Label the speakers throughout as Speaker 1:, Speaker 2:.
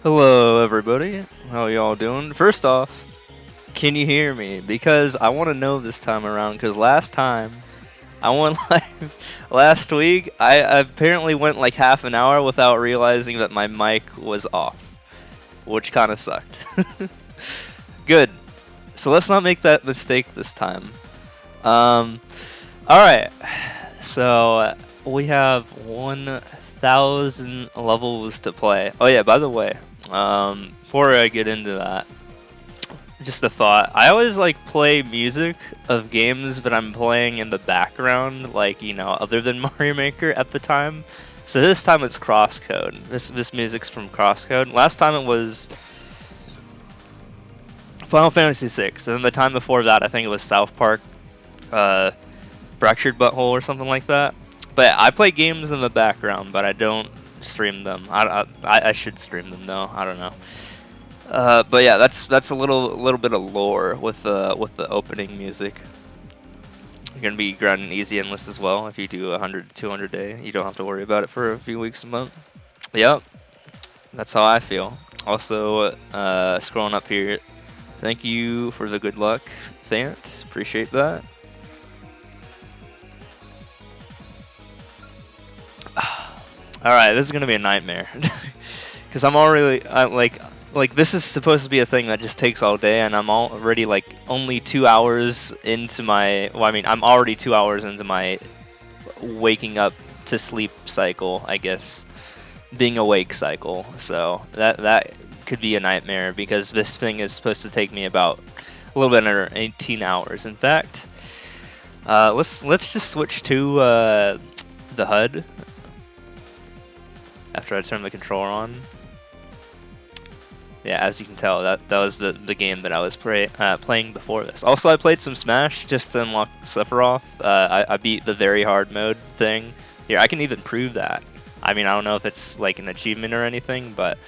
Speaker 1: Hello, everybody. How y'all doing? First off, can you hear me? Because I want to know this time around. Because last time I went live last week, I apparently went like half an hour without realizing that my mic was off, which kind of sucked. Good. So let's not make that mistake this time. All right. So we have 1,000 levels to play. Oh yeah, by the way, before I get into that, just a thought. I always like play music of games that I'm playing in the background, like, other than Mario Maker at the time. So this time it's Crosscode. This music's from Crosscode. Last time it was Final Fantasy VI, and then the time before that I think it was South Park, Fractured Butthole or something like that. But I play games in the background, but I don't stream them. I should stream them though. I don't know. But yeah, that's a little bit of lore with the opening music. You're gonna be grinding easy endless as well. If you do 100 200 day, you don't have to worry about it for a few weeks a month. Yep, that's how I feel. Also, scrolling up here, thank you for the good luck, Thant. Appreciate that. Alright, this is gonna be a nightmare. Because I'm already, like this is supposed to be a thing that just takes all day, and I'm already like only 2 hours into my, well, I mean, I'm already 2 hours into my waking up to sleep cycle, I guess. Being awake cycle. So that could be a nightmare, because this thing is supposed to take me about a little bit under 18 hours. In fact, let's just switch to the HUD after I turn the controller on. Yeah, as you can tell, that was the game that I was playing before this. Also, I played some Smash just to unlock Sephiroth. I beat the very hard mode thing. Here, I can even prove that. I mean, I don't know if it's like an achievement or anything, but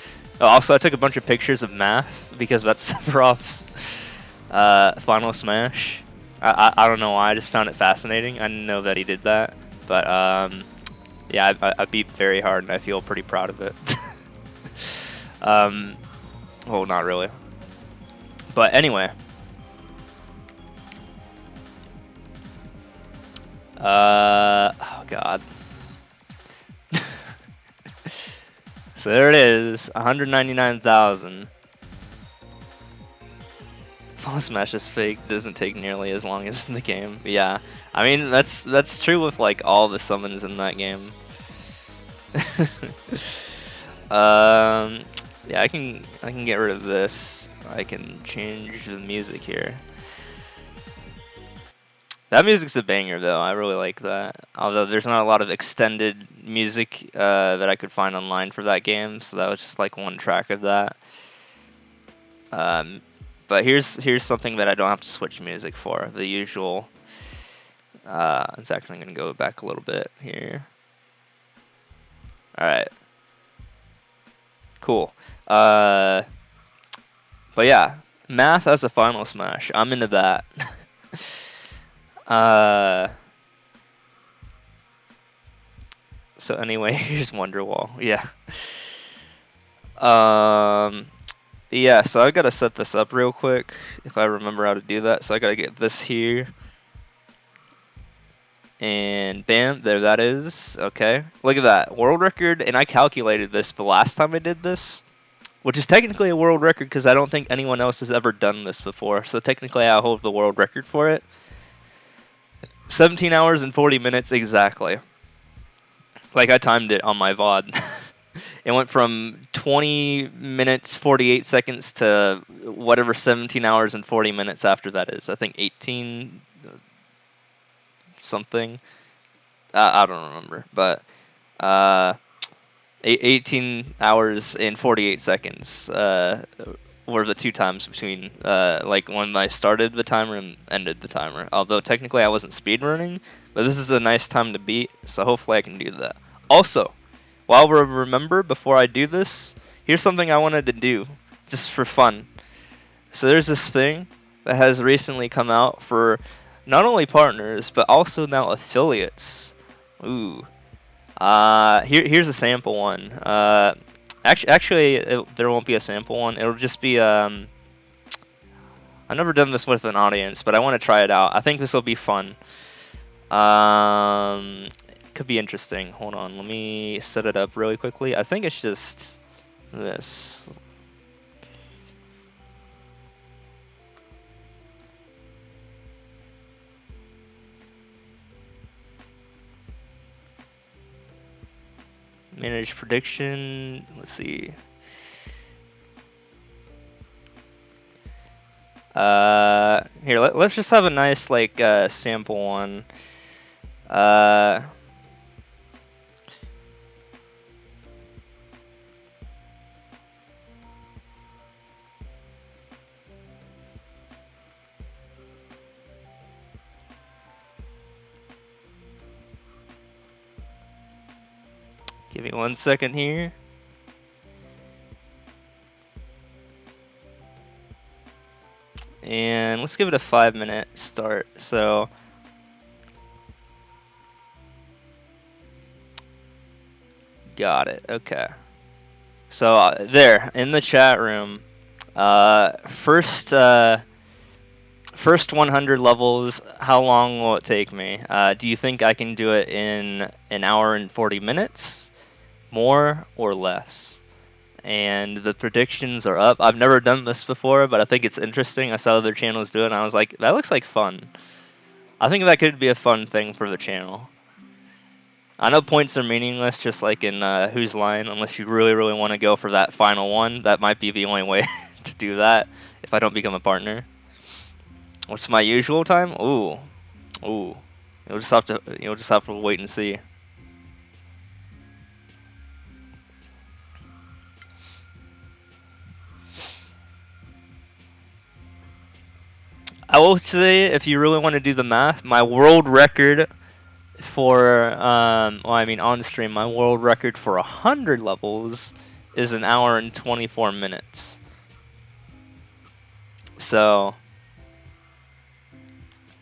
Speaker 1: also I took a bunch of pictures of Math because that's Sephiroth's final Smash. I don't know why, I just found it fascinating. I didn't know that he did that, but yeah, I beat very hard, and I feel pretty proud of it. Well, not really. But anyway. Oh god. So there it is, 199,000. Fall Smash is fake, doesn't take nearly as long as in the game. But yeah, I mean, that's true with like all the summons in that game. Yeah, I can get rid of this. I can change the music here. That music's a banger though. I really like that. Although there's not a lot of extended music that I could find online for that game, so that was just like one track of that. But here's something that I don't have to switch music for. The usual. In fact, I'm gonna go back a little bit here. All right. Cool. But yeah, Math as a final Smash. I'm into that. So anyway, here's Wonderwall. Yeah. Yeah, so I gotta set this up real quick if I remember how to do that. So I gotta get this here. And bam, there that is. Okay, look at that, world record. And I calculated this the last time I did this, which is technically a world record because I don't think anyone else has ever done this before. So technically I hold the world record for it. 17 hours and 40 minutes exactly. Like, I timed it on my VOD. It went from 20 minutes 48 seconds to whatever 17 hours and 40 minutes after that is. I think 18 something. I don't remember, but 18 hours and 48 seconds were the two times between like when I started the timer and ended the timer. Although technically I wasn't speedrunning, but this is a nice time to beat, so hopefully I can do that. Also, while we remember, before I do this, here's something I wanted to do just for fun. So there's this thing that has recently come out for not only partners but also now affiliates. Ooh. Here's a sample one. Actually, there won't be a sample one. It'll just be I've never done this with an audience, but I want to try it out. I think this will be fun. Could be interesting. Hold on, let me set it up really quickly. I think it's just this. Manage prediction. Let's see. Here, let's just have a nice like sample one. Give me 1 second here. And let's give it a 5-minute start. So got it. Okay. So there in the chat room, first 100 levels. How long will it take me? Do you think I can do it in an hour and 40 minutes, more or less? And the predictions are up. I've never done this before, but I think it's interesting. I saw other channels do it, and I was like, that looks like fun. I think that could be a fun thing for the channel. I know points are meaningless, just like in Who's Line, unless you really, really want to go for that final one. That might be the only way to do that if I don't become a partner. What's my usual time? Ooh. You'll just have to wait and see. I will say, if you really want to do the math, my world record for on stream, my world record for 100 levels is an hour and 24 minutes. So,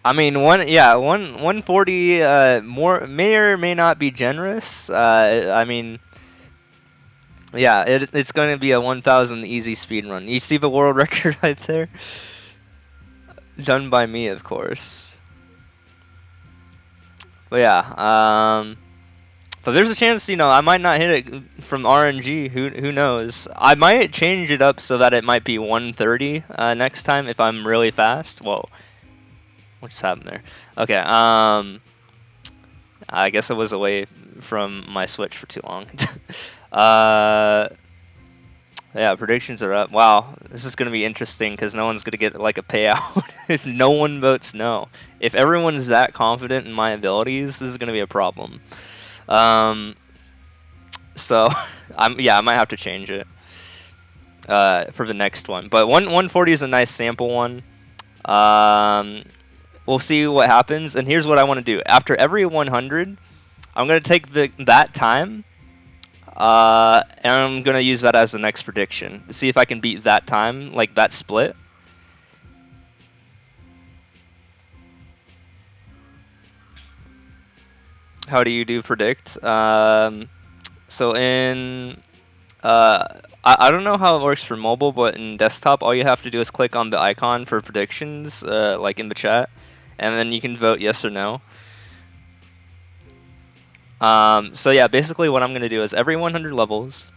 Speaker 1: I mean, 140 more may or may not be generous. I mean, yeah, it's going to be a 1,000 easy speed run. You see the world record right there, done by me, of course. But yeah, but there's a chance, I might not hit it from RNG. Who knows? I might change it up so that it might be 130 next time if I'm really fast. Whoa, what just happened there? Okay, I guess I was away from my Switch for too long. Yeah, predictions are up. Wow, this is gonna be interesting because no one's gonna get like a payout if no one votes no. If everyone's that confident in my abilities, this is gonna be a problem. So I might have to change it for the next one. But 140 is a nice sample one. We'll see what happens. And here's what I want to do. After every 100, I'm gonna take that time, and I'm gonna use that as the next prediction to see if I can beat that time, like that split. How do you do predict? So in I don't know how it works for mobile, but in desktop, all you have to do is click on the icon for predictions, like in the chat, and then you can vote yes or no. So yeah, basically what I'm gonna do is every 100 levels,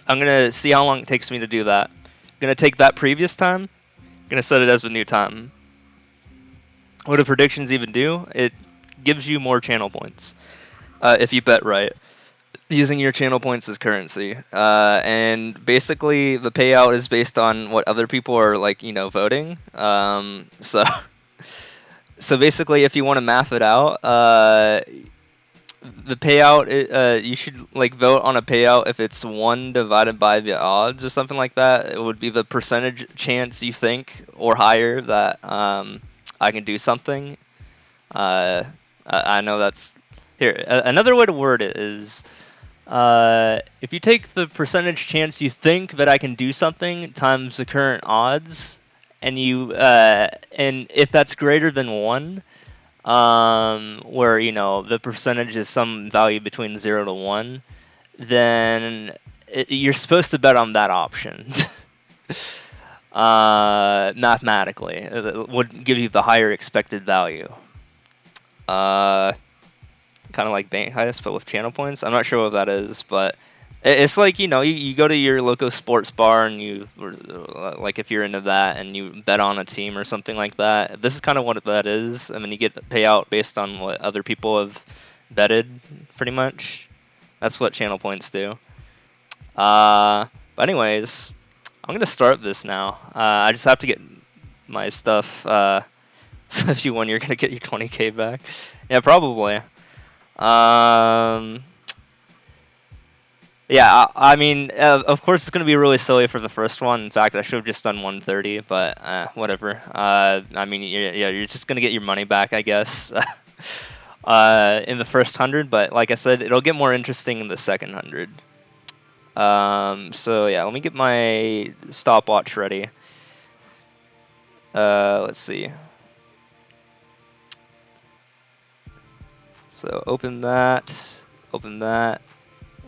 Speaker 1: I'm gonna see how long it takes me to do that. I'm gonna take that previous time, I'm gonna set it as the new time. What do predictions even do? It gives you more channel points if you bet right, using your channel points as currency. And basically the payout is based on what other people are like, voting. So basically if you want to math it out, the payout, you should like vote on a payout if it's 1 divided by the odds or something like that. It would be the percentage chance you think or higher that I can do something. I know that's here. Another way to word it is, if you take the percentage chance you think that I can do something times the current odds, and if that's greater than 1, where the percentage is some value between 0 to 1, then you're supposed to bet on that option. Mathematically, it would give you the higher expected value. Kind of like Bank Heist, but with channel points. I'm not sure what that is, but it's like, you go to your local sports bar and like if you're into that and you bet on a team or something like that. This is kind of what that is. I mean, you get payout based on what other people have betted, pretty much. That's what channel points do. But anyways, I'm gonna start this now. I just have to get my stuff. So if you win, you're gonna get your 20k back. Yeah, probably. Yeah, I mean, of course it's gonna be really silly for the first one. In fact, I should have just done 130, but whatever. I mean, you're just gonna get your money back, I guess, in the first 100. But like I said, it'll get more interesting in the second 100. So yeah, let me get my stopwatch ready. Let's see. So open that,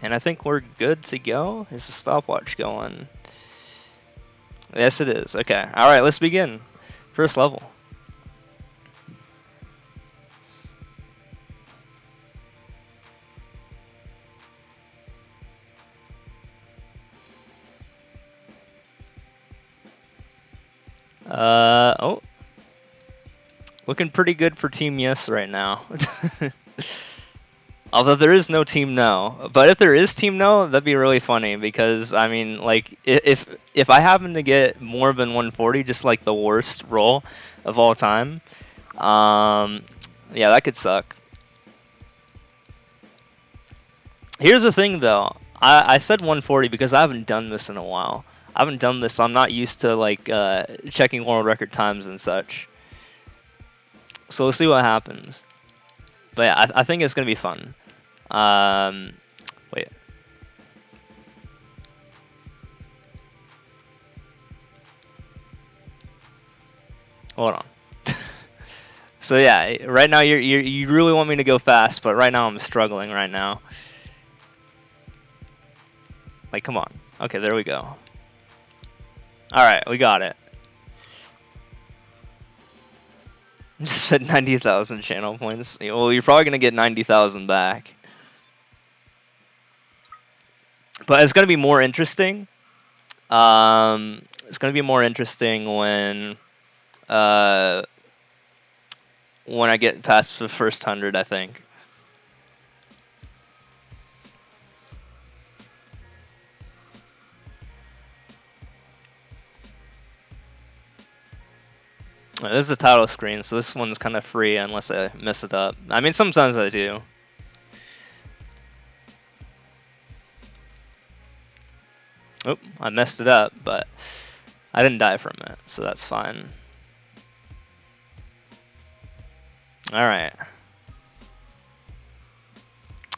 Speaker 1: and I think we're good to go. Is the stopwatch going? Yes, it is. Okay. All right, let's begin. First level. Oh. Looking pretty good for Team Yes right now. Although there is no Team No. But if there is Team No, that'd be really funny because, I mean, like, if I happen to get more than 140, just like the worst roll of all time, yeah, that could suck. Here's the thing, though. I said 140 because I haven't done this in a while. I haven't done this, so I'm not used to, like, checking world record times and such. So we'll see what happens. But yeah, I think it's going to be fun. Wait. Hold on. So yeah, right now you really want me to go fast, but right now I'm struggling right now. Like, come on. Okay, there we go. Alright, we got it. Spent 90,000 channel points. Well, you're probably going to get 90,000 back. But it's going to be more interesting. It's going to be more interesting when I get past the first 100, I think. This is a title screen, so this one's kind of free unless I mess it up. I mean, sometimes I do. Oh, I messed it up, but I didn't die from it, so that's fine. Alright.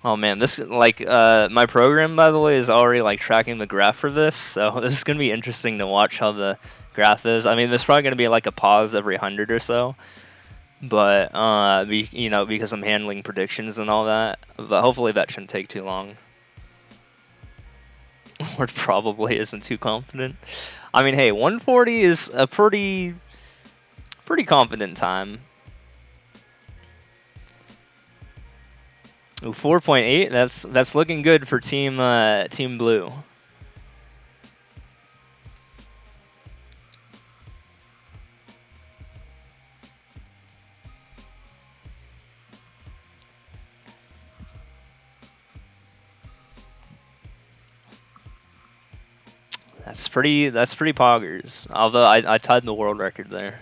Speaker 1: Oh man, this, like, my program, by the way, is already, like, tracking the graph for this, so this is going to be interesting to watch how the graph is. I mean, there's probably going to be, like, a pause every 100 or so, but, because I'm handling predictions and all that, but hopefully that shouldn't take too long. Or probably isn't too confident. I mean, hey, 140 is a pretty confident time. Ooh, 4.8. That's looking good for Team Blue. That's pretty poggers. Although I tied the world record there.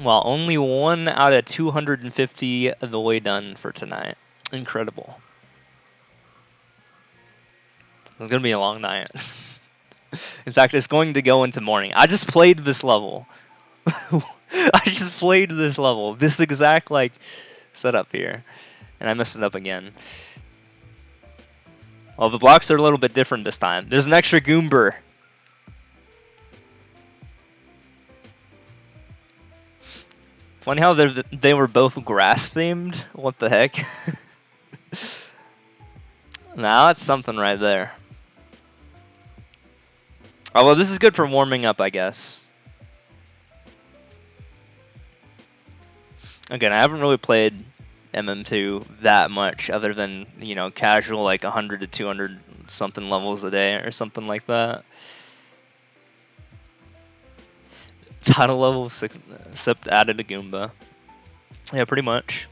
Speaker 1: Well, only 1 out of 250 the way done for tonight. Incredible. It's gonna be a long night. In fact, it's going to go into morning. I just played this level. I just played this level. This exact, like, setup here. And I messed it up again. Well, the blocks are a little bit different this time. There's an extra Goomber. Funny how they were both grass themed. What the heck? Now that's something right there. Oh, well, this is good for warming up, I guess. Again, I haven't really played MM2 that much, other than, you know, casual, like 100 to 200 something levels a day or something like that. Title level 6, except added a Goomba. Yeah, pretty much.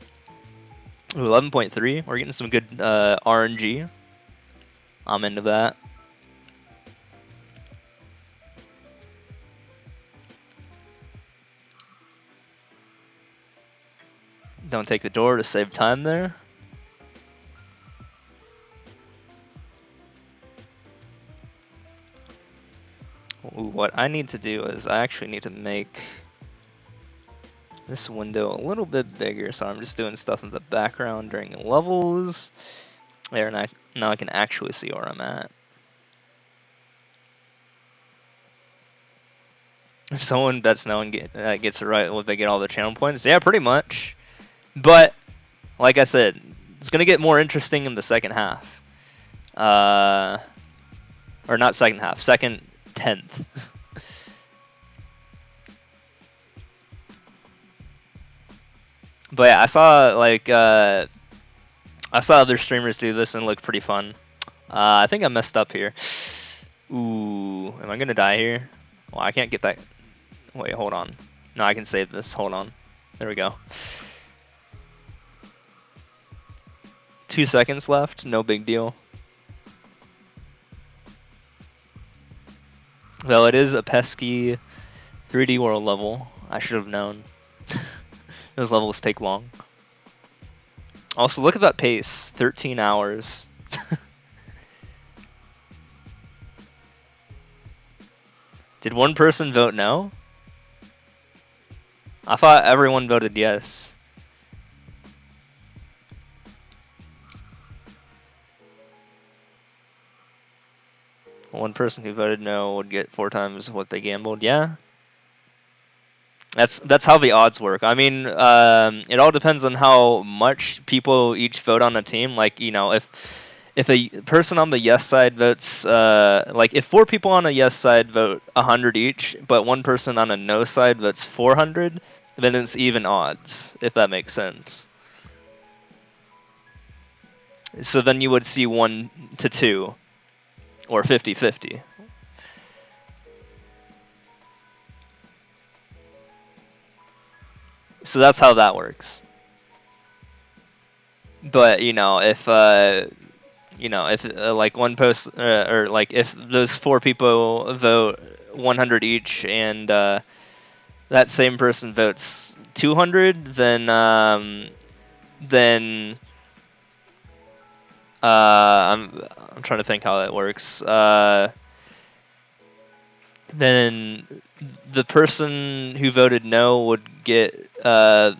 Speaker 1: Ooh, 11.3. We're getting some good RNG. I'm into that. Don't take the door to save time there. Ooh, what I need to do is I actually need to make this window a little bit bigger, so I'm just doing stuff in the background during levels. There, now I can actually see where I'm at. If someone bets no one gets it right, will they get all the channel points? Yeah, pretty much. But, like I said, it's going to get more interesting in the second half. Or not second half, second 10th. But yeah, I saw other streamers do this and it looked pretty fun. I think I messed up here. Ooh, am I gonna die here? Well, I can't get that. Wait, hold on. No, I can save this. Hold on. There we go. 2 seconds left. No big deal. Though it is a pesky 3D World level. I should have known. Those levels take long. Also, look at that pace. 13 hours. Did one person vote no? I thought everyone voted yes. One person who voted no would get 4 times what they gambled. Yeah. That's how the odds work. I mean, it all depends on how much people each vote on a team. Like, you know, if a person on the yes side votes, like if 4 people on a yes side vote 100 each, but one person on a no side votes 400, then it's even odds, if that makes sense. So then you would see 1 to 2, or 50-50. So that's how that works. But you know, if like one post or like if those 4 people vote 100 each, and that same person votes 200, then I'm trying to think how that works. Then the person who voted no would get the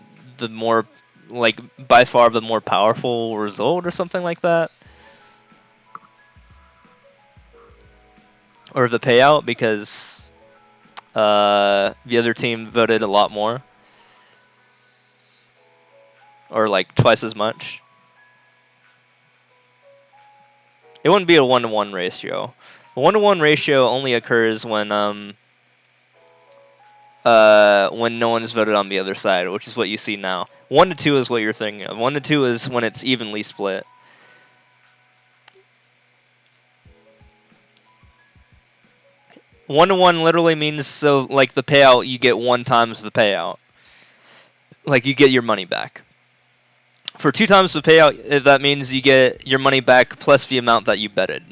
Speaker 1: more, like, by far the more powerful result or something like that. Or the payout, because the other team voted a lot more. Or like twice as much. It wouldn't be a 1-to-1 ratio. A 1-to-1 ratio only occurs when no one's voted on the other side, which is what you see now. 1-to-2 is what you're thinking of. 1-to-2 is when it's evenly split. One-to-one literally means, so like the payout, you get 1 times the payout. Like you get your money back. For 2 times the payout, that means you get your money back plus the amount that you betted.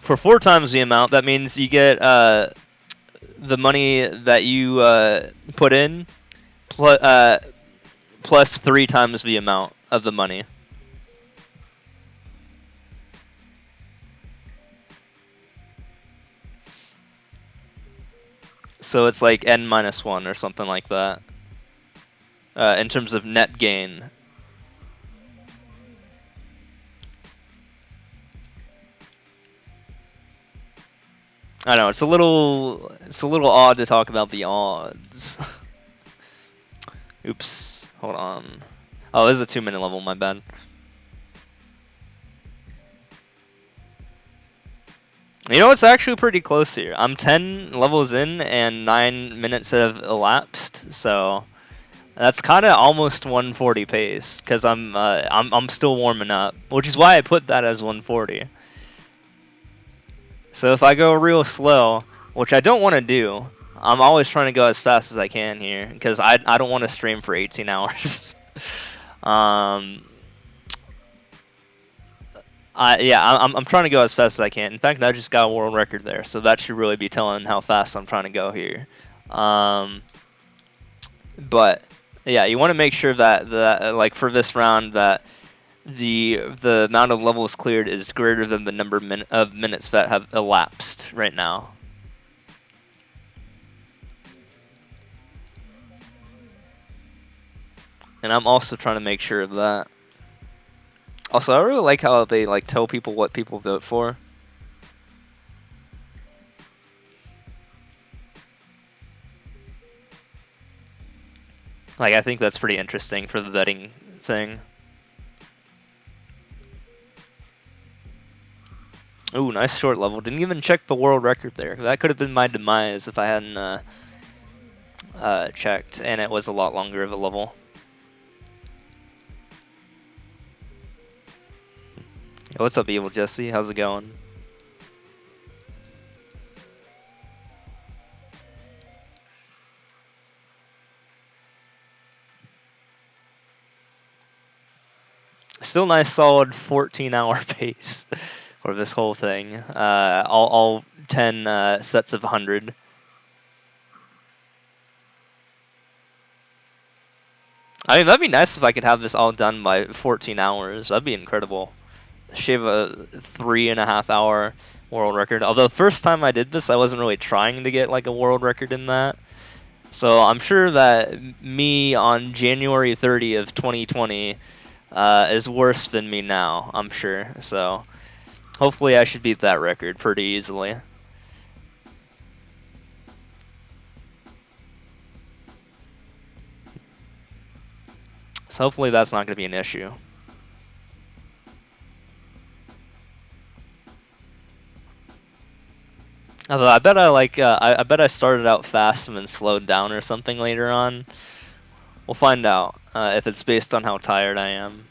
Speaker 1: For 4 times the amount, that means you get the money that you put in plus 3 times the amount of the money. So it's like n-1 or something like that in terms of net gain. I know it's a little odd to talk about the odds. Oops, hold on. Oh, this is a 2-minute level, my bad. You know, it's actually pretty close here. I'm 10 levels in and 9 minutes have elapsed, so that's kind of almost 140 pace because I'm still warming up, which is why I put that as 140. So if I go real slow, which I don't want to do, I'm always trying to go as fast as I can here because I don't want to stream for 18 hours. um, I'm trying to go as fast as I can. In fact, I just got a world record there, so that should really be telling how fast I'm trying to go here. But yeah, you want to make sure that like for this round that the amount of levels cleared is greater than the number of minutes that have elapsed right now. And I'm also trying to make sure of that. Also, I really like how they like tell people what people vote for. Like, I think that's pretty interesting for the betting thing. Ooh, nice short level. Didn't even check the world record there. That could have been my demise if I hadn't checked, and it was a lot longer of a level. Yo, what's up, Evil Jesse? How's it going? Still nice, solid 14-hour pace for this whole thing. All 10 sets of 100. I mean, that'd be nice if I could have this all done by 14 hours. That'd be incredible. Shave a 3.5 hour world record. Although the first time I did this, I wasn't really trying to get like a world record in that. So I'm sure that me on January 30th, 2020 is worse than me now, I'm sure. So hopefully I should beat that record pretty easily. So hopefully that's not going to be an issue. Although I bet I bet I started out fast and then slowed down or something later on. We'll find out if it's based on how tired I am.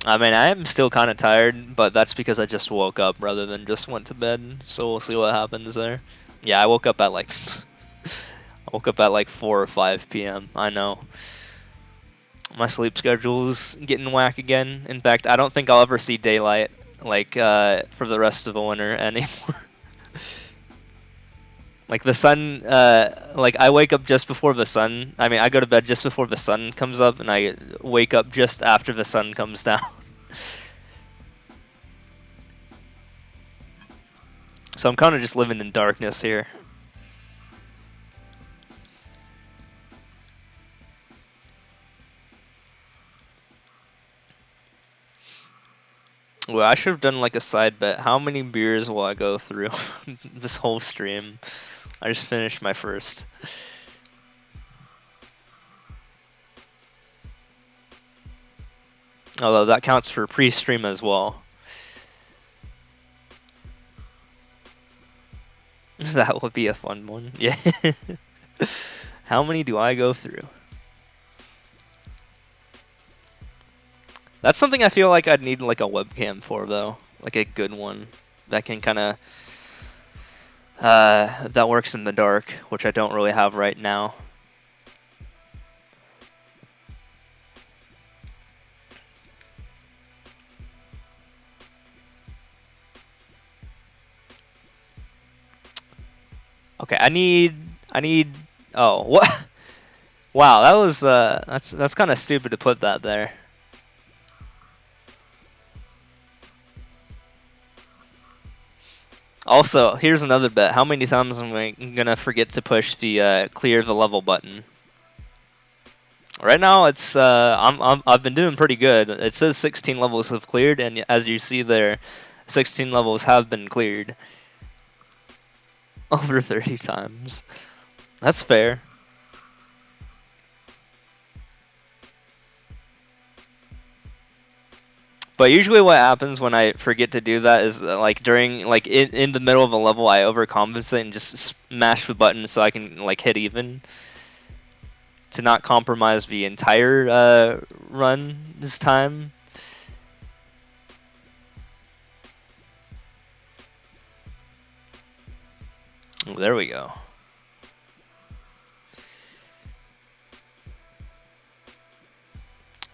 Speaker 1: I mean, I am still kind of tired, but that's because I just woke up rather than just went to bed. So we'll see what happens there. Yeah, I woke up at like I woke up at like 4 or 5 p.m. I know. My sleep schedule's getting whack again. In fact, I don't think I'll ever see daylight like for the rest of the winter anymore. Like the sun, like I wake up just before the sun. I mean, I go to bed just before the sun comes up, and I wake up just after the sun comes down. So I'm kind of just living in darkness here. Well, I should have done like a side bet. How many beers will I go through this whole stream? I just finished my first. Although that counts for pre-stream as well. That would be a fun one. Yeah. How many do I go through? That's something I feel like I'd need like a webcam for though. Like a good one that can kind of that works in the dark, which I don't really have right now. Okay, I need oh, what? Wow, that was that's kind of stupid to put that there. Also, here's another bet. How many times am I gonna forget to push the clear the level button? Right now, it's I've been doing pretty good. It says 16 levels have cleared, and as you see there, 16 levels have been cleared over 30 times. That's fair. But usually what happens when I forget to do that is like during like in the middle of a level I overcompensate and just smash the button so I can like hit even to not compromise the entire run this time. Oh, there we go.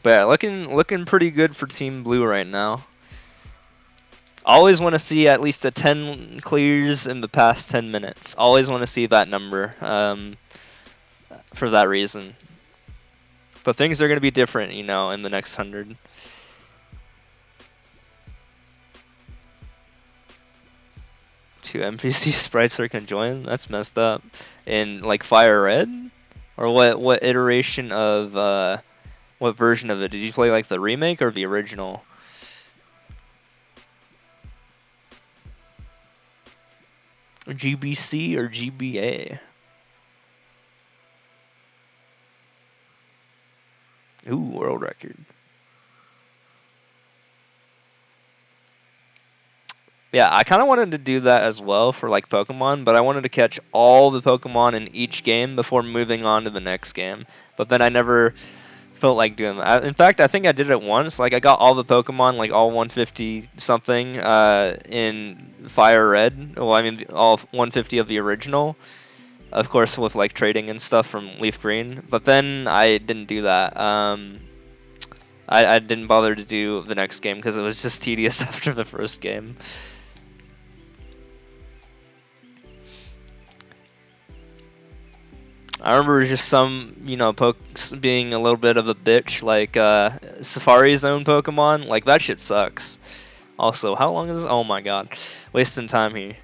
Speaker 1: But yeah, looking pretty good for Team Blue right now. Always want to see at least a 10 clears in the past 10 minutes. Always want to see that number for that reason. But things are going to be different, you know, in the next 100. Two NPC sprites are conjoined? That's messed up. In like Fire Red? Or what iteration of what version of it? Did you play like the remake or the original? GBC or GBA? Ooh, world record. Yeah, I kind of wanted to do that as well for like Pokemon, but I wanted to catch all the Pokemon in each game before moving on to the next game. But then I never felt like doing that. In fact, I think I did it once. Like I got all the Pokemon, like all 150 something, in Fire Red. Well, I mean all 150 of the original, of course, with like trading and stuff from Leaf Green. But then I didn't do that. I didn't bother to do the next game because it was just tedious after the first game. I remember just some, you know, pokes being a little bit of a bitch, like Safari Zone Pokemon. Like, that shit sucks. Also, how long is... Oh my god. Wasting time here.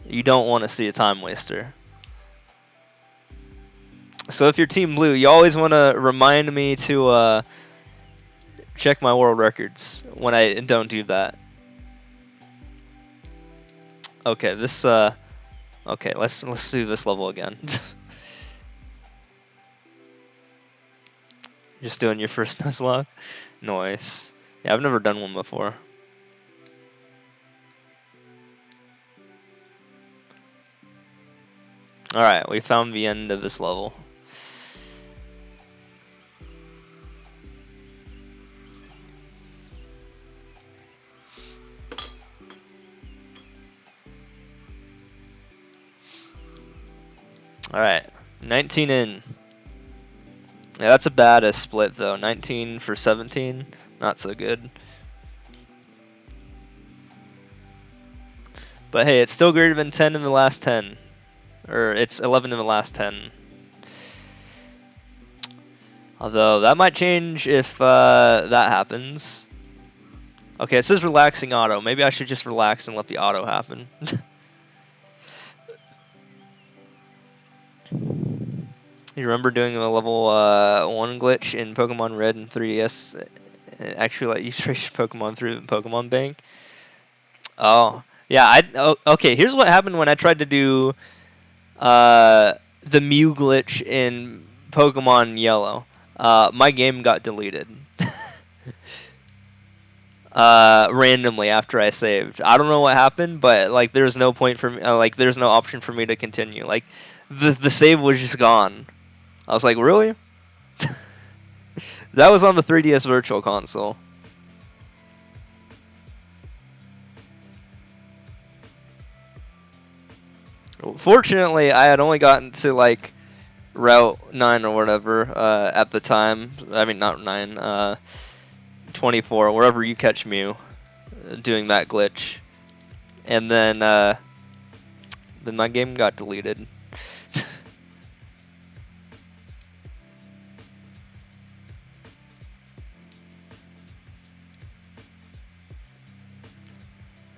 Speaker 1: You don't want to see a time waster. So if you're Team Blue, you always want to remind me to check my world records when I don't do that. Okay, this... Okay, let's do this level again. Just doing your first Nuzlocke? Nice. Yeah, I've never done one before. Alright, we found the end of this level. Alright, 19 in. Yeah, that's a bad split though. 19 for 17, not so good. But hey, it's still greater than 10 in the last 10. Or it's 11 in the last 10. Although, that might change if that happens. Okay, it says relaxing auto. Maybe I should just relax and let the auto happen. You remember doing a level 1 glitch in Pokemon Red and 3DS? Actually let you trace your Pokemon through the Pokemon Bank? Oh. Yeah, okay, here's what happened when I tried to do the Mew glitch in Pokemon Yellow. My game got deleted. Randomly after I saved. I don't know what happened, but like there's no point for me, like there's no option for me to continue. Like the save was just gone. I was like, really? That was on the 3DS Virtual Console. Fortunately, I had only gotten to like Route 9 or whatever at the time. I mean, not 9, 24, wherever you catch Mew, doing that glitch. And then my game got deleted.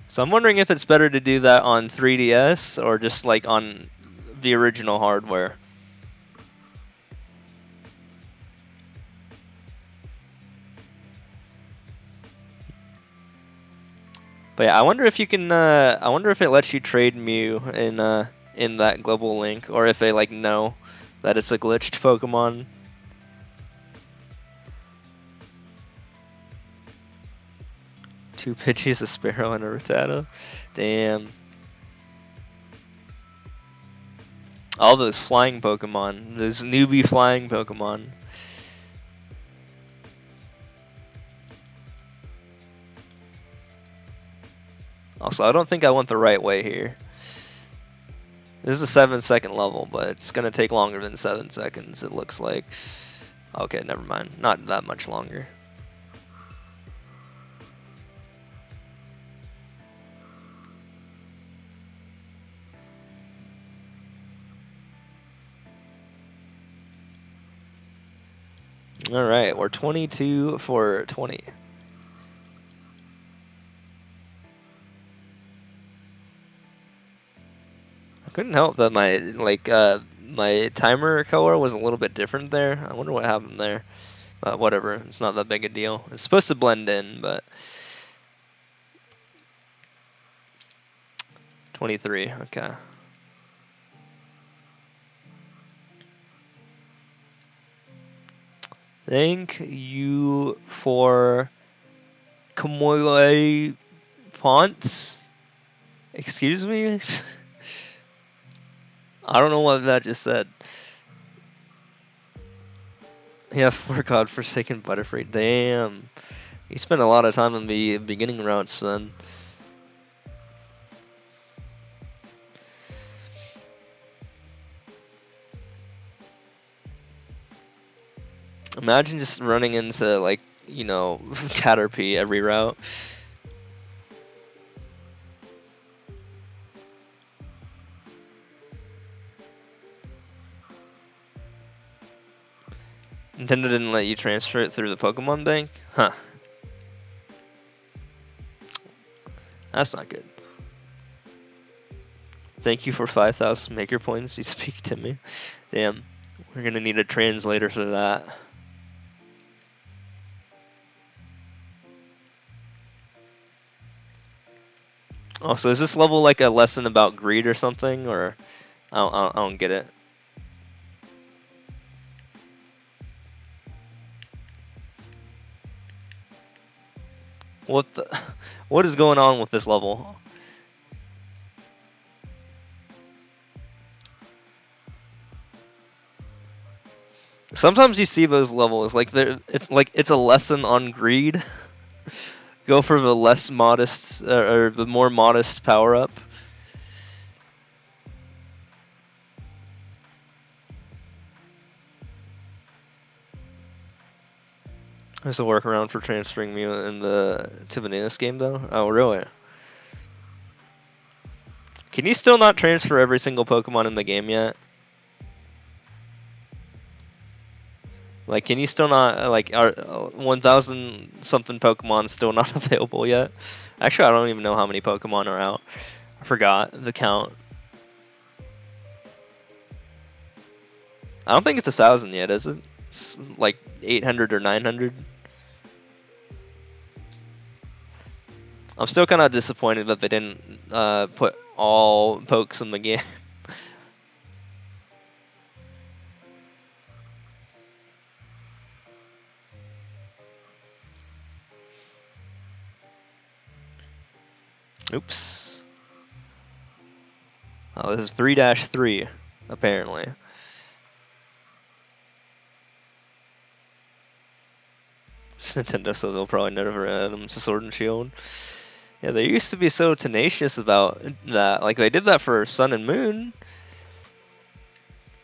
Speaker 1: So I'm wondering if it's better to do that on 3DS or just like on the original hardware. But yeah, I wonder if you can. I wonder if it lets you trade Mew in that global link, or if they like know that it's a glitched Pokemon. Two Pidgeys, a Sparrow, and a Rattata. Damn. All those flying Pokemon. Those newbie flying Pokemon. Also, I don't think I went the right way here. This is a 7-second level, but it's going to take longer than 7 seconds, it looks like. Okay, never mind. Not that much longer. Alright, we're 22 for 20. I couldn't help that my timer color was a little bit different there. I wonder what happened there. But whatever, it's not that big a deal. It's supposed to blend in, but 23, okay. Thank you for Kamoile Ponce. Excuse me? I don't know what that just said. Yeah, for godforsaken Butterfree. Damn. He spent a lot of time in the beginning routes then. Imagine just running into, like, you know, Caterpie every route. Nintendo didn't let you transfer it through the Pokemon Bank? Huh. That's not good. Thank you for 5,000 maker points. You speak to me. Damn. We're gonna need a translator for that. Also, is this level like a lesson about greed or something? Or I don't get it. What the? What is going on with this level? Sometimes you see those levels like it's a lesson on greed. Go for the less modest or the more modest power up. There's a workaround for transferring Mew in the Tibanus game though. Oh really? Can you still not transfer every single Pokemon in the game yet? Like, can you still not, like, are 1,000 something Pokemon still not available yet? Actually, I don't even know how many Pokemon are out. I forgot the count. I don't think it's 1,000 yet, is it? It's like 800 or 900. I'm still kind of disappointed that they didn't put all pokes in the game. Oops. Oh, this is 3-3, apparently. Nintendo, so they'll probably never add them to Sword and Shield. Yeah, they used to be so tenacious about that. Like, they did that for Sun and Moon.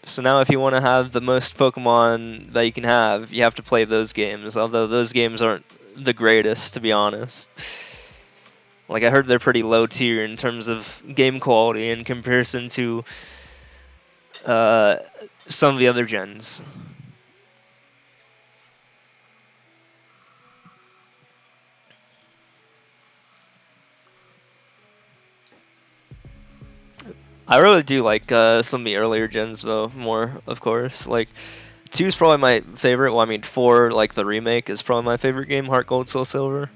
Speaker 1: So now if you want to have the most Pokemon that you can have, you have to play those games. Although those games aren't the greatest, to be honest. Like, I heard they're pretty low tier in terms of game quality in comparison to some of the other gens. I really do like some of the earlier gens though more, of course. Like 2 is probably my favorite. Well, I mean 4, like the remake, is probably my favorite game. Heart Gold, Soul Silver.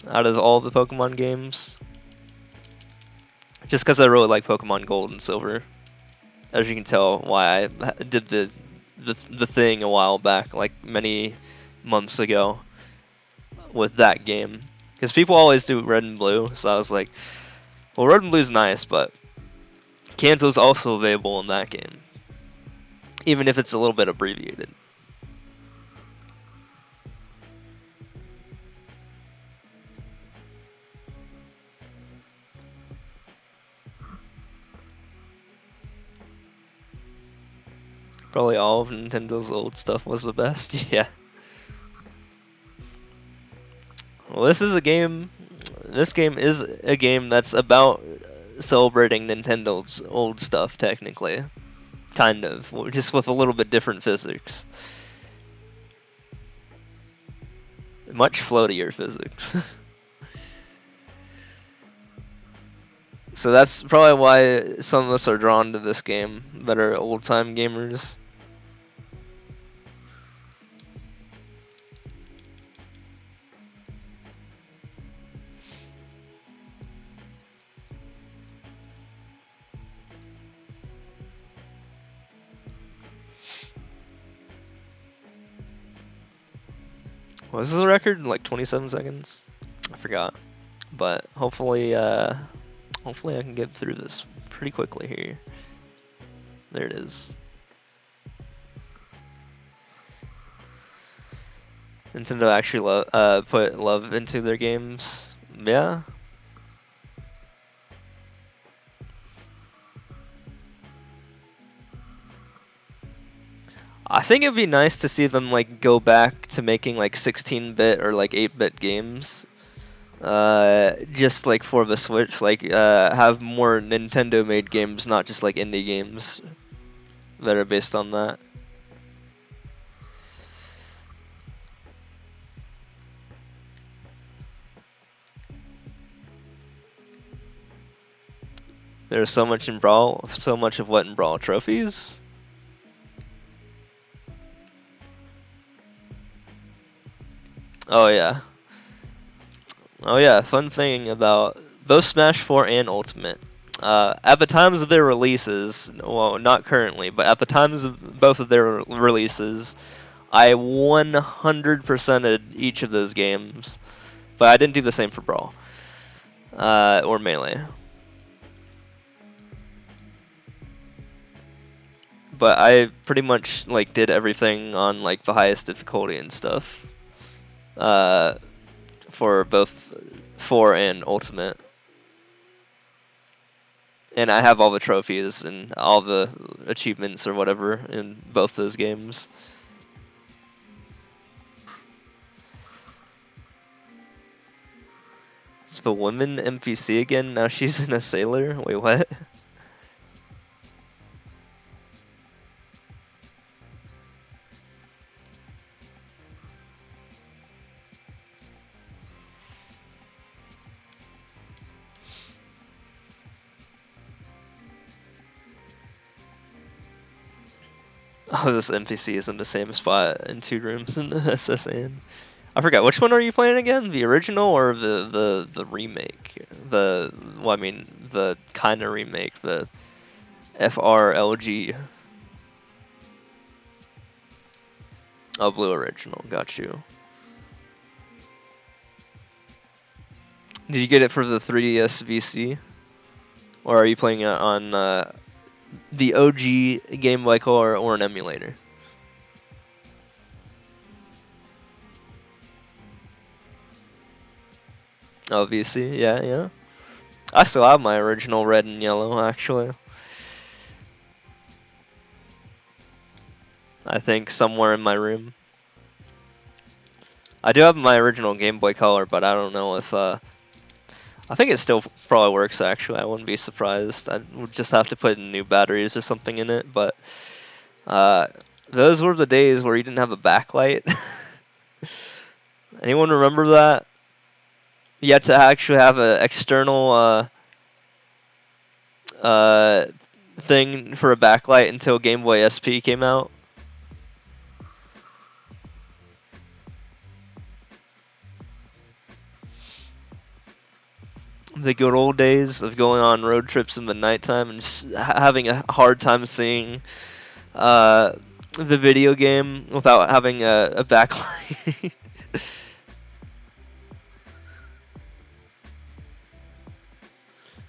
Speaker 1: out of all the Pokemon games. Just because I really like Pokemon Gold and Silver. As you can tell, why I did the thing a while back, like many months ago, with that game. Because people always do Red and Blue, so I was like, well, Red and Blue's nice, but Kanto's also available in that game, even if it's a little bit abbreviated. Probably all of Nintendo's old stuff was the best. Yeah. Well, this is a game. This game is a game that's about celebrating Nintendo's old stuff, technically. Kind of, just with a little bit different physics. Much floatier physics. So that's probably why some of us are drawn to this game that are old time gamers. What was the record? Like 27 seconds? I forgot. But hopefully hopefully I can get through this pretty quickly here. There it is. Nintendo actually put love into their games. Yeah. I think it'd be nice to see them like go back to making like 16-bit or like 8-bit games. Just like for the Switch, like have more Nintendo-made games, not just like indie games that are based on that. There's so much in Brawl, so much of what in Brawl trophies. Oh yeah. Oh yeah, fun thing about both Smash 4 and Ultimate. At the times of their releases, well, not currently, but at the times of both of their releases, I 100%ed each of those games, but I didn't do the same for Brawl or Melee. But I pretty much like did everything on like the highest difficulty and stuff for both 4 and Ultimate. And I have all the trophies and all the achievements or whatever in both those games. It's the woman NPC again. Now she's in a sailor. Wait, what? Oh, this NPC is in the same spot in 2 rooms in the SSN. I forgot, which one are you playing again? The original or the remake? Well, I mean, the kind of remake, the FRLG. Oh, Blue Original, got you. Did you get it for the 3DS VC? Or are you playing it on the OG Game Boy Color or an emulator? Oh, VC, yeah, yeah. I still have my original red and yellow, actually. I think somewhere in my room. I do have my original Game Boy Color, but I don't know if I think it still probably works, actually. I wouldn't be surprised. I would just have to put in new batteries or something in it, but those were the days where you didn't have a backlight. Anyone remember that? You had to actually have an external thing for a backlight until Game Boy SP came out. the good old days of going on road trips in the nighttime and just having a hard time seeing uh, the video game without having a backlight.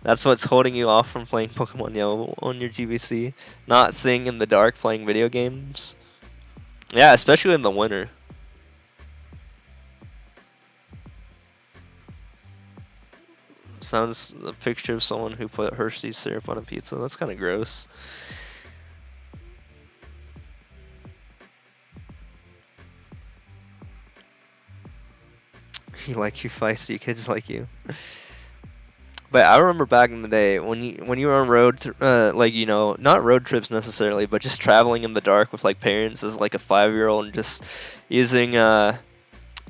Speaker 1: That's what's holding you off from playing Pokemon Yellow on your GBC. Not seeing in the dark playing video games. Yeah, especially in the winter. Found a picture of someone who put Hershey's syrup on a pizza. That's kind of gross. You like you feisty kids like you. But I remember back in the day when you were on like not road trips necessarily, but just traveling in the dark with like parents as like a 5-year-old and just using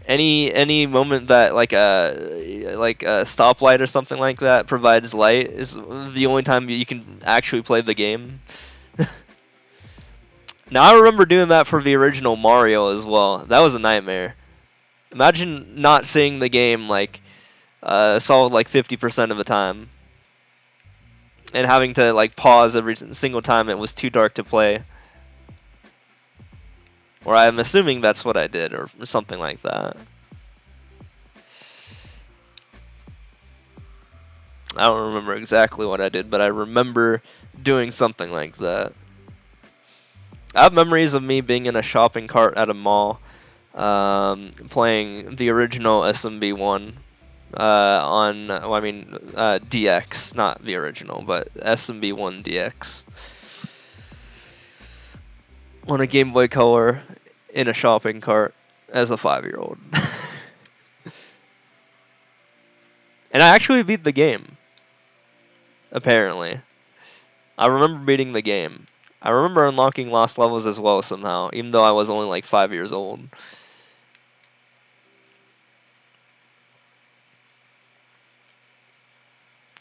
Speaker 1: any moment that like a stoplight or something like that provides light is the only time you can actually play the game. Now I remember doing that for the original Mario as well. That was a nightmare. Imagine not seeing the game like solid like 50% of the time, and having to like pause every single time it was too dark to play. Or I'm assuming that's what I did, or something like that. I don't remember exactly what I did, but I remember doing something like that. I have memories of me being in a shopping cart at a mall, playing the original SMB1 DX, not the original, but SMB1 DX on a Game Boy Color in a shopping cart as a 5-year-old. And I actually beat the game, apparently. I remember beating the game. I remember unlocking lost levels as well somehow, even though I was only like 5 years old.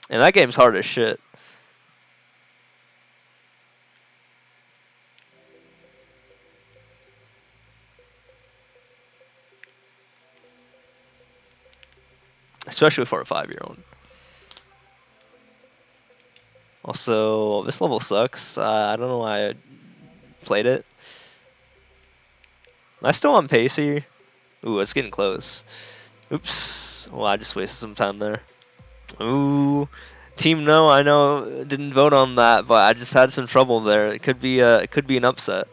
Speaker 1: And that game's hard as shit. Especially for a 5-year-old. Also, this level sucks. I don't know why I played it. Am I still on pace here? Ooh, it's getting close. Oops. Well, I just wasted some time there. Ooh. Team No, I know didn't vote on that, but I just had some trouble there. It could be an upset.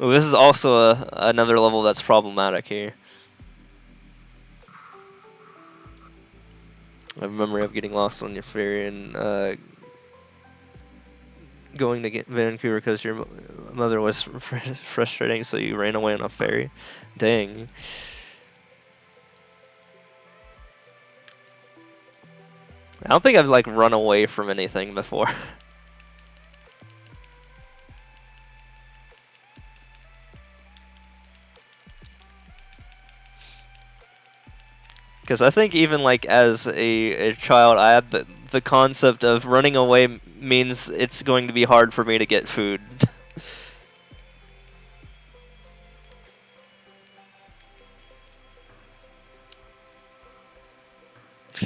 Speaker 1: Ooh, this is also another level that's problematic here. I have a memory of getting lost on your ferry and going to get Vancouver because your mother was frustrating, so you ran away on a ferry. Dang. I don't think I've like run away from anything before. Because I think even like as a child, I had the concept of running away means it's going to be hard for me to get food.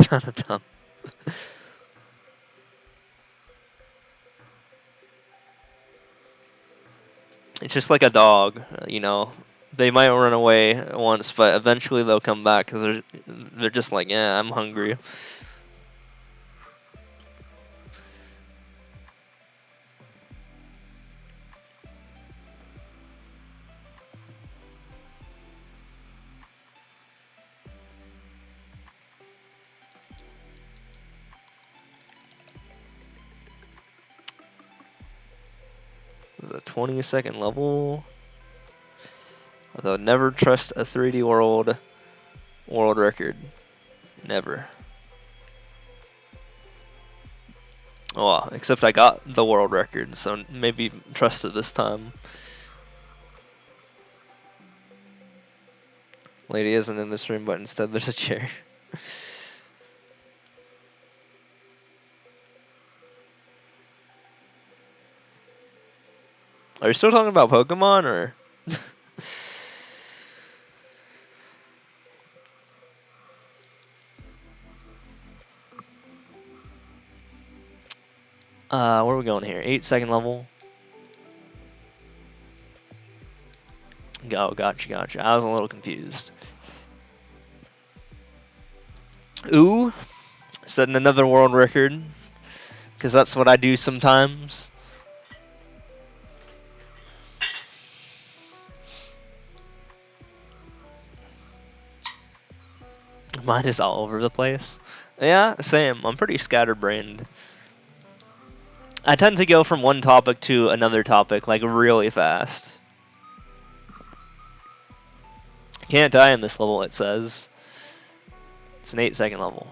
Speaker 1: Kind of dumb. It's just like a dog, you know. They might run away once, but eventually they'll come back because they're just like, yeah, I'm hungry. It was a 20-second level. Although never trust a 3D world record. Never. Well, except I got the world record, so maybe trust it this time. Lady isn't in this room, but instead there's a chair. Are you still talking about Pokemon, or? Where are we going here? 8-second level. Oh, gotcha. I was a little confused. Ooh, setting another world record, because that's what I do sometimes. Mine is all over the place. Yeah, same. I'm pretty scatterbrained. I tend to go from one topic to another topic, like, really fast. Can't die in this level, it says. It's an 8-second level.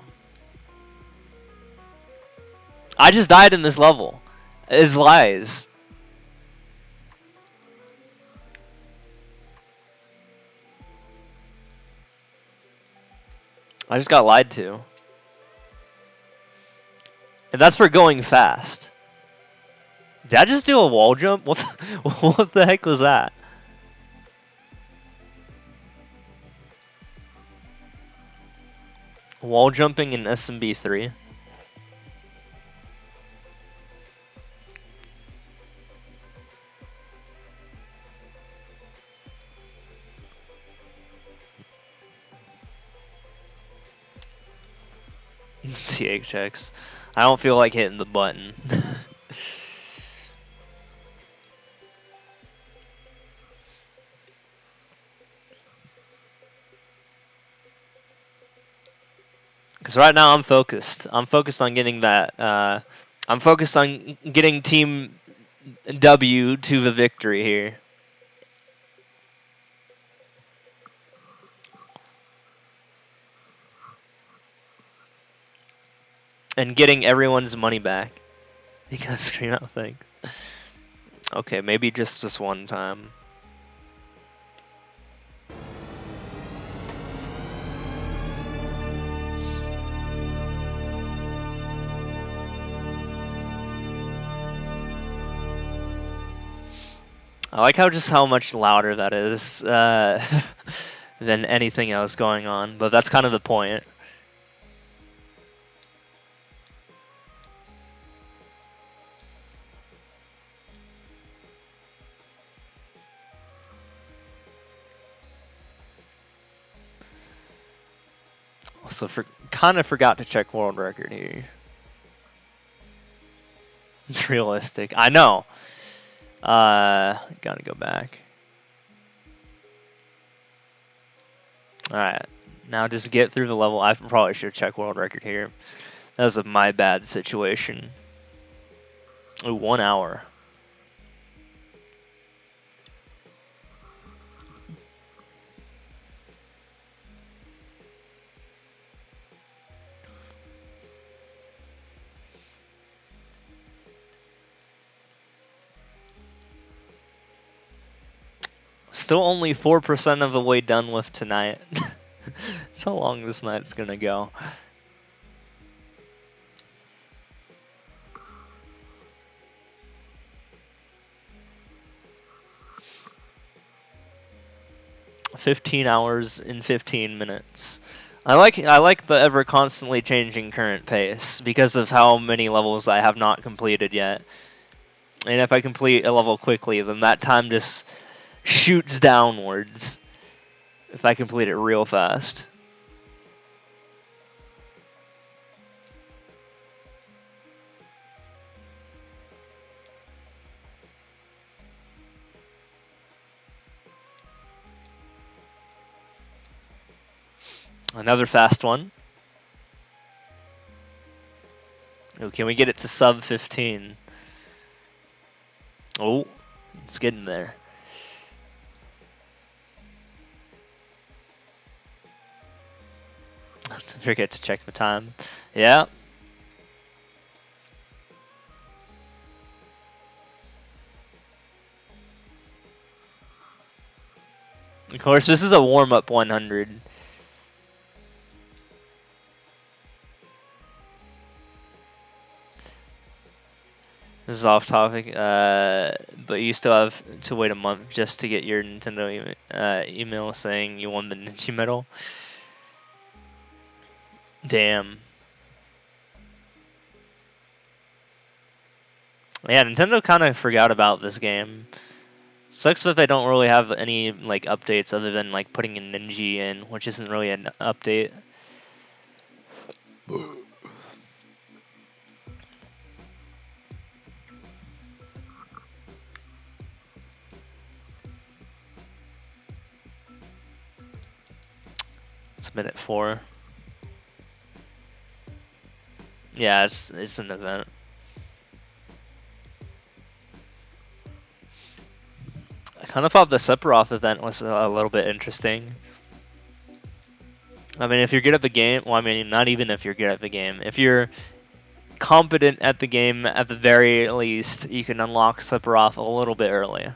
Speaker 1: I just died in this level. It's lies. I just got lied to. And that's for going fast. Did I just do a wall jump? What the heck was that? Wall jumping in SMB 3. TH checks. I don't feel like hitting the button. Because right now I'm focused. I'm focused on getting that. I'm focused on getting Team W to the victory here. And getting everyone's money back. You gotta scream out thing. Okay, maybe just this one time. I like how much louder that is than anything else going on, but that's kind of the point. Also, kind of forgot to check world record here. It's realistic. I know. Gotta go back. Alright. Now just get through the level. I probably should check world record here. That was my bad situation. Ooh, 1 hour. Still only 4% of the way done with tonight. That's how long this night's gonna go. "15 hours in 15 minutes." I like the ever constantly changing current pace because of how many levels I have not completed yet. And if I complete a level quickly, then that time just shoots downwards if I complete it real fast. Another fast one. Oh, can we get it to sub 15? Oh, it's getting there. Forget to check the time. Yeah. Of course, this is a warm-up 100. This This is off topic, but you still have to wait a month just to get your Nintendo email saying you won the Ninja medal. Damn. Yeah, Nintendo kind of forgot about this game. Sucks that they don't really have any like updates other than like putting a Ninja in, which isn't really an update. It's minute 4. Yeah, it's an event. I kind of thought the Sephiroth event was a little bit interesting. I mean, if you're good at the game, well, I mean, not even if you're good at the game. If you're competent at the game, at the very least, you can unlock Sephiroth a little bit early.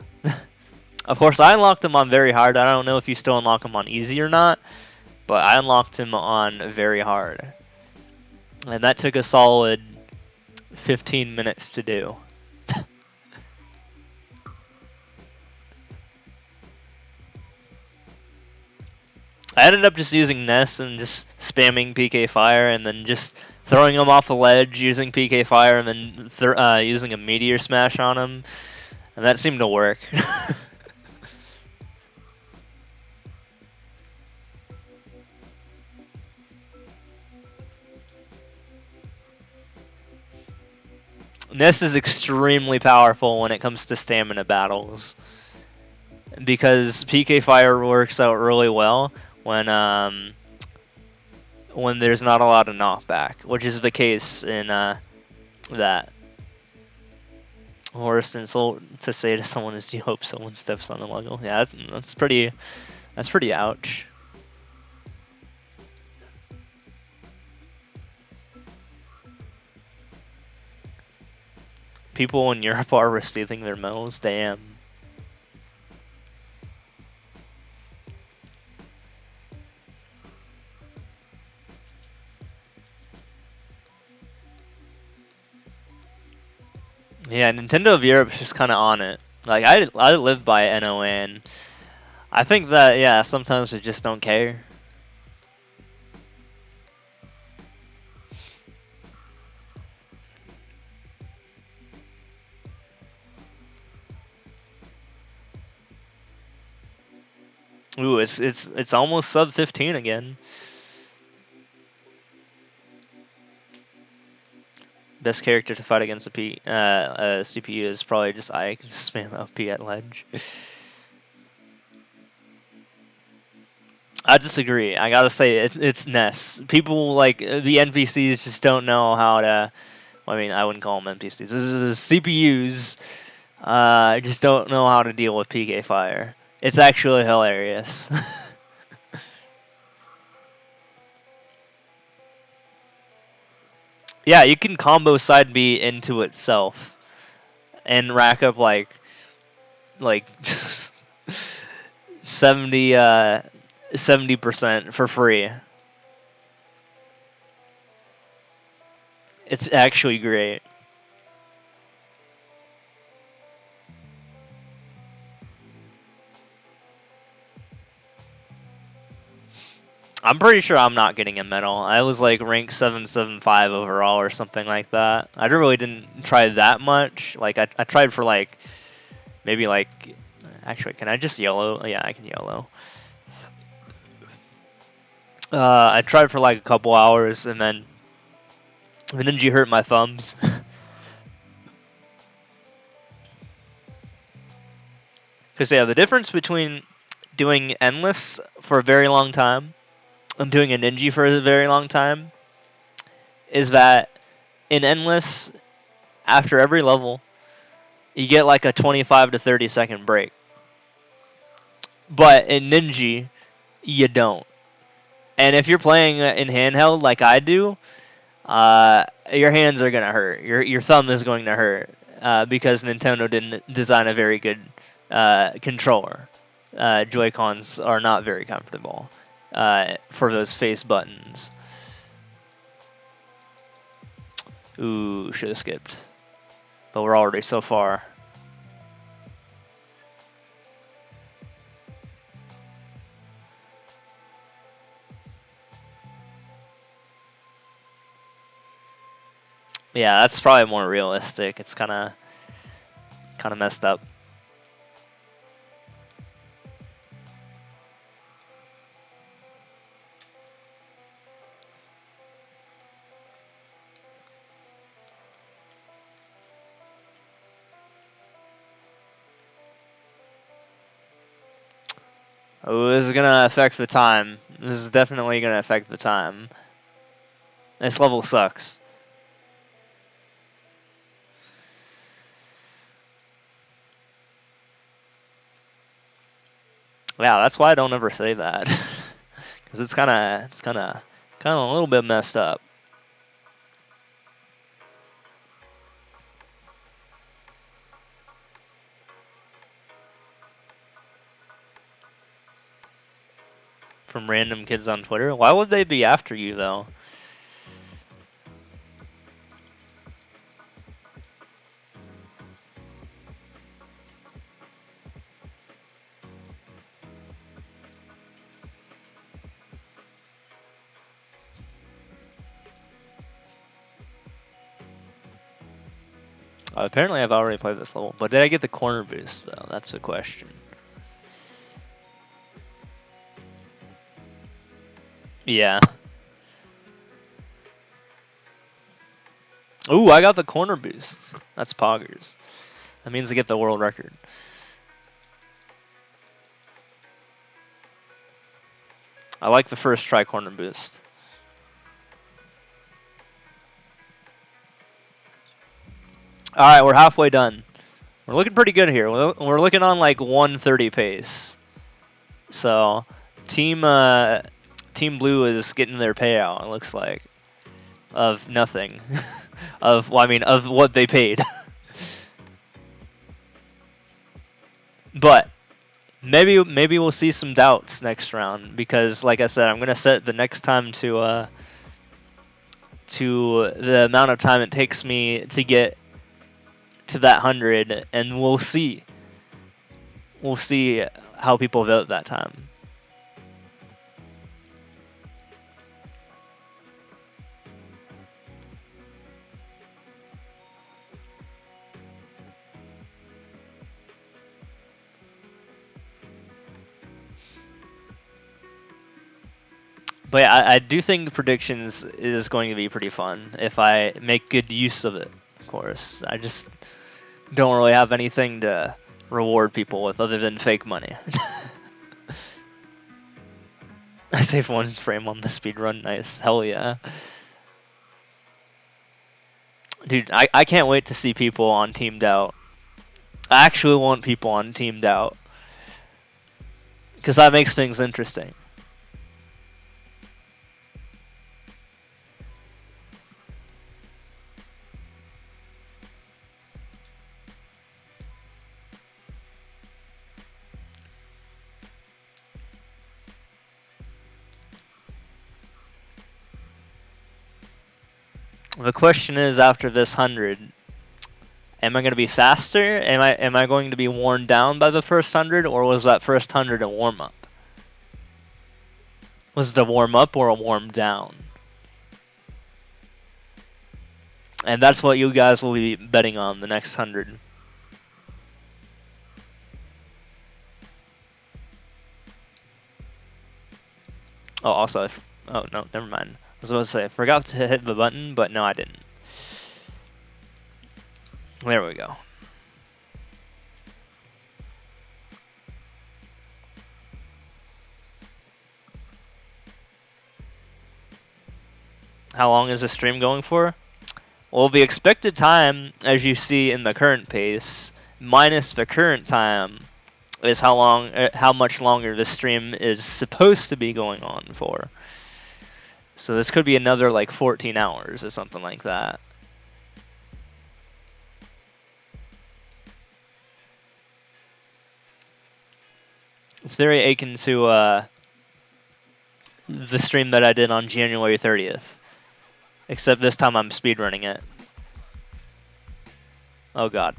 Speaker 1: Of course, I unlocked him on very hard. I don't know if you still unlock him on easy or not, but I unlocked him on very hard. And that took a solid 15 minutes to do. I ended up just using Ness and just spamming PK Fire and then just throwing him off a ledge using PK Fire and then using a Meteor Smash on him. And that seemed to work. Ness is extremely powerful when it comes to stamina battles. Because PK Fire works out really well when there's not a lot of knockback, which is the case in that. Worst insult to say to someone is, "Do you hope someone steps on a Lego?" Yeah, that's pretty ouch. People in Europe are receiving their medals. Damn. Yeah, Nintendo of Europe's just kind of on it. Like I live by NOA, and I think that yeah, sometimes they just don't care. Ooh, it's almost sub 15 again. Best character to fight against a CPU is probably just I can spam LP at ledge. I disagree. I gotta say it's Ness. People like the NPCs just don't know how to. I mean, I wouldn't call them NPCs. The CPUs just don't know how to deal with PK Fire. It's actually hilarious. Yeah, you can combo side B into itself and rack up like 70% for free. It's actually great. I'm pretty sure I'm not getting a medal. I was like rank 775 overall or something like that. I really didn't try that much. Like I tried for like maybe like actually can I just YOLO? Yeah, I can YOLO. I tried for like a couple hours and then Ninja hurt my thumbs. Because yeah, the difference between doing endless for a very long time and doing a ninja for a very long time is that in endless, after every level, you get like a 25 to 30 second break. But in ninja, you don't. And if you're playing in handheld like I do, your hands are gonna hurt. Your thumb is going to hurt because Nintendo didn't design a very good controller. Joy Cons are not very comfortable for those face buttons. Ooh, should have skipped. but we're already so far. Yeah, that's probably more realistic. It's kind of messed up. Oh, this is gonna affect the time. This is definitely gonna affect the time. This level sucks. Yeah, that's why I don't ever say that, because it's kind of a little bit messed up. From random kids on Twitter. Why would they be after you though? Apparently, I've already played this level, but did I get the corner boost though? That's the question. Yeah. Ooh, I got the corner boost. That's poggers. That means I get the world record. I like the first try corner boost. All right, we're halfway done. We're looking pretty good here. We're looking on like 130 pace. So, team Team Blue is getting their payout. It looks like of nothing, of of what they paid. But maybe we'll see some doubts next round because, like I said, I'm gonna set the next time to the amount of time it takes me to get to that 100, and we'll see. We'll see how people vote that time. But yeah, I do think predictions is going to be pretty fun if I make good use of it. Of course, I just don't really have anything to reward people with other than fake money. I saved one frame on the speedrun. Nice. Hell yeah. Dude, I can't wait to see people on Teamed Out. I actually want people on Teamed Out. Because that makes things interesting. The question is, after this 100, am I going to be faster? Am I going to be worn down by the first 100, or was that first 100 a warm up? Was it a warm up or a warm down? And that's what you guys will be betting on the next 100. Oh, also, oh no, never mind. I was about to say, I forgot to hit the button, but no, I didn't. There we go. How long is the stream going for? Well, the expected time, as you see in the current pace, minus the current time, is how much longer the stream is supposed to be going on for. So this could be another like 14 hours or something like that. It's very akin to the stream that I did on January 30th. Except this time I'm speedrunning it. Oh god.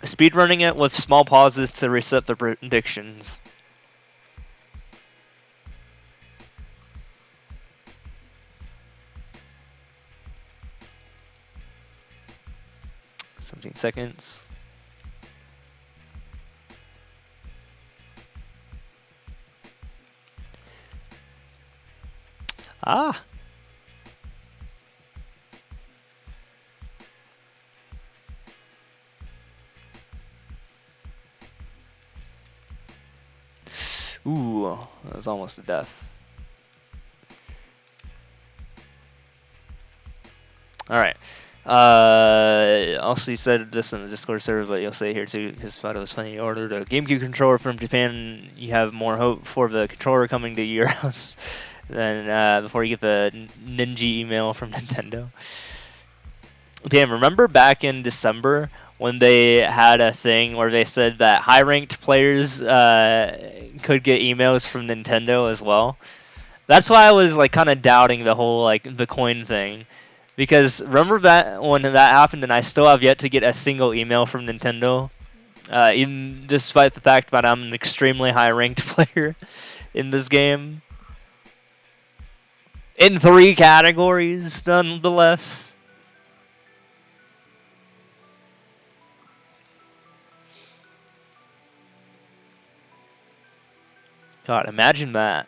Speaker 1: Speedrunning it with small pauses to reset the predictions. Seventeen seconds. Ah. Ooh, that was almost a death. Alright. Also, you said this in the Discord server, but you'll say it here too, because I thought it was funny. You ordered a GameCube controller from Japan. You have more hope for the controller coming to your house than before you get the Ninja email from Nintendo. Damn, remember back in December when they had a thing where they said that high-ranked players could get emails from Nintendo as well? That's why I was like kind of doubting the whole like the coin thing, because remember that when that happened, and I still have yet to get a single email from Nintendo, even despite the fact that I'm an extremely high-ranked player in this game, in 3 categories, nonetheless. God, imagine that.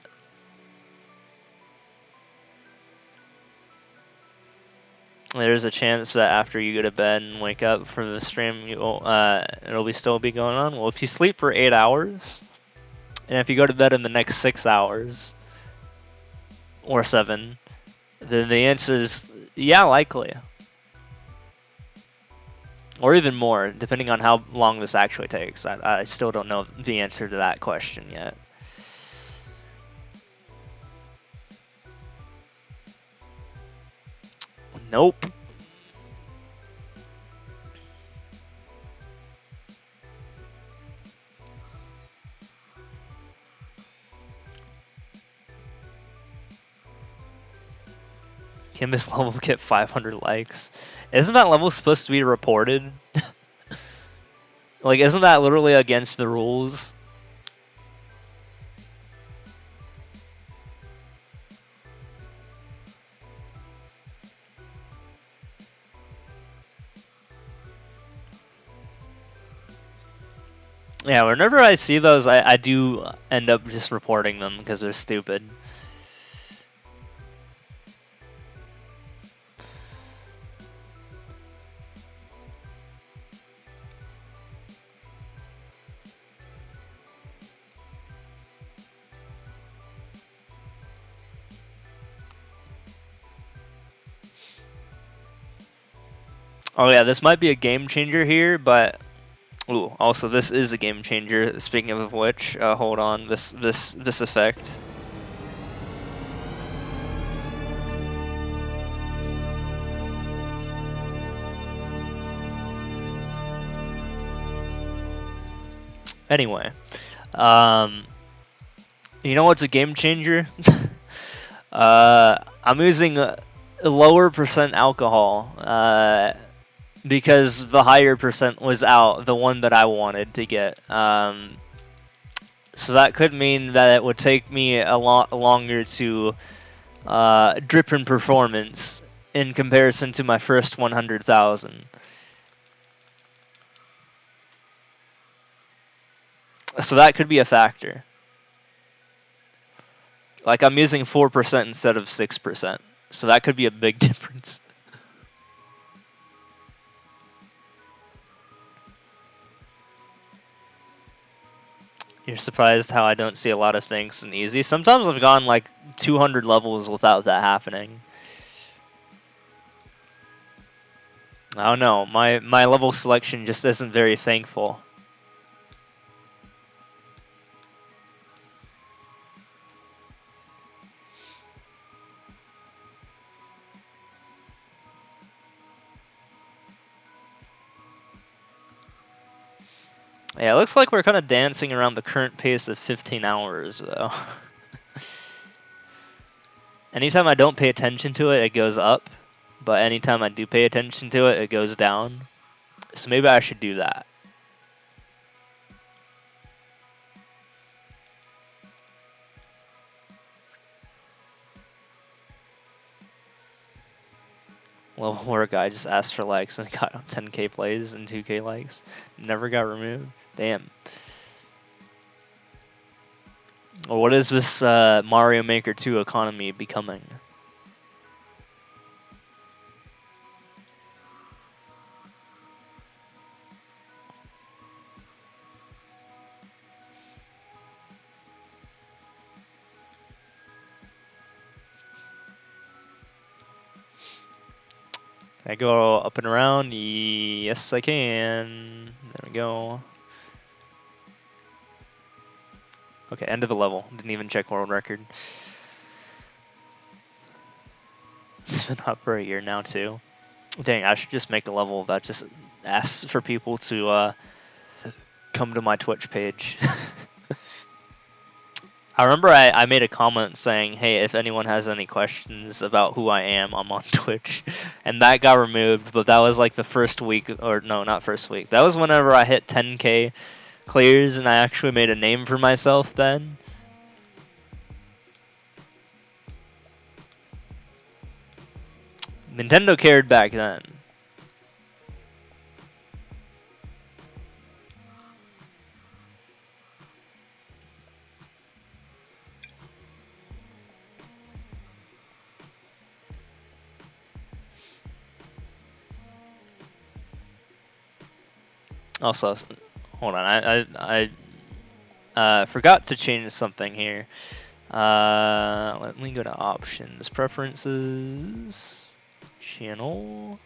Speaker 1: There's a chance that after you go to bed and wake up for the stream, it'll be still be going on. Well, if you sleep for 8 hours, and if you go to bed in the next 6 hours, or 7, then the answer is, yeah, likely. Or even more, depending on how long this actually takes. I still don't know the answer to that question yet. Nope. Can this level get 500 likes? Isn't that level supposed to be reported? Like, isn't that literally against the rules? Yeah, whenever I see those, I do end up just reporting them because they're stupid. Oh yeah, this might be a game changer here, but ooh, also this is a game changer. Speaking of which, hold on, this effect. Anyway, you know what's a game changer? I'm using a lower percent alcohol. Because the higher percent was out, the one that I wanted to get. So that could mean that it would take me a lot longer to drip in performance in comparison to my first 100,000. So that could be a factor. Like I'm using 4% instead of 6%. So that could be a big difference. You're surprised how I don't see a lot of things in easy. Sometimes I've gone like 200 levels without that happening. I don't know. My level selection just isn't very thankful. Yeah, it looks like we're kind of dancing around the current pace of 15 hours, though. Anytime I don't pay attention to it, it goes up. But anytime I do pay attention to it, it goes down. So maybe I should do that. Level 4 guy just asked for likes and got 10k plays and 2k likes. Never got removed. Damn. Well, what is this Mario Maker 2 economy becoming? Can I go up and around? Yes, I can. There we go. Okay, end of the level. Didn't even check world record. It's been up for a year now, too. Dang, I should just make a level that just asks for people to come to my Twitch page. I remember I made a comment saying, hey, if anyone has any questions about who I am, I'm on Twitch. And that got removed, but that was like the first week, or no, not first week. That was whenever I hit 10k clears and I actually made a name for myself then. Nintendo cared back then. Also, hold on, I forgot to change something here. Let me go to options, preferences, channel.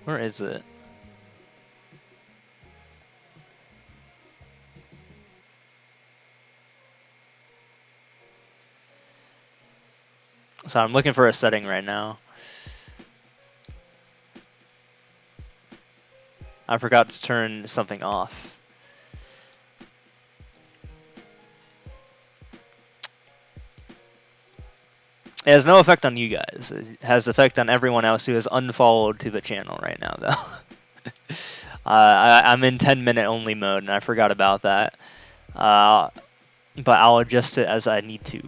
Speaker 1: Where is it? So I'm looking for a setting right now. I forgot to turn something off. It has no effect on you guys. It has effect on everyone else who is unfollowed to the channel right now, though. I'm in 10-minute only mode, and I forgot about that. But I'll adjust it as I need to.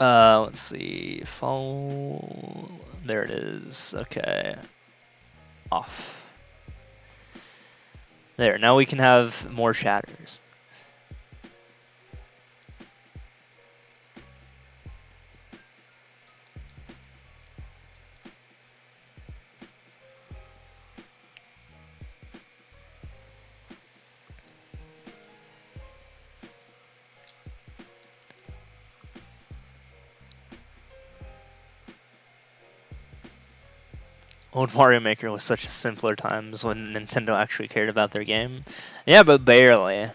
Speaker 1: Let's see. Follow. There it is. Okay. Off. There. Now we can have more shatters. Old Mario Maker was such a simpler times when Nintendo actually cared about their game. Yeah, but barely.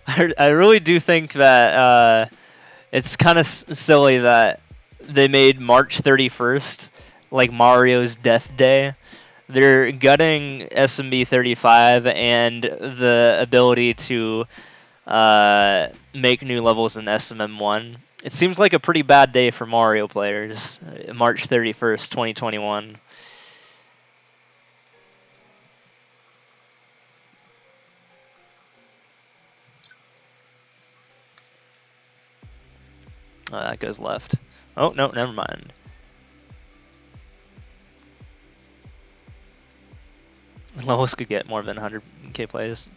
Speaker 1: I really do think that it's kind of silly that they made March 31st like Mario's death day. They're gutting SMB 35 and the ability to make new levels in SMM1. It seems like a pretty bad day for Mario players. March 31st, 2021. Oh, that goes left. Oh, no, never mind. Levels could get more than 100k plays.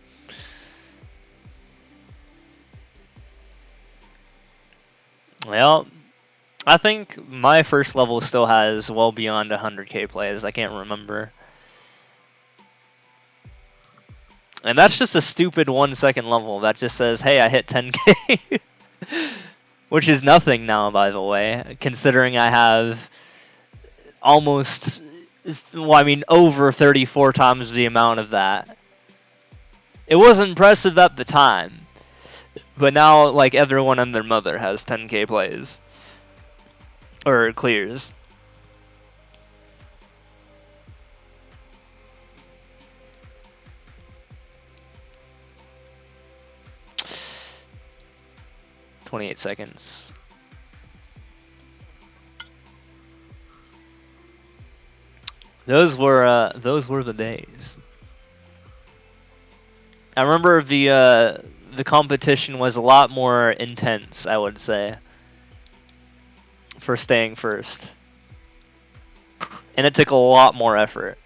Speaker 1: Well, I think my first level still has well beyond 100k plays. I can't remember. And that's just a stupid 1-second level that just says, hey, I hit 10k. Which is nothing now, by the way, considering I have almost, well, I mean, over 34 times the amount of that. It was impressive at the time, but now, like, everyone and their mother has 10k plays. Or clears. "28 seconds. Those were the days. I remember the competition was a lot more intense, I would say, for staying first. And it took a lot more effort.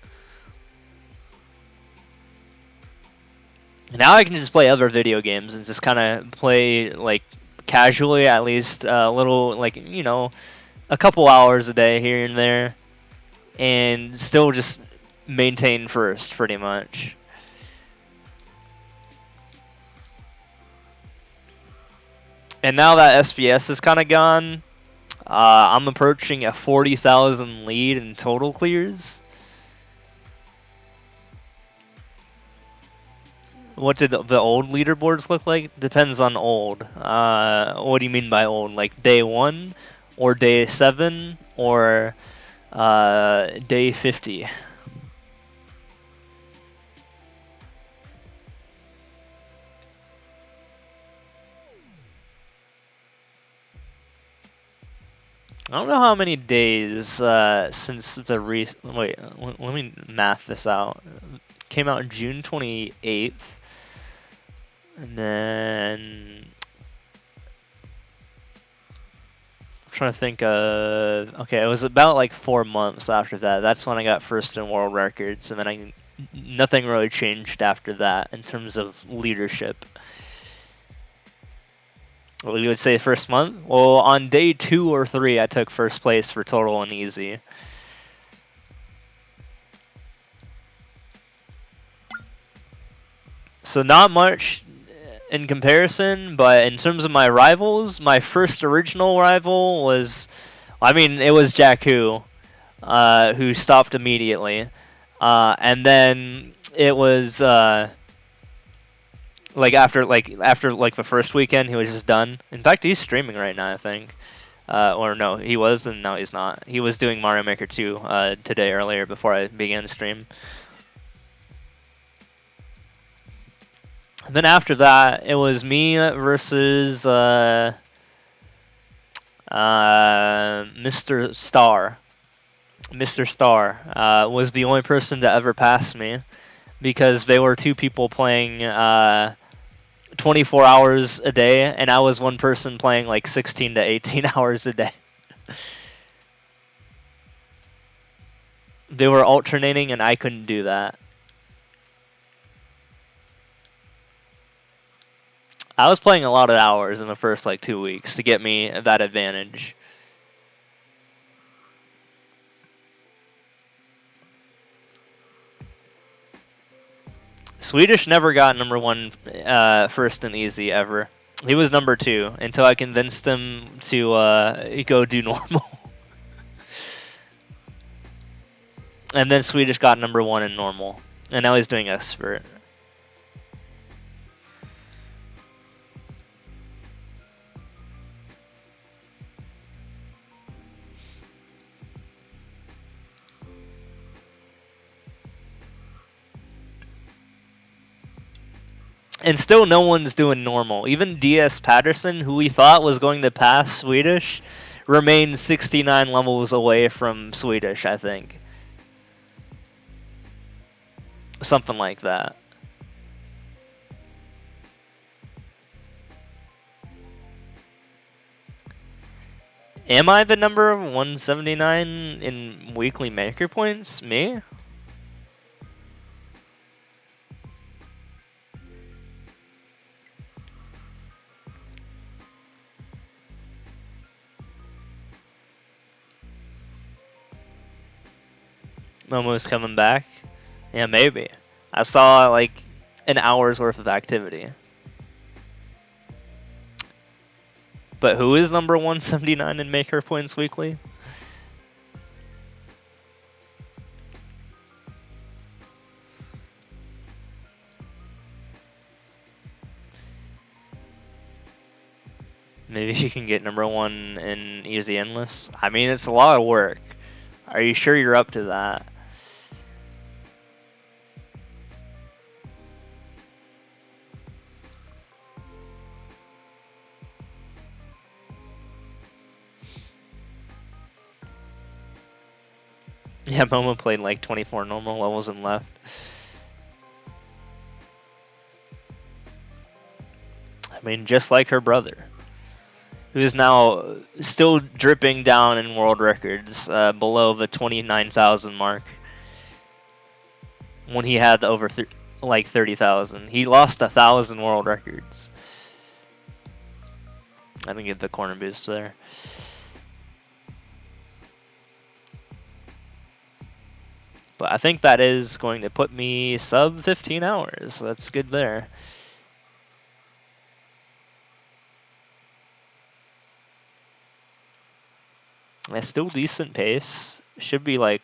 Speaker 1: Now I can just play other video games and just kind of play, like, casually, at least a little, like, you know, a couple hours a day here and there, and still just maintain first, pretty much. And now that SBS is kind of gone, I'm approaching a 40,000 lead in total clears. What did the old leaderboards look like? Depends on old. What do you mean by old? Like day 1, or day 7, or day 50? I don't know how many days since the wait, let me math this out. Came out June 28th. And then I'm trying to think of, okay, it was about like 4 months after that. That's when I got first in world records, and then nothing really changed after that in terms of leadership. Well, you would say first month? Well, on day 2 or 3, I took first place for total and easy. So not much in comparison, but in terms of my rivals, my first original rival was, I mean, it was Jakku, who stopped immediately. And then it was after the first weekend, he was just done. In fact, he's streaming right now, I think. Or no, he was, and now he's not. He was doing Mario Maker 2 today earlier before I began the stream. And then after that, it was me versus Mr. Star. Mr. Star was the only person to ever pass me, because they were 2 people playing 24 hours a day, and I was one person playing like 16 to 18 hours a day. They were alternating, and I couldn't do that. I was playing a lot of hours in the first like 2 weeks to get me that advantage. Swedish never got number 1 first and easy ever. He was number 2 until I convinced him to go do normal. And then Swedish got number 1 in normal. And now he's doing expert. And still no one's doing normal. Even DS Patterson, who we thought was going to pass Swedish, remains 69 levels away from Swedish, I think. Something like that. Am I the number 179 in weekly maker points? Me? Momo's coming back? Yeah, maybe. I saw like an hour's worth of activity. But who is number 179 in maker points weekly? Maybe you can get #1 in Easy Endless. I mean, it's a lot of work. Are you sure you're up to that? Yeah, Momo played like 24 normal levels and left. I mean, just like her brother, who is now still dripping down in world records, below the 29,000 mark. When he had over like 30,000, he lost 1,000 world records. I didn't get the corner boost there. But I think that is going to put me sub 15 hours. That's good there. That's still decent pace. Should be like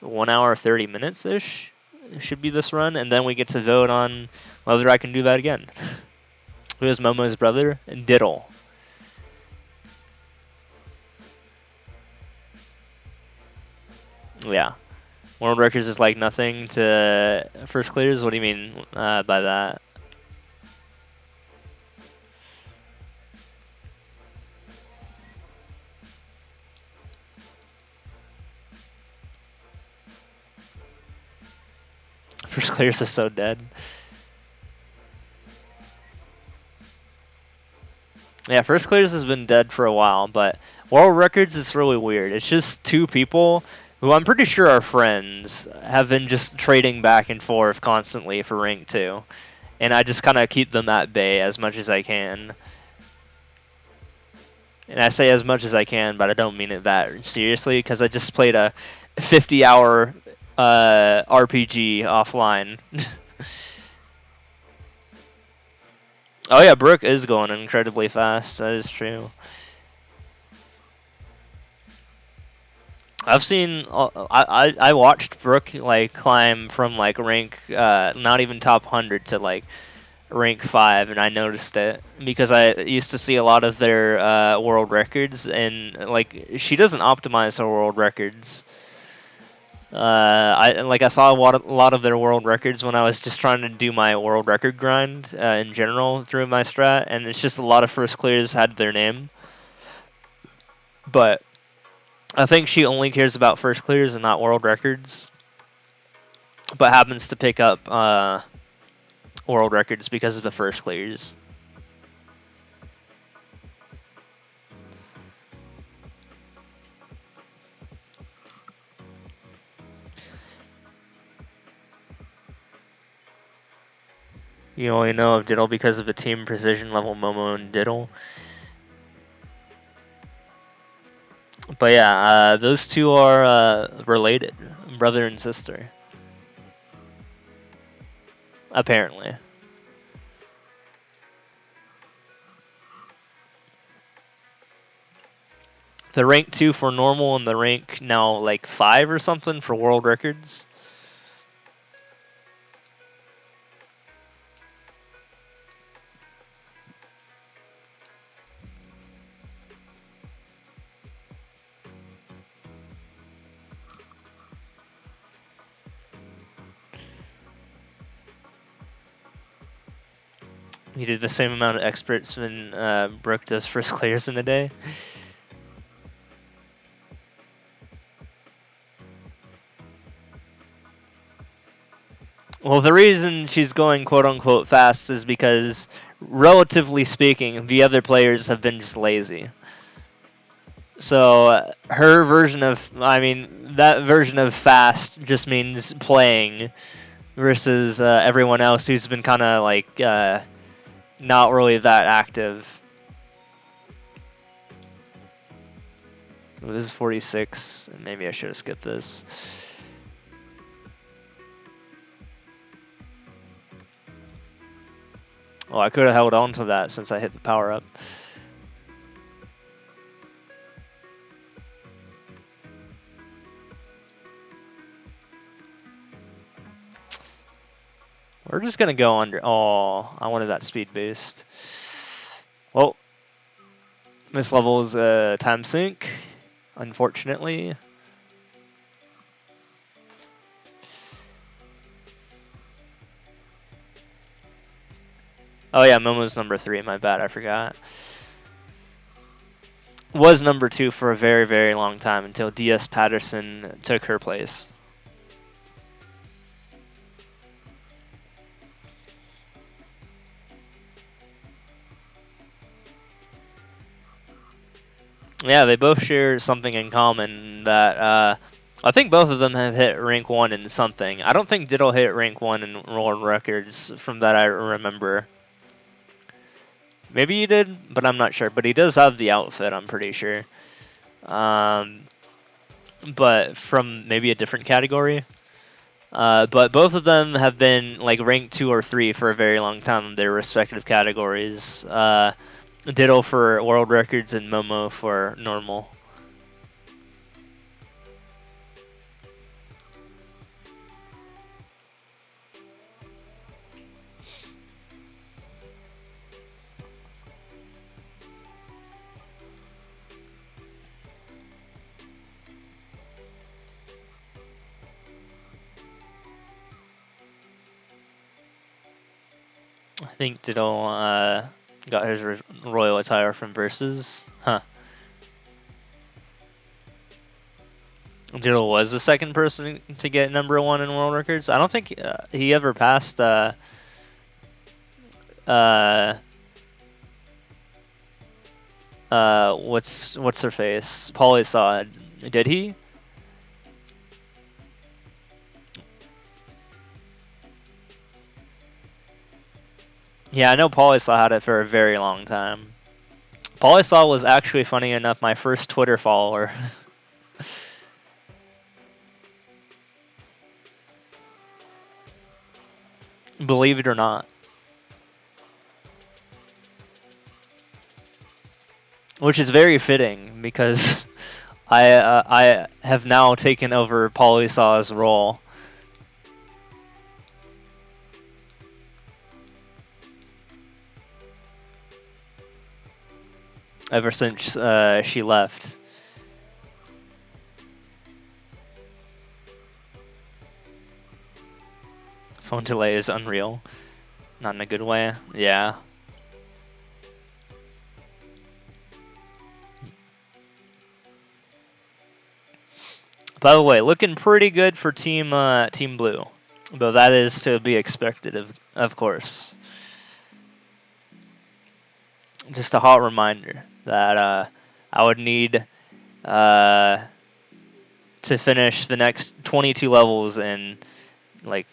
Speaker 1: 1 hour 30 minutes ish. Should be this run, and then we get to vote on whether I can do that again. Who is Momo's brother? Diddle. Yeah. World records is like nothing to first clears. What do you mean by that? First clears is so dead. Yeah, first clears has been dead for a while, but world records is really weird. It's just two people who I'm pretty sure are friends have been just trading back and forth constantly for rank 2. And I just kind of keep them at bay as much as I can. And I say as much as I can, but I don't mean it that seriously, because I just played a 50-hour RPG offline. Oh yeah, Brooke is going incredibly fast. That is true. I've seen. I watched Brooke like climb from like rank not even top 100 to like rank 5, and I noticed it because I used to see a lot of their world records, and like she doesn't optimize her world records. I saw a lot of their world records when I was just trying to do my world record grind in general through my strat, and it's just a lot of first clears had their name, but I think she only cares about first clears and not world records, but happens to pick up world records because of the first clears. You only know of Diddle because of the team precision level Momo and Diddle. But yeah, those two are related, brother and sister. Apparently. The rank 2 for normal and the rank now like 5 or something for world records. He did the same amount of experts when Brooke does first clears in a day. Well, the reason she's going quote-unquote fast is because, relatively speaking, the other players have been just lazy. So her version of, I mean, that version of fast just means playing, versus everyone else who's been kind of like not really that active. This is 46. Maybe I should have skipped this. Oh, I could have held on to that since I hit the power up. We're just gonna go under. Oh, I wanted that speed boost. Well, This level is time sync, unfortunately. Oh yeah, Momo's number 3. My bad, I forgot. Was number 2 for a very, very long time until DS Patterson took her place. Yeah, they both share something in common that I think both of them have hit rank 1 in something. I don't think Diddle hit rank 1 in world records from that I remember. Maybe he did, but I'm not sure. But he does have the outfit, I'm pretty sure. But from maybe a different category. But both of them have been like ranked 2 or 3 for a very long time in their respective categories. Diddle for world records and Momo for normal. I think Diddle got his royal attire from Versus. Huh. Diddle was the second person to get number 1 in world records. I don't think he ever passed what's her face? Polysod. Did he? Yeah, I know Polysod had it for a very long time. Polysod was actually, funny enough, my first Twitter follower. Believe it or not. Which is very fitting because I have now taken over Polysaw's role. Ever since she left. Phone delay is unreal. Not in a good way. Yeah. By the way, looking pretty good for Team Blue. Though that is to be expected, of course. Just a hot reminder that I would need to finish the next 22 levels in like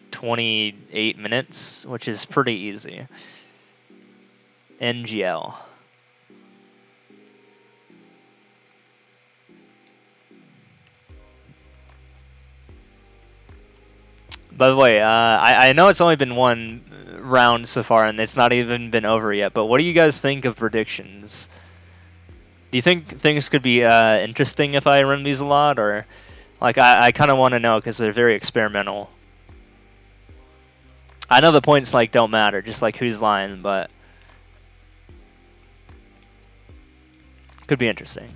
Speaker 1: 28 minutes, which is pretty easy. NGL. By the way, I know it's only been one round so far, and it's not even been over yet, but what do you guys think of predictions? Do you think things could be interesting if I run these a lot, or like I kind of want to know because they're very experimental. I know the points like don't matter, just like who's lying, but could be interesting.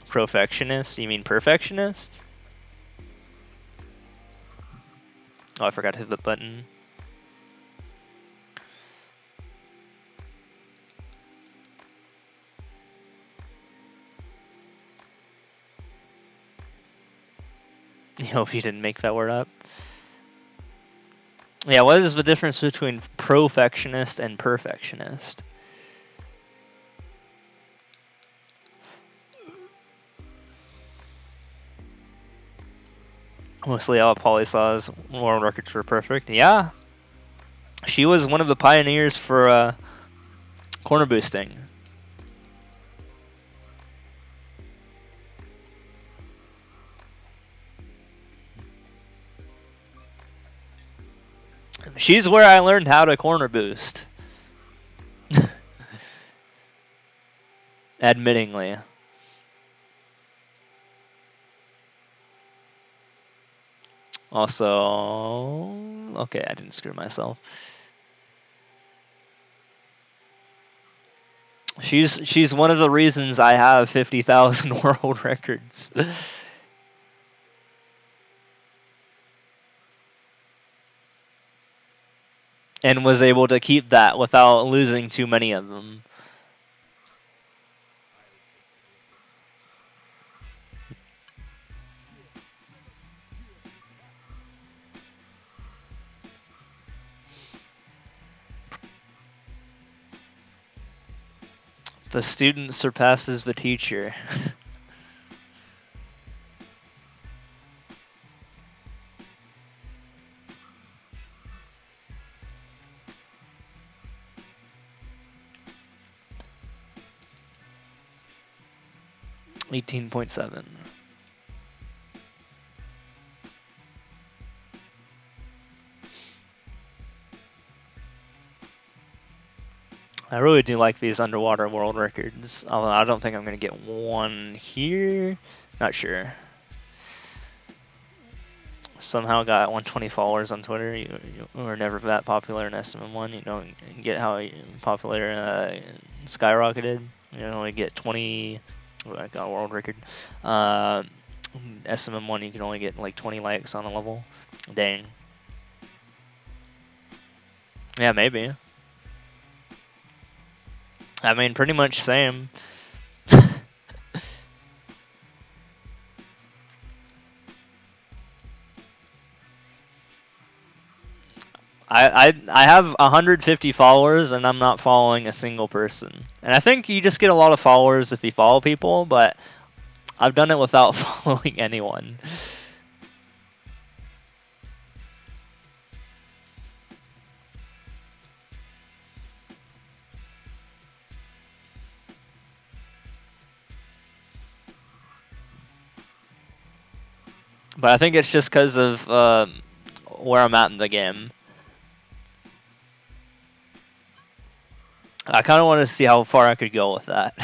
Speaker 1: Perfectionist? You mean perfectionist? Oh, I forgot to hit the button. I hope you didn't make that word up. Yeah, what is the difference between perfectionist and perfectionist? Mostly all Polysaw's world records were perfect. Yeah. She was one of the pioneers for corner boosting. She's where I learned how to corner boost. Admittingly. Also, okay, I didn't screw myself. She's one of the reasons I have 50,000 world records. And was able to keep that without losing too many of them. The student surpasses the teacher. $18.7. I really do like these underwater world records, although I don't think I'm going to get one here. Not sure. Somehow got 120 followers on Twitter. You were never that popular in SMM1. You don't get how popular skyrocketed. You only get 20. Oh, I got a world record. SMM1, you can only get like 20 likes on a level. Dang. Yeah, maybe. I mean, pretty much same. I have 150 followers and I'm not following a single person. And I think you just get a lot of followers if you follow people, but I've done it without following anyone. But I think it's just because of where I'm at in the game. I kind of want to see how far I could go with that.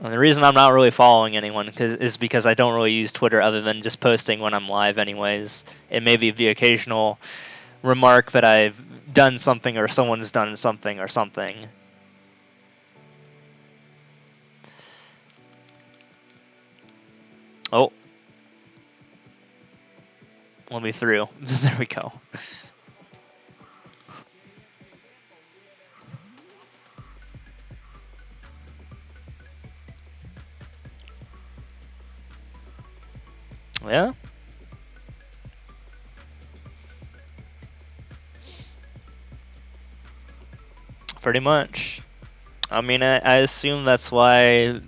Speaker 1: And the reason I'm not really following anyone is because I don't really use Twitter other than just posting when I'm live anyways. It may be the occasional remark that I've done something or someone's done something or something. Oh. Let me through. There we go. Yeah. Pretty much. I mean, I assume that's why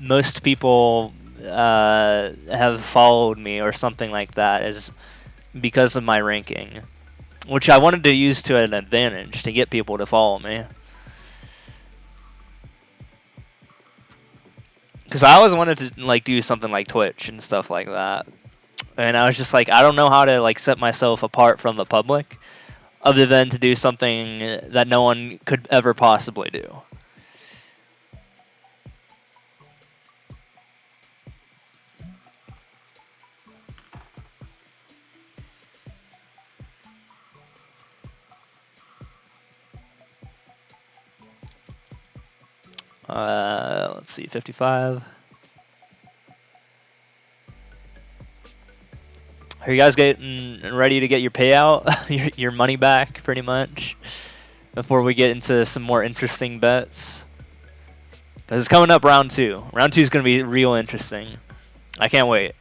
Speaker 1: most people have followed me or something like that, is because of my ranking, which I wanted to use to an advantage to get people to follow me. Because I always wanted to like do something like Twitch and stuff like that, and I was just like, I don't know how to like set myself apart from the public, other than to do something that no one could ever possibly do. Let's see, 55. Are you guys getting ready to get your payout, your money back, pretty much, before we get into some more interesting bets? Because it's coming up round 2. Round 2 is going to be real interesting. I can't wait.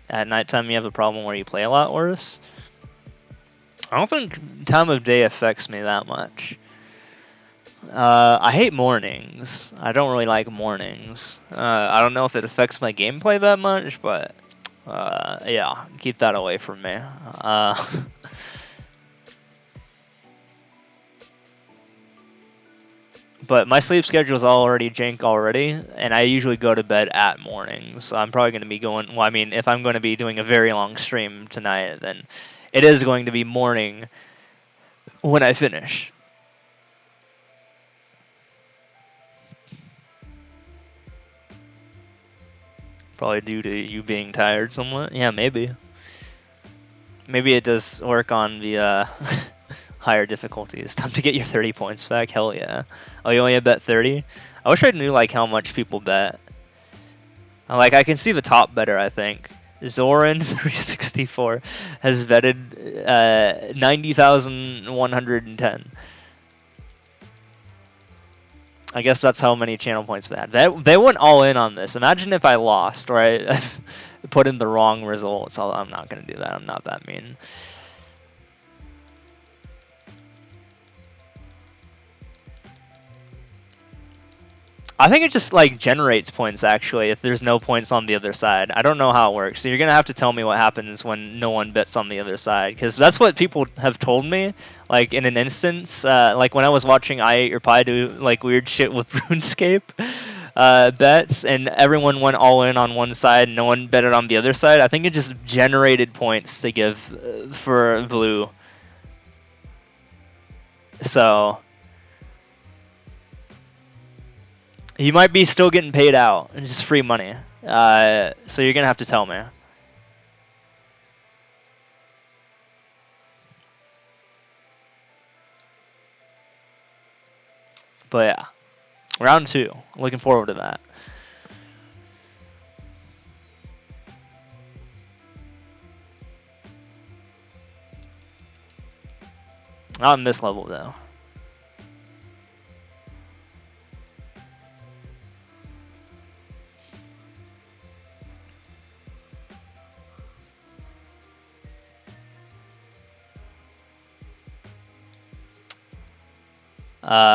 Speaker 1: At nighttime, you have a problem where you play a lot worse? I don't think time of day affects me that much. I hate mornings. I don't really like mornings. I don't know if it affects my gameplay that much, but Yeah, keep that away from me. But my sleep schedule is already jank already, and I usually go to bed at morning. So I'm probably going to be going. Well, I mean, if I'm going to be doing a very long stream tonight, then it is going to be morning when I finish. Probably due to you being tired somewhat. Yeah, maybe. Maybe it does work on the higher difficulties. Time to get your 30 points back. Hell yeah. Oh, you only have bet 30? I wish I knew like how much people bet. Like I can see the top better, I think. Zoran 364 has vetted 90,110. I guess that's how many channel points they had. They went all in on this. Imagine if I lost or I put in the wrong results. I'm not going to do that. I'm not that mean. I think it just like generates points actually if there's no points on the other side. I don't know how it works. So you're gonna have to tell me what happens when no one bets on the other side, because that's what people have told me. Like in an instance, like when I was watching I Ate Your Pie do like weird shit with RuneScape bets, and everyone went all in on one side, and no one betted on the other side. I think it just generated points to give for blue. So you might be still getting paid out, and just free money. So you're gonna have to tell me. But yeah, round 2. Looking forward to that. Not on this level though.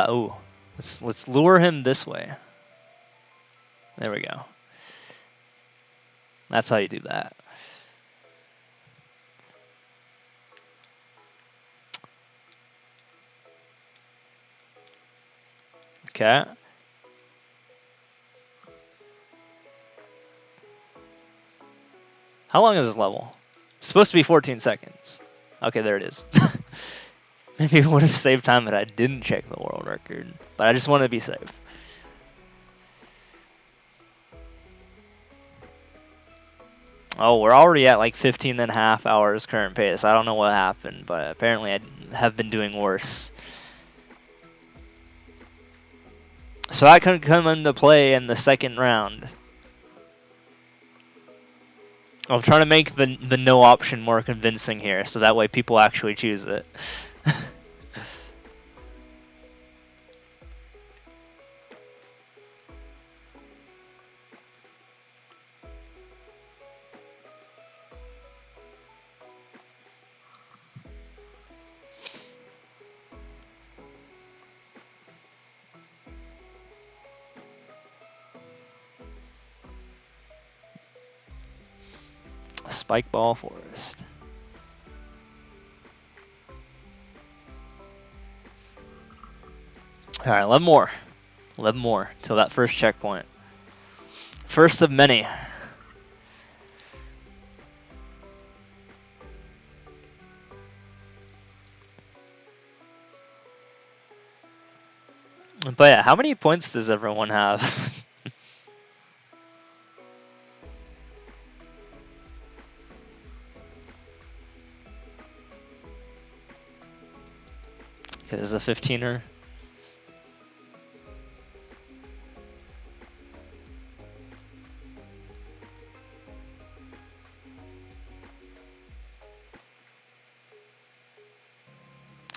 Speaker 1: Ooh, let's lure him this way. There we go. That's how you do that. Okay. How long is this level? It's supposed to be 14 seconds. Okay, there it is. Maybe it would have saved time if I didn't check the world record, but I just wanted to be safe. Oh, we're already at like 15 and a half hours current pace. I don't know what happened, but apparently I have been doing worse. So that could come into play in the second round. I'm trying to make the no option more convincing here, so that way people actually choose it. Spike Ball Forest. All right, 11 more. 11 more till that first checkpoint. First of many. But yeah, how many points does everyone have? Because it's a 15er.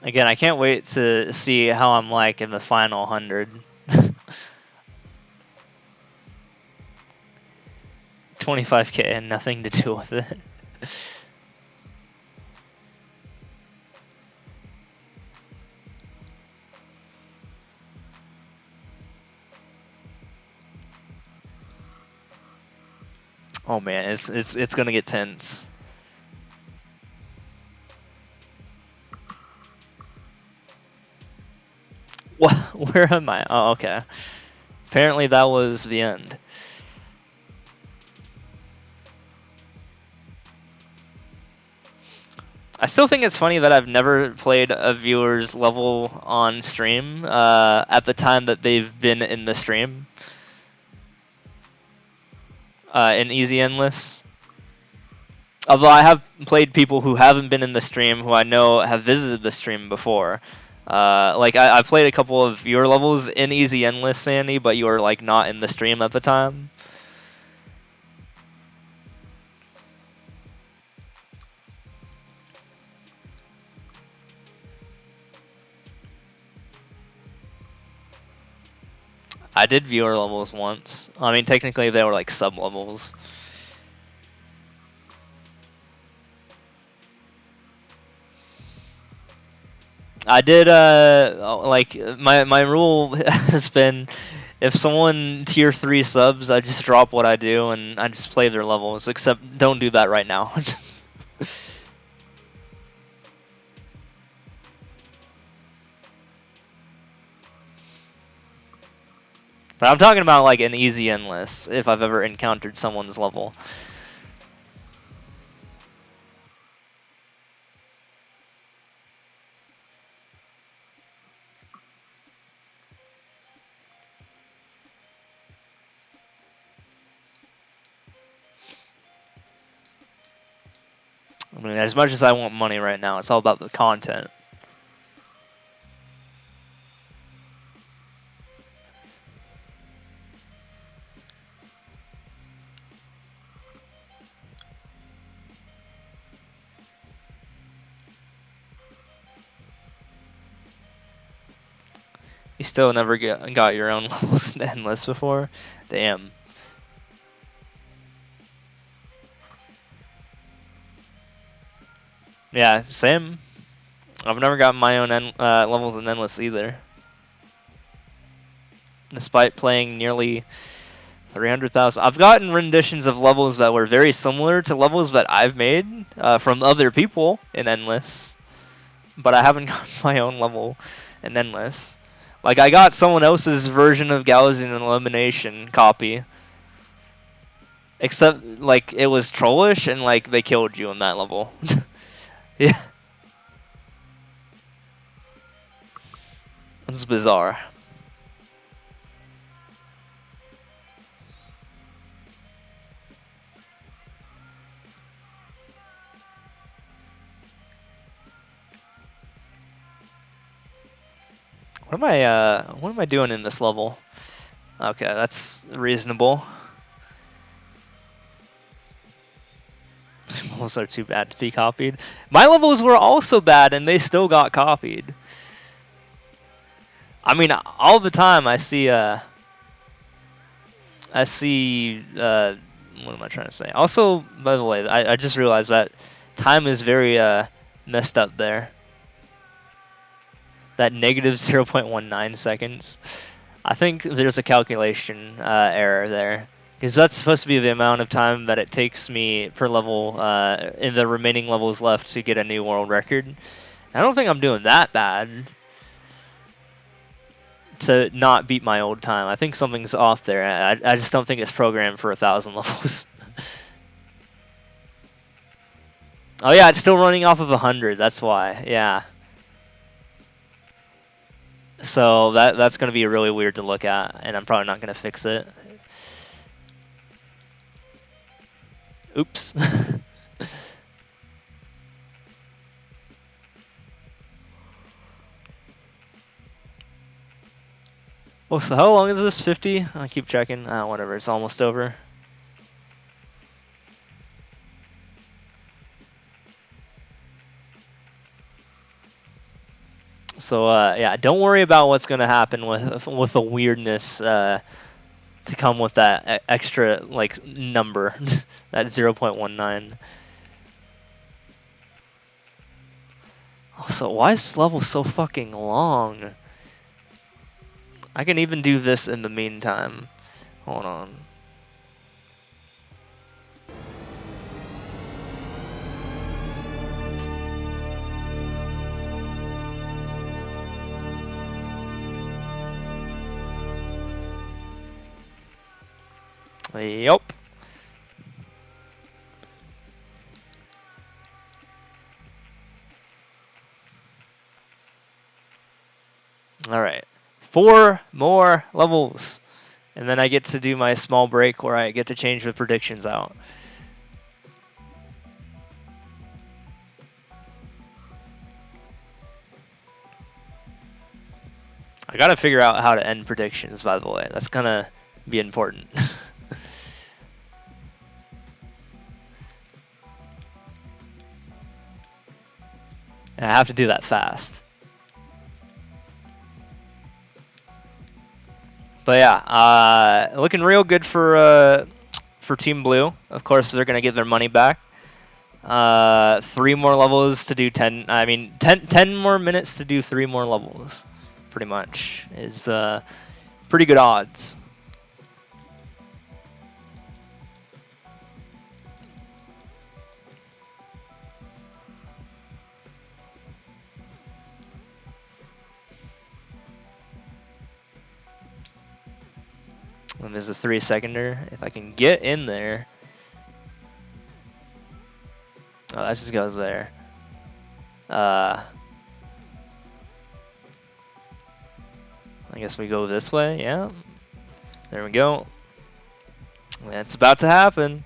Speaker 1: Again, I can't wait to see how I'm like in the final 100. 25k and nothing to do with it. Oh man, it's gonna get tense. What? Where am I? Oh, okay. Apparently that was the end. I still think it's funny that I've never played a viewer's level on stream at the time that they've been in the stream. In Easy Endless. Although I have played people who haven't been in the stream who I know have visited the stream before. Like I played a couple of viewer levels in Easy Endless, Sandy, but you were like not in the stream at the time. I did viewer levels once. I mean, technically they were like sub levels. I did like my rule has been if someone tier 3 subs, I just drop what I do and I just play their levels. Except don't do that right now. But I'm talking about like an Easy Endless if I've ever encountered someone's level. I mean, as much as I want money right now, it's all about the content. You still never got your own levels in Endless before? Damn. Yeah, same. I've never gotten my own levels in Endless either. Despite playing nearly 300,000. I've gotten renditions of levels that were very similar to levels that I've made from other people in Endless. But I haven't gotten my own level in Endless. Like, I got someone else's version of Gaussian Elimination copy. Except, like, it was trollish and, like, they killed you in that level. Yeah. It's bizarre. What am I doing in this level? Okay, that's reasonable. Levels are too bad to be copied. My levels were also bad and they still got copied. I mean, all the time I see what am I trying to say? Also, by the way, I just realized that time is very messed up there. That negative 0.19 seconds. I think there's a calculation error there. Because that's supposed to be the amount of time that it takes me per level in the remaining levels left to get a new world record. I don't think I'm doing that bad to not beat my old time. I think something's off there. I just don't think it's programmed for 1,000 levels. Oh yeah, it's still running off of 100. That's why. Yeah. So that's going to be really weird to look at, and I'm probably not going to fix it. Oops. Oh, so how long is this? 50? I keep checking. Whatever, it's almost over. So yeah, don't worry about what's going to happen with the weirdness to come with that extra like number, that 0.19. Also, why is this level so fucking long? I can even do this in the meantime. Hold on. Yup. All right. 4 more levels. And then I get to do my small break where I get to change the predictions out. I gotta figure out how to end predictions, by the way. That's gonna be important. I have to do that fast. But yeah, looking real good for Team Blue. Of course, they're gonna get their money back. 3 more levels to do 10. I mean, 10 more minutes to do 3 more levels. Pretty much is pretty good odds. And there's a 3-seconder. If I can get in there. Oh, that just goes there. I guess we go this way. Yeah. There we go. It's about to happen.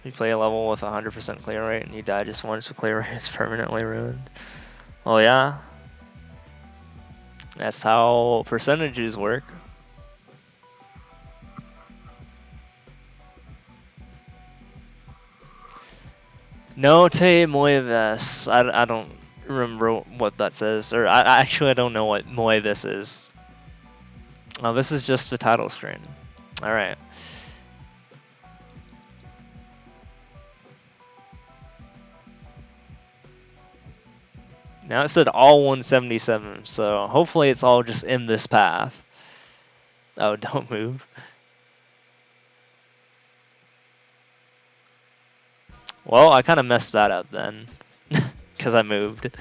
Speaker 1: You play a level with 100% clear rate and you die just once, the clear rate is permanently ruined. Oh yeah. That's how percentages work. No te mueves. I don't remember what that says, or I don't know what mueves is. Oh, this is just the title screen. All right. Now it said all 177, so hopefully it's all just in this path. Oh, don't move. Well, I kind of messed that up then, because I moved.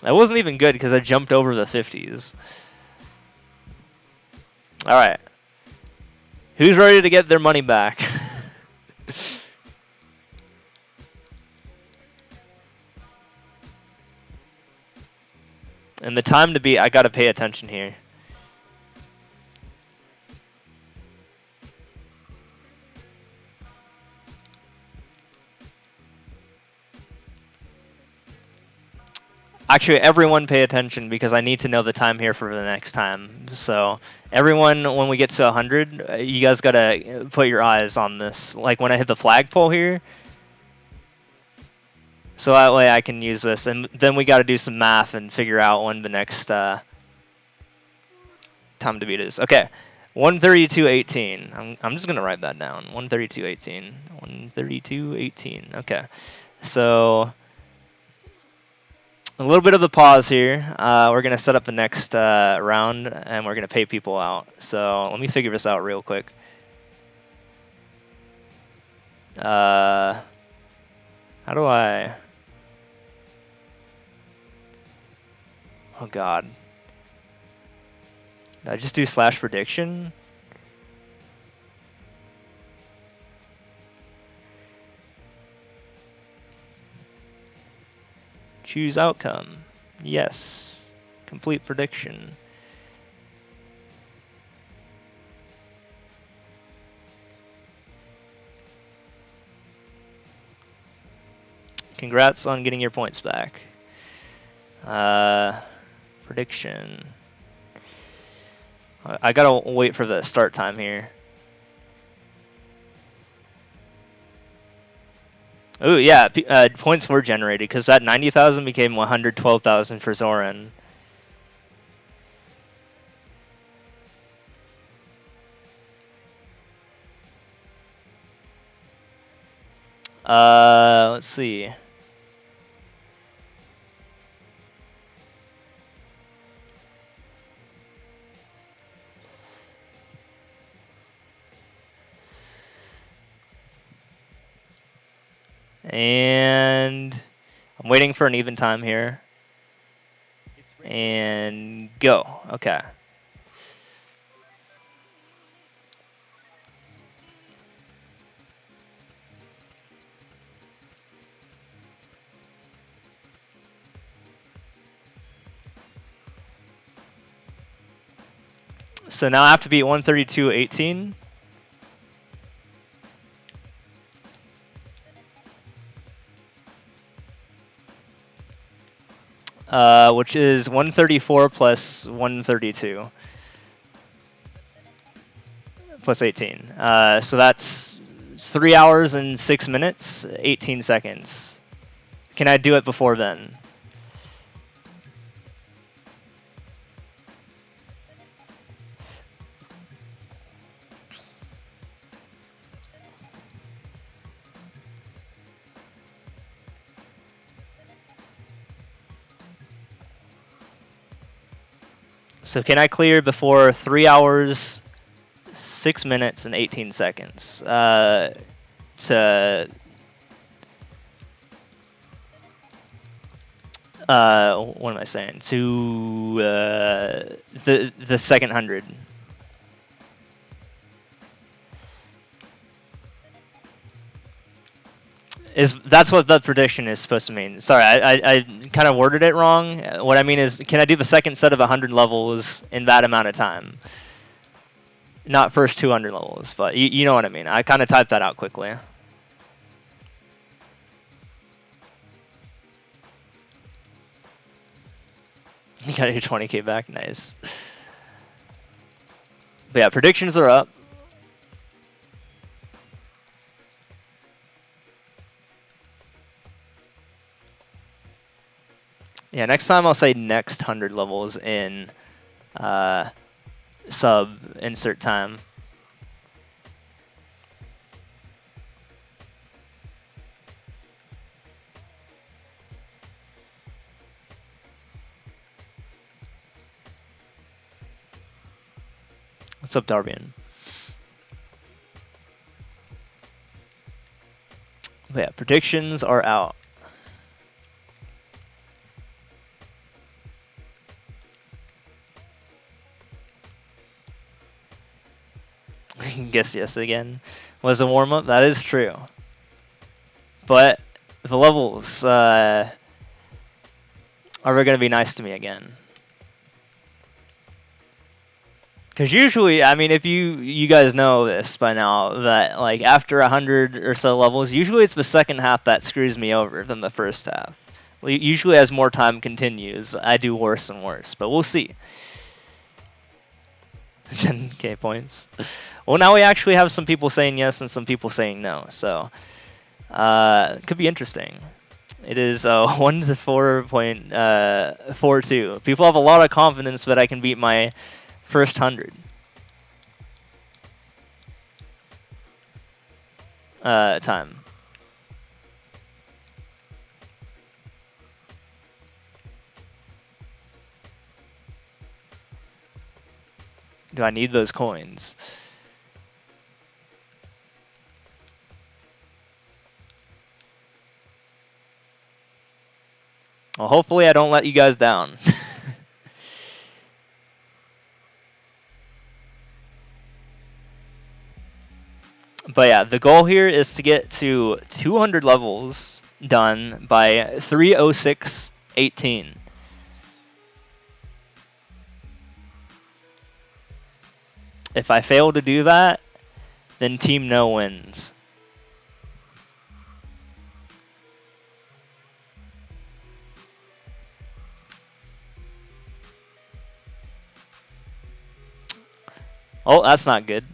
Speaker 1: That wasn't even good because I jumped over the 50s. All right. Who's ready to get their money back? And the time to beat, I gotta pay attention here. Actually, everyone pay attention because I need to know the time here for the next time. So everyone, when we get to 100, you guys gotta put your eyes on this. Like when I hit the flagpole here, so that way I can use this. And then we gotta do some math and figure out when the next time to beat is. Okay, 132.18. I'm just gonna write that down. 132.18. 132.18. Okay, so a little bit of the pause here. We're going to set up the next round, and we're going to pay people out. So let me figure this out real quick. How do I... Oh, God. Did I just do slash prediction? Choose outcome. Yes. Complete prediction. Congrats on getting your points back. Prediction. I gotta wait for the start time here. Oh yeah, points were generated because that 90,000 became 112,000 for Zoran. Let's see. And I'm waiting for an even time here. And go. Okay. So now I have to beat 132.18. Which is 134 plus 132 plus 18. So that's 3 hours and 6 minutes, 18 seconds. Can I do it before then? So can I clear before 3 hours, 6 minutes, and 18 seconds? To what am I saying? To the second 100. That's what the prediction is supposed to mean. Sorry, I kind of worded it wrong. What I mean is, can I do the second set of 100 levels in that amount of time? Not first 200 levels, but you know what I mean. I kind of typed that out quickly. You got your 20k back, nice. But yeah, predictions are up. Yeah, next time I'll say next 100 levels in sub insert time. What's up, Darbian? But yeah, predictions are out. Guess yes again. Was a warm up? That is true. But the levels are going to be nice to me again. Because usually, I mean, if you guys know this by now, that like after 100 or so levels, usually it's the second half that screws me over than the first half. Usually, as more time continues, I do worse and worse. But we'll see. 10k points. Well, now we actually have some people saying yes and some people saying no, so it could be interesting. It is 1 to 4.42. People have a lot of confidence that I can beat my first 100 time. Do I need those coins? Well, hopefully I don't let you guys down. But yeah, the goal here is to get to 200 levels done by 3:06:18. If I fail to do that, then Team No wins. Oh, that's not good.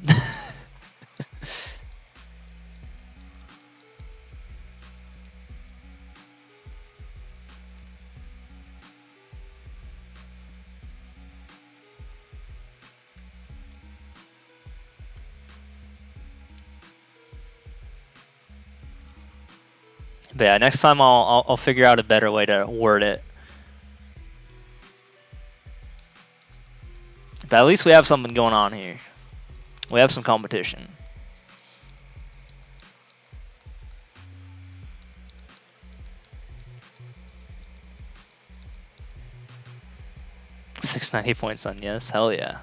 Speaker 1: But yeah, next time I'll figure out a better way to word it. But at least we have something going on here. We have some competition. 90 points on yes. Hell yeah.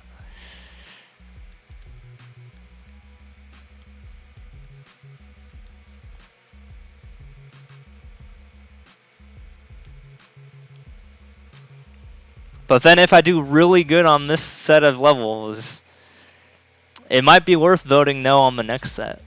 Speaker 1: But then if I do really good on this set of levels, it might be worth voting no on the next set.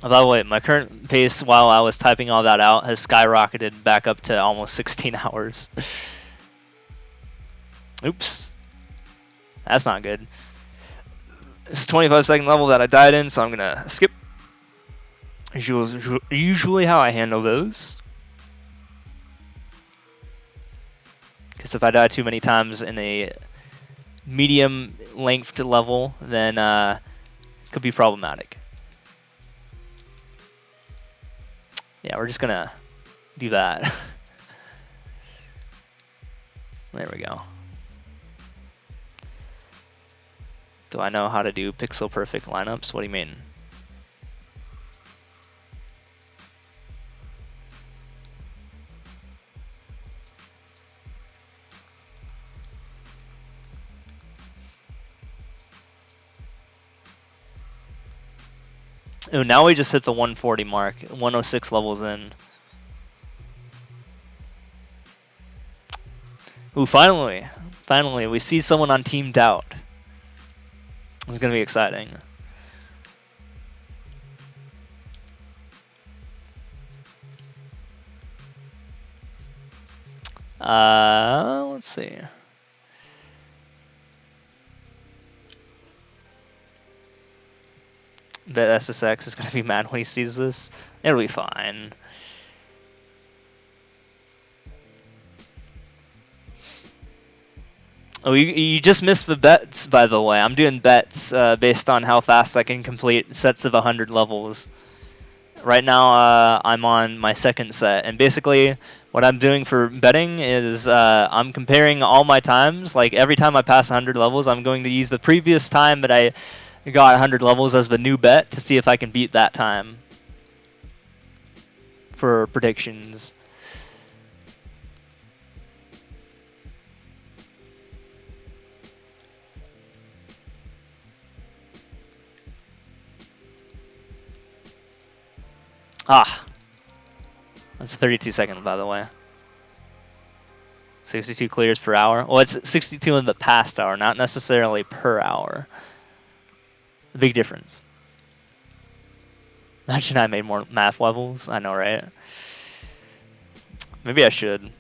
Speaker 1: By the way, my current pace while I was typing all that out has skyrocketed back up to almost 16 hours. Oops. That's not good. It's a 25-second level that I died in, so I'm gonna skip. Usually how I handle those. Because if I die too many times in a medium-length level, then it could be problematic. Yeah, we're just gonna do that. There we go. Do I know how to do pixel perfect lineups? What do you mean? Oh, now we just hit the 140 mark, 106 levels in. Ooh, finally, we see someone on Team Doubt. It's gonna be exciting. Let's see. Bet SSX is gonna be mad when he sees this. It'll be fine. Oh, you just missed the bets, by the way. I'm doing bets based on how fast I can complete sets of 100 levels. Right now, I'm on my second set, and basically, what I'm doing for betting is I'm comparing all my times. Like every time I pass 100 levels, I'm going to use the previous time that I got 100 levels as the new bet to see if I can beat that time for predictions. Ah, that's 32 seconds, by the way. 62 clears per hour. Well, it's 62 in the past hour, not necessarily per hour. A big difference. Imagine I made more math levels. I know, right? Maybe I should.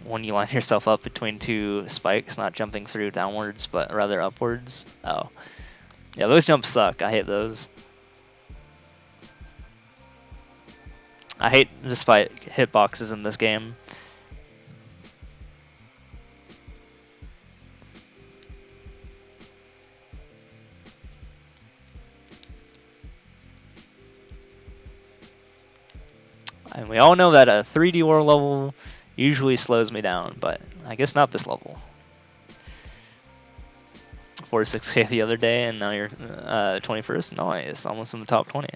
Speaker 1: When you line yourself up between two spikes, not jumping through downwards, but rather upwards. Oh. Yeah, those jumps suck. I hate those. I hate the spike hitboxes in this game. And we all know that a 3D world level usually slows me down, but I guess not this level. 46k the other day, and now you're 21st? Nice, almost in the top 20.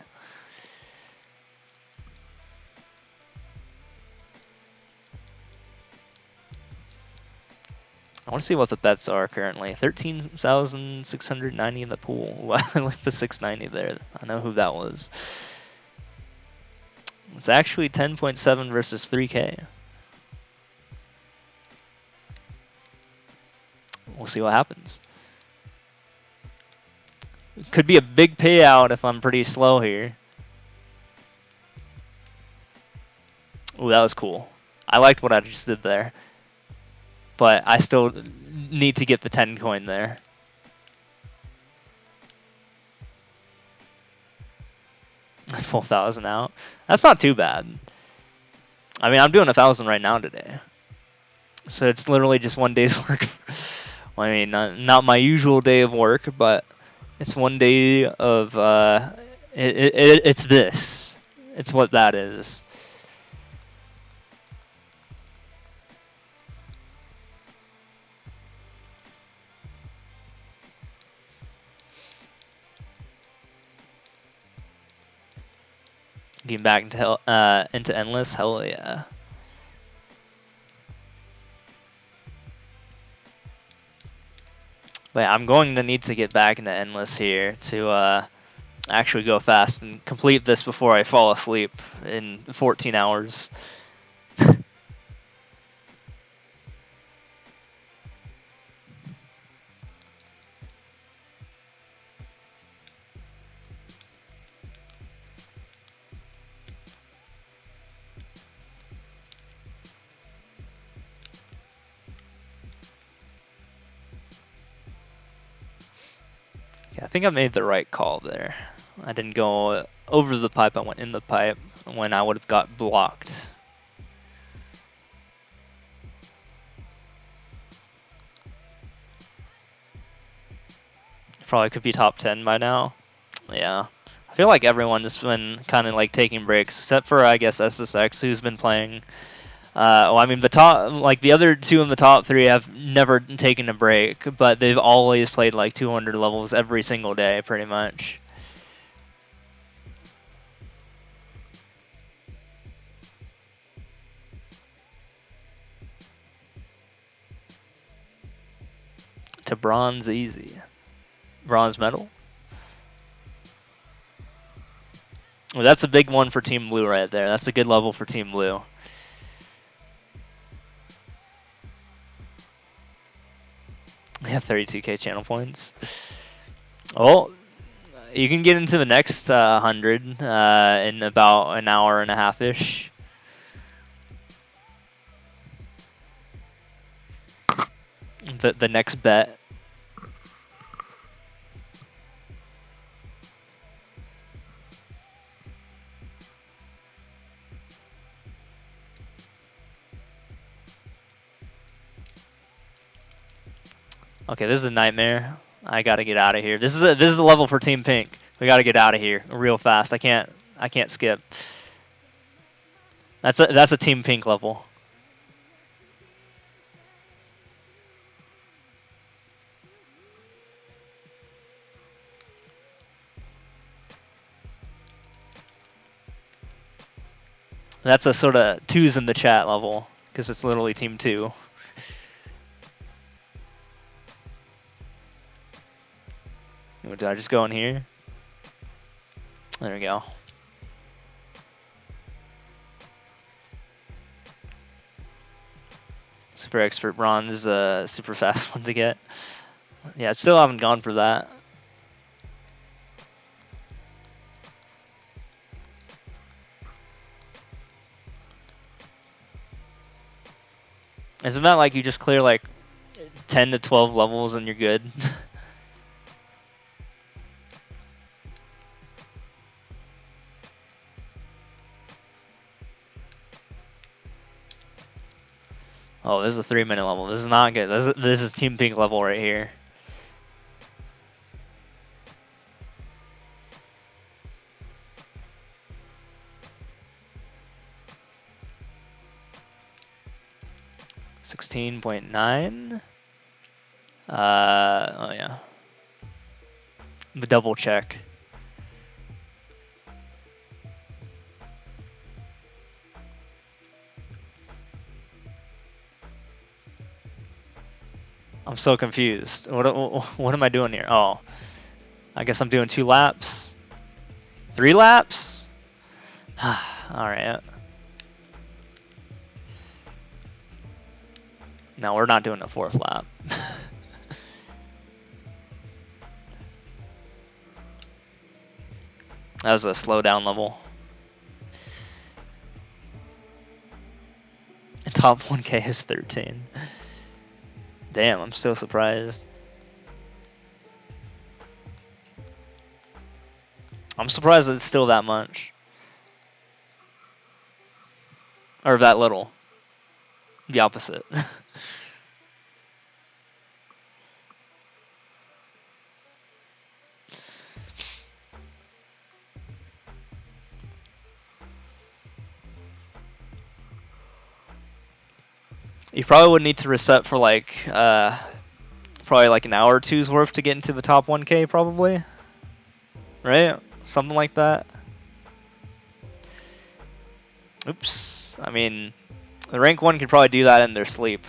Speaker 1: I want to see what the bets are currently. 13,690 in the pool. I like the 690 there. I know who that was. It's actually 10.7 versus 3k. We'll see what happens. It could be a big payout if I'm pretty slow here. Ooh, that was cool. I liked what I just did there. But I still need to get the 10 coin there. Full 1,000 out. That's not too bad. I mean, I'm doing 1,000 right now today. So it's literally just one day's work. Well, I mean, not my usual day of work, but it's one day of, it's this. It's what that is. Getting back into endless, hell yeah. But yeah, I'm going to need to get back into endless here to actually go fast and complete this before I fall asleep in 14 hours. Yeah, I think I made the right call there. I didn't go over the pipe, I went in the pipe when I would have got blocked. Probably could be top 10 by now. Yeah. I feel like everyone's been kind of like taking breaks, except for I guess SSX, who's been playing. Well, I mean the top, like the other two in the top three have never taken a break, but they've always played like 200 levels every single day, pretty much. To bronze easy. Bronze medal. Well, that's a big one for Team Blue right there. That's a good level for Team Blue. We have 32k channel points. Oh, you can get into the next 100 in about an hour and a half-ish. The next bet. Okay, this is a nightmare. I gotta get out of here. This is a level for Team Pink. We gotta get out of here real fast. I can't skip. That's a Team Pink level. That's a sort of twos in the chat level because it's literally Team 2. Did I just go in here? There we go. Super Expert Bronze is a super fast one to get. Yeah, I still haven't gone for that. Isn't that like you just clear like 10 to 12 levels and you're good? Oh, this is a 3-minute level. This is not good. This is Team Pink level right here. $16.9. Oh yeah. The double check. I'm so confused. What am I doing here? Oh, I guess I'm doing 2 laps. 3 laps? All right. No, we're not doing a 4th lap. That was a slow down level. And top 1K is 13. Damn, I'm so surprised. I'm surprised it's still that much. Or that little. The opposite. You probably would need to reset for like probably like an hour or two's worth to get into the top 1K probably. Right? Something like that. Oops. I mean, the rank 1 could probably do that in their sleep.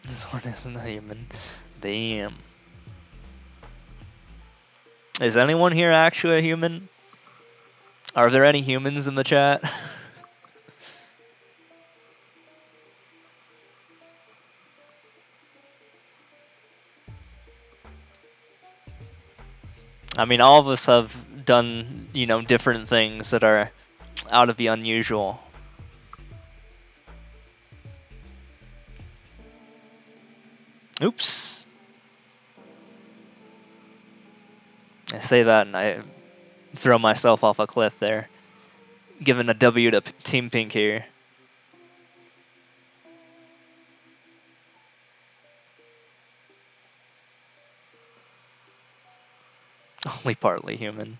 Speaker 1: Zorn isn't a human. Damn. Is anyone here actually a human? Are there any humans in the chat? I mean, all of us have done, you know, different things that are out of the unusual. Oops. I say that and I throw myself off a cliff there. Giving a W to Team Pink here. Only partly human.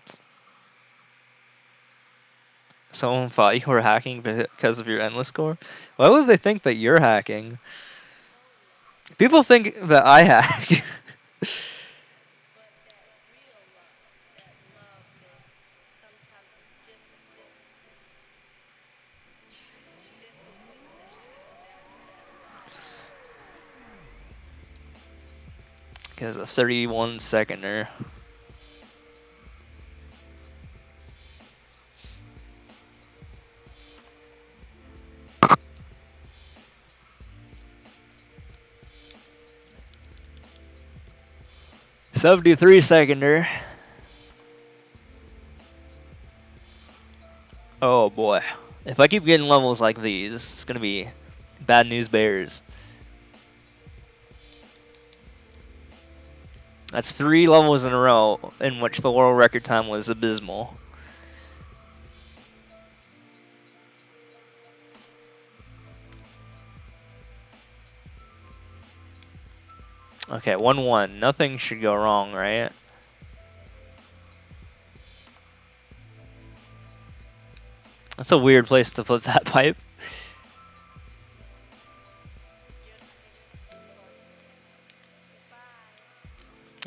Speaker 1: Someone thought you were hacking because of your endless score? Why would they think that you're hacking? People think that I hack. Because a 31-seconder. "73-seconder. Oh boy. If I keep getting levels like these, it's gonna be bad news bears. That's 3 levels in a row in which the world record time was abysmal. Okay, 1-1. Nothing should go wrong, right? That's a weird place to put that pipe.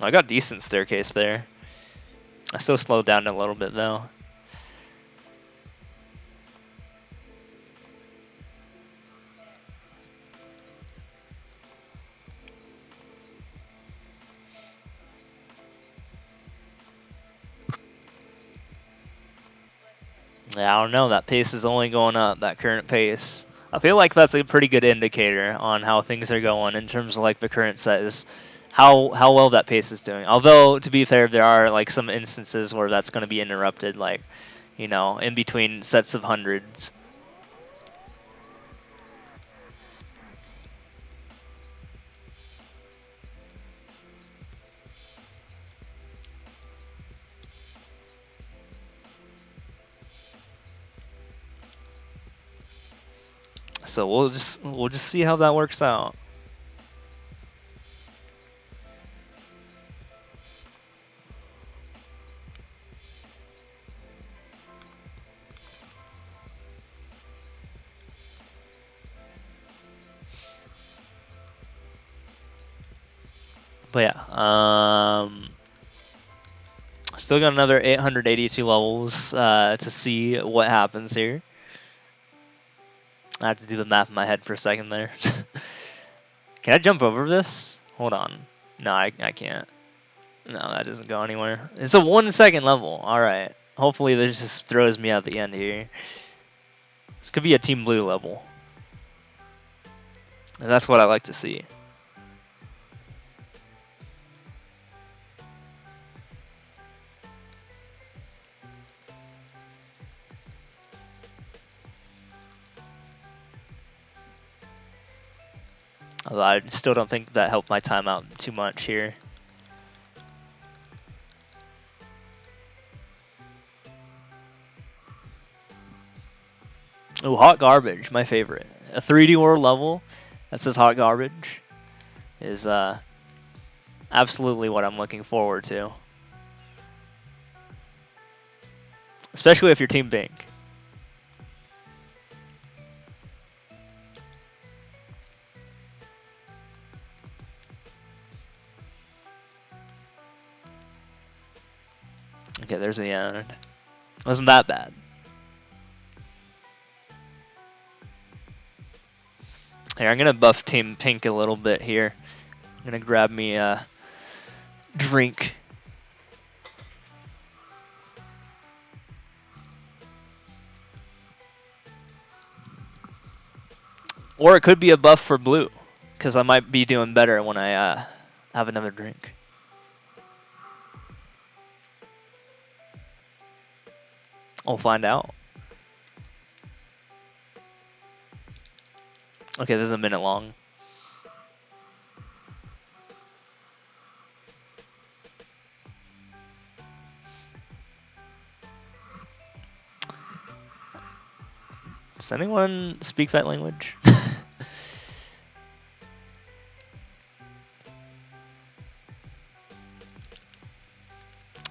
Speaker 1: I got decent staircase there. I still slowed down a little bit though. Yeah, I don't know. That pace is only going up, that current pace. I feel like that's a pretty good indicator on how things are going in terms of like the current set is how well that pace is doing. Although to be fair, there are like some instances where that's going to be interrupted, like, you know, in between sets of hundreds. So we'll just see how that works out. But yeah, still got another 882 levels to see what happens here. I have to do the math in my head for a second there. Can I jump over this? Hold on. No, I can't. No, that doesn't go anywhere. It's a 1-second level. Alright. Hopefully this just throws me out the end here. This could be a Team Blue level. And that's what I like to see. Although I still don't think that helped my timeout too much here. Oh, hot garbage, my favorite. A 3D world level that says hot garbage is absolutely what I'm looking forward to. especially if you're team pink. Okay, there's the end. Wasn't that bad. Here, I'm gonna buff team pink a little bit here. I'm gonna grab me a drink. Or it could be a buff for blue, because I might be doing better when I have another drink. I'll find out. Okay, this is a minute long. Does anyone speak that language?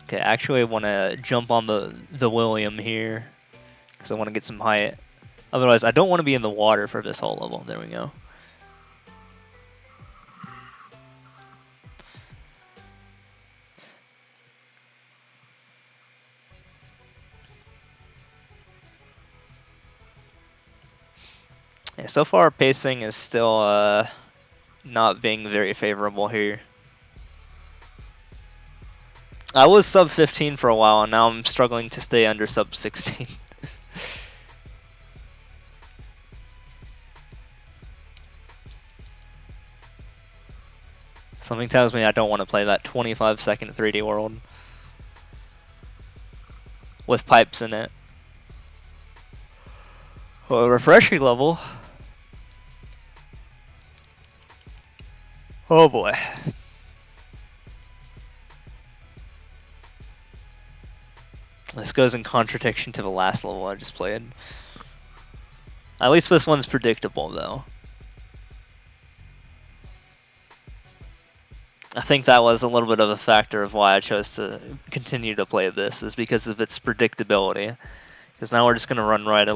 Speaker 1: Okay, actually I want to jump on the William here, because I want to get some height. Otherwise, I don't want to be in the water for this whole level. There we go. Yeah, so far pacing is still not being very favorable here. I was sub 15 for a while, and now I'm struggling to stay under sub 16. Something tells me I don't want to play that 25-second 3D world with pipes in it. Well, refreshing level. Oh boy. This goes in contradiction to the last level I just played. At least this one's predictable, though. I think that was a little bit of a factor of why I chose to continue to play this, is because of its predictability. Because now we're just gonna run right,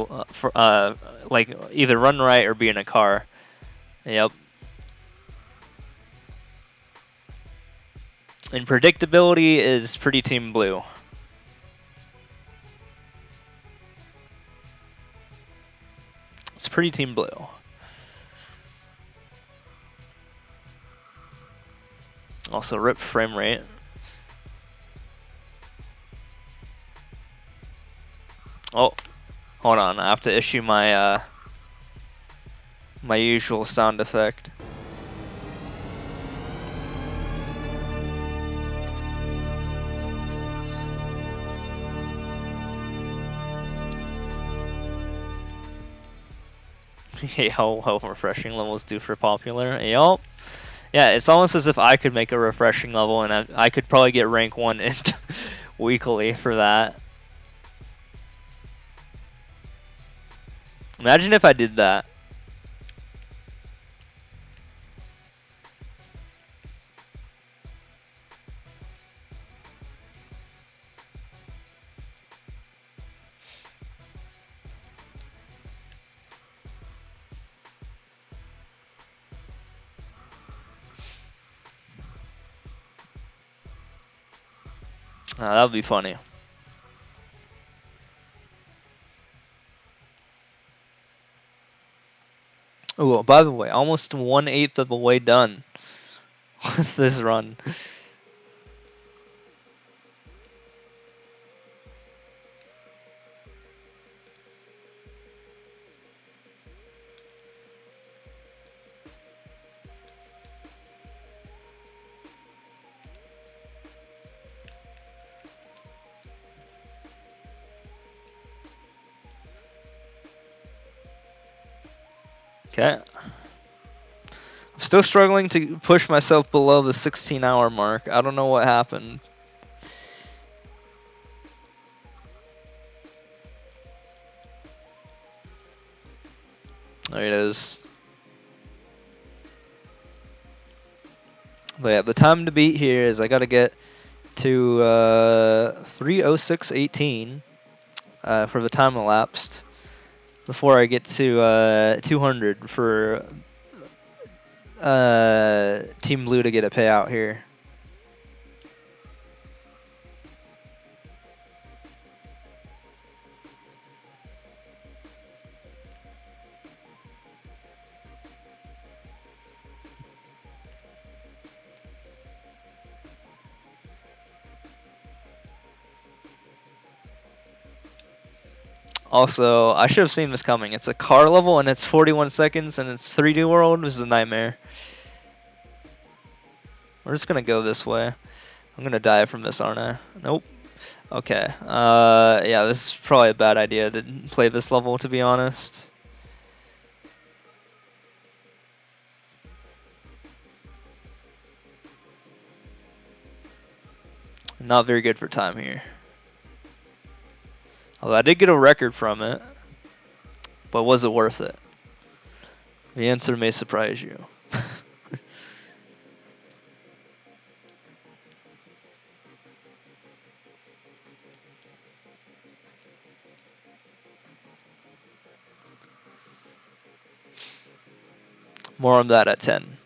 Speaker 1: like either run right or be in a car. Yep. And predictability is pretty team blue. It's pretty team blue. Also, rip frame rate. Oh, hold on. I have to issue my my usual sound effect. How refreshing levels do for popular. Yup. Yeah, it's almost as if I could make a refreshing level, and I could probably get rank 1 in weekly for that. Imagine if I did that. That would be funny. Oh, by the way, almost 1/8 of the way done with this run. Okay. I'm still struggling to push myself below the 16-hour mark. I don't know what happened. There it is. But yeah, the time to beat here is I gotta get to 3:06:18, for the time elapsed before I get to 200 for Team Blue to get a payout here. Also, I should have seen this coming. It's a car level and it's 41 seconds and it's 3D world. This is a nightmare. We're just gonna go this way. I'm gonna die from this, aren't I? Nope. Okay. Yeah, this is probably a bad idea to play this level, to be honest. Not very good for time here. Although I did get a record from it, but was it worth it? The answer may surprise you. More on that at 10.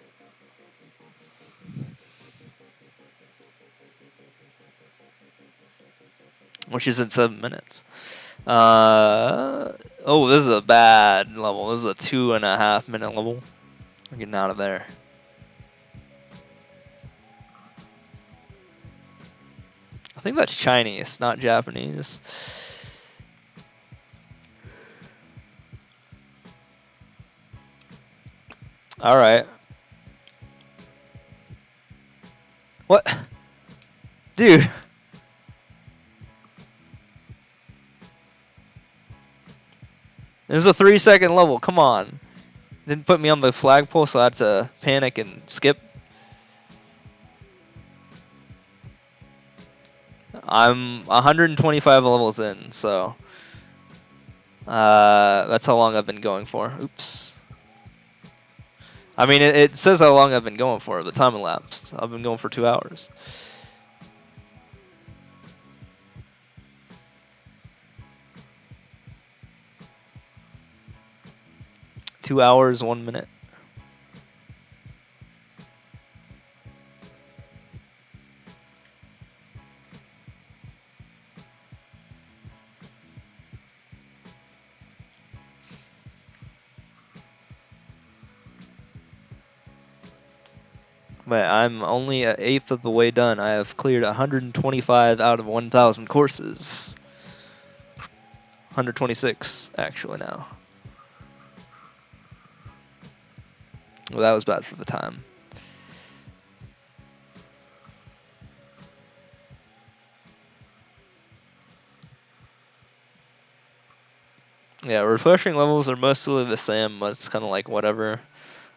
Speaker 1: Which is in 7 minutes. Oh, this is a bad level. This is a 2.5 minute level. We're getting out of there. I think that's Chinese, not Japanese. Alright. What? Dude. It was a 3-second level, come on. Didn't put me on the flagpole, so I had to panic and skip. I'm 125 levels in, so that's how long I've been going for. Oops. I mean, it says how long I've been going for. The time elapsed. I've been going for 2 hours. Two hours, 1 minute. But I'm only an eighth of the way done. I have cleared 125 out of 1,000 courses. 126, actually, now. Well, that was bad for the time. Yeah, refreshing levels are mostly the same, but it's kind of like whatever.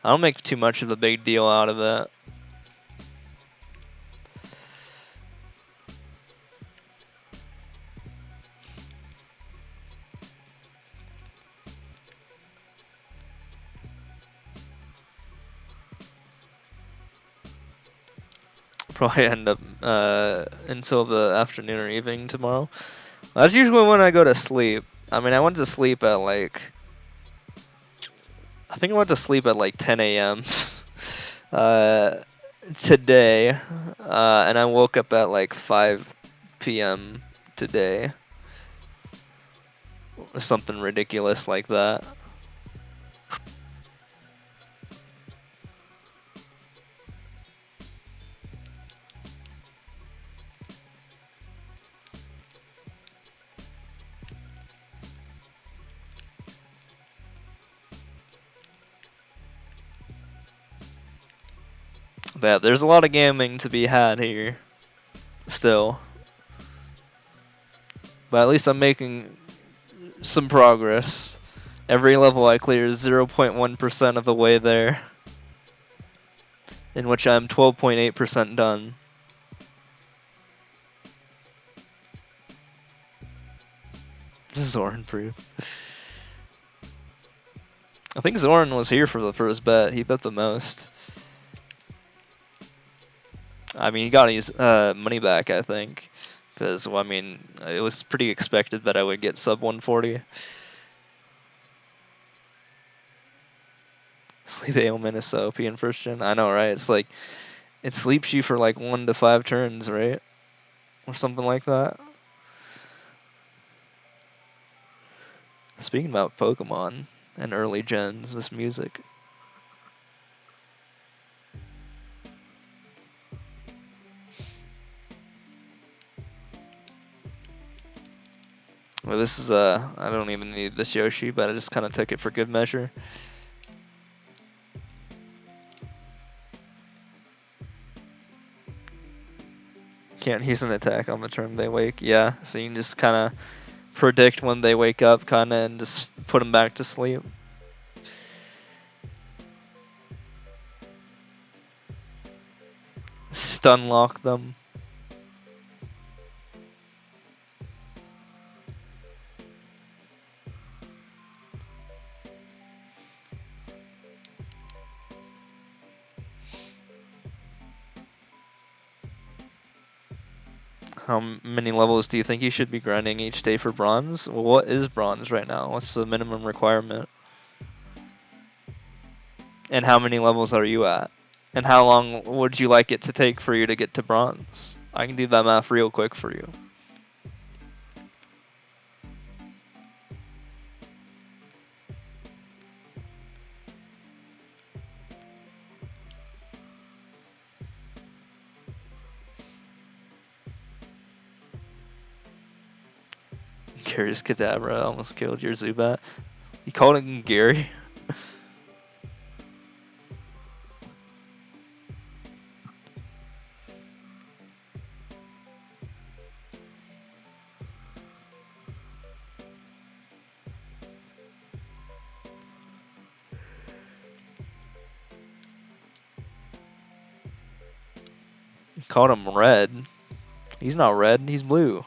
Speaker 1: I don't make too much of a big deal out of that. Probably end up until the afternoon or evening tomorrow. That's usually when I go to sleep. I mean, I went to sleep at like, I think I went to sleep at like 10 a.m. Today, and I woke up at like 5 p.m. today. Or something ridiculous like that. But there's a lot of gaming to be had here, still. But at least I'm making some progress. Every level I clear is 0.1% of the way there, in which I'm 12.8% done. Zoran proof. I think Zoran was here for the first bet. He bet the most. I mean, he got his money back, I think. Because, well, I mean, it was pretty expected that I would get sub 140. Sleep ailment is so OP in first gen. I know, right? It's like, it sleeps you for like 1 to 5 turns, right? Or something like that. Speaking about Pokemon and early gens, this music. Well, this is I don't even need this Yoshi, but I just kind of took it for good measure. Can't use an attack on the turn they wake. Yeah, so you can just kind of predict when they wake up, kind of, and just put them back to sleep. Stun lock them. How many levels do you think you should be grinding each day for bronze? Well, what is bronze right now? What's the minimum requirement? And how many levels are you at? And how long would you like it to take for you to get to bronze? I can do that math real quick for you. Gary's Kadabra almost killed your Zubat. You called him Gary? You called him Red. He's not red, he's blue.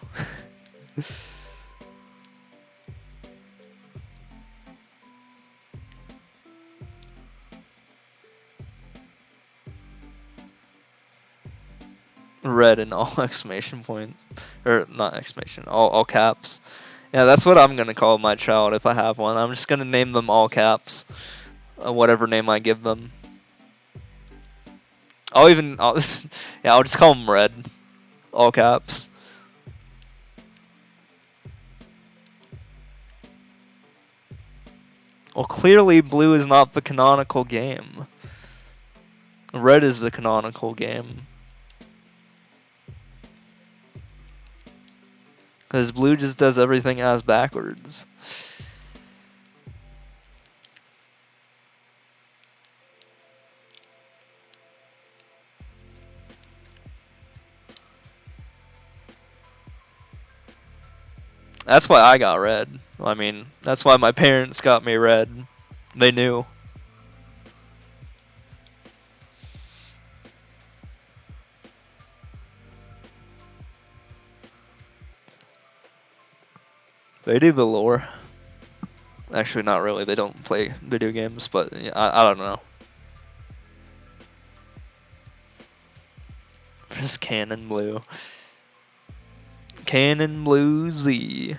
Speaker 1: Red in all exclamation points. Or, not exclamation, all caps. Yeah, that's what I'm gonna call my child if I have one. I'm just gonna name them all caps. Whatever name I give them. Yeah, I'll just call him Red. All caps. Well, clearly blue is not the canonical game. Red is the canonical game. Because blue just does everything as backwards. That's why I got red. I mean, that's why my parents got me red. They knew. They do the lore. Actually, not really. They don't play video games, but yeah, I don't know. Just Cannon Blue. Cannon Blue Z.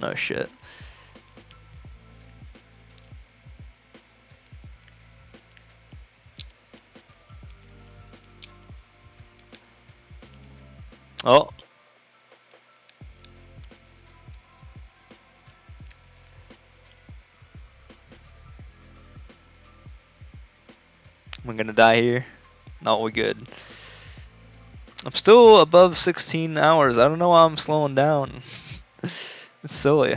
Speaker 1: Oh shit. Oh. I'm gonna die here. No, we're good. I'm still above 16 hours. I don't know why I'm slowing down. It's silly.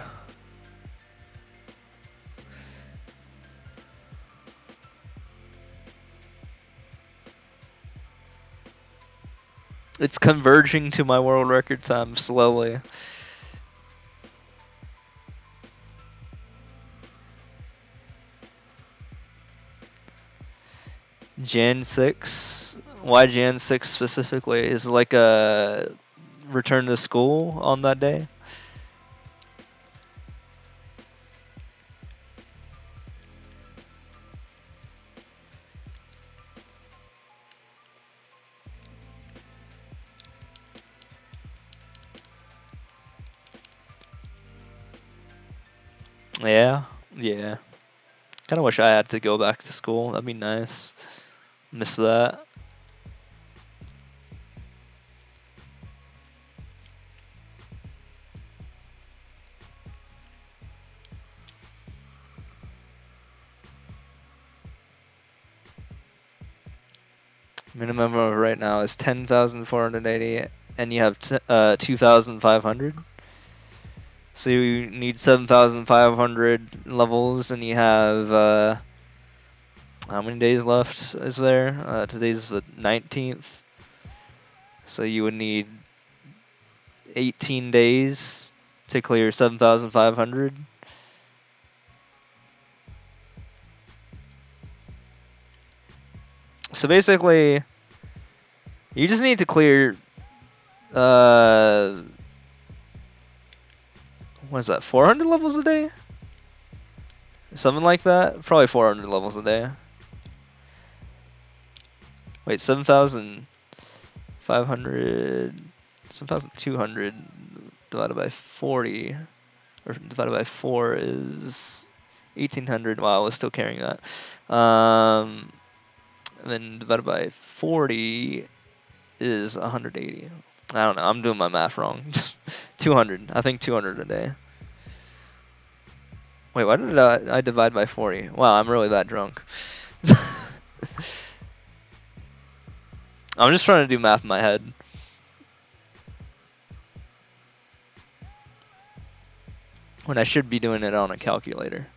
Speaker 1: It's converging to my world record time slowly. Gen 6. Why Jan 6 specifically? Is it like a return to school on that day? Yeah, yeah. Kind of wish I had to go back to school. That'd be nice. Miss that. Minimum of right now is 10,480, and you have 2,500. So you need 7,500 levels, and you have how many days left is there? Today's the 19th. So you would need 18 days to clear 7,500. So basically, you just need to clear, what is that, 400 levels a day? Something like that? Probably 400 levels a day. Wait, 7,500, 7,200 divided by 40, or divided by 4 is 1,800. Wow, I was still carrying that. And then divided by 40 is 180. I don't know. I'm doing my math wrong. 200. I think 200 a day. Wait, why did I divide by 40? Wow, I'm really that drunk. I'm just trying to do math in my head. When I should be doing it on a calculator.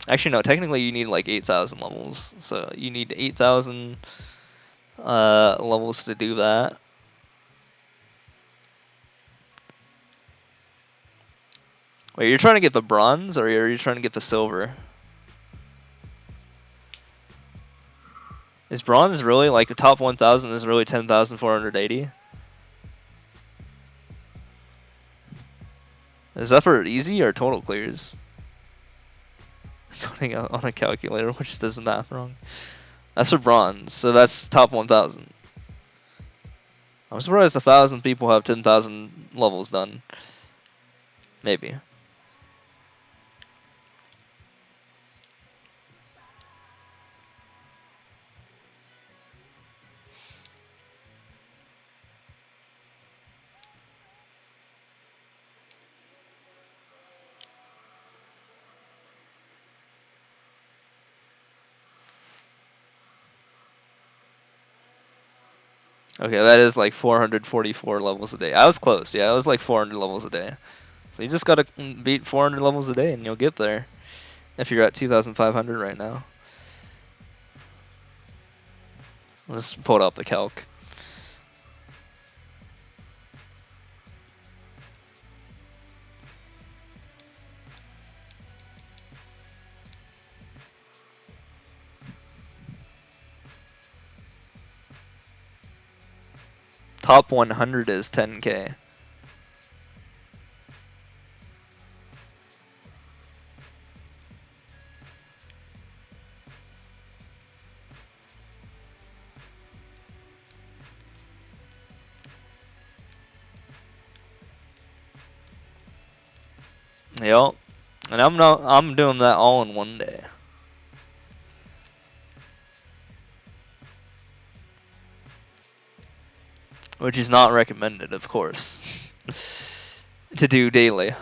Speaker 1: Actually, no. Technically, you need like 8,000 levels. So you need 8,000 levels to do that. Wait, you're trying to get the bronze, or are you trying to get the silver? Is bronze really like the top 1,000 is really 10,480? Is that for easy or total clears? Going out on a calculator, which does the math wrong. That's for bronze, so that's top 1,000. I'm surprised 1,000 people have 10,000 levels done. Maybe. Okay, that is like 444 levels a day. I was close, yeah, it was like 400 levels a day. So you just gotta beat 400 levels a day and you'll get there. If you're at 2,500 right now. Let's pull up the calc. Top 100 is 10K. Yep. And I'm doing that all in one day. Which is not recommended, of course, to do daily.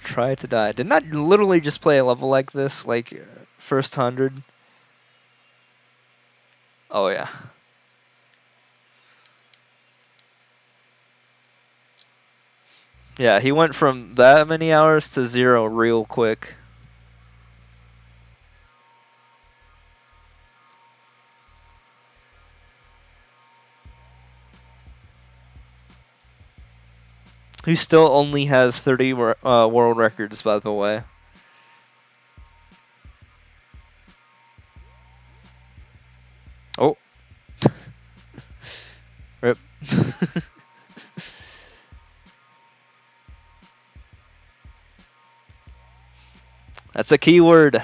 Speaker 1: Try to die. Didn't I literally just play a level like this, like first 100? Oh yeah. Yeah, he went from that many hours to 0 real quick. He still only has 30 world records, by the way. Oh. Rip. That's a key word.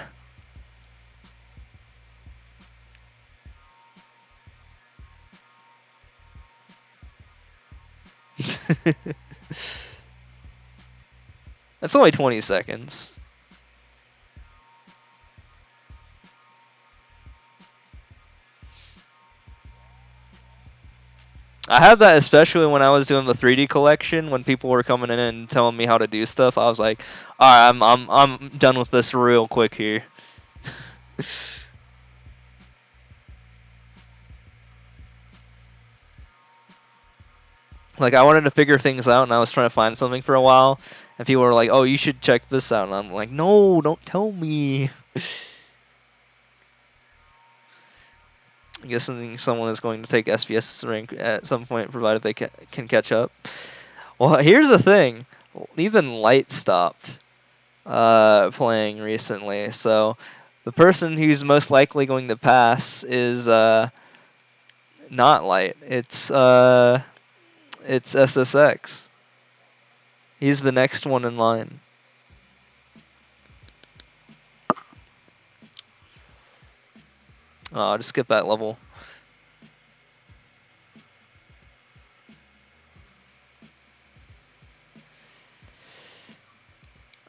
Speaker 1: That's only 20 seconds. I had that especially when I was doing the 3D collection. When people were coming in and telling me how to do stuff, I was like, "All right, I'm done with this real quick here." Like I wanted to figure things out, and I was trying to find something for a while, and people were like, "Oh, you should check this out," and I'm like, "No, don't tell me." I'm guessing someone is going to take SPS's rank at some point, provided they can catch up. Well, here's the thing: even Light stopped playing recently, so the person who's most likely going to pass is not Light. It's SSX. He's the next one in line. Oh, I'll just skip that level.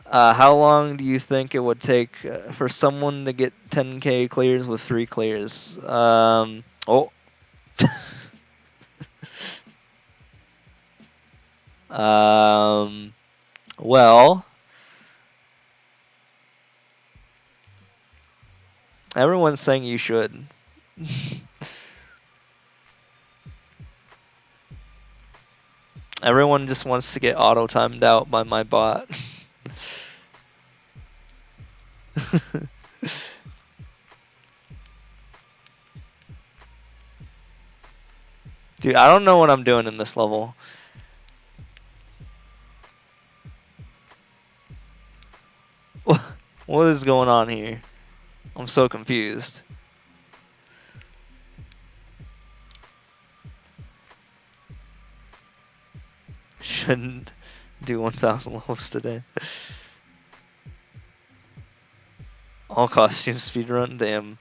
Speaker 1: How long do you think it would take for someone to get 10k clears with 3 clears? Oh. Well, everyone's saying you should. Everyone just wants to get auto timed out by my bot. Dude, I don't know what I'm doing in this level. What is going on here? I'm so confused. Shouldn't do 1,000 levels today. All costume speedrun? Damn.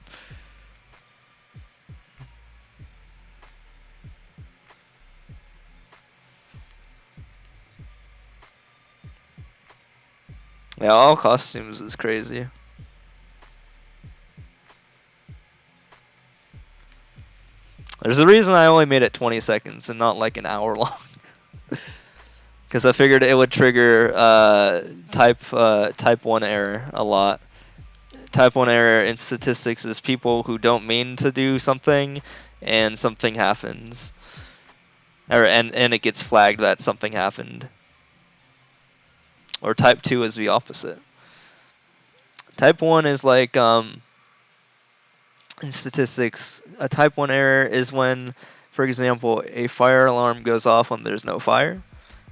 Speaker 1: Yeah, all costumes is crazy. There's a reason I only made it 20 seconds and not like an hour long. Because I figured it would trigger type 1 error a lot. Type 1 error in statistics is people who don't mean to do something and something happens. And it gets flagged that something happened. Or type 2 is the opposite. Type 1 is like in statistics, a type 1 error is when, for example, a fire alarm goes off when there's no fire.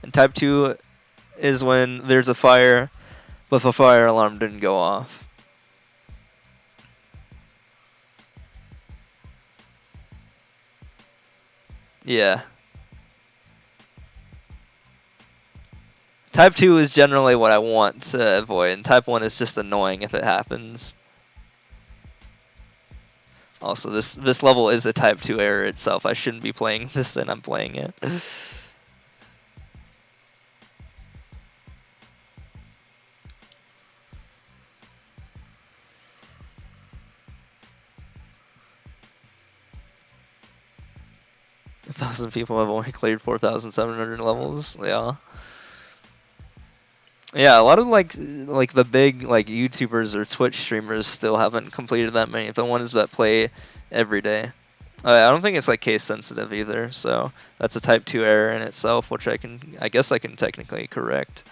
Speaker 1: And type 2 is when there's a fire, but the fire alarm didn't go off. Yeah. Type 2 is generally what I want to avoid, and type 1 is just annoying if it happens. Also, this level is a type 2 error itself. I shouldn't be playing this, and I'm playing it. 1,000 people have only cleared 4,700 levels. Yeah. Yeah, a lot of like the big like YouTubers or Twitch streamers still haven't completed that many. The ones that play every day. I don't think it's like case sensitive either, so that's a type 2 error in itself, which I guess I can technically correct.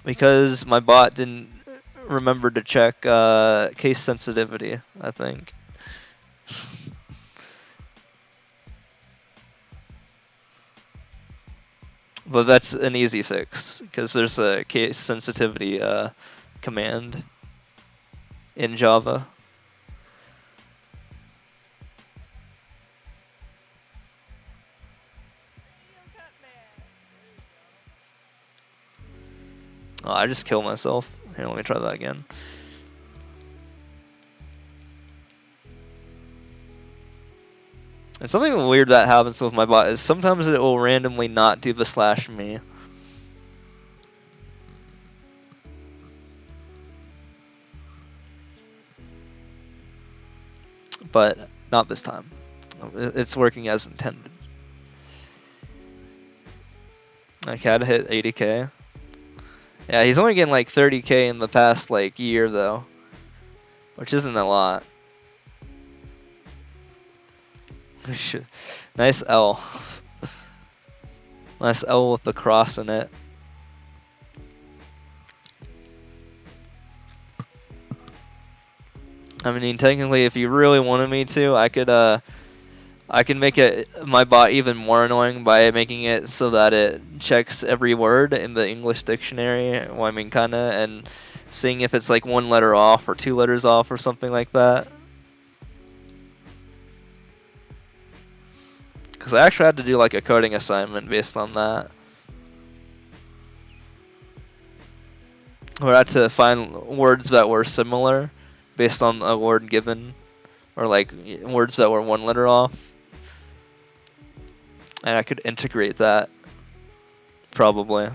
Speaker 1: Because my bot didn't remember to check case sensitivity, I think. But that's an easy fix, because there's a case sensitivity command in Java. Oh, I just killed myself. Here, let me try that again. And something weird that happens with my bot is sometimes it will randomly not do the /me. But not this time. It's working as intended. Okay, I had to hit 80k. Yeah, he's only getting like 30k in the past like year though, which isn't a lot. Nice L. Nice L with the cross in it. I mean, technically, if you really wanted me to, I can make my bot even more annoying by making it so that it checks every word in the English dictionary. Well, I mean, kinda, and seeing if it's like 1 letter off or 2 letters off or something like that. Because I actually had to do like a coding assignment based on that. Where I had to find words that were similar based on a word given, or like words that were 1 letter off. And I could integrate that, probably. I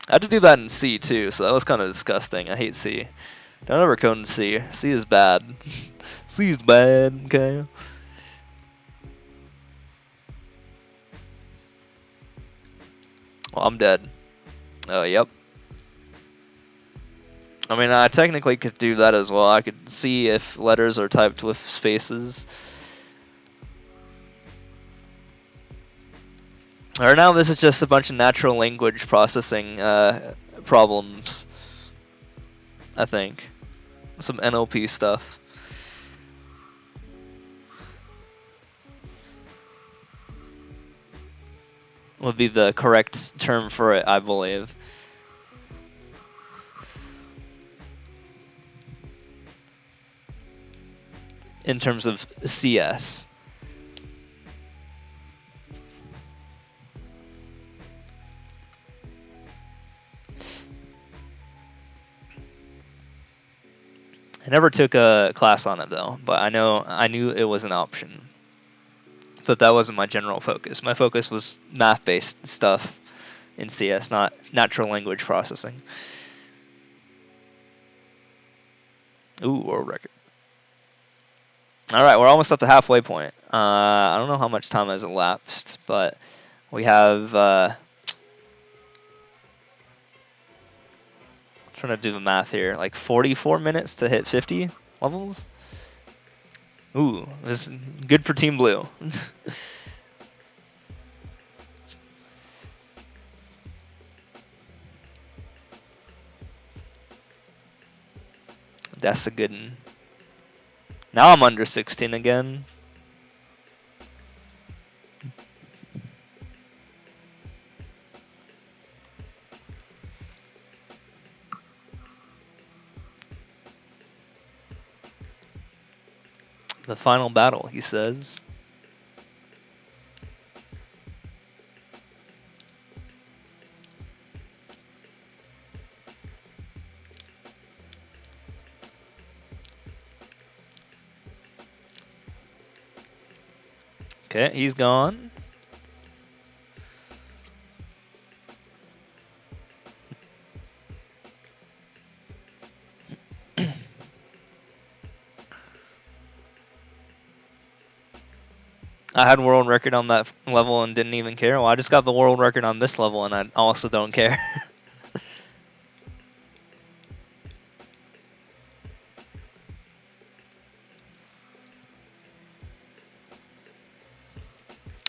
Speaker 1: had to do that in C too, so that was kind of disgusting. I hate C. Don't ever code in C. C is bad. C is bad, okay? Well, I'm dead. Oh, yep. I mean, I technically could do that as well. I could see if letters are typed with spaces. Or now this is just a bunch of natural language processing problems, I think. Some NLP stuff. Would be the correct term for it, I believe. In terms of CS. I never took a class on it though, but I knew it was an option. But that wasn't my general focus. My focus was math-based stuff in CS, not natural language processing. Ooh, world record. All right, we're almost at the halfway point. I don't know how much time has elapsed, but we have. Trying to do the math here. Like 44 minutes to hit 50 levels. Ooh, this is good for Team Blue. That's a good one. Now I'm under 16 again. The final battle, he says. Okay, he's gone. I had world record on that level and didn't even care. Well, I just got the world record on this level and I also don't care.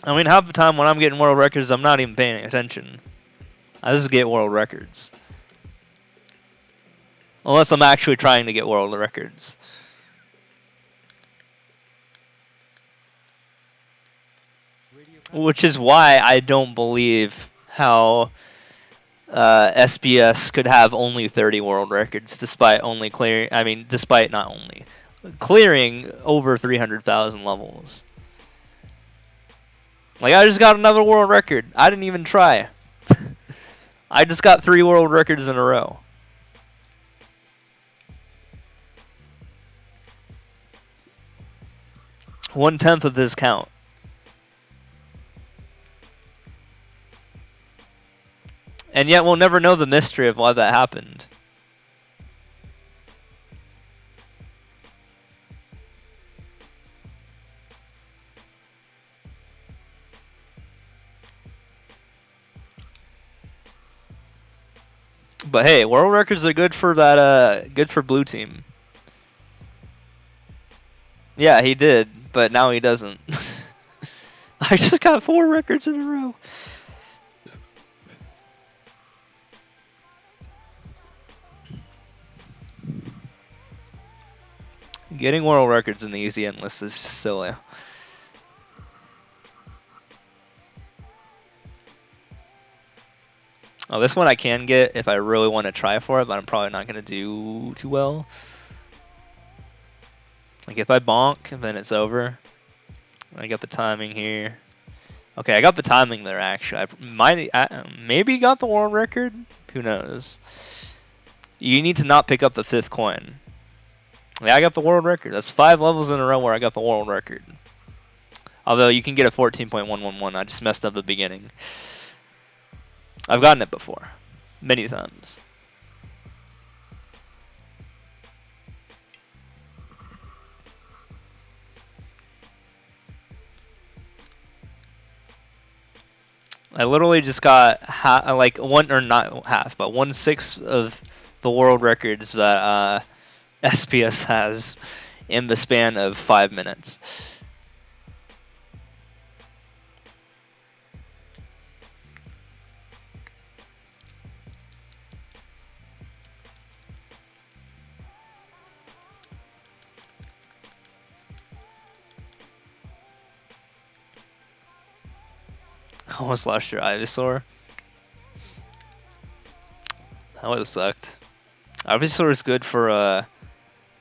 Speaker 1: I mean, half the time when I'm getting world records, I'm not even paying attention. I just get world records. Unless I'm actually trying to get world records. Which is why I don't believe how SBS could have only 30 world records despite only clearing, I mean, despite not only clearing over 300,000 levels. Like, I just got another world record. I didn't even try. I just got 3 world records in a row. One-tenth of this count. And yet we'll never know the mystery of why that happened. But hey, world records are good for that. Good for blue team. Yeah, he did, but now he doesn't. I just got 4 records in a row. Getting world records in the easy endless is just silly. Oh, this one I can get if I really want to try for it, but I'm probably not going to do too well. Like, if I bonk, then it's over. I got the timing here. Okay, I got the timing there, actually. I maybe got the world record? Who knows? You need to not pick up the 5th coin. Yeah, I got the world record. That's 5 levels in a row where I got the world record. Although you can get a 14.111. I just messed up the beginning. I've gotten it before. Many times. I literally just got like one, or not half, but 1/6 of the world records that SPS has in the span of 5 minutes. Almost lost your Ivysaur. That would have sucked. Ivysaur is good for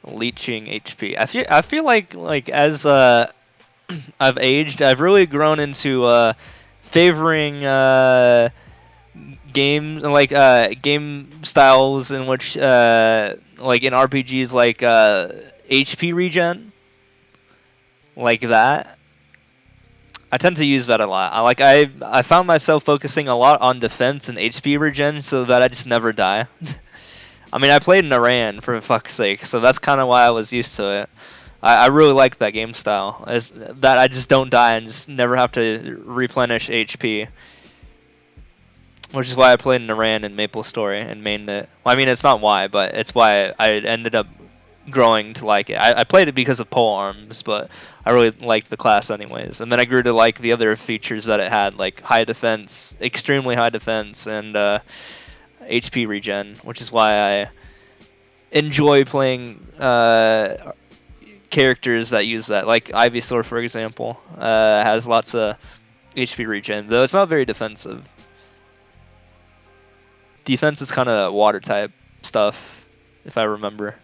Speaker 1: leeching HP. I feel like as I've aged, I've really grown into favoring game styles in which like in RPGs like HP regen, like that. I tend to use that a lot. I found myself focusing a lot on defense and HP regen so that I just never die. I mean, I played Naran for fuck's sake, so that's kind of why I was used to it. I really like that game style, is that I just don't die and just never have to replenish HP. Which is why I played Naran and Maple Story and mained it. Well, I mean, it's not why, but it's why I ended up growing to like it. I played it because of pole arms, but I really liked the class anyways. And then I grew to like the other features that it had, like high defense, extremely high defense, and HP regen, which is why I enjoy playing characters that use that. Like Ivysaur, for example, has lots of HP regen, though it's not very defensive. Defense is kind of water type stuff, if I remember.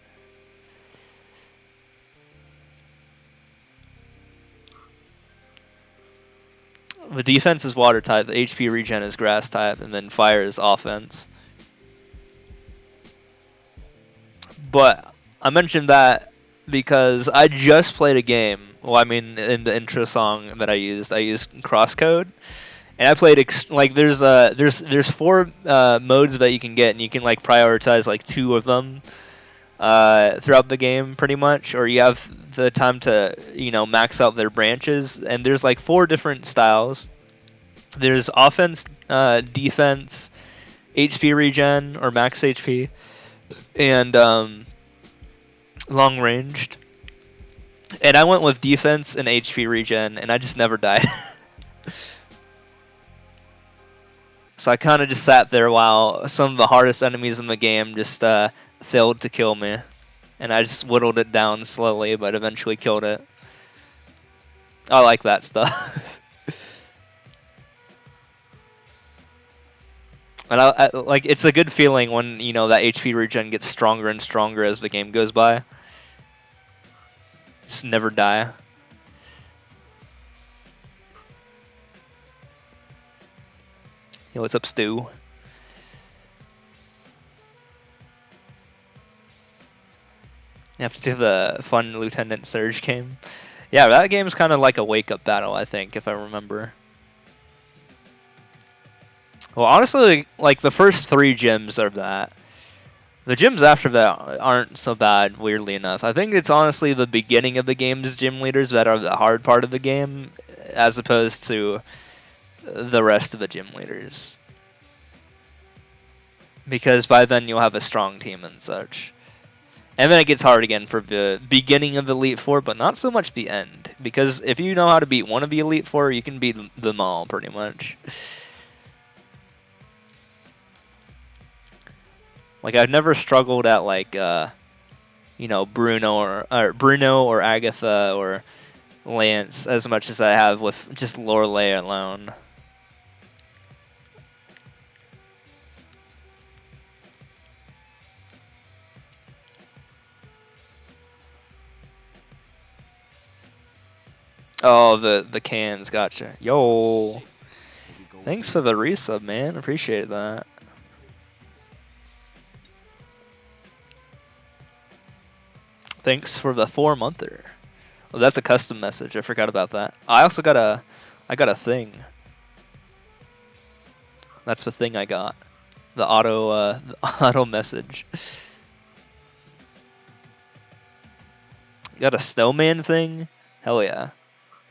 Speaker 1: The defense is water type, the HP regen is grass type, and then fire is offense. But I mentioned that because I just played a game. Well, I mean, in the intro song that I used crosscode, and I played like there's 4 modes that you can get, and you can like prioritize like 2 of them throughout the game, pretty much, or you have the time to max out their branches. And there's like 4 different styles. There's offense, defense, HP regen or max HP, and long ranged. And I went with defense and HP regen, and I just never died. So I kind of just sat there while some of the hardest enemies in the game just failed to kill me. And I just whittled it down slowly, but eventually killed it. I like that stuff. And like, it's a good feeling when, you know, that HP regen gets stronger and stronger as the game goes by. Just never die. Yo, what's up, Stu? You have to do the fun Lieutenant Surge game. Yeah, that game is kind of like a wake-up battle, I think, if I remember. Well, honestly, like the first 3 gyms are that. The gyms after that aren't so bad, weirdly enough. I think it's honestly the beginning of the game's gym leaders that are the hard part of the game, as opposed to the rest of the gym leaders. Because by then you'll have a strong team and such. And then it gets hard again for the beginning of Elite Four, but not so much the end. Because if you know how to beat one of the Elite Four, you can beat them all, pretty much. Like, I've never struggled at, like, you know, Bruno or Agatha or Lance as much as I have with just Lorelei alone. Oh, the cans, gotcha. Yo, thanks for the resub, man. Appreciate that. Thanks for the 4-monther. Oh, that's a custom message. I forgot about that. I also got a thing. That's the thing I got. The auto message. You got a snowman thing? Hell yeah.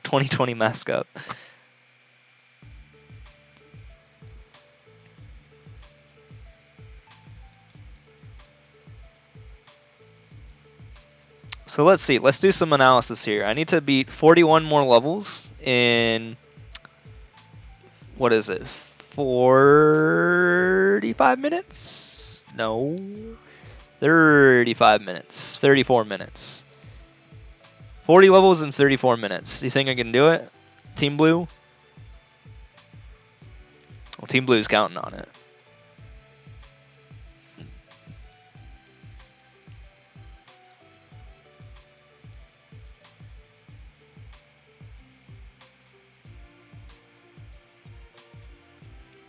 Speaker 1: 2020 mask up. So let's see. Let's do some analysis here. I need to beat 41 more levels in, what is it, 45 minutes? No. 35 minutes. 34 minutes. 40 levels in 34 minutes. You think I can do it? Team Blue? Well, Team Blue's counting on it.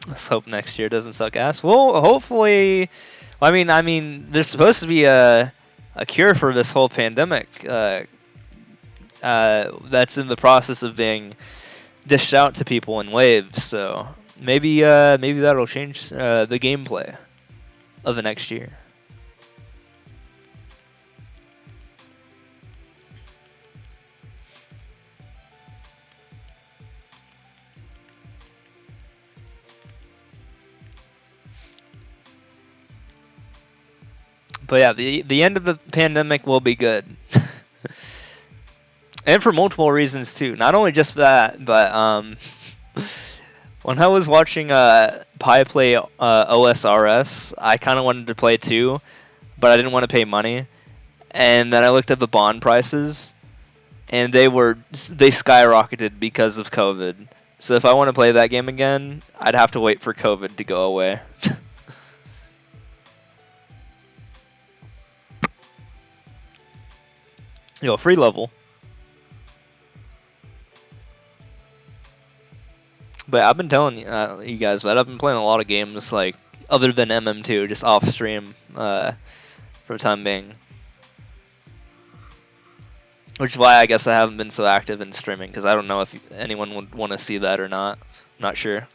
Speaker 1: Let's hope next year doesn't suck ass. Well, hopefully, I mean, there's supposed to be a cure for this whole pandemic. That's in the process of being dished out to people in waves. So maybe that'll change the gameplay of the next year. But yeah, the end of the pandemic will be good. And for multiple reasons too. Not only just that, but when I was watching Pi play OSRS, I kind of wanted to play too, but I didn't want to pay money. And then I looked at the bond prices, and they skyrocketed because of COVID. So if I want to play that game again, I'd have to wait for COVID to go away. Yo, free level. But I've been telling you guys that I've been playing a lot of games, like, other than MM2, just off stream for the time being. Which is why I guess I haven't been so active in streaming, because I don't know if anyone would want to see that or not. I'm not sure.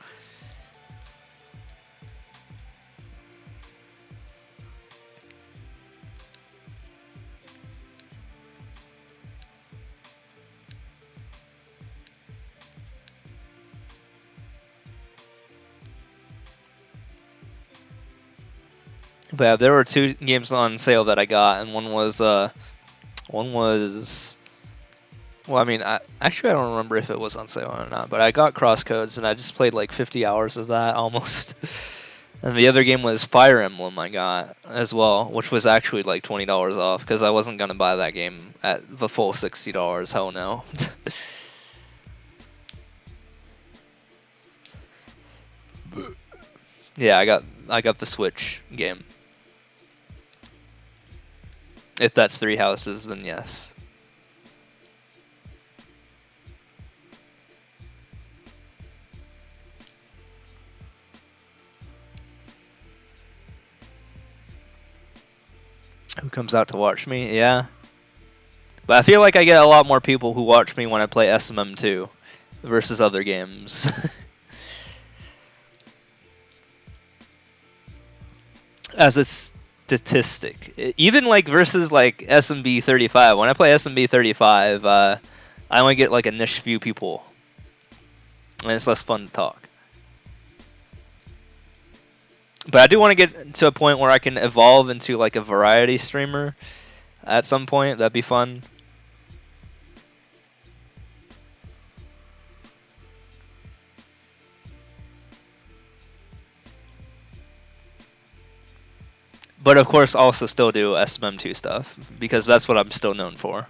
Speaker 1: But yeah, there were 2 games on sale that I got, and one was Well, I mean, actually I don't remember if it was on sale or not, but I got Crosscodes and I just played like 50 hours of that almost. And the other game was Fire Emblem I got as well, which was actually like $20 off because I wasn't gonna buy that game at the full $60. Hell no. Yeah, I got the Switch game. If that's Three Houses, then yes. Who comes out to watch me? Yeah. But I feel like I get a lot more people who watch me when I play SMM2 versus other games. As a statistic, even like versus like SMB 35. When I play SMB 35, I only get like a niche few people, and it's less fun to talk. But I do want to get to a point where I can evolve into like a variety streamer at some point. That'd be fun. But of course, also still do SMM2 stuff because that's what I'm still known for.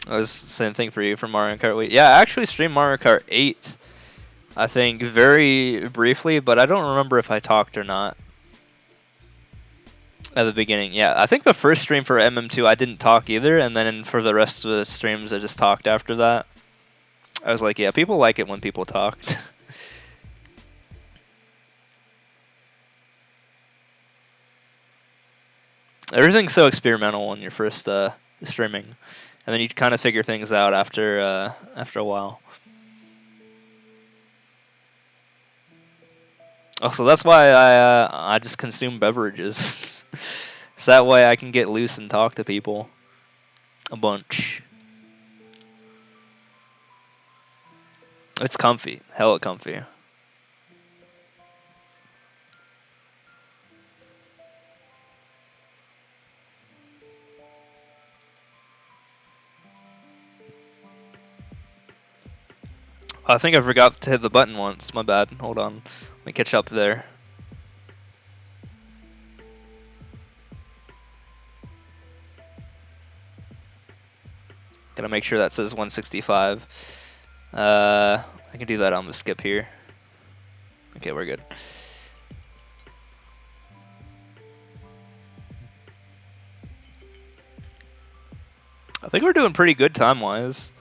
Speaker 1: It was the same thing for you for Mario Kart 8. Yeah, I actually streamed Mario Kart 8, I think, very briefly, but I don't remember if I talked or not at the beginning. Yeah, I think the first stream for MM2 I didn't talk either, and then for the rest of the streams I just talked after that. I was like, yeah, people like it when people talk. Everything's so experimental when you're first streaming, and then you kind of figure things out after a while. Oh, so that's why I just consume beverages, so that way I can get loose and talk to people a bunch. It's comfy, hella comfy. I think I forgot to hit the button once. My bad. Hold on. Let me catch up there. Gotta make sure that says 165. I can do that on the skip here. Okay, we're good. I think we're doing pretty good time-wise.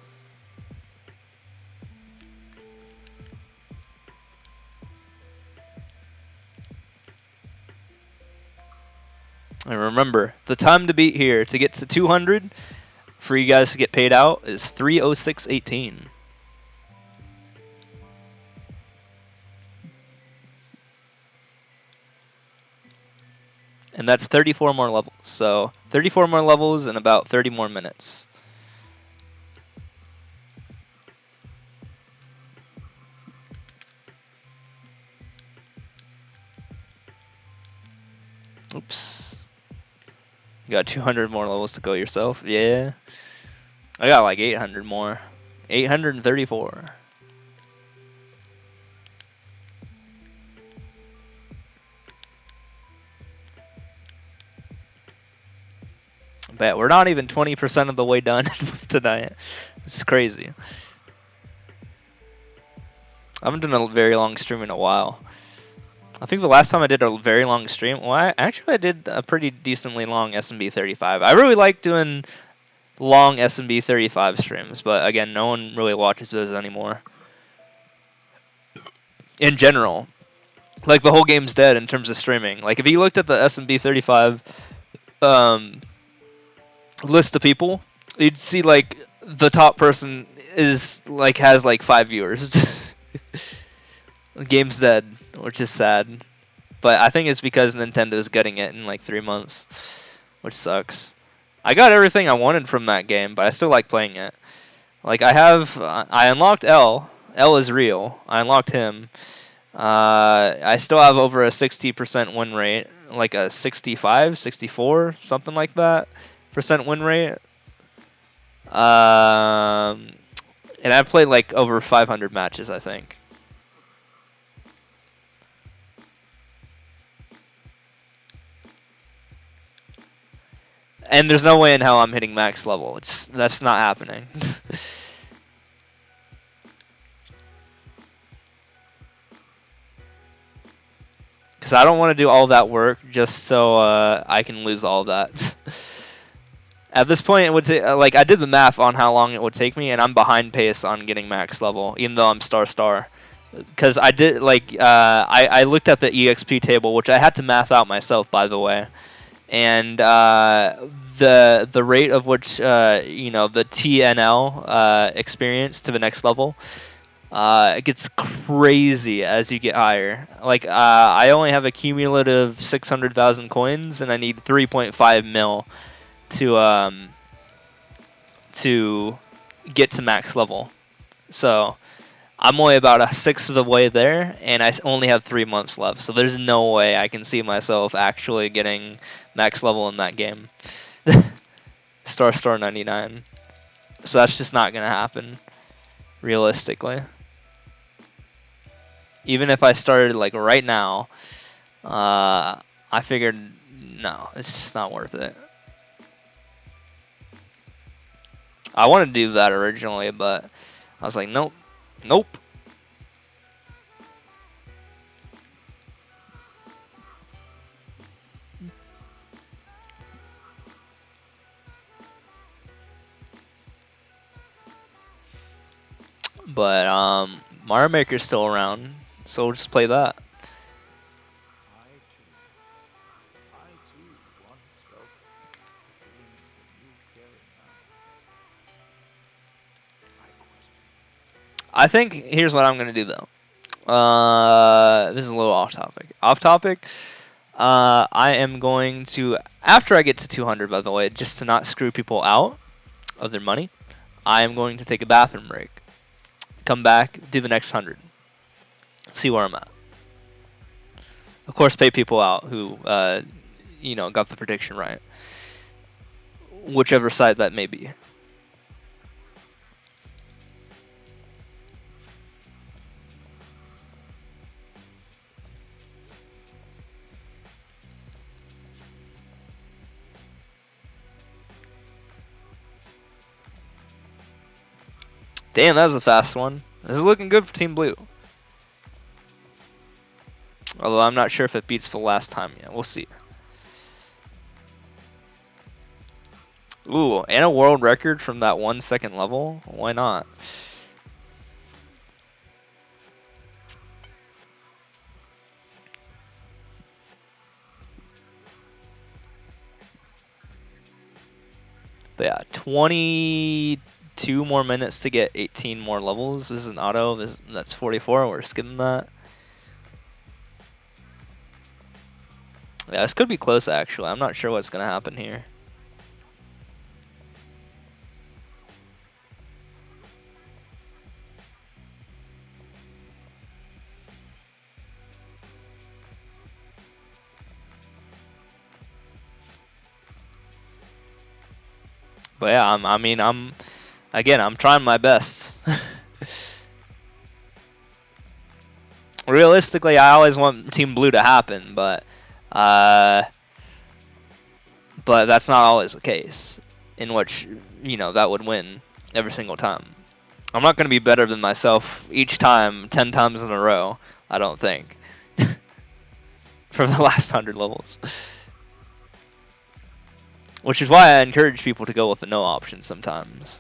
Speaker 1: And remember, the time to beat here to get to 200 for you guys to get paid out is 3:06:18. And that's 34 more levels. So 34 more levels in about 30 more minutes. Oops. You got 200 more levels to go yourself. Yeah. I got like 800 more. 834. Bet we're not even 20% of the way done tonight. It's crazy. I haven't done a very long stream in a while. I think the last time I did a very long stream, well, I did a pretty decently long SMB 35. I really like doing long SMB 35 streams, but again, no one really watches those anymore. In general, like the whole game's dead in terms of streaming. Like if you looked at the SMB 35 list of people, you'd see like the top person has like 5 viewers. The game's dead, which is sad. But I think it's because Nintendo's getting it in like 3 months, which sucks. I got everything I wanted from that game, but I still like playing it. Like I unlocked L. L is real. I unlocked him. I still have over a 60% win rate, like a 65, 64, something like that percent win rate. And I've played like over 500 matches, I think. And there's no way in hell I'm hitting max level. That's not happening. Because I don't want to do all that work just so I can lose all that. At this point, it would take, like, I did the math on how long it would take me, and I'm behind pace on getting max level, even though I'm star. Because I did, like, I looked at the EXP table, which I had to math out myself, by the way. And the rate of which, the TNL experience to the next level, it gets crazy as you get higher. Like, I only have a cumulative 600,000 coins, and I need 3.5 mil to get to max level. So I'm only about a sixth of the way there, and I only have 3 months left. So there's no way I can see myself actually getting max level in that game. Star 99. So that's just not gonna happen, realistically. Even if I started like right now, I figured no, it's just not worth it. I wanted to do that originally, but I was like, nope, nope. But Mario Maker's still around, so we'll just play that. I think here's what I'm gonna do though. This is a little off topic. Off topic. I am going to, after I get to 200, by the way, just to not screw people out of their money, I am going to take a bathroom break. Come back, do the next 100. See where I'm at. Of course, pay people out who, got the prediction right. Whichever side that may be. Damn, that was a fast one. This is looking good for Team Blue. Although I'm not sure if it beats the last time yet. We'll see. Ooh, and a world record from that 1 second level? Why not? But yeah, 22 more minutes to get 18 more levels. This is an auto. That's 44. We're skipping that. Yeah, this could be close actually. I'm not sure what's gonna happen here. But yeah, I'm trying my best. Realistically, I always want Team Blue to happen, but that's not always the case. In which, that would win every single time. I'm not going to be better than myself each time, 10 times in a row, I don't think. For the last 100 levels. Which is why I encourage people to go with the no option sometimes.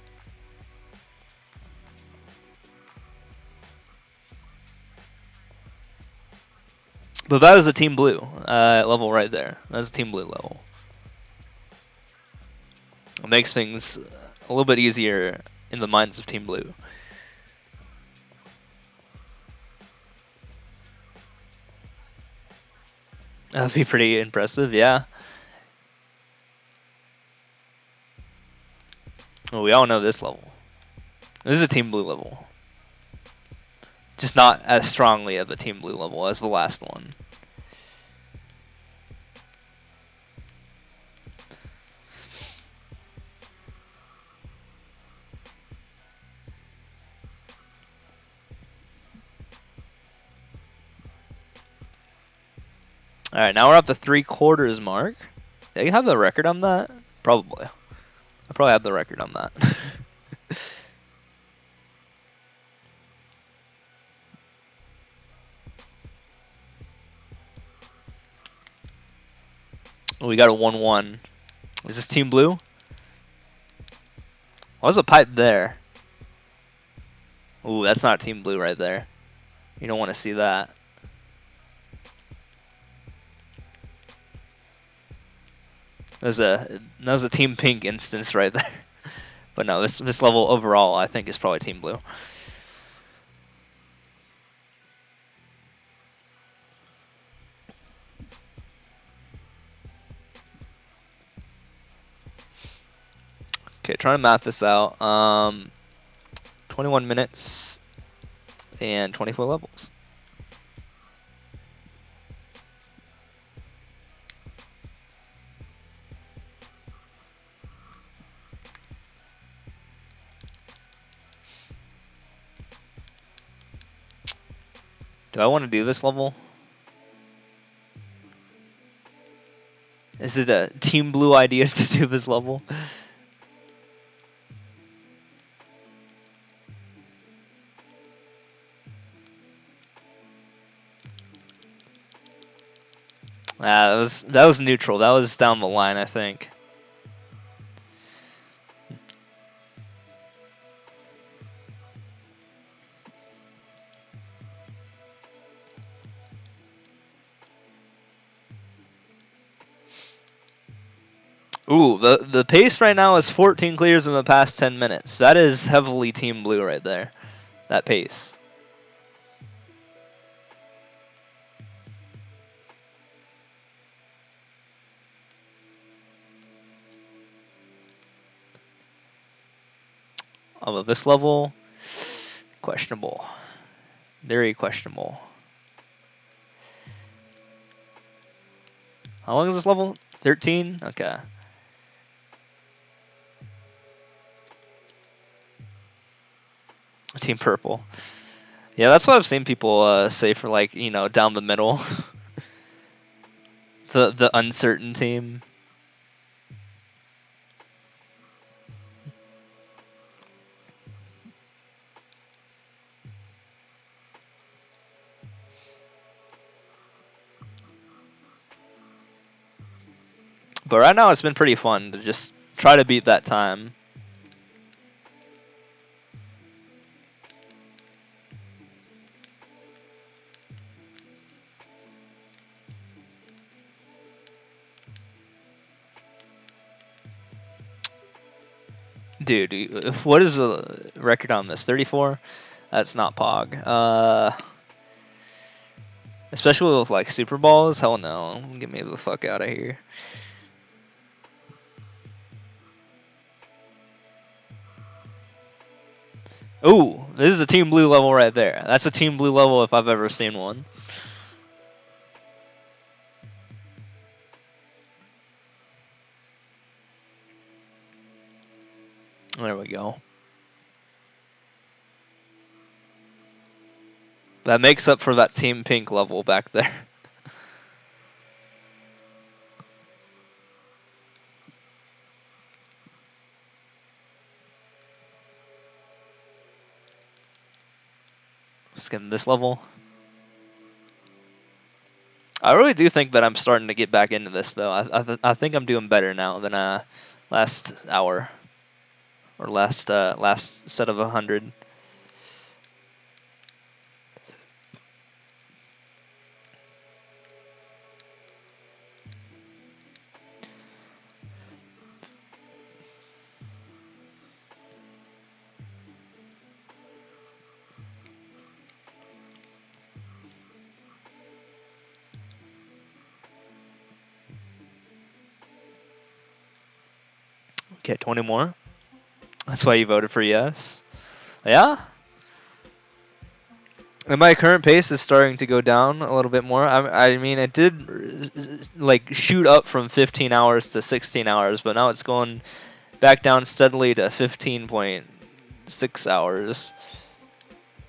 Speaker 1: But that was a Team Blue level right there. That's a Team Blue level. It makes things a little bit easier in the minds of Team Blue. That'd be pretty impressive, yeah. Well, we all know this level. This is a Team Blue level. just not as strongly of a Team Blue level as the last one. Alright, now we're at the 3/4 mark. They have the record on that? Probably. I probably have the record on that. We got a 1-1. Is this Team Blue? Why was a pipe there? Ooh, that's not Team Blue right there. You don't want to see that. That was a Team Pink instance right there. But no, this level overall I think is probably Team Blue. Okay, trying to math this out. 21 minutes and 24 levels. Do I want to do this level? Is it a Team Blue idea to do this level? That was neutral. That was down the line, I think. Ooh, the pace right now is 14 clears in the past 10 minutes. That is heavily Team Blue right there. That pace. Although this level, questionable. Very questionable. How long is this level? 13? Okay. Team Purple. Yeah, that's what I've seen people say for, like, you know, down the middle. the uncertain team. But right now it's been pretty fun to just try to beat that time. Dude, what is the record on this? 34? That's not Pog. Especially with, like, Super Balls? Hell no. Get me the fuck out of here. Ooh, this is a Team Blue level right there. That's a Team Blue level if I've ever seen one. There we go. That makes up for that Team Pink level back there. Let's get in this level. I really do think that I'm starting to get back into this, though. I think I'm doing better now than last hour or last set of 100. Okay, 20 more. That's why you voted for yes. Yeah? And my current pace is starting to go down a little bit more. I mean, it did like shoot up from 15 hours to 16 hours, but now it's going back down steadily to 15.6 hours.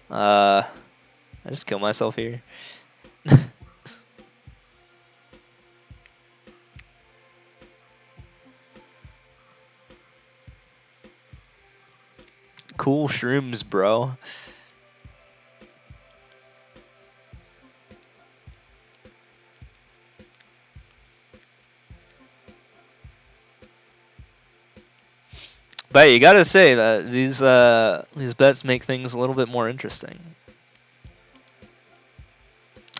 Speaker 1: I just killed myself here. Cool shrooms, bro. But you gotta say that these bets make things a little bit more interesting.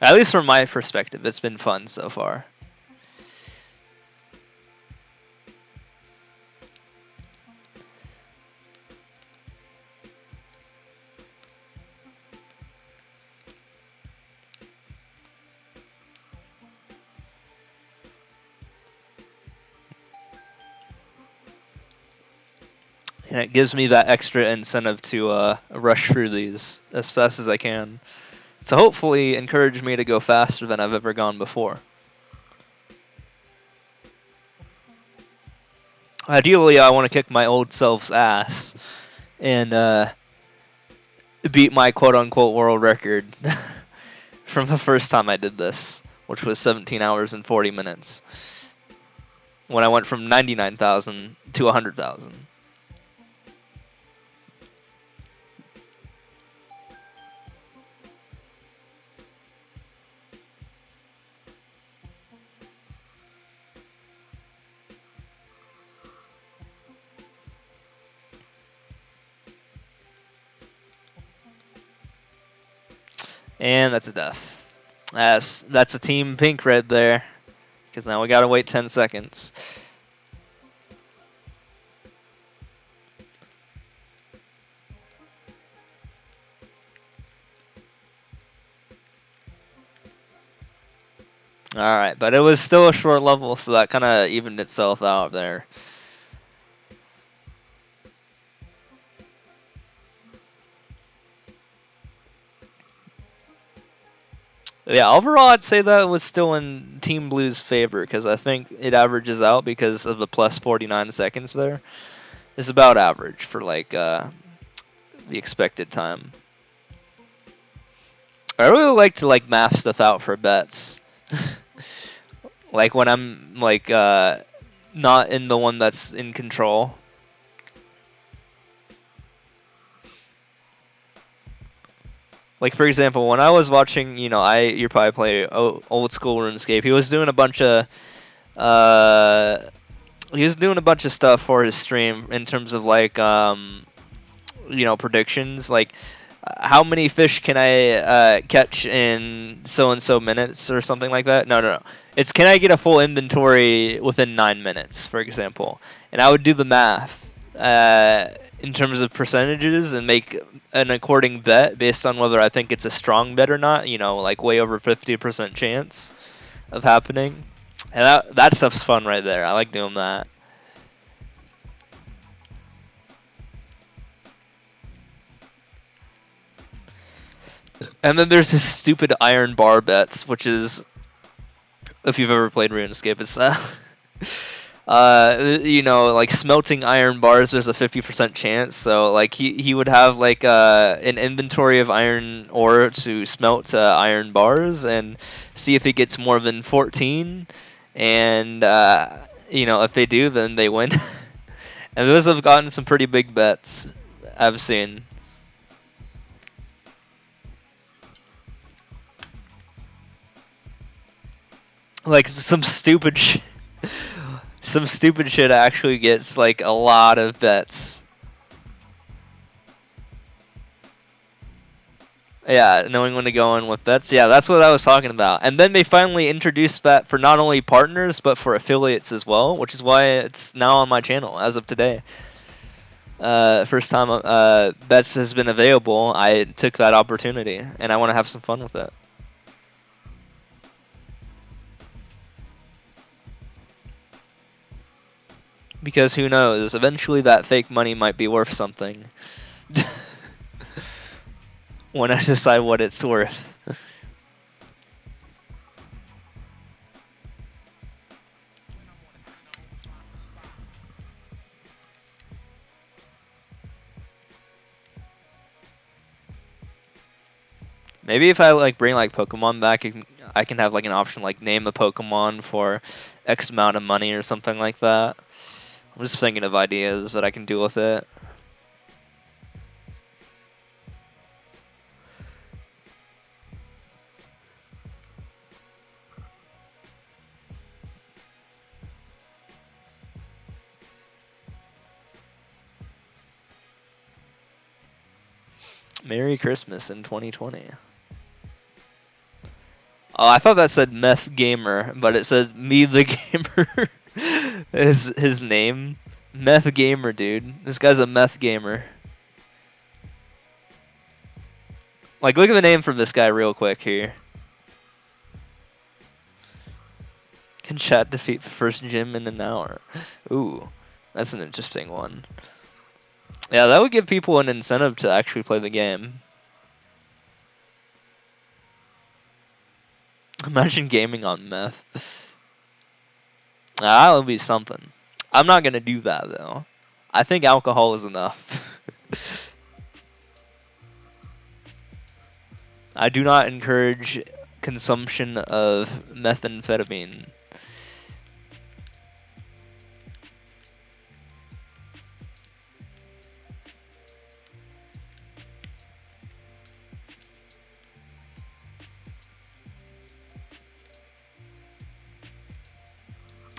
Speaker 1: At least from my perspective, it's been fun so far. And it gives me that extra incentive to rush through these as fast as I can. To hopefully encourage me to go faster than I've ever gone before. Ideally, I want to kick my old self's ass and beat my quote-unquote world record from the first time I did this, which was 17 hours and 40 minutes, when I went from 99,000 to 100,000. And that's a death. That's a team pink red there, because now we gotta wait 10 seconds. Alright, but it was still a short level, so that kind of evened itself out there. Yeah, overall, I'd say that was still in Team Blue's favor, because I think it averages out because of the plus 49 seconds there. It's about average for, like, the expected time. I really like to, like, math stuff out for bets. Like, when I'm, like, not in the one that's in control. Like, for example, when I was watching, you probably play old school RuneScape. He was doing a bunch of stuff for his stream in terms of like predictions, like how many fish can I catch in so and so minutes or something like that. No. It's can I get a full inventory within 9 minutes, for example. And I would do the math in terms of percentages and make an according bet based on whether I think it's a strong bet or not, like way over 50% chance of happening. And that stuff's fun right there. I like doing that. And then there's this stupid iron bar bets, which is, if you've ever played RuneScape, it's like smelting iron bars, there's a 50% chance. So like he would have like an inventory of iron ore to smelt iron bars and see if he gets more than 14. And if they do, then they win. And those have gotten some pretty big bets I've seen. Like some stupid shit. Some stupid shit actually gets like a lot of bets. Yeah, knowing when to go in with bets. Yeah, that's what I was talking about. And then they finally introduced that for not only partners but for affiliates as well, which is why it's now on my channel as of today. First time bets has been available, I took that opportunity, and I want to have some fun with it. Because who knows, eventually that fake money might be worth something. when I decide what it's worth. Maybe if I like bring like Pokemon back, I can have like an option like name a Pokemon for X amount of money or something like that. I'm just thinking of ideas that I can do with it. Merry Christmas in 2020. Oh, I thought that said Meth Gamer, but it says Me the Gamer. is his name. Meth Gamer, dude. This guy's a meth gamer. Like, look at the name for this guy real quick here. Can chat defeat the first gym in an hour? Ooh, that's an interesting one. Yeah, that would give people an incentive to actually play the game. Imagine gaming on meth. That would be something. I'm not gonna do that though. I think alcohol is enough. I do not encourage consumption of methamphetamine.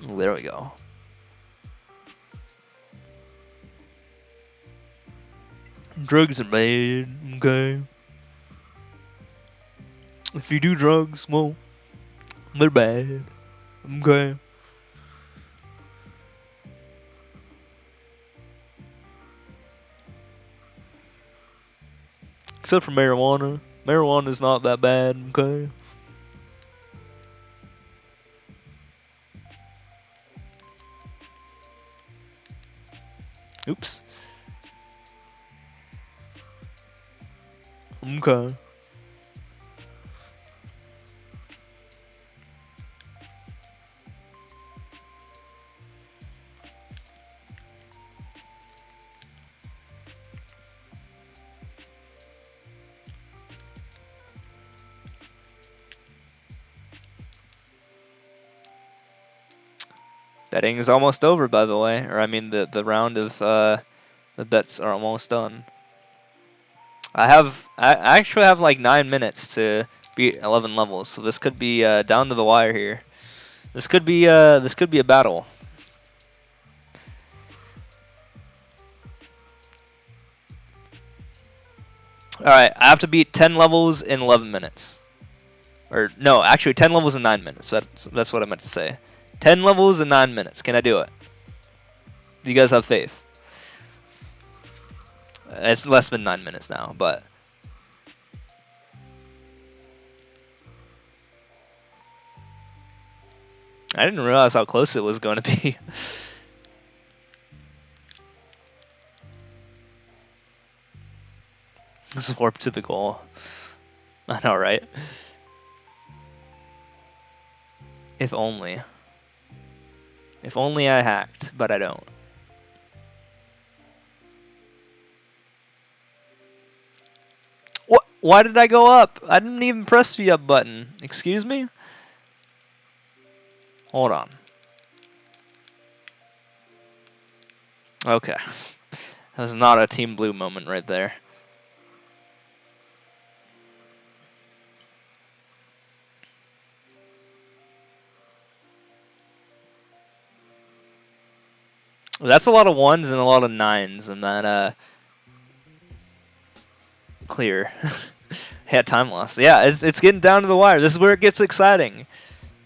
Speaker 1: There we go. Drugs are bad, okay? If you do drugs, well, they're bad, okay? Except for marijuana. Marijuana's not that bad, okay? Oops. Okay. Betting is almost over, by the way. Or I mean, the round of the bets are almost done. I actually have like 9 minutes to beat 11 levels, so this could be down to the wire here. This could be a battle. All right, I have to beat 10 levels in 11 minutes. Or no, actually 10 levels in 9 minutes. That's what I meant to say. 10 levels in 9 minutes. Can I do it? You guys have faith. It's less than 9 minutes now, but I didn't realize how close it was going to be. This is warp to the goal. I know, right? If only. If only I hacked, but I don't. What? Why did I go up? I didn't even press the up button. Excuse me? Hold on. Okay. That was not a Team Blue moment right there. That's a lot of ones and a lot of nines in that clear. Had time loss. Yeah, it's getting down to the wire. This is where it gets exciting.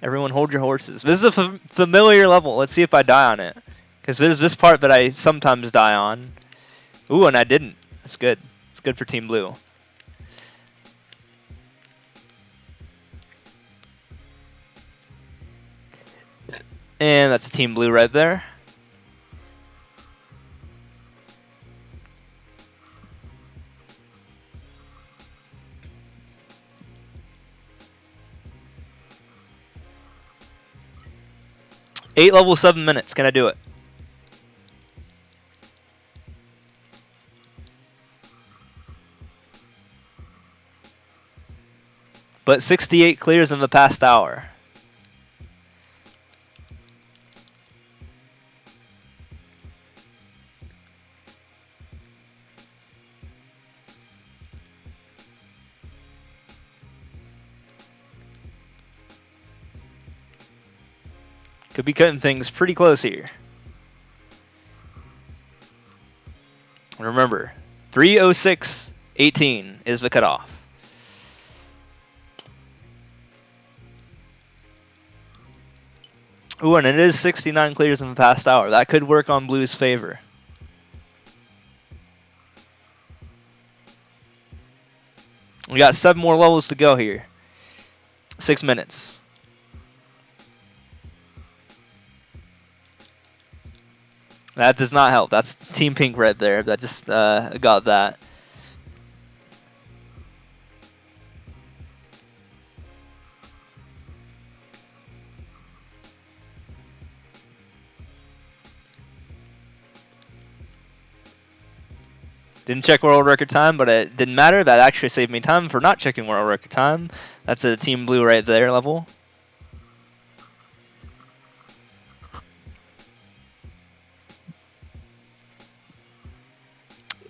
Speaker 1: Everyone hold your horses. This is a familiar level. Let's see if I die on it. Because there's this part that I sometimes die on. Ooh, and I didn't. That's good. It's good for Team Blue. And that's Team Blue right there. 8 levels, 7 minutes. Can I do it? But 68 clears in the past hour. Could be cutting things pretty close here. Remember, 3:06:18 is the cutoff. Ooh, and it is 69 clears in the past hour. That could work on Blue's favor. We got 7 more levels to go here. 6 minutes. That does not help. That's Team Pink right there. That just got that. Didn't check world record time, but it didn't matter. That actually saved me time for not checking world record time. That's a Team Blue right there level.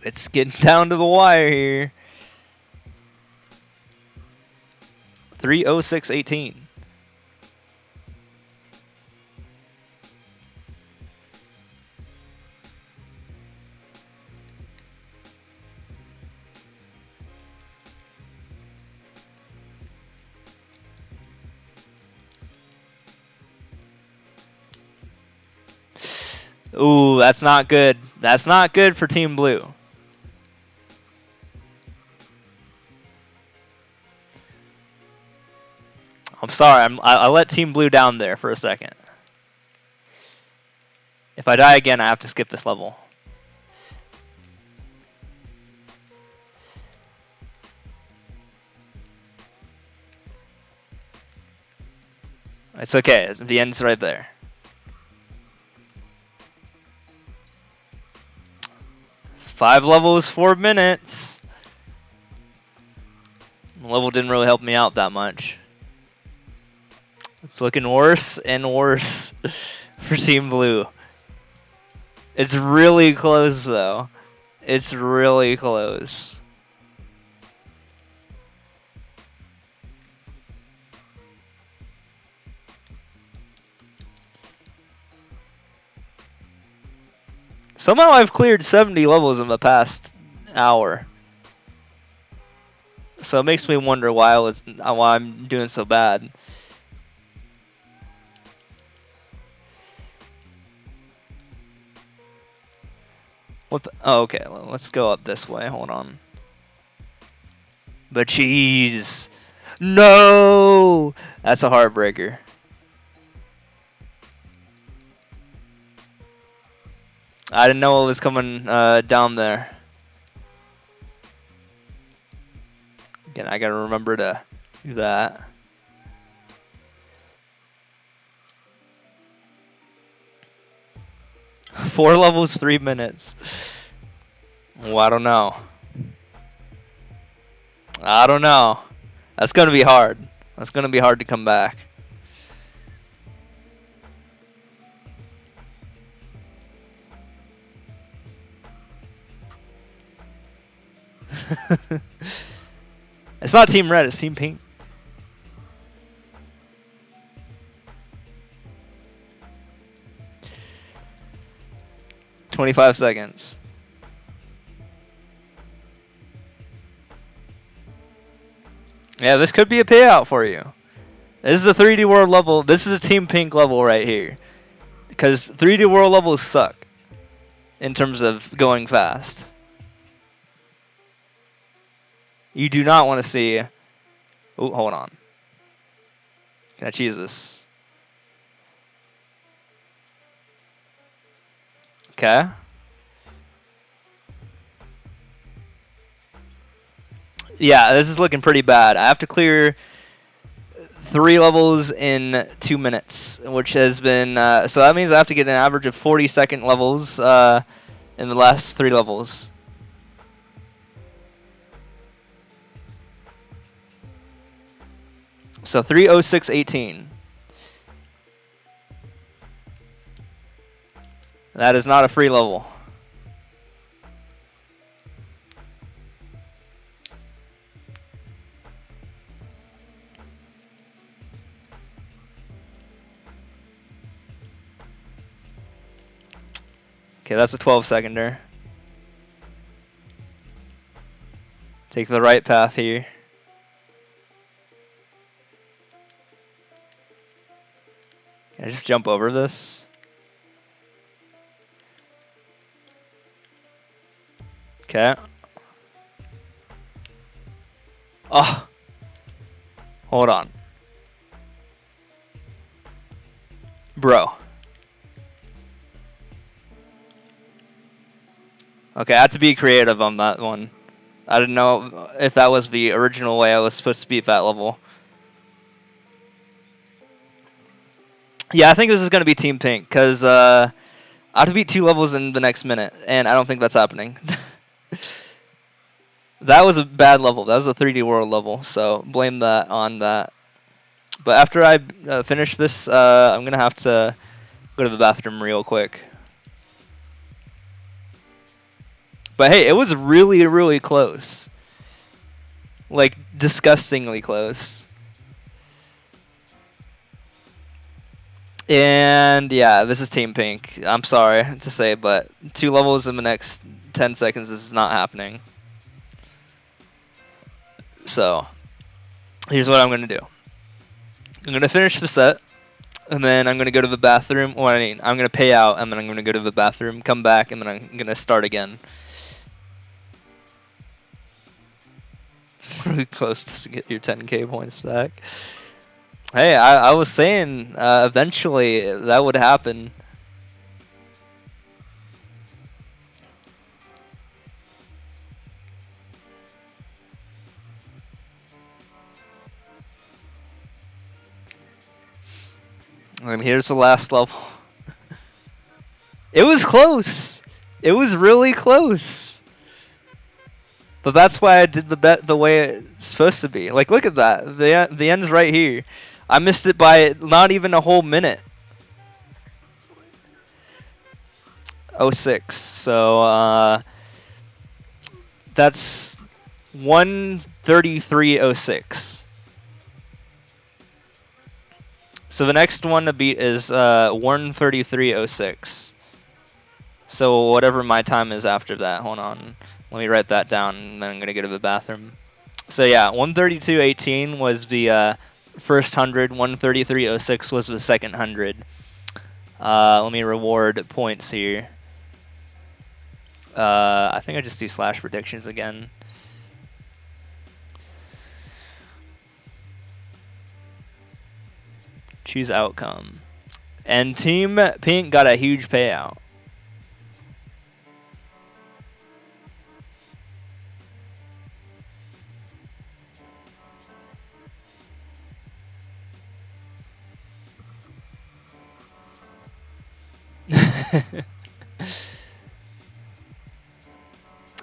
Speaker 1: It's getting down to the wire here. 3:06:18. Ooh, that's not good. That's not good for Team Blue. I'm sorry. I let Team Blue down there for a second. If I die again, I have to skip this level. It's okay. The end's right there. Five levels, 4 minutes. The level didn't really help me out that much. It's looking worse and worse for Team Blue. It's really close, though. It's really close. Somehow I've cleared 70 levels in the past hour. So it makes me wonder why I'm doing so bad. What the, oh, okay, let's go up this way. Hold on. But jeez. No! That's a heartbreaker. I didn't know what was coming down there. Again, I gotta remember to do that. Four levels, 3 minutes. Well, I don't know. I don't know. That's gonna be hard. That's gonna be hard to come back. It's not Team Red, it's Team Pink. "25 seconds. Yeah, this could be a payout for you. This is a 3D World level. This is a Team Pink level right here. Because 3D World levels suck in terms of going fast. You do not want to see... Oh, hold on. Can I cheese this? Okay. Yeah, this is looking pretty bad. I have to clear 3 levels in 2 minutes, which has been so that means I have to get an average of 40-second levels in the last 3 levels. So 3:06:18. That is not a free level. Okay, that's a 12-seconder. Take the right path here. Can I just jump over this? Okay. Oh. Hold on. Bro. Okay, I had to be creative on that one. I didn't know if that was the original way I was supposed to beat that level. Yeah, I think this is going to be Team Pink, because I have to beat 2 levels in the next minute, and I don't think that's happening. That was a bad level. That was a 3D World level, so blame that on that. But after I finish this, I'm going to have to go to the bathroom real quick. But hey, it was really, really close. Like, disgustingly close. And yeah, this is Team Pink. I'm sorry to say, but 2 levels in the next 10 seconds is not happening. So, here's what I'm going to do. I'm going to finish the set, and then I'm going to go to the bathroom. Well, I mean, I'm going to pay out, and then I'm going to go to the bathroom, come back, and then I'm going to start again. Really close to get your 10k points back. Hey, I was saying eventually that would happen. And here's the last level. It was close. It was really close. But that's why I did the bet the way it's supposed to be. Like, look at that. The end's right here. I missed it by not even a whole minute. 06. So that's 1:33:06. So the next one to beat is 1:33:06. So whatever my time is after that. Hold on. Let me write that down, and then I'm going to go to the bathroom. So yeah, 1:32:18 was the first 100. 1:33:06 was the second 100. Let me reward points here. I think I just do slash predictions again. Choose outcome. And Team Pink got a huge payout.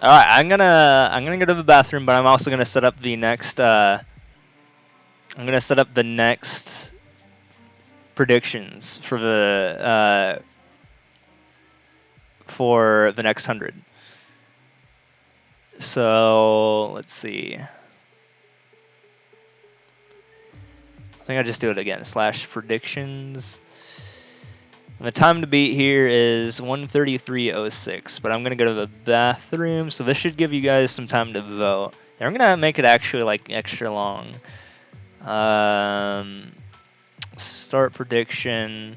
Speaker 1: All right, I'm gonna go to the bathroom, but I'm also gonna set up the next. I'm gonna set up the next predictions for the next 100. So let's see. I think I just do it again. Slash predictions. And the time to beat here is 1:33:06, but I'm gonna go to the bathroom, so this should give you guys some time to vote. And I'm gonna make it actually like extra long. Start prediction.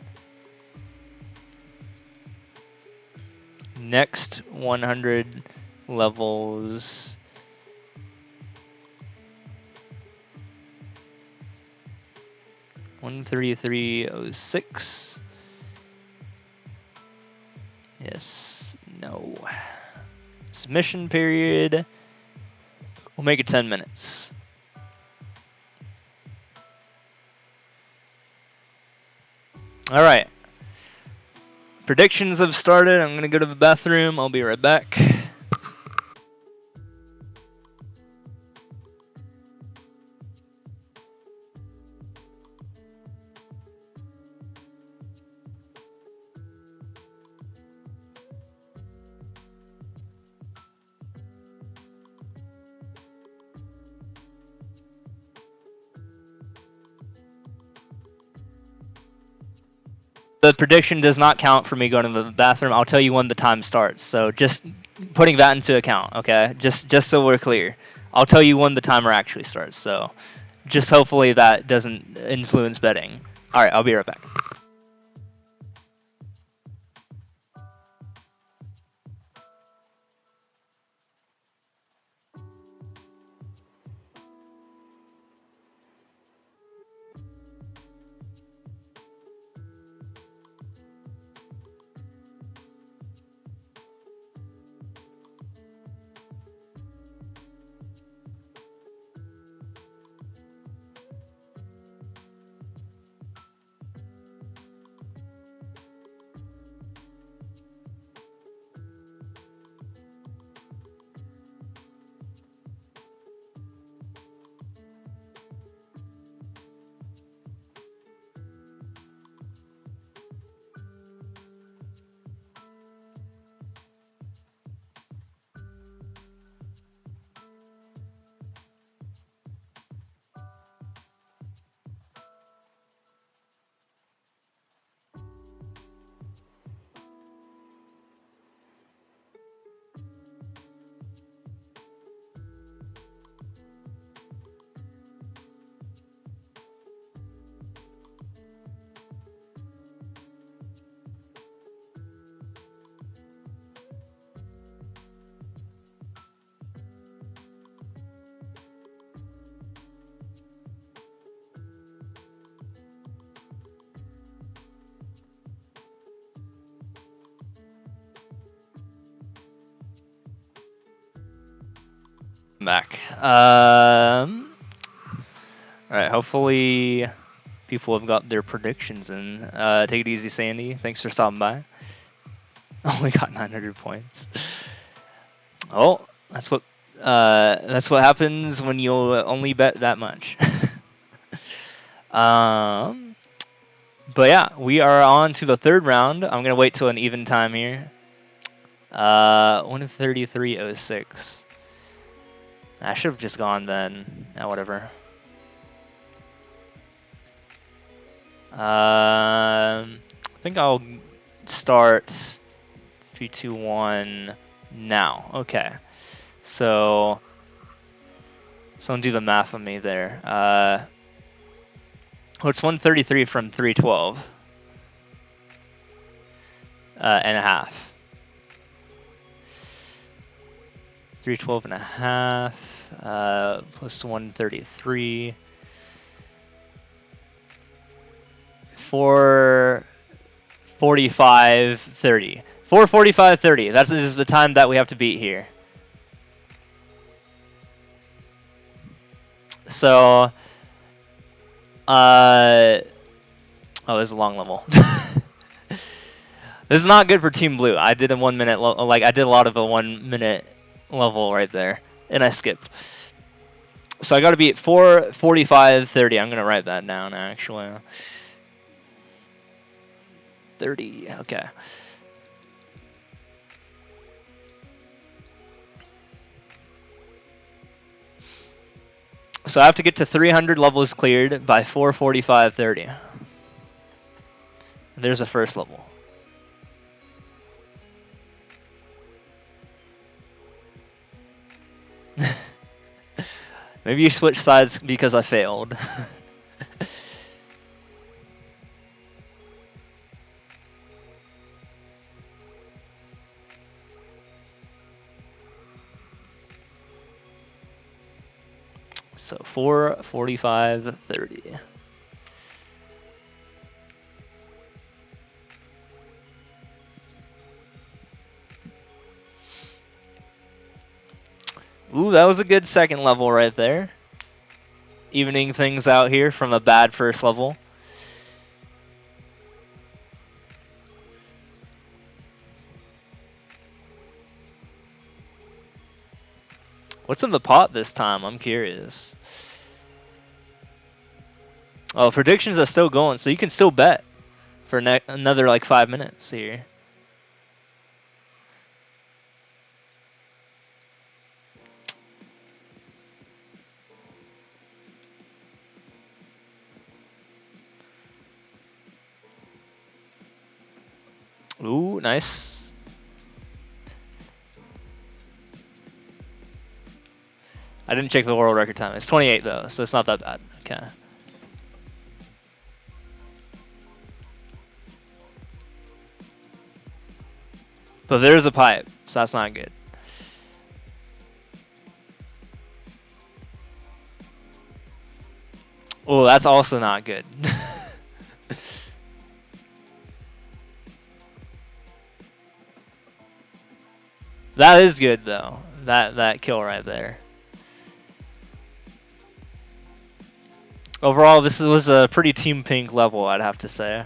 Speaker 1: Next 100 levels. $133.06. Yes. No. Submission period. We'll make it 10 minutes. All right. Predictions have started. I'm going to go to the bathroom. I'll be right back. The prediction does not count for me going to the bathroom. I'll tell you when the time starts. So just putting that into account, okay? Just so we're clear. I'll tell you when the timer actually starts. So just hopefully that doesn't influence betting. All right, I'll be right back. Back. All right. Hopefully, people have got their predictions in. Take it easy, Sandy. Thanks for stopping by. Only got 900 points. Oh, that's what happens when you only bet that much. But yeah, we are on to the third round. I'm gonna wait till an even time here. 1:33:06. I should have just gone then. Whatever. I think I'll start 3, 2, 1 now. Okay. So someone do the math on me there. It's 133 from 312 and a half. 312 and a half plus 133. 4:45:30. 4:45:30. That is the time that we have to beat here. So, oh, this is a long level. This is not good for Team Blue. I did a 1 minute, I did a lot of a 1 minute level right there, and I skipped. So I got to be at 4:45:30. I'm gonna write that down actually. 30. Okay. So I have to get to 300 levels cleared by 4:45:30. There's a first level. Maybe you switch sides because I failed. So 4:45:30. Ooh, that was a good second level right there. Evening things out here from a bad first level. What's in the pot this time? I'm curious. Oh, predictions are still going, so you can still bet for another like 5 minutes here. Ooh, nice. I didn't check the world record time. It's 28 though, so it's not that bad. Okay. But there's a pipe, so that's not good. Oh, that's also not good. That is good though. That kill right there. Overall, this was a pretty Team Pink level, I'd have to say.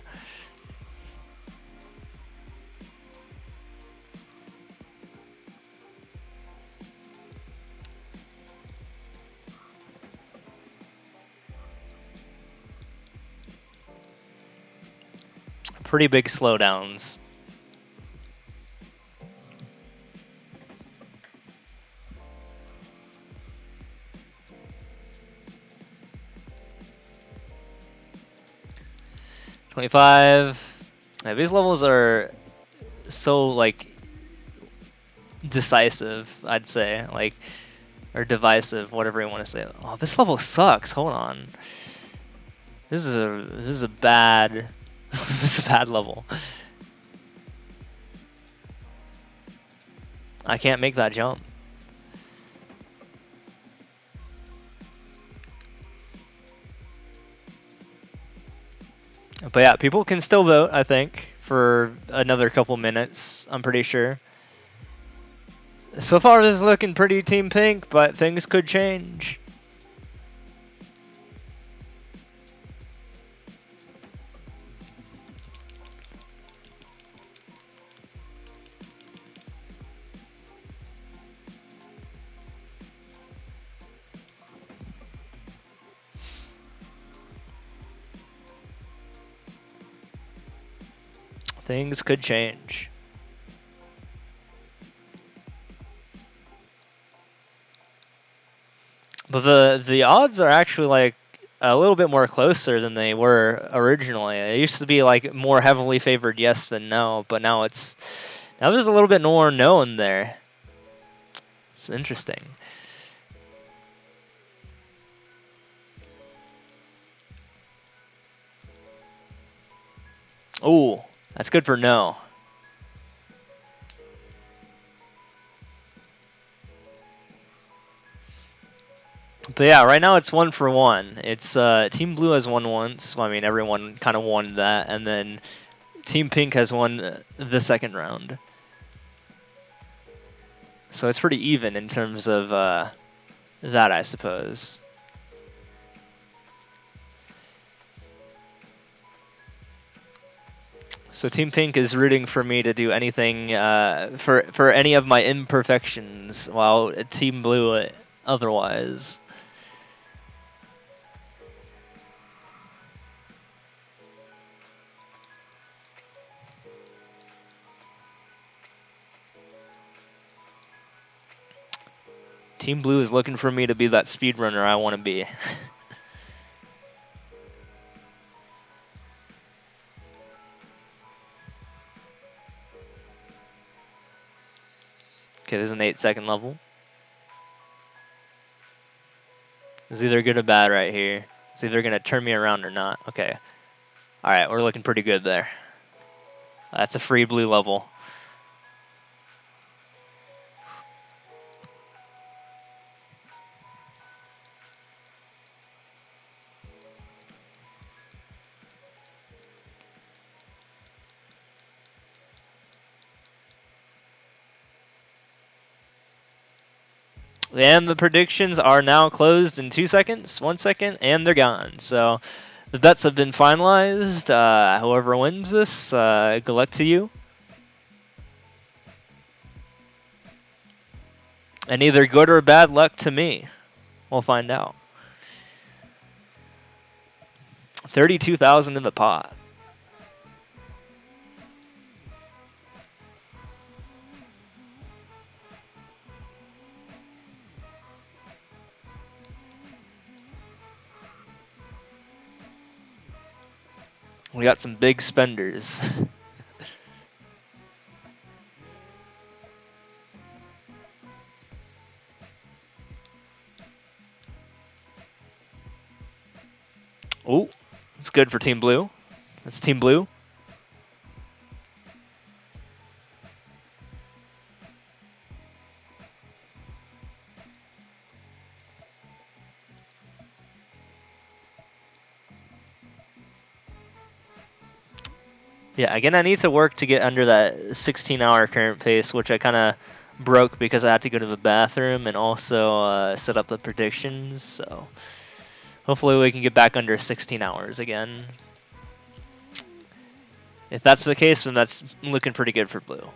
Speaker 1: Pretty big slowdowns. $25. Yeah, these levels are so like decisive, I'd say, like, or divisive, whatever you want to say. Oh, this level sucks. Hold on. This is a bad this is a bad level. I can't make that jump. But yeah, people can still vote, I think, for another couple minutes, I'm pretty sure. So far, this is looking pretty Team Pink, but things could change. Things could change. But the odds are actually like a little bit more closer than they were originally. It used to be like more heavily favored yes than no, but now there's a little bit more known there. It's interesting. Oh, that's good for no. But yeah, right now it's 1-for-1. It's Team Blue has won once. Well, I mean, everyone kind of won that, and then Team Pink has won the second round. So it's pretty even in terms of that, I suppose. So Team Pink is rooting for me to do anything for any of my imperfections, while Team Blue otherwise. Team Blue is looking for me to be that speedrunner I want to be. Okay, this is an 8-second level. It's either good or bad right here. It's either going to turn me around or not. Okay. Alright, we're looking pretty good there. That's a free blue level. And the predictions are now closed in 2 seconds, 1 second, and they're gone. So the bets have been finalized. Whoever wins this, good luck to you. And either good or bad luck to me. We'll find out. 32,000 in the pot. We got some big spenders. Oh, it's good for Team Blue. That's Team Blue. Yeah, again, I need to work to get under that 16-hour current pace, which I kind of broke because I had to go to the bathroom and also set up the predictions. So hopefully we can get back under 16 hours again. If that's the case, then that's looking pretty good for Blue.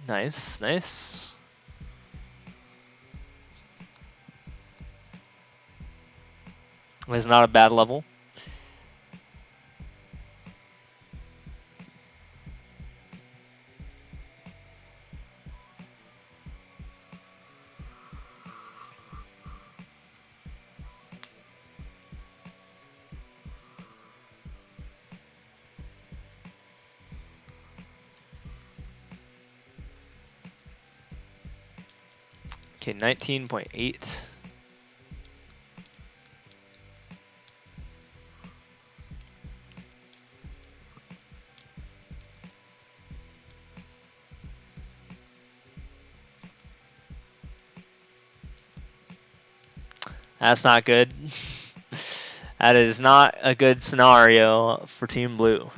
Speaker 1: Nice, nice. It's not a bad level. Okay, 19.8. That's not good. That is not a good scenario for Team Blue.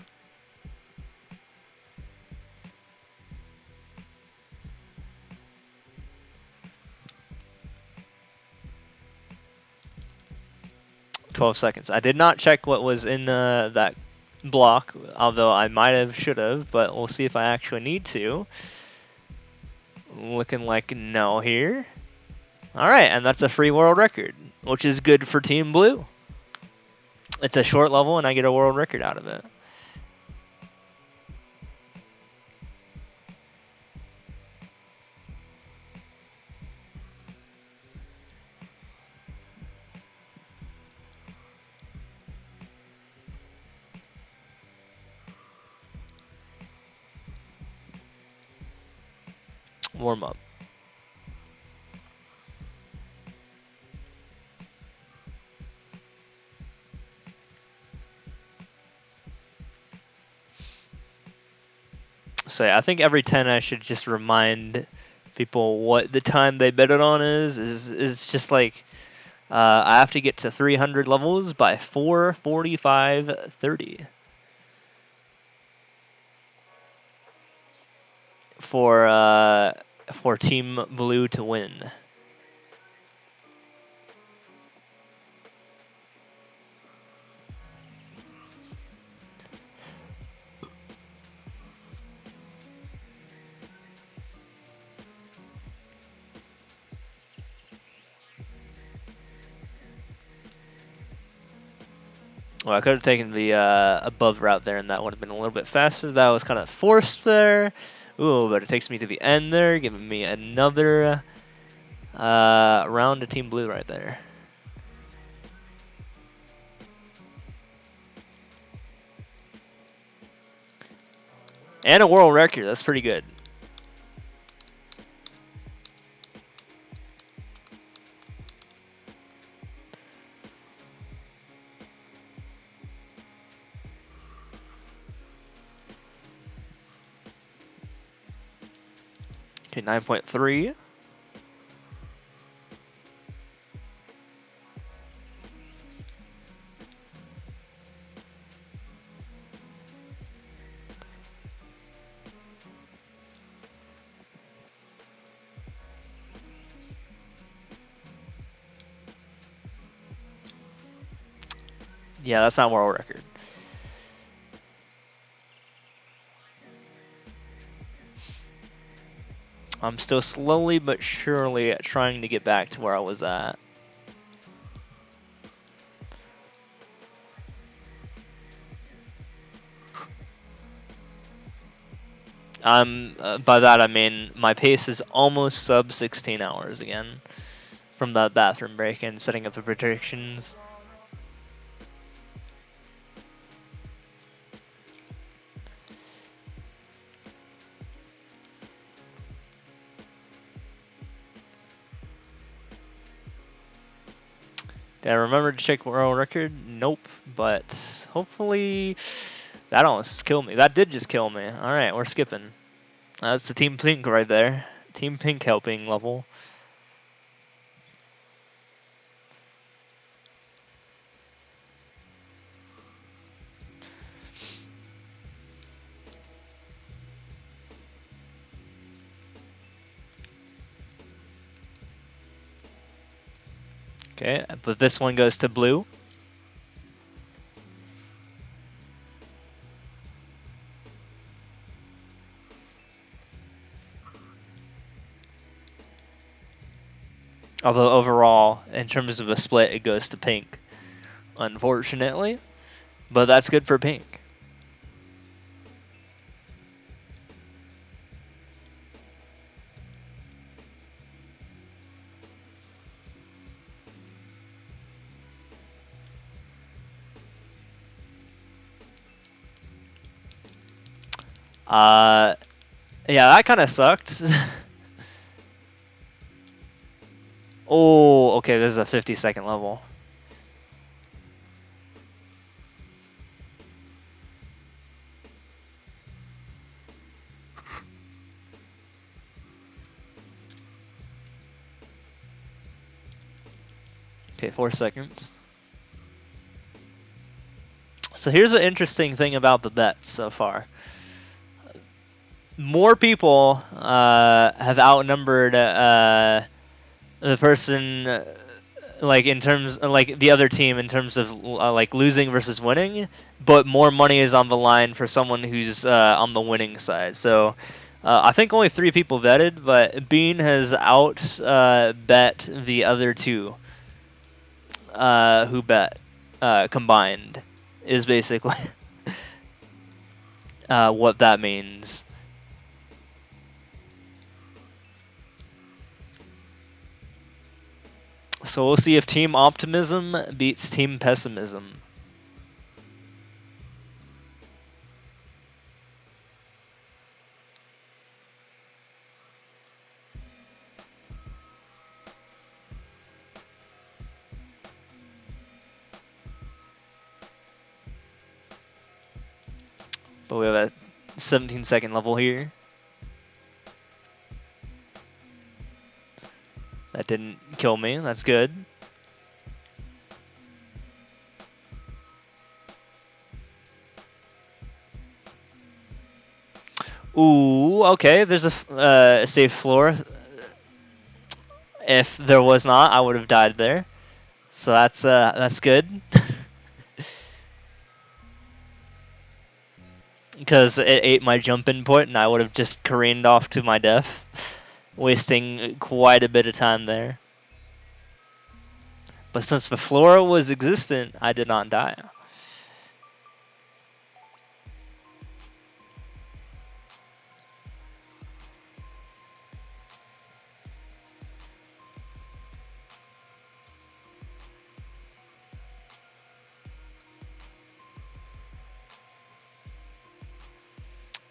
Speaker 1: "12 seconds. I did not check what was in that block, although I might have, should have, but we'll see if I actually need to. Looking like no here. All right, and that's a free world record, which is good for Team Blue. It's a short level, and I get a world record out of it. Warm up. So yeah, I think every 10 I should just remind people what the time they bet it on is just like I have to get to 300 levels by 4:45:30 for Team Blue to win. Well, I could have taken the above route there, and that would have been a little bit faster. That was kind of forced there. Ooh, but it takes me to the end there, giving me another round to Team Blue right there. And a world record. That's pretty good. Okay, 9.3. Yeah, that's not world record. I'm still slowly but surely trying to get back to where I was at. By that I mean my pace is almost sub 16 hours again from that bathroom break and setting up the predictions. Did I remember to check world record? Nope, but hopefully that almost killed me. That did just kill me. Alright, we're skipping. That's the Team Pink right there. Team Pink helping level. Okay, but this one goes to blue. Although overall, in terms of a split, it goes to pink, unfortunately. But that's good for pink. Yeah, that kind of sucked. Oh, okay, this is a 50-second level. Okay, 4 seconds. So here's the interesting thing about the bets so far. More people have outnumbered the person, like in terms, like the other team in terms of like losing versus winning, but more money is on the line for someone who's on the winning side. So I think only 3 people vetted, but Bean has out bet the other 2 who bet combined, is basically what that means. So we'll see if Team Optimism beats Team Pessimism. But we have a 17-second level here. That didn't kill me. That's good. Ooh, okay. There's a safe floor. If there was not, I would have died there. So that's good. Because it ate my jump input, and I would have just careened off to my death, wasting quite a bit of time there. But since the floor was existent, I did not die.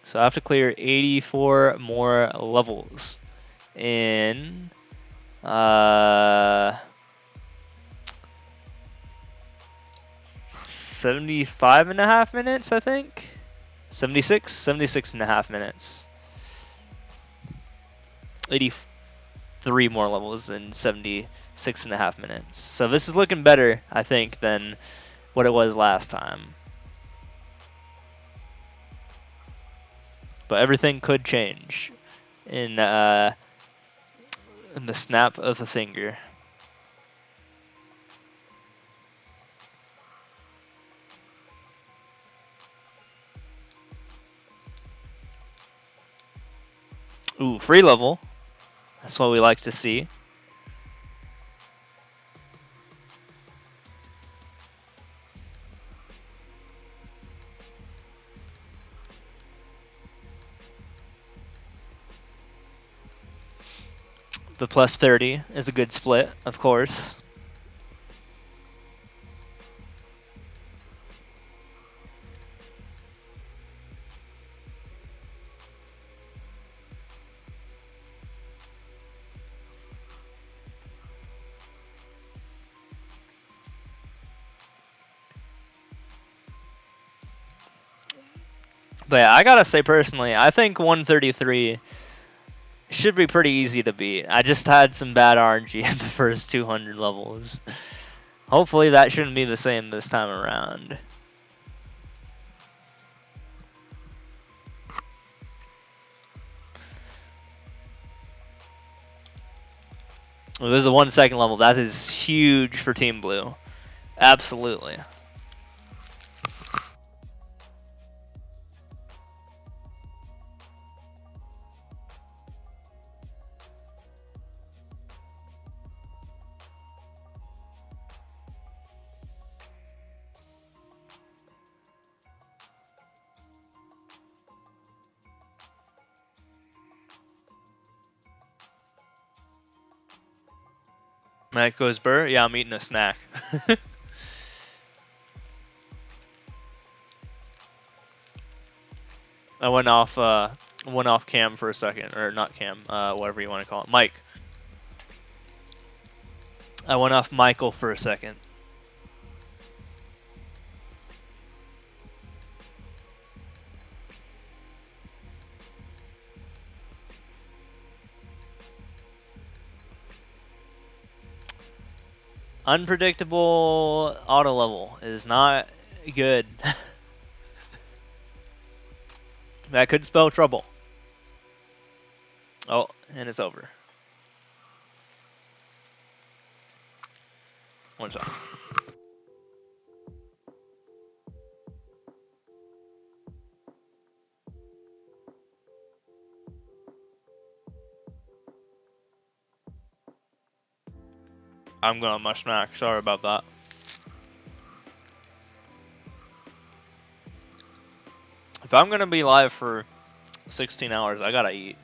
Speaker 1: So I have to clear 84 more levels in 75.5 minutes, I think. 76 and a half minutes. 83 more levels in 76 and a half minutes. So this is looking better, I think, than what it was last time. But everything could change in the snap of a finger. Ooh, free level. That's what we like to see. The plus 30 is a good split, of course. But yeah, I gotta say personally, I think 133 should be pretty easy to beat. I just had some bad RNG in the first 200 levels. Hopefully that shouldn't be the same this time around. Well, there's a 1 second level. That is huge for Team Blue. Absolutely. That goes Burr. Yeah, I'm eating a snack. I went off cam for a second, or not cam, whatever you want to call it, Mike. I went off Michael for a second. Unpredictable auto level is not good. That could spell trouble. Oh, and it's over. One shot. I'm going on my snack. Sorry about that. If I'm gonna be live for 16 hours, I gotta eat.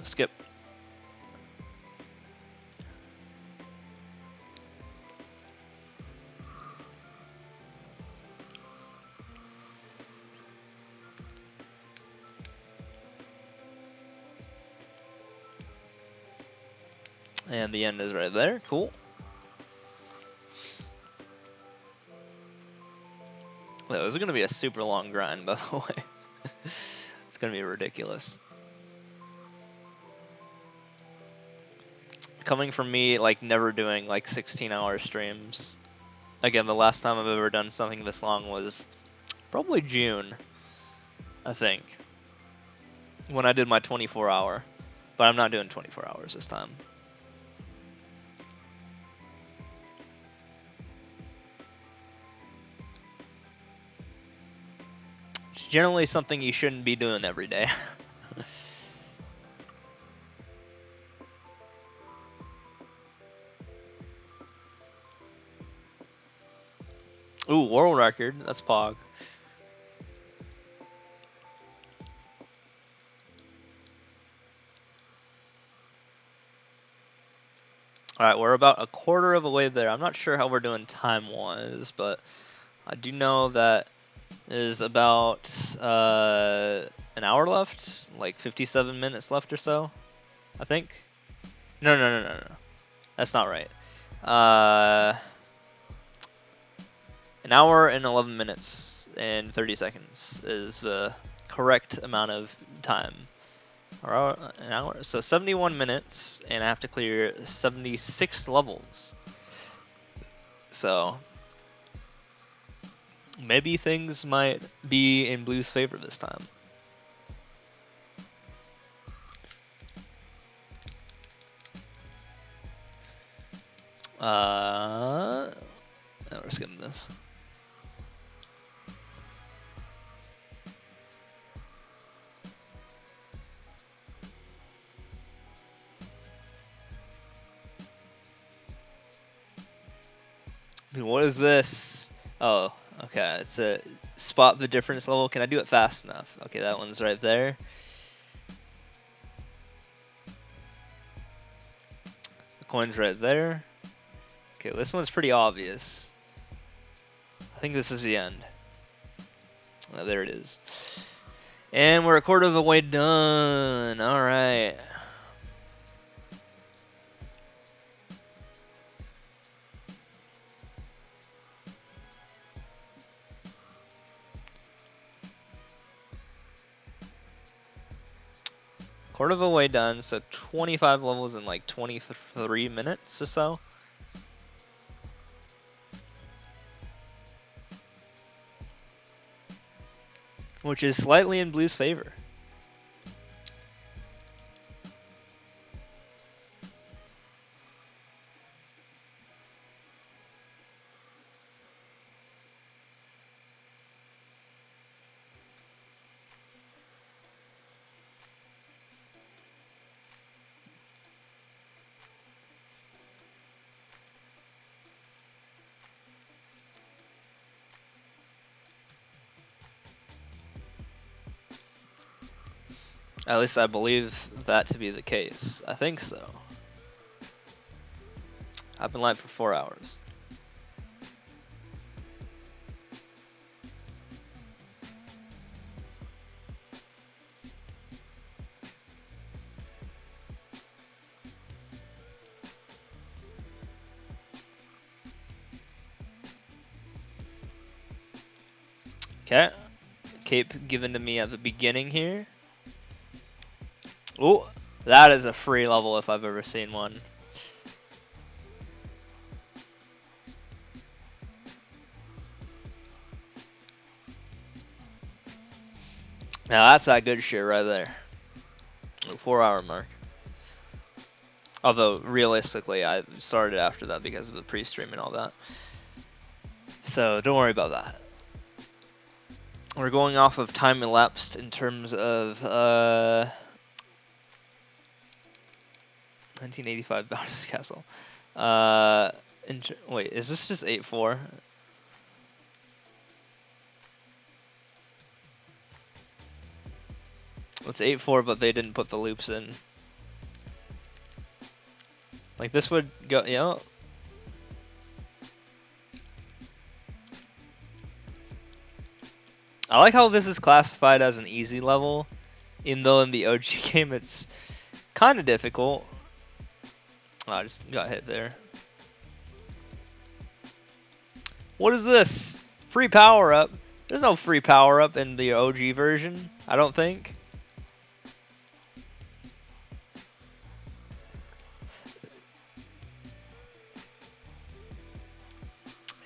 Speaker 1: Skip. And the end is right there. Cool. Well, this is gonna be a super long grind, by the way. It's gonna be ridiculous. Coming from me, like, never doing, like, 16-hour streams. Again, the last time I've ever done something this long was probably June, I think, when I did my 24-hour. But I'm not doing 24 hours this time. It's generally something you shouldn't be doing every day. Ooh, world record. That's Pog. Alright, we're about a quarter of a way there. I'm not sure how we're doing time-wise, but I do know that there's about an hour left, like 57 minutes left or so, I think. No. That's not right. An hour and 11 minutes and 30 seconds is the correct amount of time. Or an hour, so 71 minutes, and I have to clear 76 levels. So maybe things might be in Blue's favor this time. Now we're skipping this. What is this? Oh, okay. It's a spot the difference level. Can I do it fast enough? Okay, that one's right there. The coin's right there. Okay, this one's pretty obvious. I think this is the end. Oh, there it is. And we're a quarter of the way done. All right. Quarter of the way done, so 25 levels in like 23 minutes or so. Which is slightly in Blue's favor. At least I believe that to be the case. I think so. I've been live for 4 hours. Okay. Cape given to me at the beginning here. Oh, that is a free level if I've ever seen one. Now that's that good shit right there. 4 hour mark. Although realistically, I started after that because of the pre-stream and all that. So don't worry about that. We're going off of time elapsed in terms of 1985 Bounce Castle. Wait, is this just 8-4? It's 8-4, but they didn't put the loops in. Like this would go, you know. I like how this is classified as an easy level, even though in the OG game it's kind of difficult. Oh, I just got hit there. What is this? Free power up? There's no free power up in the OG version, I don't think.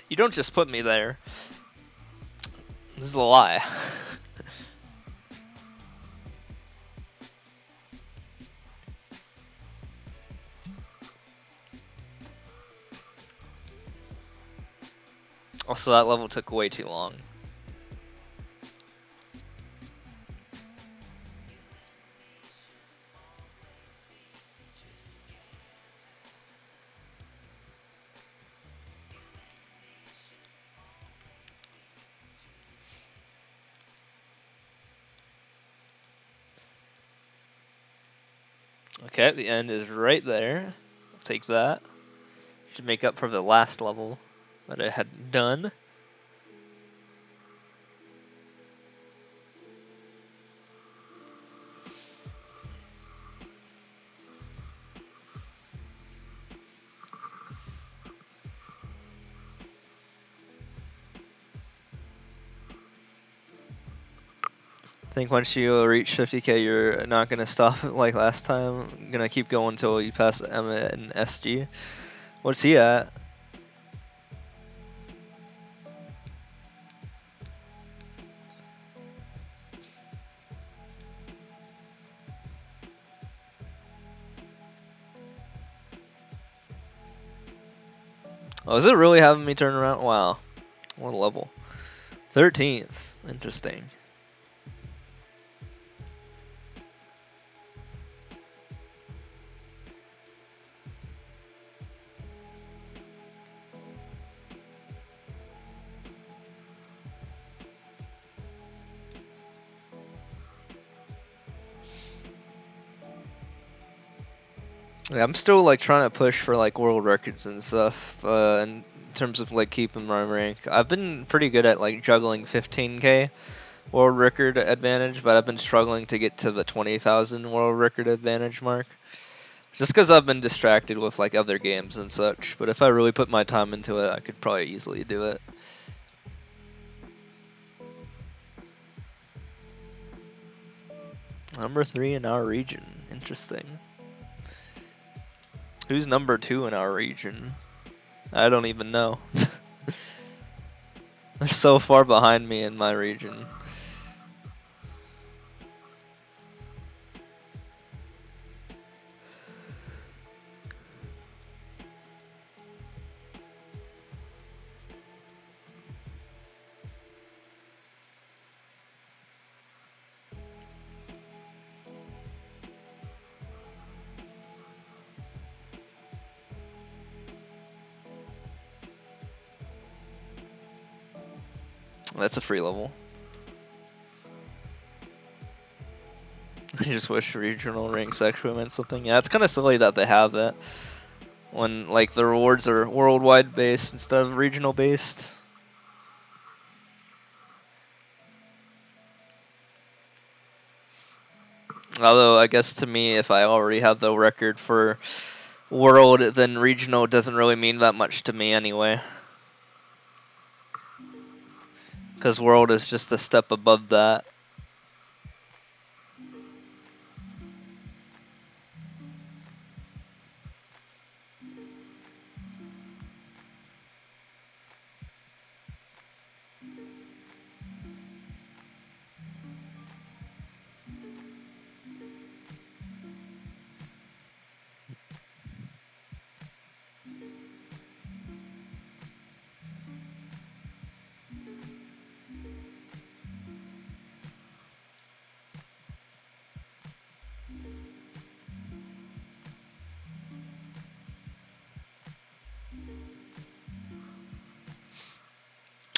Speaker 1: You don't just put me there. This is a lie. Also, that level took way too long. Okay, the end is right there. I'll take that. Should make up for the last level that I had done. I think once you reach 50k, you're not gonna stop like last time. You're gonna keep going until you pass Emma and SG. What's he at? Oh, is it really having me turn around? Wow. What a level. 13th. Interesting. Yeah, I'm still like trying to push for like world records and stuff. In terms of like keeping my rank, I've been pretty good at like juggling 15K world record advantage, but I've been struggling to get to the 20,000 world record advantage mark. Just because I've been distracted with like other games and such. But if I really put my time into it, I could probably easily do it. Number 3 in our region. Interesting. Who's number 2 in our region? I don't even know. They're so far behind me in my region. That's a free level. I just wish regional ranks actually meant something. Yeah, it's kind of silly that they have that when like the rewards are worldwide based instead of regional based. Although I guess to me, if I already have the record for world, then regional doesn't really mean that much to me anyway. Because world is just a step above that.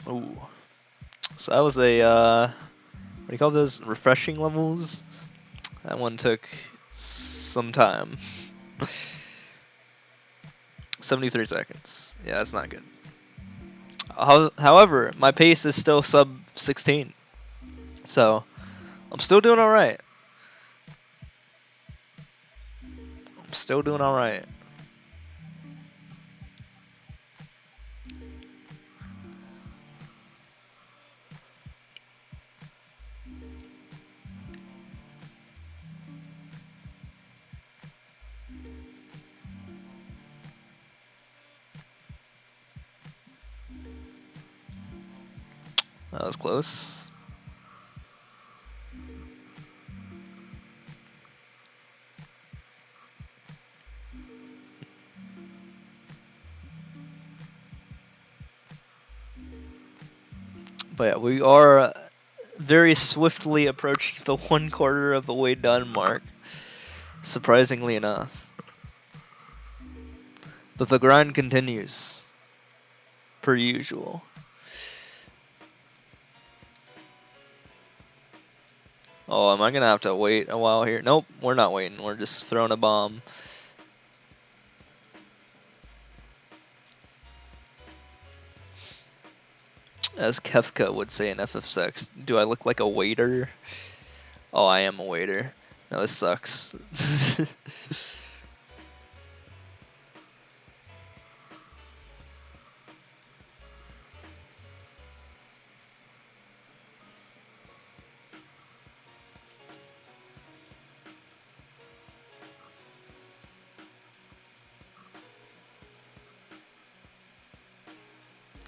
Speaker 1: Ooh. So that was a, what do you call those? Refreshing levels? That one took some time. 73 seconds. Yeah, that's not good. However, my pace is still sub 16. So, I'm still doing alright. I'm still doing alright. That was close. But yeah, we are very swiftly approaching the 1/4 of the way done mark. Surprisingly enough. But the grind continues. Per usual. Oh, am I gonna have to wait a while here? Nope, we're not waiting. We're just throwing a bomb. As Kefka would say in FF6, do I look like a waiter? Oh, I am a waiter. No, this sucks.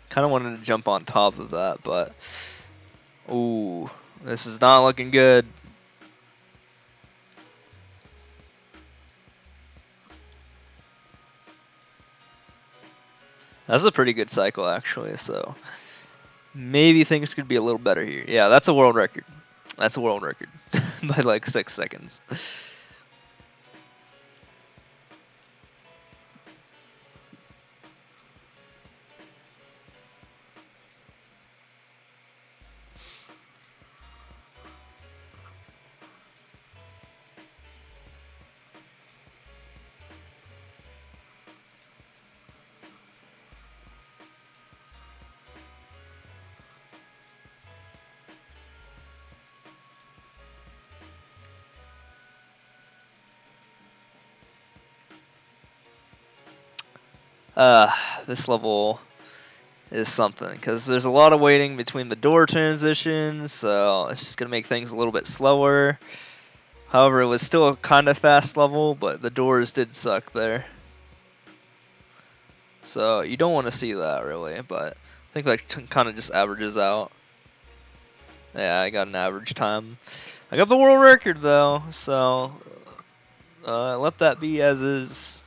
Speaker 1: Kind of wanted to jump on top of that, but ooh, this is not looking good. That's a pretty good cycle, actually, so maybe things could be a little better here. Yeah, that's a world record. That's a world record by like 6 seconds. This level is something because there's a lot of waiting between the door transitions, so it's just gonna make things a little bit slower. However, it was still a kind of fast level, but the doors did suck there. So you don't want to see that really, but I think that kind of just averages out. Yeah, I got an average time. I got the world record though, so let that be as is.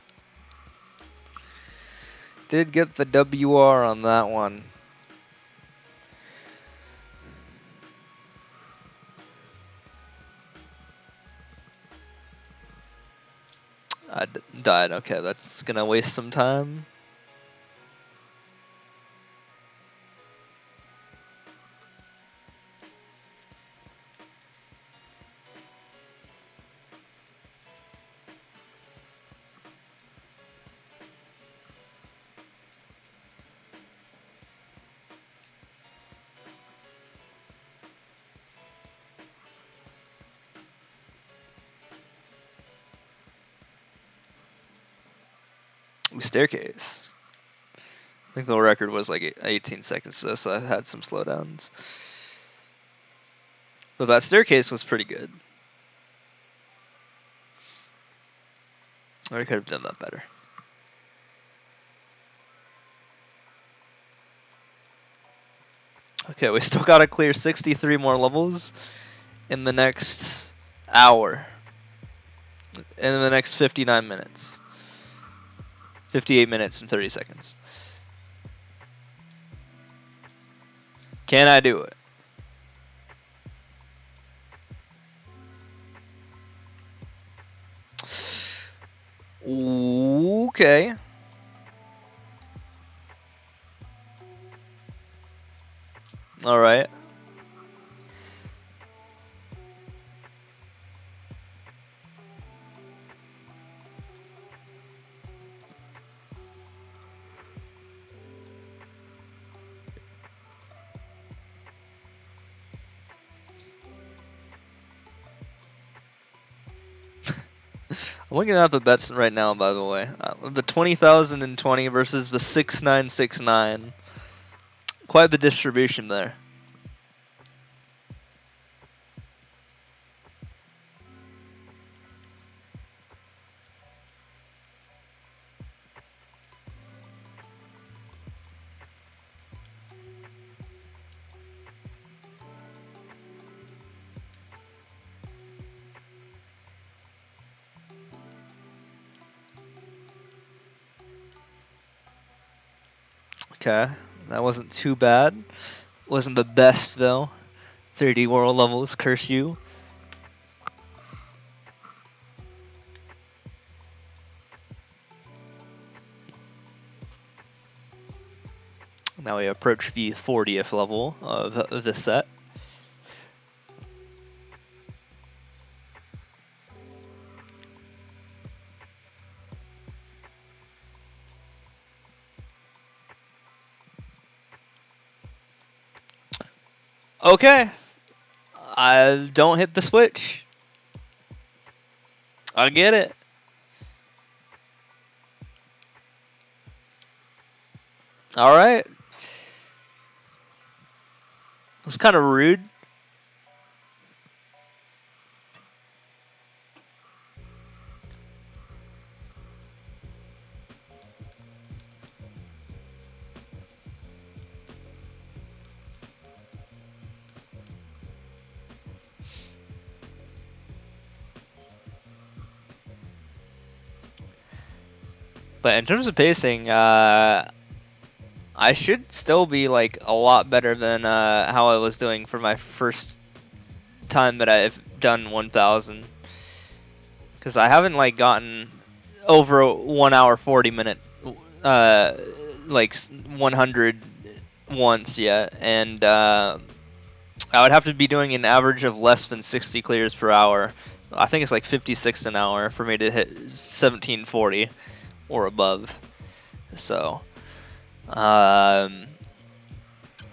Speaker 1: Did get the WR on that one. I died. Okay, that's gonna waste some time. Staircase. I think the record was like 18 seconds, so I had some slowdowns. But that staircase was pretty good. I could have done that better. Okay, we still gotta clear 63 more levels in the next hour. In the next 59 minutes. 58 minutes and 30 seconds. Can I do it? Okay. Alright. I'm looking at the bets right now, by the way. The 20,020 versus the 6969. Quite the distribution there. Okay, that wasn't too bad. Wasn't the best though. 30 world levels, curse you. Now we approach the 40th level of the set. Okay. I don't hit the switch. I get it. Alright. It was kind of rude. But in terms of pacing, I should still be like a lot better than how I was doing for my first time that I've done 1,000. Because I haven't like gotten over 1 hour 40 minute like 100 once yet, and I would have to be doing an average of less than 60 clears per hour. I think it's like 56 an hour for me to hit 1740 or above. So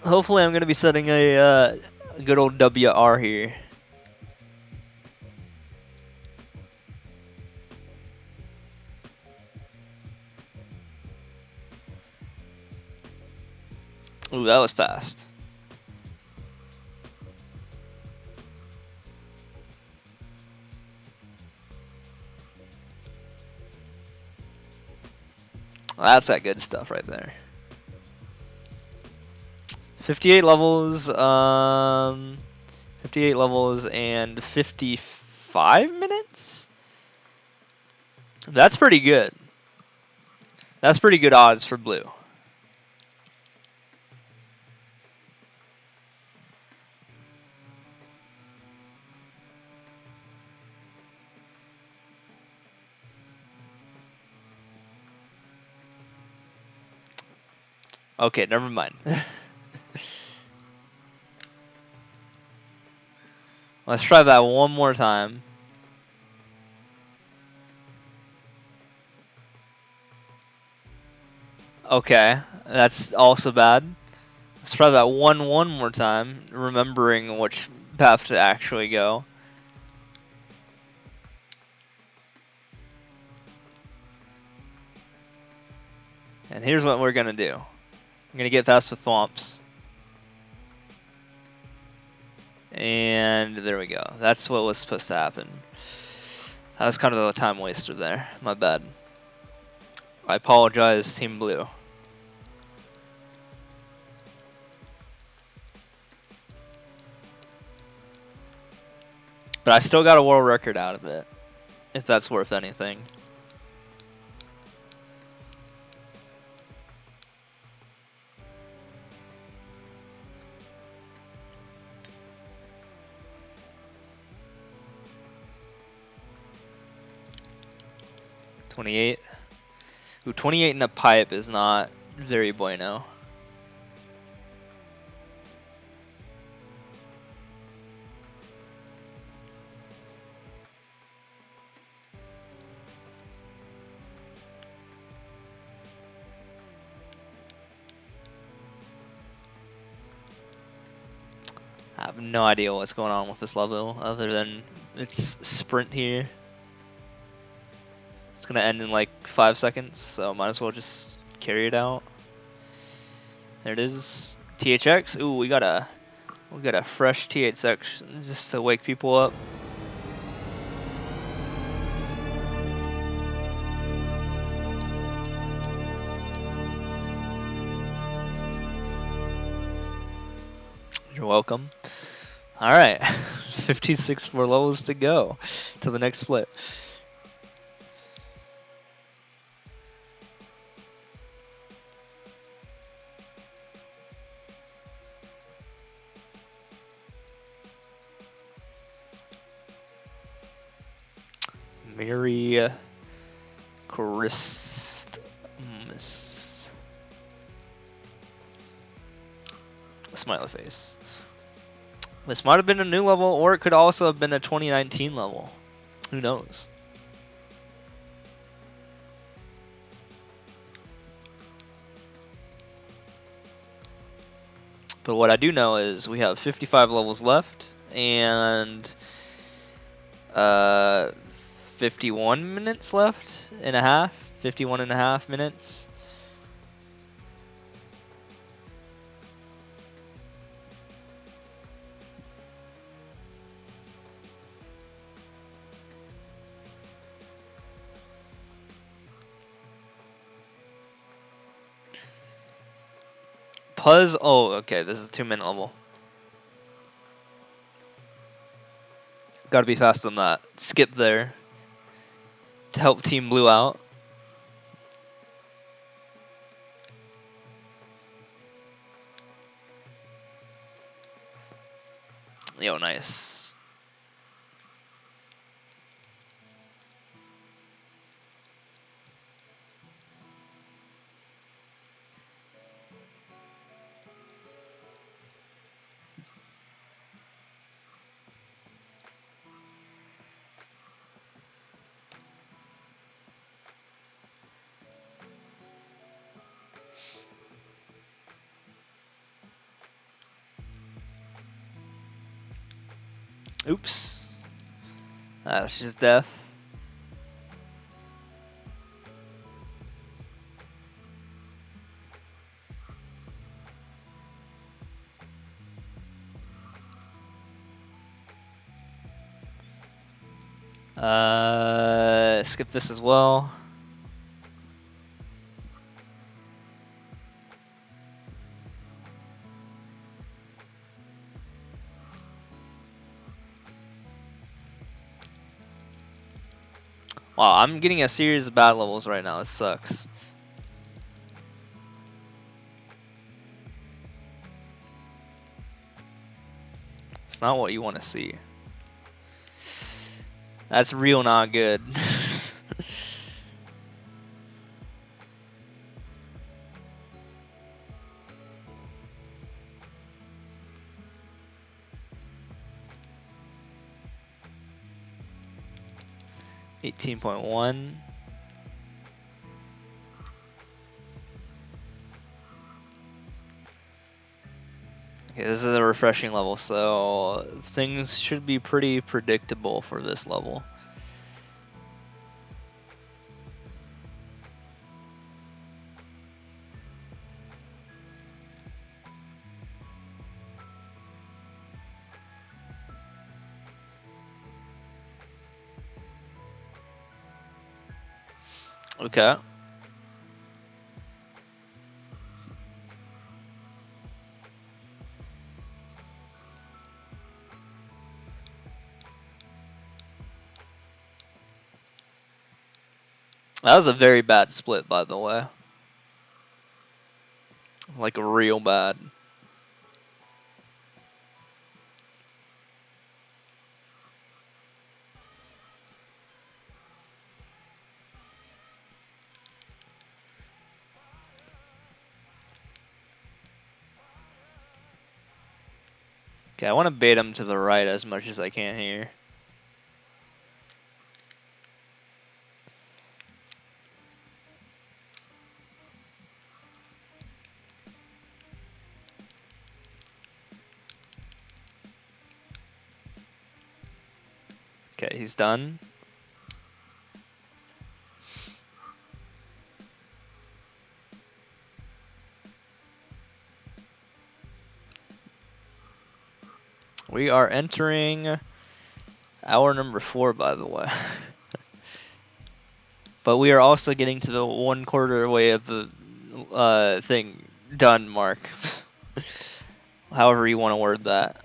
Speaker 1: hopefully I'm going to be setting a good old WR here. Ooh, that was fast. Well, that's that good stuff right there. 58 levels, 58 levels and 55 minutes? That's pretty good. That's pretty good odds for blue. Okay, never mind. Let's try that one more time. Okay, that's also bad. Let's try that one more time, remembering which path to actually go. And here's what we're gonna do. I'm gonna get past with thwomps. And there we go. That's what was supposed to happen. That was kind of a time waster there. My bad. I apologize, Team Blue. But I still got a world record out of it, if that's worth anything. $28. Ooh, 28 in a pipe is not very bueno. I have no idea what's going on with this level, other than it's sprint here. It's gonna end in like 5 seconds, so might as well just carry it out. There it is. THX. Ooh, we got a fresh THX just to wake people up. You're welcome. All right, 56 more levels to go to the next split. Merry Christmas. Smiley face. This might have been a new level, or it could also have been a 2019 level. Who knows? But what I do know is we have 55 levels left, and 51 minutes left and a half. 51 and a half minutes. Puzz. Oh, okay. This is a 2-minute level. Got to be fast on that. Skip there to help Team Blue out. Yo, nice. Oops. That's just death. Skip this as well. Wow, I'm getting a series of bad levels right now. It sucks. It's not what you want to see. That's real not good. $18.1. Okay, this is a refreshing level, so things should be pretty predictable for this level. Okay. That was a very bad split, by the way. Like, real bad. Okay, I want to bait him to the right as much as I can here. Okay, he's done. We are entering hour number 4, by the way. But we are also getting to the 1/4 way of the thing done mark. However you want to word that.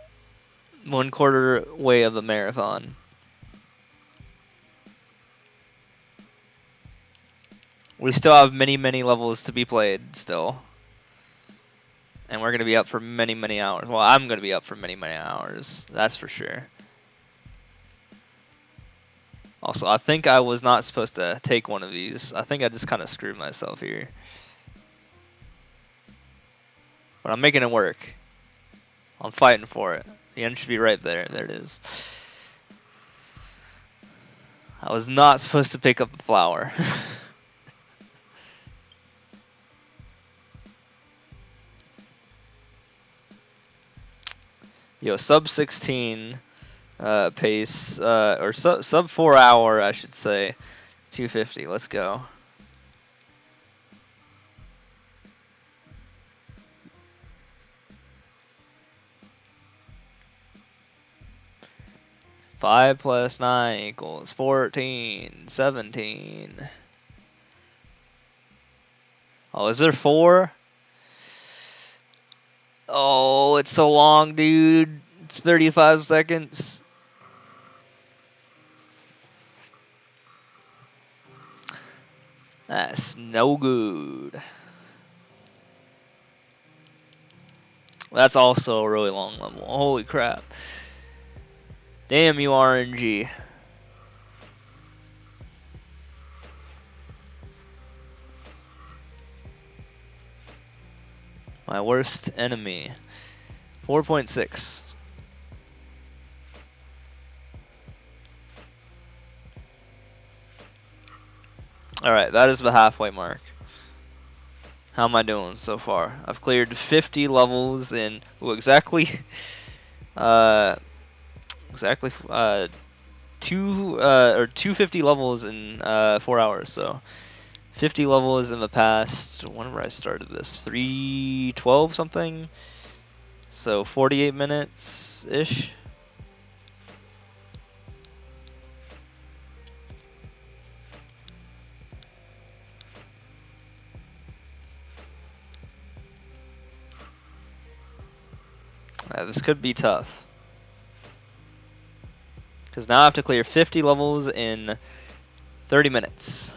Speaker 1: 1/4 way of the marathon. We still have many, many levels to be played still. And we're going to be up for many, many hours. Well, I'm going to be up for many, many hours. That's for sure. Also, I think I was not supposed to take one of these. I think I just kind of screwed myself here. But I'm making it work. I'm fighting for it. The end should be right there. There it is. I was not supposed to pick up the flower. Yo, sub 16 pace, or sub 4 hour, I should say. 250. Let's go. Five plus 9 equals 14, 17. Oh, is there 4? Oh, it's so long, dude. It's 35 seconds. That's no good. That's also a really long level. Holy crap. Damn you, RNG. My worst enemy. 4.6. Alright, that is the halfway mark. How am I doing so far? I've cleared 50 levels in exactly uh 250 levels in 4 hours, so 50 levels in the past, whenever I started this, 3:12 something, so 48 minutes ish. This could be tough. Because now I have to clear 50 levels in 30 minutes.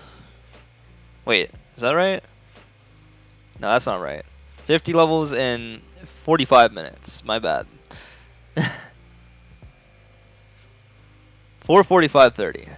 Speaker 1: Wait, is that right? No, that's not right. 50 levels in 45 minutes. My bad. 4:45:30.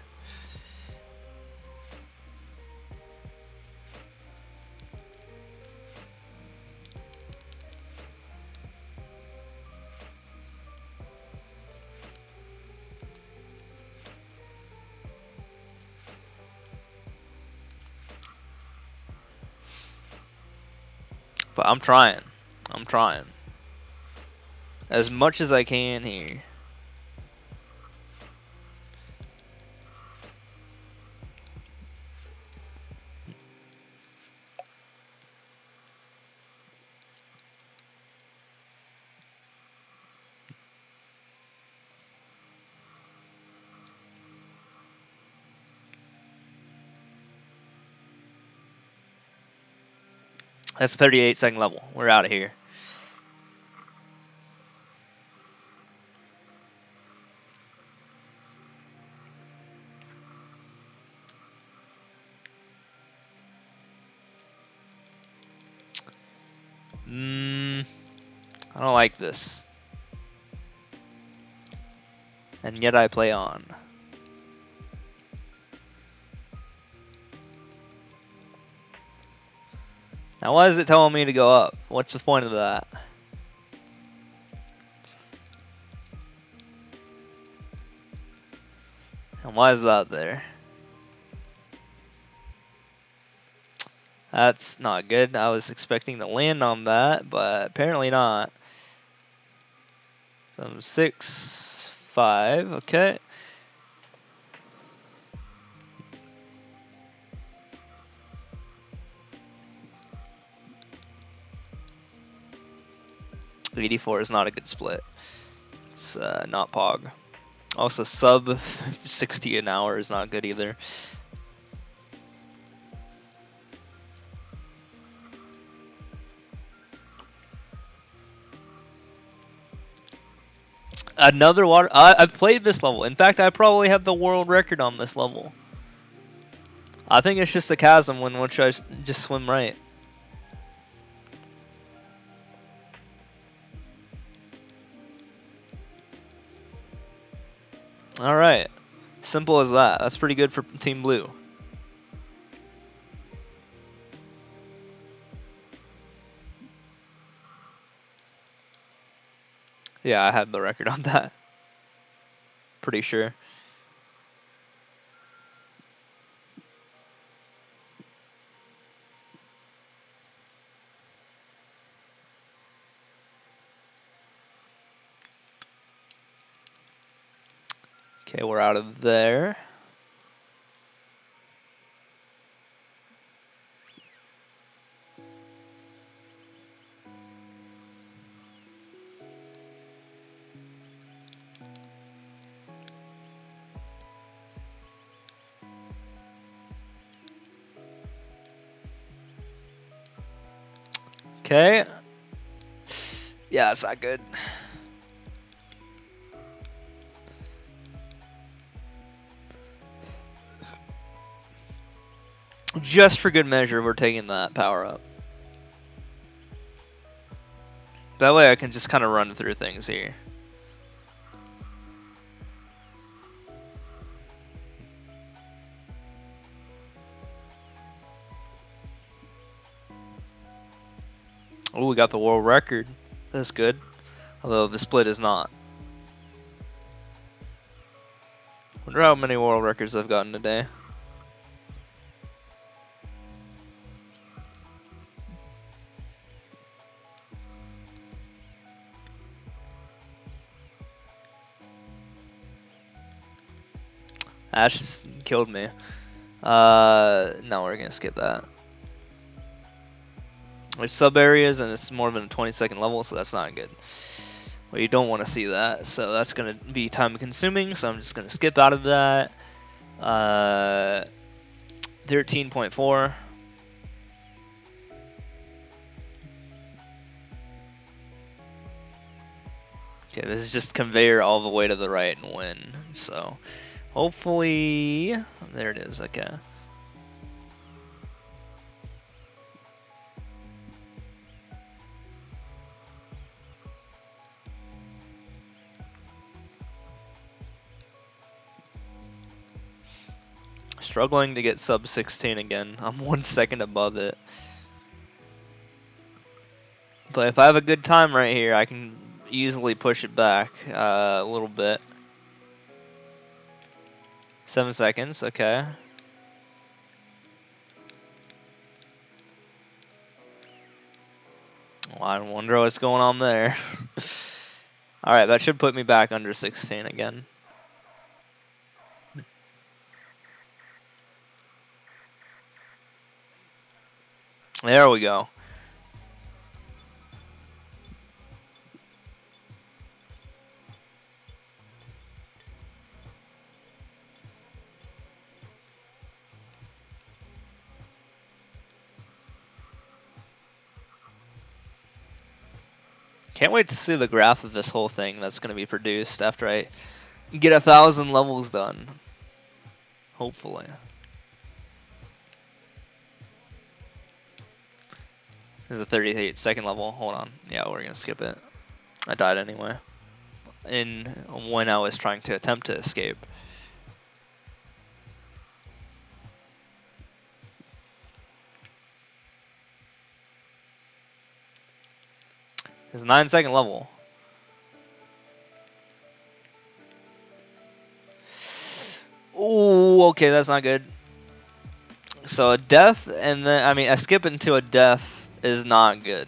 Speaker 1: But I'm trying. I'm trying. As much as I can here. That's a 38-second level. We're out of here. I don't like this. And yet I play on. Now why is it telling me to go up? What's the point of that? And why is that there? That's not good. I was expecting to land on that, but apparently not. So 6, 5, okay. .84 is not a good split. It's not Pog. Also, sub 60 an hour is not good either. Another water. I've played this level. In fact, I probably have the world record on this level. I think it's just a chasm in which I just swim right. Alright. Simple as that. That's pretty good for Team Blue. Yeah, I have the record on that. Pretty sure. Okay, we're out of there. Okay. Yeah, it's not good. Just for good measure, we're taking that power up. That way I can just kind of run through things here. Oh, we got the world record. That's good. Although the split is not. Wonder how many world records I've gotten today. Ash just killed me. No, we're gonna skip that. There's sub areas and it's more than a 20-second level, so that's not good. Well, you don't want to see that, so that's gonna be time consuming, so I'm just gonna skip out of that. 13.4. Okay, this is just conveyor all the way to the right and win. So hopefully, there it is. Okay. Struggling to get sub 16 again. I'm 1 second above it. But if I have a good time right here, I can easily push it back a little bit. 7 seconds, okay. Well, I wonder what's going on there. Alright, that should put me back under 16 again. There we go. Can't wait to see the graph of this whole thing that's going to be produced after I get 1,000 levels done. Hopefully. This is a 38-second level. Hold on. Yeah, we're going to skip it. I died anyway. When I was trying to attempt to escape. It's a 9-second level. Ooh, okay, that's not good. So a death, and then, I mean, a skip into a death is not good.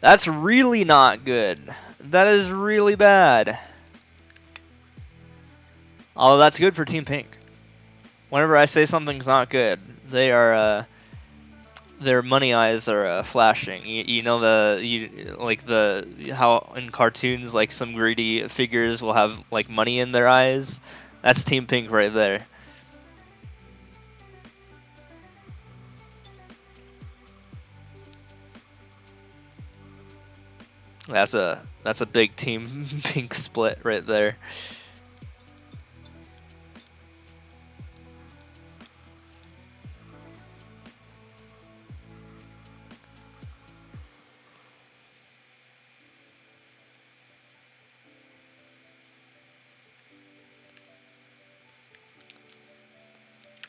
Speaker 1: That's really not good. That is really bad. Although that's good for Team Pink. Whenever I say something's not good, they are their money eyes are flashing. You know how in cartoons like some greedy figures will have like money in their eyes. That's Team Pink right there. That's a big Team Pink split right there.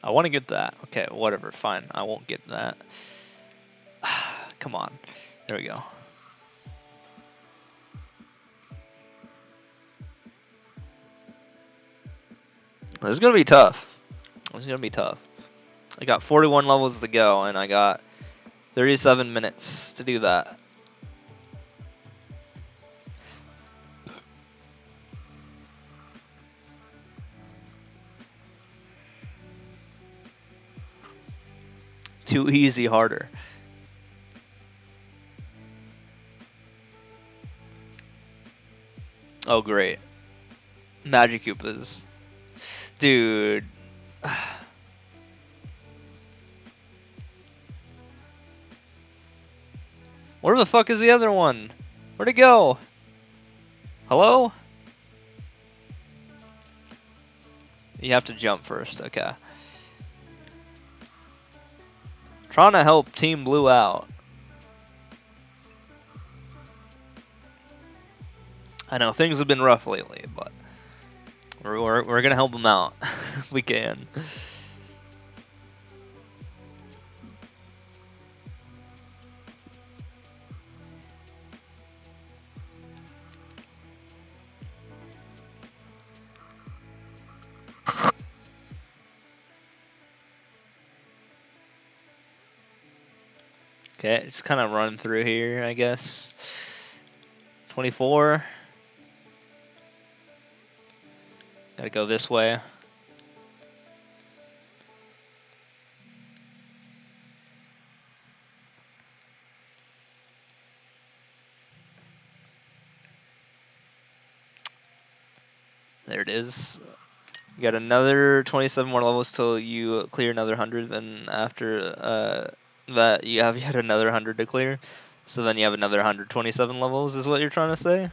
Speaker 1: I want to get that. Okay, whatever, fine. I won't get that. Come on. There we go. This is going to be tough. This is going to be tough. I got 41 levels to go, and I got 37 minutes to do that. Too easy, harder. Oh, great. Magic Koopas. Dude. Where the fuck is the other one? Where'd it go? Hello? You have to jump first, okay. Trying to help Team Blue out. I know, things have been rough lately, but we're gonna help them out if we can. Okay, just kind of run through here, I guess. 24. Gotta go this way. There it is. You got another 27 more levels till you clear another 100. Then after that, you have yet another 100 to clear. So then you have another 127 levels, is what you're trying to say?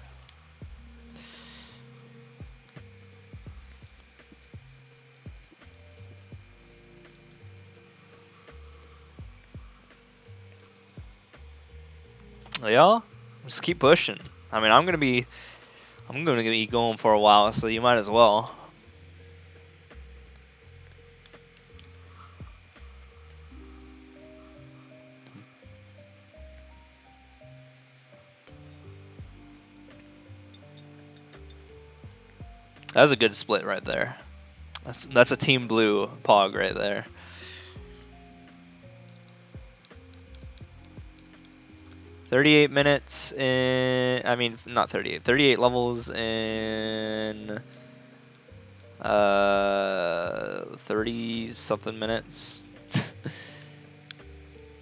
Speaker 1: Yeah, just keep pushing. I mean, I'm gonna be going for a while, so you might as well. That was a good split right there. That's a Team Blue pog right there. "38 minutes in, I mean, not 38, 38 levels in 30 something minutes.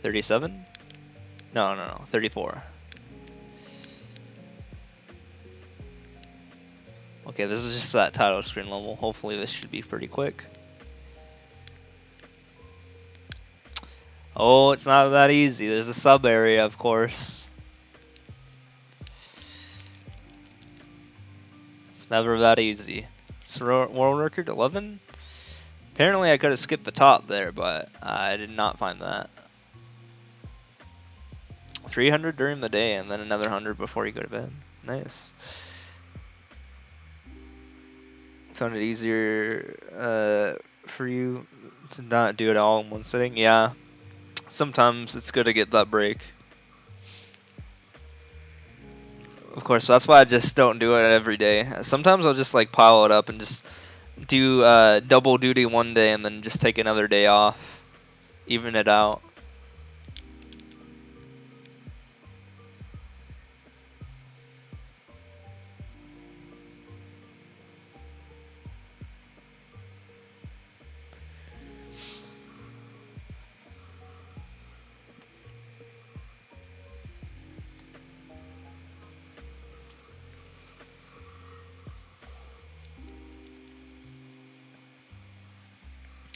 Speaker 1: 37? No, 34. Okay, this is just that title screen level. Hopefully this should be pretty quick. Oh, it's not that easy. There's a sub area, of course. It's never that easy. It's world record 11? Apparently I could have skipped the top there, but I did not find that. 300 during the day and then another 100 before you go to bed. Nice. Found it easier for you to not do it all in one sitting? Yeah. Sometimes it's good to get that break. Of course, that's why I just don't do it every day. Sometimes I'll just like pile it up and just do double duty one day and then just take another day off. Even it out.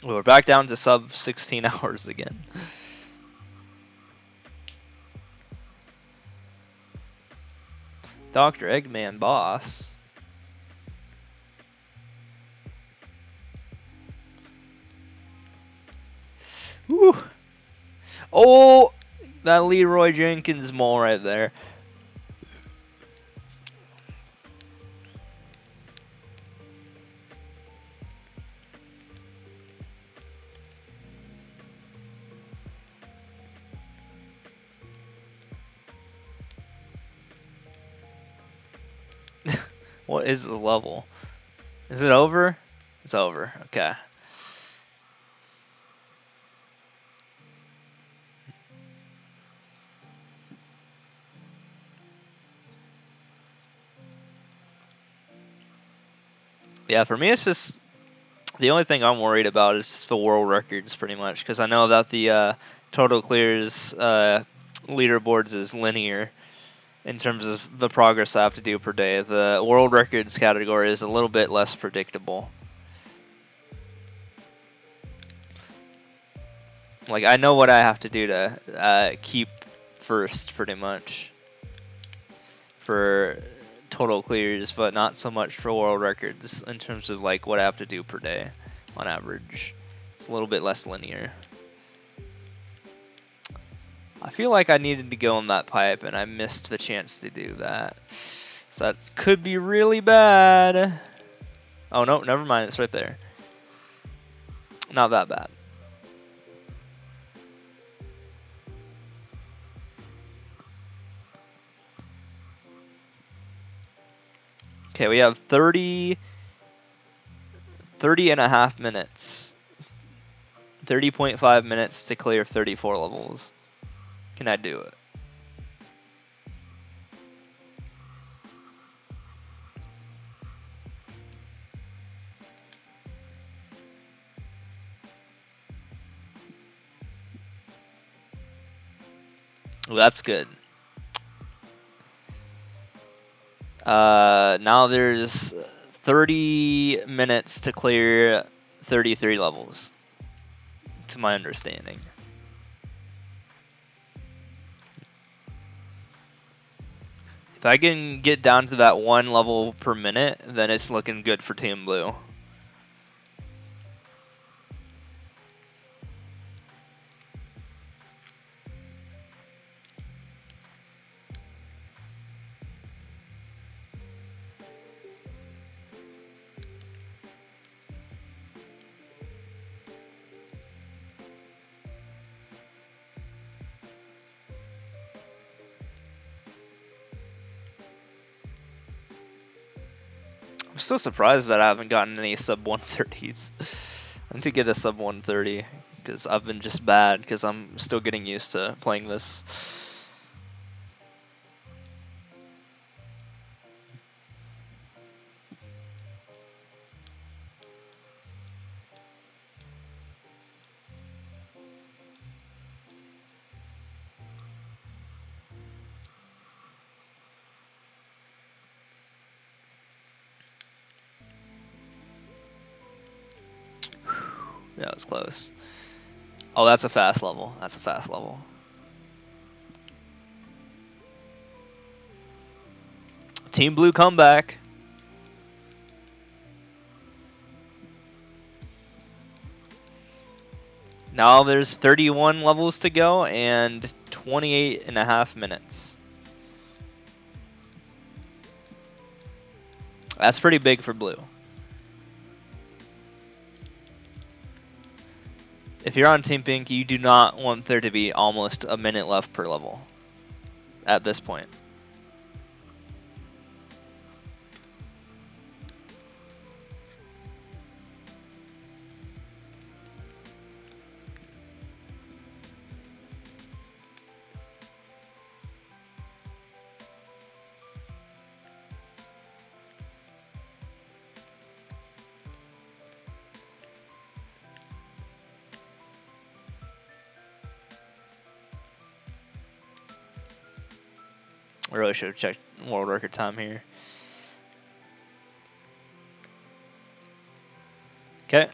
Speaker 1: We're back down to sub 16 hours again. Dr. Eggman boss. Woo! Oh, that Leroy Jenkins mole right there. What is the level? Is it over? It's over. Okay. Yeah, for me it's just the only thing I'm worried about is just the world records pretty much because I know that the total clears leaderboards is linear in terms of the progress I have to do per day. The world records category is a little bit less predictable. Like, I know what I have to do to keep first, pretty much, for total clears, but not so much for world records in terms of, like, what I have to do per day on average. It's a little bit less linear. I feel like I needed to go on that pipe, and I missed the chance to do that. So that could be really bad. Oh, no, never mind. It's right there. Not that bad. Okay, we have 30 and a half minutes. 30.5 minutes to clear 34 levels. Can I do it? Well, that's good. Now there's 30 minutes to clear 33 levels, to my understanding. If I can get down to that 1 level per minute, then it's looking good for Team Blue. I'm still surprised that I haven't gotten any sub 130s. I need to get a sub 130 because I've been just bad because I'm still getting used to playing this. Yeah, it was close. Oh, that's a fast level. That's a fast level. Team Blue comeback. Now there's 31 levels to go and 28 and a half minutes. That's pretty big for Blue. If you're on Team Pink, you do not want there to be almost a minute left per level at this point. I really should have checked world record time here. Okay.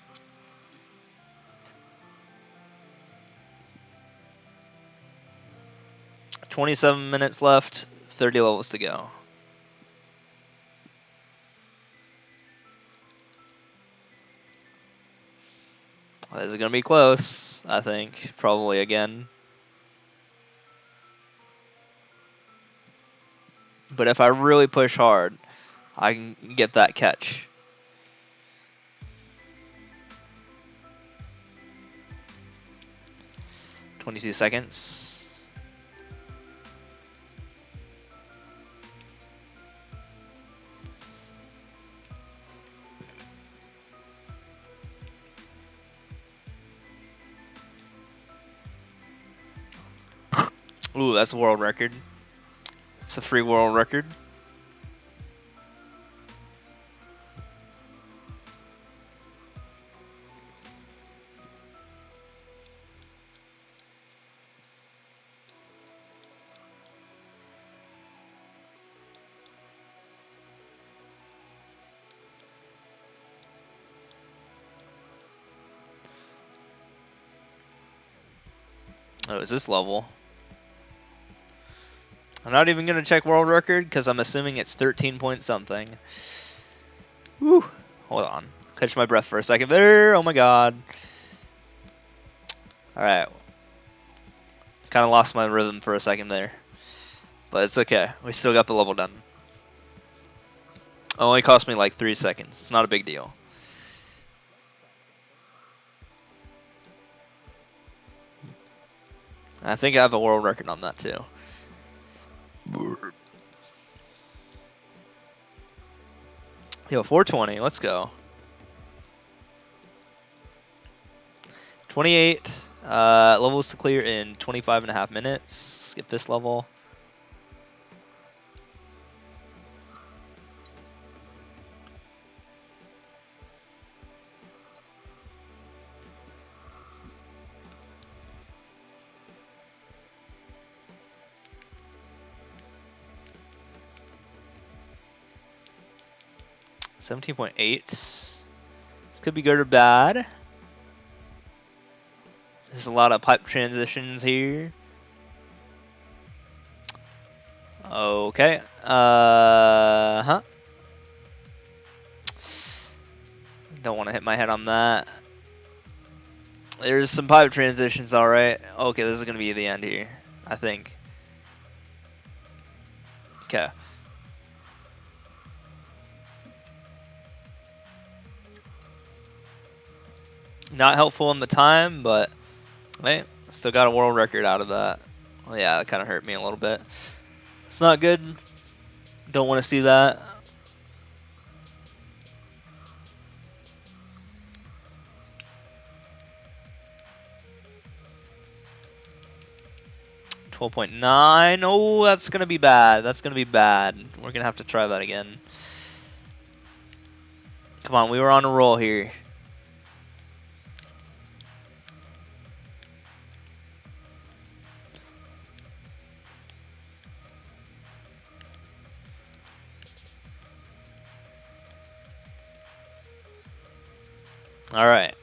Speaker 1: $27 minutes left, 30 levels to go. Well, this is going to be close, I think. Probably again. But if I really push hard, I can get that catch. "22 seconds. Ooh, that's a world record. It's a free world record. Oh, is this level? I'm not even going to check world record because I'm assuming it's 13 point something. Whew. Hold on. Catch my breath for a second there. Oh my god. Alright. Kind of lost my rhythm for a second there. But it's okay. We still got the level done. It only cost me like 3 seconds. It's not a big deal. I think I have a world record on that too. Yo, 420, let's go. 28 levels to clear in 25 and a half minutes. Skip this level. 17.8. This could be good or bad. There's a lot of pipe transitions here. Okay. Huh. Don't want to hit my head on that. There's some pipe transitions, alright. Okay, this is going to be the end here, I think. Okay. Not helpful in the time, but hey, still got a world record out of that. Well, yeah, that kind of hurt me a little bit. It's not good. Don't want to see that. $12.9. Oh, that's gonna be bad. That's gonna be bad. We're gonna have to try that again. Come on, we were on a roll here. All right.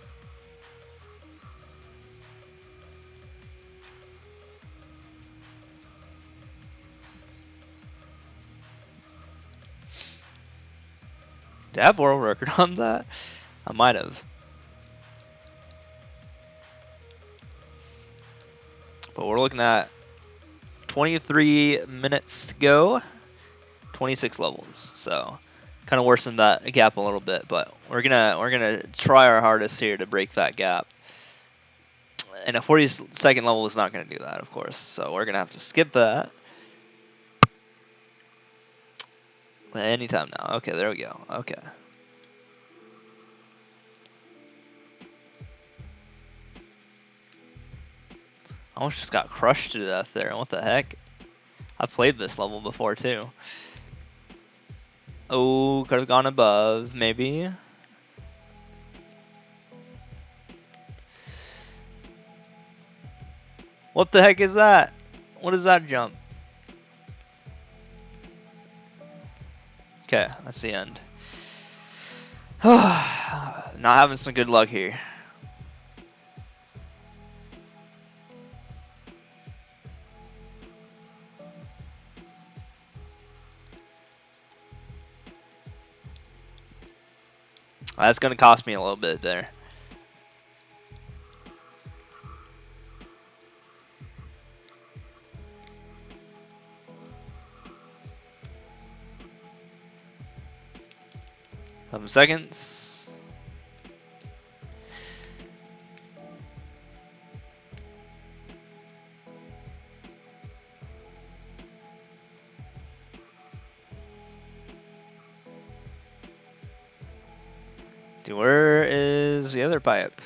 Speaker 1: Did I have world record on that? I might have. But we're looking at 23 minutes to go, 26 levels. So kind of worsened that gap a little bit, but we're gonna try our hardest here to break that gap. And a 42nd level is not gonna do that, of course. So we're gonna have to skip that. Anytime now. Okay, there we go. Okay. I almost just got crushed to death there. What the heck? I've played this level before too. Oh, could have gone above, maybe. What the heck is that? What is that jump? Okay, that's the end. Not having some good luck here. That's going to cost me a little bit there. Seven seconds. Dude, where is the other pipe?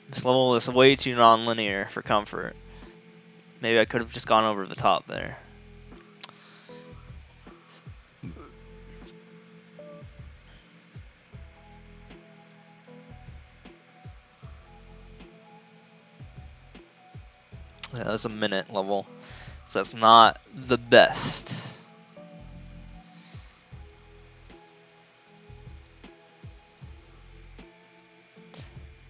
Speaker 1: This level is way too non-linear for comfort. Maybe I could have just gone over the top there. Yeah, that was a minute level, so that's not the best.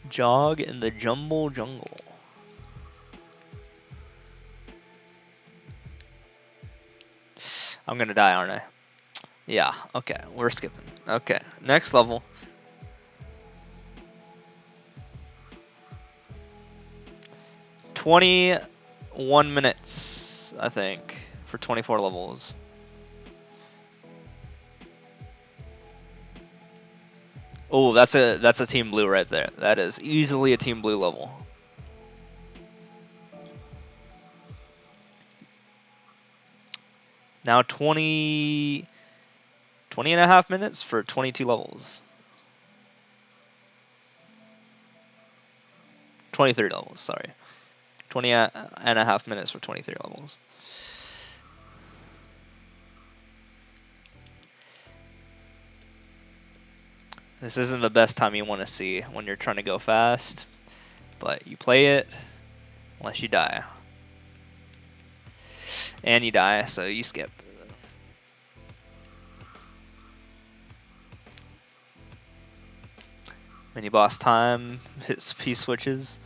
Speaker 1: Jog in the jumble jungle. I'm gonna die, aren't I? Yeah, okay, we're skipping. Okay, next level. $21 minutes, I think, for 24 levels. Oh, that's a team blue right there. That is easily a team blue level. Now 20 and a half minutes for 22 levels. 23 levels, sorry. 20 and a half minutes for 23 levels. This isn't the best time you want to see when you're trying to go fast, but you play it unless you die. And you die, so you skip. Mini boss time. Hit P switches.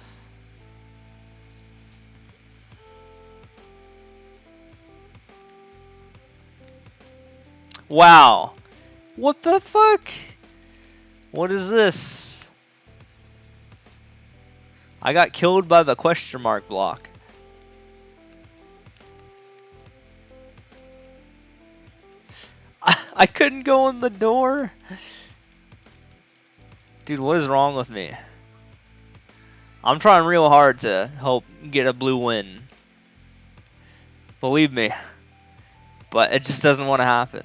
Speaker 1: Wow. What the fuck? What is this? I got killed by the question mark block. I couldn't go in the door. Dude, what is wrong with me? I'm trying real hard to help get a blue win. Believe me. But it just doesn't want to happen.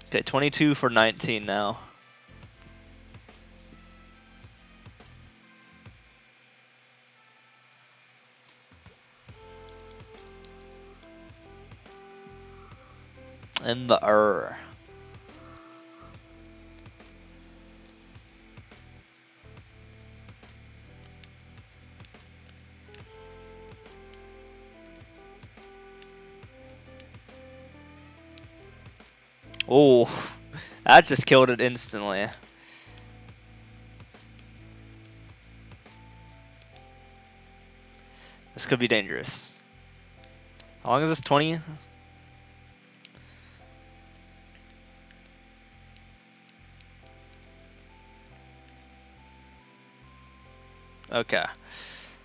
Speaker 1: Okay, 22 for 19 now. In the Oh, that just killed it instantly. This could be dangerous. How long is this? 20? Okay.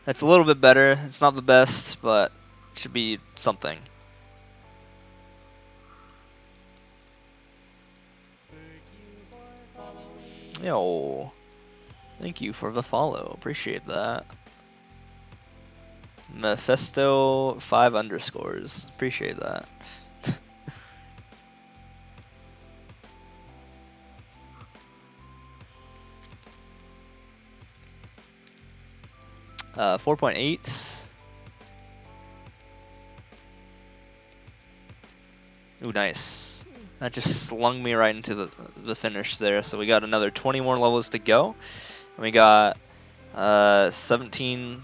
Speaker 1: That's a little bit better. It's not the best, but it should be something. Yo. Thank you for the follow. Appreciate that. Mephisto 5 underscores. Appreciate that. 4.8. Ooh, nice. That just slung me right into the finish there. So we got another 20 more levels to go. And we got 17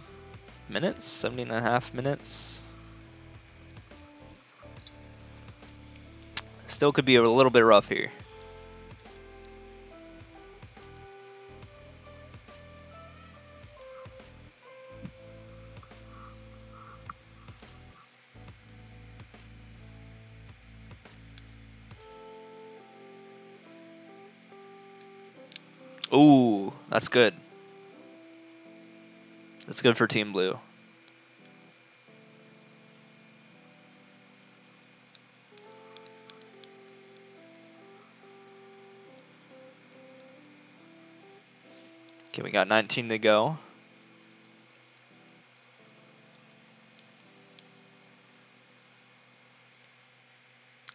Speaker 1: minutes, 17 and a half minutes. Still could be a little bit rough here. Ooh, that's good. That's good for Team Blue. Okay, we got 19 to go.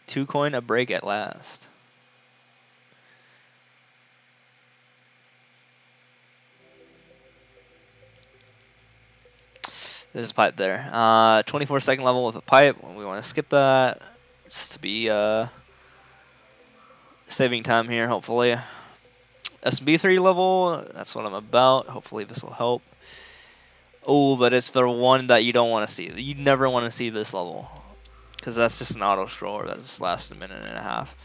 Speaker 1: Two coin a break at last. There's a pipe there. 24-second level with a pipe. We want to skip that just to be saving time here, hopefully. SB3 level, that's what I'm about. Hopefully this will help. Oh, but it's the one that you don't want to see. You never want to see this level. Because that's just an auto scroller that just lasts a minute and a half.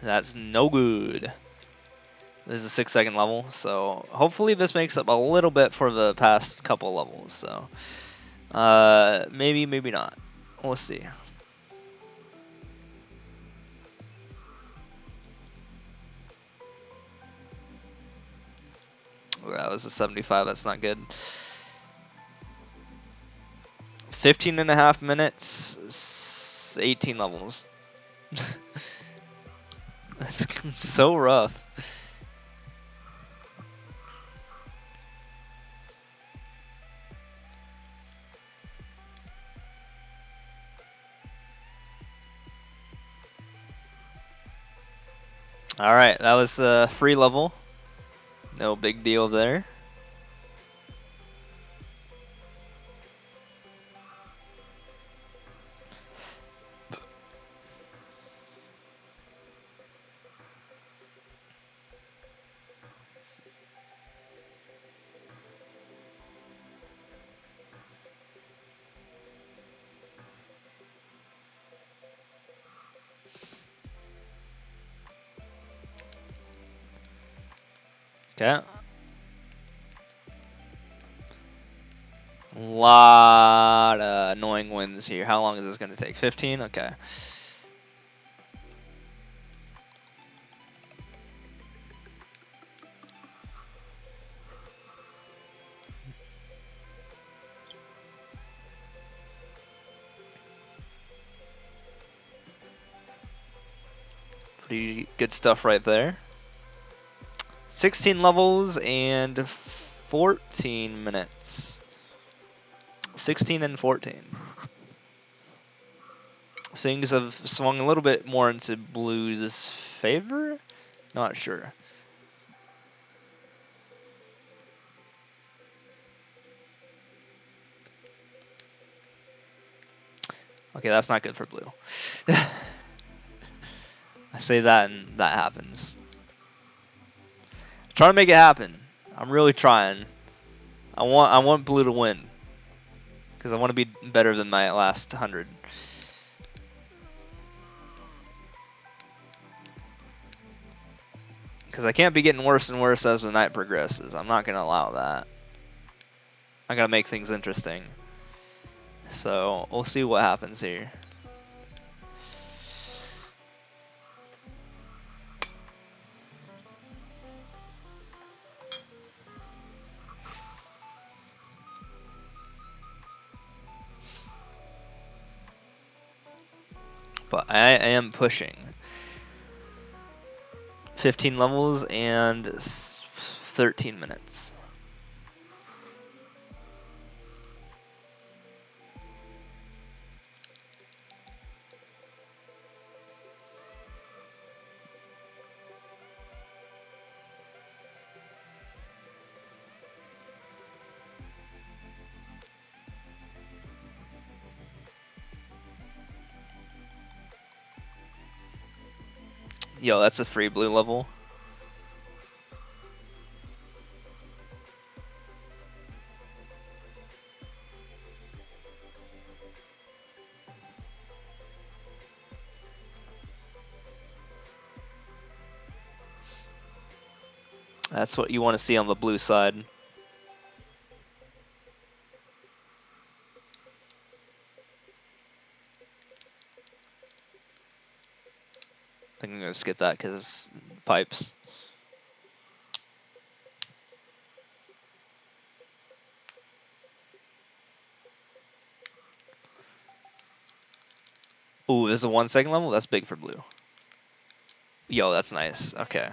Speaker 1: That's no good. This is a 6-second level, so hopefully this makes up a little bit for the past couple levels. So maybe, maybe not. We'll see. Oh, that was a 75. That's not good. 15 and a half minutes, 18 levels. That's so rough. All right, that was a free level. No big deal there. Okay. Lot of annoying winds here. How long is this going to take? 15? Okay. Pretty good stuff right there. 16 levels and 14 minutes. 16 and 14. Things have swung a little bit more into Blue's favor? Not sure. Okay, that's not good for Blue. I say that and that happens. Trying to make it happen. I'm really trying. I want Blue to win. Because I want to be better than my last 100. Because I can't be getting worse and worse as the night progresses. I'm not going to allow that. I got to make things interesting. So, we'll see what happens here. But I am pushing. 15 levels and 13 minutes. Yo, that's a free Blue level. That's what you want to see on the Blue side. I think I'm going to skip that because pipes. Ooh, there's a 1 second level? That's big for Blue. Yo, that's nice. Okay.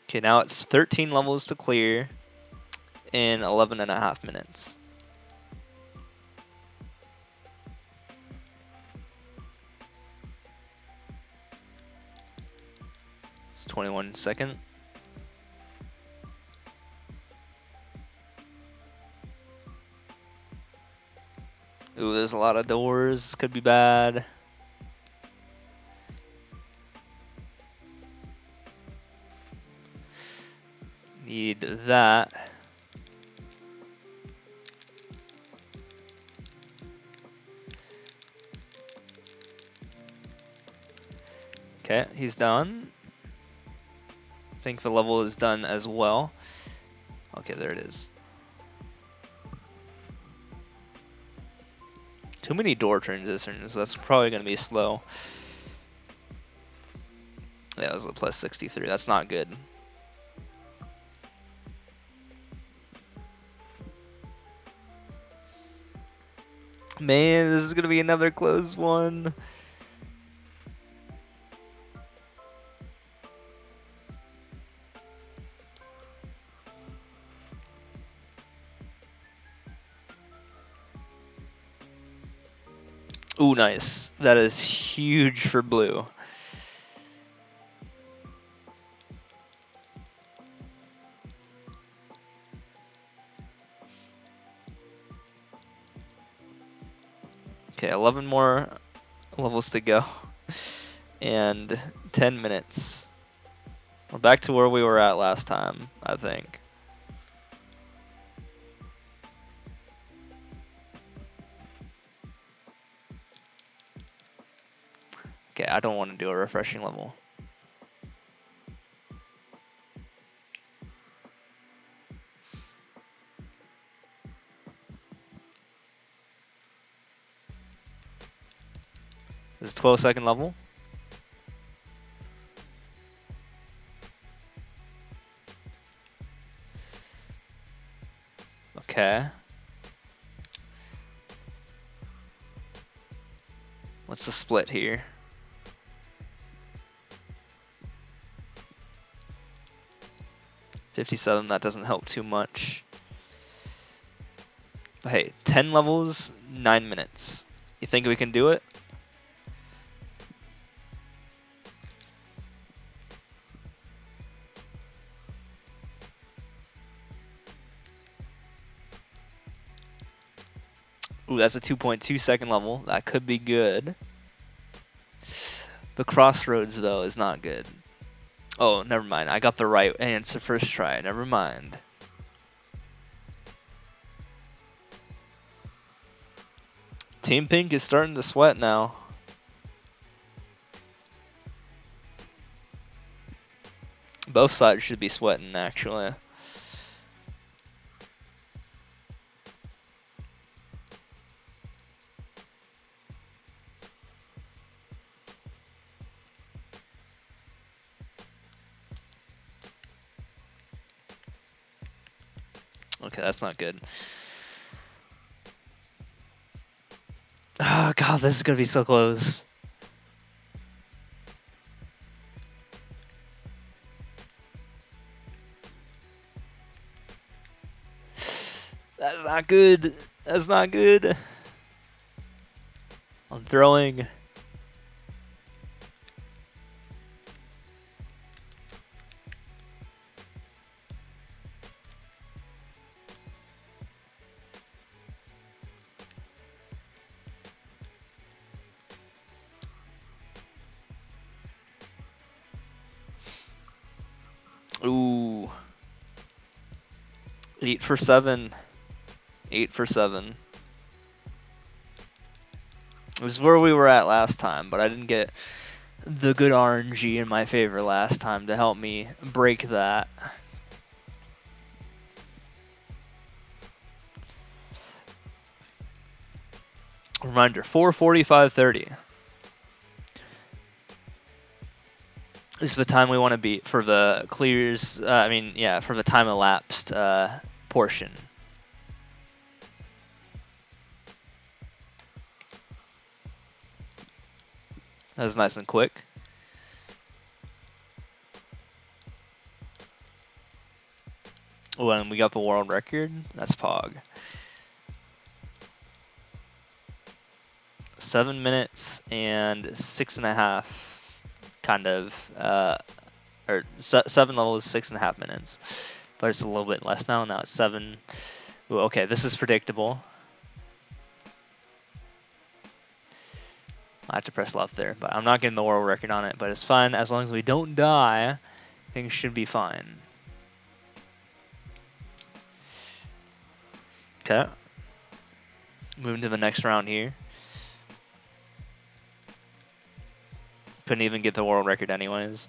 Speaker 1: Okay, now it's 13 levels to clear in 11.5 minutes. It's 21 second. Ooh, there's a lot of doors. Could be bad. Need that. Okay, he's done. I think the level is done as well. Okay, there it is. Too many door transitions. That's probably going to be slow. Yeah, that was a plus 63. That's not good. Man, this is going to be another close one. Ooh, nice. That is huge for Blue. Okay, 11 more levels to go. And 10 minutes. We're back to where we were at last time, I think. Okay, I don't want to do a refreshing level. This is 12-second level. Okay. What's the split here? $57, that doesn't help too much. But hey, 10 levels, 9 minutes. You think we can do it? Ooh, that's a 2.2-second level. That could be good. The crossroads, though, is not good. Oh, never mind. I got the right answer first try. Never mind. Team Pink is starting to sweat now. Both sides should be sweating, actually. Okay, that's not good. Oh, God, this is going to be so close. That's not good. That's not good. I'm throwing. Ooh. 8 for 7. 8 for 7. This is where we were at last time, but I didn't get the good RNG in my favor last time to help me break that. Reminder, 4:45:30. This is the time we want to beat for the clears, for the time elapsed portion. That was nice and quick. Oh, and we got the world record. That's Pog. 7 minutes and 6.5, kind of, or 7 levels, 6.5 minutes. But it's a little bit less now. Now it's 7. Ooh, okay, this is predictable. I have to press left there, but I'm not getting the world record on it. But it's fine as long as we don't die. Things should be fine. Okay. Moving to the next round here. Couldn't even get the world record anyways.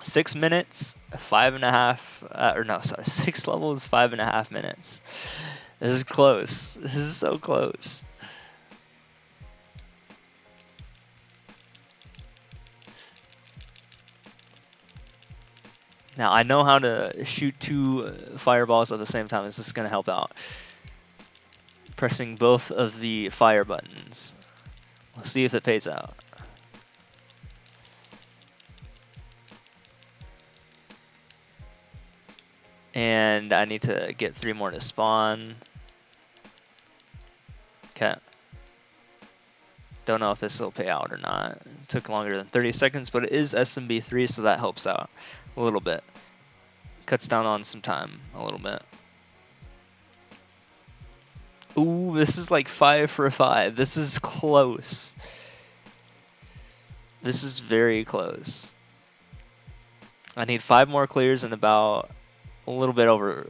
Speaker 1: 6 minutes, 5.5, 6 levels, 5.5 minutes. This is close. This is so close. Now I know how to shoot 2 fireballs at the same time. This is going to help out. Pressing both of the fire buttons. We'll see if it pays out. And I need to get 3 more to spawn. Okay. Don't know if this will pay out or not. It took longer than 30 seconds, but it is SMB 3, so that helps out a little bit. Cuts down on some time a little bit. Ooh, this is like 5 for 5. This is close. This is very close. I need 5 more clears and about a little bit over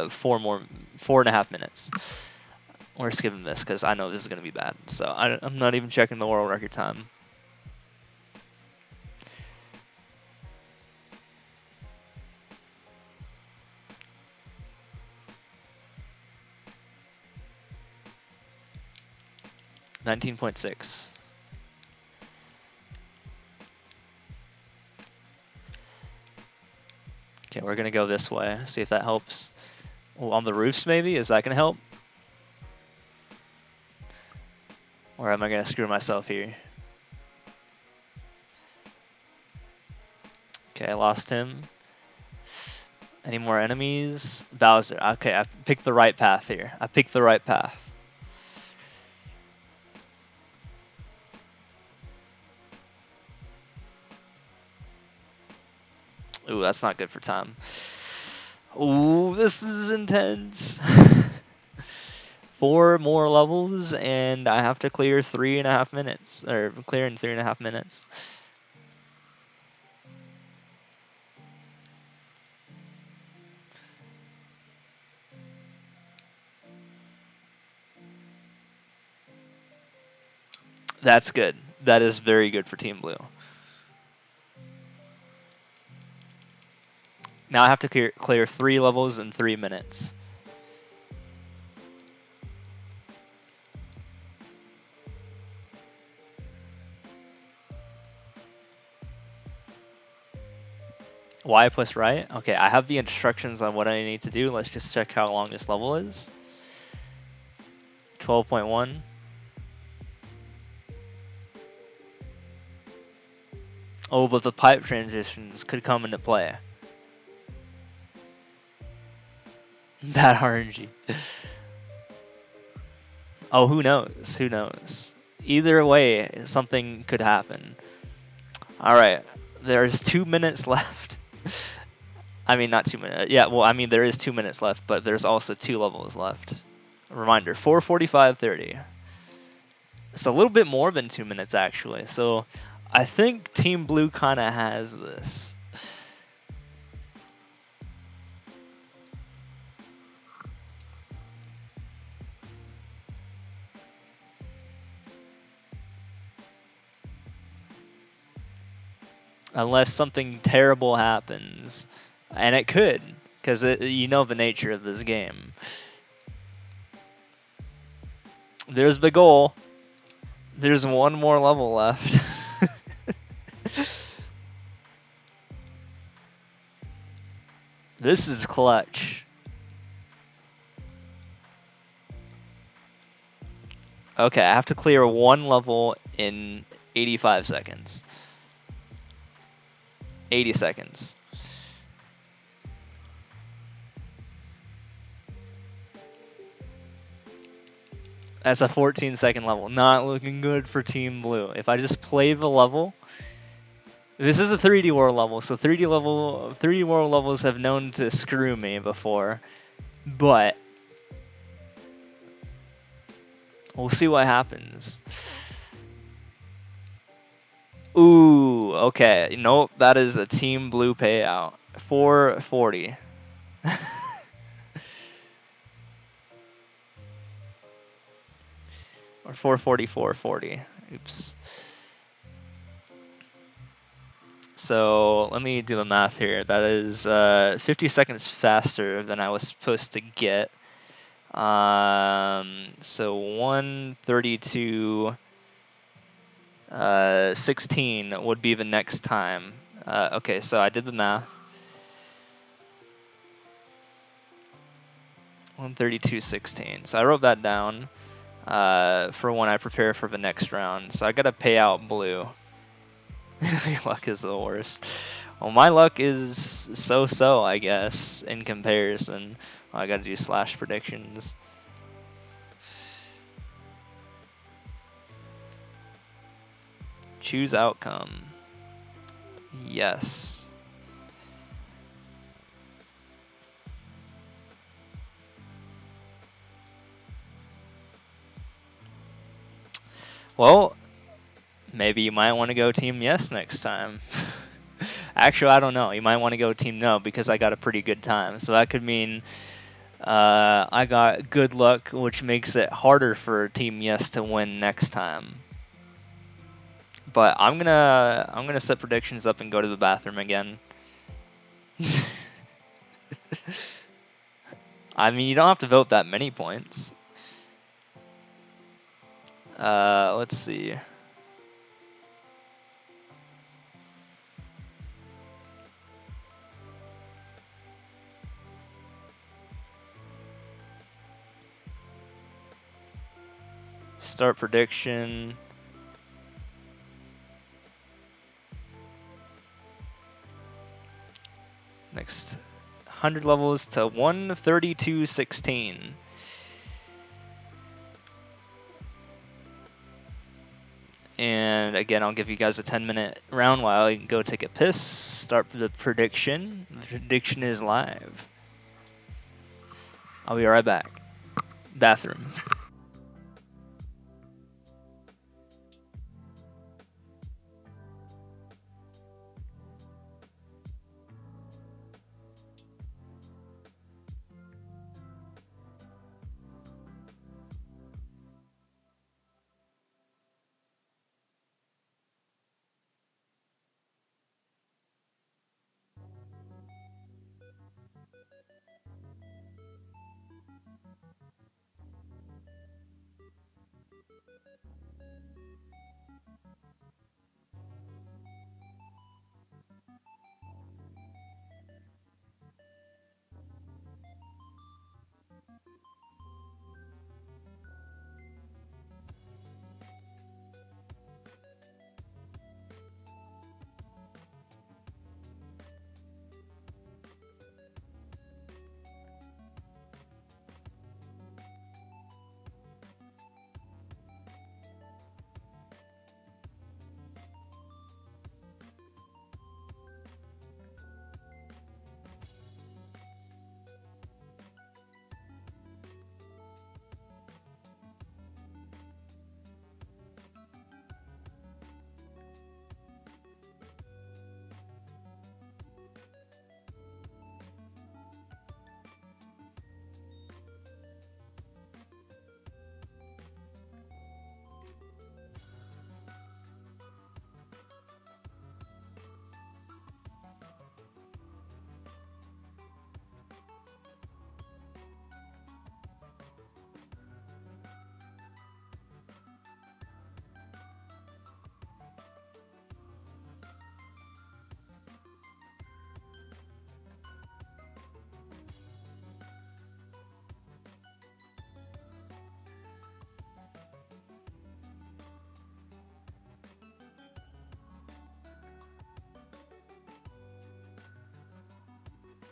Speaker 1: 4.5 minutes. We're skipping this because I know this is going to be bad. So I'm not even checking the world record time. $19.6. Okay, we're gonna go this way. See if that helps. Oh, on the roofs, maybe? Is that gonna help? Or am I gonna screw myself here? Okay, I lost him. Any more enemies? Bowser. Okay, I picked the right path here. I picked the right path. Ooh, that's not good for time. Ooh, this is intense. 4 more levels, and I have to clear 3.5 minutes, or clear in 3.5 minutes. That's good. That is very good for Team Blue. Now I have to clear 3 levels in 3 minutes. Y plus right? Okay, I have the instructions on what I need to do. Let's just check how long this level is. 12.1. Oh, but the pipe transitions could come into play. Bad RNG. Oh, who knows? Who knows? Either way, something could happen. Alright, there's 2 minutes left. I mean, not 2 minutes. Yeah, well, I mean, there is 2 minutes left, but there's also 2 levels left. Reminder, 4:45:30. It's a little bit more than 2 minutes, actually. So I think Team Blue kind of has this. Unless something terrible happens. And it could, because you know the nature of this game. There's the goal. There's 1 more level left. This is clutch. Okay, I have to clear 1 level in 85 seconds. 80 seconds. That's a 14-second level. Not looking good for Team Blue. If I just play the level, this is a 3D World level, so 3D World levels have known to screw me before, but we'll see what happens. Ooh, okay. Nope, that is a Team Blue payout. 440. Or 444.40. Oops. So let me do the math here. That is 50 seconds faster than I was supposed to get. So 1:32. 16 would be the next time. Okay, so I did the math. 1:32.16. So I wrote that down for when I prepare for the next round. So I gotta pay out Blue. Your luck is the worst. Well, my luck is so-so, I guess, in comparison. I gotta do slash predictions. Choose outcome. Yes. Well, maybe you might want to go Team Yes next time. Actually, I don't know. You might want to go Team No because I got a pretty good time. So that could mean I got good luck, which makes it harder for Team Yes to win next time. But I'm gonna set predictions up and go to the bathroom again. I mean, you don't have to vote that many points. Let's see. Start prediction. Next 100 levels to 132.16. And again, I'll give you guys a 10-minute round while I can go take a piss. Start the prediction. The prediction is live. I'll be right back. Bathroom.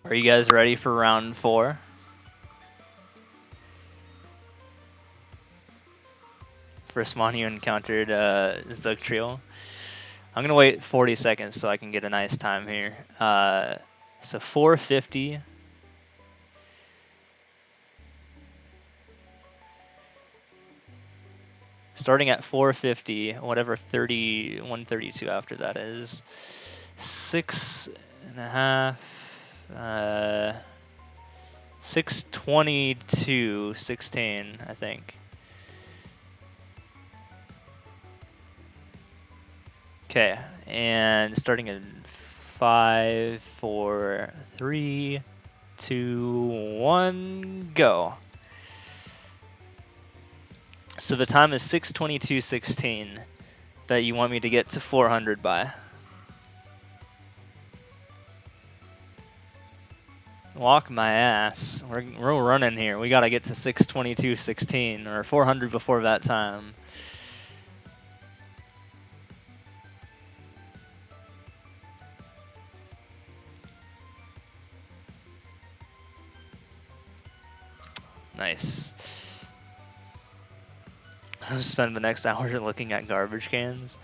Speaker 1: Are you guys ready for round 4? First mon you encountered Zugtriel. I'm gonna wait 40 seconds so I can get a nice time here. So 450. Starting at 450, whatever 132 after that is. 6.5. 622.16, I think. Okay, and starting in 5, 4, 3, 2, 1, go. So the time is 6:22.16 that you want me to get to 400 by. Walk my ass. We're running here. We gotta get to 6:22.16 or 400 before that time. Nice. I'll spend the next hour looking at garbage cans.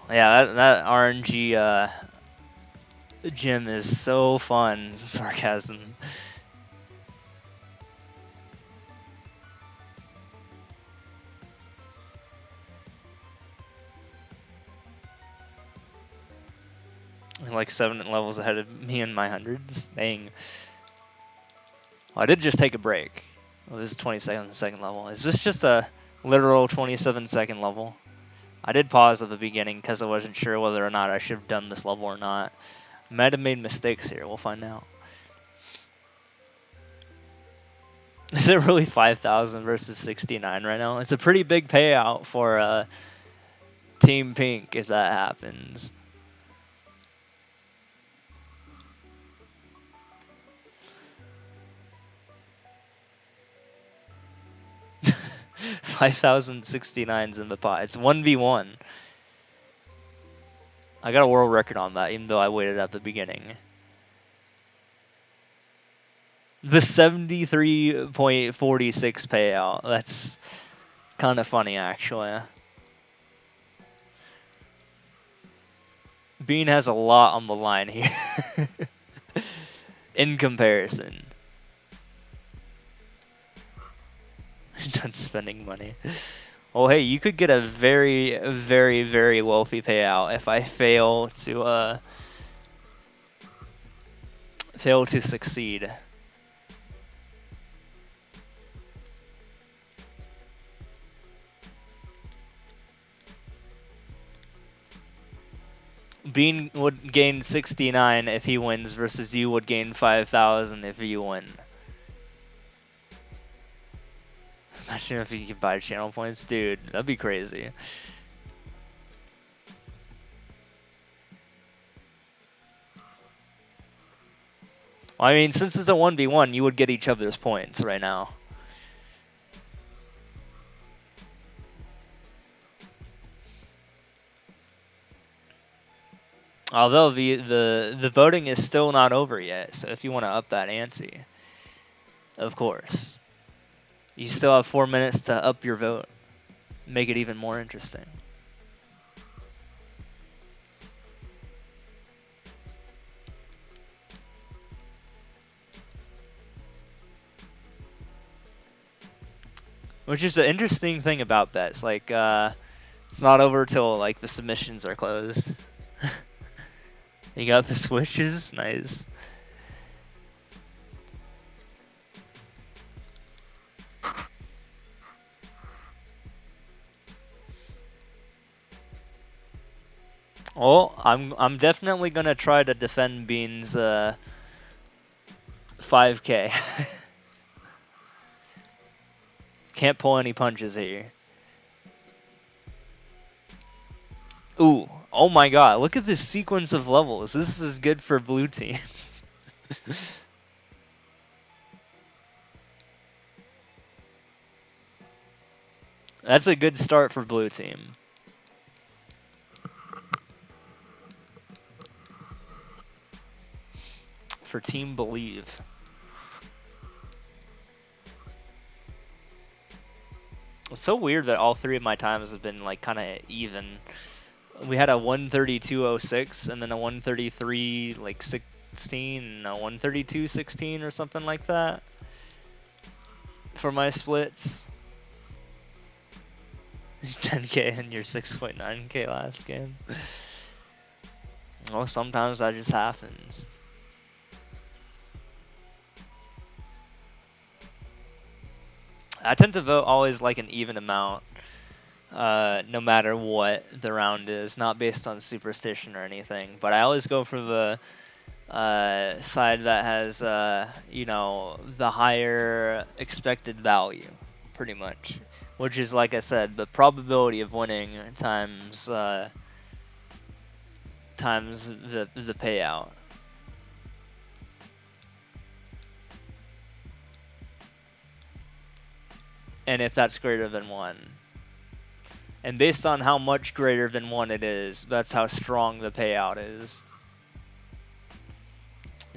Speaker 1: Yeah, that RNG gym is so fun. Sarcasm. Like 7 levels ahead of me in my hundreds. Dang. I did just take a break. Oh, this is 27-second level. Is this just a literal 27-second level? I did pause at the beginning because I wasn't sure whether or not I should have done this level or not. Might have made mistakes here. We'll find out. Is it really 5,000 versus 69 right now? It's a pretty big payout for Team Pink if that happens. $5,069's in the pot. It's 1v1. I got a world record on that, even though I waited at the beginning. The 73.46 payout. That's kind of funny, actually. Bean has a lot on the line here. In comparison. Done spending money. Oh, hey, you could get a very, very, very wealthy payout if I fail to succeed. Bean would gain 69 if he wins versus you would gain 5,000 if you win. Imagine if you could buy channel points. Dude, that'd be crazy. Well, I mean, since it's a 1v1, you would get each other's points right now. Although the voting is still not over yet, so if you want to up that ante, of course. You still have 4 minutes to up your vote. Make it even more interesting. Which is the interesting thing about bets. Like, it's not over till like the submissions are closed. You got the switches? Nice. Well, I'm definitely gonna try to defend Bean's 5K. Can't pull any punches here. Ooh, oh my god, look at this sequence of levels. This is good for blue team. That's a good start for blue team. For Team Believe. It's so weird that all three of my times have been like kind of even. We had a 132.06 and then a 133 like 16 and a 132.16 or something like that for my splits. 10k and your 6.9k last game. Well, sometimes that just happens. I tend to vote always like an even amount, no matter what the round is, not based on superstition or anything. But I always go for the side that has, you know, the higher expected value, pretty much. Which is, like I said, the probability of winning times times the payout. And if that's greater than 1. And based on how much greater than 1 it is, that's how strong the payout is.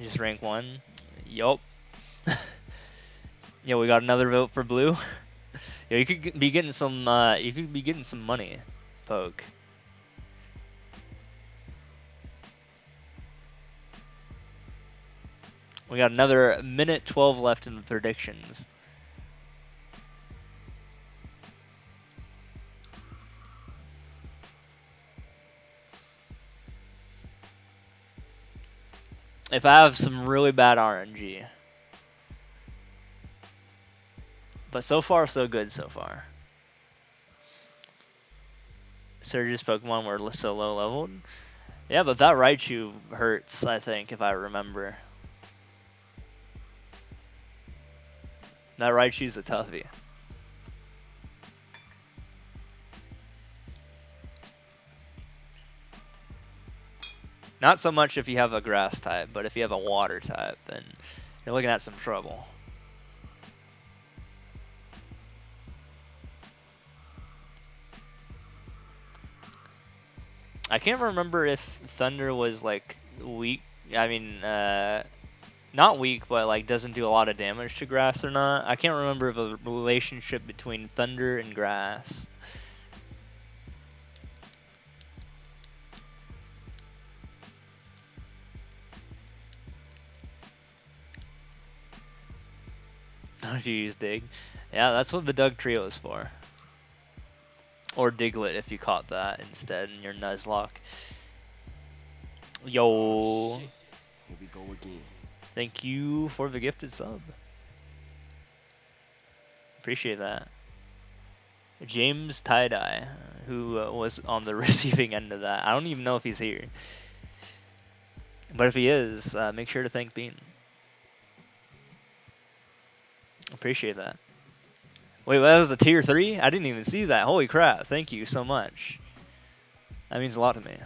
Speaker 1: Just rank 1. Yup. Yeah, we got another vote for blue. Yeah, you could be getting some money, Poke. We got another minute 12 left in the predictions. If I have some really bad RNG, But so far, so good so far. Surge's Pokemon were so low leveled. Yeah, but that Raichu hurts, I think, if I remember. That Raichu's a toughie. Not so much if you have a grass type, but if you have a water type, then you're looking at some trouble. I can't remember if Thunder was like weak. I mean, not weak, but like doesn't do a lot of damage to grass or not. I can't remember the relationship between Thunder and grass. If you use Dig. Yeah, that's what the Doug Trio is for. Or Diglett if you caught that instead in your Nuzlocke. Yo.
Speaker 2: Oh, shit. Here we go again.
Speaker 1: Thank you for the gifted sub. Appreciate that. James Tie-Dye, who was on the receiving end of that. I don't even know if he's here. But if he is, make sure to thank Bean. Appreciate that. Wait, that was a tier 3? I didn't even see that. Holy crap, thank you so much. That means a lot to me.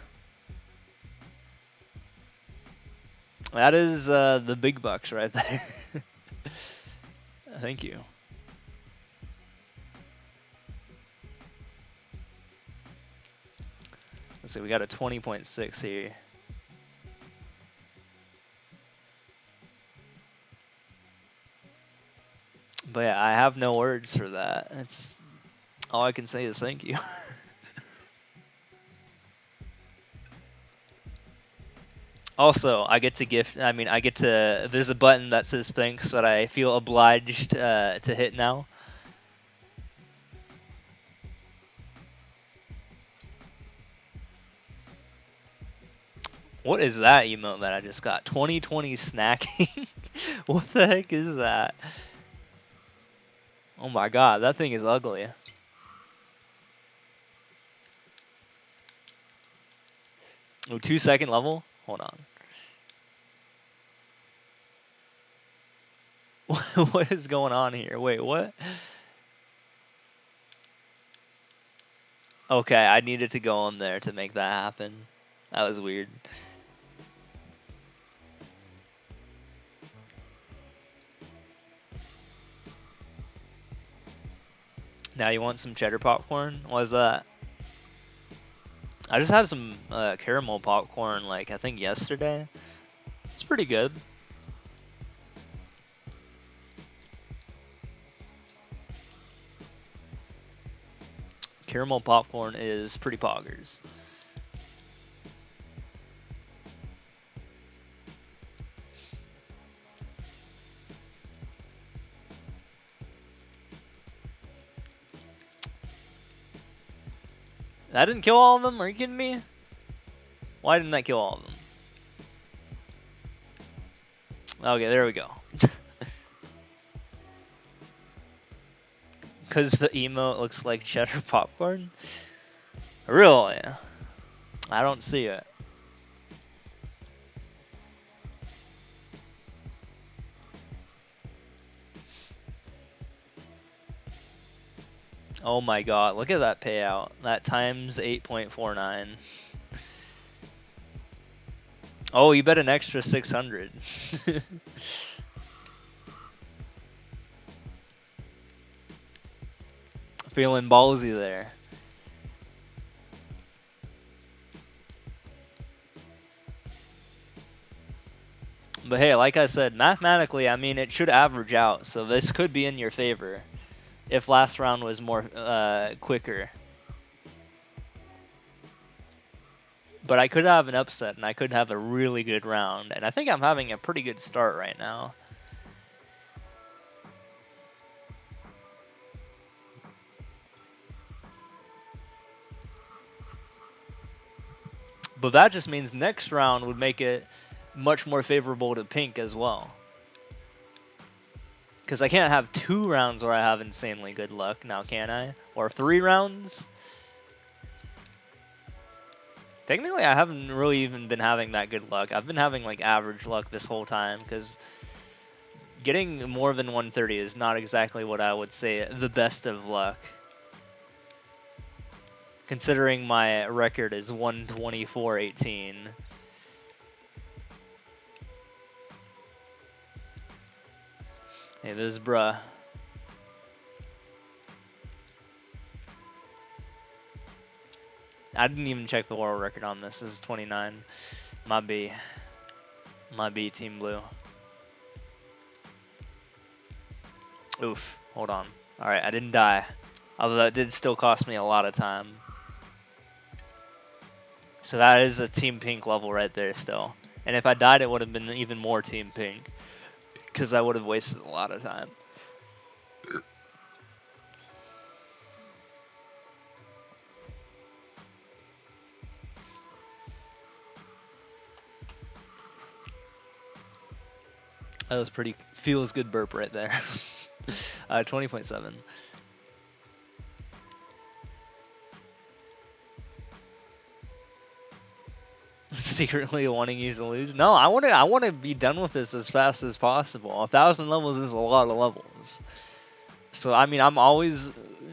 Speaker 1: That is the big bucks right there. Thank you. Let's see, we got a 20.6 here. But yeah, I have no words for that. That's all I can say is thank you. Also, I get to gift. I mean, I get to. There's a button that says thanks that I feel obliged to hit now. What is that emote that I just got? 2020 snacking? What the heck is that? Oh my god, that thing is ugly. Oh, 2-second level? Hold on. What is going on here? Wait, what? Okay, I needed to go on there to make that happen. That was weird. Now you want some cheddar popcorn? What is that? I just had some caramel popcorn, like, I think yesterday. It's pretty good. Caramel popcorn is pretty poggers. That didn't kill all of them? Are you kidding me? Why didn't that kill all of them? Okay, there we go. Because the emote looks like cheddar popcorn? Really? I don't see it. Oh my god, look at that payout. That times 8.49. Oh, you bet an extra 600. Feeling ballsy there. But hey, like I said, mathematically, I mean, it should average out, so this could be in your favor if last round was more quicker. But I could have an upset, and I could have a really good round, and I think I'm having a pretty good start right now. But that just means next round would make it much more favorable to Pink as well. Because I can't have 2 rounds where I have insanely good luck now, can I? Or 3 rounds? Technically, I haven't really even been having that good luck. I've been having like average luck this whole time, because getting more than 130 is not exactly what I would say the best of luck. Considering my record is 124.18. Hey, this is bruh. I didn't even check the world record on this. This is 29. My B. My B, Team Blue. Oof. Hold on. Alright, I didn't die. Although that did still cost me a lot of time. So that is a Team Pink level right there still. And if I died, it would have been even more Team Pink. Because I would have wasted a lot of time. That was pretty feels good burp right there. 20.7. Secretly wanting you to lose? No, I want to be done with this as fast as possible. 1,000 levels is a lot of levels. So I mean, I'm always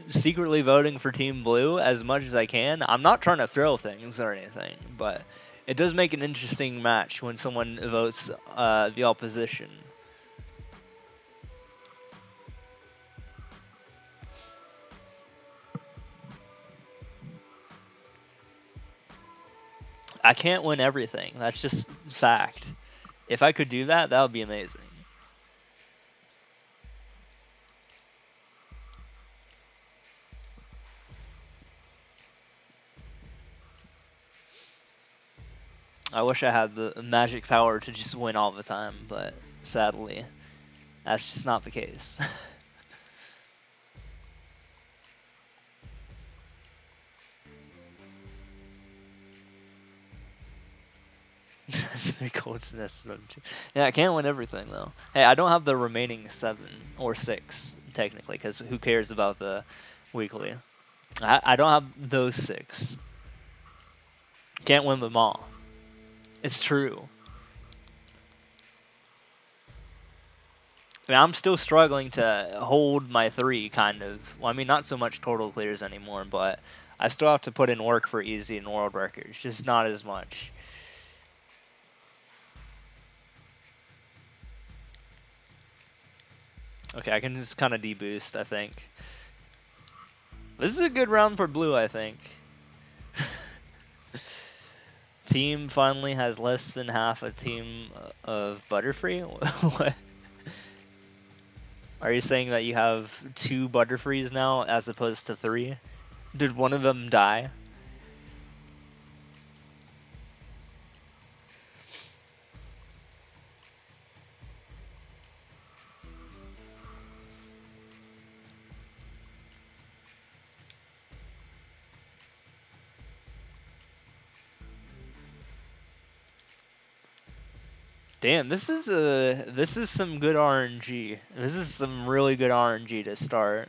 Speaker 1: secretly voting for Team Blue as much as I can. I'm not trying to throw things or anything, but it does make an interesting match when someone votes the opposition. I can't win everything. That's just fact. If I could do that, that would be amazing. I wish I had the magic power to just win all the time, but sadly, that's just not the case. That's very coincidence. Yeah, I can't win everything though. Hey, I don't have the remaining 7 or 6 technically, because who cares about the weekly? I don't have those 6. Can't win them all. It's true. I mean, I'm still struggling to hold my 3, kind of. Well, I mean, not so much total clears anymore, but I still have to put in work for easy and world records, just not as much. Okay, I can just kind of deboost, I think. This is a good round for blue, I think. Team finally has less than half a team of Butterfree? What? Are you saying that you have 2 Butterfrees now as opposed to 3? Did one of them die? Damn, this is some good RNG. This is some really good RNG to start.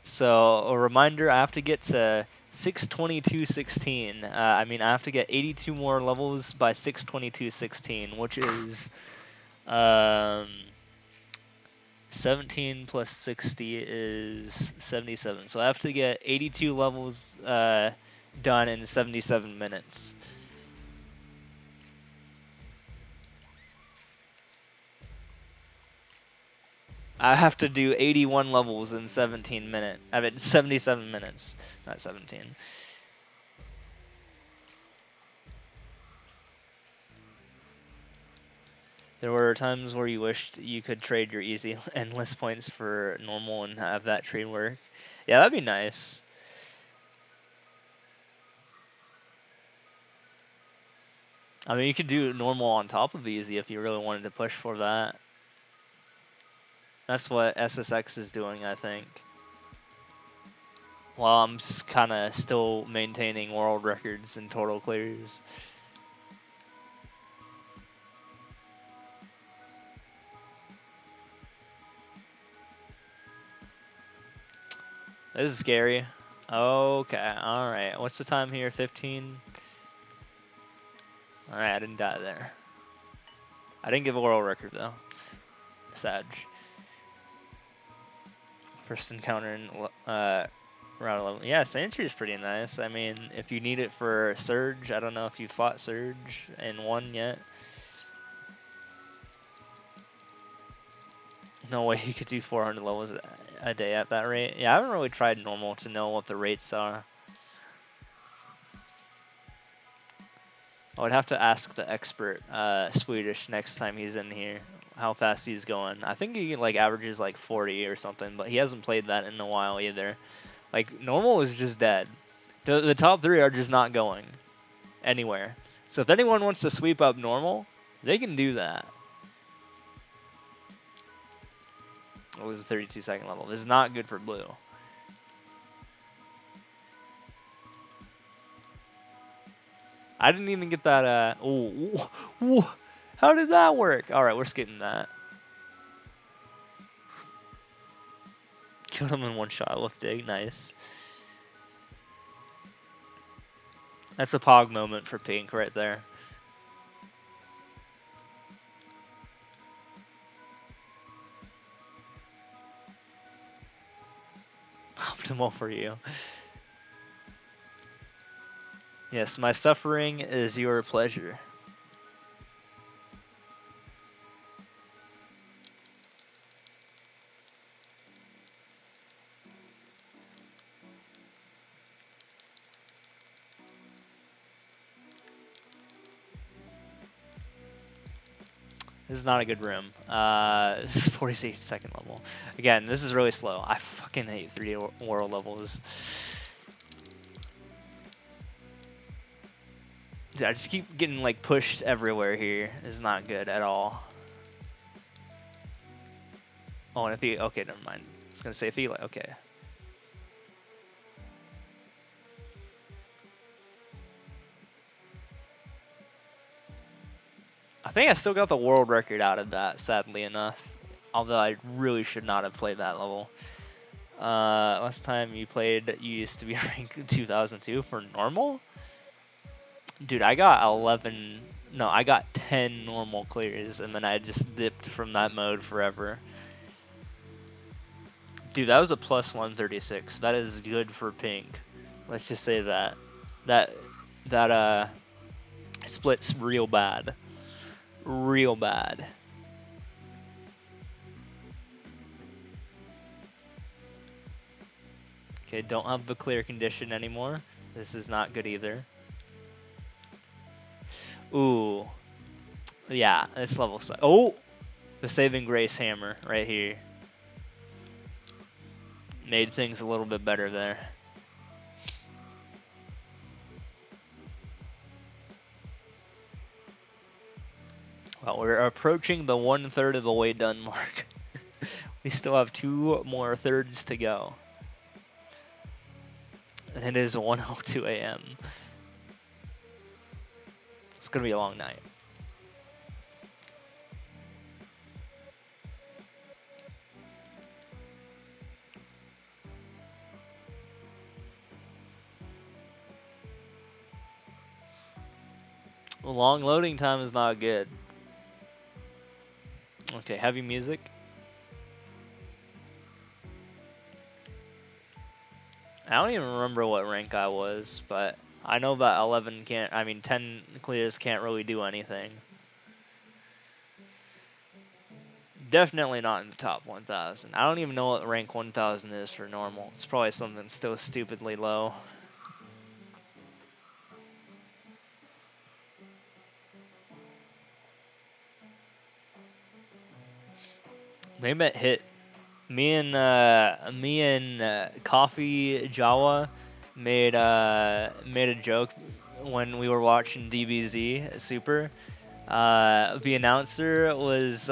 Speaker 1: So a reminder, I have to get to 622.16. I mean, I have to get 82 more levels by 622.16, which is 17 plus 60 is 77. So I have to get 82 levels done in 77 minutes. I have to do 81 levels in 17 minutes. I mean, 77 minutes, not 17. There were times where you wished you could trade your easy endless points for normal and have that trade work. Yeah, that'd be nice. I mean, you could do normal on top of easy if you really wanted to push for that. That's what SSX is doing, I think. While I'm just kind of still maintaining world records and total clears. This is scary. Okay, alright. What's the time here? 15? Alright, I didn't die there. I didn't give a world record though. Sag. First encounter in round 11. Yeah, Sandtree is pretty nice. I mean, if you need it for Surge, I don't know if you fought Surge and won yet. No way you could do 400 levels a day at that rate. Yeah, I haven't really tried normal to know what the rates are. I would have to ask the expert Swedish next time he's in here how fast he's going. I think he like averages like 40 or something, but he hasn't played that in a while either. Like normal is just dead. The top three are just not going anywhere. So if anyone wants to sweep up normal, they can do that. It was a 32-second level. This is not good for blue. I didn't even get that. Oh, how did that work? All right, we're skipping that. Killed him in one shot with dig. Nice. That's a pog moment for pink right there. Optimal for you. Yes, my suffering is your pleasure. This is not a good room. This is 46-second level. Again, this is really slow. I fucking hate 3D world levels. Dude, I just keep getting like pushed everywhere here. This is not good at all. Oh, and if he, okay, never mind. I was gonna say if he, like, okay. I think I still got the world record out of that, sadly enough. Although I really should not have played that level. Last time you played, you used to be ranked 2002 for normal? Dude, I got 11, no, I got 10 normal clears, and then I just dipped from that mode forever. Dude, that was a plus 136. That is good for pink. Let's just say that. That splits real bad. Real bad. Okay, don't have the clear condition anymore. This is not good either. Ooh. Yeah, this level sucks. Oh! The saving grace hammer right here. Made things a little bit better there. Well, we're approaching the 1/3 of the way done mark. We still have 2 more thirds to go. And it is 1:02 a.m. It's gonna be a long night. The long loading time is not good. Okay, heavy music. I don't even remember what rank I was, but I know that 10 clears can't really do anything. Definitely not in the top 1,000. I don't even know what rank 1,000 is for normal. It's probably something still stupidly low. They met hit. Me and Coffee Jawa made a joke when we were watching DBZ Super. The announcer was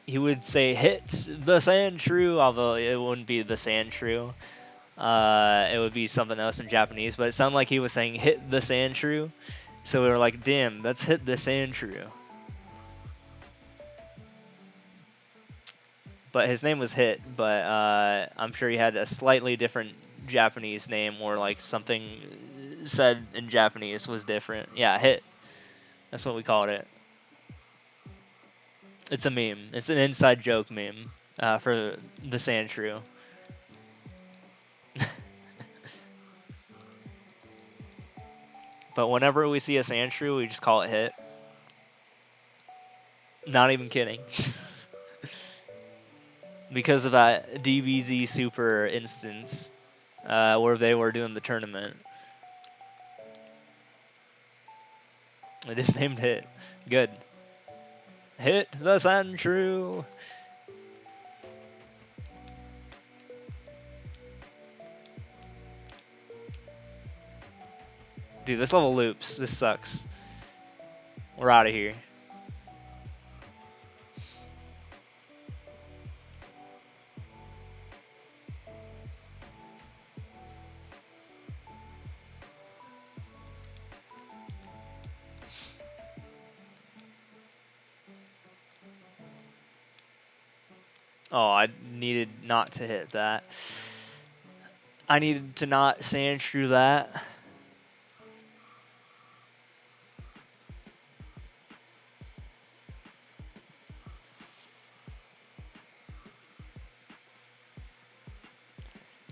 Speaker 1: he would say hit the sand true, although it wouldn't be the sand true. It would be something else in Japanese, but it sounded like he was saying hit the sand true. So we were like, damn, that's hit the sand true. but his name was Hit. But I'm sure he had a slightly different Japanese name, or like something said in Japanese was different. Yeah, Hit. That's what we called it. It's a meme. It's an inside joke meme for the Sandshrew. But whenever we see a Sandshrew, we just call it Hit. Not even kidding. Because of that DBZ Super instance where they were doing the tournament. It is named Hit. Good. Hit the Sandshrew. Dude, this level loops. This sucks. We're out of here. Oh, I needed not to hit that. I needed to not Sandshrew that.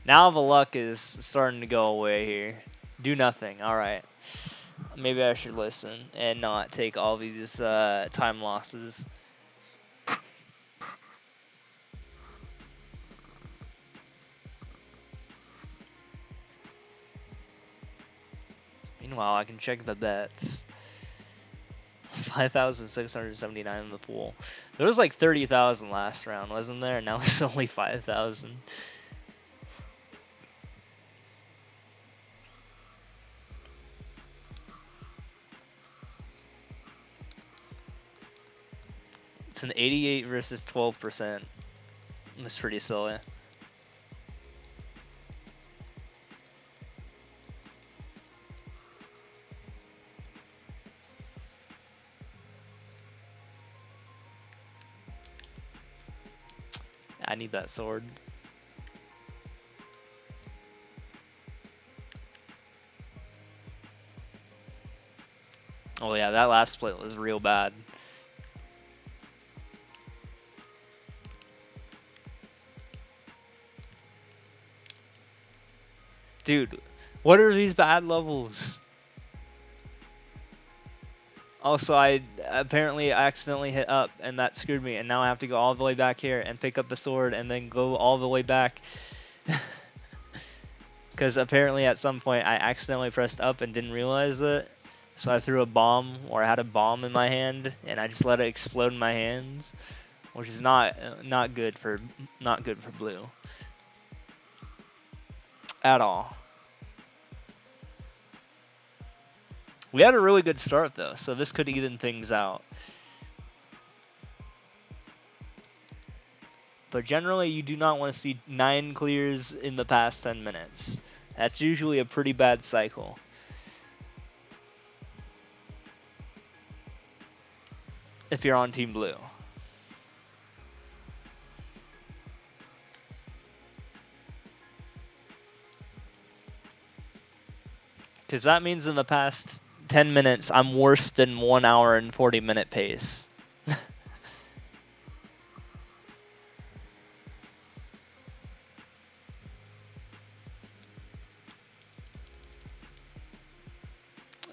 Speaker 1: Now the luck is starting to go away here. Do nothing. All right. Maybe I should listen and not take all these time losses. Meanwhile, I can check the bets. 5,679 in the pool. There was like 30,000 last round, wasn't there? And now it's only 5,000. It's an 88 versus 12%. That's pretty silly. I need that sword. Oh yeah, that last split was real bad. Dude, what are these bad levels? Also, I apparently accidentally hit up, and that screwed me, and now I have to go all the way back here and pick up the sword and then go all the way back. Because apparently at some point I accidentally pressed up and didn't realize it. So I threw a bomb, or I had a bomb in my hand, and I just let it explode in my hands, which is not good for blue at all. We had a really good start though, so this could even things out. But generally, you do not want to see 9 clears in the past 10 minutes. That's usually a pretty bad cycle. If you're on Team Blue. Because that means in the past 10 minutes, I'm worse than 1 hour and 40-minute pace.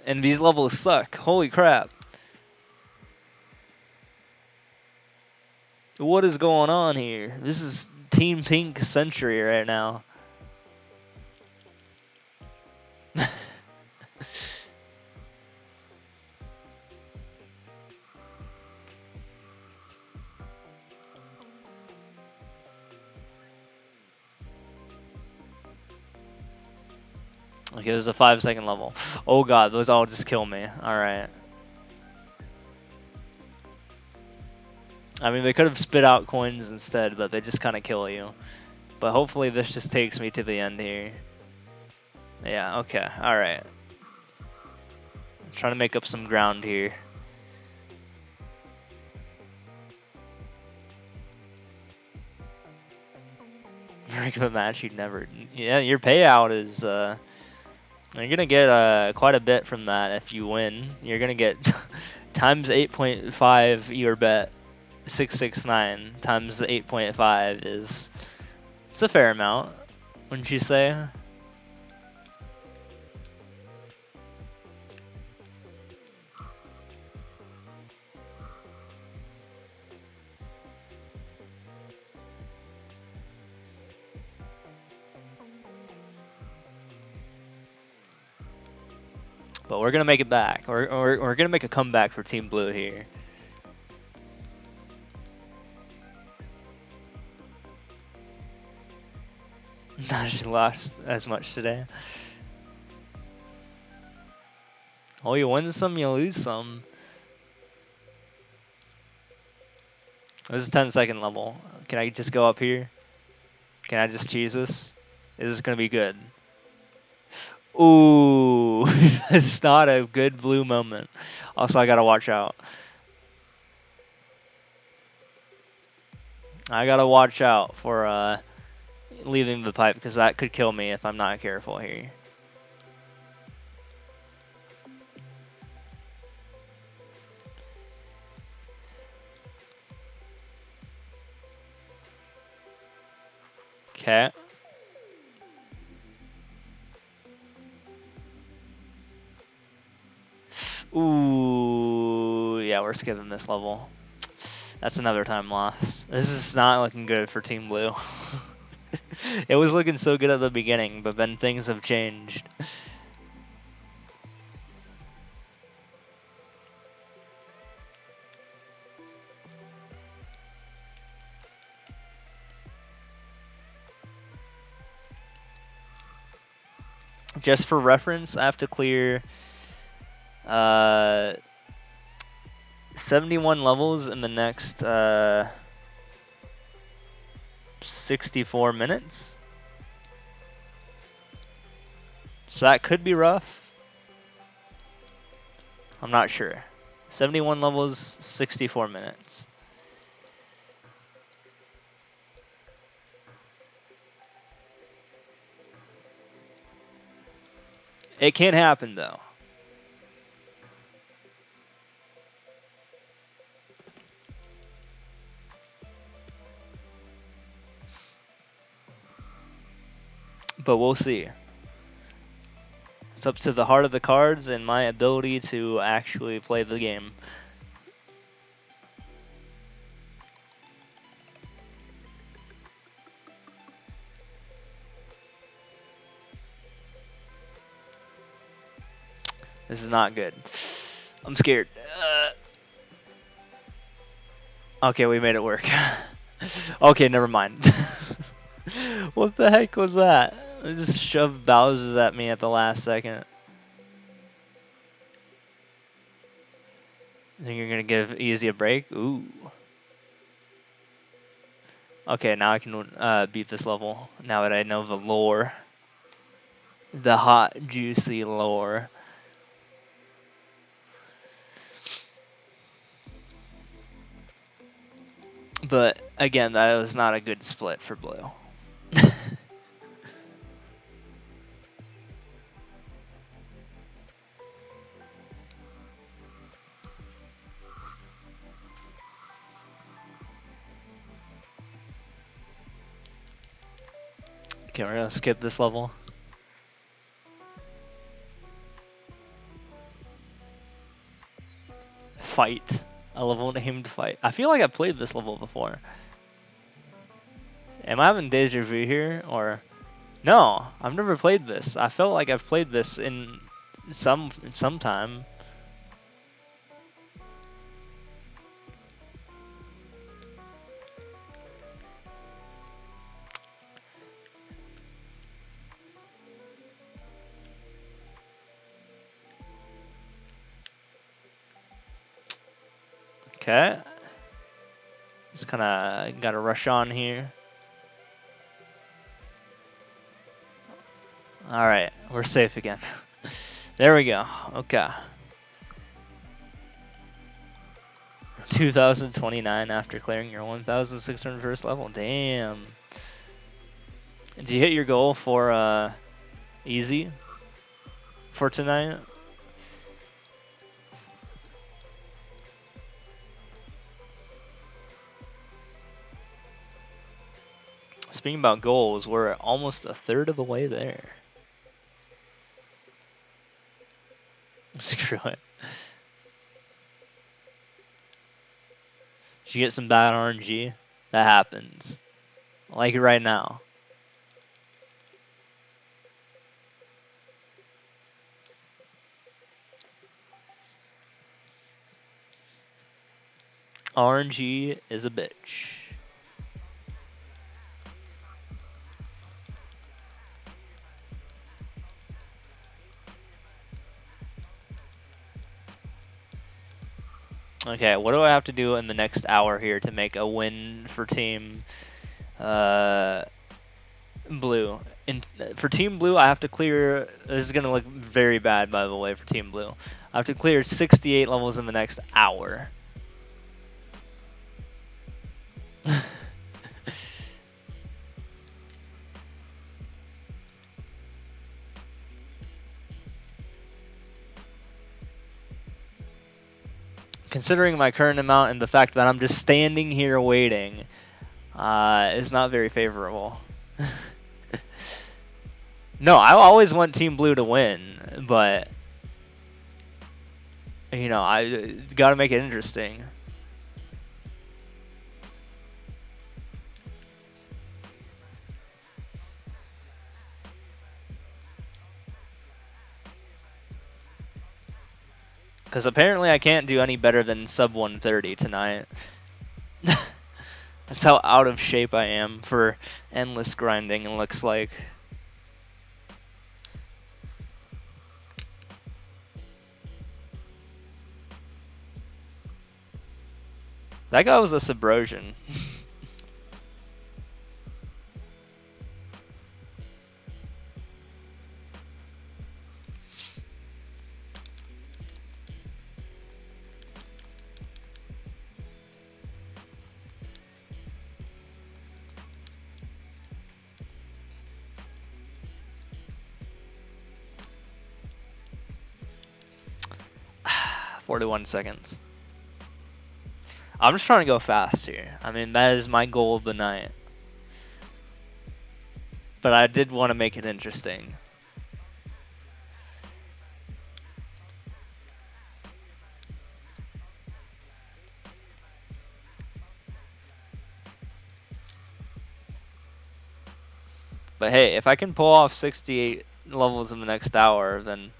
Speaker 1: And these levels suck. Holy crap. What is going on here? This is Team Pink Century right now. Okay, there's a 5-second level. Oh god, those all just kill me. Alright. I mean, they could have spit out coins instead, but they just kind of kill you. But hopefully this just takes me to the end here. Yeah, okay, alright. Trying to make up some ground here. regular match, you'd never. Yeah, your payout is. You're gonna get quite a bit from that if you win. You're gonna get times 8.5 your bet. 669 times 8.5 is. It's a fair amount, wouldn't you say? But we're gonna make it back. We're gonna make a comeback for Team Blue here. Not just lost as much today. Oh, you win some, you lose some. This is 10-second level. Can I just go up here? Can I just cheese this? Is this gonna be good? Ooh, it's not a good blue moment. Also, I gotta watch out. I gotta watch out for leaving the pipe because that could kill me if I'm not careful here. Okay. Ooh, yeah, we're skipping this level. That's another time loss. This is not looking good for Team Blue. It was looking so good at the beginning, but then things have changed. Just for reference, I have to clear 71 levels in the next 64 minutes. So that could be rough. I'm not sure. 71 levels, 64 minutes. It can happen though. But we'll see. It's up to the heart of the cards and my ability to actually play the game. This is not good. I'm scared. Okay, we made it work. Okay, never mind. What the heck was that? It just shoved Bowser's at me at the last second. Think you're gonna give Easy a break? Ooh. Okay, now I can beat this level. Now that I know the lore. The hot, juicy lore. But again, that was not a good split for Blue. Okay, we're gonna skip this level. Fight. A level named Fight. I feel like I played this level before. Am I having deja vu here? Or no, I've never played this. I felt like I've played this in some time. Okay. Just kind of got to rush on here. All right, we're safe again. There we go. Okay. 2029 after clearing your 1,601st level. Damn. Did you hit your goal for easy for tonight? Speaking about goals, we're almost a third of the way there. Screw it. Did you get some bad RNG? That happens. Like right now. RNG is a bitch. Okay, what do I have to do in the next hour here to make a win for Team Blue? For Team Blue, I have to clear. This is gonna look very bad, by the way, for Team Blue. I have to clear 68 levels in the next hour. Considering my current amount and the fact that I'm just standing here waiting, is not very favorable. No, I always want Team Blue to win, but you know, I gotta make it interesting. Because apparently I can't do any better than sub 130 tonight. That's how out of shape I am for endless grinding, it looks like. That guy was a subrosion. 41 seconds. I'm just trying to go fast here. I mean, that is my goal of the night. But I did want to make it interesting. But hey, if I can pull off 68 levels in the next hour, then,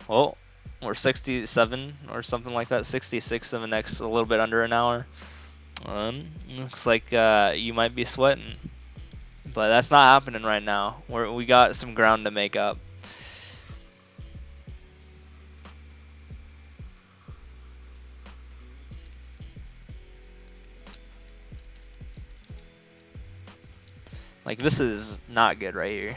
Speaker 1: well, or 67 or something like that, 66 in the next a little bit under an hour. Looks like you might be sweating. But that's not happening right now. We got some ground to make up. Like, this is not good right here.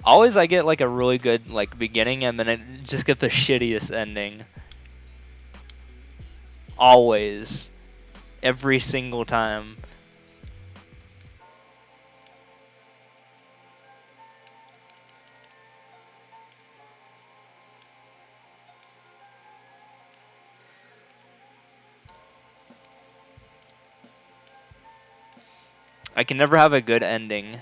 Speaker 1: Always I get like a really good like beginning and then I just get the shittiest ending. Always. Every single time. I can never have a good ending.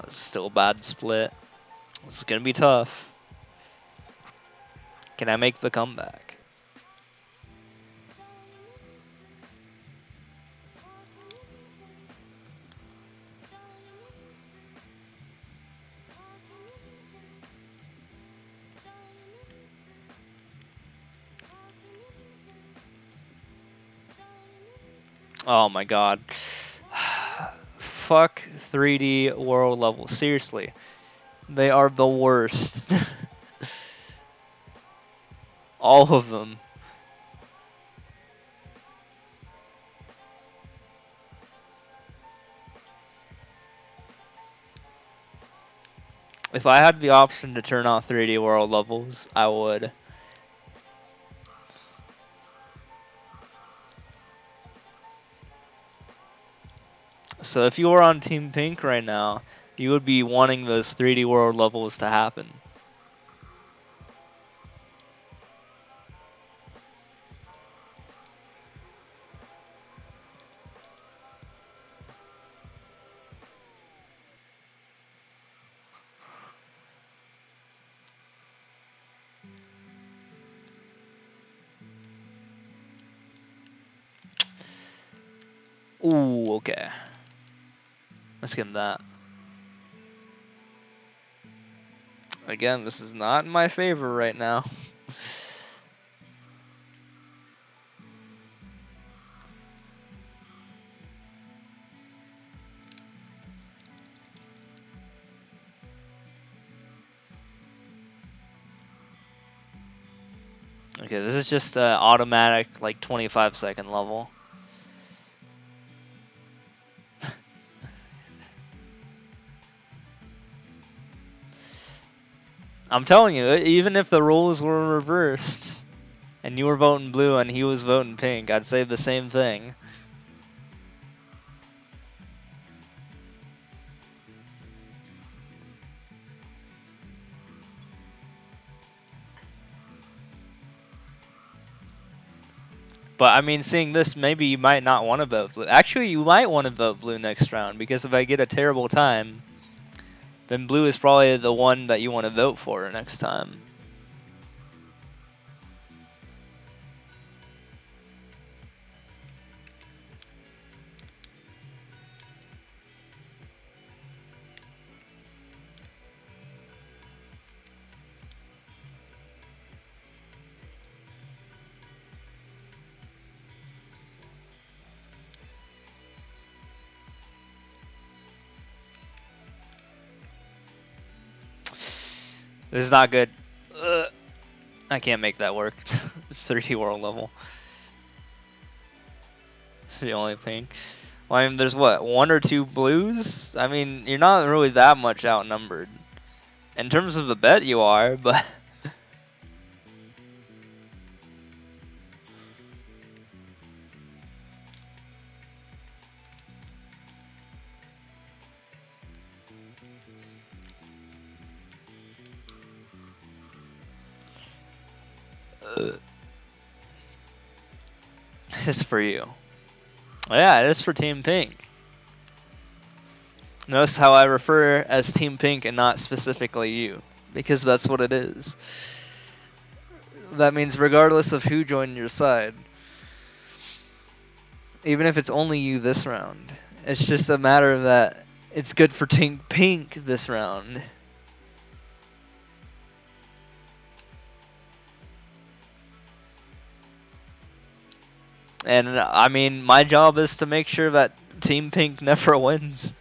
Speaker 1: Still a bad split. This is gonna be tough. Can I make the comeback? Oh my god. Fuck 3D world level. Seriously. They are the worst. All of them. If I had the option to turn off 3D World levels, I would. So if you were on Team Pink right now, you would be wanting those 3D World levels to happen. Ooh, okay. Let's give him that. Again, this is not in my favor right now. Okay, this is just an automatic, like, 25-second level. I'm telling you, even if the rules were reversed, and you were voting blue and he was voting pink, I'd say the same thing. But I mean, seeing this, maybe you might not want to vote blue. Actually, you might want to vote blue next round, because if I get a terrible time, then blue is probably the one that you want to vote for next time. This is not good. I can't make that work. 30 world level. The only pink. Well, I mean, there's what, 1 or 2 blues? I mean, you're not really that much outnumbered. In terms of the bet, you are, but... It's for you. Yeah, it is for Team Pink. Notice how I refer as Team Pink and not specifically you, because that's what it is. That means regardless of who joined your side, even if it's only you this round, it's just a matter of that it's good for Team Pink this round. And I mean, my job is to make sure that Team Pink never wins.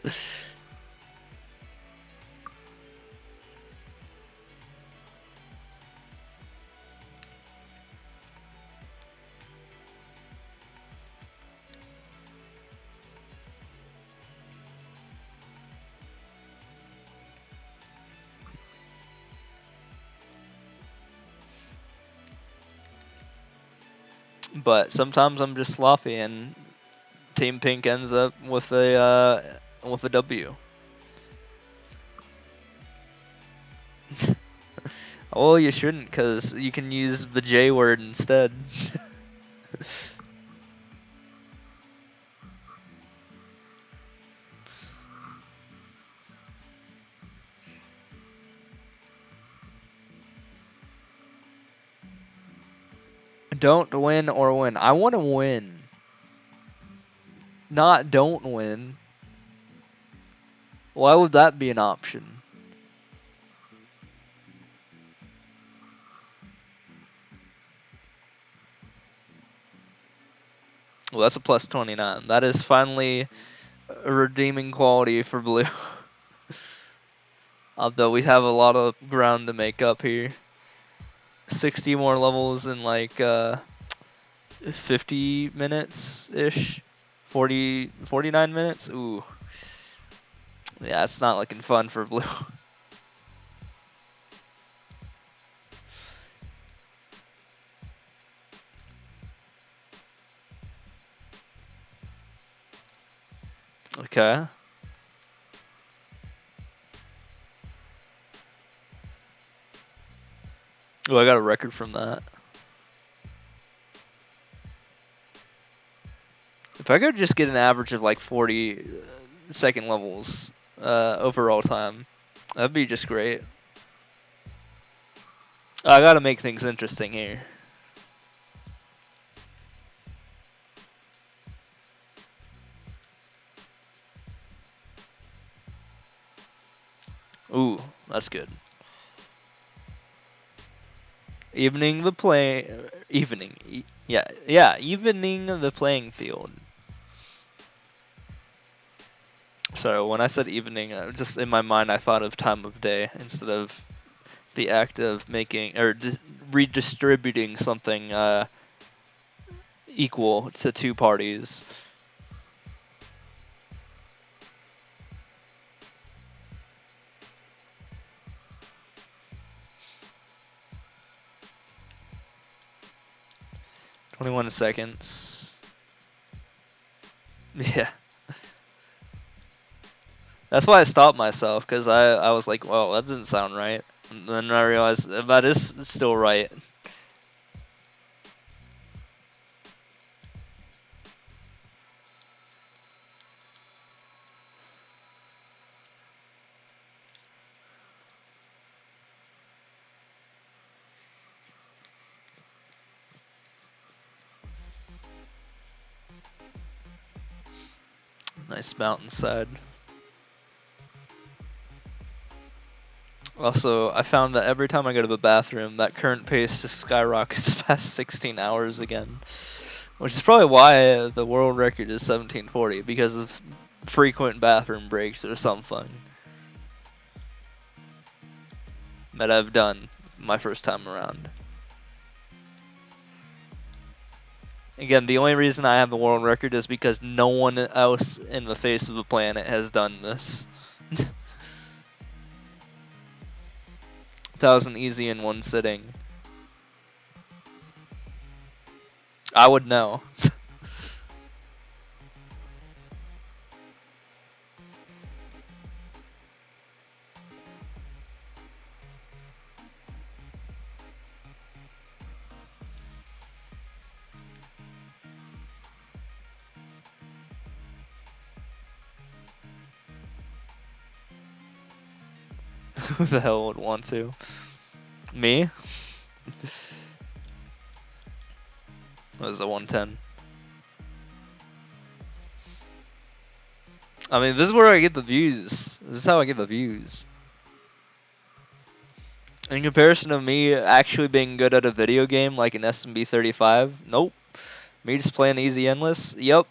Speaker 1: But sometimes I'm just sloppy, and Team Pink ends up with a W. Well, you shouldn't, because you can use the J word instead. Don't win or win. I want to win. Not don't win. Why would that be an option? Well, that's a plus 29. That is finally a redeeming quality for blue. Although we have a lot of ground to make up here. 60 more levels in like 50 minutes ish. 49 minutes. Ooh. Yeah, it's not looking fun for blue. Okay. Oh, I got a record from that. If I could just get an average of like 40 second levels overall time, that'd be just great. I gotta make things interesting here. Ooh, that's good. Evening the play, evening the playing field. So when I said evening, just in my mind I thought of time of day instead of the act of making or redistributing something equal to two parties. "21 seconds." Yeah. That's why I stopped myself, because I was like, well, that doesn't sound right. And then I realized that is still right. Nice mountainside. Also, I found that every time I go to the bathroom, that current pace just skyrockets past 16 hours again. Which is probably why the world record is 1740, because of frequent bathroom breaks or something that I've done my first time around. Again, the only reason I have the world record is because no one else in the face of the planet has done this. That was an easy in one sitting. I would know. Who the hell would want to? Me? What was the 110? I mean, this is where I get the views. This is how I get the views. In comparison to me actually being good at a video game like an SMB 35, nope. Me just playing easy endless, yep.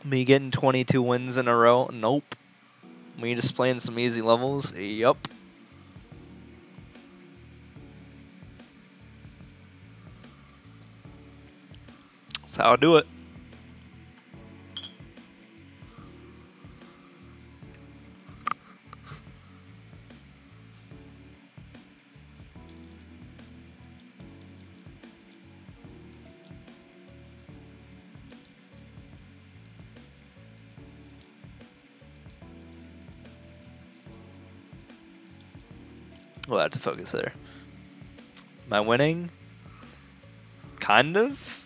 Speaker 1: Me getting 22 wins in a row, nope. Me just playing some easy levels, yep. That's how I do it. We'll have to focus there. Am I winning? Kind of?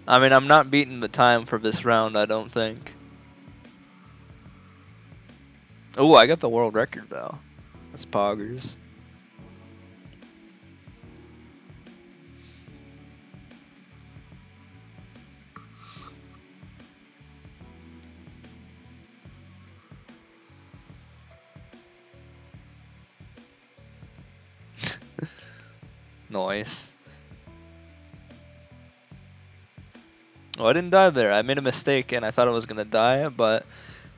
Speaker 1: I mean, I'm not beating the time for this round, I don't think. Oh, I got the world record, though. That's poggers. Nice. Oh, I didn't die there. I made a mistake and I thought I was gonna die, but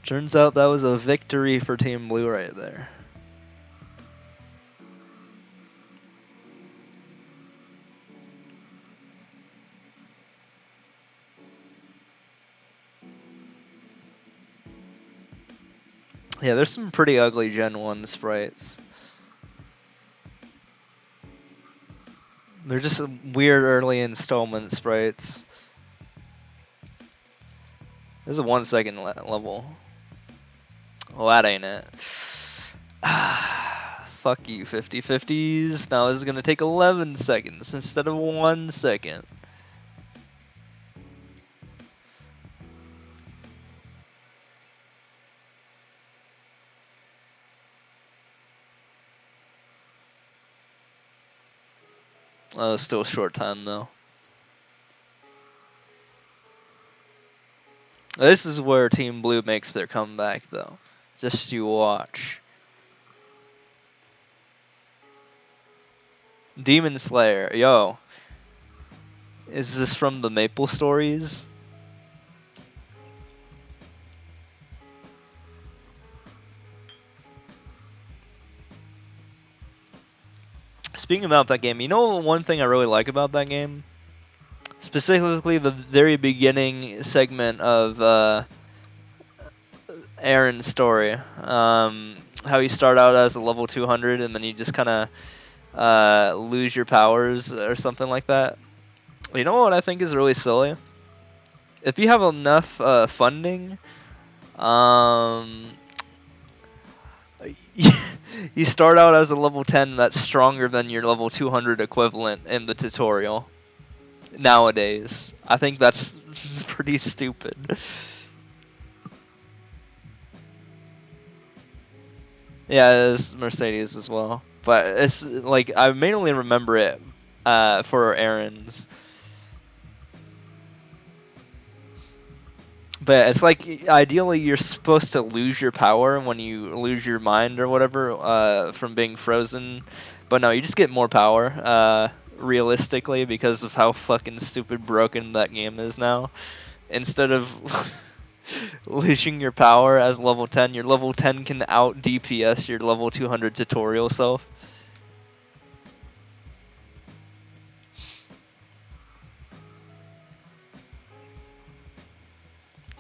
Speaker 1: turns out that was a victory for Team Blue right there. Yeah, there's some pretty ugly Gen 1 sprites. They're just weird early installment sprites. This is a 1 second level. Oh, that ain't it. Fuck you, 50/50s. Now this is gonna take 11 seconds instead of 1 second. Oh, still short time though. This is where Team Blue makes their comeback though. Just you watch. Demon Slayer, yo. Is this from the Maple Stories? Speaking about that game, you know one thing I really like about that game? Specifically the very beginning segment of Aaron's story. How you start out as a level 200 and then you just kind of lose your powers or something like that. You know what I think is really silly? If you have enough funding, you start out as a level 10 that's stronger than your level 200 equivalent in the tutorial. Nowadays, I think that's pretty stupid. Yeah, it's Mercedes as well, but it's like I mainly remember it for Aaron's. But it's like ideally you're supposed to lose your power when you lose your mind or whatever from being frozen, but no, you just get more power realistically because of how fucking stupid broken that game is now. Instead of losing your power as level 10, your level 10 can out DPS your level 200 tutorial self.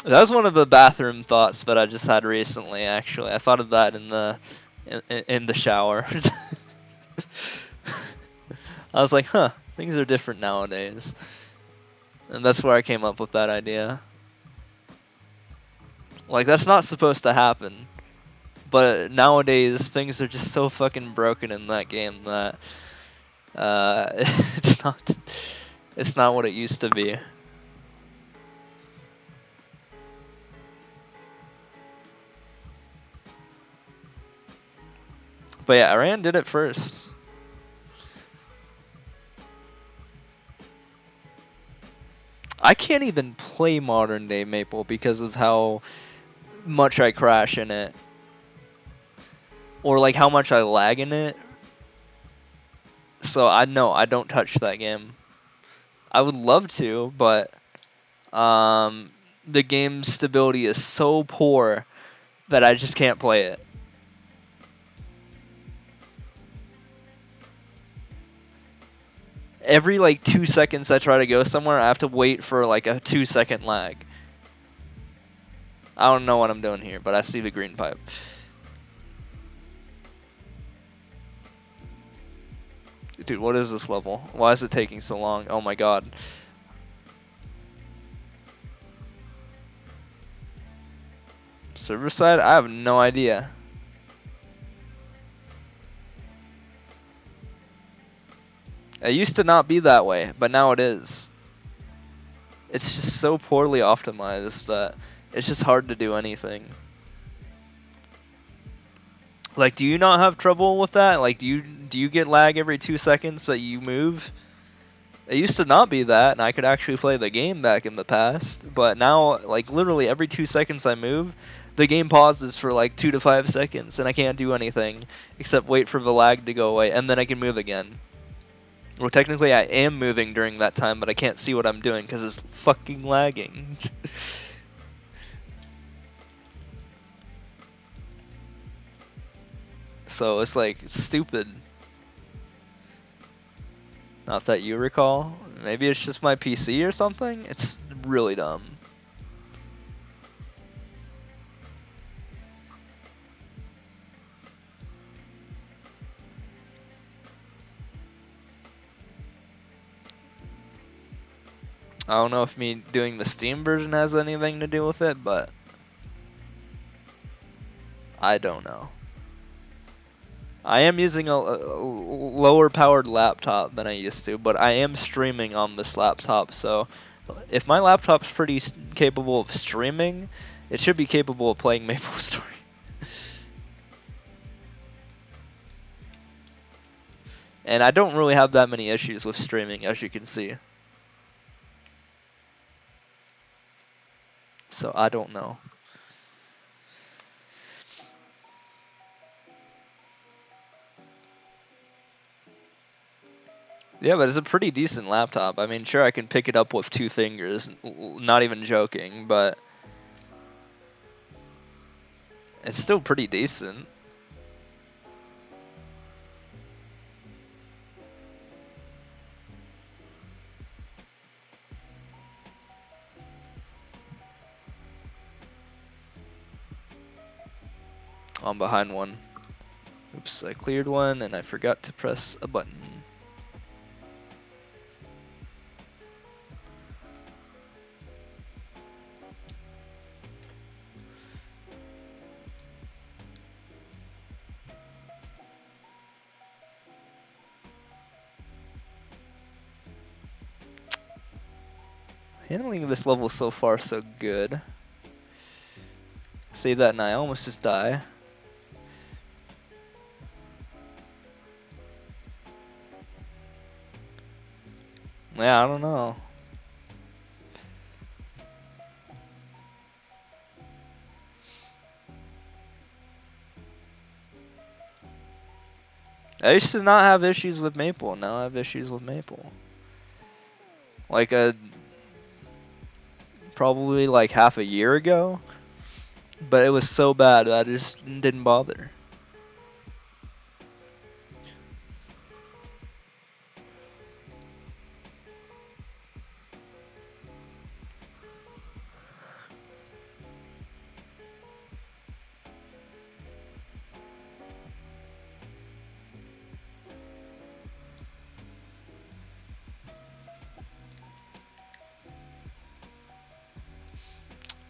Speaker 1: That was one of the bathroom thoughts that I just had recently. Actually, I thought of that in the shower. I was like, huh, things are different nowadays, and that's where I came up with that idea. Like that's not supposed to happen, but nowadays things are just so fucking broken in that game that it's not what it used to be. But yeah, Iran did it first. I can't even play modern day Maple because of how much I crash in it. Or like how much I lag in it. So I don't touch that game. I would love to, but the game's stability is so poor that I just can't play it. Every like 2 seconds I try to go somewhere, I have to wait for like a 2-second lag. I don't know what I'm doing here, but I see the green pipe. Dude, what is this level? Why is it taking so long? Oh my god. Server side? I have no idea. It used to not be that way, but now it is. It's just so poorly optimized that it's just hard to do anything. Like, do you not have trouble with that? Like, do you get lag every 2 seconds that you move? It used to not be that, and I could actually play the game back in the past. But now, like, literally every 2 seconds I move, the game pauses for like 2 to 5 seconds, and I can't do anything except wait for the lag to go away, and then I can move again. Well, technically I am moving during that time, but I can't see what I'm doing because it's fucking lagging. So it's like stupid. Not that you recall. Maybe it's just my PC or something. It's really dumb. I don't know if me doing the Steam version has anything to do with it, but I don't know. I am using a lower powered laptop than I used to, but I am streaming on this laptop, so if my laptop's pretty capable of streaming, it should be capable of playing Maple Story. And I don't really have that many issues with streaming, as you can see. So I don't know. Yeah, but it's a pretty decent laptop. I mean, sure, I can pick it up with 2 fingers, not even joking, but it's still pretty decent. I'm behind one. Oops, I cleared one and I forgot to press a button. Handling this level so far so good. Say that and I almost just die. Yeah, I don't know. I used to not have issues with Maple, now I have issues with Maple. Like probably like half a year ago, but it was so bad that I just didn't bother.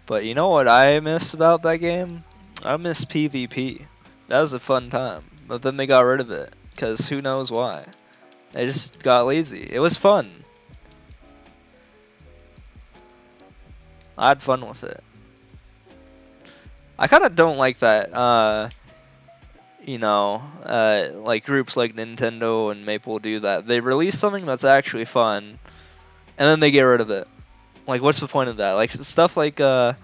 Speaker 1: But you know what I miss about that game? I miss PvP. That was a fun time, but then they got rid of it, because who knows why. They just got lazy. It was fun. I had fun with it. I kind of don't like that, like groups like Nintendo and Maple do that. They release something that's actually fun, and then they get rid of it. Like, what's the point of that? Like, stuff like, for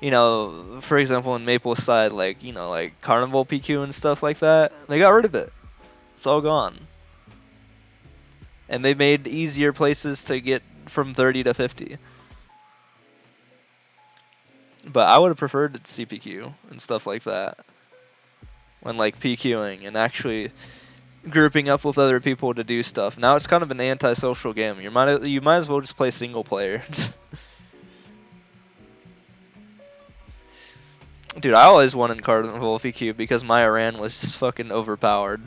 Speaker 1: example, in Maple's side, like, like Carnival PQ and stuff like that, they got rid of it. It's all gone. And they made easier places to get from 30 to 50. But I would have preferred CPQ and stuff like that. When like PQing and actually grouping up with other people to do stuff. Now it's kind of an antisocial game. You might as well just play single player. Dude, I always won in Carnival PQ because my Iran was just fucking overpowered.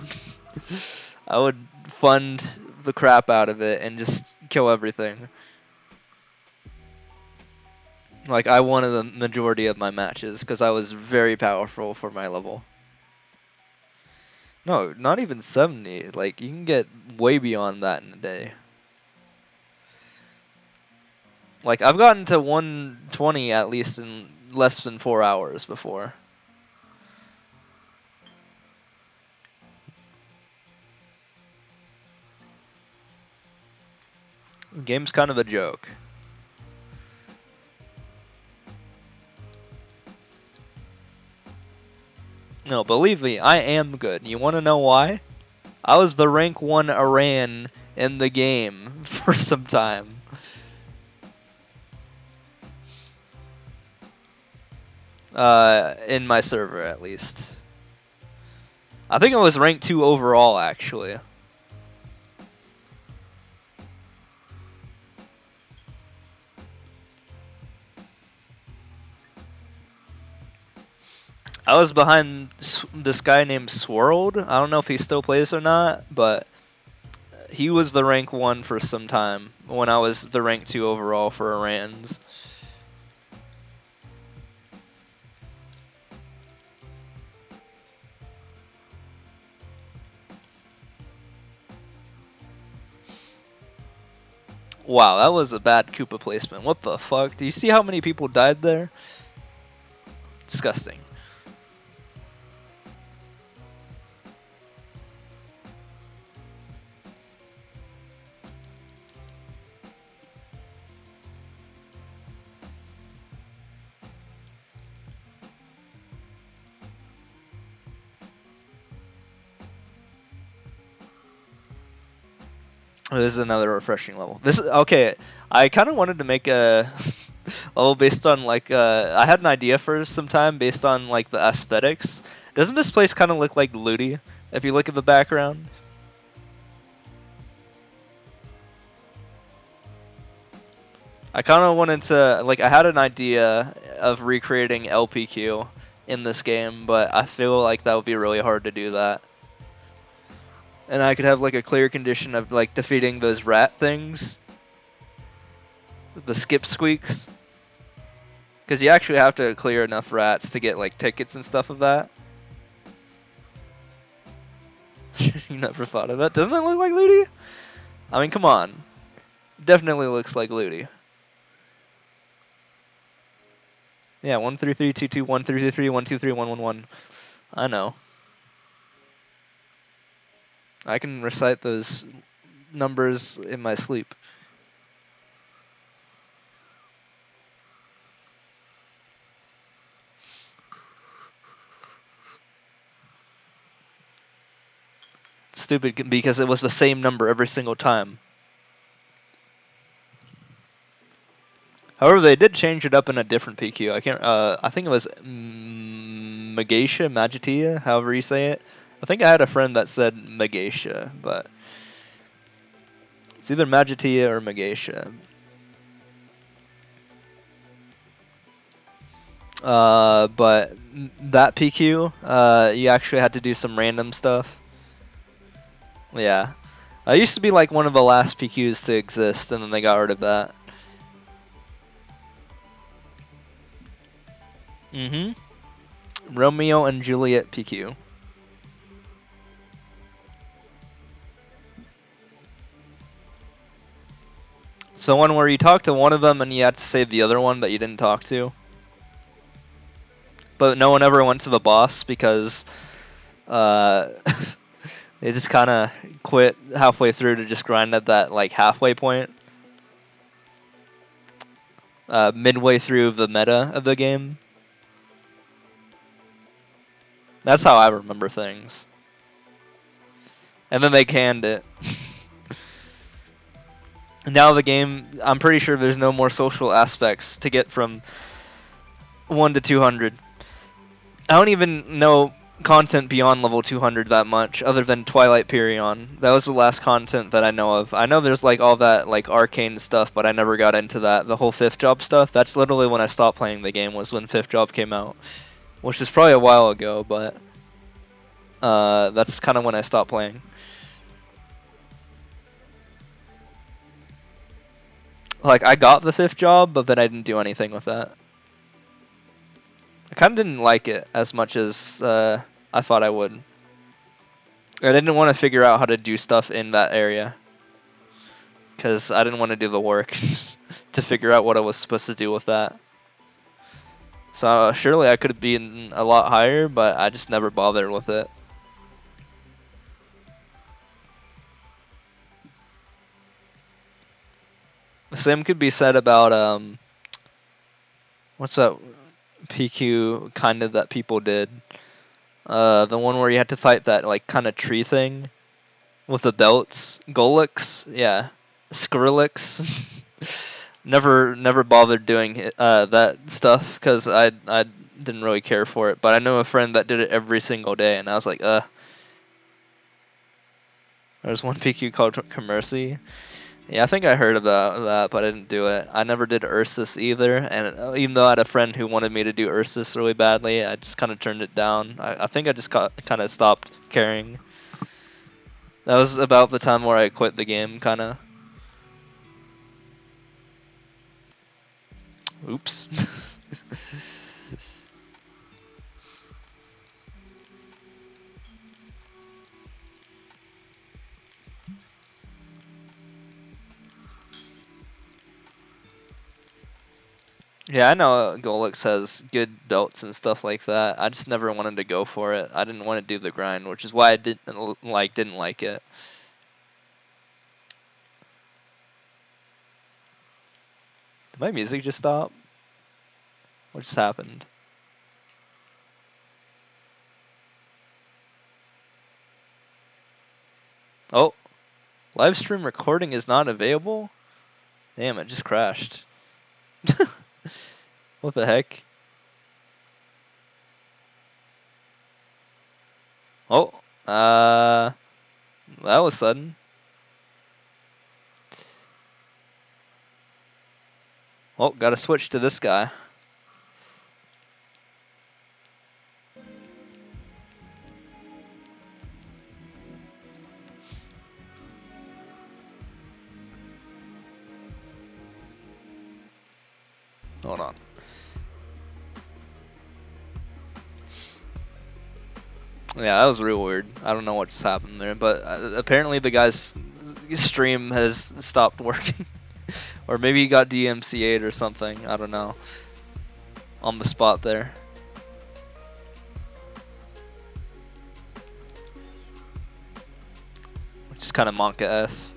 Speaker 1: I would fund the crap out of it and just kill everything. Like, I won the majority of my matches because I was very powerful for my level. No, not even 70. Like, you can get way beyond that in a day. Like, I've gotten to 120 at least in less than 4 hours before. Game's kind of a joke. No, believe me, I am good. You want to know why? I was the rank 1 Iran in the game for some time. In my server, at least. I think I was rank 2 overall, actually. I was behind this guy named Swirled. I don't know if he still plays or not, but he was the rank 1 for some time when I was the rank 2 overall for Irans. Wow, that was a bad Koopa placement. What the fuck? Do you see how many people died there? Disgusting. This is another refreshing level. This is okay. I kind of wanted to make a level based on like I had an idea for some time based on like the aesthetics. Doesn't this place kind of look like Looty if you look at the background? I kind of wanted to like I had an idea of recreating LPQ in this game, but I feel like that would be really hard to do that. And I could have like a clear condition of like defeating those rat things, the skip squeaks, because you actually have to clear enough rats to get like tickets and stuff of that. You never thought of that? Doesn't it look like Looty? I mean, come on, definitely looks like Looty. Yeah, 13322 1333 123 111. I know. I can recite those numbers in my sleep. Stupid because it was the same number every single time. However, they did change it up in a different PQ. I can't. I think it was Magatia, however you say it. I think I had a friend that said Magatia, but it's either Magitia or Magatia. But that PQ, you actually had to do some random stuff. Yeah. I used to be like one of the last PQs to exist, and then they got rid of that. Romeo and Juliet PQ. It's the one where you talk to one of them and you had to save the other one that you didn't talk to. But no one ever went to the boss because they just kind of quit halfway through to just grind at that like halfway point. Midway through the meta of the game. That's how I remember things. And then they canned it. Now the game, I'm pretty sure there's no more social aspects to get from 1 to 200. I don't even know content beyond level 200 that much, other than Twilight Perion. That was the last content that I know of. I know there's like all that like arcane stuff, but I never got into that. The whole Fifth Job stuff, that's literally when I stopped playing the game, was when Fifth Job came out. Which is probably a while ago, but that's kind of when I stopped playing. Like, I got the Fifth Job, but then I didn't do anything with that. I kind of didn't like it as much as I thought I would. I didn't want to figure out how to do stuff in that area. Because I didn't want to do the work to figure out what I was supposed to do with that. So surely I could have been a lot higher, but I just never bothered with it. The same could be said about, what's that PQ kind of that people did? The one where you had to fight that, like, kind of tree thing. with the belts. Golix, yeah. Skrillex. never bothered doing that stuff because I didn't really care for it. But I know a friend that did it every single day, and I was like, There's one PQ called Commercy. Yeah, I think I heard about that, but I didn't do it. I never did Ursus either, and even though I had a friend who wanted me to do Ursus really badly, I just kind of turned it down. I think I just kind of stopped caring. That was about the time where I quit the game, kind of. Oops. Yeah, I know Golix has good belts and stuff like that. I just never wanted to go for it. I didn't want to do the grind, which is why I didn't like it. Did my music just stop? What just happened? Oh, live stream recording is not available? Damn, it just crashed. What the heck? Oh, that was sudden. Oh, gotta switch to this guy. Hold on. Yeah, that was real weird. I don't know what just happened there, but apparently the guy's stream has stopped working. Or maybe he got DMCA'd or something. I don't know. On the spot there. Which is kind of Monka-esque.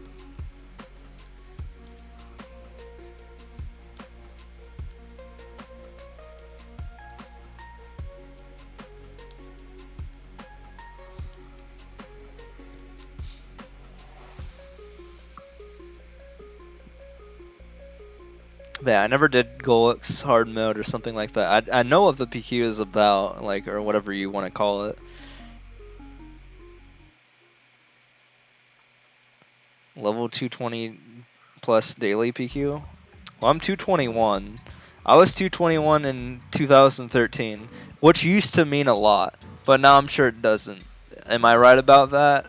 Speaker 1: Yeah, I never did Golix hard mode or something like that. I know what the PQ is about, like, or whatever you want to call it. Level 220 plus daily PQ. Well, I'm 221. I was 221 in 2013, which used to mean a lot, but now I'm sure it doesn't. Am I right about that?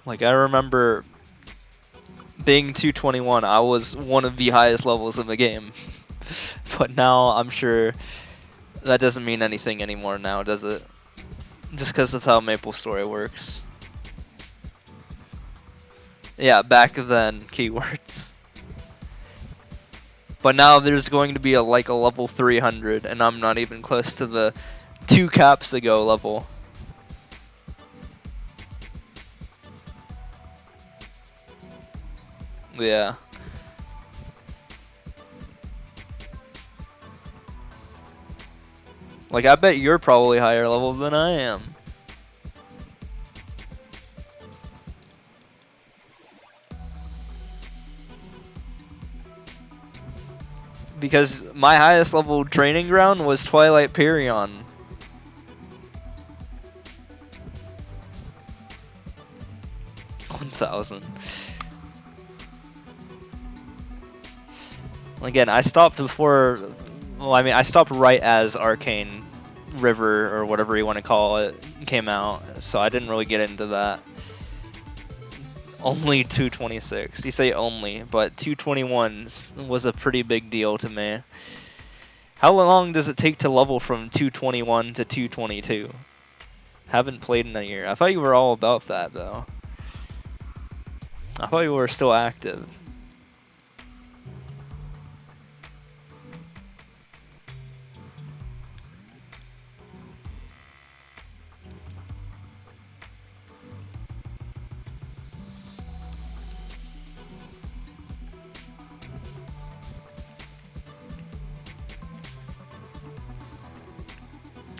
Speaker 1: Like, I remember being 221, I was one of the highest levels in the game. But now I'm sure that doesn't mean anything anymore now, does it? Just because of how MapleStory works. Yeah, back then, keywords. But now there's going to be a level 300, and I'm not even close to the 2 caps ago level. Yeah. Like, I bet you're probably higher level than I am. Because my highest level training ground was Twilight Pyrrhion. $1,000. Again, I stopped before. Well, I mean, I stopped right as Arcane River or whatever you want to call it came out, so I didn't really get into that. Only 226. You say only, but 221 was a pretty big deal to me. How long does it take to level from 221 to 222? Haven't played in a year. I thought you were all about that, though. I thought you were still active.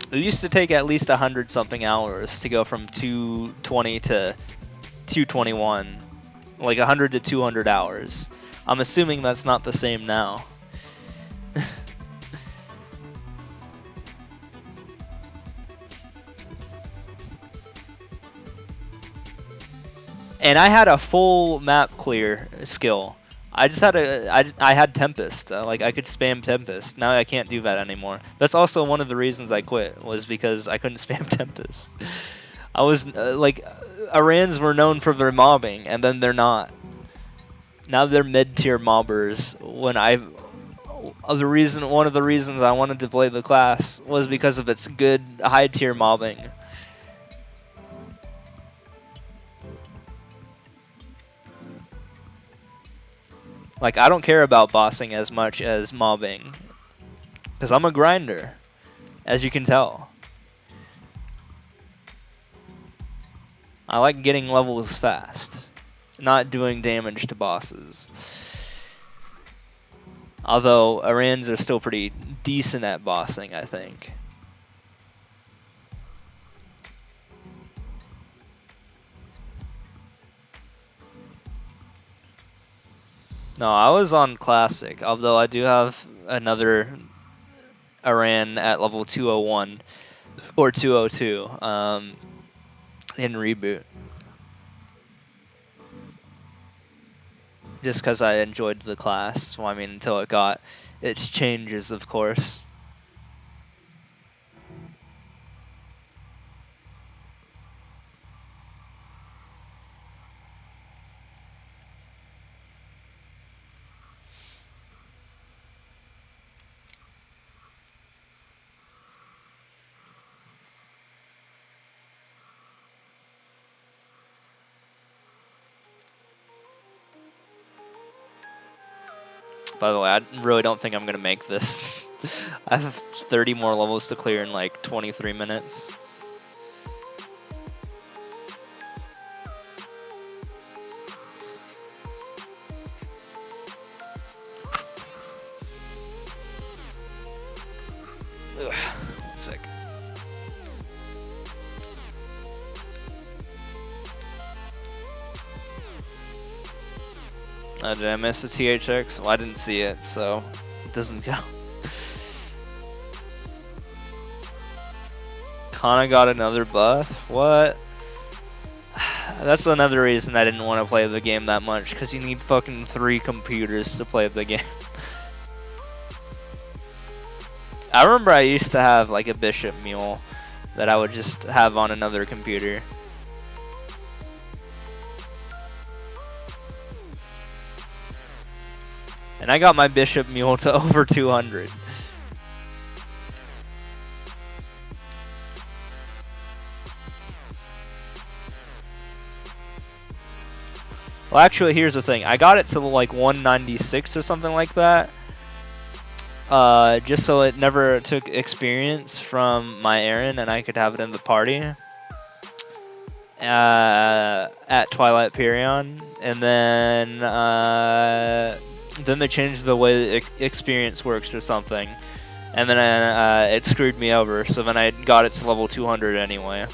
Speaker 1: It used to take at least 100 something hours to go from 220 to 221, like 100 to 200 hours. I'm assuming that's not the same now. And I had a full map clear skill. I just had I had Tempest. Like I could spam Tempest. Now I can't do that anymore. That's also one of the reasons I quit, was because I couldn't spam Tempest. I was like, Irans were known for their mobbing, and then they're not. Now they're mid-tier mobbers. When one of the reasons I wanted to play the class was because of its good high-tier mobbing. Like, I don't care about bossing as much as mobbing, because I'm a grinder, as you can tell. I like getting levels fast, not doing damage to bosses. Although Irans are still pretty decent at bossing, I think. No, I was on Classic, although I do have another Iran at level 201 or 202 in Reboot. Just because I enjoyed the class. Well, I mean, until it got its changes, of course. By the way, I really don't think I'm going to make this. I have 30 more levels to clear in like 23 minutes. Ugh, one sec. Did I miss the THX? Well, I didn't see it, so it doesn't count. Kana got another buff? What? That's another reason I didn't want to play the game that much, because you need fucking 3 computers to play the game. I remember I used to have like a Bishop Mule that I would just have on another computer. And I got my Bishop Mule to over 200. Well, actually, here's the thing. I got it to like 196 or something like that. Just so it never took experience from my Aaron and I could have it in the party. At Twilight Perion. And then they changed the way the experience works or something. And then it screwed me over. So then I got it to level 200 anyway.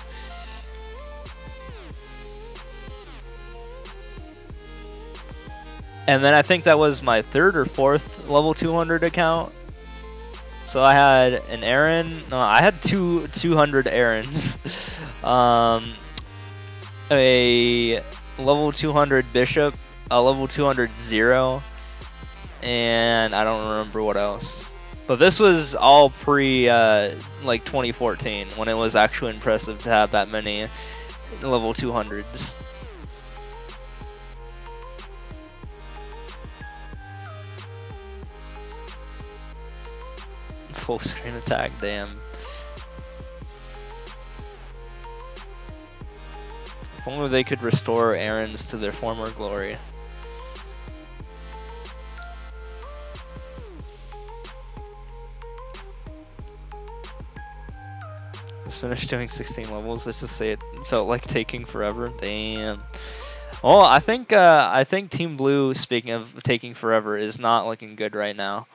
Speaker 1: And then I think that was my 3rd or 4th level 200 account. So I had an Aaron. No, I had 200 Aarons. A level 200 Bishop, a level 200 Zero, and I don't remember what else. But this was all pre like 2014, when it was actually impressive to have that many level 200s. Full screen attack, damn. If only they could restore Aarons to their former glory. Just finished doing 16 levels. Let's just say it felt like taking forever. Damn. Well, I think Team Blue, speaking of taking forever, is not looking good right now.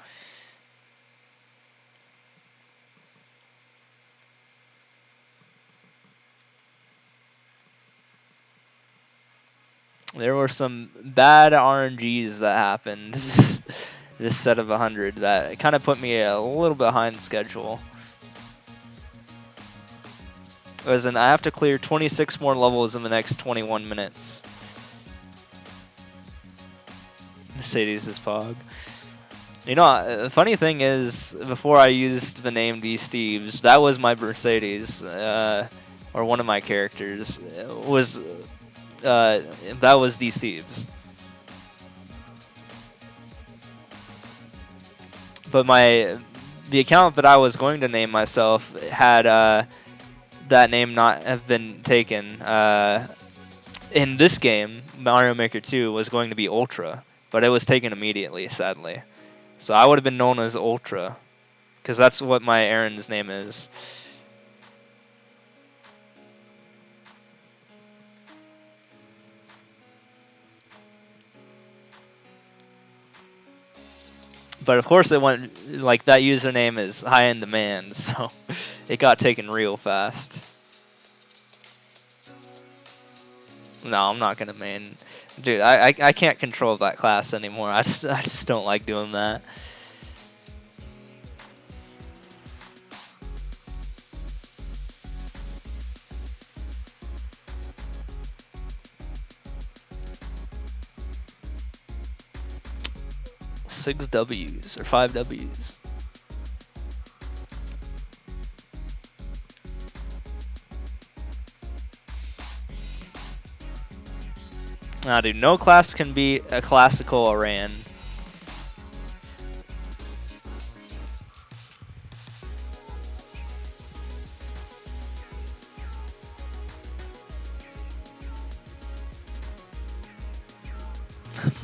Speaker 1: There were some bad RNGs that happened this set of 100 that kind of put me a little behind schedule. As in, I have to clear 26 more levels in the next 21 minutes. Mercedes is Pog. You know, the funny thing is, before I used the name D Steves, that was my Mercedes, or one of my characters was that was D Steves. But the account that I was going to name myself had that name not have been taken. In this game, Mario Maker 2 was going to be Ultra, but it was taken immediately, sadly. So I would have been known as Ultra, because that's what my Aaron's name is. But of course it went, like, that username is high in demand, so it got taken real fast. No, I'm not gonna main. Dude, I can't control that class anymore. I just don't like doing that. Six W's or 5 W's. Nah, dude, no class can be a classical Aran.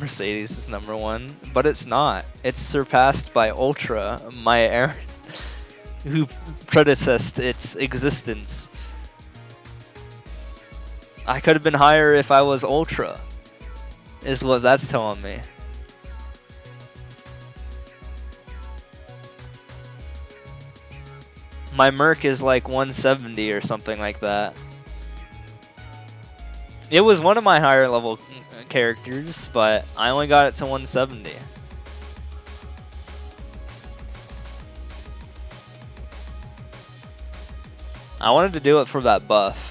Speaker 1: Mercedes is #1, but it's not. It's surpassed by Ultra, my Aaron, who predecessed its existence. I could have been higher if I was Ultra, is what that's telling me. My Merc is like 170 or something like that. It was one of my higher level characters, but I only got it to 170. I wanted to do it for that buff.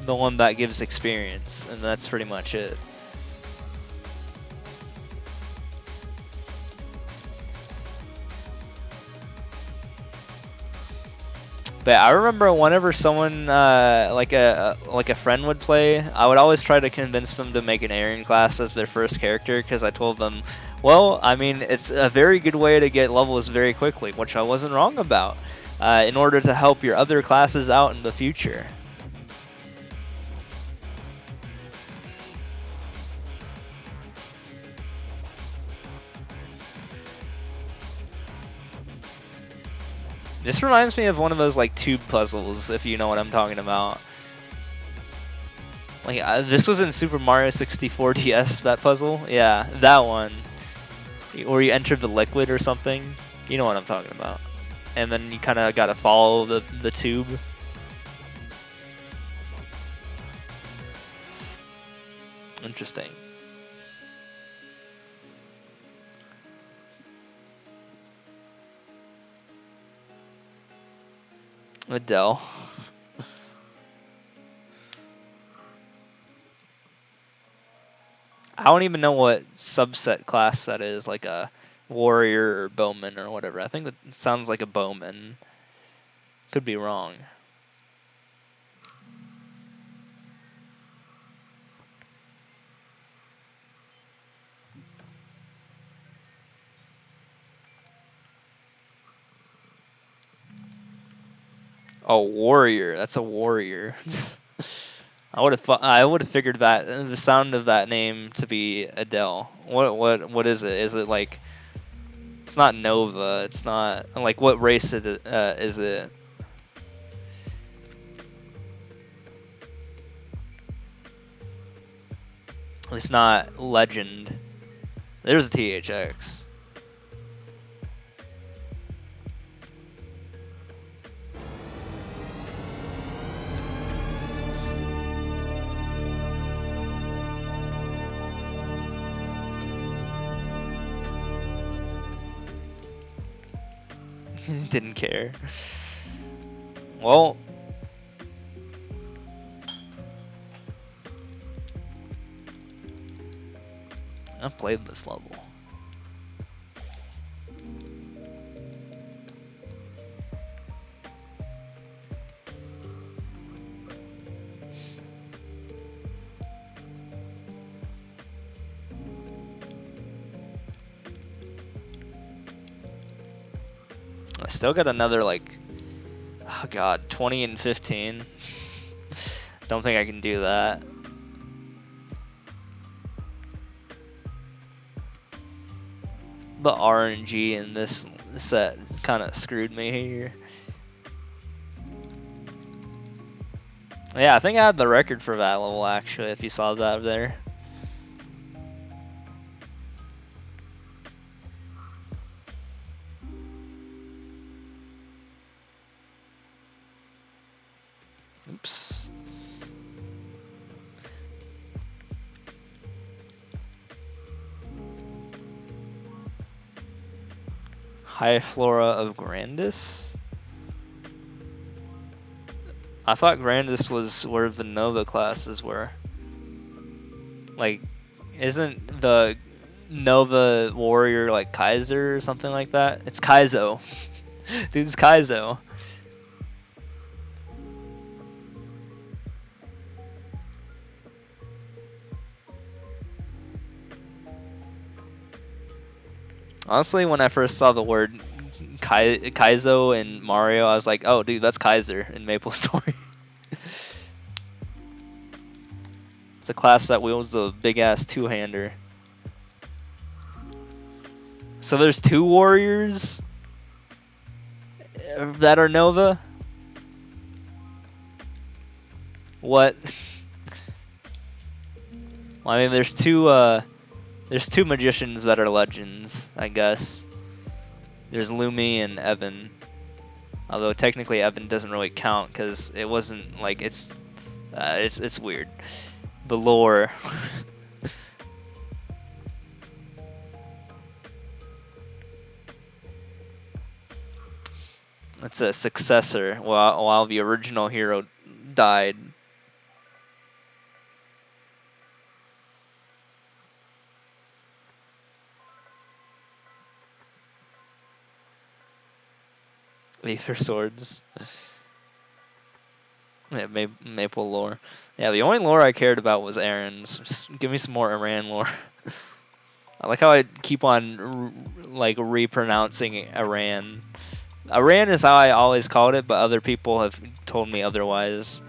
Speaker 1: The one that gives experience, and that's pretty much it. But I remember whenever someone like a friend would play, I would always try to convince them to make an Aaron class as their first character, because I told them, well, I mean, it's a very good way to get levels very quickly, which I wasn't wrong about, in order to help your other classes out in the future. This reminds me of one of those like tube puzzles, if you know what I'm talking about. Like this was in Super Mario 64 DS, that puzzle. Yeah, that one. Or you enter the liquid or something. You know what I'm talking about. And then you kind of got to follow the tube. Interesting. Adele. I don't even know what subset class that is, like a warrior or bowman or whatever. I think that sounds like a bowman. Could be wrong. Oh, warrior. That's a warrior. I would have figured that the sound of that name to be Adele. What is it? Is it like? It's not Nova. It's not like what race is it? It's not Legend. There's a THX. Didn't care. Well, I've played this level. I still got another like, oh god, 20 and 15. Don't think I can do that. The RNG in this set kind of screwed me here. Yeah, I think I had the record for that level actually, if you saw that there. Oops. High Flora of Grandis? I thought Grandis was where the Nova classes were. Like, isn't the Nova Warrior like Kaiser or something like that? It's Kaizo. Dude, it's Kaizo. Honestly, when I first saw the word Kaizo in Mario, I was like, oh, dude, that's Kaiser in Maple Story. It's a class that wields a big-ass two-hander. So there's two warriors that are Nova? What? Well, I mean, there's two magicians that are legends, I guess. There's Lumi and Evan. Although technically Evan doesn't really count because it wasn't like it's weird. The lore. It's a successor while the original hero died. Aether swords. Yeah, Maple lore. Yeah, the only lore I cared about was Aaron's. Just give me some more Aran lore. I like how I keep on like repronouncing Aran. Aran is how I always called it, but other people have told me otherwise.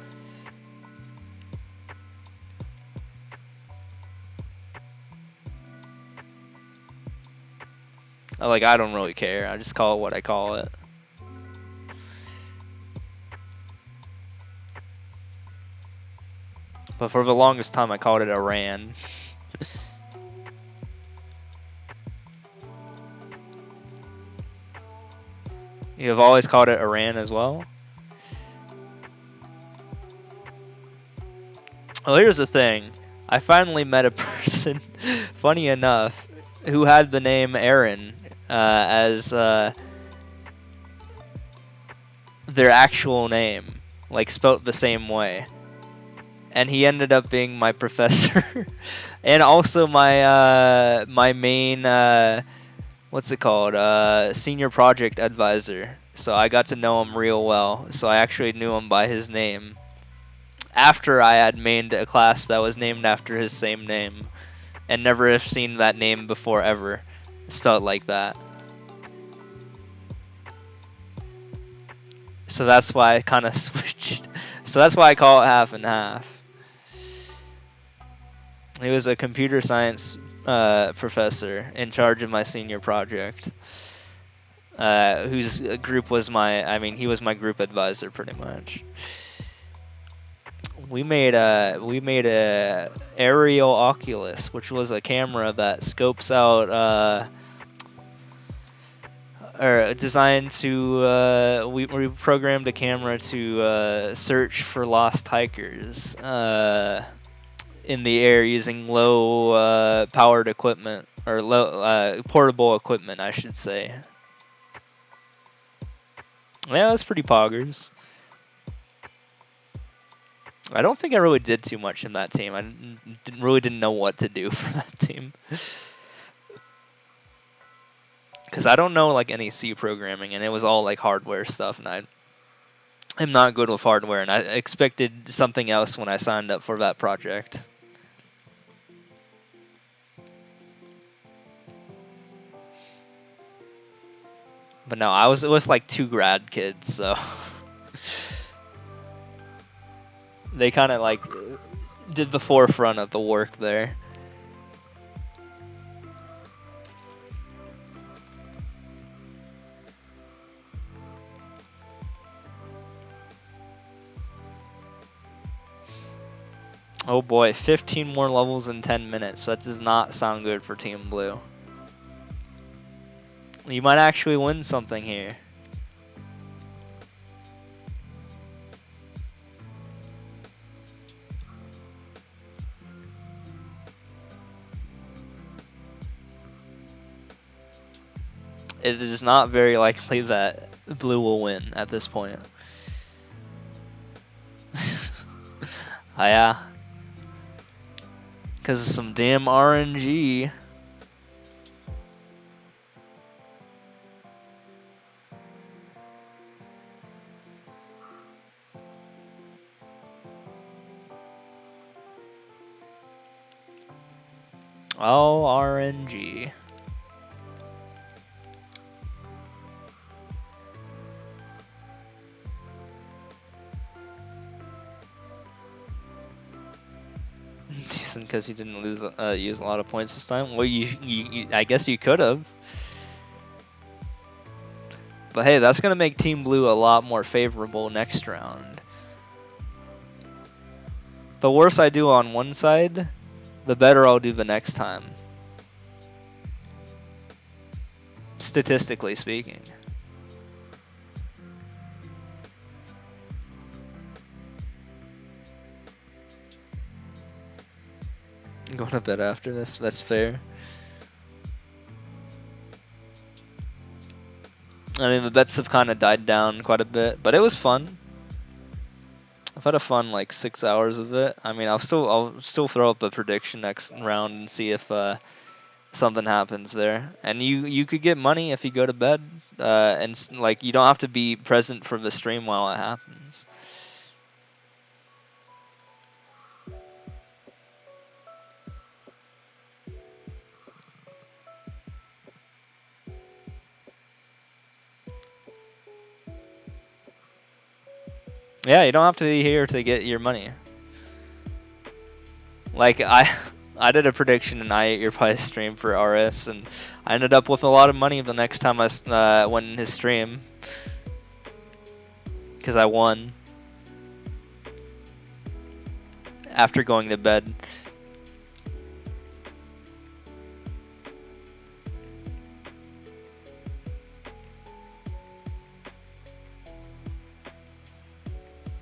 Speaker 1: Like, I don't really care. I just call it what I call it. But for the longest time, I called it Aran. You have always called it Aran as well? Well, here's the thing. I finally met a person, funny enough, who had the name Aaron as their actual name, like spelt the same way. And he ended up being my professor, and also my main what's it called, senior project advisor. So I got to know him real well. So I actually knew him by his name after I had mained a class that was named after his same name, and never have seen that name before ever, spelled like that. So that's why I kind of switched. So that's why I call it half and half. He was a computer science professor in charge of my senior project, whose group was he was my group advisor pretty much. We made a aerial Oculus, which was a camera that scopes out or designed to we programmed a camera to search for lost hikers in the air using low powered equipment, or low portable equipment, I should say. Yeah, it was pretty poggers. I don't think I really did too much in that team. I really didn't know what to do for that team. Because I don't know like any C programming, and it was all like hardware stuff, and I'm not good with hardware, and I expected something else when I signed up for that project. But no, I was with like 2 grad kids, so they kind of like did the forefront of the work there. Oh boy, 15 more levels in 10 minutes. That does not sound good for Team Blue. You might actually win something here. It is not very likely that Blue will win at this point. Yeah. Because of some damn RNG. Oh, RNG. Decent because you didn't use a lot of points this time. Well, I guess you could have. But hey, that's gonna make Team Blue a lot more favorable next round. The worse I do on one side, the better I'll do the next time. Statistically speaking. I'm going to bed after this, that's fair. I mean, the bets have kind of died down quite a bit, but it was fun. I've had a fun like 6 hours of it. I mean, I'll still throw up a prediction next round and see if something happens there. And you could get money if you go to bed, and like you don't have to be present for the stream while it happens. Yeah, you don't have to be here to get your money. Like I did a prediction and I ate your pie stream for RS, and I ended up with a lot of money the next time I went in his stream because I won after going to bed.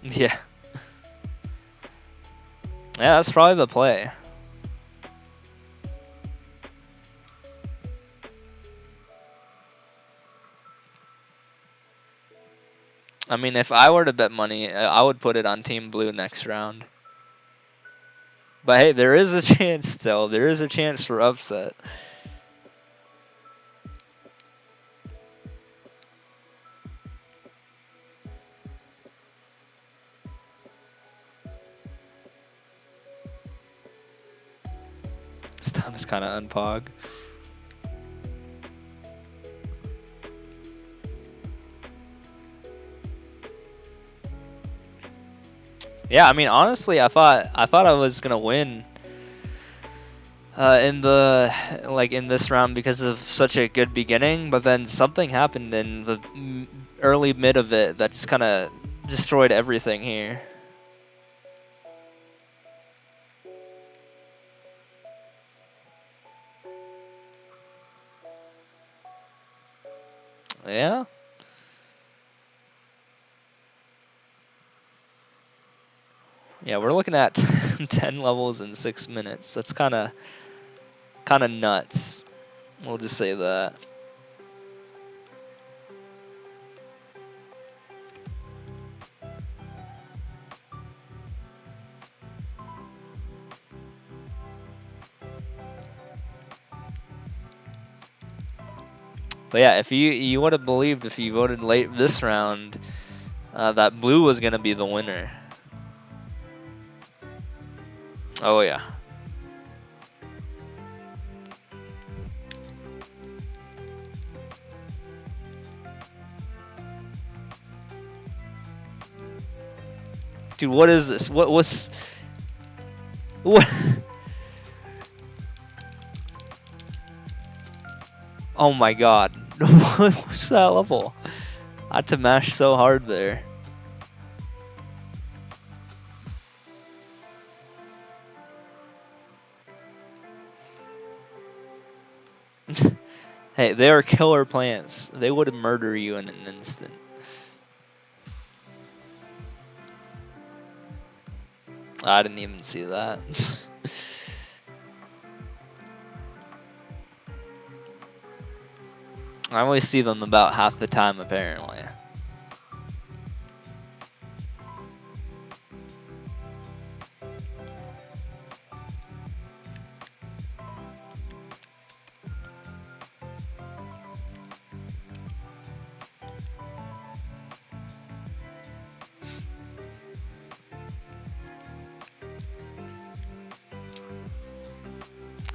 Speaker 1: Yeah. Yeah, that's probably the play. I mean, if I were to bet money, I would put it on Team Blue next round. But hey, there is a chance still. There is a chance for upset. This time is kind of unpog. Yeah, I mean, honestly, I thought I was gonna win in the in this round because of such a good beginning, but then something happened in the early mid of it that just kind of destroyed everything here. Yeah. Yeah, we're looking at 10 levels in 6 minutes. That's kind of nuts. We'll just say that. But yeah, if you would have believed if you voted late this round that blue was gonna be the winner. Oh yeah. Dude, what is this? What's what? Oh my god. What was that level? I had to mash so hard there. Hey, they are killer plants. They would murder you in an instant. I didn't even see that. I only see them about half the time, apparently.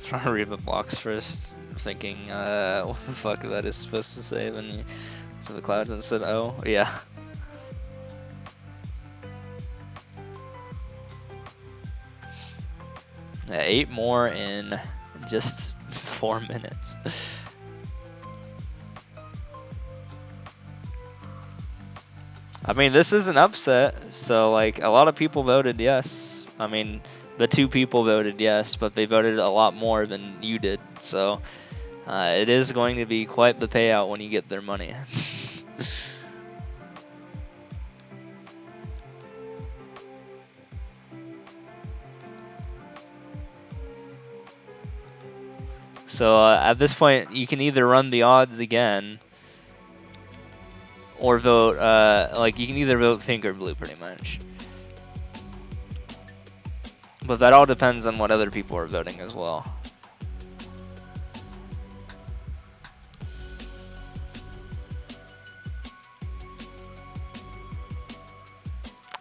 Speaker 1: Trying to read the blocks first, thinking, what the fuck that is supposed to say. Then you to the clouds and said, oh, yeah. Yeah, 8 more in just 4 minutes. I mean, this is an upset, so like a lot of people voted yes. I mean, the 2 people voted yes, but they voted a lot more than you did, so it is going to be quite the payout when you get their money. So at this point, you can either run the odds again, or vote, like you can either vote pink or blue pretty much. But that all depends on what other people are voting as well.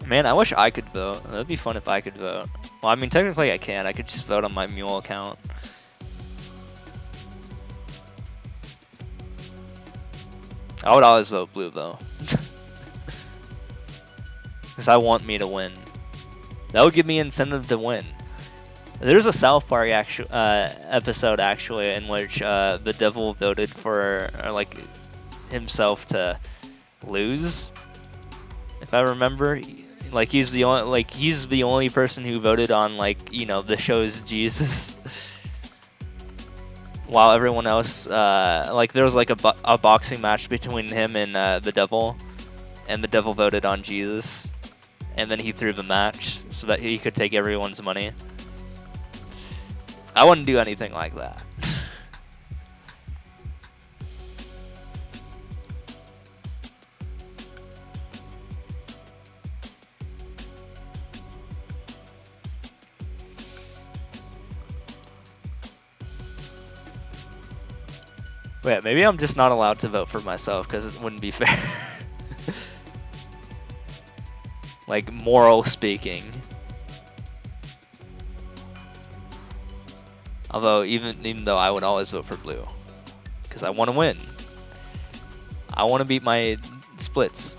Speaker 1: Man, I wish I could vote. That'd be fun if I could vote. Well, I mean, technically I can. I could just vote on my mule account. I would always vote blue though. Because I want me to win. That would give me incentive to win. There's a South Park episode actually in which the devil voted for like himself to lose, if I remember. Like he's the only person who voted on like the show's Jesus, while everyone else like there was like a boxing match between him and the devil, and the devil voted on Jesus, and then he threw the match so that he could take everyone's money. I wouldn't do anything like that. Wait, maybe I'm just not allowed to vote for myself because it wouldn't be fair. Like, moral speaking. Although, even though I would always vote for blue. Because I want to win. I want to beat my splits.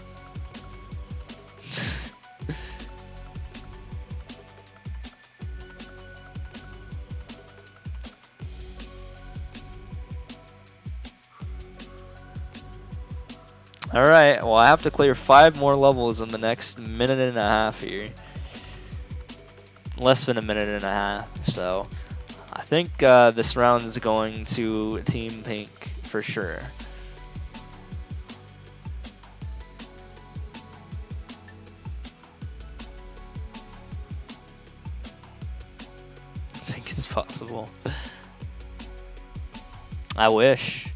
Speaker 1: Alright, well I have to clear 5 more levels in the next minute and a half here. Less than a minute and a half, so I think this round is going to Team Pink for sure. I think it's possible. I wish.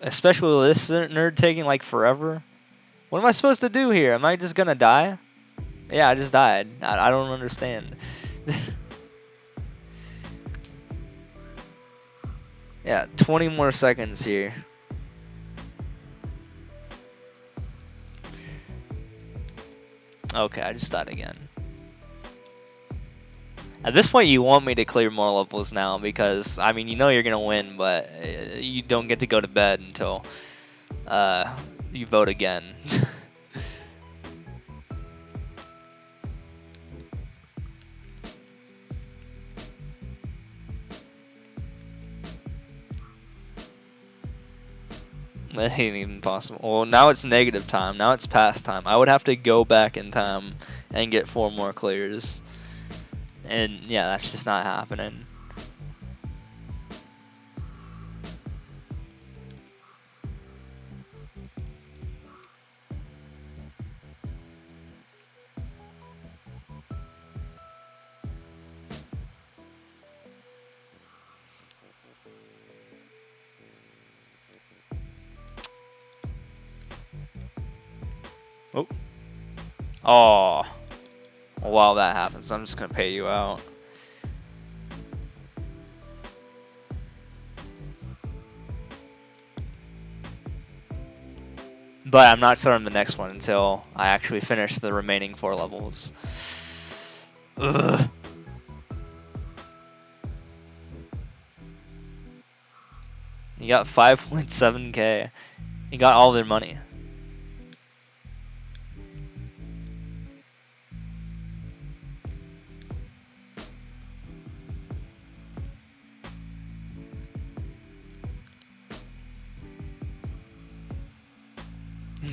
Speaker 1: Especially with this nerd taking like forever. What am I supposed to do here? Am I just gonna die? Yeah, I just died. I don't understand. Yeah, 20 more seconds here. Okay, I just died again. At this point, you want me to clear more levels now because, I mean, you know you're gonna win, but you don't get to go to bed until you vote again. That ain't even possible. Well, now it's negative time. Now it's past time. I would have to go back in time and get 4 more clears. And yeah, that's just not happening. Oh. Oh. Well, while that happens, I'm just gonna pay you out. But I'm not starting the next one until I actually finish the remaining 4 levels. Ugh. You got 5.7k. You got all their money.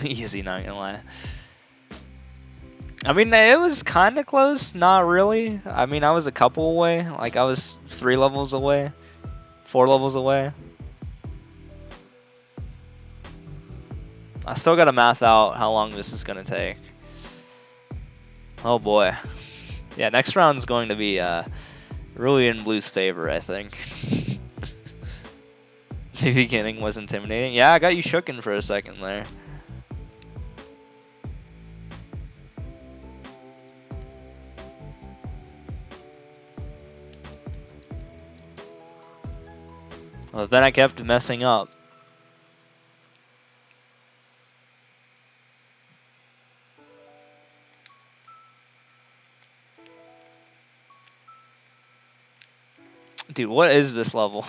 Speaker 1: Easy, not gonna lie. I mean, it was kind of close, not really. I mean, I was a couple away. Like, I was 3 levels away, 4 levels away. I still gotta math out how long this is gonna take. Oh boy. Yeah, next round's going to be really in Blue's favor, I think. The beginning was intimidating. Yeah, I got you shooken for a second there. Well, then I kept messing up. Dude, what is this level?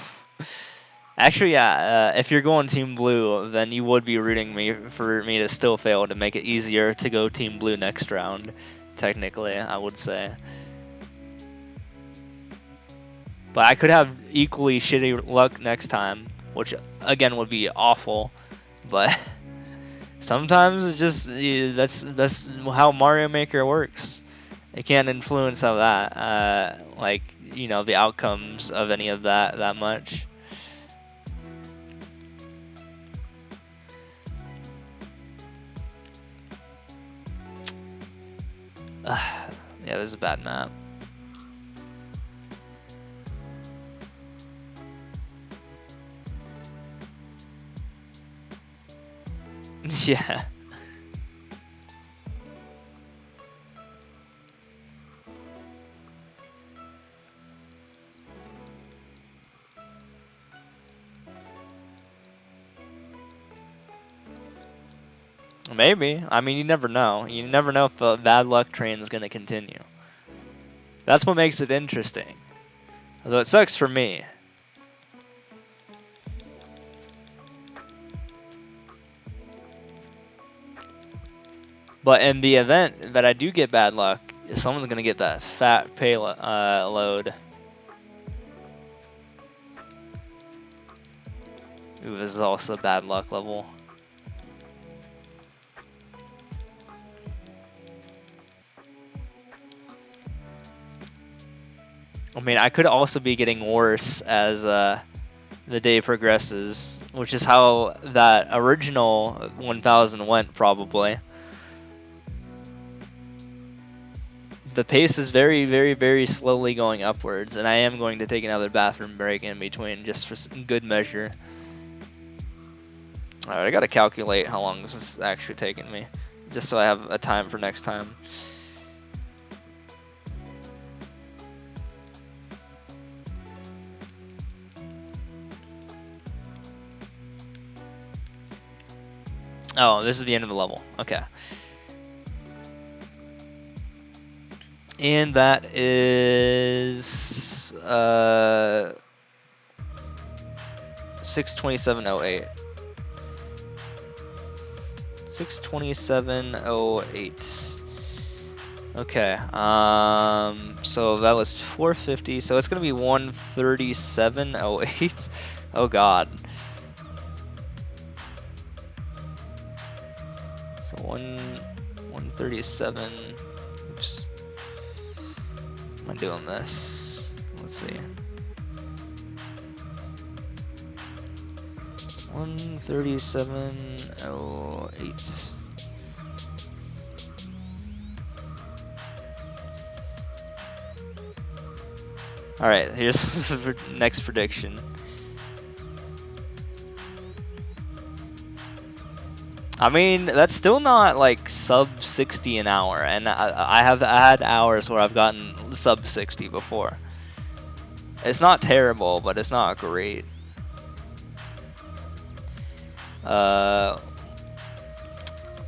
Speaker 1: Actually, yeah, if you're going Team Blue, then you would be rooting me for me to still fail to make it easier to go Team Blue next round. Technically, I would say. But I could have equally shitty luck next time, which again would be awful. But sometimes it just that's how Mario Maker works. It can't influence how that like you know the outcomes of any of that much. Yeah, this is a bad map. Yeah. Maybe. I mean, you never know. You never know if the bad luck train is going to continue. That's what makes it interesting. Although it sucks for me. But in the event that I do get bad luck, someone's going to get that fat payload. Ooh, this is also a bad luck level. I mean, I could also be getting worse as the day progresses, which is how that original 1000 went, probably. The pace is very, very, very slowly going upwards, and I am going to take another bathroom break in between, just for good measure. Alright, I gotta calculate how long this is actually taking me. just so I have a time for next time. Oh, this is the end of the level. Okay. And that is 627.08. 627.08. Okay. So that was 450. So it's gonna be 137.08. Oh God. So 137. Oops. Am I doing this? Let's see. 137.08. All right, here's the next prediction. I mean, that's still not like sub 60 an hour, and I have had hours where I've gotten sub 60 before. It's not terrible, but it's not great.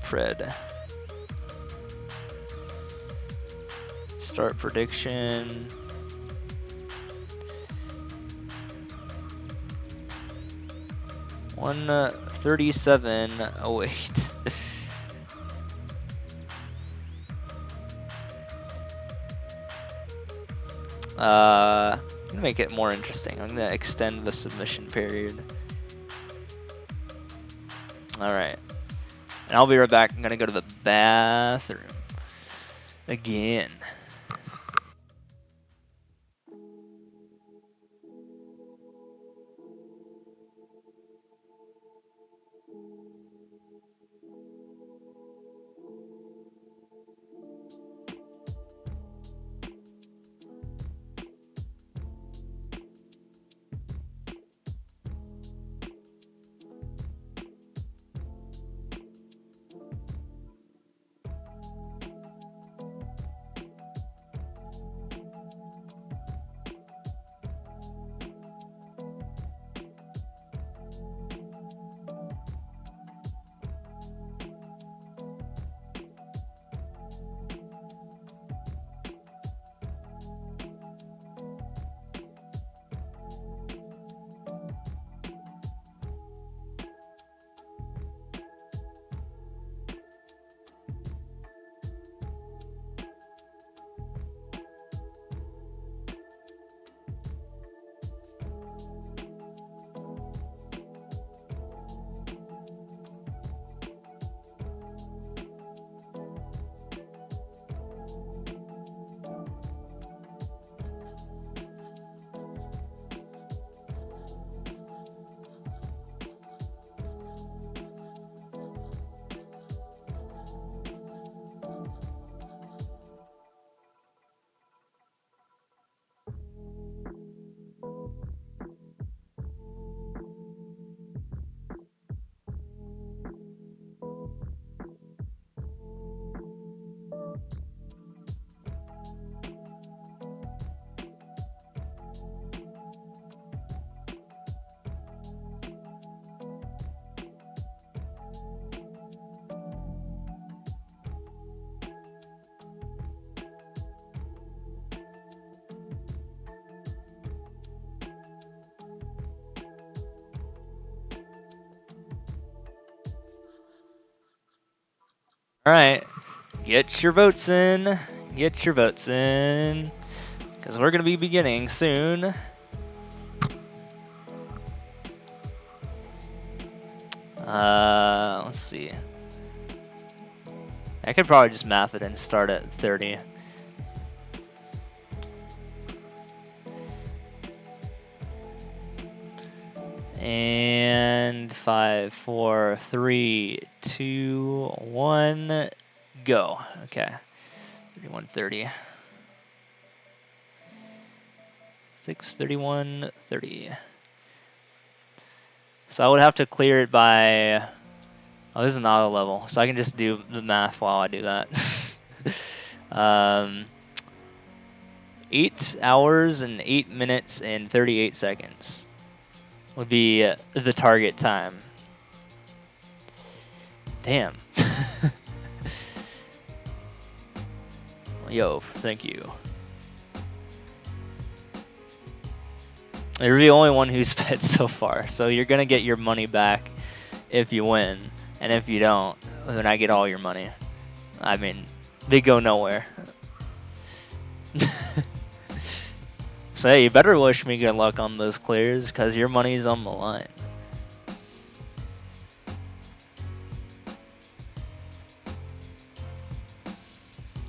Speaker 1: Pred. Start prediction. One 37.08. I'm gonna make it more interesting. I'm gonna extend the submission period. Alright. And I'll be right back. I'm gonna go to the bathroom. Again. Alright. Get your votes in. Get your votes in. Because we're gonna be beginning soon. Let's see. I could probably just math it and start at 30. And 5, 4, 3, 2, 1, go. Okay. 31, 30. 6, 31, 30. So I would have to clear it by Oh, this is an auto level, so I can just do the math while I do that. 8 hours and 8 minutes and 38 seconds would be the target time. Damn. Yo, thank you. You're the only one who's bet so far, so you're gonna get your money back if you win, and if you don't, then I get all your money. I mean, they go nowhere. So hey, you better wish me good luck on those clears, because your money's on the line.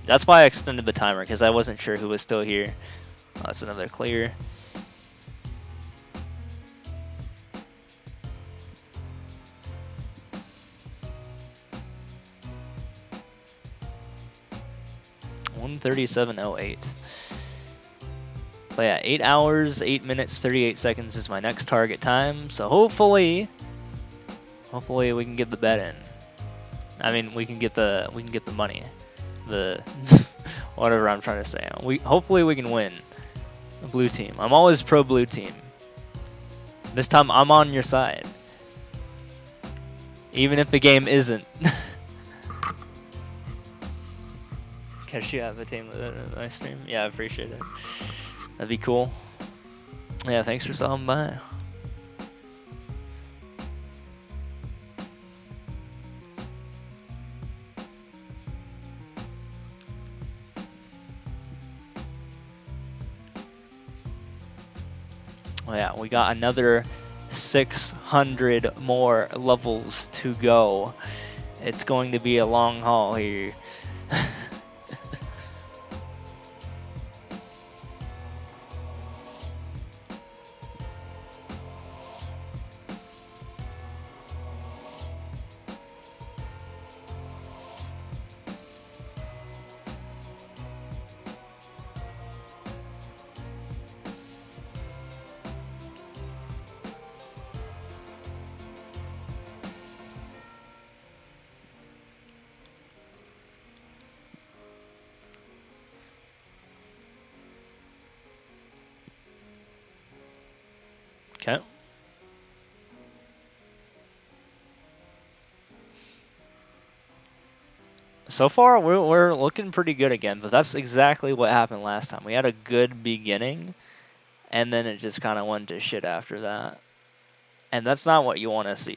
Speaker 1: That's why I extended the timer, because I wasn't sure who was still here. Oh, that's another clear. $137.08. But yeah, 8 hours, 8 minutes, 38 seconds is my next target time. So hopefully we can get the bet in. I mean, we can get the money, the whatever I'm trying to say. Hopefully we can win. Blue team. I'm always pro blue team. This time I'm on your side, even if the game isn't. Catch you at the team with my stream. Yeah, I appreciate it. That'd be cool. Yeah, thanks for stopping by. Oh yeah, we got another 600 more levels to go. It's going to be a long haul here. Okay. So far, we're looking pretty good again, but that's exactly what happened last time. We had a good beginning, and then it just kind of went to shit after that. And that's not what you want to see.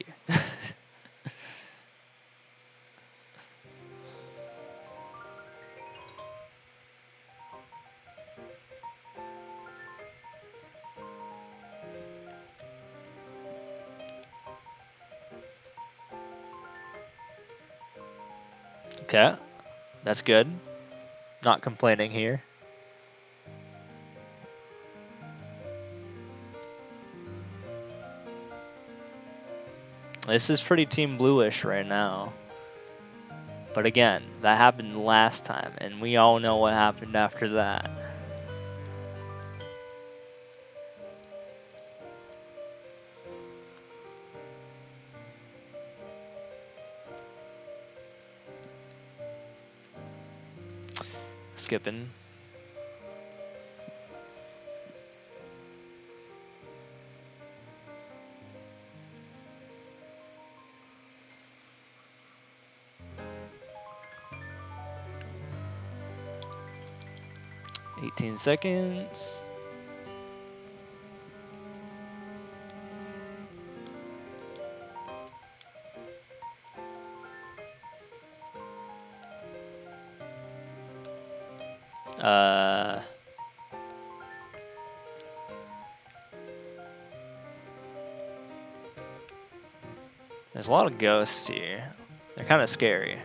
Speaker 1: Okay, that's good. Not complaining here. This is pretty team bluish right now. But again, that happened last time, and we all know what happened after that. Skipping. $18 seconds. There's a lot of ghosts here. They're kind of scary.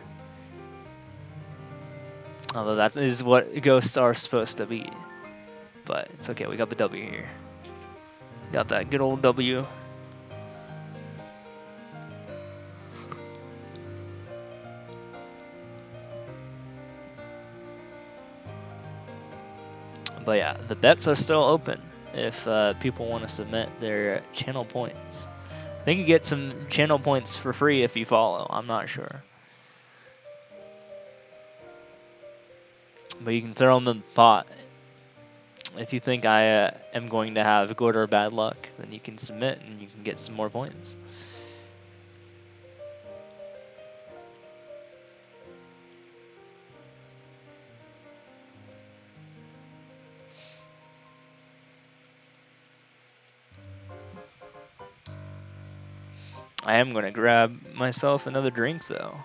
Speaker 1: Although that is what ghosts are supposed to be. But it's okay, we got the W here. Got that good old W. But yeah, the bets are still open if people want to submit their channel points. I think you get some channel points for free if you follow. I'm not sure. But you can throw them in the pot. If you think I am going to have good or bad luck, then you can submit and you can get some more points. I am going to grab myself another drink though,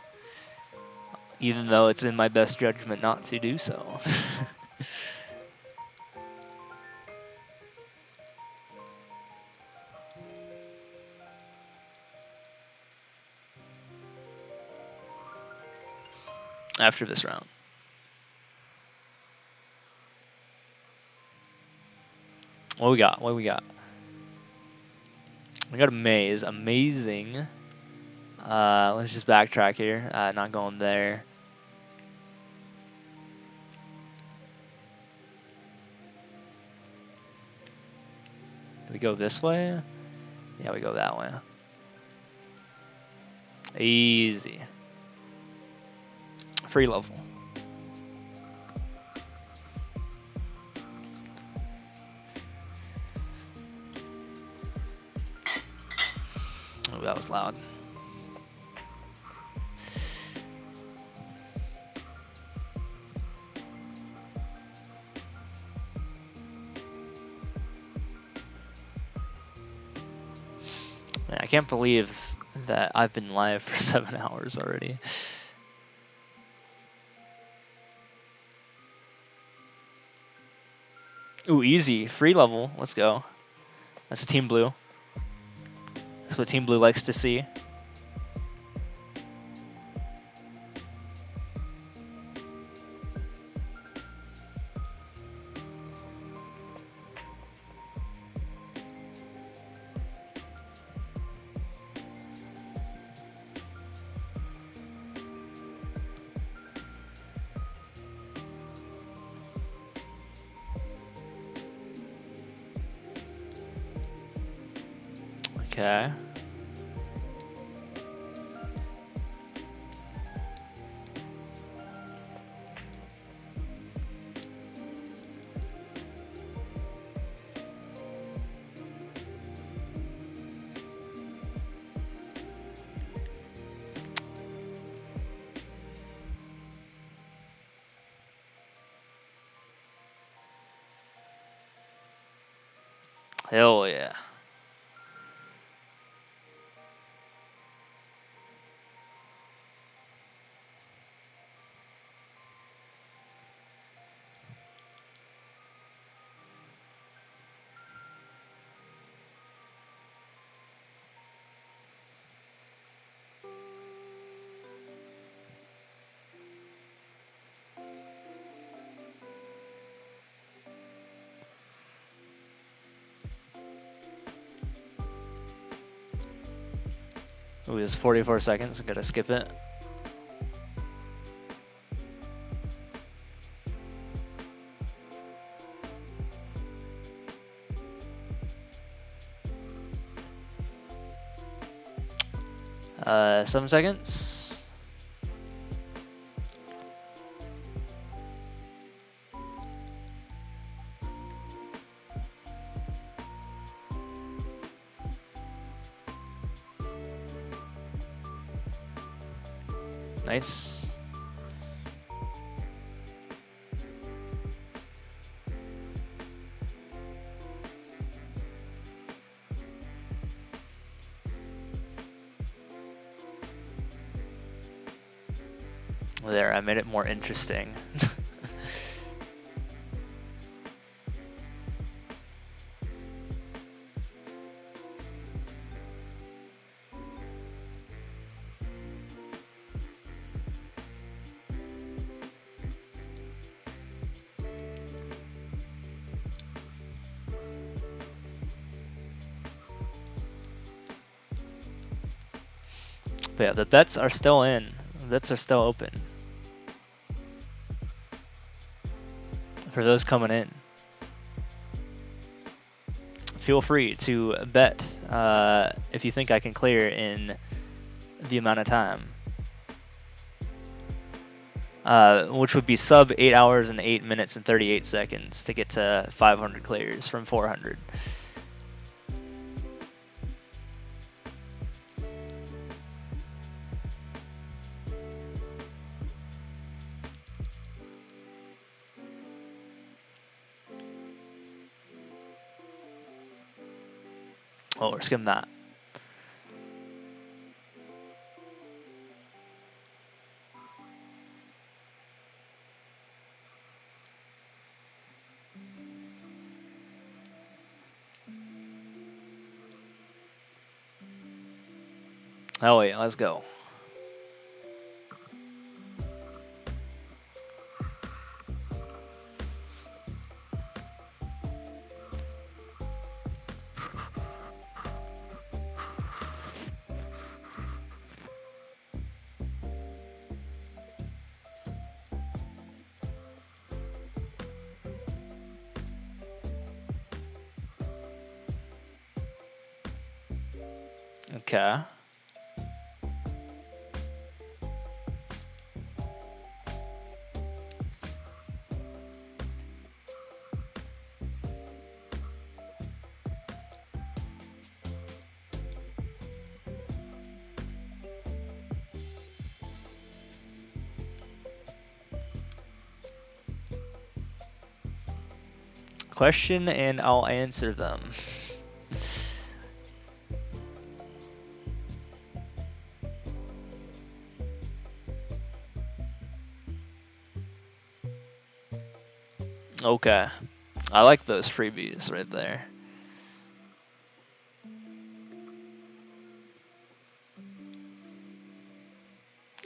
Speaker 1: even though it's in my best judgment not to do so. After this round. What we got? What we got? We got a maze. Amazing. Let's just backtrack here. Not going there. Do we go this way? Yeah, we go that way. Easy. Free level. Oh, that was loud. Man, I can't believe that I've been live for 7 hours already. Ooh, easy. Free level. Let's go. That's a Team Blue. That's what Team Blue likes to see. Okay. Hell yeah. Ooh, it's 44 seconds. I'm gonna skip it. Uh, 7 seconds. Nice. There, I made it more interesting. But yeah, the bets are still in. The bets are still open. For those coming in. feel free to bet if you think I can clear in the amount of time. Which would be sub 8 hours and 8 minutes and 38 seconds to get to 500 clears from 400. Oh, we're skipping that. Oh yeah, let's go. Okay. Question and I'll answer them. Okay. I like those freebies right there.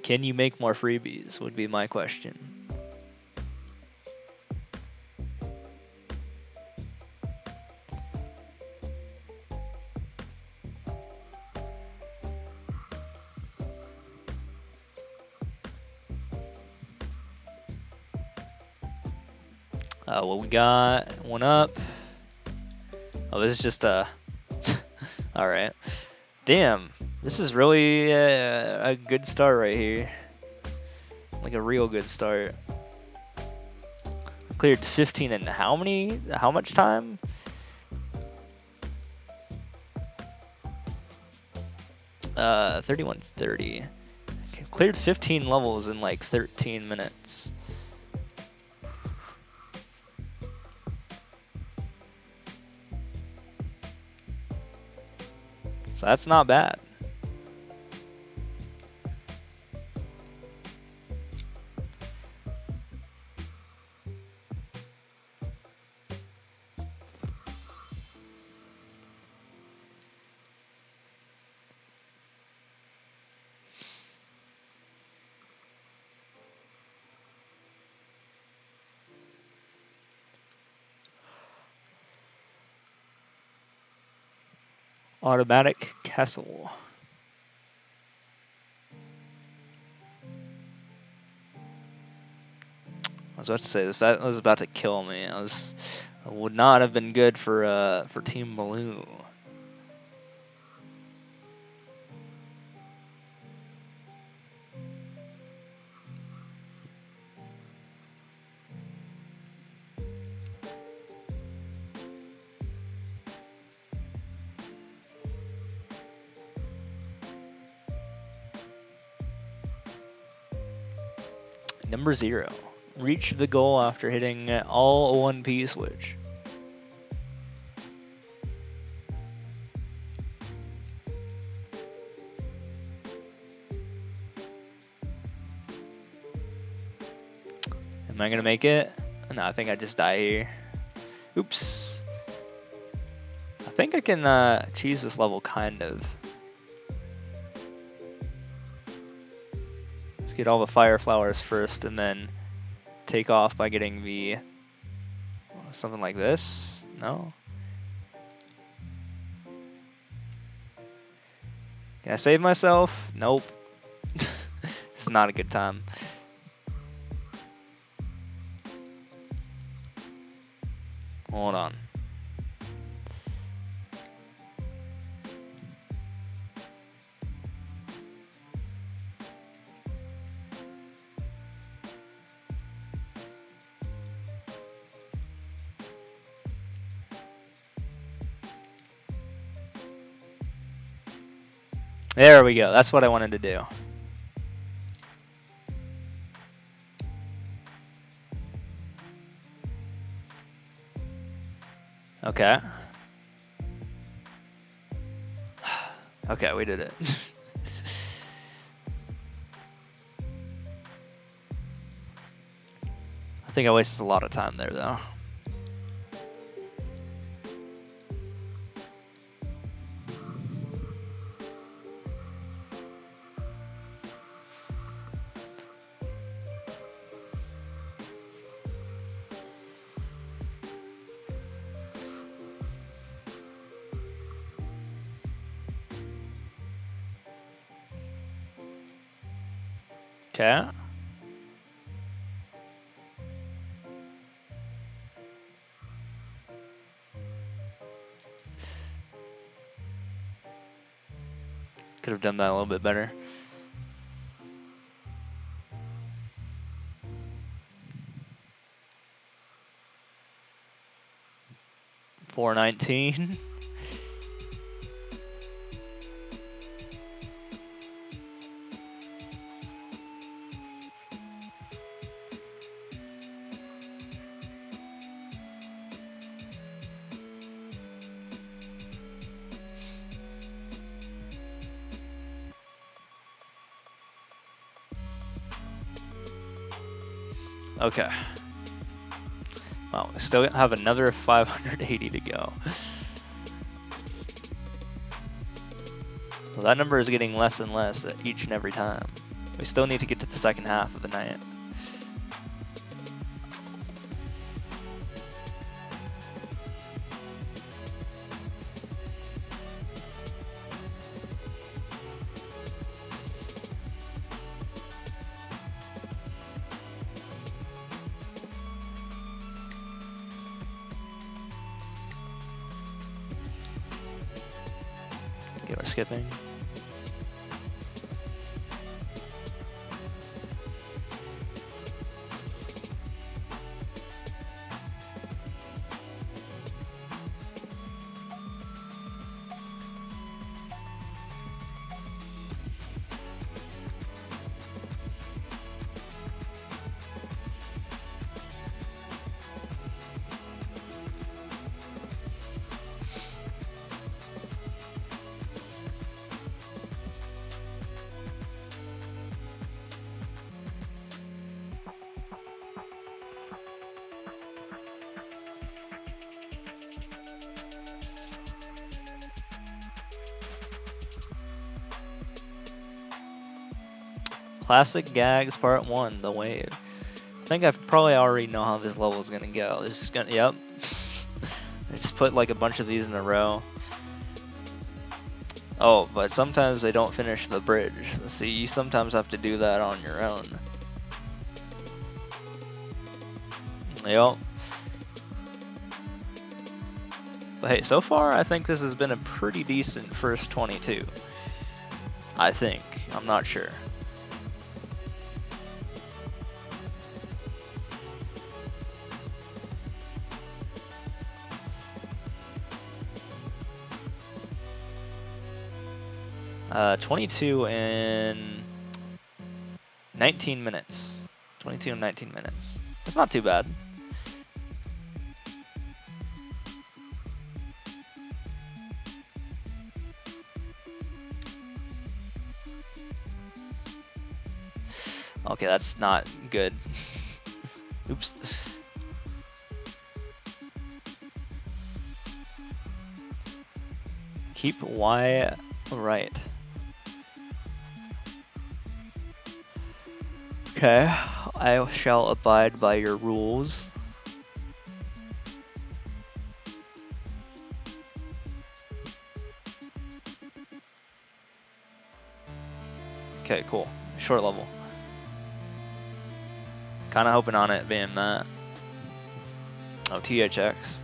Speaker 1: Can you make more freebies would be my question. Well, we got one up. Oh, this is just a... Alright. Damn, this is really a good start right here. Like a real good start. Cleared 15 in how much time? Uh, 31:30. Okay, cleared 15 levels in like 13 minutes. So that's not bad. Automatic castle. I was about to say this. That was about to kill me. I would not have been good for Team Blue. Number 0. Reach the goal after hitting all 1P switch. Am I gonna make it? No, I think I just die here. Oops. I think I can cheese this level kind of. Let's get all the fire flowers first and then take off by getting the something like this. No? Can I save myself? Nope. It's not a good time. Hold on. There we go. That's what I wanted to do. Okay. Okay, we did it. I think I wasted a lot of time there, though. Okay. Could have done that a little bit better. $419. Okay. Well, we still have another 580 to go. Well, that number is getting less and less each and every time. We still need to get to the second half of the night. Okay, we're skipping. Classic Gags Part 1, The Wave. I think I probably already know how this level is gonna go. It's just gonna, yep. I just put like a bunch of these in a row. Oh, but sometimes they don't finish the bridge. See, you sometimes have to do that on your own. Yep. But hey, so far I think this has been a pretty decent first 22. I think. I'm not sure. Uh, 22 in 19 minutes. 22 in 19 minutes. It's not too bad. Okay, that's not good. Oops. Keep Y right. Okay, I shall abide by your rules. Okay, cool. Short level. Kinda hoping on it being that. Oh, THX.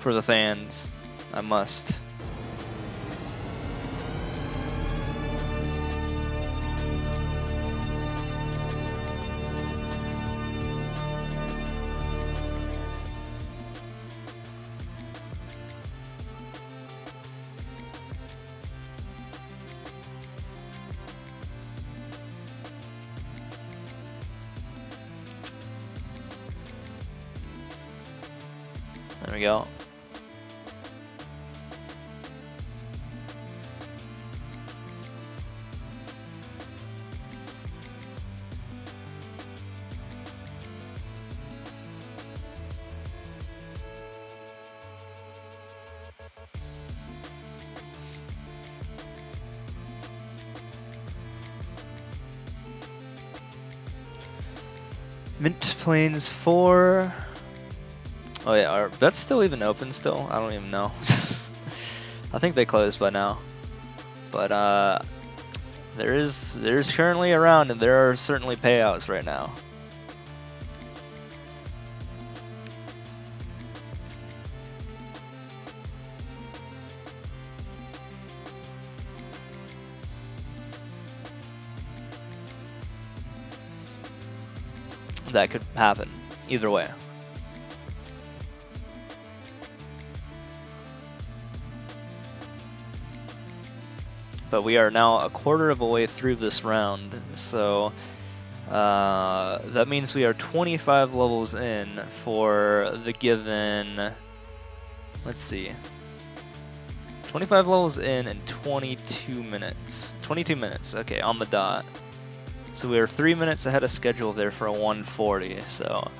Speaker 1: For the fans, I must. There we go. Mint Plains 4. Oh yeah, are bets still even open still? I don't even know. I think they closed by now. But there's currently around, and there are certainly payouts right now. That could happen either way. But we are now a quarter of a way through this round, so that means we are 25 levels in for the given, let's see, 25 levels in 22 minutes. 22 minutes, okay, on the dot. So we are 3 minutes ahead of schedule there for a 140, so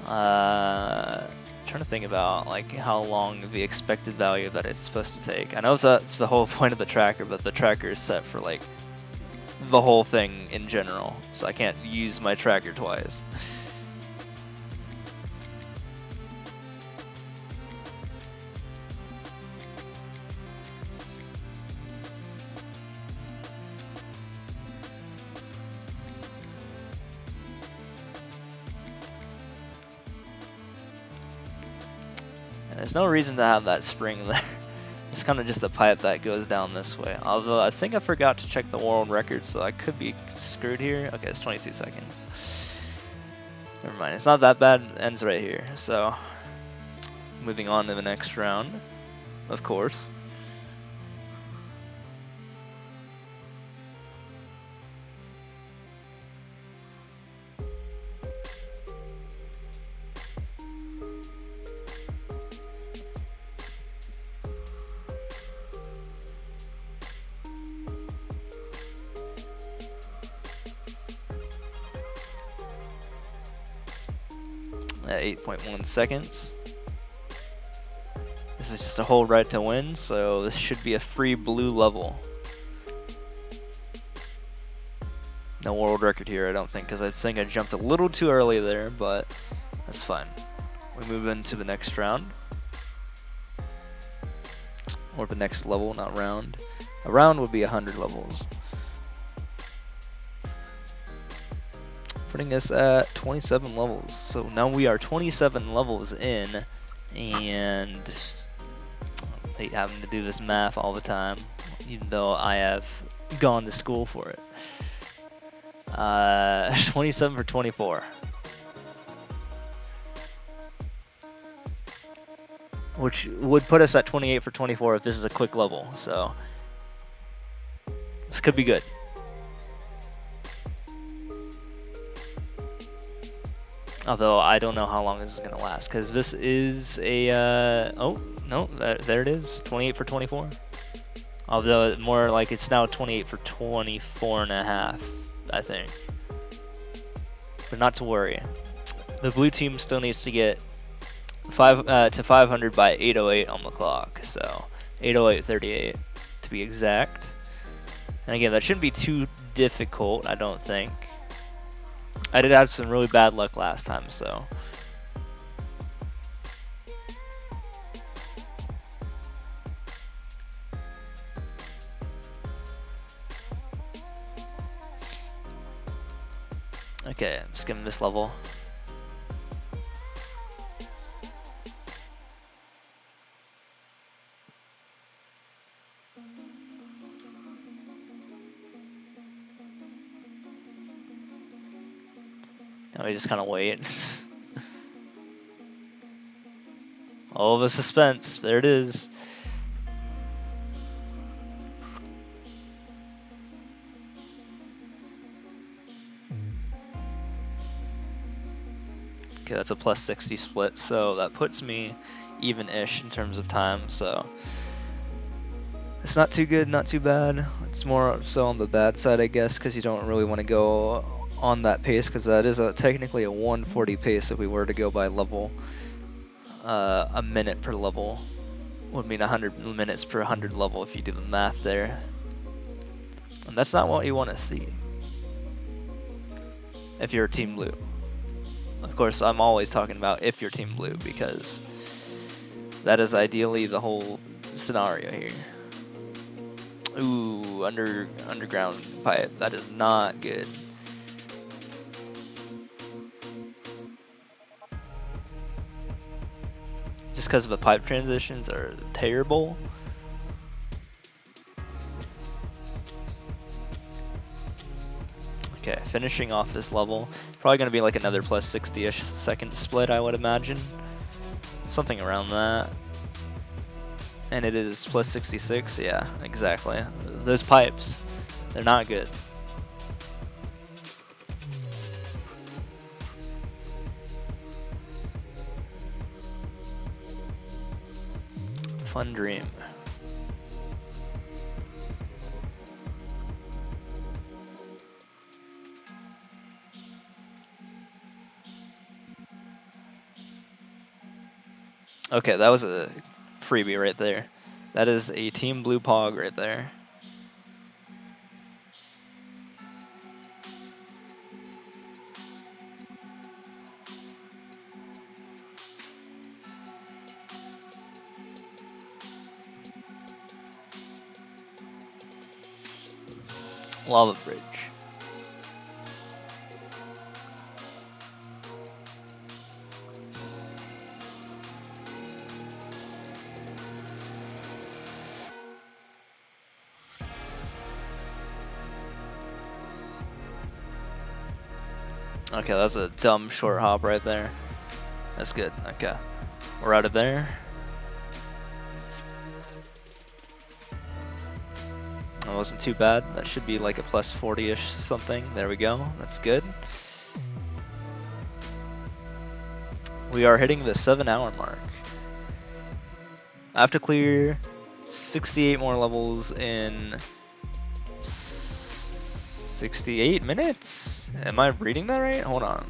Speaker 1: trying to think about like how long the expected value that it's supposed to take. I know that's the whole point of the tracker, but the tracker is set for like the whole thing in general, so I can't use my tracker twice. There's no reason to have that spring there. It's kind of just a pipe that goes down this way. Although I think I forgot to check the world record, so I could be screwed here. Okay, it's 22 seconds. Never mind, it's not that bad. It ends right here. So, moving on to the next round, of course. At 8.1 seconds. This is just a whole right to win, so this should be a free blue level. No world record here, I don't think, because I think I jumped a little too early there, but that's fine. We move into the next round. Or the next level, not round. A round would be 100 levels. Putting us at 27 levels. So now we are 27 levels in, and I hate having to do this math all the time, even though I have gone to school for it. 27 for 24. Which would put us at 28 for 24 if this is a quick level, so this could be good. Although I don't know how long this is going to last, because this is a, oh, no, there it is, 28 for 24. Although more like it's now 28 for 24 and a half, I think. But not to worry. The blue team still needs to get to 500 by 8:08 on the clock, so 8:08:38 to be exact. And again, that shouldn't be too difficult, I don't think. I did have some really bad luck last time, so. Okay, I'm skimming this level. Now we just kind of wait. All the suspense, there it is. Okay, that's a plus 60 split, so that puts me even-ish in terms of time, so it's not too good, not too bad. It's more so on the bad side, I guess, because you don't really want to go on that pace, because that is technically a 140 pace if we were to go by level. A minute per level would mean 100 minutes per 100 level if you do the math there. And that's not what you want to see if you're Team Blue. Of course, I'm always talking about if you're Team Blue, because that is ideally the whole scenario here. Ooh, underground pipe. That is not good. Just because the pipe transitions are terrible. Okay, finishing off this level. Probably going to be like another plus 60-ish second split, I would imagine. Something around that. And it is plus 66, yeah, exactly. Those pipes, they're not good. Fun dream. Okay, that was a freebie right there. That is a Team Blue Pog right there. Lava Bridge. Okay, that's a dumb short hop right there. That's good. Okay, we're out of there. That wasn't too bad. That should be like a plus 40-ish something. There we go. That's good. We are hitting the 7-hour mark. I have to clear 68 more levels in 68 minutes? Am I reading that right? Hold on.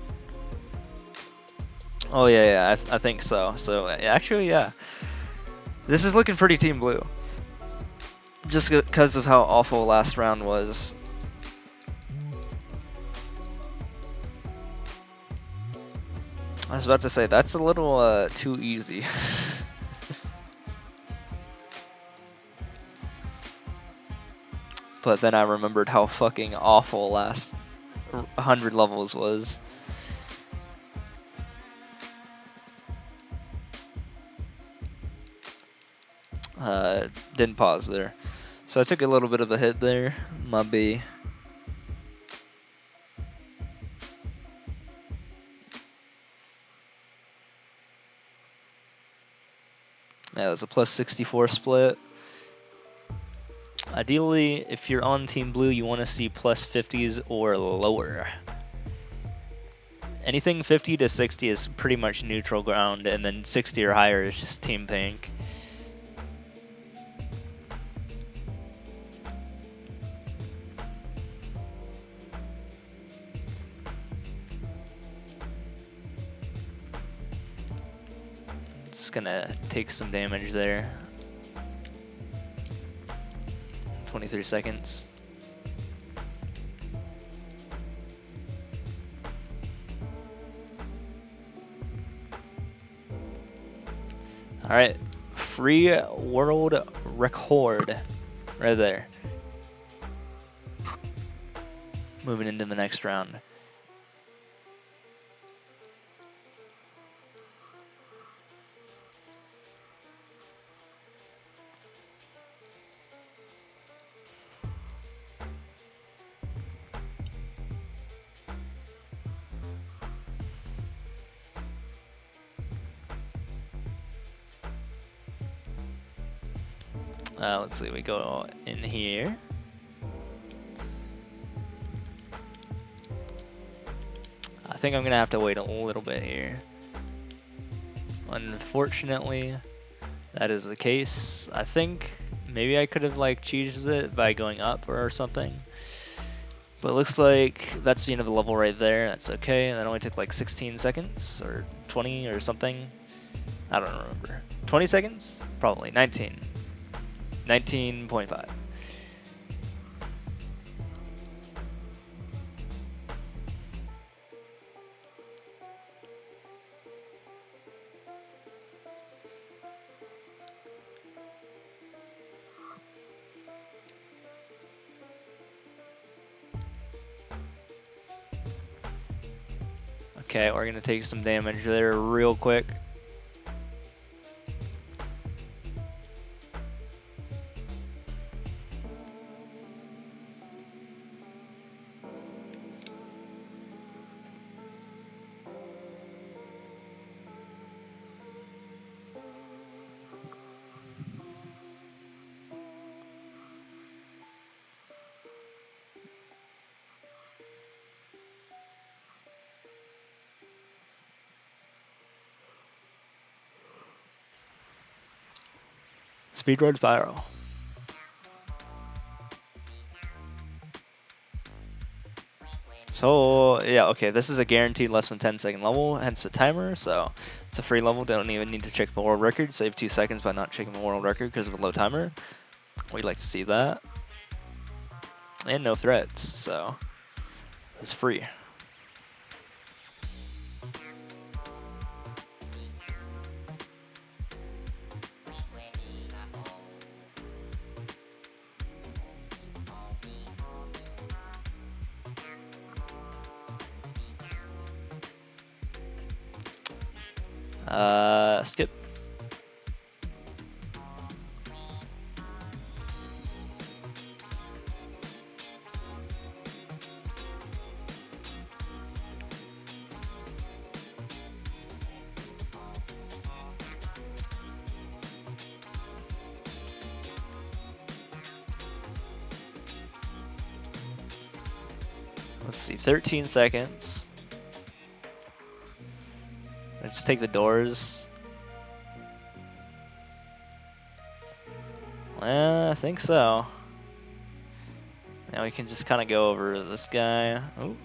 Speaker 1: Oh yeah, I think so. So actually, yeah. This is looking pretty Team Blue. Just because of how awful last round was. I was about to say, that's a little too easy. But then I remembered how fucking awful last 100 levels was. Didn't pause there. So I took a little bit of a hit there, my B. Yeah, it was a plus 64 split. Ideally, if you're on Team Blue, you want to see plus 50s or lower. Anything 50 to 60 is pretty much neutral ground, and then 60 or higher is just Team Pink. It's gonna take some damage there. 23 seconds. Alright, free world record right there. Moving into the next round. Let's see, we go in here. I think I'm gonna have to wait a little bit here. Unfortunately, that is the case. I think maybe I could have like cheesed it by going up or something. But it looks like that's the end of the level right there. That's okay. That only took like 16 seconds or 20 or something. I don't remember. 20 seconds? Probably. 19. 19.5. Okay, we're gonna take some damage there real quick. Speedrun Spiral. So, yeah, okay, this is a guaranteed less than 10-second level, hence the timer, so it's a free level, don't even need to check the world record, save 2 seconds by not checking the world record because of a low timer. We'd like to see that. And no threats, so it's free. Skip. Let's see, 13 seconds. Let's take the doors. I think so. Now we can just kind of go over this guy. Oh.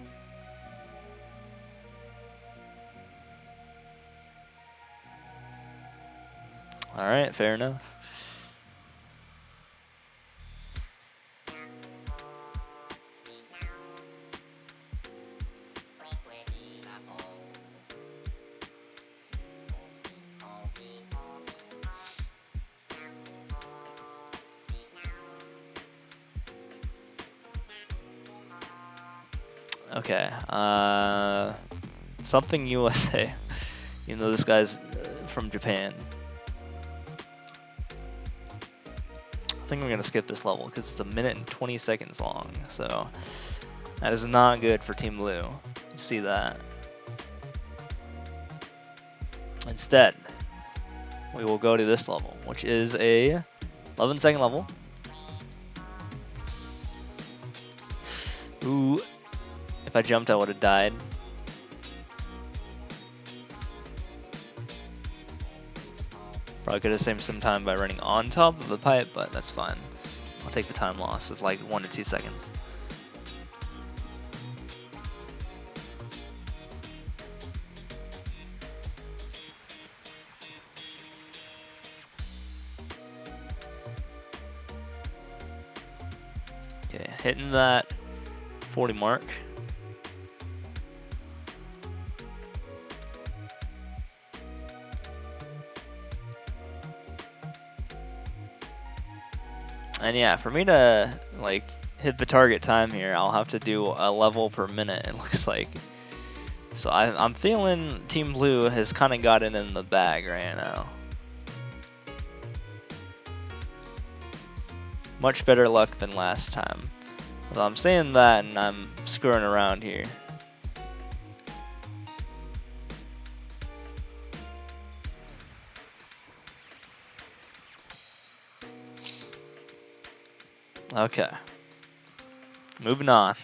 Speaker 1: Alright, fair enough. Okay, something USA. You know this guy's from Japan. I think I'm gonna skip this level because it's 1 minute and 20 seconds long, so that is not good for Team Blue. You see that. Instead, we will go to this level, which is a 11-second level. Ooh, if I jumped, I would have died. Probably could have saved some time by running on top of the pipe, but that's fine. I'll take the time loss of like 1 to 2 seconds. Okay, hitting that 40 mark. And yeah, for me to like hit the target time here, I'll have to do a level per minute, it looks like. So I'm feeling Team Blue has kind of got it in the bag right now. Much better luck than last time. Well, I'm saying that and I'm screwing around here. Okay. Moving on.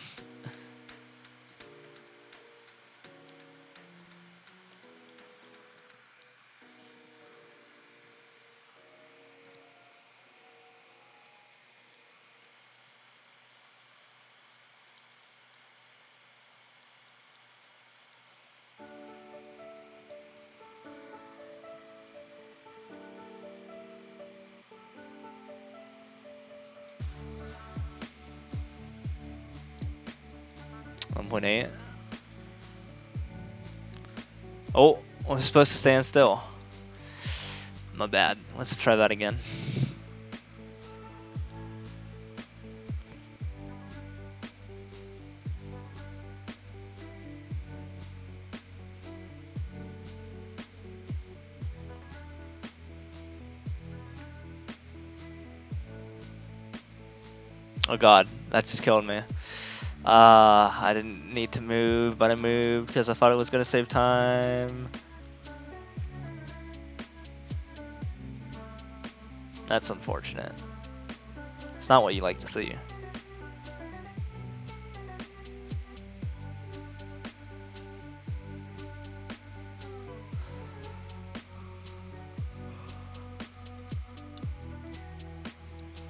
Speaker 1: 1.8. Oh, I was supposed to stand still. My bad. Let's try that again. Oh god, that just killed me. I didn't need to move, but I moved because I thought it was gonna save time. That's unfortunate. It's not what you like to see.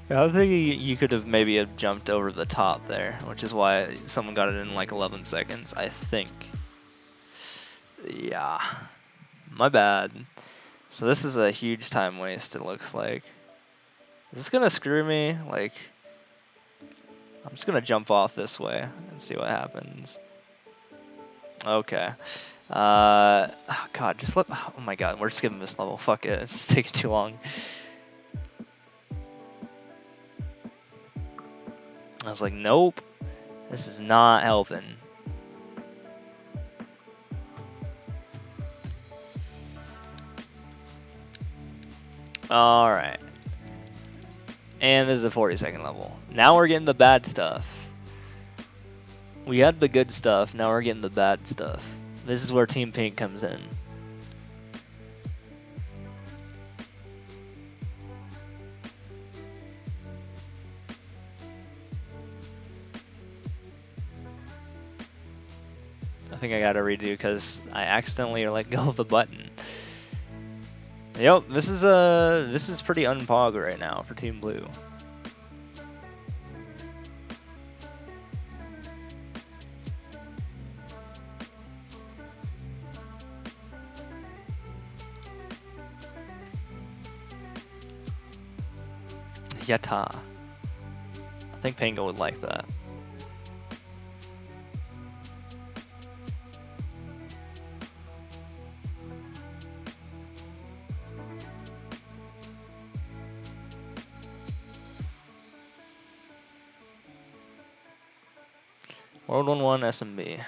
Speaker 1: Yeah, I think you could have maybe have jumped over the top there, which is why someone got it in like 11 seconds, I think. Yeah, my bad. So this is a huge time waste, it looks like. Is this gonna screw me? Like, I'm just gonna jump off this way and see what happens. Okay. Oh god, just let. Oh my god, we're skipping this level. Fuck it, it's taking too long. I was like, nope, this is not helping. Alright. And this is a 40-second level. Now we're getting the bad stuff. We had the good stuff, now we're getting the bad stuff. This is where Team Pink comes in. I think I gotta redo because I accidentally let go of the button. Yep, this is pretty unpog right now for Team Blue. Yatta. I think Pango would like that. World 1-1 SMB.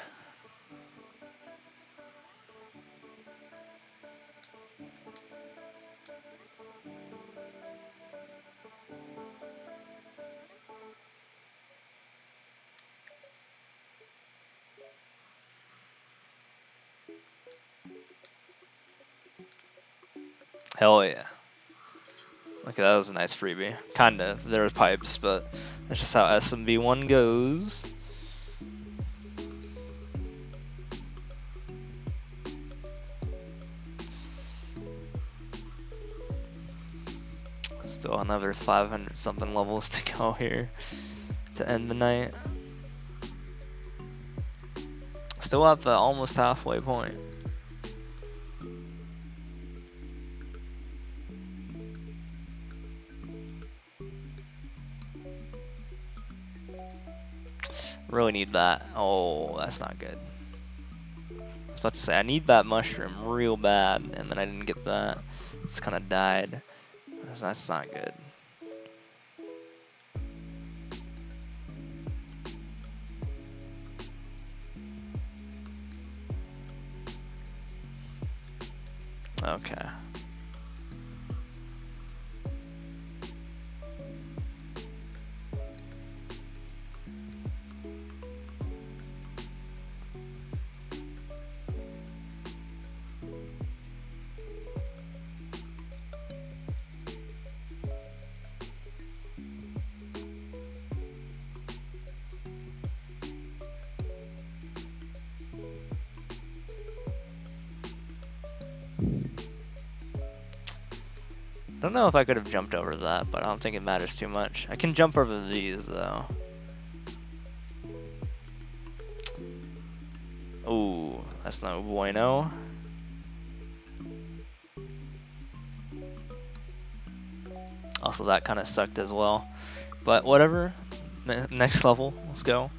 Speaker 1: Hell yeah. Okay, that was a nice freebie. Kind of. There was pipes, but that's just how SMB1 goes. Still another 500 something levels to go here to end the night. Still at the almost halfway point. Really need that. Oh, that's not good. I was about to say, I need that mushroom real bad, and then I didn't get that. It's kind of died. That's not good. Okay. Don't know if I could have jumped over that, but I don't think it matters too much. I can jump over these though. Ooh, that's no bueno. Also, that kind of sucked as well. But whatever. Next level, let's go.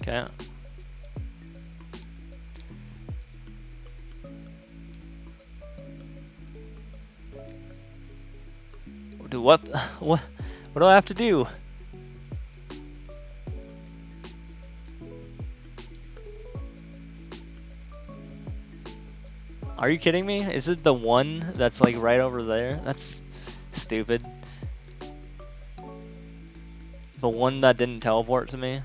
Speaker 1: Okay. Do what? What? What do I have to do? Are you kidding me? Is it the one that's like right over there? That's stupid. The one that didn't teleport to me?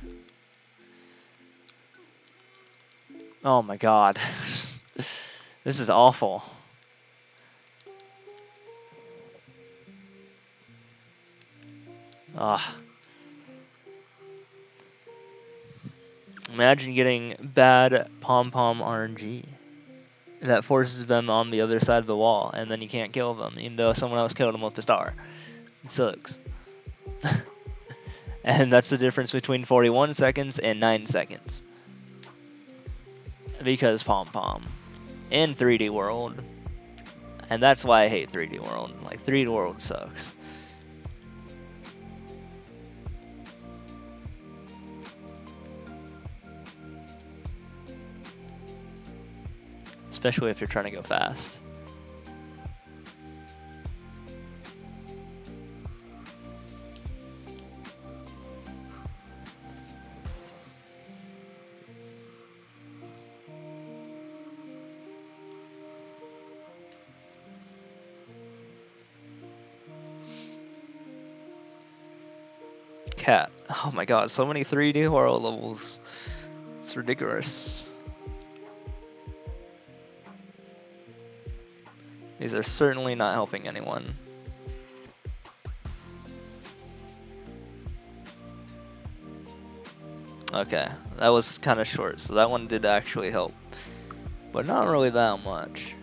Speaker 1: Oh my god. This is awful. Ah. Imagine getting bad pom-pom RNG that forces them on the other side of the wall, and then you can't kill them, even though someone else killed them with the star. It sucks. And that's the difference between 41 seconds and 9 seconds. Because pom-pom. In 3D World. And that's why I hate 3D World. Like, 3D World sucks. Especially if you're trying to go fast. Cat. Oh my god, so many 3D World levels. It's ridiculous. These are certainly not helping anyone. Okay, that was kind of short, so that one did actually help. But not really that much.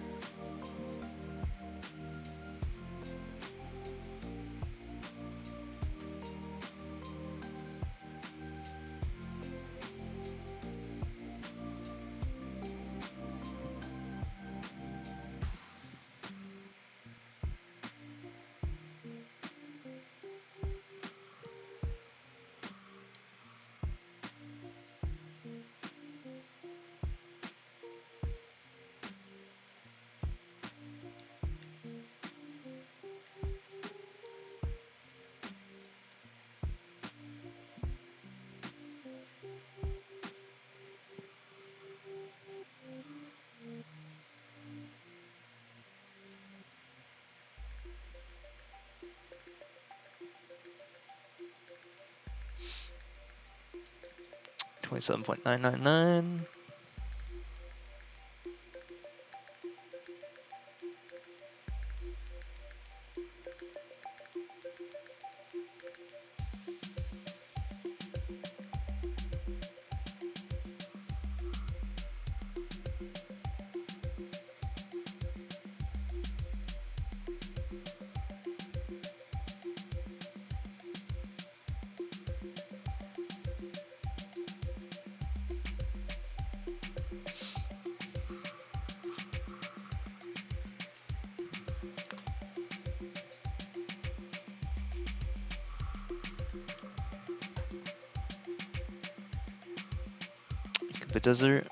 Speaker 1: $27.999. The desert.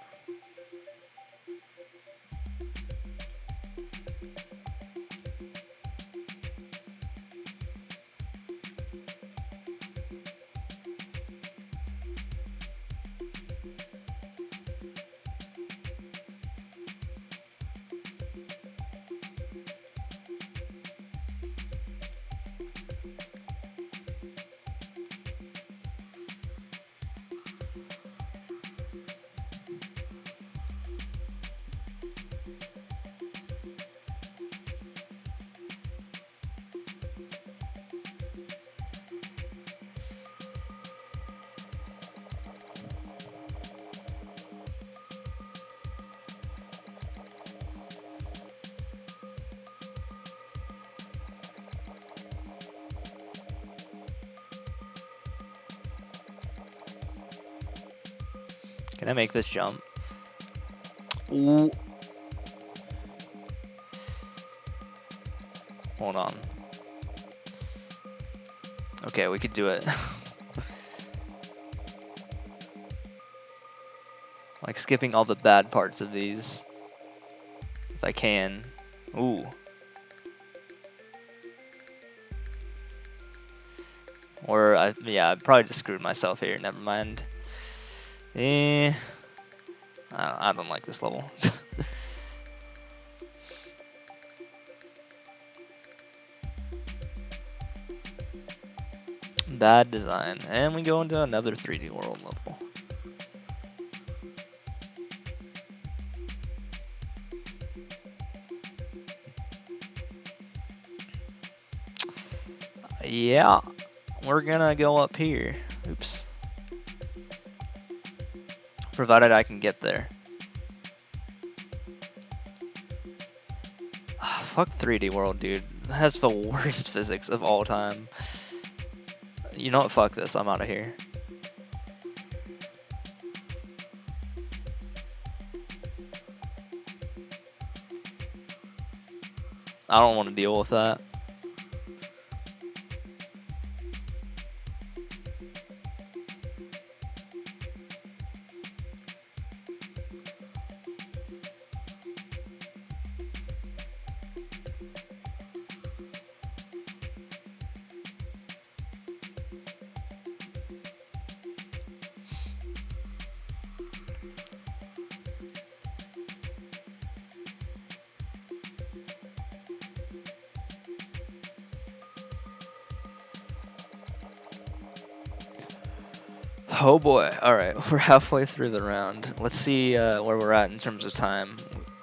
Speaker 1: Can I make this jump? Ooh. Hold on. Okay, we could do it. Like skipping all the bad parts of these. If I can. Ooh. Or, yeah, I probably just screwed myself here. Never mind. I don't like this level. Bad design. And we go into another 3D world level. Yeah, we're gonna go up here. Oops. Provided I can get there. Fuck 3D World, dude. It has the worst physics of all time. You know what? Fuck this. I'm out of here. I don't want to deal with that. Oh boy. Alright, we're halfway through the round. Let's see where we're at in terms of time.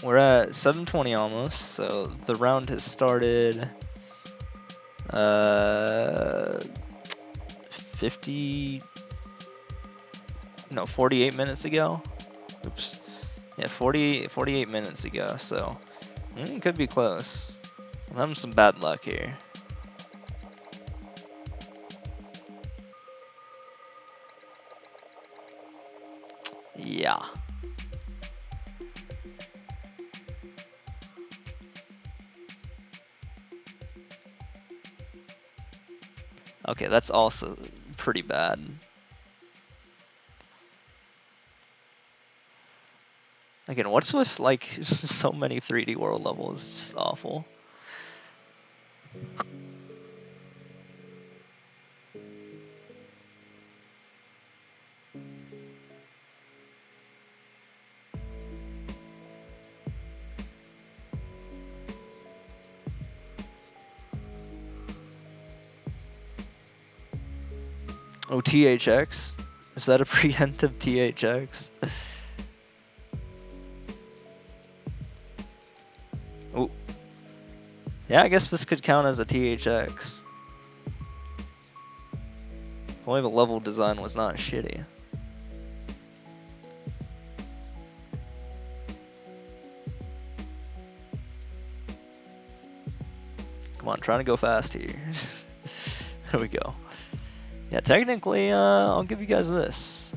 Speaker 1: We're at 7:20 almost, so the round has started 48 minutes ago. Oops. Yeah, 48 minutes ago, so it could be close. I'm having some bad luck here. Yeah. Okay, that's also pretty bad. Again, what's with like so many 3D World levels? It's just awful. Oh, THX? Is that a preemptive THX? Oh. Yeah, I guess this could count as a THX. If only the level design was not shitty. Come on, trying to go fast here. There we go. Yeah, technically, I'll give you guys this.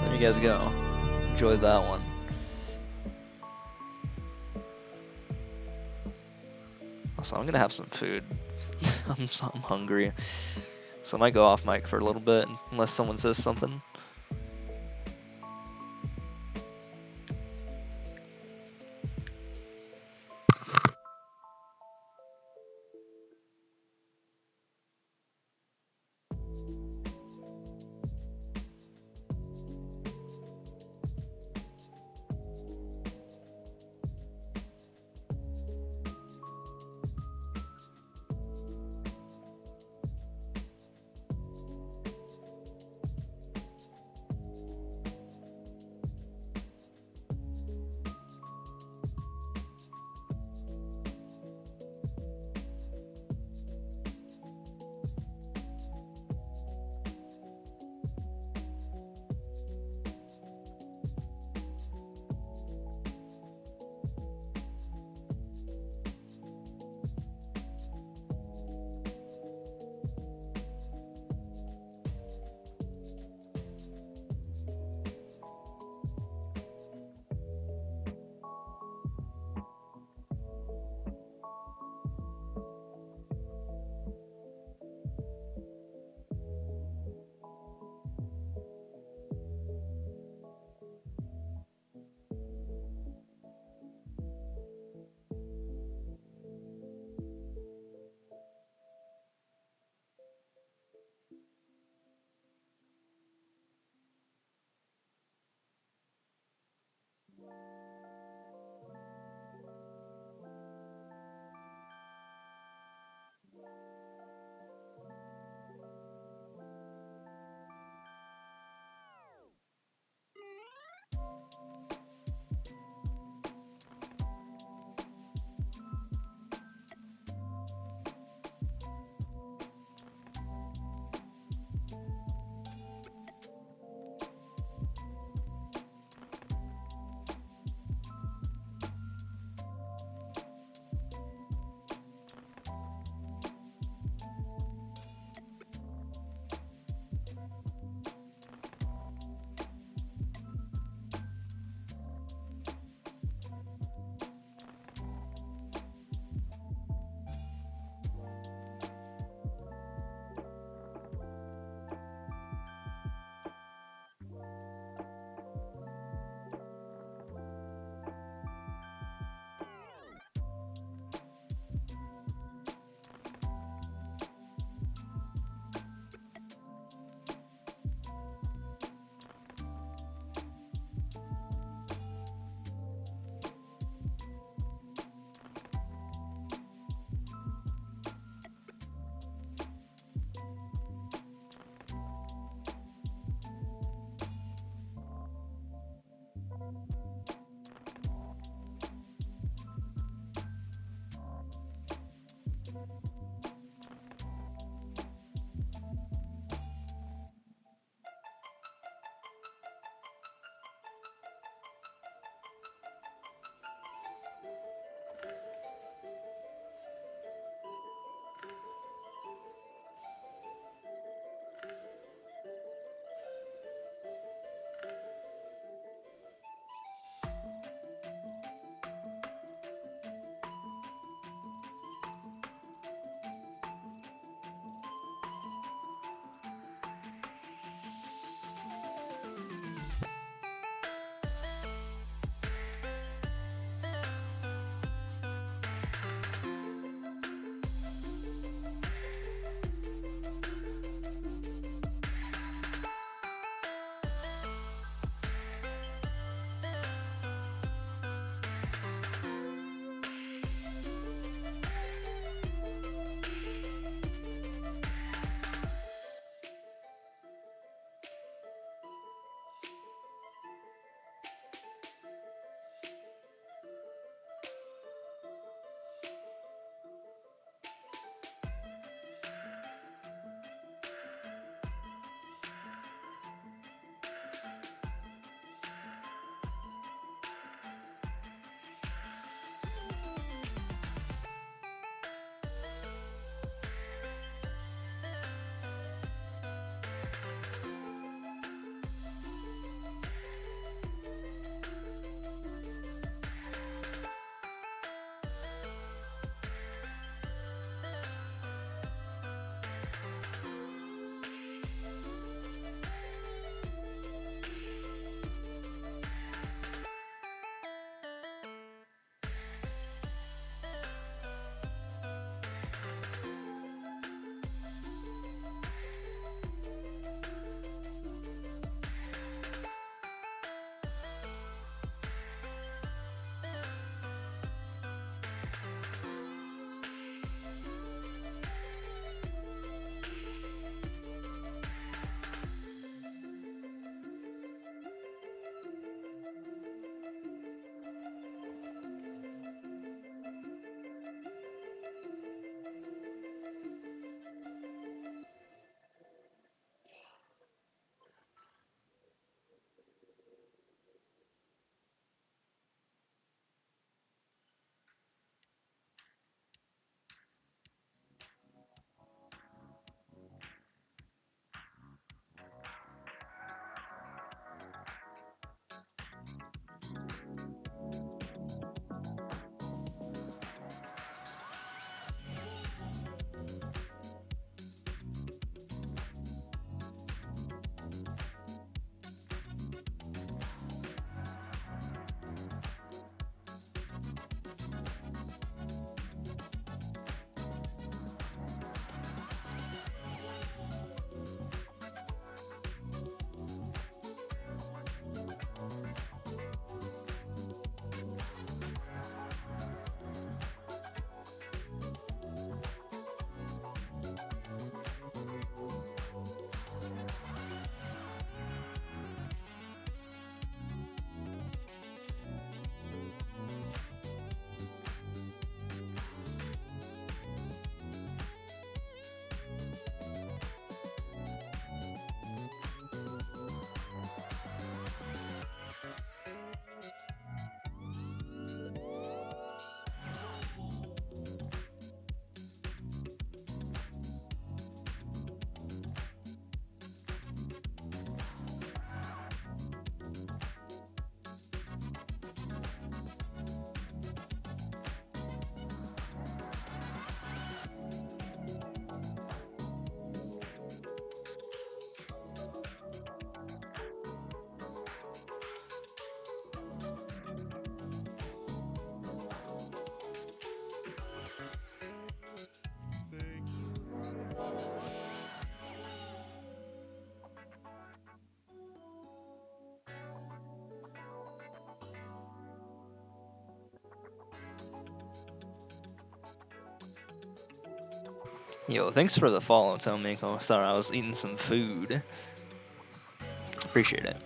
Speaker 1: There you guys go. Enjoy that one. Also, I'm gonna have some food. I'm hungry. So I might go off mic for a little bit unless someone says something. Yo, thanks for the follow, Tomiko. Sorry, I was eating some food. Appreciate it.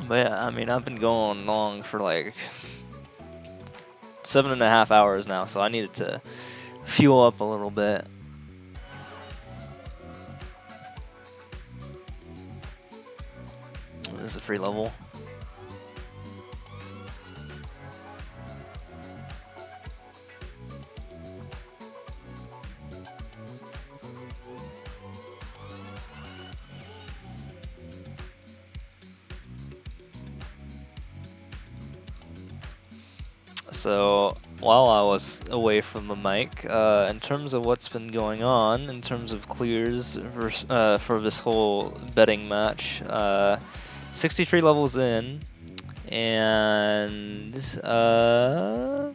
Speaker 1: But yeah, I mean, I've been going long for like 7.5 hours now, so I needed to fuel up a little bit. This is a free level. So while I was away from the mic, in terms of what's been going on, in terms of clears for this whole betting match, 63 levels in, and I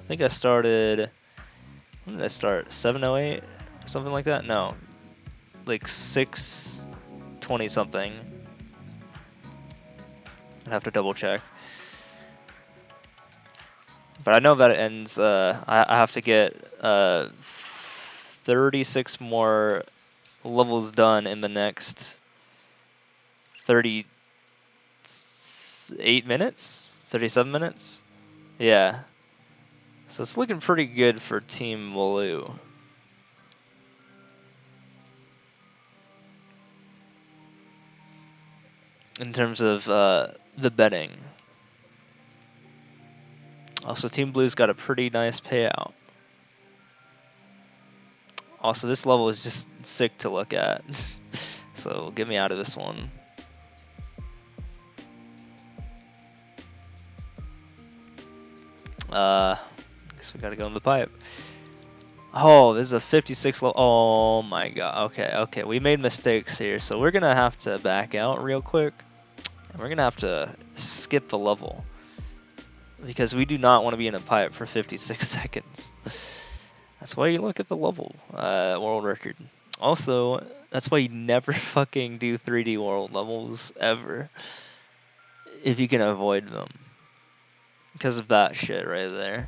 Speaker 1: think I started. When did I start? 7:08, something like that. No, like 6:20 something. I'd have to double check. But I know that it ends. I have to get 36 more levels done in the next 38 minutes, 37 minutes. Yeah. So it's looking pretty good for Team Blue. In terms of the betting. Also, Team Blue's got a pretty nice payout. Also, this level is just sick to look at. So get me out of this one. Guess we gotta go in the pipe. Oh, this is a 56 level. Oh my god. Okay. We made mistakes here, so we're gonna have to back out real quick. And we're gonna have to skip the level. Because we do not want to be in a pipe for 56 seconds. That's why you look at the level world record. Also, that's why you never fucking do 3D world levels ever. If you can avoid them. Because of that shit right there.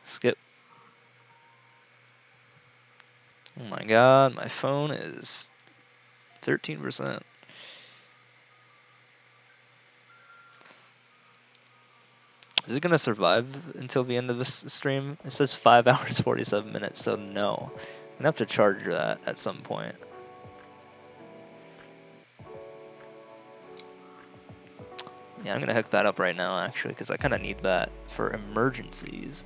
Speaker 1: Skip. Oh my god, my phone is 13%. Is it gonna survive until the end of this stream? It says 5 hours 47 minutes, so no. I'm gonna have to charge that at some point. Yeah, I'm gonna hook that up right now actually, because I kinda need that for emergencies.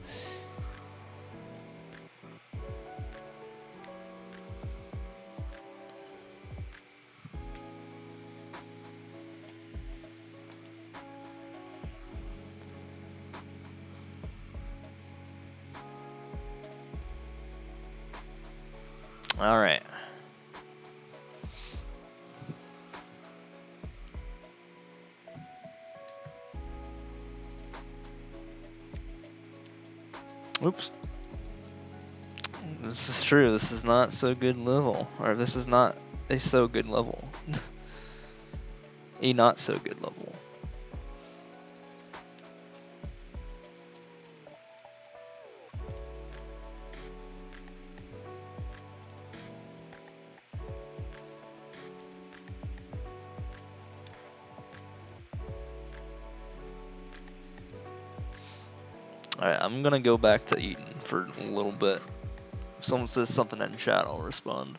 Speaker 1: Alright. Oops. This is true, this is not so good level. Or this is not a so good level. A not so good level. Alright, I'm gonna go back to eating for a little bit. If someone says something in chat, I'll respond.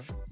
Speaker 3: か？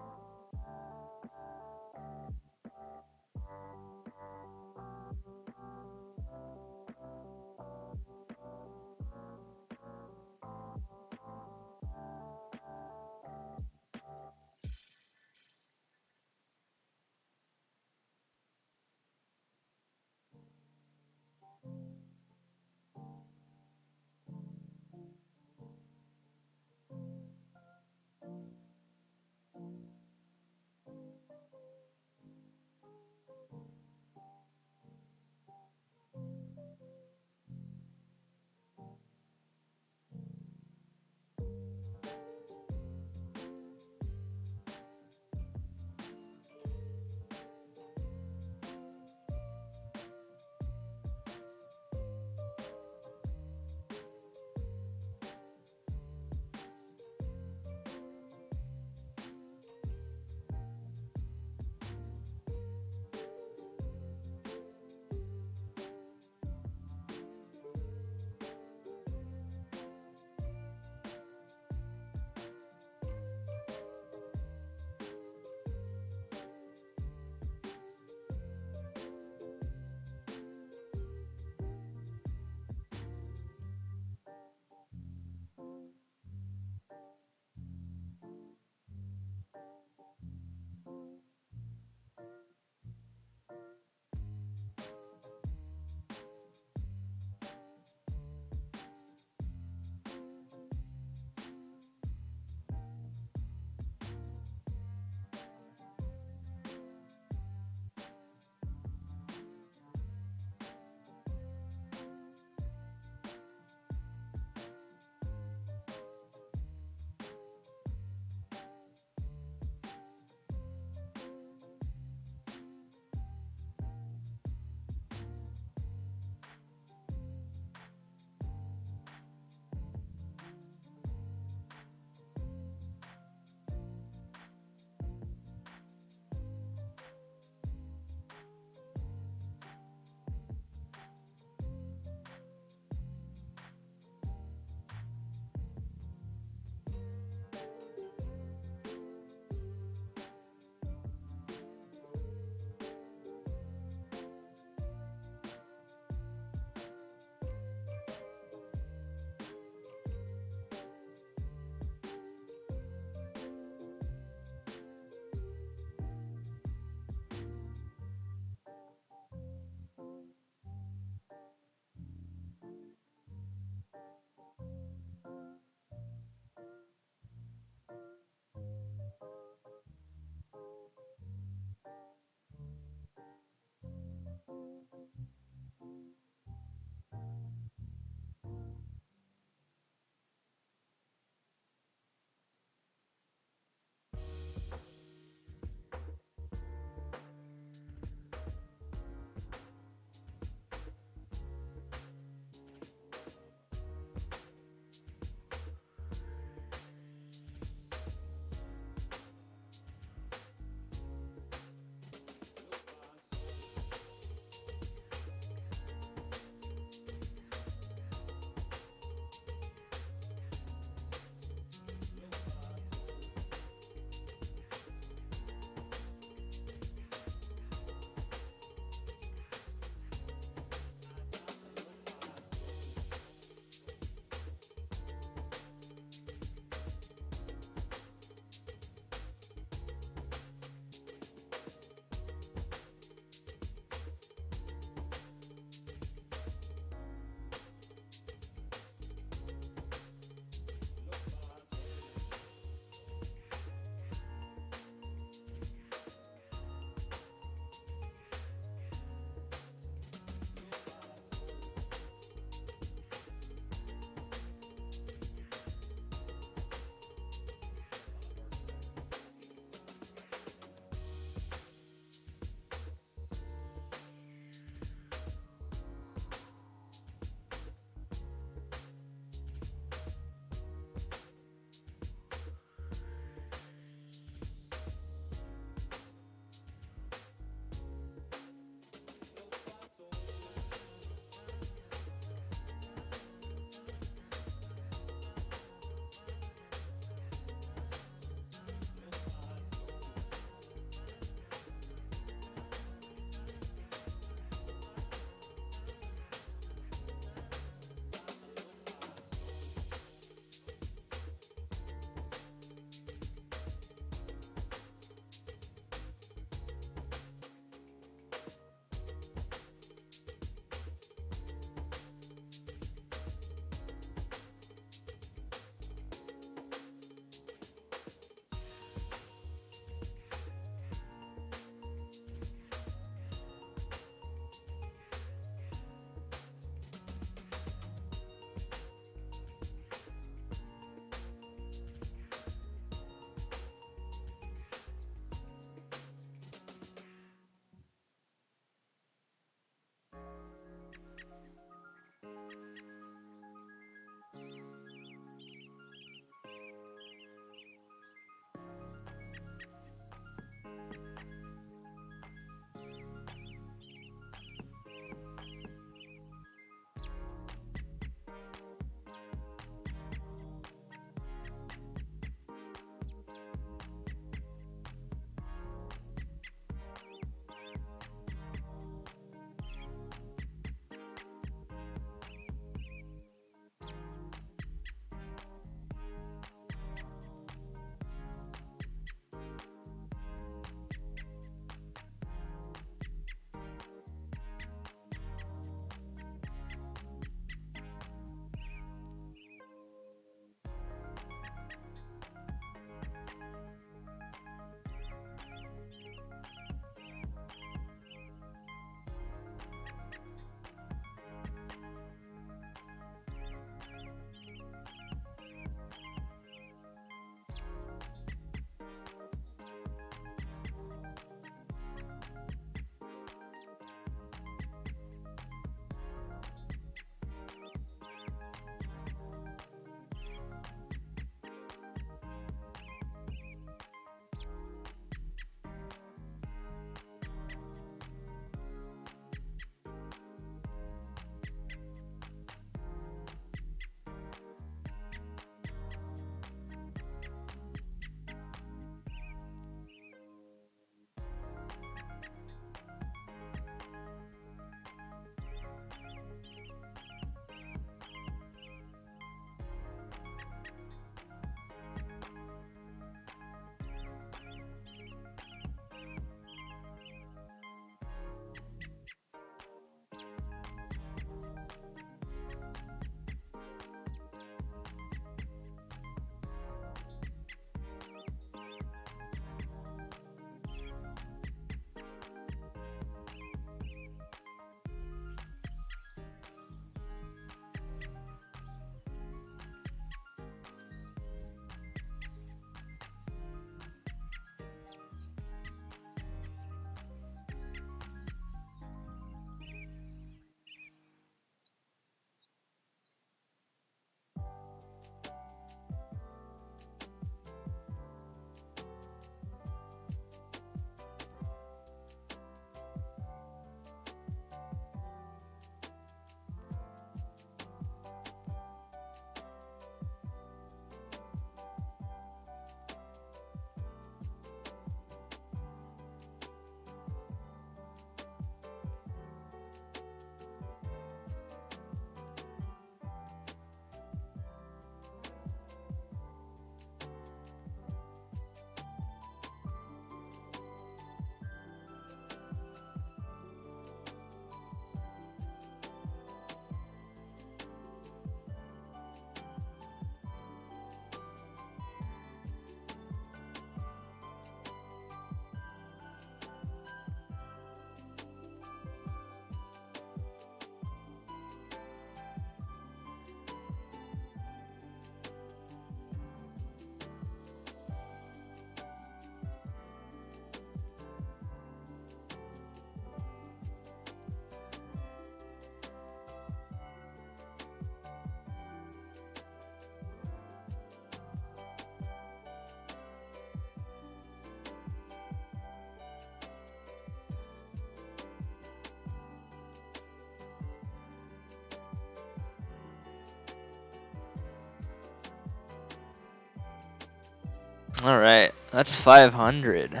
Speaker 1: Alright, that's 500.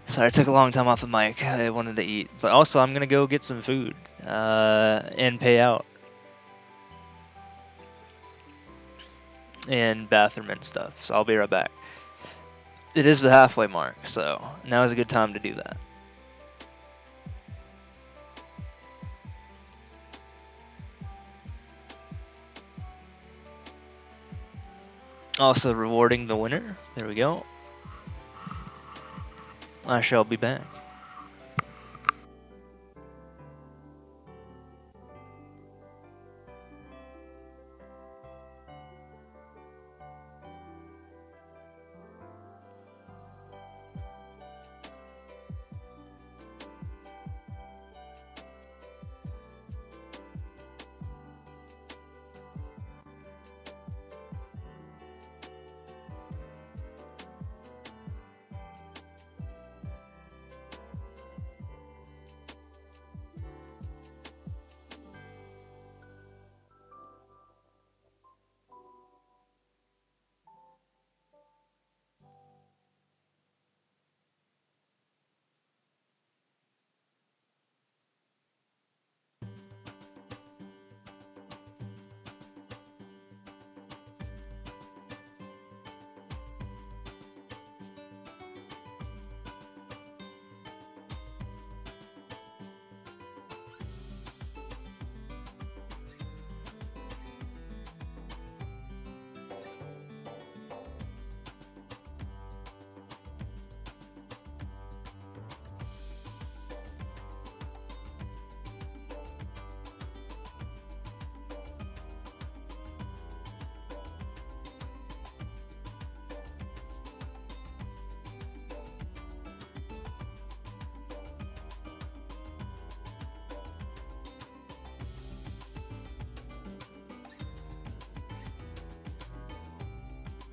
Speaker 1: Sorry, I took a long time off the mic. I wanted to eat. But also, I'm going to go get some food and pay out. And bathroom and stuff. So I'll be right back. It is the halfway mark, so now is a good time to do that. Also rewarding the winner. There we go. I shall be back.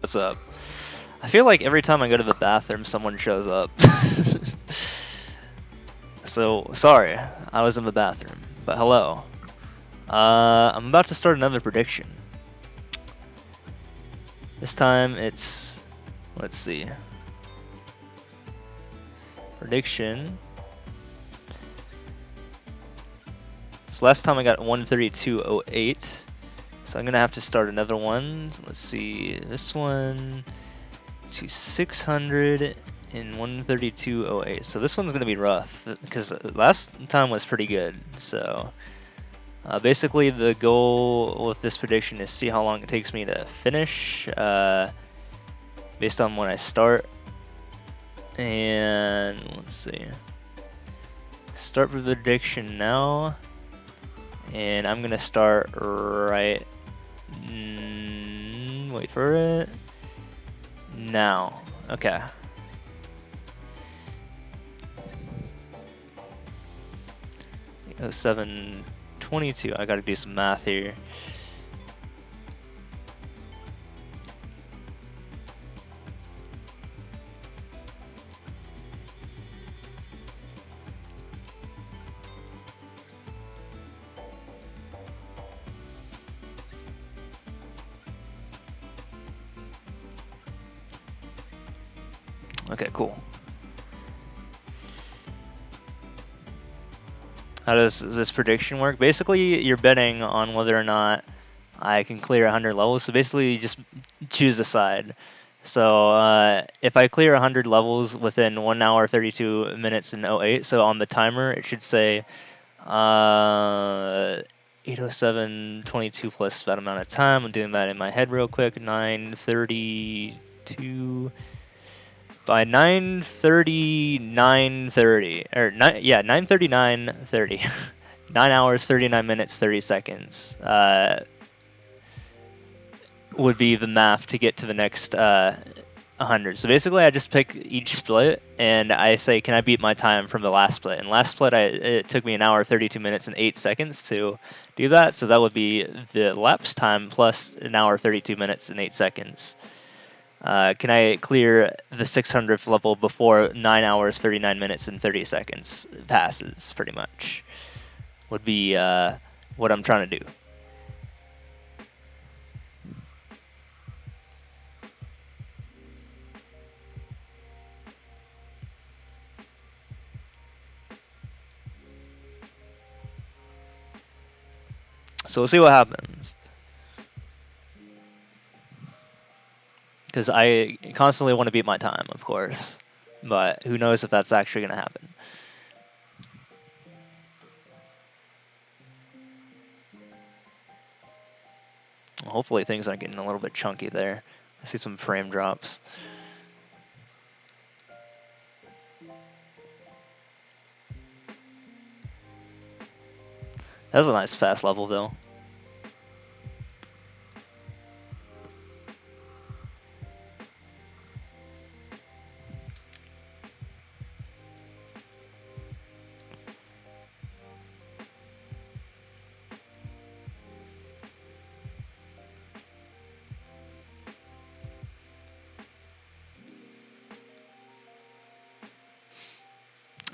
Speaker 1: What's up? I feel like every time I go to the bathroom, someone shows up. So, sorry, I was in the bathroom, but hello. I'm about to start another prediction. This time it's, let's see. Prediction. So last time I got 132.08. So I'm gonna have to start another one. Let's see, this one to 600 and 132.08. So this one's gonna be rough because last time was pretty good. So basically the goal with this prediction is see how long it takes me to finish based on when I start. And let's see, start prediction now. And I'm gonna start right. Wait for it. Now. Okay. Oh, 7:22. I gotta do some math here. Okay, cool. How does this prediction work? Basically, you're betting on whether or not I can clear 100 levels. So basically, you just choose a side. So if I clear 100 levels within 1 hour, 32 minutes, and 08, so on the timer, it should say 8:07:22 plus that amount of time. I'm doing that in my head real quick. 9:32. By 9:30, 9:30, or 9:39:30, 9 hours 39 minutes 30 seconds would be the math to get to the next 100. So basically, I just pick each split and I say, can I beat my time from the last split? And last split, it took me 1 hour 32 minutes and 8 seconds to do that. So that would be the lapse time plus 1 hour 32 minutes and 8 seconds. Can I clear the 600th level before 9 hours, 39 minutes, and 30 seconds passes, pretty much, would be what I'm trying to do. So we'll see what happens. Because I constantly want to beat my time, of course. But who knows if that's actually going to happen. Hopefully things aren't getting a little bit chunky there. I see some frame drops. That was a nice fast level, though.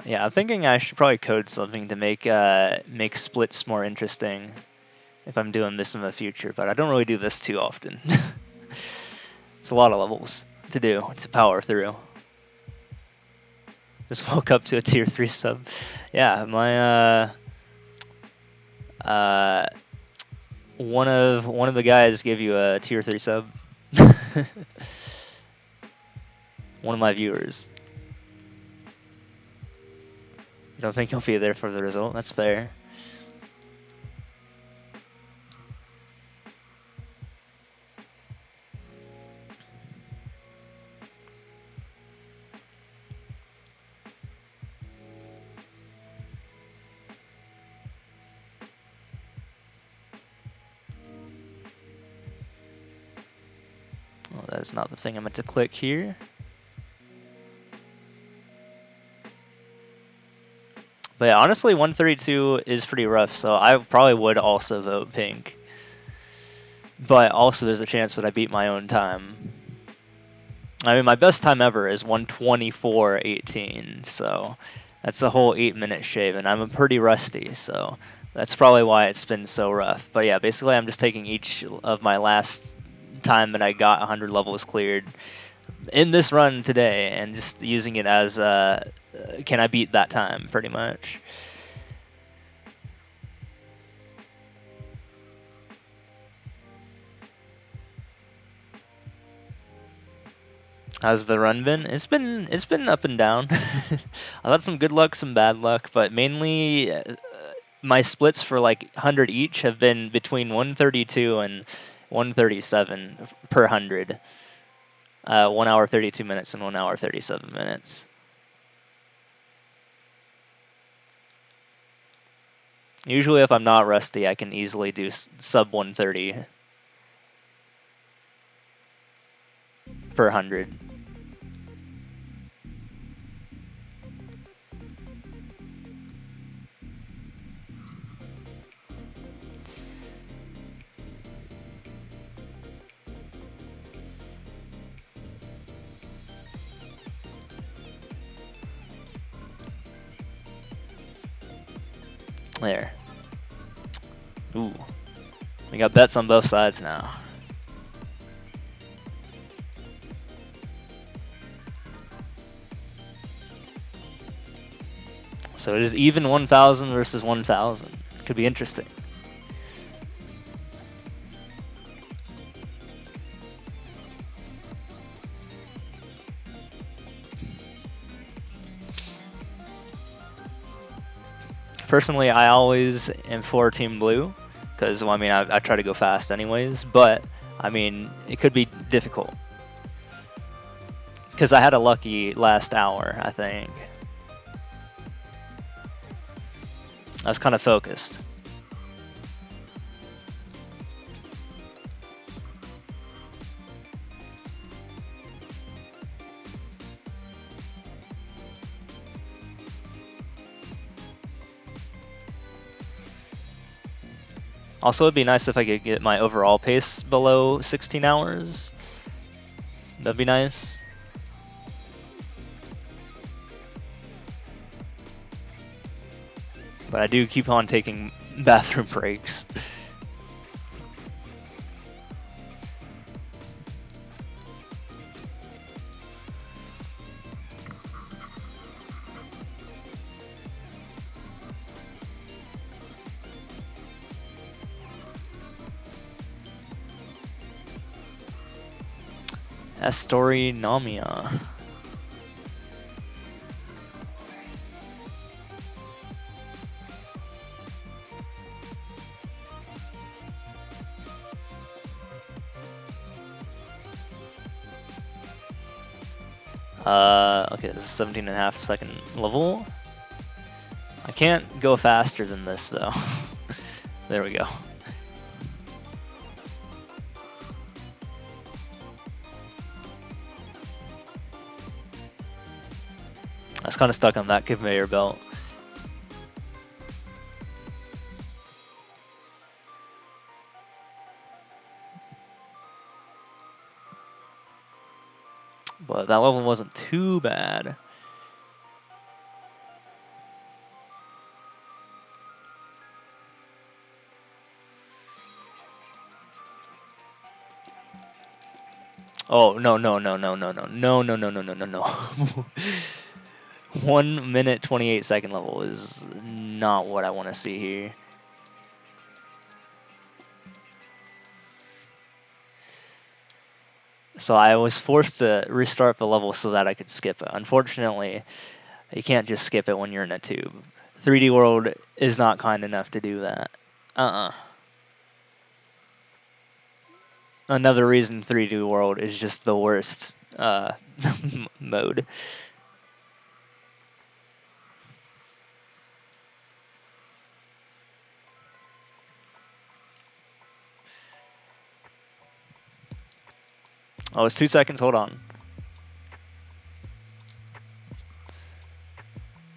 Speaker 1: Yeah, I'm thinking I should probably code something to make splits more interesting if I'm doing this in the future, but I don't really do this too often. It's a lot of levels to do, to power through. Just woke up to a tier 3 sub. Yeah, my one of the guys gave you a tier 3 sub. One of my viewers. You don't think he'll be there for the result? That's fair. Oh, that is not the thing I meant to click here. But yeah, honestly, 132 is pretty rough, so I probably would also vote pink. But also there's a chance that I beat my own time. I mean, my best time ever is 124.18, so that's a whole 8-minute shave, and I'm pretty rusty, so that's probably why it's been so rough. But yeah, basically I'm just taking each of my last time that I got 100 levels cleared in this run today and just using it as can I beat that time, pretty much. How's the run been? It's been up and down. I've had some good luck, some bad luck, but mainly my splits for like 100 each have been between 132 and 137 per 100. 1 hour 32 minutes and 1 hour 37 minutes. Usually, if I'm not rusty, I can easily do sub 130 per 100. There. Ooh. We got bets on both sides now. So it is even 1,000 versus 1,000. Could be interesting. Personally, I always am for Team Blue, because, well, I mean, I try to go fast anyways, but, I mean, it could be difficult. Because I had a lucky last hour, I think. I was kind of focused. Also, it'd be nice if I could get my overall pace below 16 hours. That'd be nice. But I do keep on taking bathroom breaks. Astorinomia. Okay, this is 17.5 second level. I can't go faster than this though. There we go. I was kind of stuck on that conveyor belt. But that level wasn't too bad. Oh, no, no, no, no, no, no, no, no, no, no, no, no, no. 1 minute 28 second level is not what I want to see here. So I was forced to restart the level so that I could skip it. Unfortunately, you can't just skip it when you're in a tube. 3D World is not kind enough to do that. Another reason 3D World is just the worst mode. Oh, it's 2 seconds. Hold on.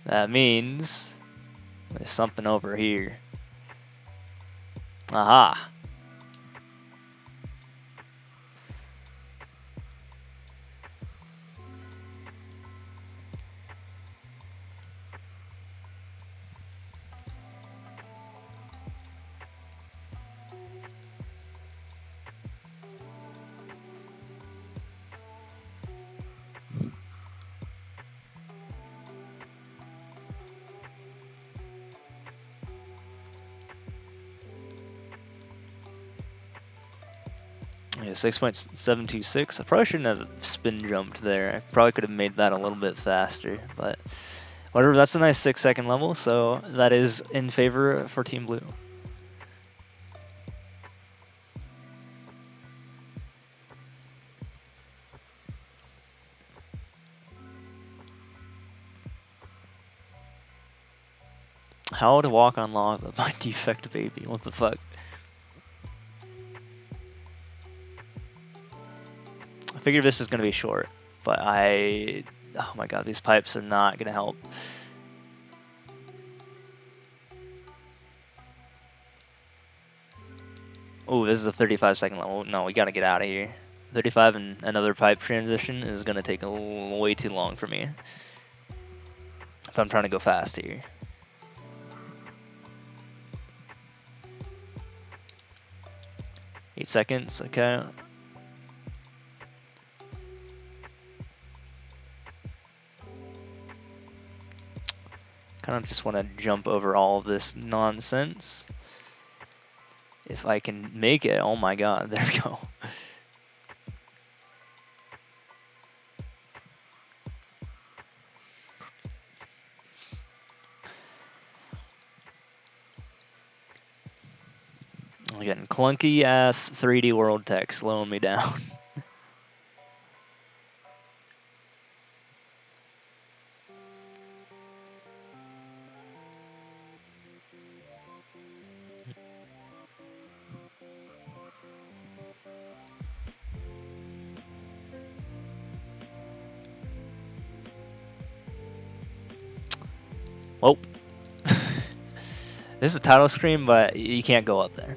Speaker 1: That means there's something over here. Aha. Yeah, 6.726. I probably shouldn't have spin jumped there. I probably could have made that a little bit faster, but whatever. That's a nice 6 second level, so that is in favor for Team Blue. How to walk on lava by Defect Baby. What the fuck? I figured this is gonna be short, but oh my god, these pipes are not gonna help. Oh, this is a 35 second level. No, we gotta get out of here. 35 and another pipe transition is gonna take way too long for me if I'm trying to go fast here. 8 seconds, okay. Kind of just want to jump over all of this nonsense. If I can make it, oh my god, there we go. Again, clunky ass 3D World tech slowing me down. Well, this is a title screen, but you can't go up there.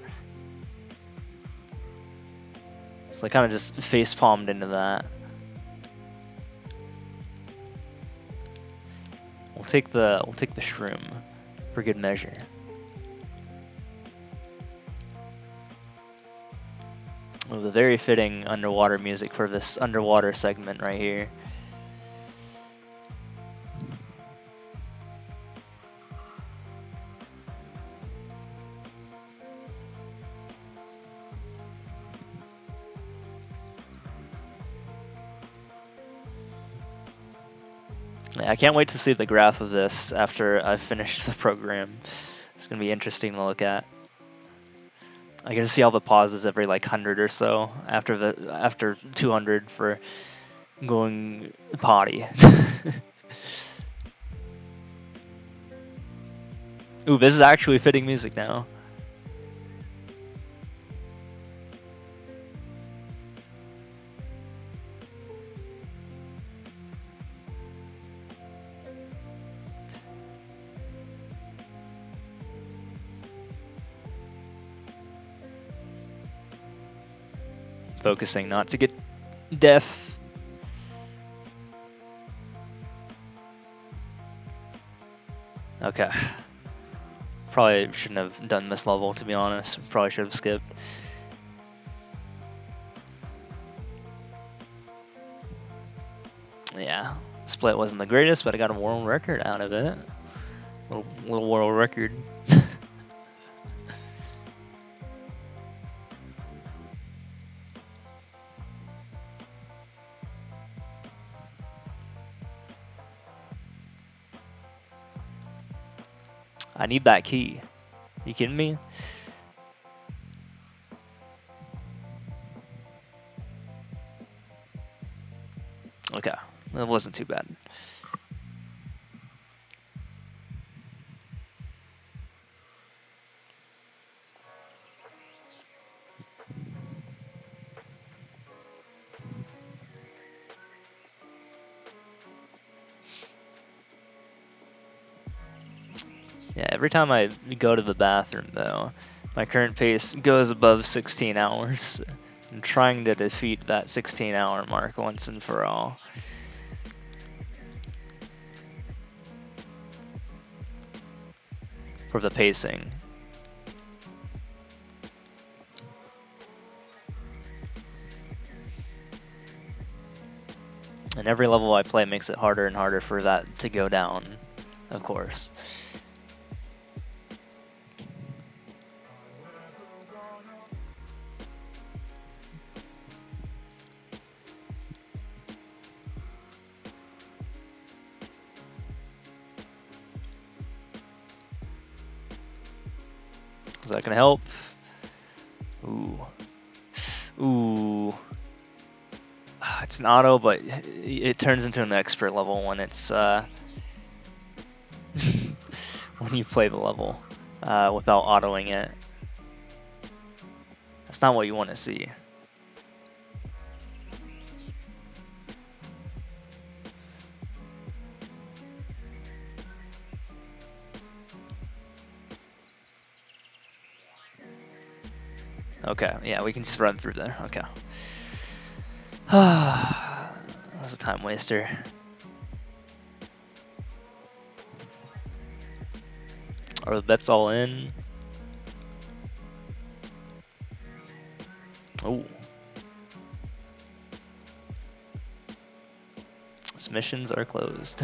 Speaker 1: So I kind of just face palmed into that. We'll take the shroom for good measure. Oh, the very fitting underwater music for this underwater segment right here. Yeah, I can't wait to see the graph of this after I've finished the program. It's gonna be interesting to look at. I get to see all the pauses every like 100 or so after 200 for going potty. Ooh, this is actually fitting music now. Focusing not to get death. Okay. Probably shouldn't have done this level, to be honest. Probably should have skipped. Yeah, split wasn't the greatest, but I got a world record out of it. Little world record. I need that key. You kidding me? Okay, that wasn't too bad. Yeah, every time I go to the bathroom, though, my current pace goes above 16 hours. I'm trying to defeat that 16-hour mark once and for all. For the pacing. And every level I play makes it harder and harder for that to go down, of course. Is that gonna help? Ooh. Ooh. It's an auto, but it turns into an expert level when it's when you play the level without autoing it. That's not what you want to see. Okay, yeah, we can just run through there. Okay. That's a time waster. Are the bets all in? Oh. Submissions are closed.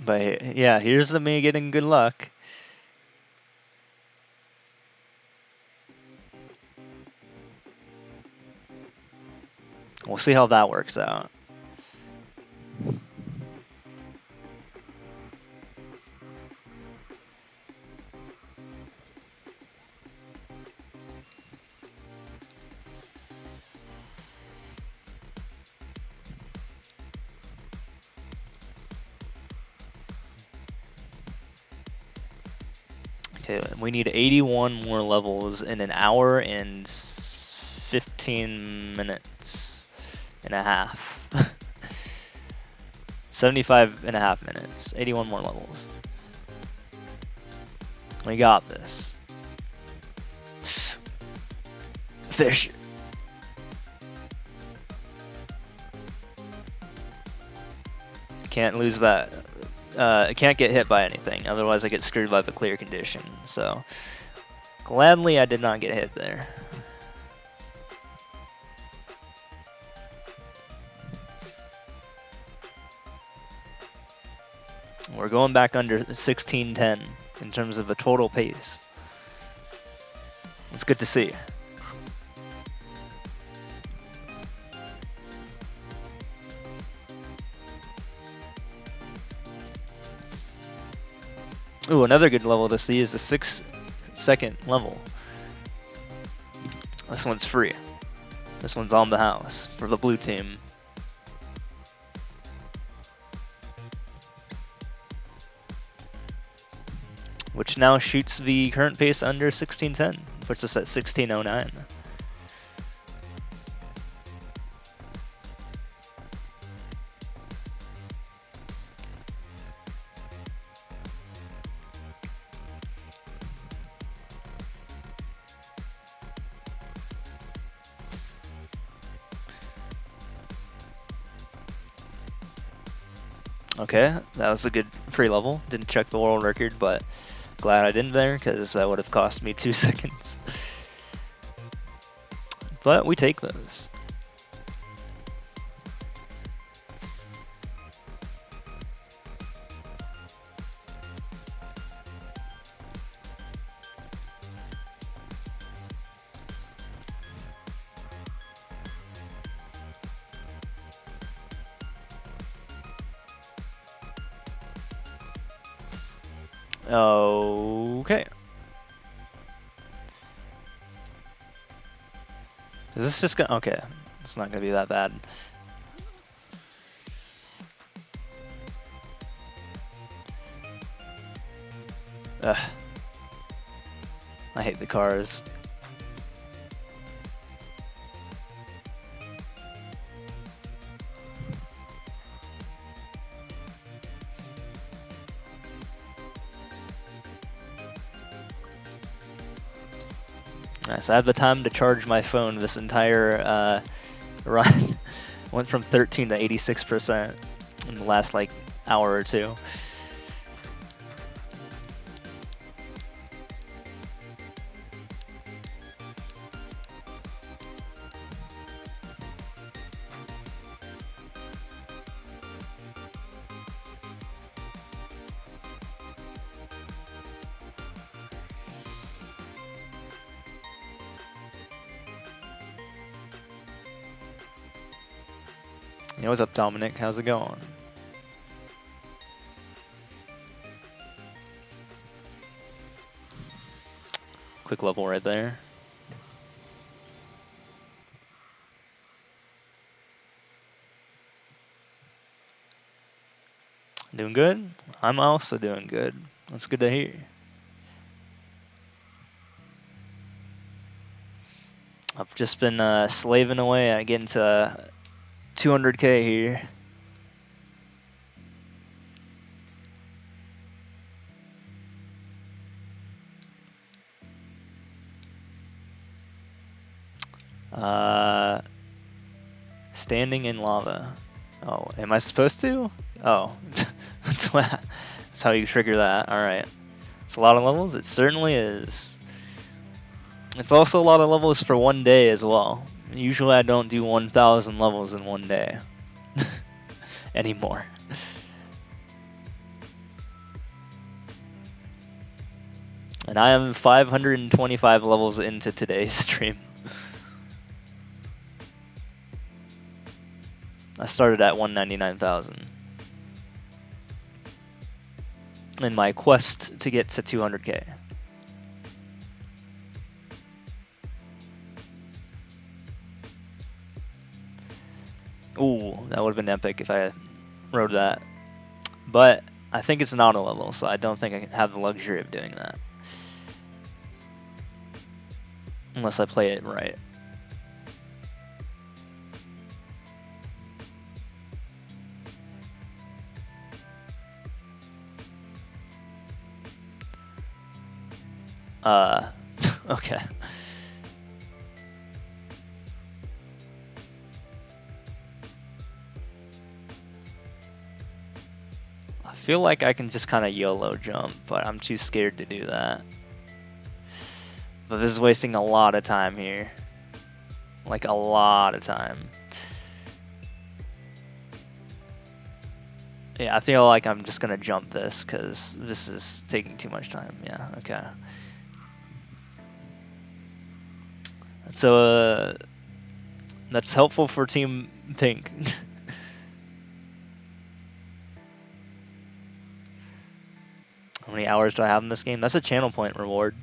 Speaker 1: But yeah, here's the me getting good luck. We'll see how that works out. Okay, we need 81 more levels in an hour and 15 minutes and a half. 75 and a half minutes, 81 more levels. We got this. Fish. Can't lose that. I can't get hit by anything, otherwise I get screwed by the clear condition. So, gladly I did not get hit there. We're going back under 16:10 in terms of a total pace. It's good to see. Ooh, another good level to see is the 6-second level. This one's free. This one's on the house for the blue team. Which now shoots the current pace under 16:10, puts us at 16:09. Okay, that was a good free level. Didn't check the world record, but glad I didn't there because that would have cost me 2 seconds. But we take those. Okay. Is this just gonna... Okay, it's not gonna be that bad. Ugh. I hate the cars. Alright, so I have the time to charge my phone this entire run. Went from 13 to 86% in the last like hour or two. Yo, what's up, Dominic? How's it going? Quick level right there. Doing good? I'm also doing good. That's good to hear. I've just been slaving away at getting to 200k here. Standing in lava. Oh, am I supposed to? Oh, that's how you trigger that. All right. It's a lot of levels. It certainly is. It's also a lot of levels for one day as well. Usually I don't do 1,000 levels in one day anymore. And I am 525 levels into today's stream. I started at 199,000. In my quest to get to 200k. Ooh, that would have been epic if I rode that. But I think it's an auto level, so I don't think I can have the luxury of doing that. Unless I play it right. Okay. I feel like I can just kind of YOLO jump, but I'm too scared to do that. But this is wasting a lot of time here. Like a lot of time. Yeah, I feel like I'm just gonna jump this because this is taking too much time. Yeah, okay. So that's helpful for Team Pink. How many hours do I have in this game? That's a channel point reward.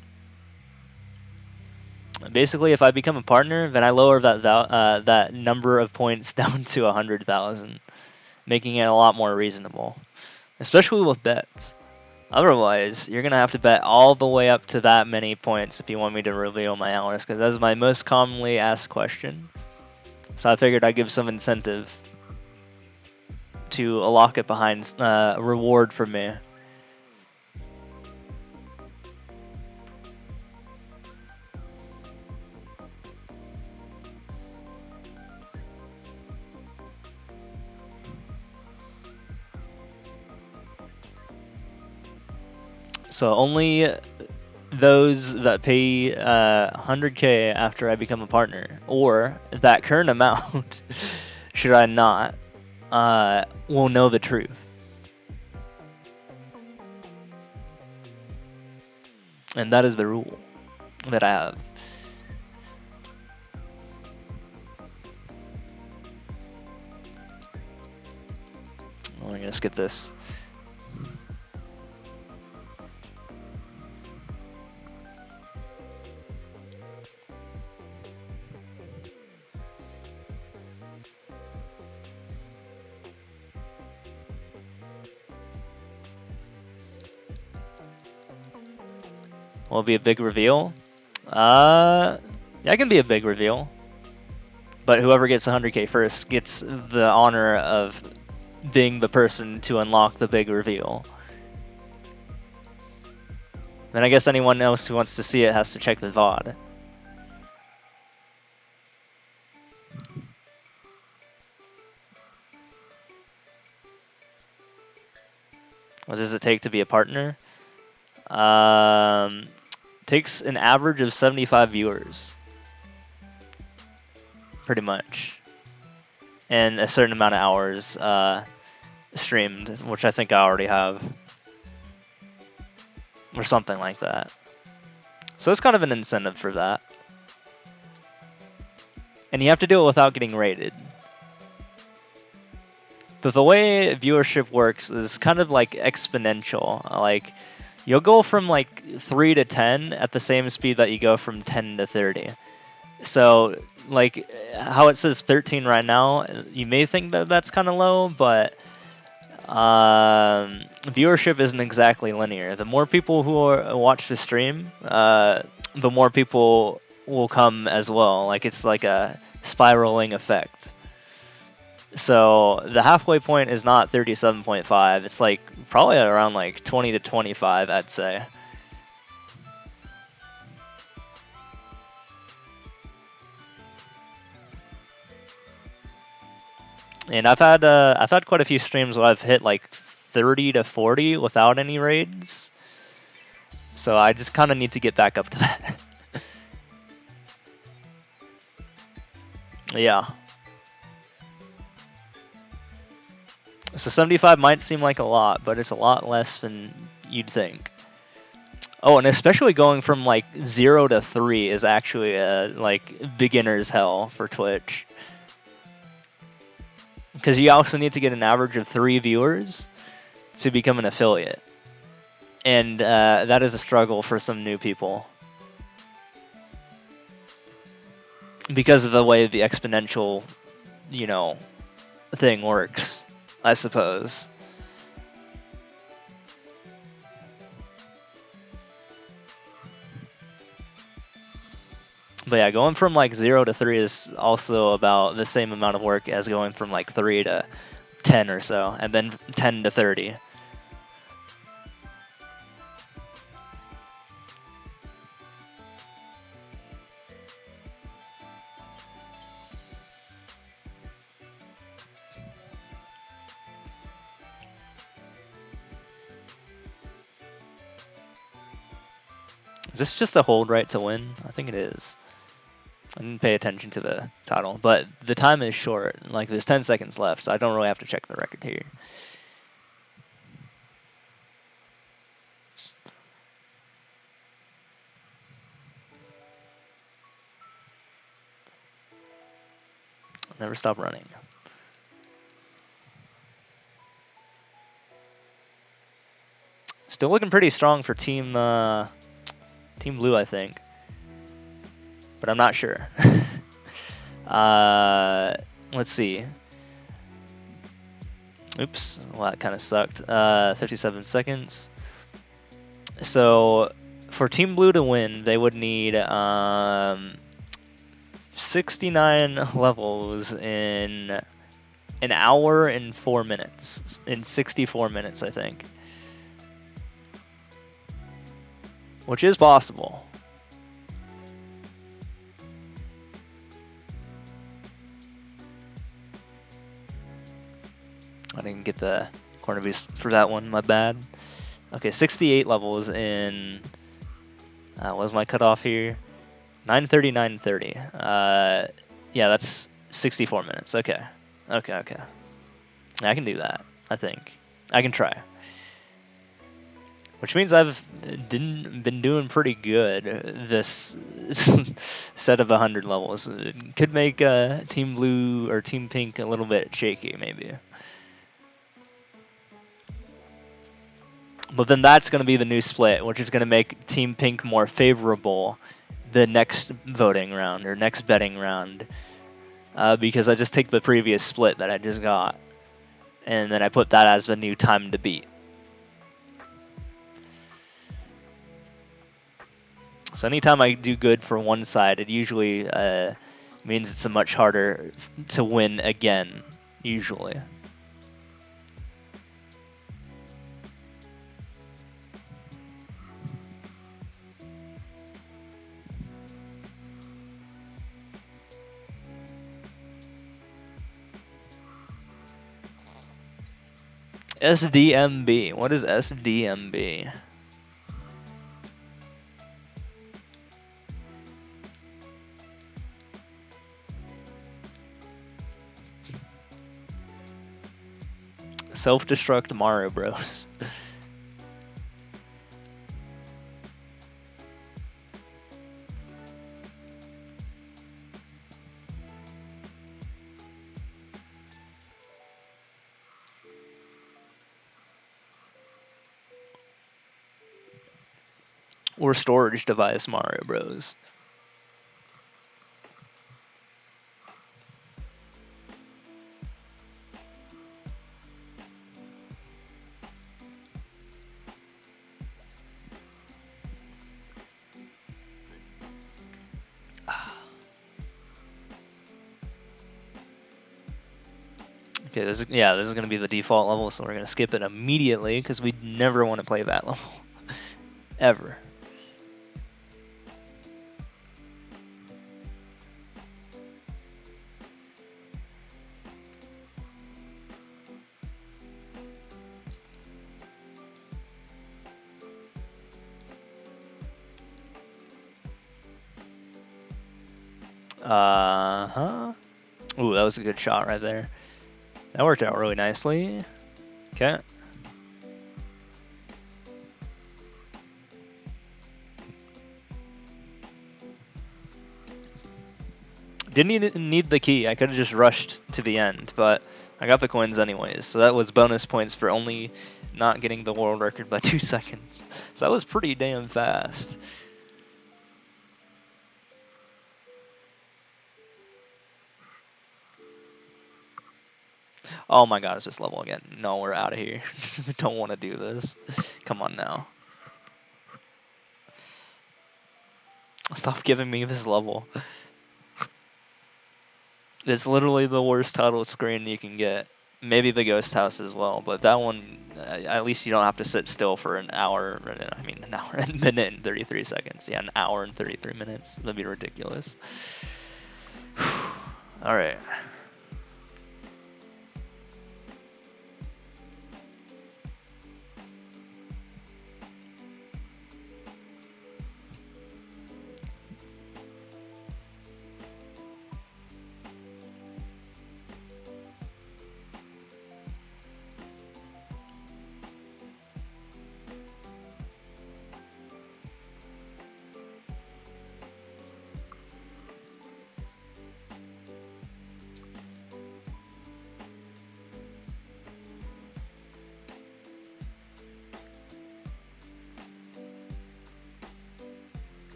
Speaker 1: Basically, if I become a partner, then I lower that number of points down to 100,000, making it a lot more reasonable, especially with bets. Otherwise, you're gonna have to bet all the way up to that many points if you want me to reveal my hours, because that's my most commonly asked question. So I figured I'd give some incentive to lock it behind reward for me. So only those that pay 100K after I become a partner, or that current amount, should I not, will know the truth. And that is the rule that I have. I'm gonna skip this. Will it be a big reveal? Yeah, it can be a big reveal. But whoever gets 100K first gets the honor of being the person to unlock the big reveal. Then I guess anyone else who wants to see it has to check the VOD. What does it take to be a partner? Takes an average of 75 viewers. Pretty much. And a certain amount of hours streamed, which I think I already have. Or something like that. So it's kind of an incentive for that. And you have to do it without getting rated. But the way viewership works is kind of like exponential. Like, you'll go from like 3 to 10 at the same speed that you go from 10 to 30. So, like, how it says 13 right now, you may think that that's kind of low, but viewership isn't exactly linear. The more people who watch the stream, the more people will come as well. Like, it's like a spiraling effect. So the halfway point is not 37.5. It's like probably around like 20 to 25, I'd say. And I've had quite a few streams where I've hit like 30 to 40 without any raids. So I just kind of need to get back up to that. Yeah. So 75 might seem like a lot, but it's a lot less than you'd think. Oh, and especially going from like 0 to 3 is actually a like beginner's hell for Twitch. Because you also need to get an average of 3 viewers to become an affiliate. And that is a struggle for some new people. Because of the way the exponential, you know, thing works, I suppose. But yeah, going from like 0 to 3 is also about the same amount of work as going from like 3 to 10 or so, and then 10 to 30. Is this just a hold right to win? I think it is. I didn't pay attention to the title, but the time is short. Like, there's 10 seconds left, so I don't really have to check the record here. Never stop running. Still looking pretty strong for Team Blue, I think. But I'm not sure. Let's see. Oops, well, that kind of sucked. 57 seconds. So for Team Blue to win, they would need 69 levels in an hour and 4 minutes. In 64 minutes, I think. Which is possible. I didn't get the corner views for that one, my bad. Okay, 68 levels in, what was my cutoff here? 9:30, 9:30. Yeah, that's 64 minutes. Okay. Okay. I can do that, I think. I can try. Which means I've been doing pretty good this set of 100 levels. It could make Team Blue or Team Pink a little bit shaky, maybe. But then that's going to be the new split, which is going to make Team Pink more favorable the next voting round or next betting round. Because I just take the previous split that I just got, and then I put that as the new time to beat. So anytime I do good for one side, it usually means it's a much harder to win again, usually. SDMB. What is SDMB? Self-destruct Mario Bros. Or storage device Mario Bros. Okay, this is going to be the default level, so we're going to skip it immediately because we never want to play that level. Ever. Ooh, that was a good shot right there. That worked out really nicely. Okay. Didn't even need the key. I could have just rushed to the end, but I got the coins anyways. So that was bonus points for only not getting the world record by 2 seconds. So that was pretty damn fast. Oh my god, it's this level again. No, we're out of here. We don't want to do this. Come on now. Stop giving me this level. It's literally the worst title screen you can get. Maybe the ghost house as well, but that one, at least you don't have to sit still for an hour. I mean, an hour, a minute and 33 seconds. Yeah, an hour and 33 minutes. That'd be ridiculous. All right.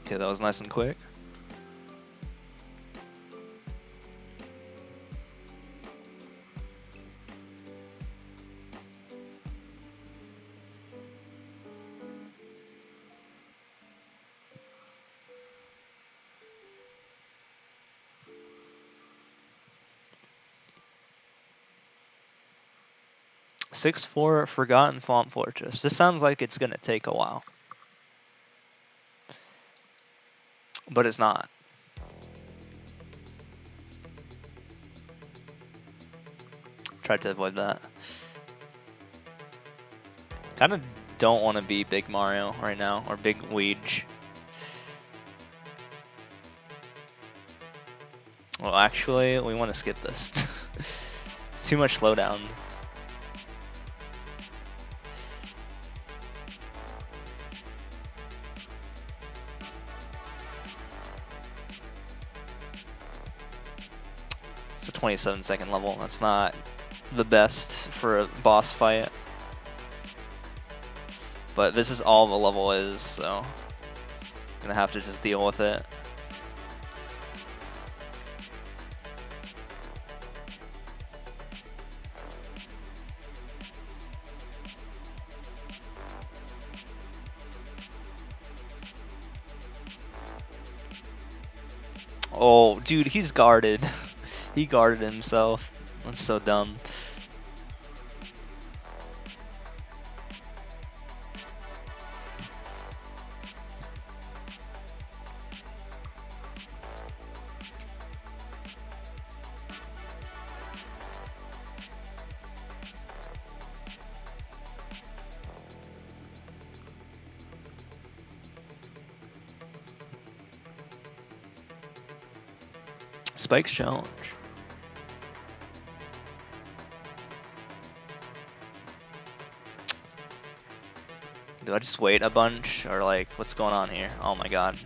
Speaker 1: Okay, that was nice and quick. (6-4) Forgotten Font Fortress. This sounds like it's gonna take a while, but it's not. Tried to avoid that. Kind of don't want to be Big Mario right now, or Big Luigi. Well, actually, we want to skip this. It's too much slowdown. It's a 27-second level. That's not the best for a boss fight. But this is all the level is, so gonna have to just deal with it. Oh, dude, he's guarded. He guarded himself. That's so dumb. Spike's challenge. Do I just wait a bunch, or like, what's going on here? Oh my god.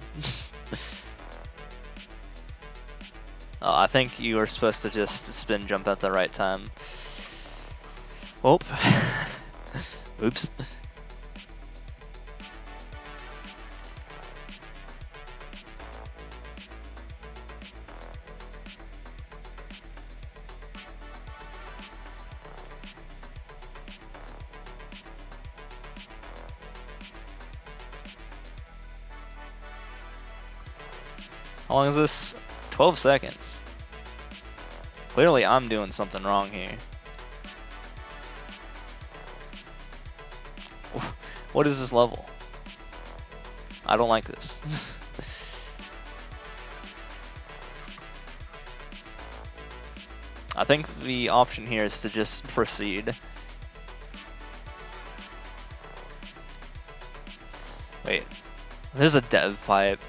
Speaker 1: Oh, I think you were supposed to just spin jump at the right time. Oh. Oops. How long is this? 12 seconds. Clearly I'm doing something wrong here. What is this level? I don't like this. I think the option here is to just proceed. Wait, there's a dev pipe.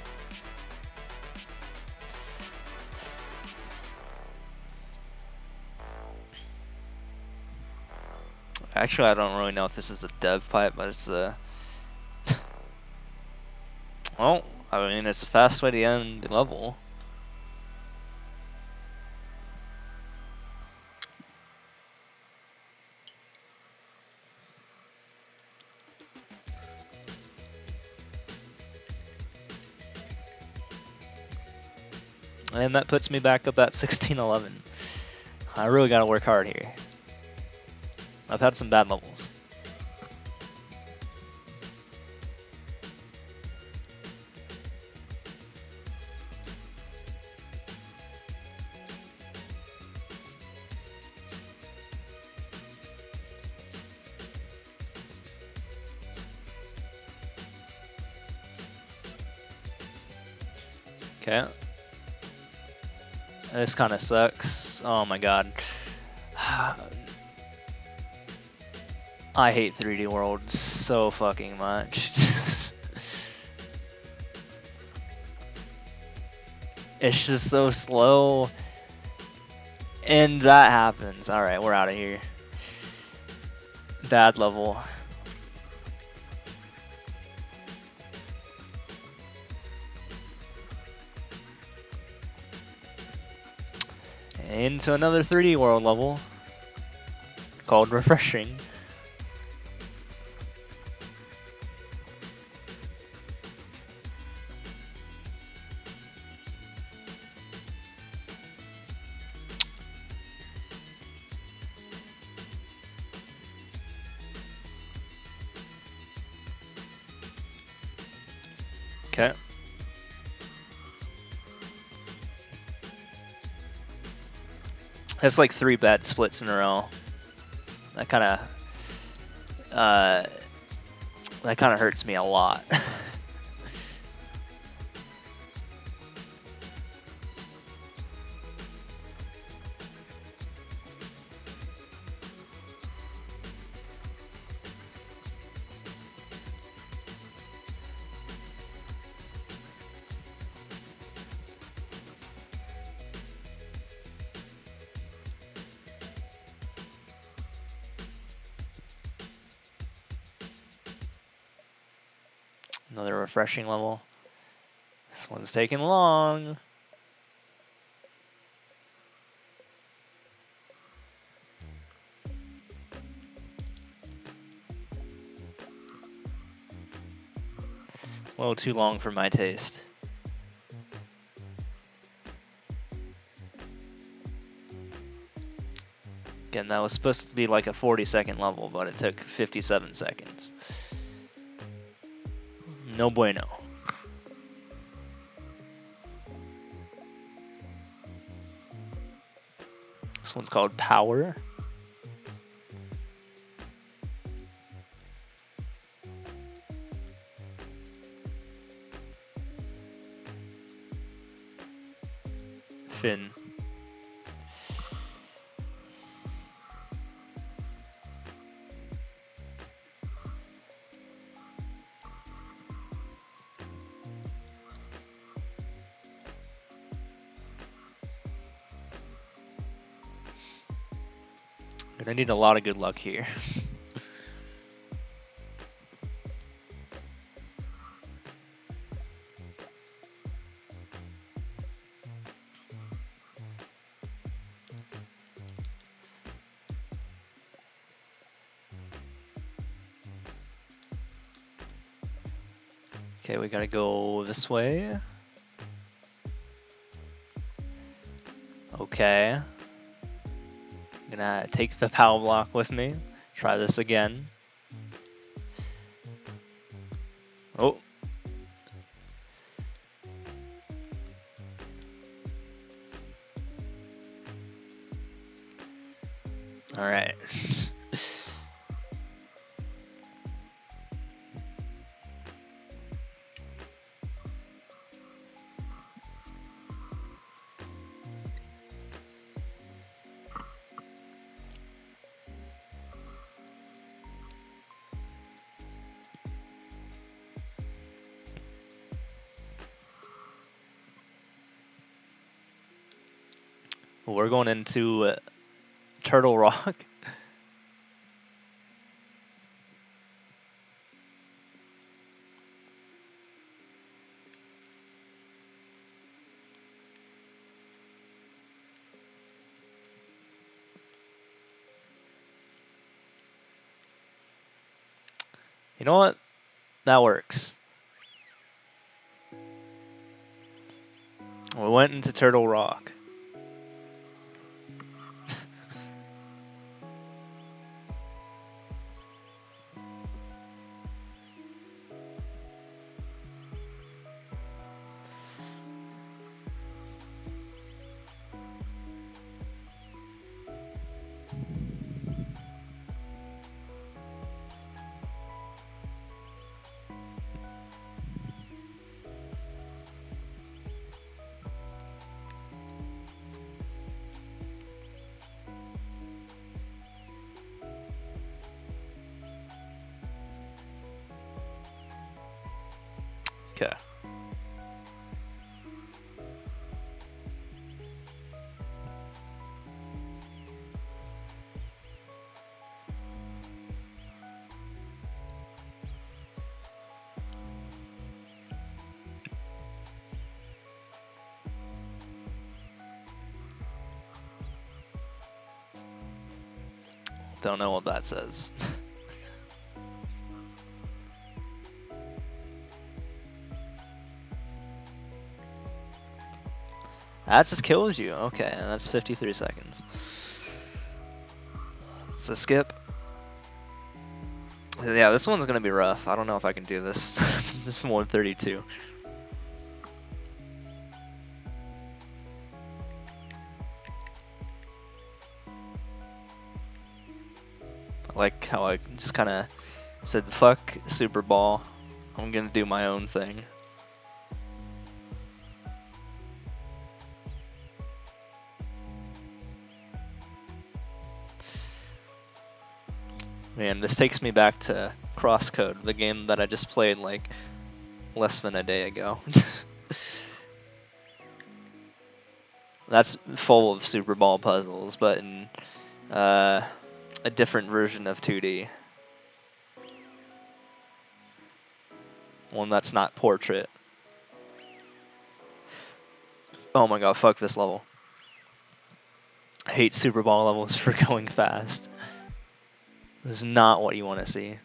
Speaker 1: Actually, I don't really know if this is a dev pipe, but it's a... Well, I mean, it's a fast way to end the level. And that puts me back up at 16-11. I really gotta work hard here. I've had some bad levels. Okay. This kind of sucks. Oh my god. I hate 3D World so fucking much. It's just so slow. And that happens. Alright, we're out of here. Bad level. Into another 3D World level called Refreshing. Okay. That's like 3 bad splits in a row. That kind of hurts me a lot. Another refreshing level. This one's taking long. A little too long for my taste. Again, that was supposed to be like a 40-second level, but it took 57 seconds. No bueno. This one's called Power. Finn. Gonna need a lot of good luck here. Okay, we gotta go this way. Okay. I'm gonna take the power block with me. Try this again. Oh. All right. We're going into Turtle Rock. You know what? That works. We went into Turtle Rock. Okay. Don't know what that says. That just kills you. Okay, and that's 53 seconds. It's a skip. Yeah, this one's gonna be rough. I don't know if I can do this. It's 132. Like how I just kind of said, fuck Super Ball, I'm gonna do my own thing. Man, this takes me back to Crosscode, the game that I just played like less than a day ago. That's full of Super Ball puzzles, but in a different version of 2D. One that's not portrait. Oh my god, fuck this level. I hate Super Ball levels for going fast. This is not what you want to see.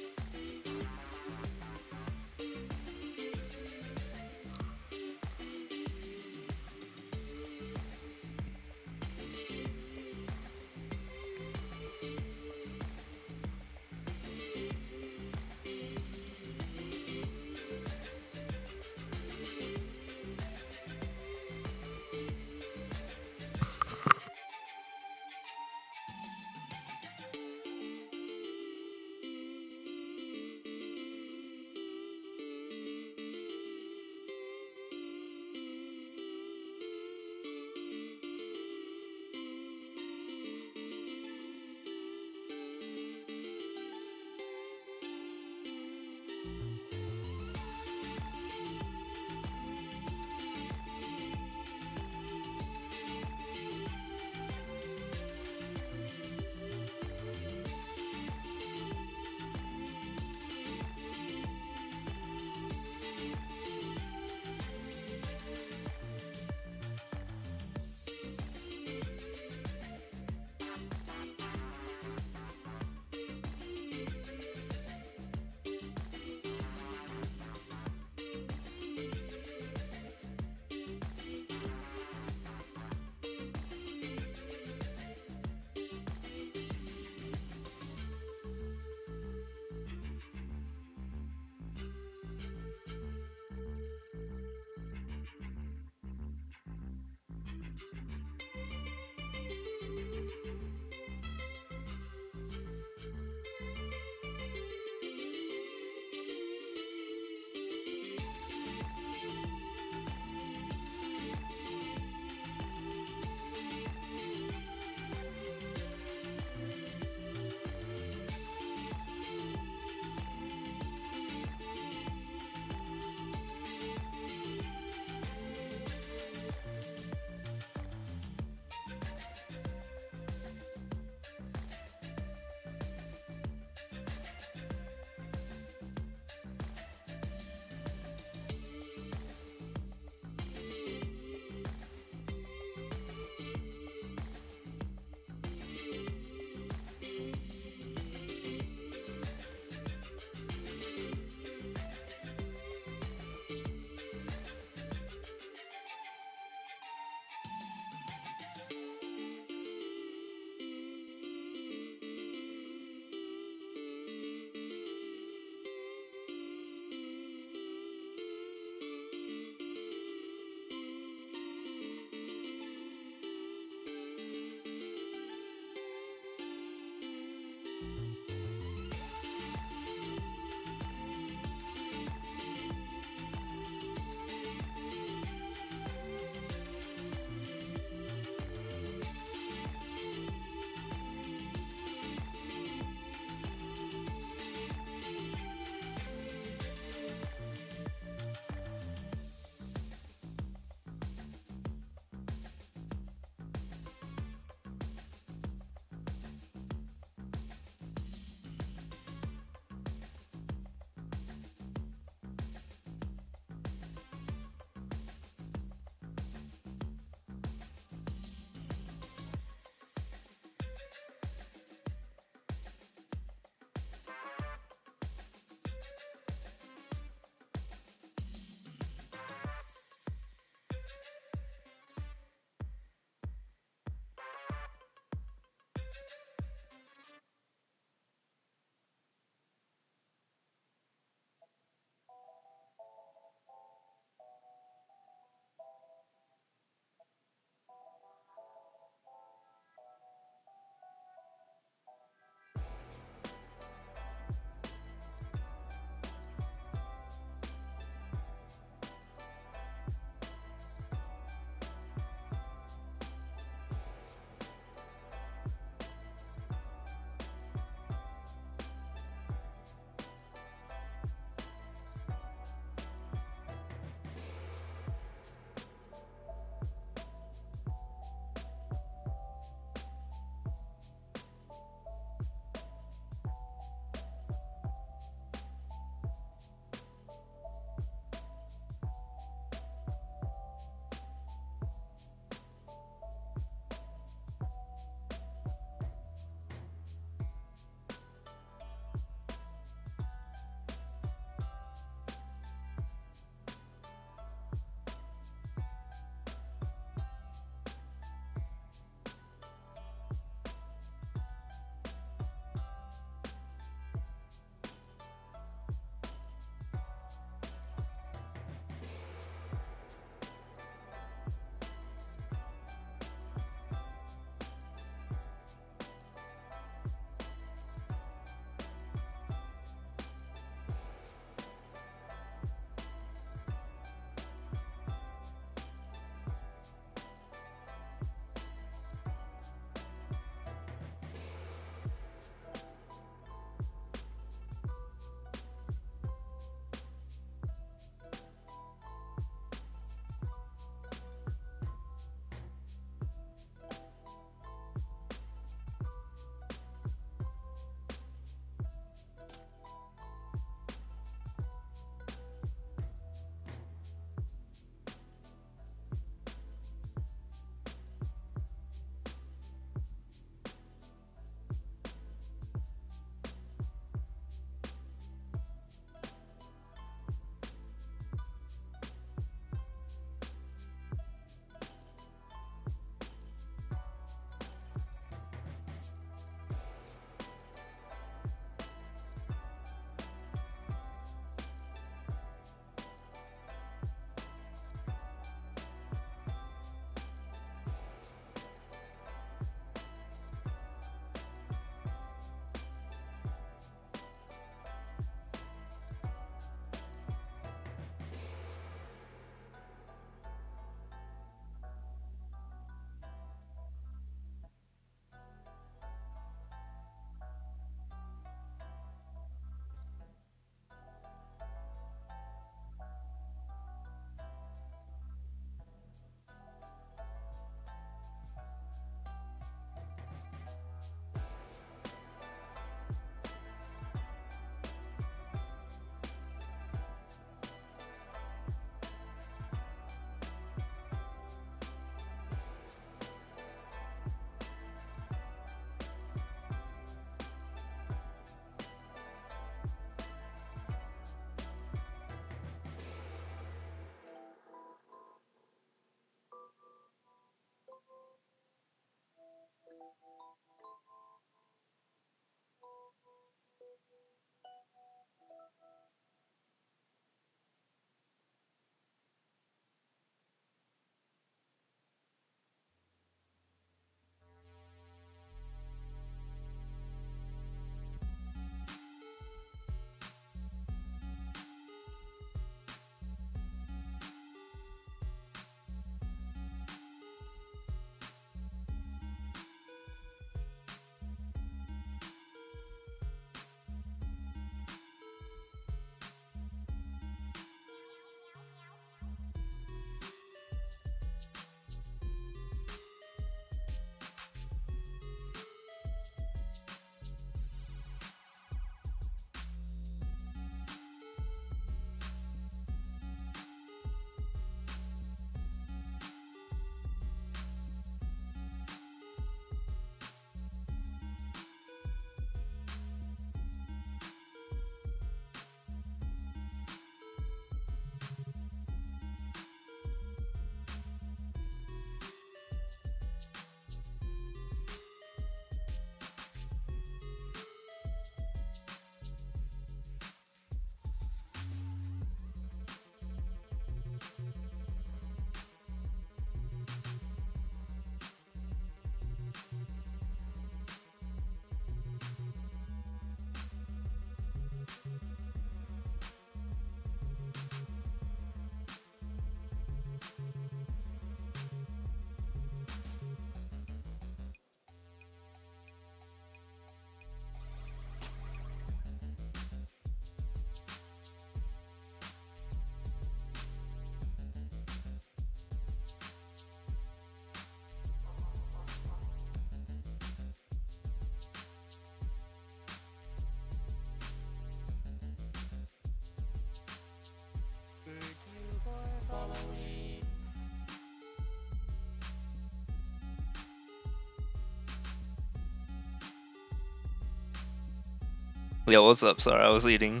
Speaker 1: Yo, what's up? Sorry, I was eating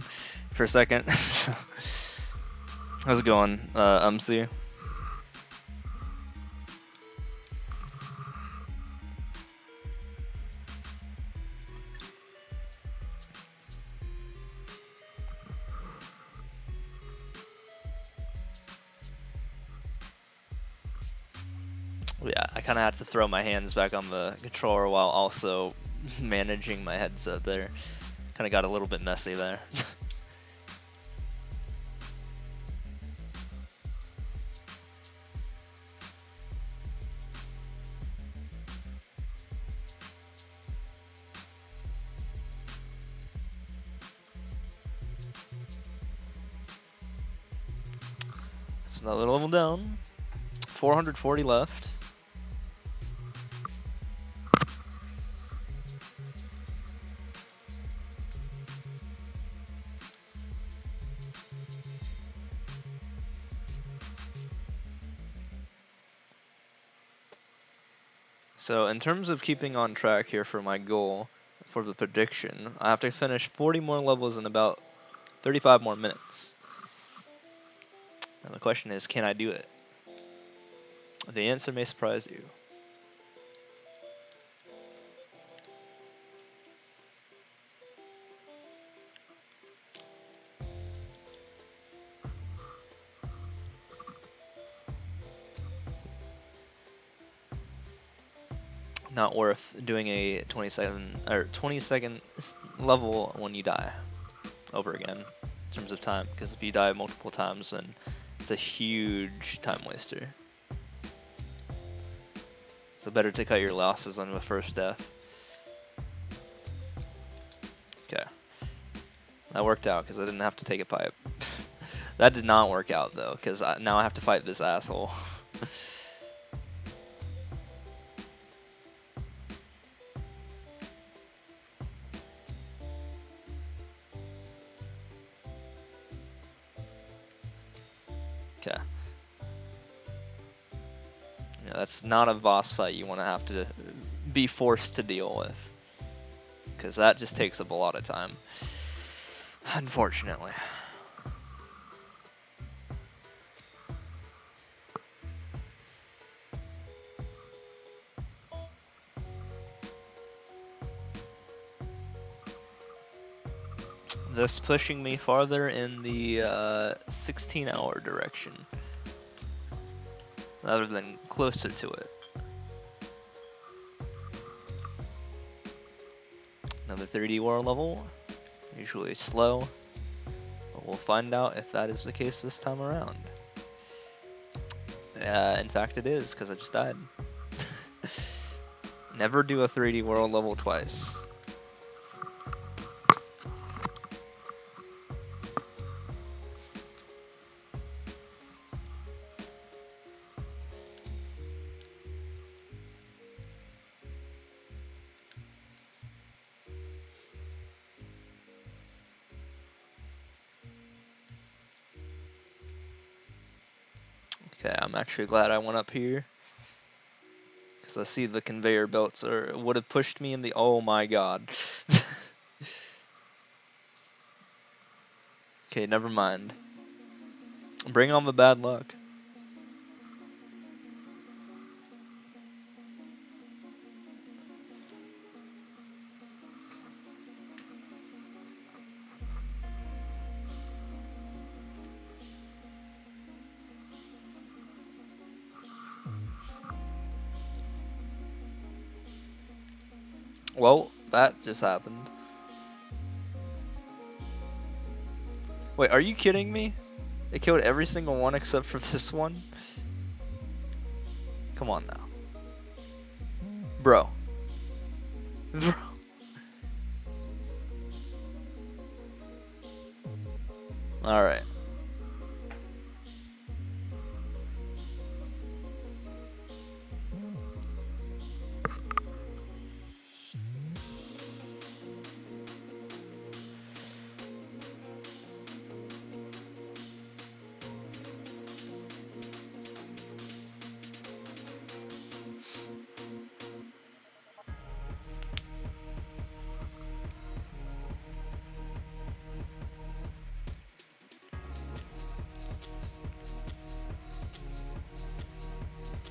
Speaker 1: for a second. How's it going, MC? Yeah, I kind of had to throw my hands back on the controller while also managing my headset there. Kind of got a little bit messy there. It's another level down. 440 left. So in terms of keeping on track here for my goal for the prediction, I have to finish 40 more levels in about 35 more minutes. And the question is, can I do it? The answer may surprise you. Not worth doing a 20-second level when you die over again in terms of time, because if you die multiple times, then it's a huge time waster. So better to cut your losses on the first death. Okay, that worked out because I didn't have to take a pipe. That did not work out though, because now I have to fight this asshole. Okay. Yeah, that's not a boss fight you want to have to be forced to deal with, because that just takes up a lot of time, unfortunately. This pushing me farther in the 16-hour direction, rather than closer to it. Another 3D world level, usually slow, but we'll find out if that is the case this time around. In fact it is, because I just died. Never do a 3D world level twice. Okay, I'm actually glad I went up here, because I see the conveyor belts would have pushed me in the. Oh my god. Okay, never mind. Bring on the bad luck. Well, that just happened. Wait, are you kidding me? It killed every single one except for this one? Come on now. Bro. Bro. Alright.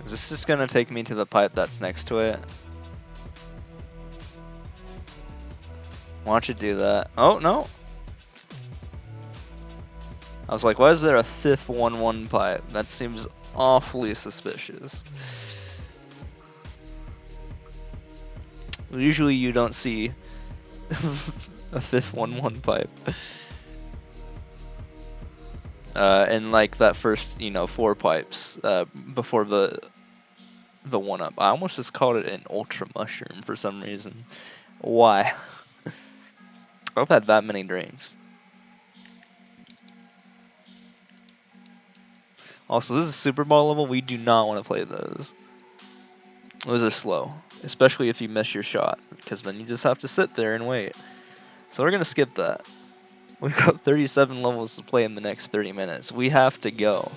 Speaker 1: Is this just gonna take me to the pipe that's next to it? Why don't you do that? Oh, no! I was like, why is there a fifth 1-1 pipe? That seems awfully suspicious. Usually you don't see a fifth 1-1 pipe. And like that first, 4 pipes before the 1-up. I almost just called it an ultra mushroom for some reason. Why? I've had that many drinks. Also, this is a Super Ball level. We do not want to play those. Those are slow, especially if you miss your shot, because then you just have to sit there and wait. So we're gonna skip that. We've got 37 levels to play in the next 30 minutes. We have to go.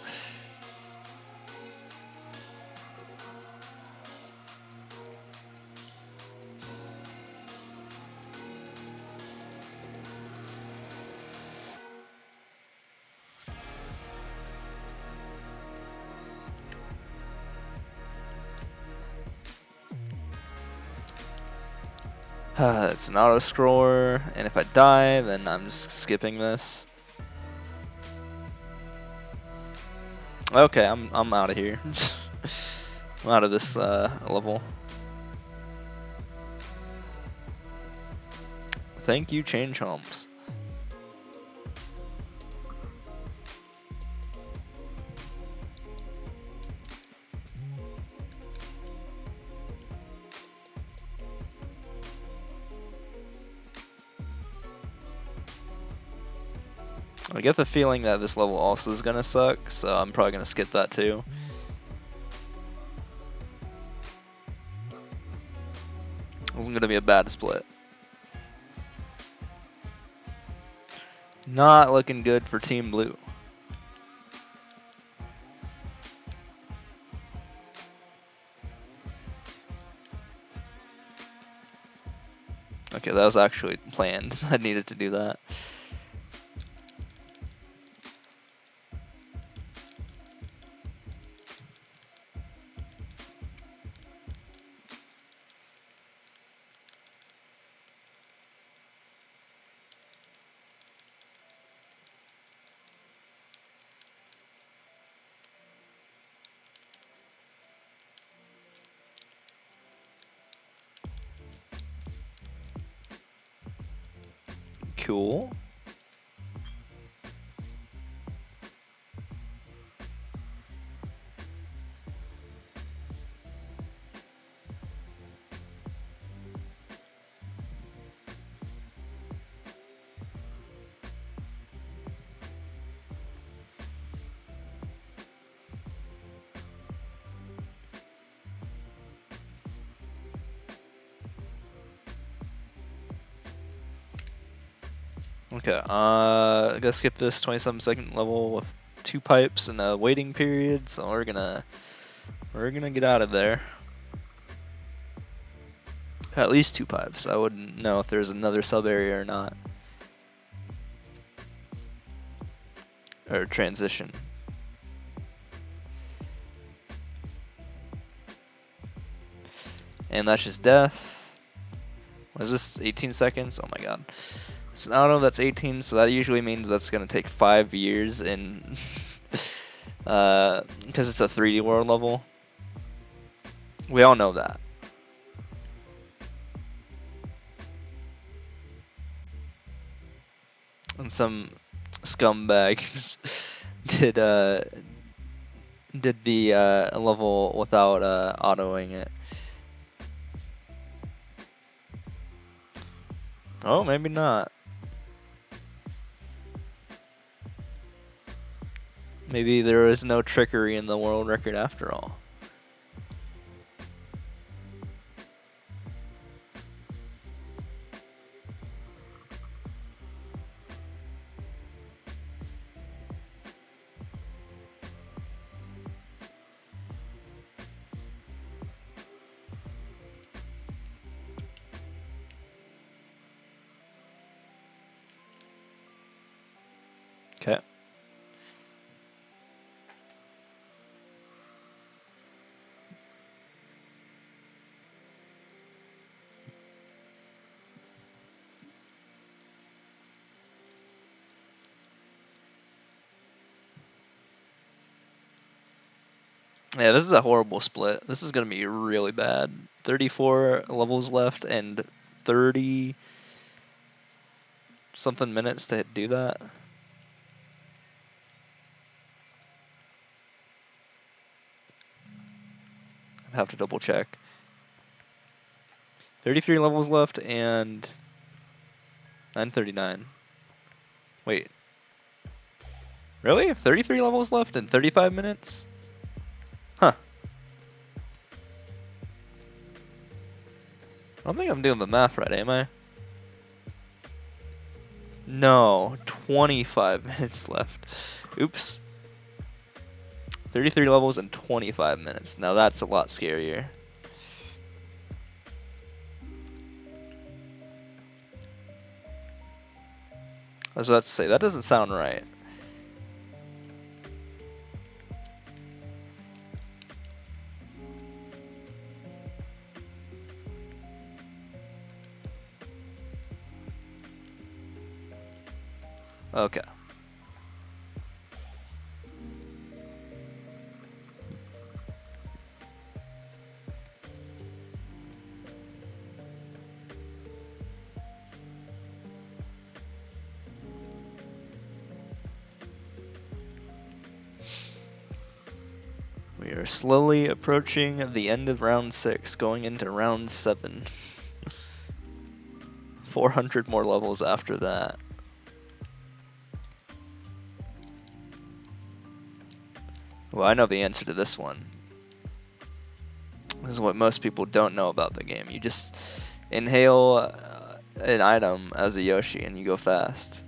Speaker 1: It's an auto scroller, and if I die, then I'm just skipping this. Okay, I'm out of here. I'm out of this level. Thank you, change homes. I get the feeling that this level also is gonna suck, so I'm probably gonna skip that too. It's gonna be a bad split. Not looking good for Team Blue. Okay, that was actually planned. I needed to do that. Cool. Okay, I gotta skip this 27-second level with 2 pipes and a waiting period, so we're gonna get out of there. At least 2 pipes. I wouldn't know if there's another sub area or not. Or transition. And that's just death. What is this? 18 seconds? Oh my god. So I don't know, that's 18, so that usually means that's gonna take 5 years in because it's a 3D world level. We all know that. And some scumbag did the level without autoing it. Oh, maybe not. Maybe there is no trickery in the world record after all. Okay. Yeah, this is a horrible split. This is gonna be really bad. 34 levels left and 30 something minutes to do that. I'd have to double check. 33 levels left and 9:39. Wait. Really? 33 levels left and 35 minutes? Huh. I don't think I'm doing the math right, am I? No, 25 minutes left. Oops. 33 levels and 25 minutes. Now that's a lot scarier. I was about to say, that doesn't sound right. Okay. We are slowly approaching the end of round 6, going into round 7. 400 more levels after that. Well, I know the answer to this one. This is what most people don't know about the game. You just inhale an item as a Yoshi and you go fast.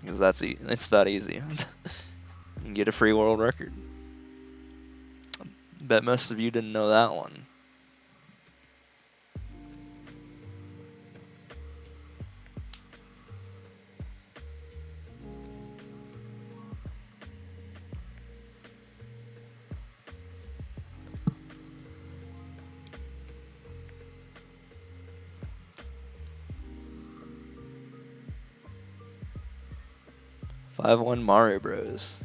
Speaker 1: Because it's that easy. You can get a free world record. Bet most of you didn't know that one. Five-one Mario Bros.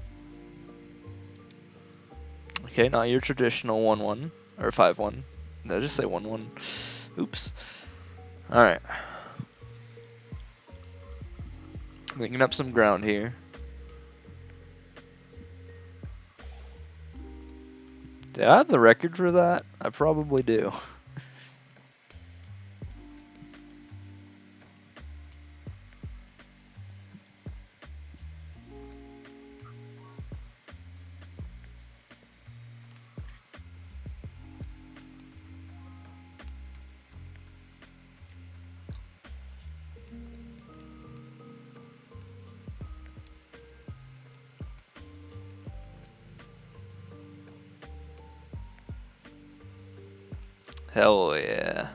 Speaker 1: Okay, not your traditional 1-1 or 5-1. Did I just say 1-1? Oops. Alright. Making up some ground here. Do I have the record for that? I probably do. Hell yeah.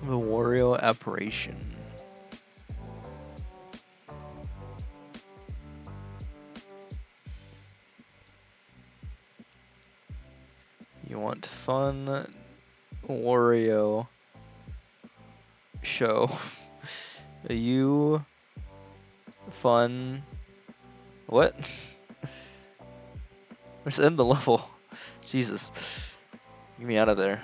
Speaker 1: The Wario apparition. You want fun Wario show. You fun what? Let's end the level. Jesus. Get me out of there.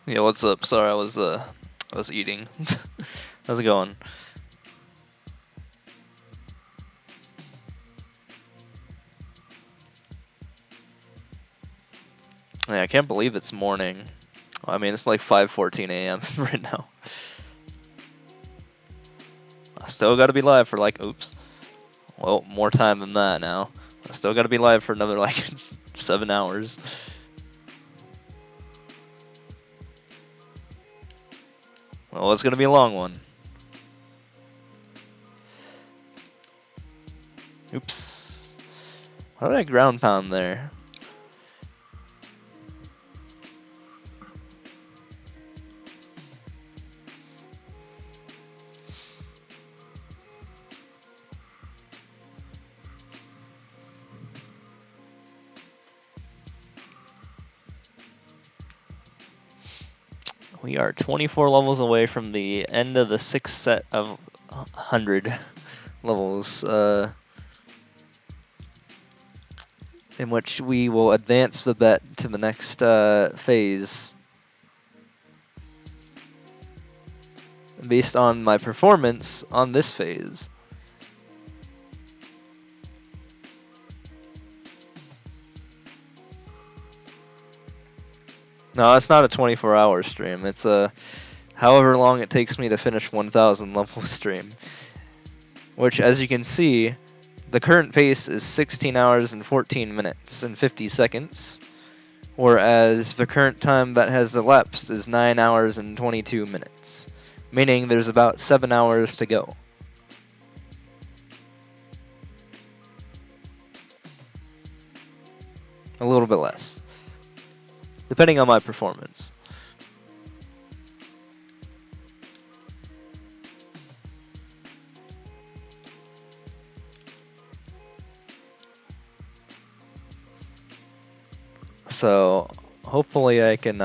Speaker 1: Yeah, what's up? Sorry, I was eating. How's it going? Yeah, I can't believe it's morning. I mean, it's like 5:14 a.m. right now. I still gotta be live for like, oops. Well, more time than that now. I still gotta be live for another like 7 hours. Well, it's gonna be a long one. Oops. How did I ground pound there? We are 24 levels away from the end of the 6th set of 100 levels, in which we will advance the bet to the next phase. Based on my performance on this phase. No, it's not a 24-hour stream. It's a however long it takes me to finish 1,000 level stream. Which, as you can see, the current pace is 16 hours and 14 minutes and 50 seconds. Whereas the current time that has elapsed is 9 hours and 22 minutes. Meaning there's about 7 hours to go. A little bit less. Depending on my performance. So hopefully I can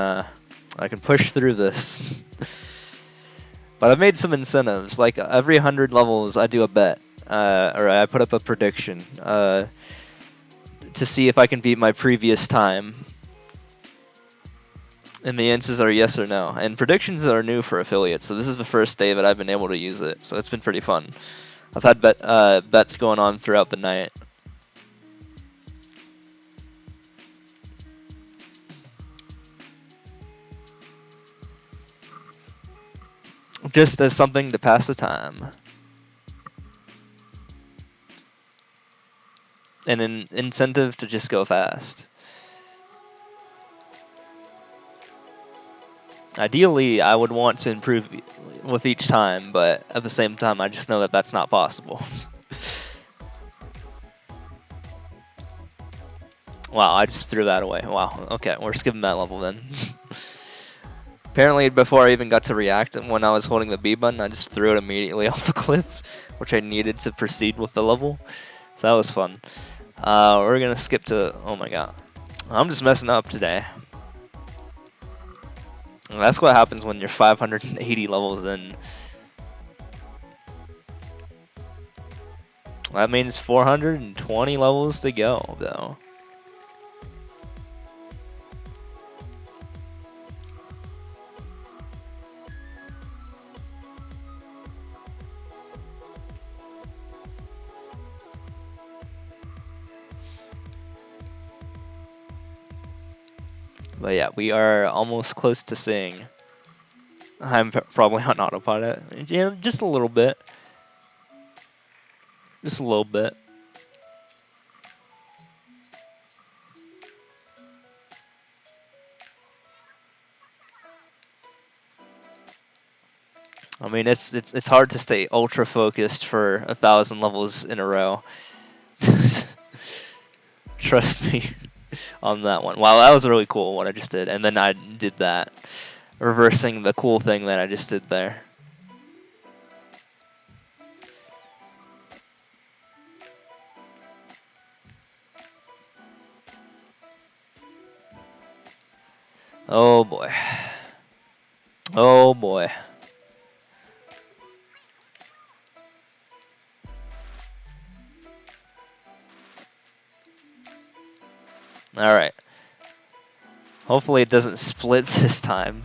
Speaker 1: push through this. But I've made some incentives. Like every 100 levels, I do a bet, or I put up a prediction to see if I can beat my previous time. And the answers are yes or no. And predictions are new for affiliates, so this is the first day that I've been able to use it. So it's been pretty fun. I've had bets going on throughout the night. Just as something to pass the time. And an incentive to just go fast. Ideally, I would want to improve with each time, but at the same time, I just know that that's not possible. Wow, I just threw that away. Wow, okay, we're skipping that level then. Apparently, before I even got to react, when I was holding the B button, I just threw it immediately off the cliff, which I needed to proceed with the level. So that was fun. We're gonna skip to, oh my god. I'm just messing up today. And that's what happens when you're 580 levels in. That means 420 levels to go, though. But yeah, we are almost close to seeing. I'm probably on autopilot. Yeah, just a little bit. Just a little bit. I mean, it's hard to stay ultra focused for 1,000 levels in a row. Trust me on that one. Wow, that was really cool what I just did. And then I did that, reversing the cool thing that I just did there. Oh boy. Oh boy. Alright. Hopefully it doesn't split this time.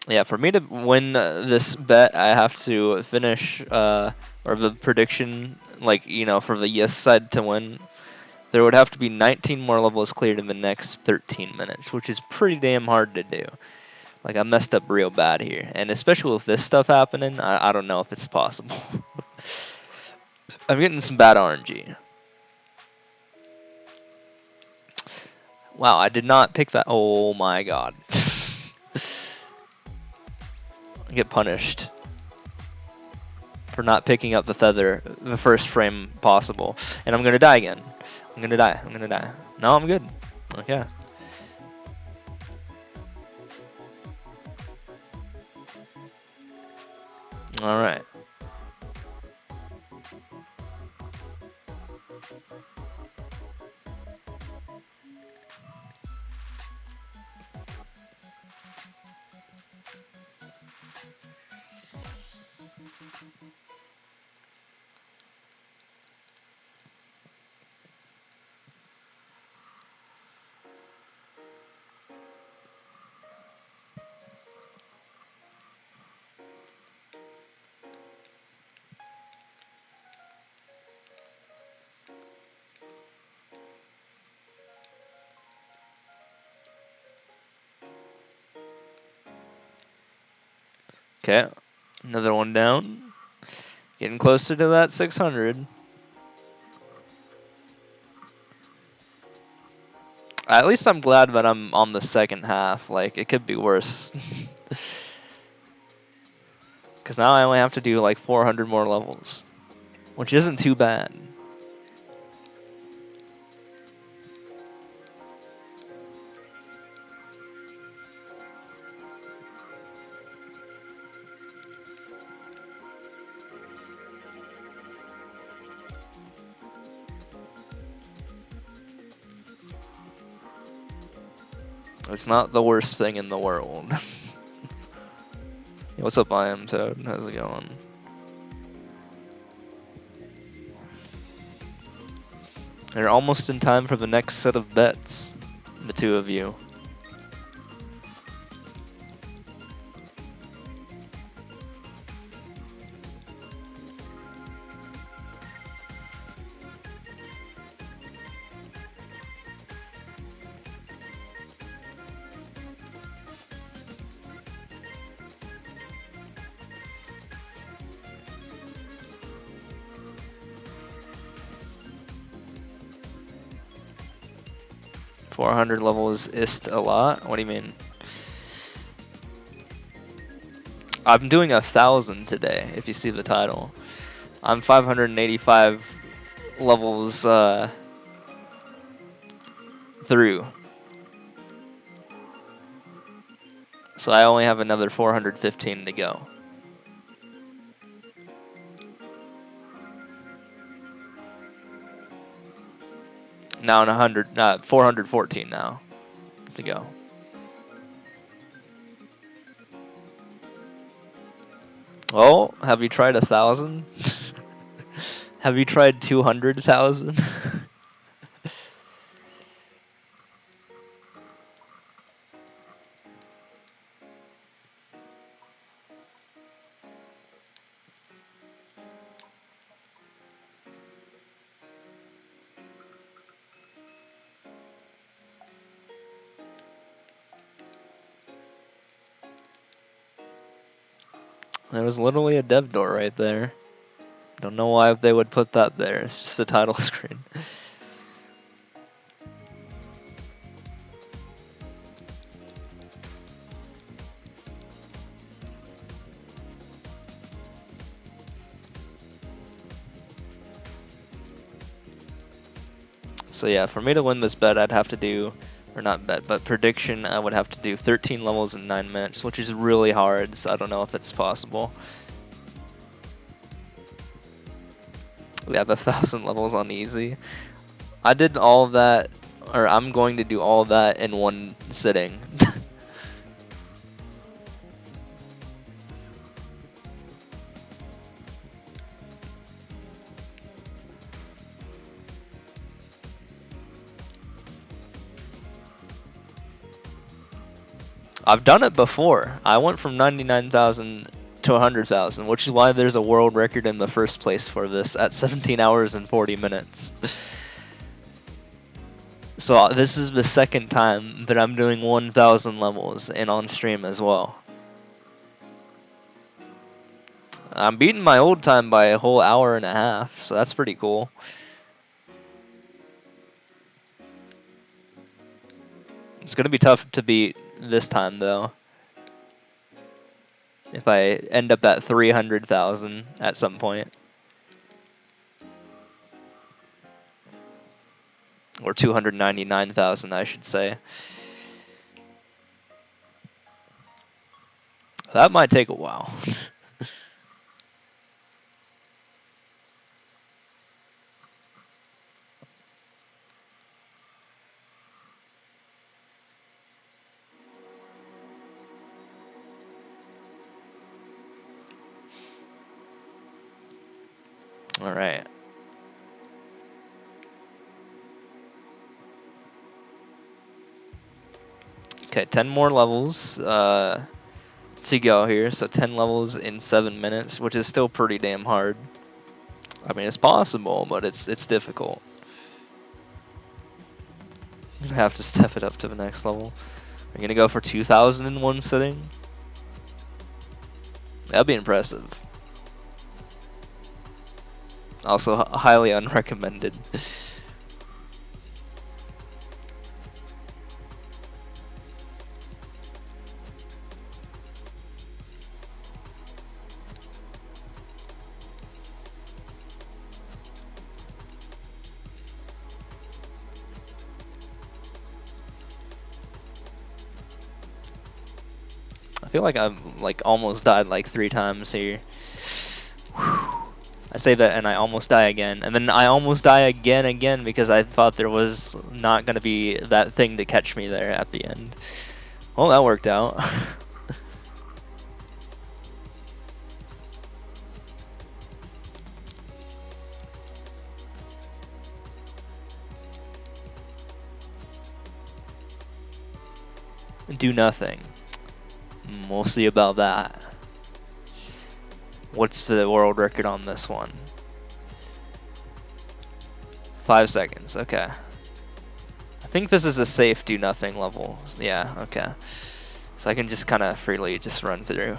Speaker 1: Yeah, for me to win this bet, I have to finish, or the prediction, like, you know, for the yes side to win, there would have to be 19 more levels cleared in the next 13 minutes, which is pretty damn hard to do. Like, I messed up real bad here. And especially with this stuff happening, I don't know if it's possible. I'm getting some bad RNG. Wow, I did not pick that. Oh my god. I get punished for not picking up the feather the first frame possible. And I'm gonna die again. I'm gonna die. I'm gonna die. No, I'm good. Okay. Alright. Okay. Another one down. Getting closer to that 600. At least I'm glad that I'm on the second half. Like, it could be worse. Because now I only have to do like 400 more levels. Which isn't too bad. It's not the worst thing in the world. Hey, what's up, I am Toad? How's it going? You're almost in time for the next set of bets. The two of you. $400 levels ist a lot? What do you mean? I'm doing 1,000 today, if you see the title. I'm 585 levels through. So I only have another 415 to go. Now in 414 now to go. Oh, have you tried 1,000? Have you tried 200,000? There was literally a dev door right there. Don't know why they would put that there. It's just a title screen. So yeah, for me to win this bet, I'd have to do, or not bet, but prediction, I would have to do 13 levels in 9 minutes, which is really hard, so I don't know if it's possible. We have 1,000 levels on easy. I did all of that, or I'm going to do all of that in one sitting. I've done it before. I went from 99,000 to 100,000, which is why there's a world record in the first place for this at 17 hours and 40 minutes. So this is the second time that I'm doing 1,000 levels and on stream as well. I'm beating my old time by a whole hour and a half, so that's pretty cool. It's gonna be tough to beat this time though. If I end up at 300,000 at some point. Or 299,000, I should say. That might take a while. Alright. Okay, 10 more levels to go here. So 10 levels in 7 minutes, which is still pretty damn hard. I mean, it's possible, but it's difficult. I'm gonna have to step it up to the next level. I'm gonna go for 2,000 in one sitting. That'd be impressive. Also, highly unrecommended. I feel like I've like almost died like 3 times here. I say that and I almost die again, and then I almost die again because I thought there was not gonna be that thing to catch me there at the end. Well, that worked out. Do nothing. We'll see about that. What's the world record on this one? 5 seconds, okay. I think this is a safe do nothing level. Yeah, okay. So I can just kind of freely just run through.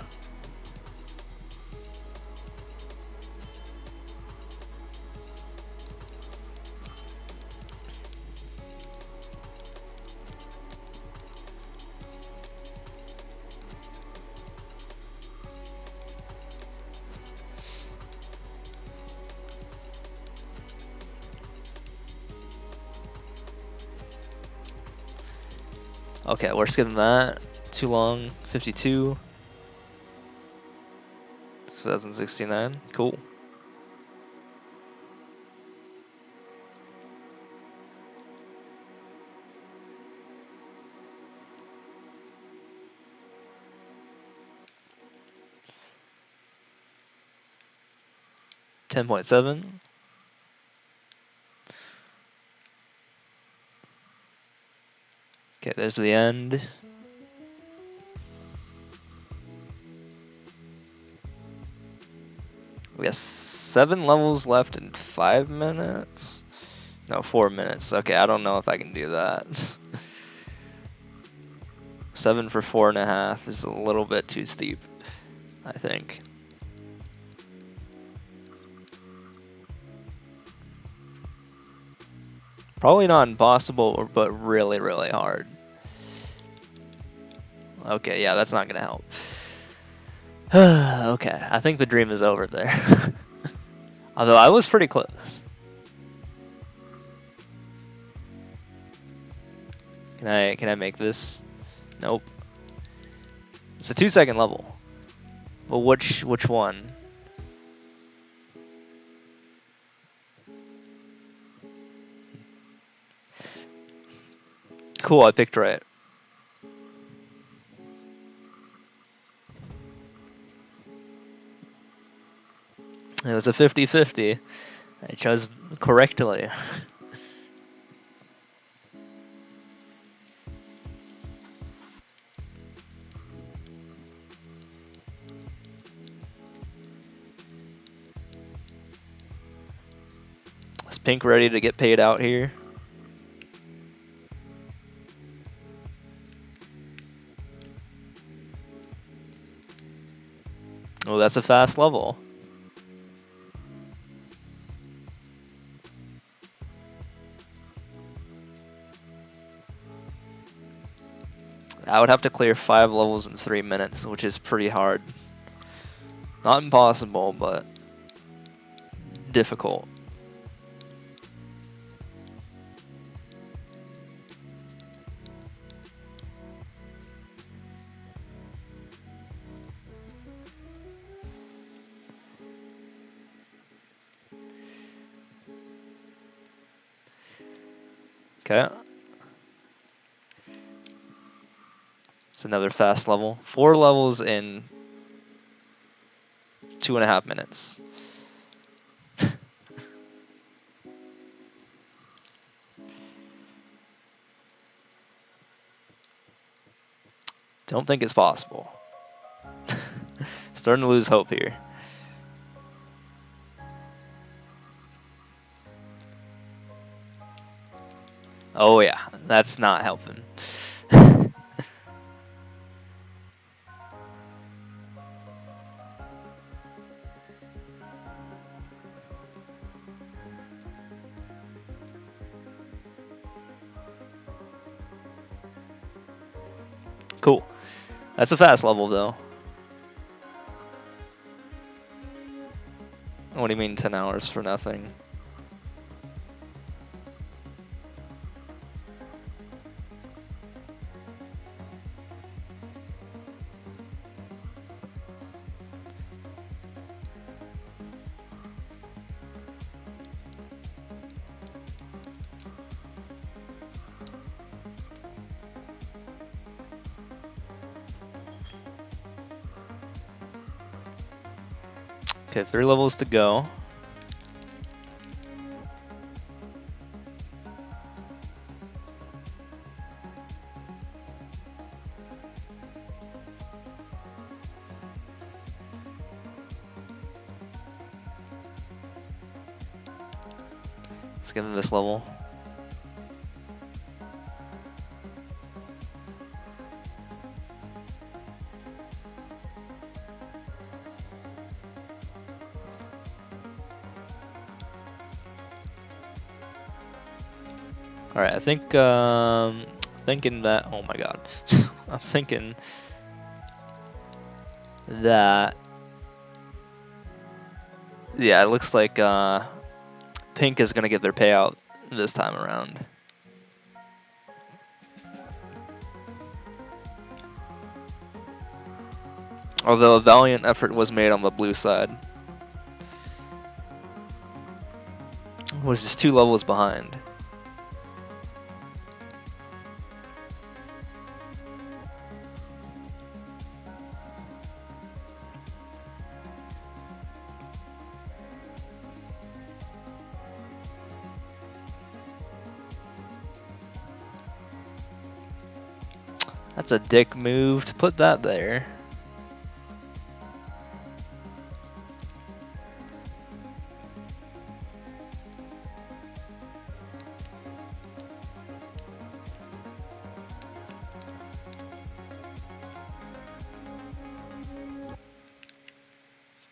Speaker 1: Okay, we're skipping that. Too long. 52. 2069. Cool. $10.7. Okay, there's the end. We got 7 levels left in 5 minutes. No, 4 minutes. Okay, I don't know if I can do that. 7 for 4.5 is a little bit too steep, I think. Probably not impossible, but really, really hard. Okay, yeah, that's not gonna help. Okay, I think the dream is over there. Although I was pretty close. Can I make this? Nope. It's a 2-second level. But which one? Cool, I picked right. It was a 50-50. I chose correctly. Pink ready to get paid out here. Oh, that's a fast level. I would have to clear 5 levels in 3 minutes, which is pretty hard. Not impossible, but difficult. Okay. It's another fast level. 4 levels in 2.5 minutes. Don't think it's possible. Starting to lose hope here. Oh yeah, that's not helping. Cool. That's a fast level though. What do you mean 10 hours for nothing? Okay, 3 levels to go. Let's give him this level. All right, I think thinking that. Oh my God, I'm thinking that. Yeah, it looks like Pink is gonna get their payout this time around. Although a valiant effort was made on the blue side. Was just 2 levels behind. That's a dick move to put that there.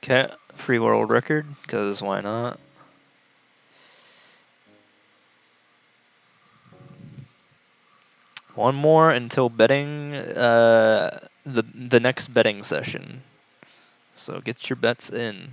Speaker 1: Okay, free world record, because why not? One more until betting the next betting session. So get your bets in.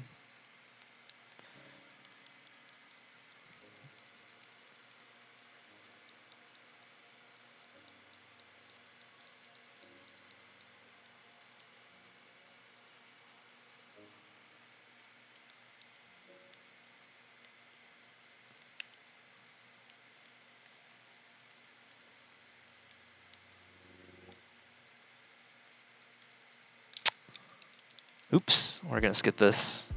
Speaker 1: Oops, we're gonna skip this.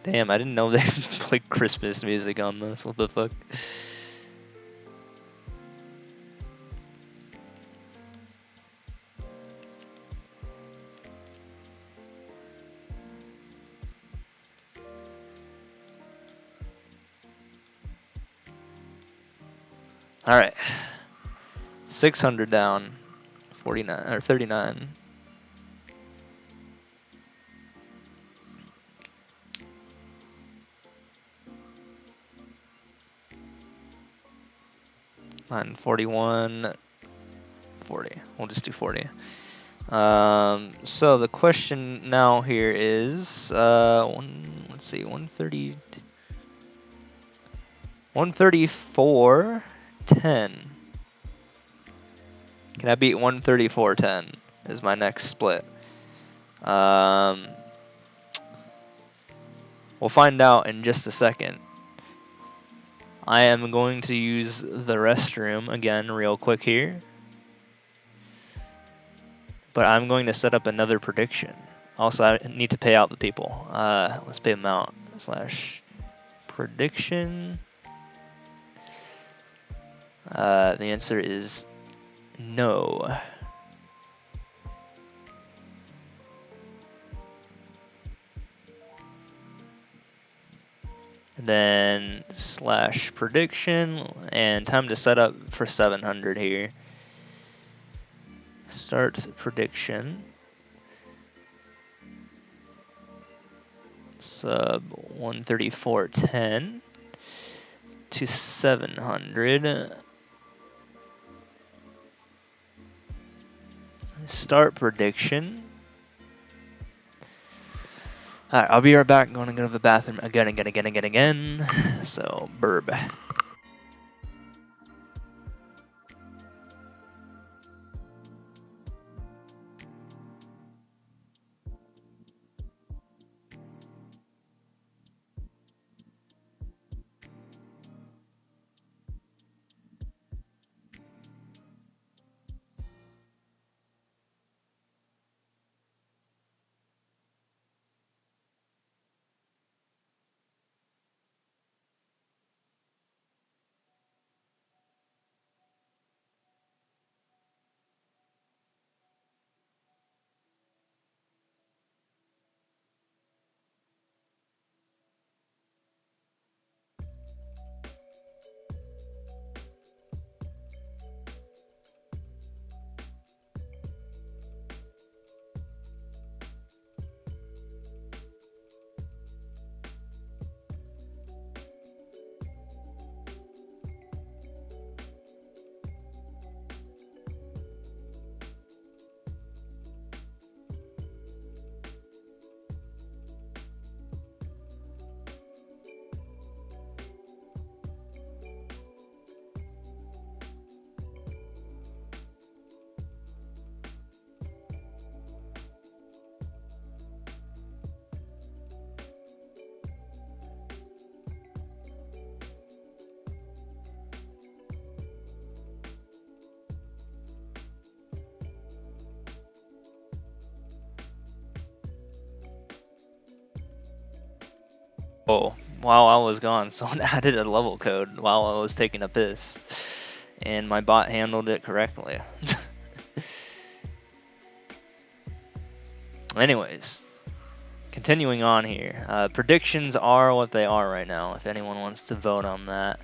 Speaker 1: Damn, I didn't know they played Christmas music on this. What the fuck? All right, 600 down, 49 or 39. Line 41, 40. We'll just do 40. So the question now here is, let's see, 130, 134.10. Can I beat 134.10? Is my next split. We'll find out in just a second. I am going to use the restroom again real quick here. But I'm going to set up another prediction. Also, I need to pay out the people. Let's pay them out. / prediction. The answer is no. And then / prediction, and time to set up for 700 here. Start prediction. Sub 134.10 to 700. Start prediction. Alright, I'll be right back. I'm going to go to the bathroom again. So, burb. Oh, while I was gone, someone added a level code while I was taking a piss, and my bot handled it correctly. Anyways, continuing on here. Predictions are what they are right now, if anyone wants to vote on that.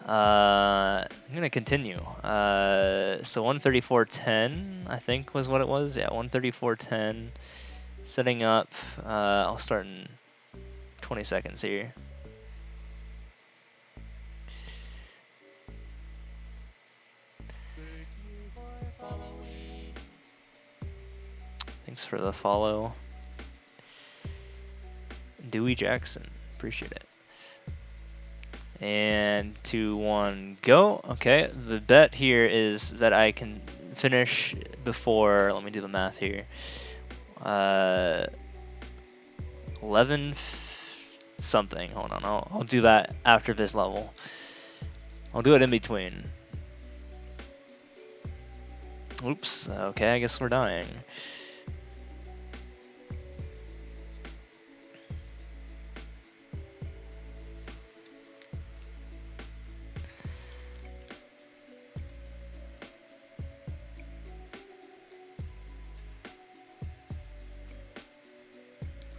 Speaker 1: I'm going to continue. So 134.10, I think was what it was. Yeah, 134.10. Setting up. I'll start in 20 seconds here. Thanks for the follow. Dewey Jackson, appreciate it. And 2, 1, go. Okay, the bet here is that I can finish before, let me do the math here. 11 something. Hold on, I'll do that after this level. I'll do it in between. Oops, okay, I guess we're dying.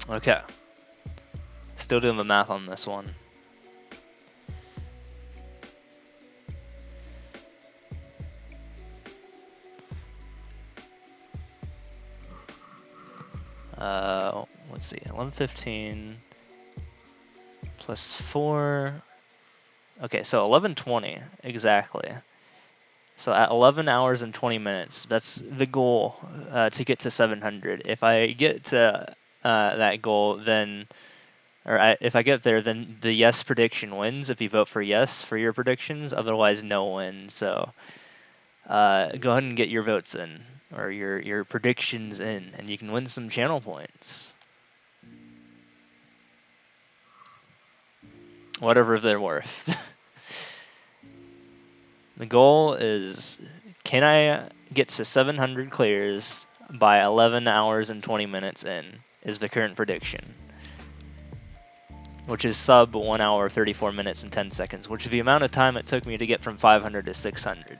Speaker 1: Okay. Still doing the math on this one. Let's see, 11:15 plus 4. Okay, so 11:20 exactly. So at 11 hours and 20 minutes, that's the goal to get to 700. If I get to that goal, then, if I get there, then the yes prediction wins. If you vote for yes for your predictions, otherwise no win. So go ahead and get your votes in, or your predictions in, and you can win some channel points. Whatever they're worth. The goal is, can I get to 700 clears by 11 hours and 20 minutes in, is the current prediction. Which is sub 1 hour, 34 minutes, and 10 seconds, which is the amount of time it took me to get from 500 to 600.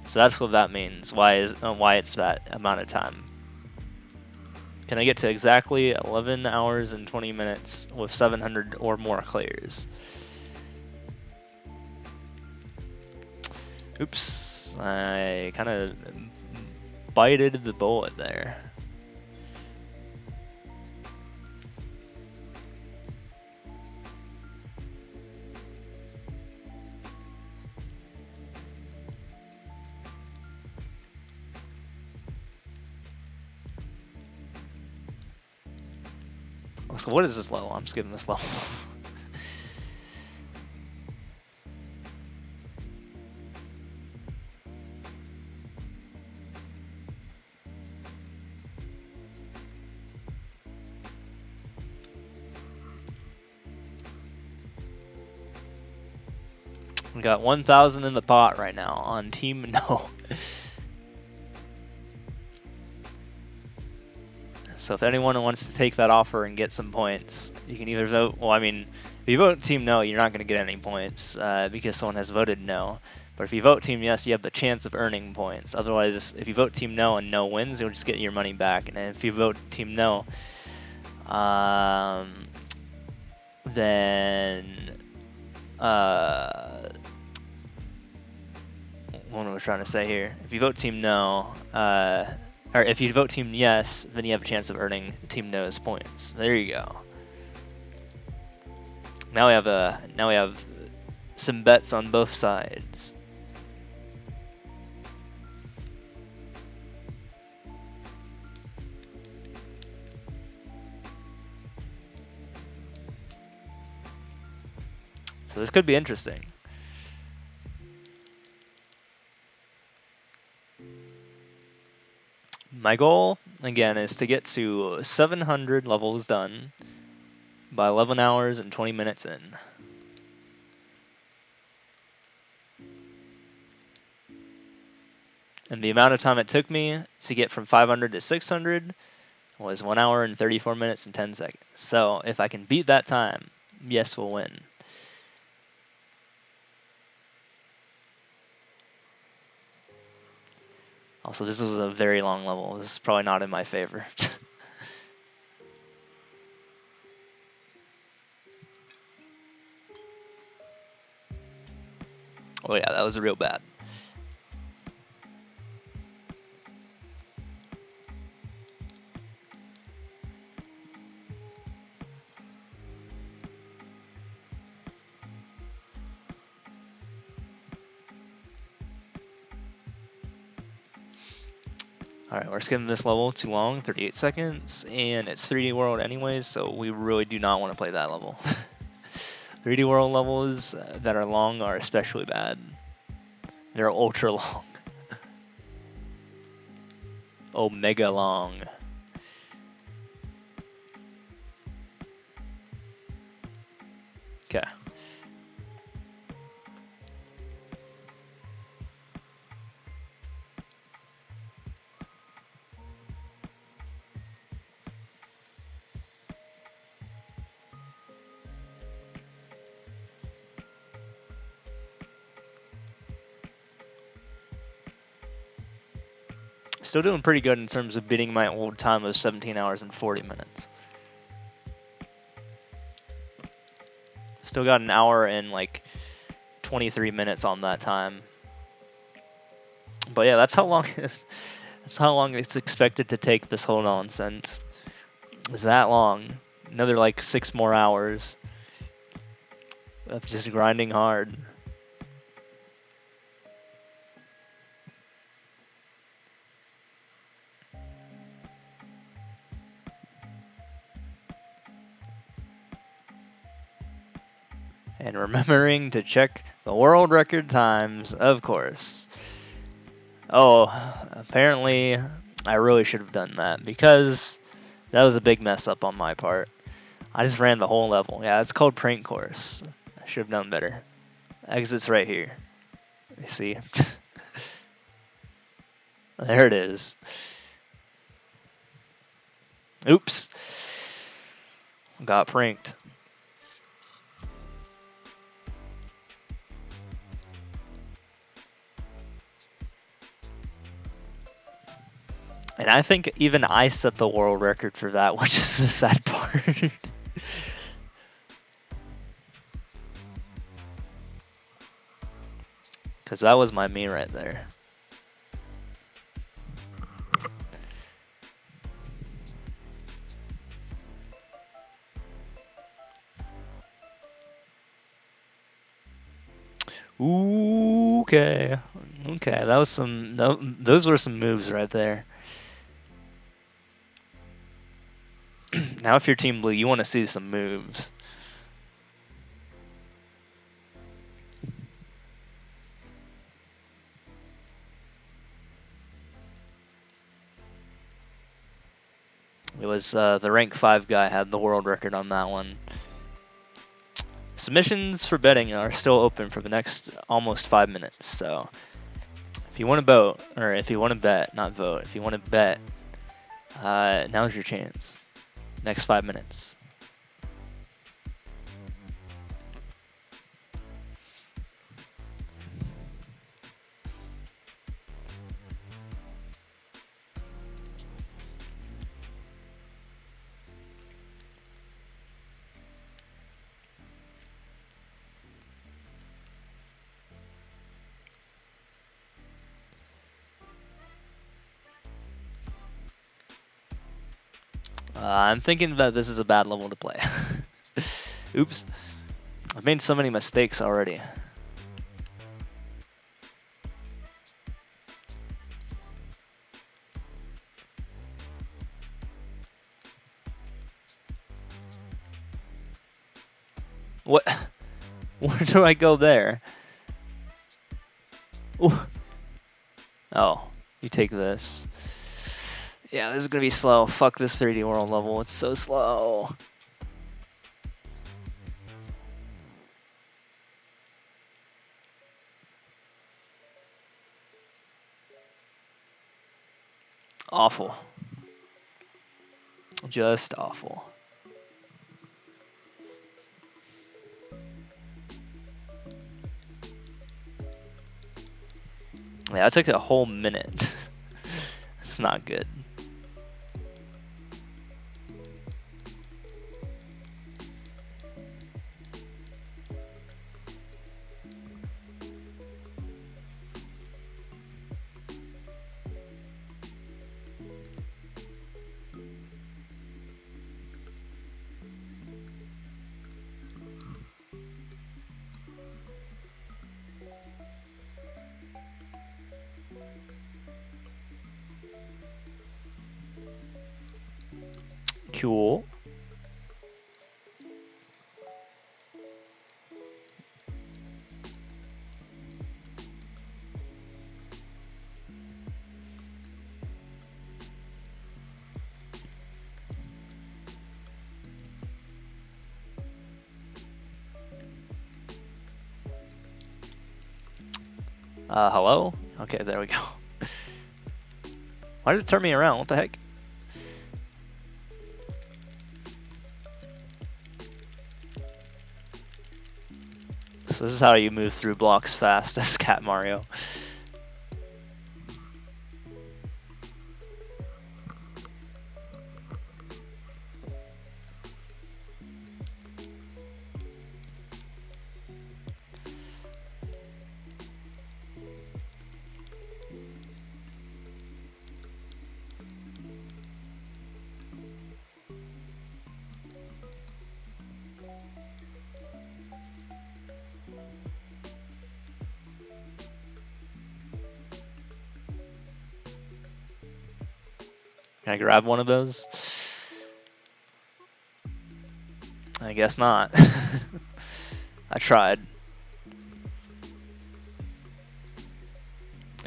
Speaker 1: So that's what that means, why it's that amount of time. Can I get to exactly 11 hours and 20 minutes with 700 or more clears? Oops, I kind of bited the bullet there. So what is this level? I'm skipping this level. We got 1,000 in the pot right now on Team No. So if anyone wants to take that offer and get some points, you can either vote. Well, I mean, if you vote Team No, you're not going to get any points because someone has voted No. But if you vote Team Yes, you have the chance of earning points. Otherwise, if you vote Team No and No wins, you'll just get your money back. And if you vote Team No, then what am I trying to say here? If you vote Team No, or if you vote Team Yes, then you have a chance of earning Team No's points. There you go. Now we have some bets on both sides. So this could be interesting. My goal, again, is to get to 700 levels done by 11 hours and 20 minutes in. And the amount of time it took me to get from 500 to 600 was 1 hour and 34 minutes and 10 seconds. So if I can beat that time, yes, we'll win. Also, this was a very long level. This is probably not in my favor. Oh yeah, that was real bad. Alright, we're skipping this level too long, 38 seconds, and it's 3D World anyways, so we really do not want to play that level. 3D World levels that are long are especially bad. They're ultra long. Omega long. Okay. Still doing pretty good in terms of beating my old time of 17 hours and 40 minutes. Still got an hour and like 23 minutes on that time. But yeah, that's how long that's how long it's expected to take this whole nonsense. It's that long. Another like 6 more hours of just grinding hard. And remembering to check the world record times, of course. Oh, apparently I really should have done that because that was a big mess up on my part. I just ran the whole level. Yeah, it's called prank course. I should have done better. Exit's right here. You see? There it is. Oops. Got pranked. And I think even I set the world record for that, which is the sad part. Because that was my me right there. Ooh, okay. Okay, that was some. Those were some moves right there. Now, if you're Team Blue, you want to see some moves. It was the rank 5 guy had the world record on that one. Submissions for betting are still open for the next almost 5 minutes. So if you want to vote, or if you want to bet, not vote, if you want to bet, now's your chance. Next 5 minutes. I'm thinking that this is a bad level to play. Oops. I've made so many mistakes already. What? Where do I go there? Ooh. Oh, you take this. Yeah, this is gonna be slow. Fuck this 3D World level. It's so slow. Awful. Just awful. Yeah, it took a whole minute. It's not good. Cool. Hello? Okay, there we go. Why did it turn me around? What the heck? So this is how you move through blocks fast as Cat Mario. Can I grab one of those? I guess not. I tried.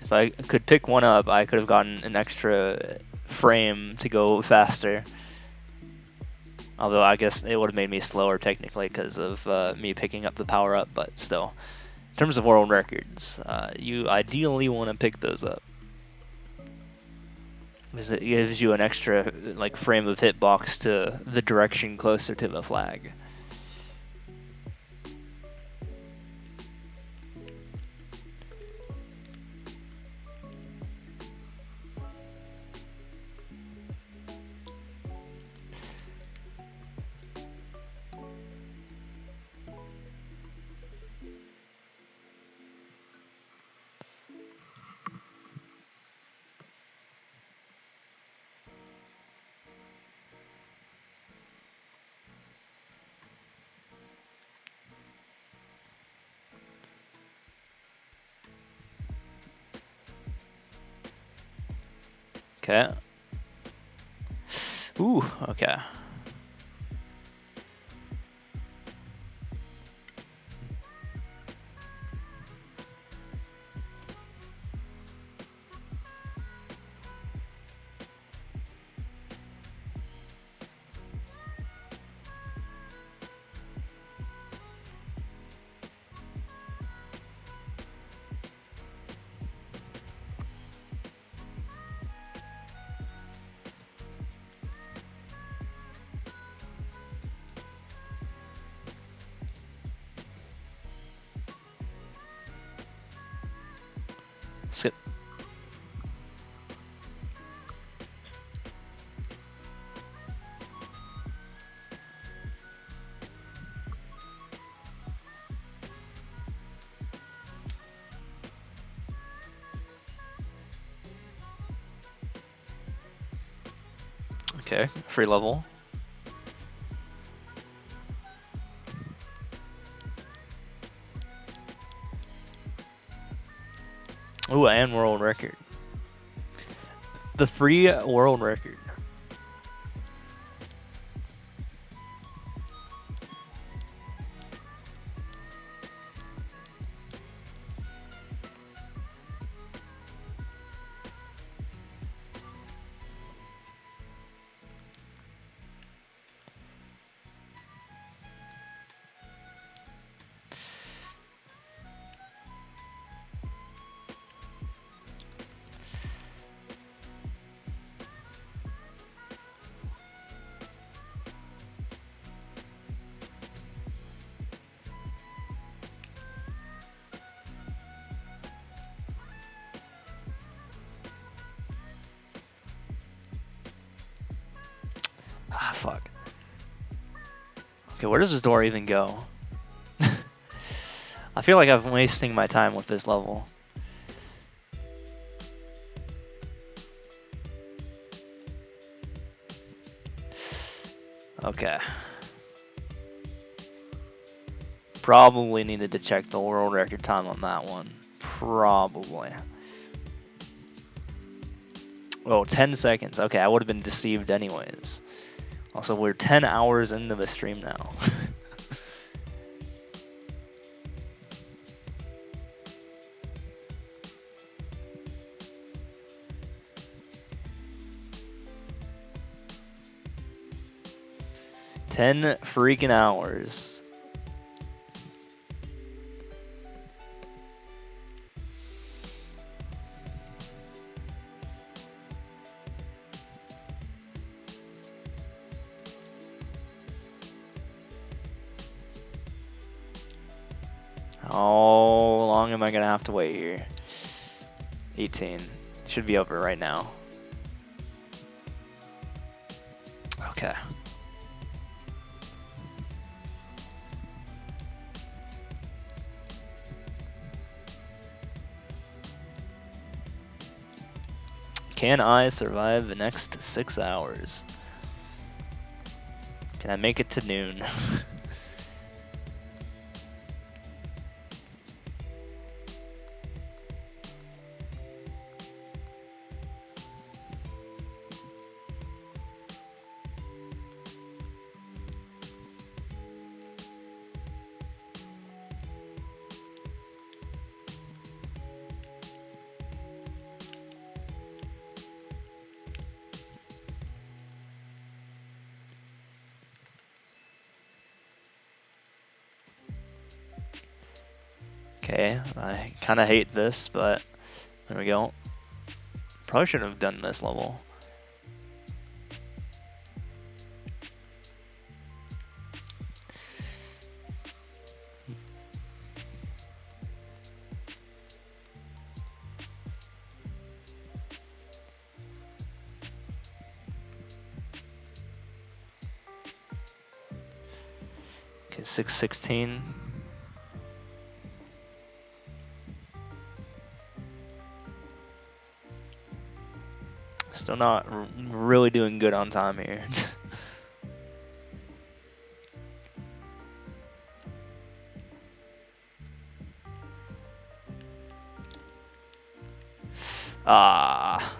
Speaker 1: If I could pick one up, I could have gotten an extra frame to go faster. Although I guess it would have made me slower technically because of me picking up the power up, but still. In terms of world records, you ideally want to pick those up. Because it gives you an extra like frame of hitbox to the direction closer to the flag. Okay. Ooh, okay. Skip. Okay, free level. Ooh, and world record. The free world record. Ah, fuck. Okay, where does this door even go? I feel like I'm wasting my time with this level. Okay. Probably needed to check the world record time on that one. Probably. Oh, 10 seconds. Okay, I would have been deceived anyways. Also, we're 10 hours into the stream now. Ten freaking hours. How long am I gonna have to wait here? 18. Should be over right now. Okay. Can I survive the next 6 hours? Can I make it to noon? Okay, I kind of hate this, but there we go. Probably shouldn't have done this level. Okay, 616. Still not really doing good on time here. Ah.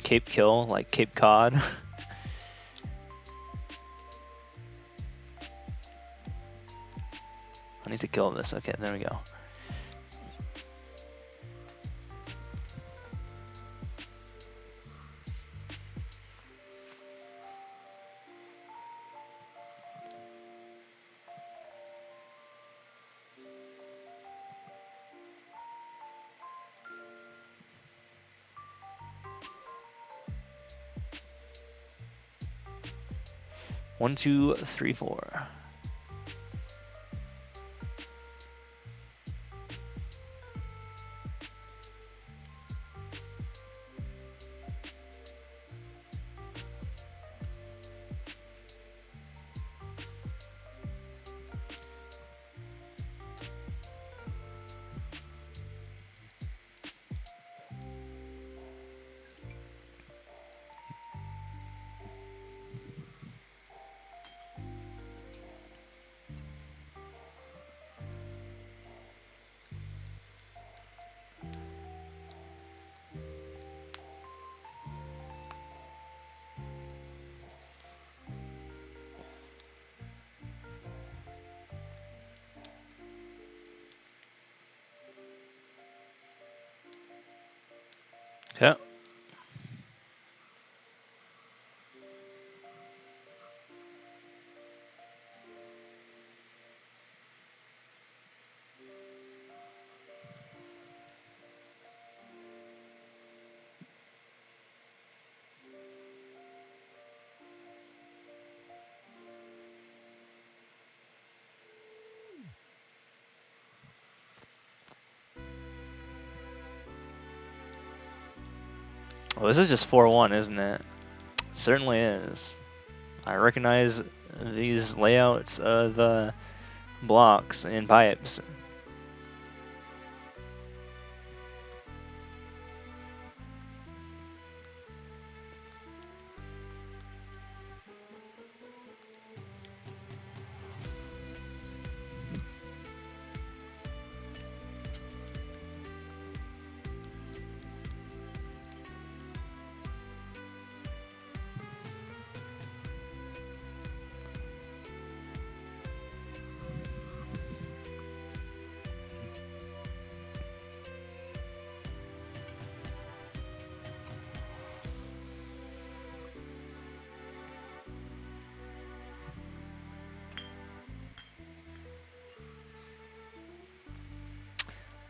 Speaker 1: Cape Kill, like Cape Cod. I need to kill this. Okay, there we go. One, two, three, four. Okay. Well, this is just 4-1, isn't it? It certainly is. I recognize these layouts of blocks and pipes.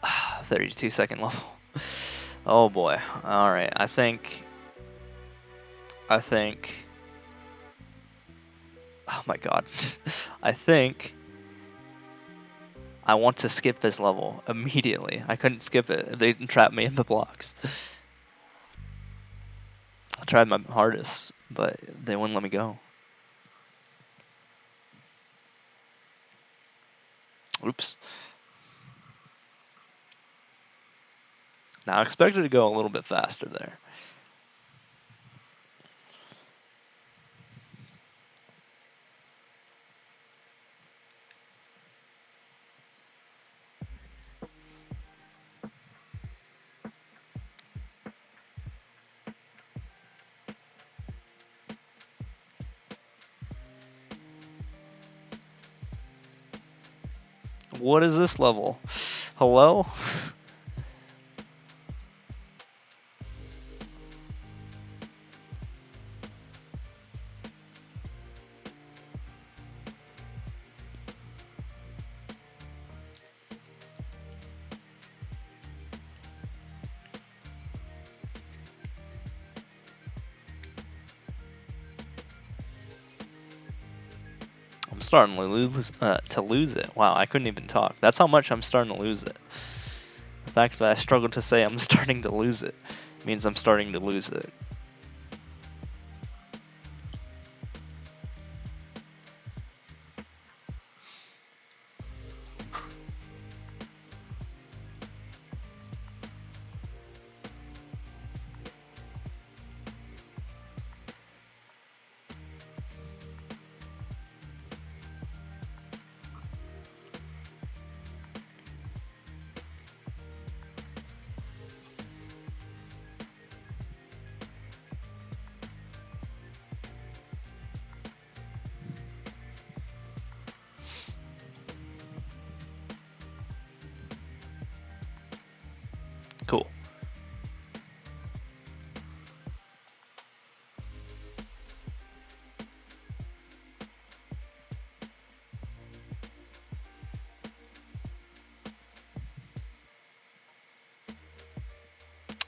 Speaker 1: Ah, 32-second level. Oh boy. All right. I think. Oh my god. I think I want to skip this level immediately. I couldn't skip it. They trapped me in the blocks. I tried my hardest, but they wouldn't let me go. Oops. Now I expected to go a little bit faster there. What is this level? Hello? I'm starting to lose it. Wow, I couldn't even talk. That's how much I'm starting to lose it. The fact that I struggle to say I'm starting to lose it means I'm starting to lose it. Cool.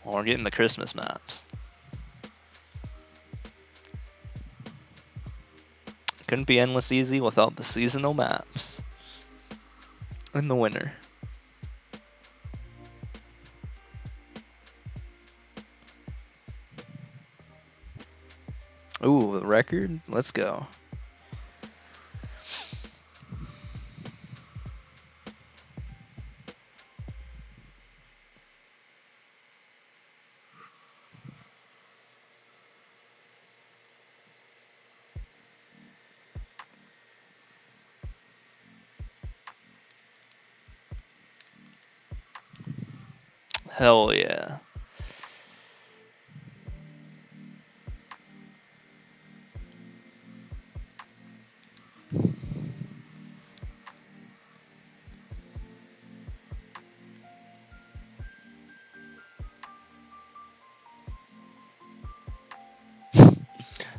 Speaker 1: Well, we're getting the Christmas maps. Couldn't be endless easy without the seasonal maps. In the winter. Ooh, the record? Let's go. Hell yeah.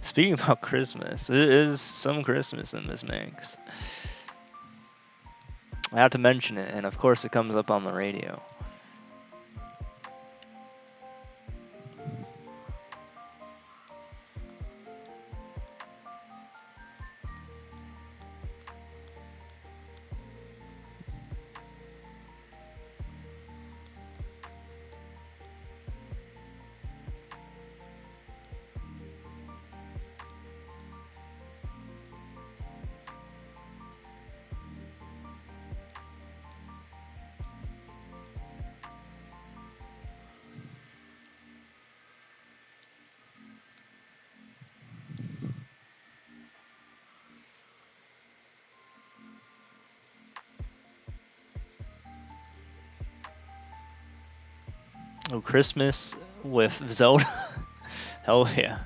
Speaker 1: Speaking about Christmas, there is some Christmas in this mix. I have to mention it, and of course it comes up on the radio. Oh, Christmas with Zelda? Hell yeah.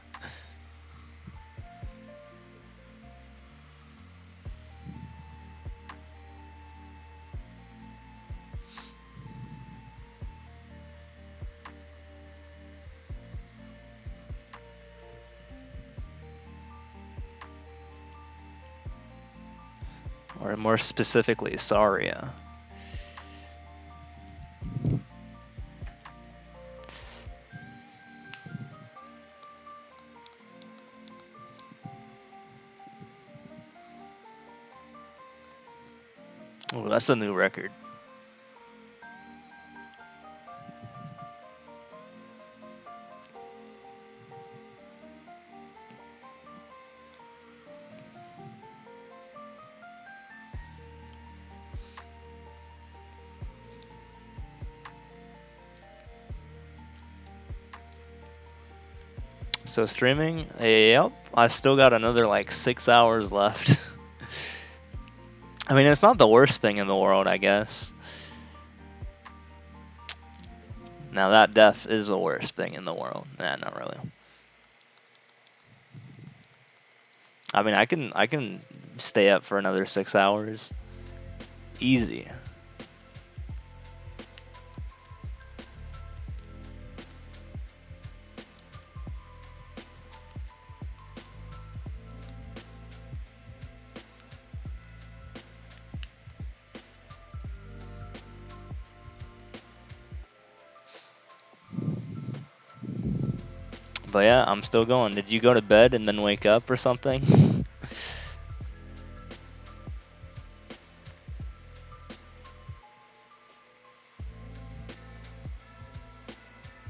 Speaker 1: Or more specifically, Saria. Oh, that's a new record. So streaming, yep, I still got another like 6 hours left. I mean, it's not the worst thing in the world, I guess. Now that death is the worst thing in the world. Nah, not really. I mean, I can stay up for another 6 hours. Easy. But yeah, I'm still going. Did you go to bed and then wake up or something?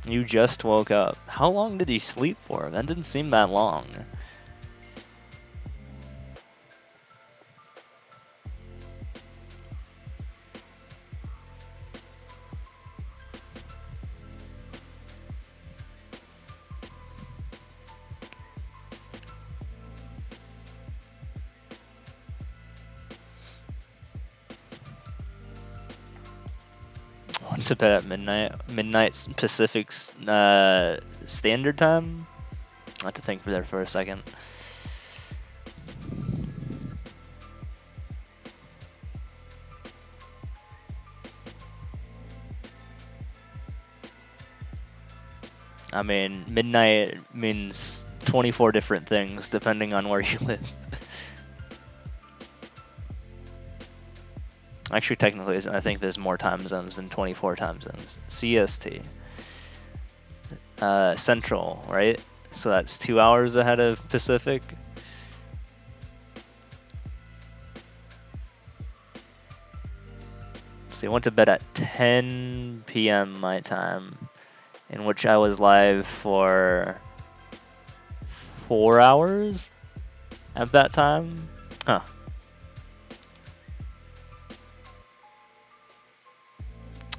Speaker 1: You just woke up. How long did you sleep for? That didn't seem that long. Went to bed at midnight Pacific Standard Time. I have to think for there for a second. I mean, midnight means 24 different things depending on where you live. Actually, technically, I think there's more time zones than 24 time zones. CST. Central, right? So that's 2 hours ahead of Pacific. So I went to bed at 10 p.m. my time, in which I was live for 4 hours at that time. Huh.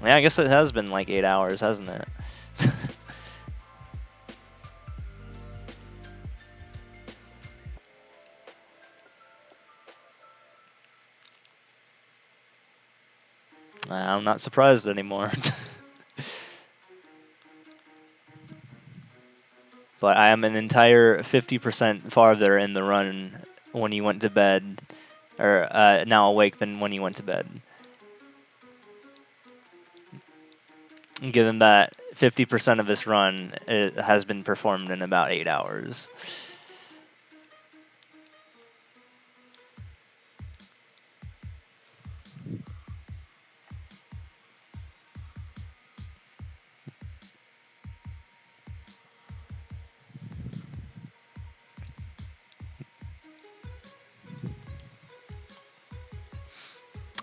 Speaker 1: Yeah, I guess it has been like 8 hours, hasn't it? I'm not surprised anymore. But I am an entire 50% farther in the run when you went to bed, or now awake than when you went to bed. Given that 50% of this run has been performed in about 8 hours.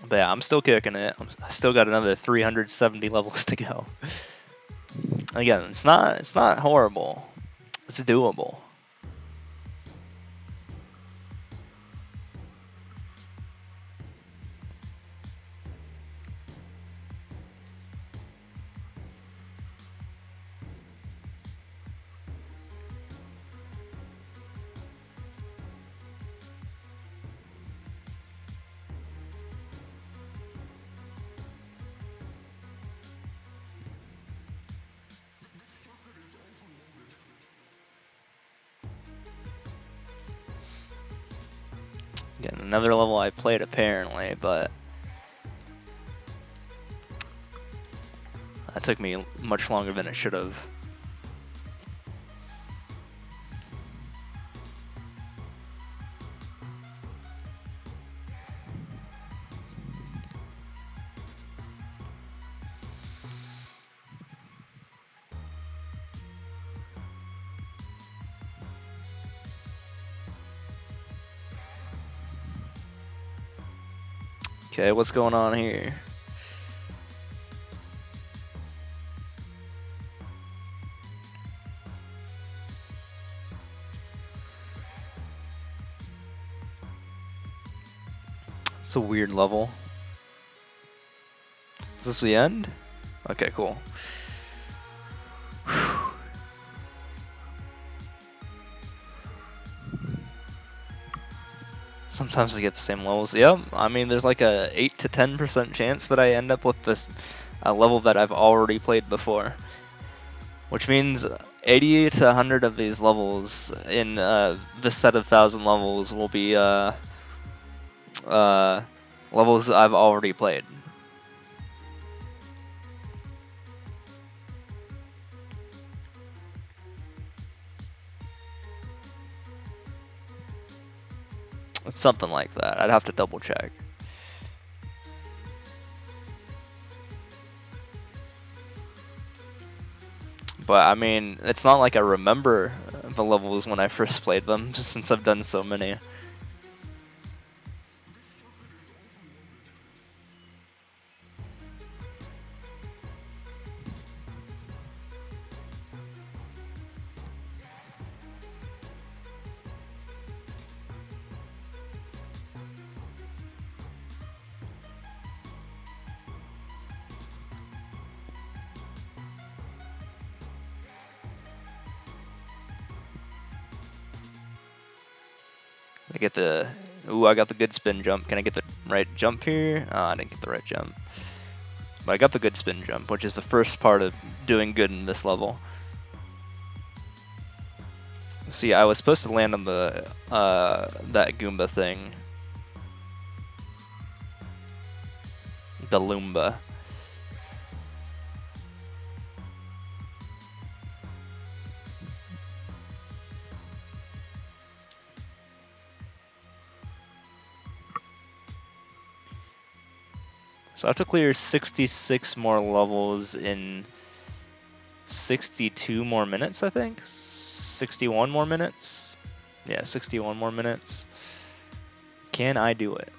Speaker 1: But yeah, I'm still kicking it. I still got another 370 levels to go. Again, it's not horrible. It's doable. Again, another level I played apparently, but that took me much longer than it should have. Okay, what's going on here? It's a weird level. Is this the end? Okay, cool. Sometimes I get the same levels. Yep, I mean there's like a 8 to 10% chance that I end up with this level that I've already played before. Which means 80 to 100 of these levels in this set of 1,000 levels will be levels I've already played. It's something like that. I'd have to double check. But I mean, it's not like I remember the levels when I first played them, just since I've done so many. I get the... Ooh, I got the good spin jump. Can I get the right jump here? Oh, I didn't get the right jump. But I got the good spin jump, which is the first part of doing good in this level. See, I was supposed to land on the that Goomba thing. The Loomba. So I have to clear 66 more levels in 62 more minutes, I think? 61 more minutes? Yeah, 61 more minutes. Can I do it?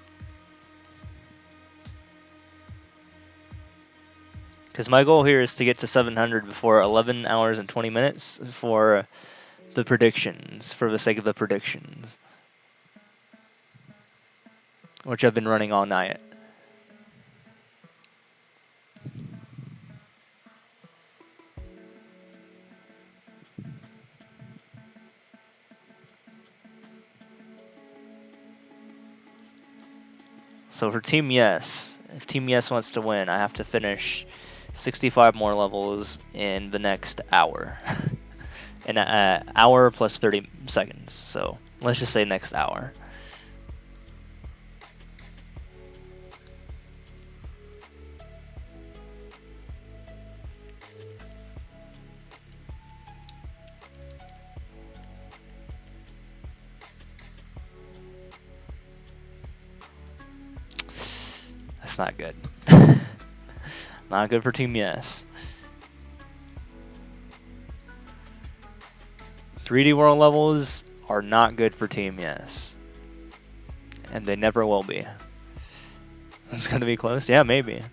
Speaker 1: Because my goal here is to get to 700 before 11 hours and 20 minutes for the predictions, for the sake of the predictions. Which I've been running all night. So for Team Yes, if Team Yes wants to win, I have to finish 65 more levels in the next hour. An hour plus 30 seconds. So let's just say next hour. That's not good. Not good for Team Yes. 3D World levels are not good for Team Yes. And they never will be. It's gonna be close? Yeah, maybe.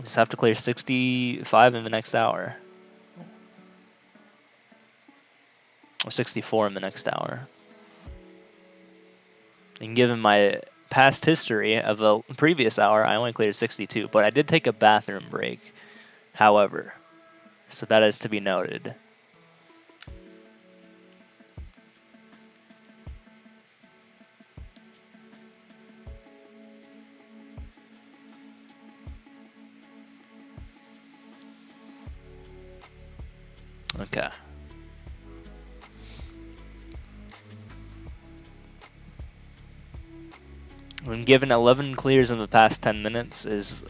Speaker 1: Just have to clear 65 in the next hour. Or 64 in the next hour. And given my past history of the previous hour, I only cleared 62, but I did take a bathroom break, however. So that is to be noted. Okay. When given 11 clears in the past 10 minutes is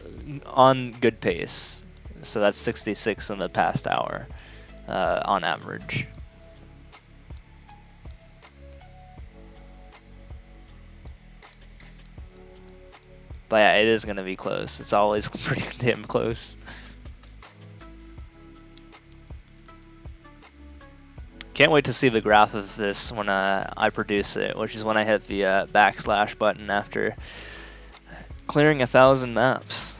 Speaker 1: on good pace. So that's 66 in the past hour on average. But yeah, it is going to be close. It's always pretty damn close. Can't wait to see the graph of this when I produce it, which is when I hit the backslash button after clearing 1,000 maps.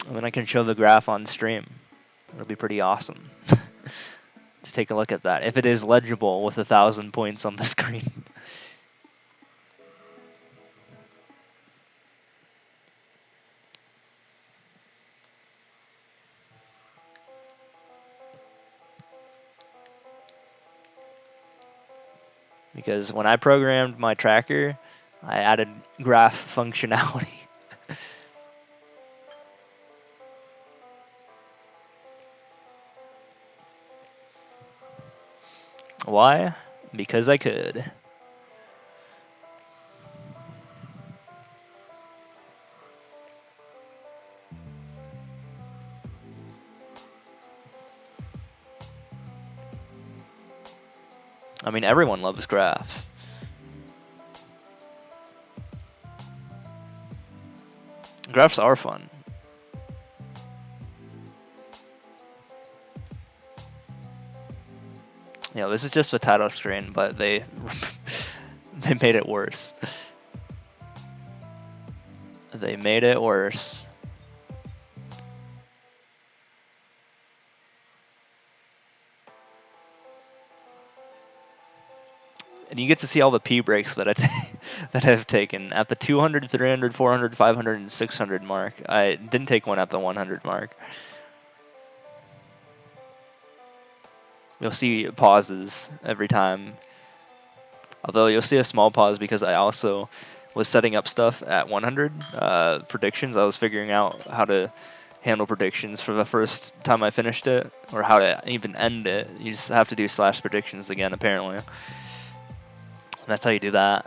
Speaker 1: And then I can show the graph on stream. It'll be pretty awesome to take a look at that, if it is legible with 1,000 points on the screen. Because when I programmed my tracker, I added graph functionality. Why? Because I could. I mean, everyone loves graphs. Graphs are fun. You know, this is just the title screen, but they they made it worse. They made it worse. And you get to see all the P breaks that that I've taken at the 200, 300, 400, 500, and 600 mark. I didn't take one at the 100 mark. You'll see pauses every time. Although you'll see a small pause because I also was setting up stuff at 100 predictions. I was figuring out how to handle predictions for the first time I finished it, or how to even end it. You just have to do slash predictions again, apparently. And that's how you do that.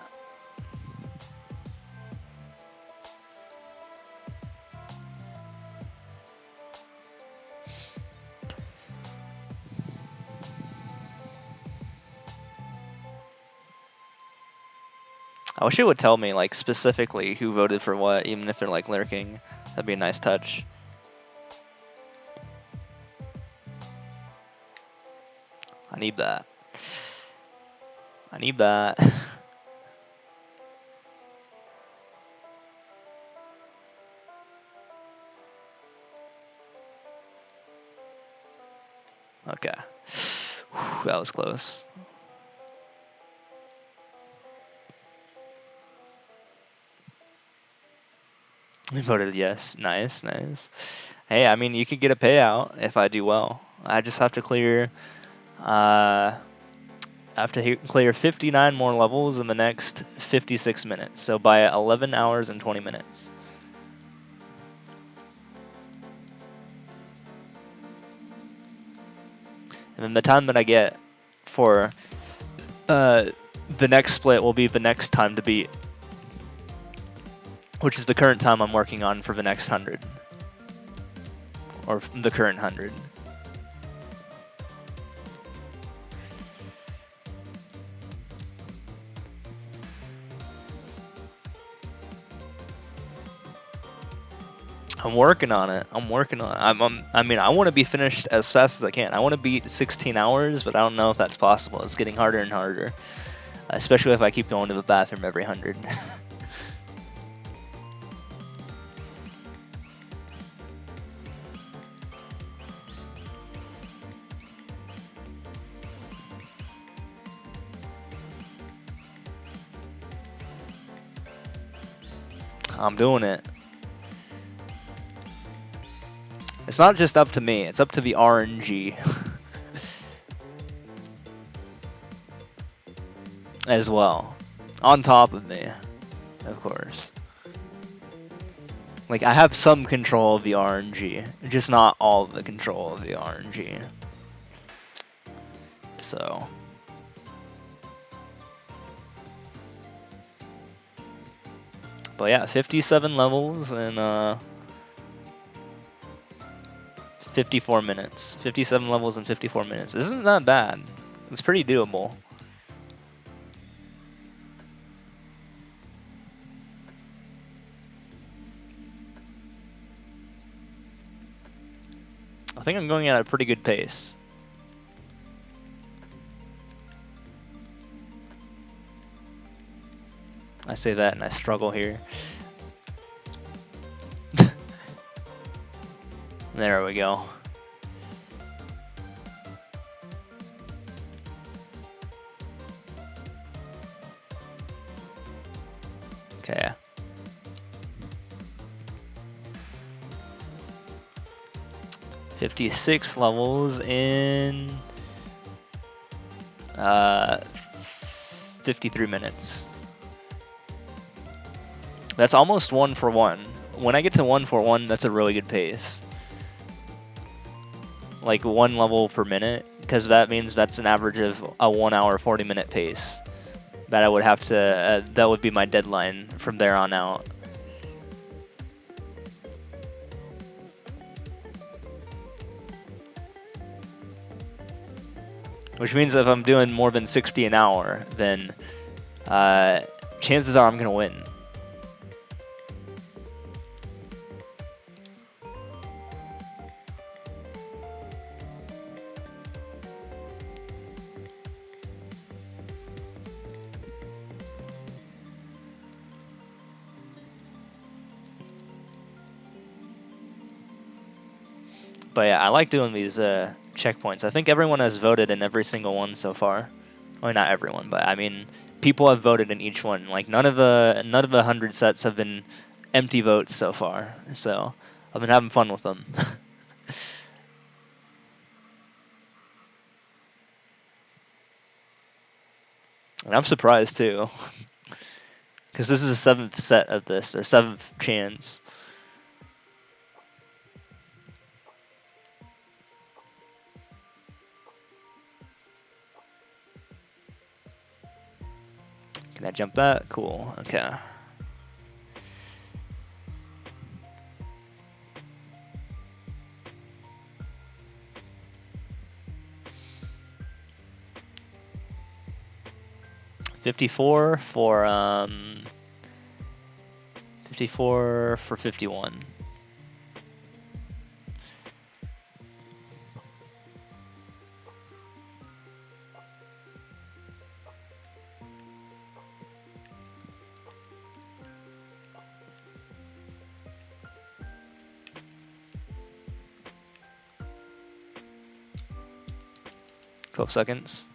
Speaker 1: I wish it would tell me like specifically who voted for what, even if they're like lurking. That'd be a nice touch. I need that. I need that. Okay. Whew, that was close. I voted yes. Nice, nice. Hey, I mean, you could get a payout if I do well. I just have to clear, I have to clear 59 more levels in the next 56 minutes. So by 11 hours and 20 minutes. And then the time that I get for the next split will be the next time to beat, which is the current time I'm working on for the next 100. Or the current 100. I'm working on it. I'm working on it. I mean, I want to be finished as fast as I can. I want to beat 16 hours, but I don't know if that's possible. It's getting harder and harder, especially if I keep going to the bathroom every 100. I'm doing it. It's not just up to me, it's up to the RNG. As well. On top of me, of course. Like, I have some control of the RNG, just not all of the control of the RNG. So... But yeah, 57 levels in 54 minutes. 57 levels in 54 minutes. Isn't that bad? It's pretty doable. I think I'm going at a pretty good pace. I say that and I struggle here. There we go. Okay. $56 levels in 53 minutes. That's almost 1 for 1. When I get to 1 for 1, that's a really good pace. Like 1 level per minute, because that means that's an average of a 1 hour 40-minute pace that I would have to, that would be my deadline from there on out. Which means if I'm doing more than 60 an hour, then chances are I'm going to win. But yeah, I like doing these checkpoints. I think everyone has voted in every single one so far. Well, not everyone, but I mean, people have voted in each one. Like none of the 100 sets have been empty votes so far. So I've been having fun with them. And I'm surprised too, because this is the 7th set of this, or 7th chance. Can I jump that? Cool. Okay. $54 for 54 for 51. Twelve seconds.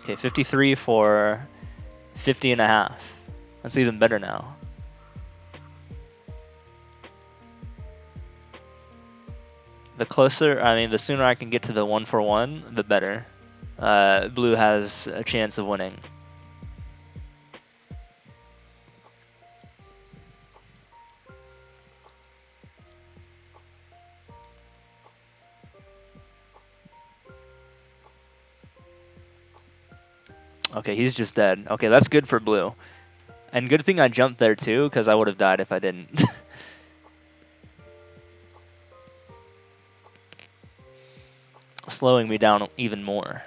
Speaker 1: Okay, 53 for 50 and a half. That's even better now. The closer, I mean, the sooner I can get to the 1 for 1, the better. Blue has a chance of winning. Okay, he's just dead. Okay, that's good for blue. And good thing I jumped there too, because I would have died if I didn't. Slowing me down even more.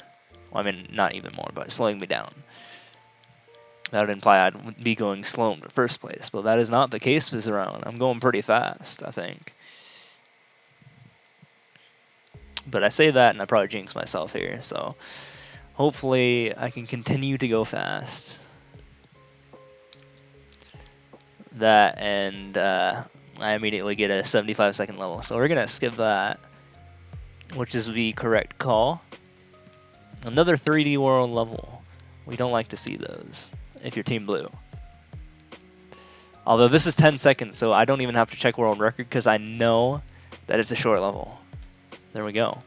Speaker 1: Well, I mean, not even more, but slowing me down. That would imply I'd be going slow in the first place, but that is not the case this round. I'm going pretty fast, I think. But I say that and I probably jinx myself here, so hopefully I can continue to go fast. That and I immediately get a 75-second level. So we're going to skip that, which is the correct call. Another 3D world level. We don't like to see those if you're Team Blue. Although this is 10 seconds, so I don't even have to check world record because I know that it's a short level. There we go.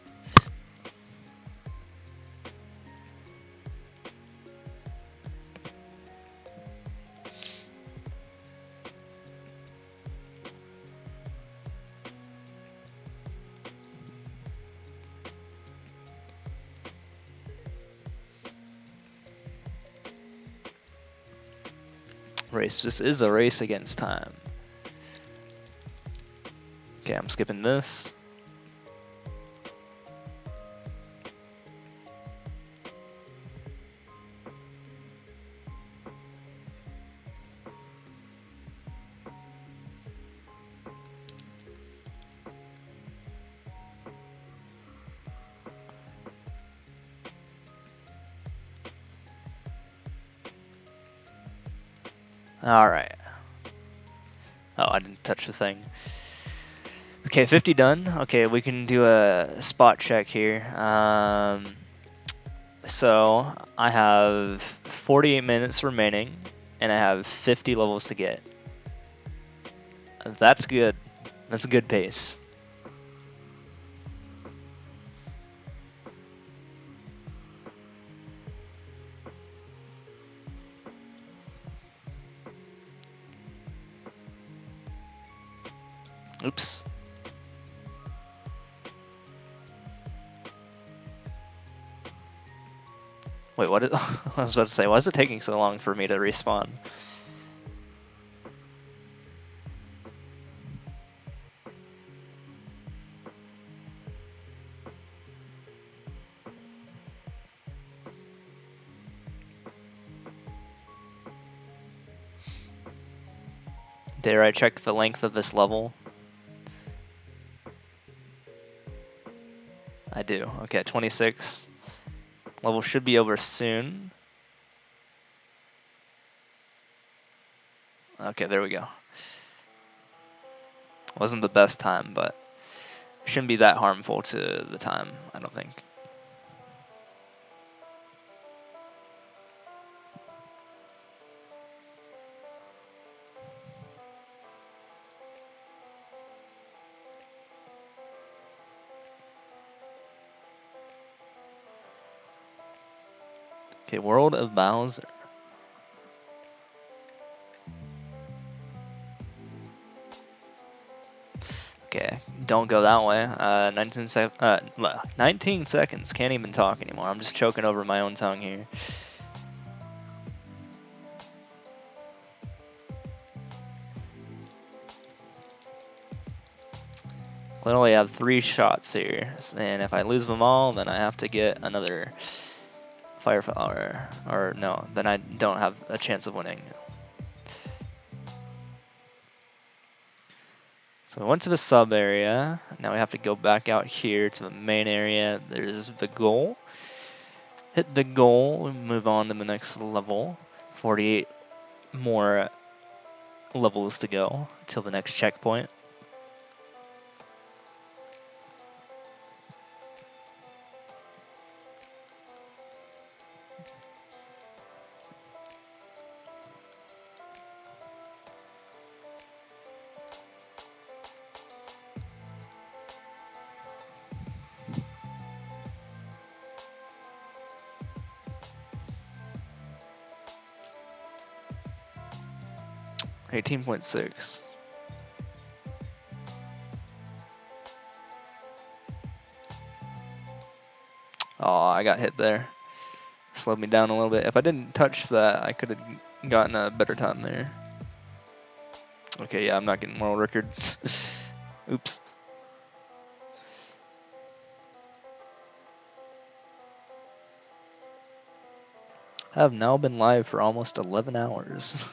Speaker 1: Race. This is a race against time. Okay, I'm skipping this. Alright. Oh, I didn't touch the thing. Okay, 50 done. Okay, we can do a spot check here. So, I have 48 minutes remaining, and I have 50 levels to get. That's good. That's a good pace. Oops. Wait, what is, I was about to say, why is it taking so long for me to respawn? Dare I check the length of this level? I do. Okay, 26. Level should be over soon. Okay, there we go. Wasn't the best time, but shouldn't be that harmful to the time, I don't think. Okay, World of Bowser. Okay, don't go that way. 19 seconds. Can't even talk anymore. I'm just choking over my own tongue here. Literally have 3 shots here, and if I lose them all, then I have to get another Fireflower. Or no, then I don't have a chance of winning. So we went to the sub area. Now we have to go back out here to the main area. There's the goal. Hit the goal and move on to the next level. 48 more levels to go till the next checkpoint. $18.6. Oh, I got hit there. Slowed me down a little bit. If I didn't touch that, I could have gotten a better time there. Okay, yeah, I'm not getting world record. Oops. I have now been live for almost 11 hours.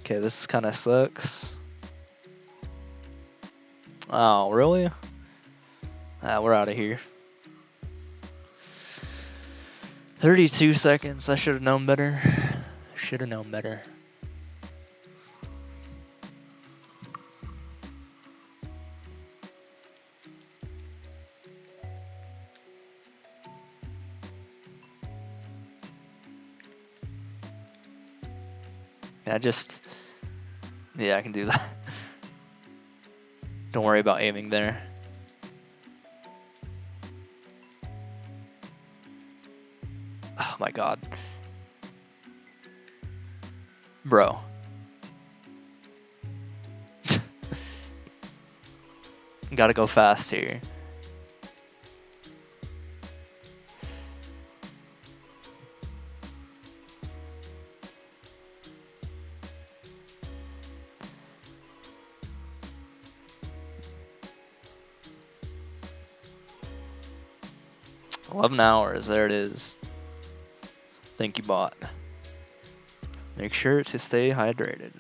Speaker 1: Okay, this kind of sucks. Oh, really? We're out of here. 32 seconds. I should have known better. Should have known better. Yeah, I can do that. Don't worry about aiming there. Oh my god. Bro. Gotta go fast here. $11 hours, there it is. Thank you, bot. Make sure to stay hydrated.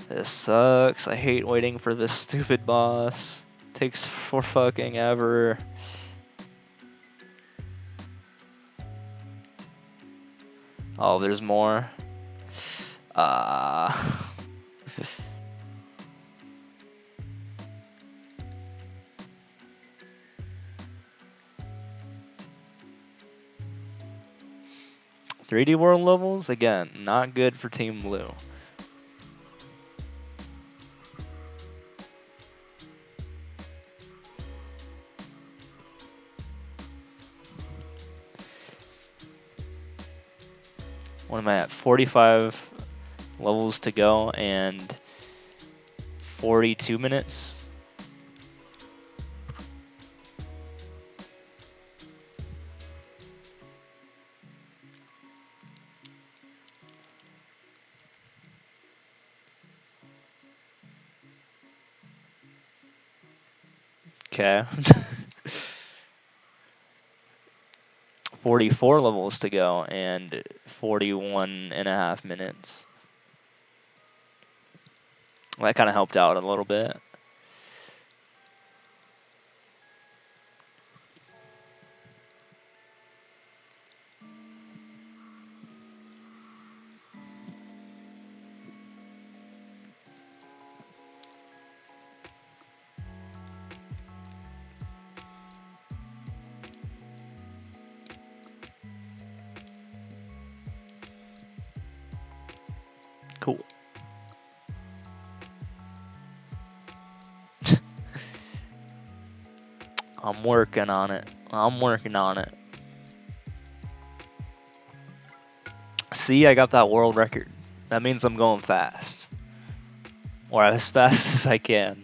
Speaker 1: This sucks. I hate waiting for this stupid boss. Takes for fucking ever. Oh, there's more. Ah. 3D world levels, again, not good for Team Blue. What am I at? 45 levels to go and 42 minutes. Okay. 44 levels to go and 41 and a half minutes. That kind of helped out a little bit. Cool. I'm working on it. I'm working on it. See, I got that world record. That means I'm going fast. Or as fast as I can.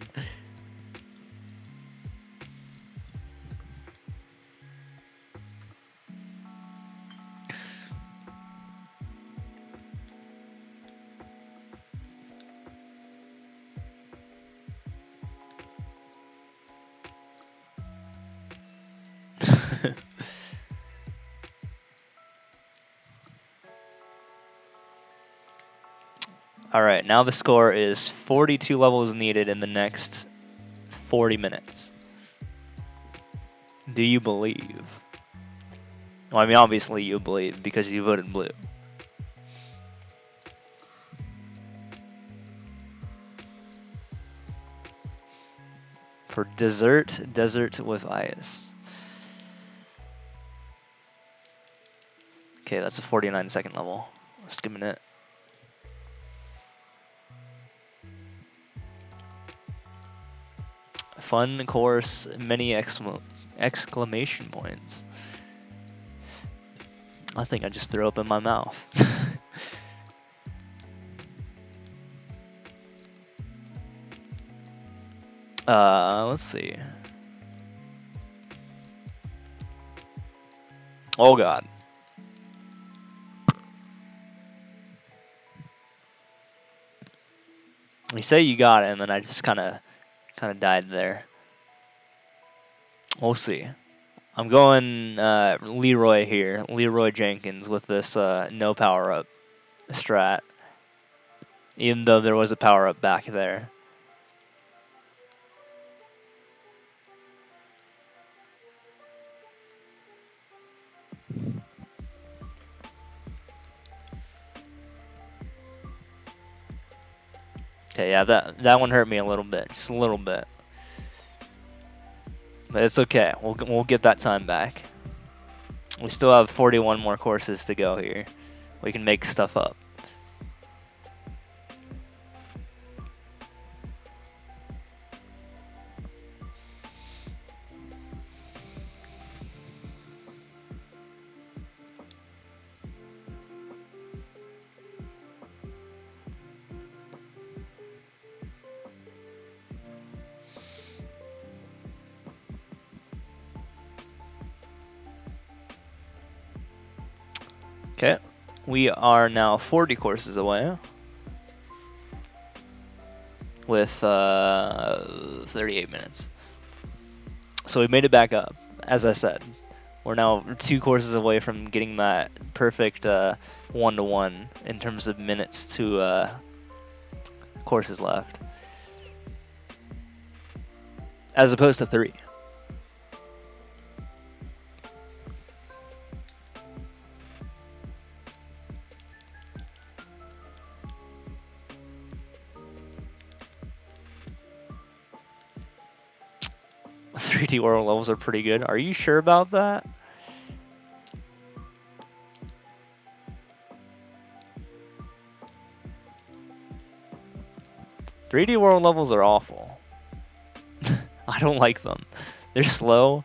Speaker 1: Alright, now the score is 42 levels needed in the next 40 minutes. Do you believe? Well, I mean, obviously you believe because you voted blue. For desert with ice. Okay, that's a 49-second level. Skimming it. Fun course, many exclamation points. I think I just threw up in my mouth. Let's see. Oh god. You say you got it, and then I just kind of died there. We'll see. I'm going Leroy here, Leroy Jenkins with this no power up strat, even though there was a power up back there. Okay, yeah, that one hurt me a little bit, just a little bit. But it's okay. We'll get that time back. We still have 41 more courses to go here. We can make stuff up. Okay, we are now 40 courses away with 38 minutes. So we made it back up, as I said. We're now 2 courses away from getting that perfect 1-to-1 in terms of minutes to courses left. As opposed to 3. .3D world levels are pretty good. Are you sure about that? .3D world levels are awful. I don't like them. They're slow,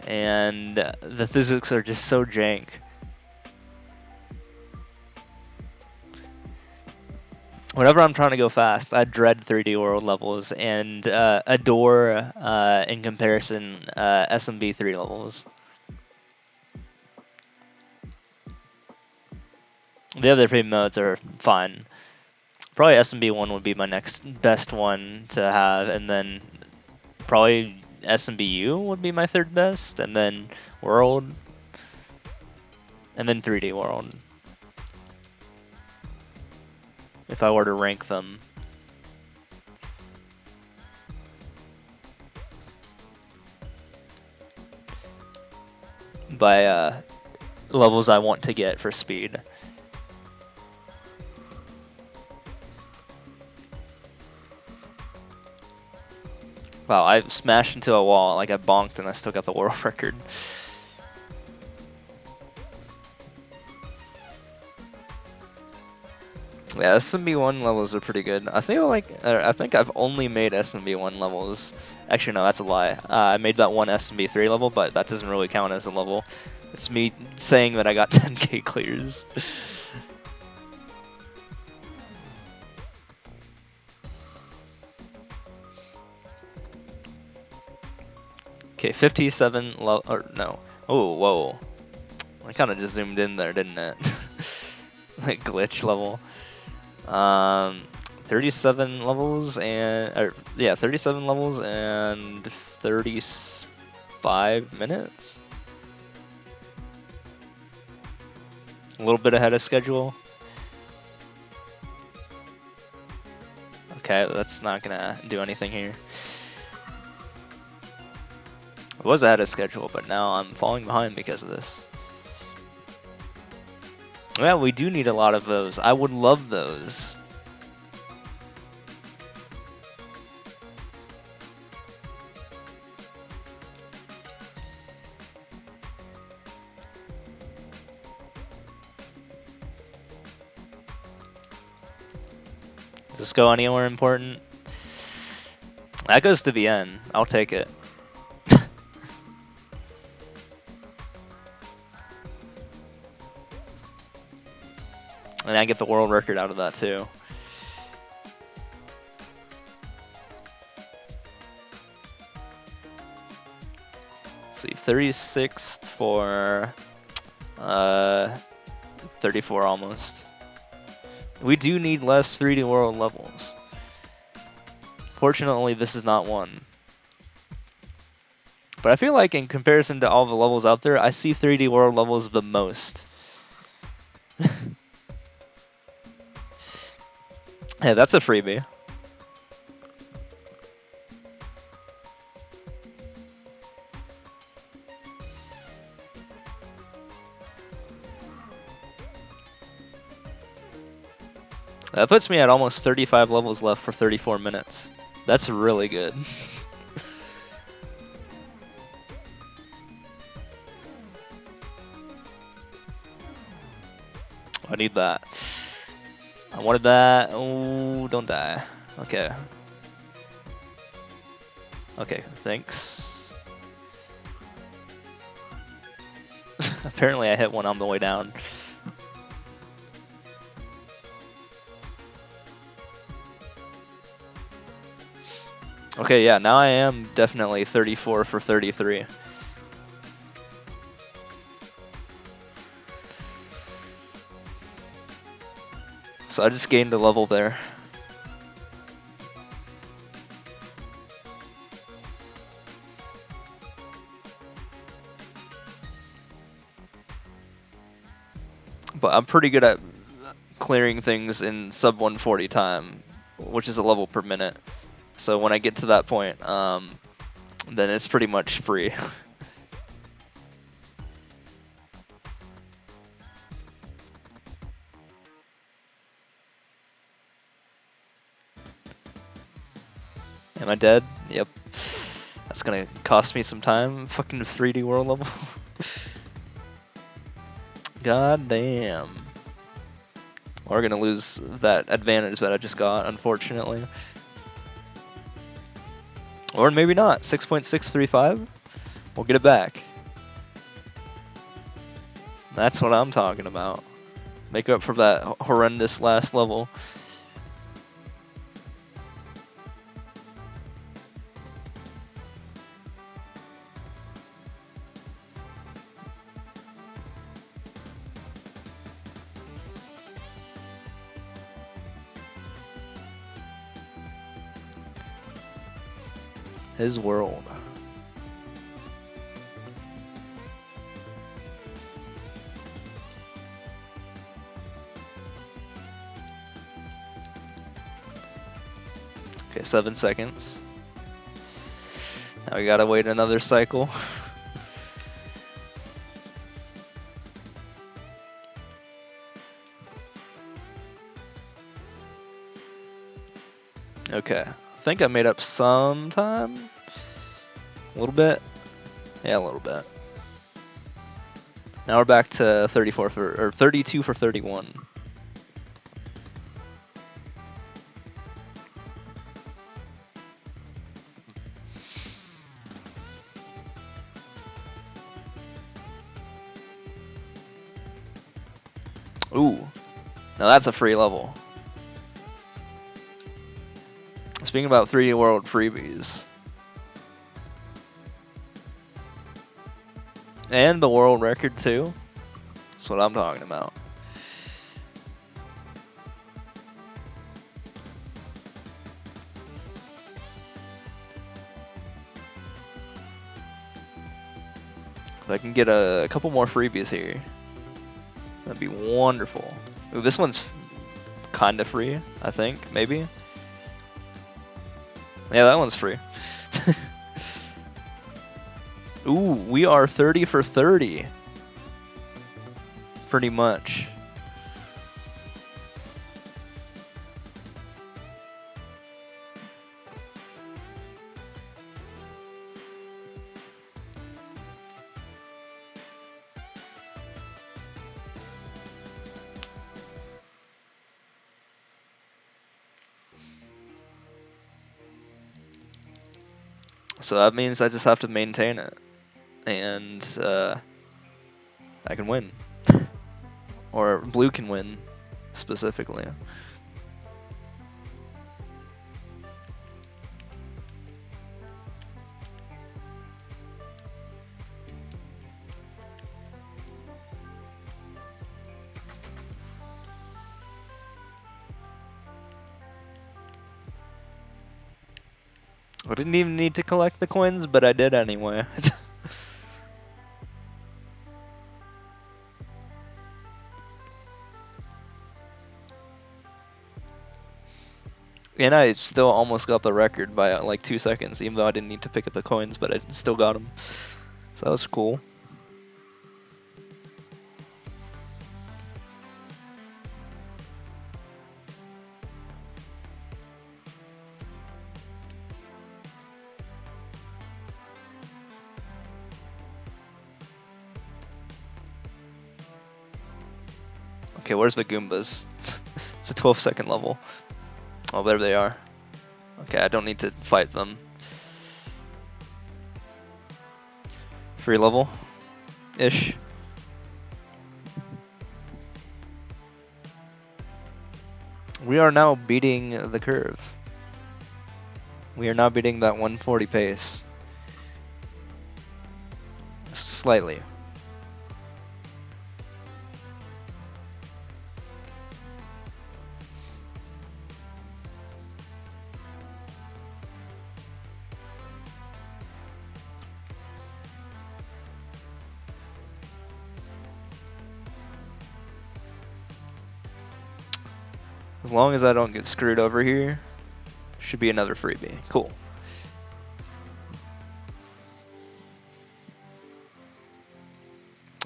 Speaker 1: and the physics are just so jank. whenever I'm trying to go fast, I dread 3D World levels and adore, in comparison, SMB3 levels. The other three modes are fine. Probably SMB1 would be my next best one to have, and then probably SMBU would be my third best, and then World, and then 3D World. If I were to rank them. By levels I want to get for speed. Wow, I smashed into a wall, like I bonked and I still got the world record. Yeah, SMB1 levels are pretty good. I think I've only made SMB1 levels. Actually, no, that's a lie. I made that one SMB3 level, but that doesn't really count as a level. It's me saying that I got 10k clears. Okay, 57 level, or no. Oh, whoa. I kind of just zoomed in there, didn't it? Like glitch level. 37 levels and, yeah, 37 levels and 35 minutes. A little bit ahead of schedule. Okay, that's not gonna do anything here. I was ahead of schedule, but now I'm falling behind because of this. Yeah, we do need a lot of those. I would love those. Does this go anywhere important? That goes to the end. I'll take it. And I get the world record out of that too. Let's see, 36 for 34 almost. We do need less 3D World levels. Fortunately, this is not one. But I feel like in comparison to all the levels out there, I see 3D World levels the most. Yeah, that's a freebie. That puts me at almost 35 levels left for 34 minutes. That's really good. I need that. I wanted that. Oh, don't die. Okay. Okay, thanks. Apparently I hit one on the way down. Okay, yeah, now I am definitely 34 for 33. So I just gained a level there. But I'm pretty good at clearing things in sub 140 time, which is a level per minute. So when I get to that point, then it's pretty much free. Am I dead? Yep. That's gonna cost me some time. Fucking 3D World level. God damn. We're gonna lose that advantage that I just got, unfortunately. Or maybe not. 6.635? We'll get it back. That's what I'm talking about. Make up for that horrendous last level. His world. Okay, 7 seconds. Now we gotta wait another cycle. Okay, I think I made up some time. A little bit. Yeah, a little bit. Now we're back to 34 or 32 for 31. Ooh, now that's a free level. Speaking about 3D World freebies. And the world record too. That's what I'm talking about. If I can get a couple more freebies here, that'd be wonderful. Ooh, this one's kind of free, I think, maybe. Yeah, that one's free. Ooh, we are 30 for 30. Pretty much. So that means I just have to maintain it. And I can win. Or blue can win, specifically. I didn't even need to collect the coins, but I did anyway. And I still almost got the record by like 2 seconds, even though I didn't need to pick up the coins, but I still got them. So that was cool. Okay, where's the Goombas? It's a 12-second level. Oh, there they are. Okay, I don't need to fight them. Free level-ish. We are now beating the curve. We are now beating that 140 pace. Slightly. As long as I don't get screwed over here, should be another freebie. Cool.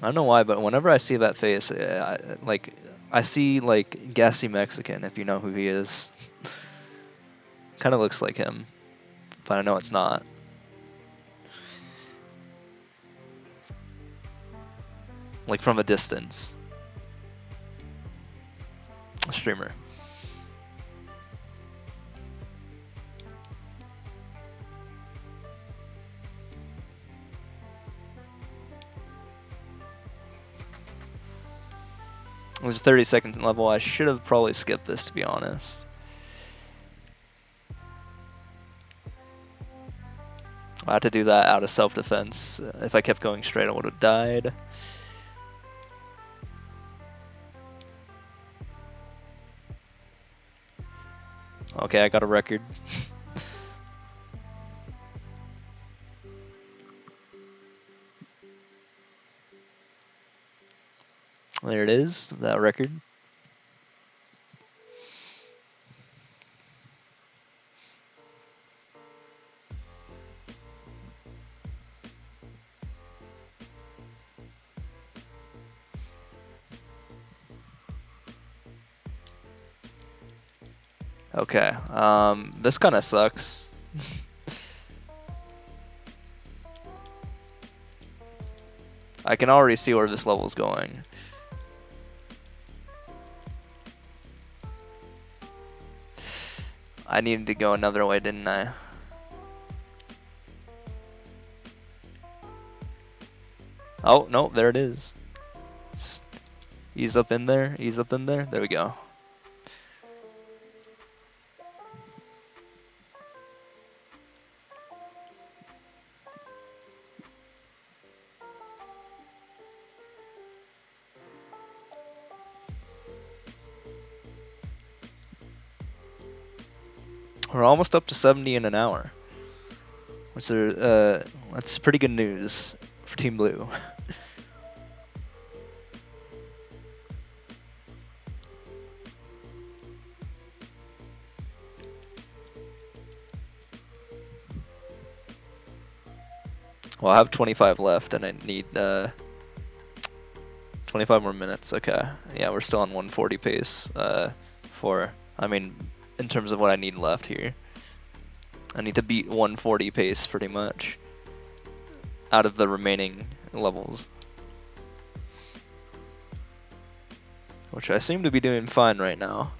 Speaker 1: I don't know why, but whenever I see that face, I see like Gassy Mexican, if you know who he is. Kind of looks like him, but I know it's not. Like from a distance. A streamer. It was a 30-second level. I should have probably skipped this, to be honest. I had to do that out of self-defense. If I kept going straight, I would have died. Okay, I got a record. There it is, that record. Okay, this kind of sucks. I can already see where this level's going. I needed to go another way, didn't I? Oh, no, there it is. Just ease up in there, ease up in there. There we go. We're almost up to 70 in an hour. Which are, that's pretty good news for Team Blue. Well, I have 25 left, and I need 25 more minutes. Okay, yeah, we're still on 140 pace. I mean, in terms of what I need left here, I need to beat 140 pace pretty much out of the remaining levels, which I seem to be doing fine right now.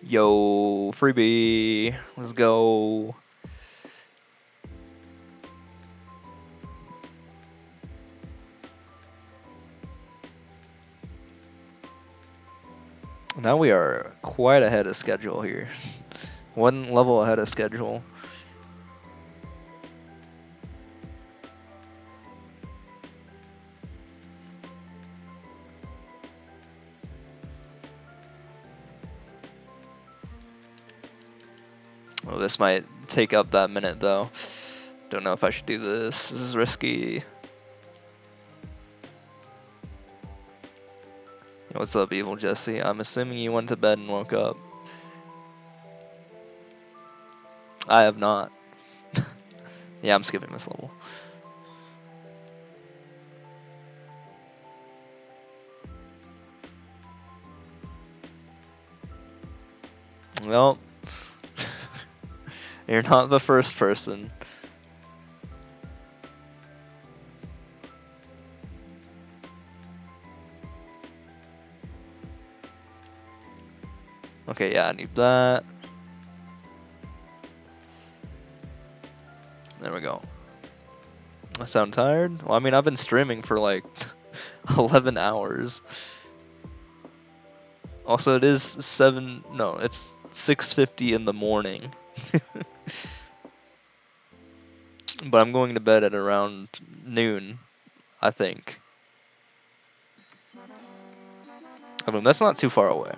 Speaker 1: Yo, freebie, let's go. Now we are quite ahead of schedule here. One level ahead of schedule. Oh, this might take up that minute though. Don't know if I should do this. This is risky. What's up, Evil Jesse? I'm assuming you went to bed and woke up. I have not. Yeah, I'm skipping this level. Well, you're not the first person. Okay, yeah, I need that. There we go. I sound tired? Well, I mean, I've been streaming for like 11 hours. Also, it is it's 6:50 in the morning. But I'm going to bed at around noon, I think. I mean, that's not too far away.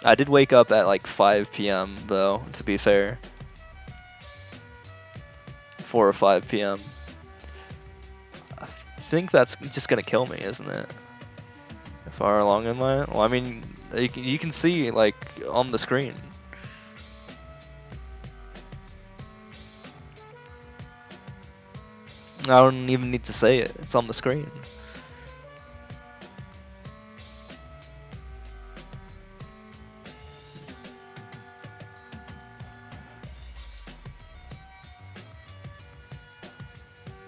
Speaker 1: I did wake up at like 5 p.m. though, to be fair. 4 or 5 p.m. I think that's just gonna kill me, isn't it? How far along am I? Well, I mean, you can see like on the screen. I don't even need to say it. It's on the screen.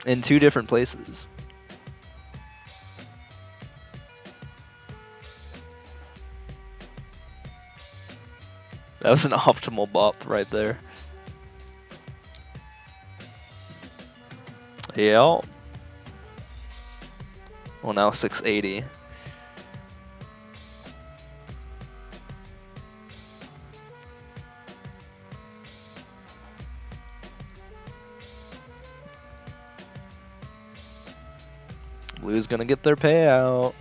Speaker 1: In 2 different places. That was an optimal bop right there. Yeah. Well, now 680. Blue's gonna get their payout.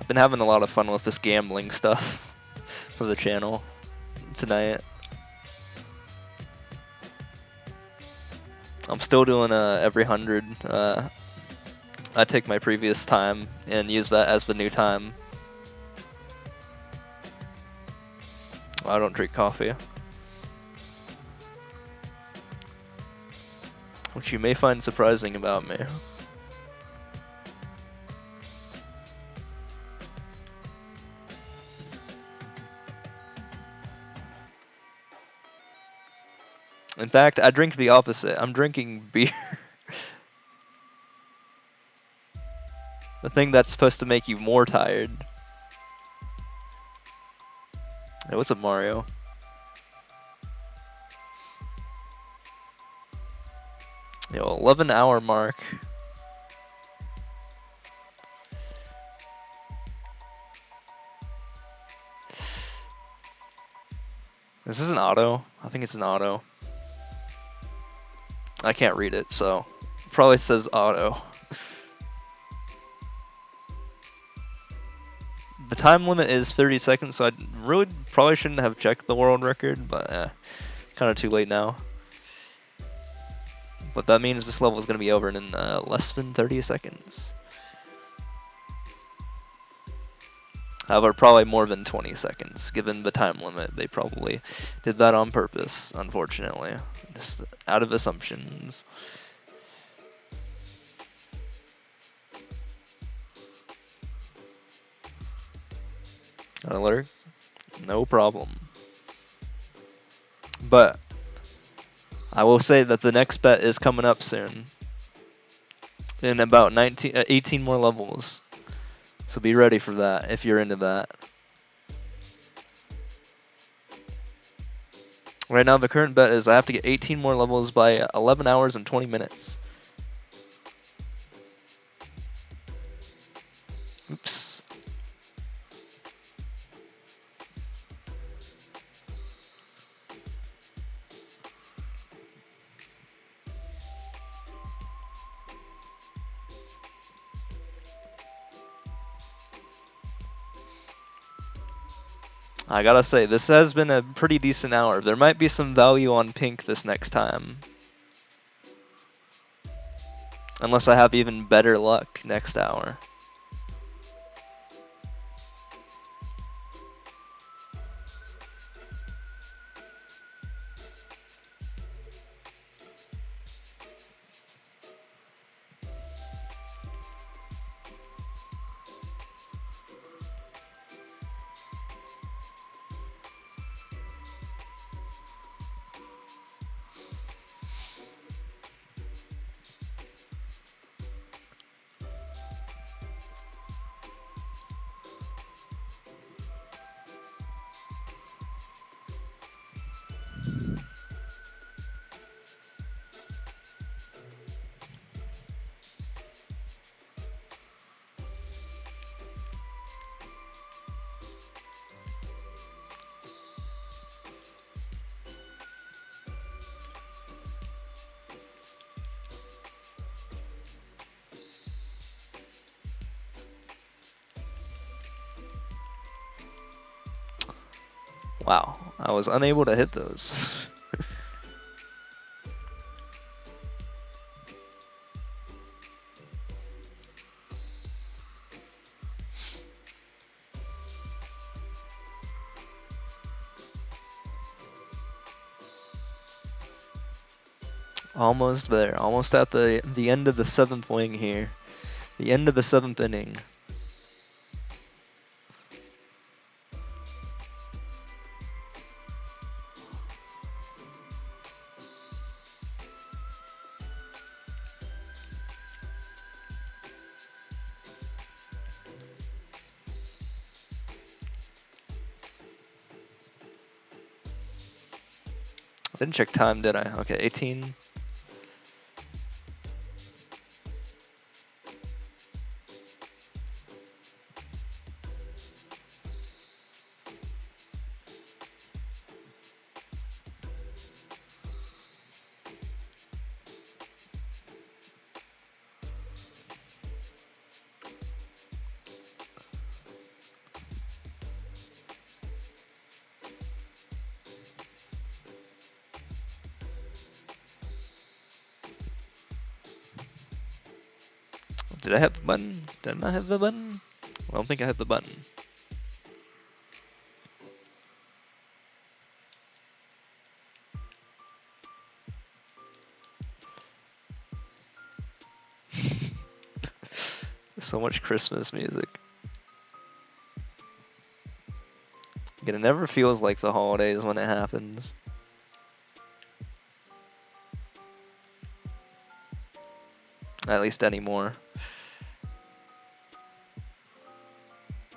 Speaker 1: I've been having a lot of fun with this gambling stuff for the channel tonight. I'm still doing every 100. I take my previous time and use that as the new time. I don't drink coffee, which you may find surprising about me. In fact, I drink the opposite. I'm drinking beer. The thing that's supposed to make you more tired. Hey, what's up, Mario? Yo, 11-hour mark. Is this an auto? I think it's an auto. I can't read it, so it probably says auto. The time limit is 30 seconds, so I really probably shouldn't have checked the world record, but kind of too late now. But that means this level is going to be over in less than 30 seconds. However, probably more than 20 seconds, given the time limit. They probably did that on purpose, unfortunately. Just out of assumptions. Alert? No problem. But I will say that the next bet is coming up soon. In about 18 more levels. So be ready for that if you're into that. Right now the current bet is I have to get 18 more levels by 11 hours and 20 minutes. Oops. I gotta say, this has been a pretty decent hour. There might be some value on pink this next time. Unless I have even better luck next hour. Wow, I was unable to hit those. Almost there, almost at the end of the 7th wing here. The end of the 7th inning. Didn't check time, did I? Okay, 18. Did I hit the button? Did I not hit the button? I don't think I hit the button. So much Christmas music. It never feels like the holidays when it happens. At least anymore.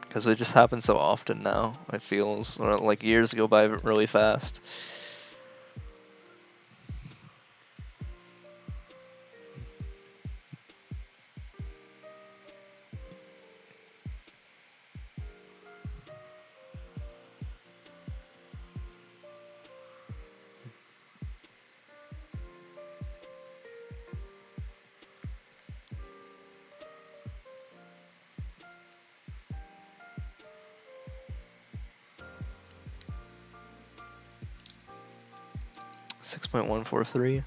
Speaker 1: Because it just happens so often now, it feels. Or like years go by really fast. .143.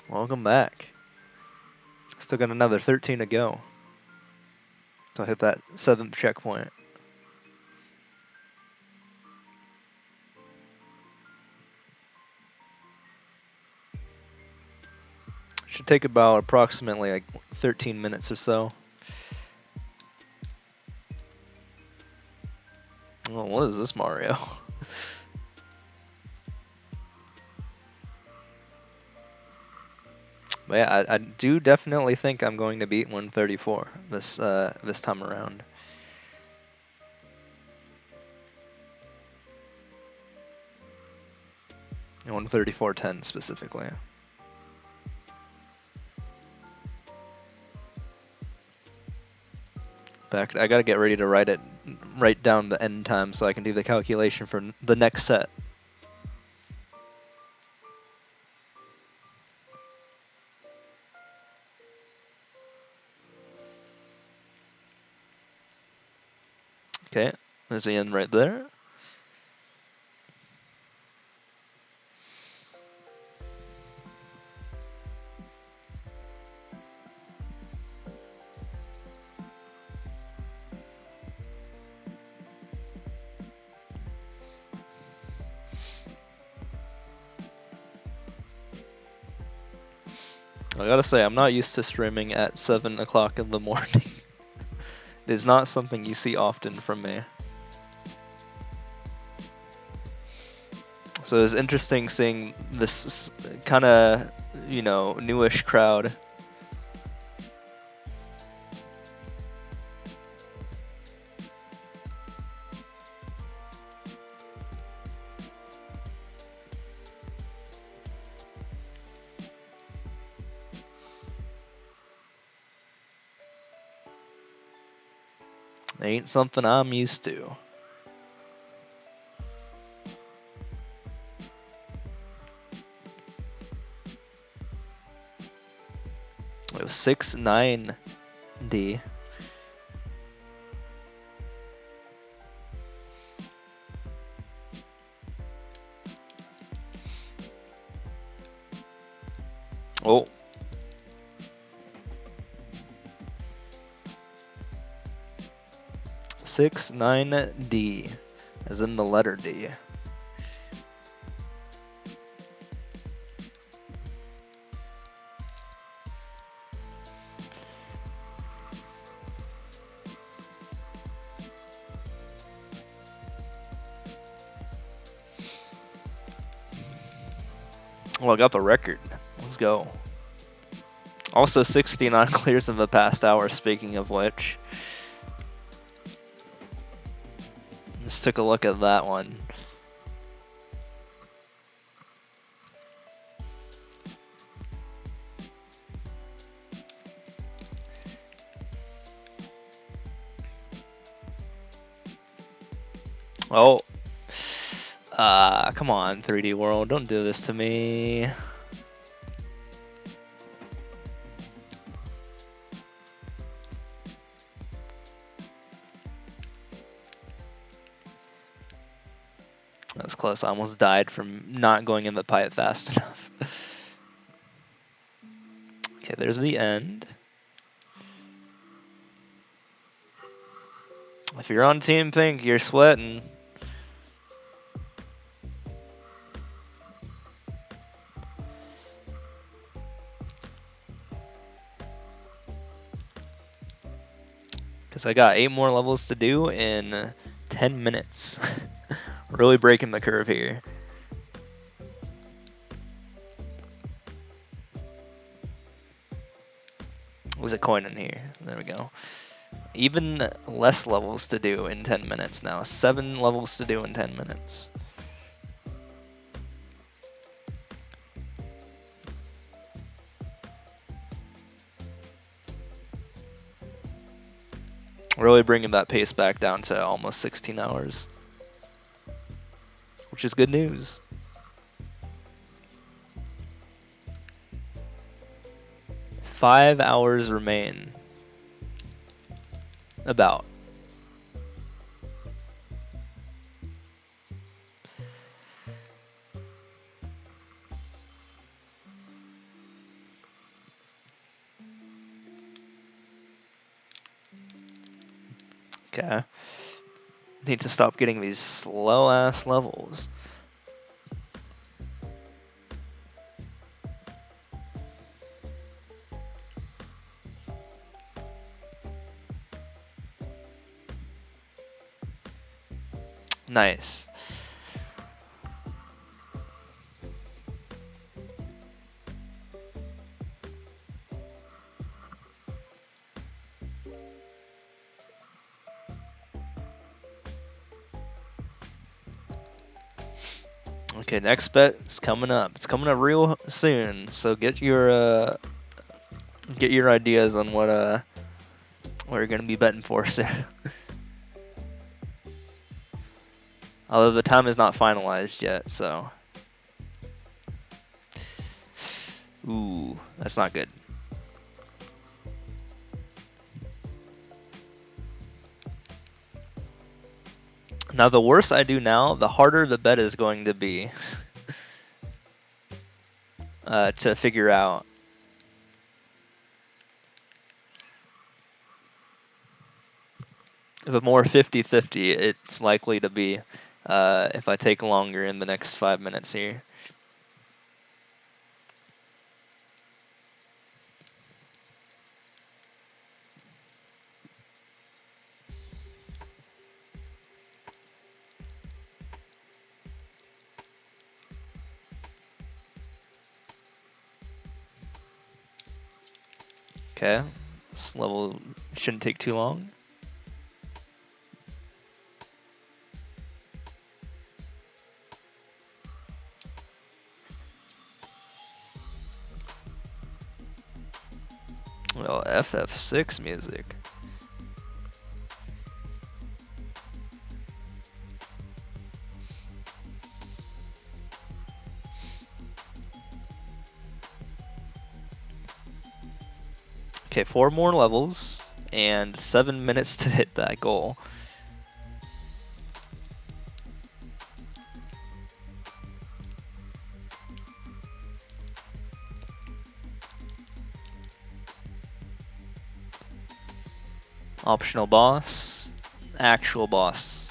Speaker 1: Welcome back. Still got another 13 to go. So I hit that 7th checkpoint. Should take about approximately like 13 minutes or so. Oh, what is this, Mario? But yeah, I do definitely think I'm going to beat 134 this time around. And 134.10 specifically. In fact, I gotta get ready to write down the end time so I can do the calculation for the next set. Okay, there's the end right there. I gotta say, I'm not used to streaming at 7 o'clock in the morning. It is not something you see often from me. So it's interesting seeing this kind of, newish crowd. Ain't something I'm used to. It was 6-9D. Oh. Six, 9D, as in the letter D. Well, I got the record. Let's go. Also 69 clears in the past hour, speaking of which. Just took a look at that one. Oh. Come on, 3D World, don't do this to me. That was close. I almost died from not going in the pipe fast enough. Okay, there's the end. If you're on Team Pink, you're sweating. Because I got 8 more levels to do in 10 minutes. Really breaking the curve here. There's a coin in here. There we go. Even less levels to do in 10 minutes now. 7 levels to do in 10 minutes. Really bringing that pace back down to almost 16 hours. Which is good news. Five hours remain. About. Okay. Need to stop getting these slow ass levels. Nice. Okay, next bet is coming up. It's coming up real soon. So get your ideas on what you're gonna be betting for soon. Although the time is not finalized yet, so. Ooh, that's not good. Now, the worse I do now, the harder the bet is going to be to figure out. The more 50-50 it's likely to be if I take longer in the next 5 minutes here. Okay, this level shouldn't take too long. Oh, FF6 music. Okay, 4 more levels and 7 minutes to hit that goal. Optional boss, actual boss.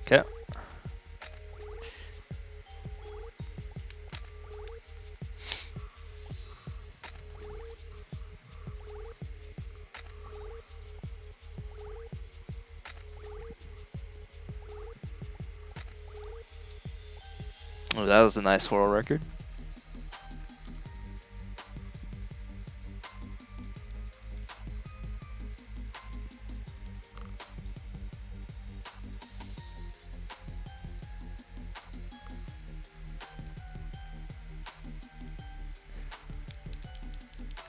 Speaker 1: Okay. Oh, that was a nice world record.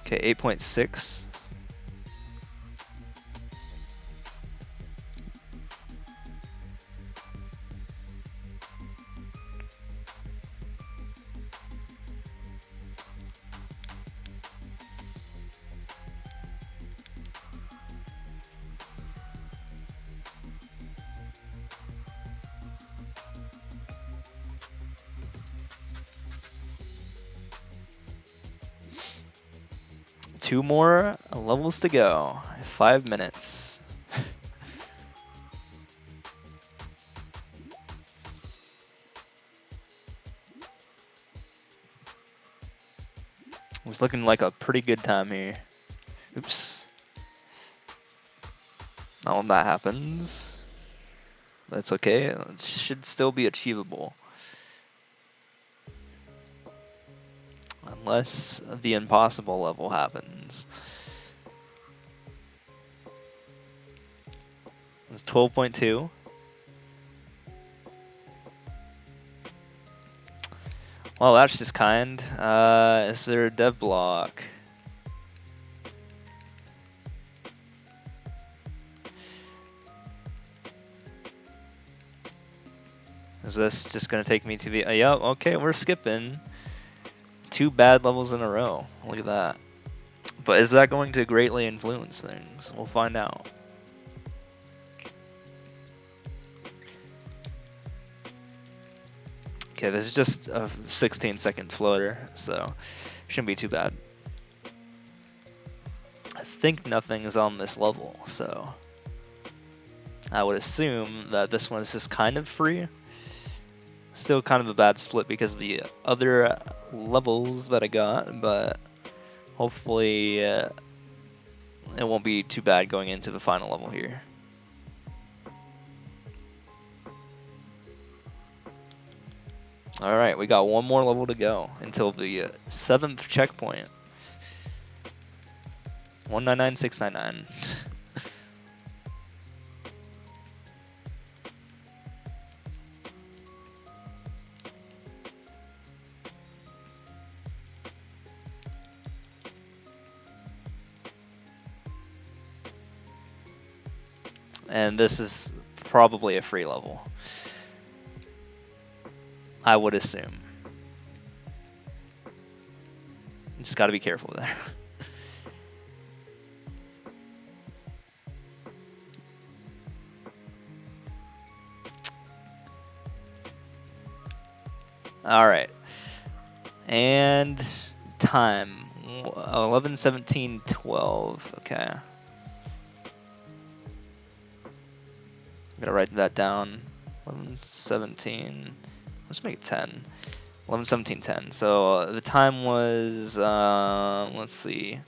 Speaker 1: Okay, 8.6. Two more levels to go. 5 minutes. It's looking like a pretty good time here. Oops. Not when that happens. That's okay. It should still be achievable. Unless the impossible level happens. It's 12.2. Well, that's just kind. Is there a dev block? Is this just gonna take me to the? Yep. Okay, we're skipping 2 bad levels in a row. Look at that. But is that going to greatly influence things? We'll find out. Okay, this is just a 16-second floater, so shouldn't be too bad. I think nothing is on this level, so I would assume that this one is just kind of free. Still kind of a bad split because of the other levels that I got, but hopefully it won't be too bad going into the final level here. Alright, we got one more level to go until the 7th checkpoint. 199699. And this is probably a free level, I would assume. Just gotta be careful there. Alright. And time. 11:17:12. Okay. I'm gonna write that down. 11:17. Let's make it 10. 11:17:10. So the time was, let's see.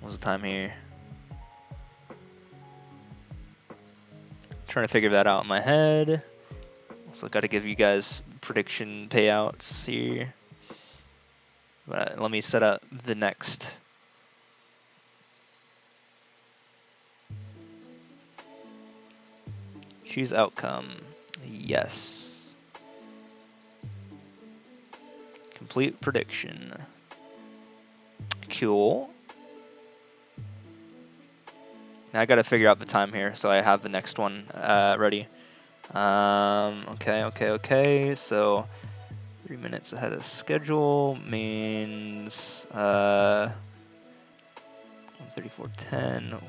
Speaker 1: What was the time here? Trying to figure that out in my head. Also got to give you guys prediction payouts here. But let me set up the next. Choose outcome. Yes. Complete prediction. Cool. Now I gotta figure out the time here, so I have the next one ready. Okay. So 3 minutes ahead of schedule means 1:34:10.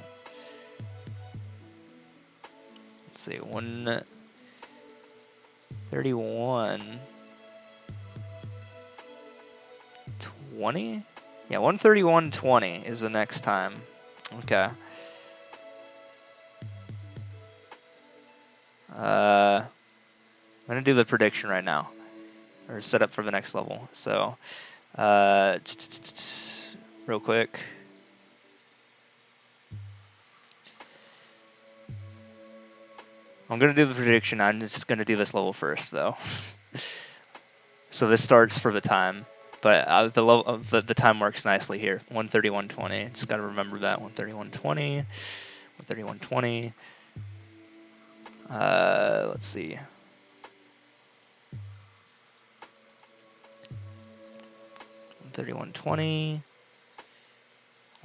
Speaker 1: Let's see, 1:31:20. Yeah, 1:31:20 is the next time. Okay. I'm gonna do the prediction right now, or set up for the next level. So, real quick. I'm gonna do the prediction. I'm just gonna do this level first, though. So this starts for the time, but the time works nicely here. 1:31:20. Just gotta remember that 1:31:20, 1:31:20. Let's see. 1:31:20.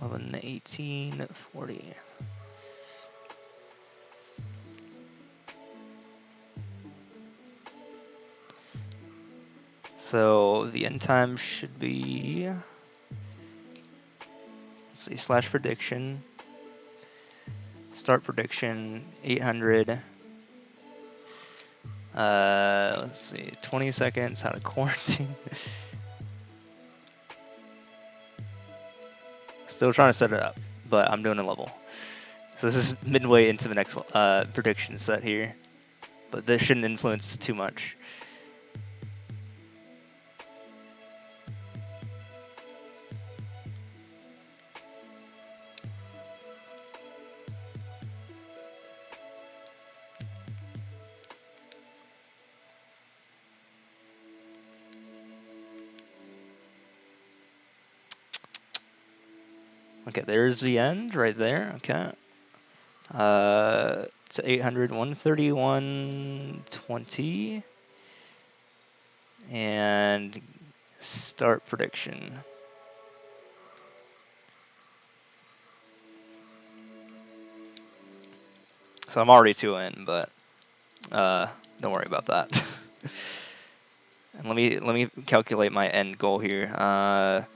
Speaker 1: 11:18:40. So the end time should be, let's see, slash prediction, start prediction, 800. Let's see, 20 seconds, how to quarantine. Still trying to set it up, but I'm doing a level. So this is midway into the next prediction set here, but this shouldn't influence too much. Okay, there's the end right there. Okay. It's 800, 1:31:20, and start prediction. So I'm already 2 in, but don't worry about that. And let me calculate my end goal here.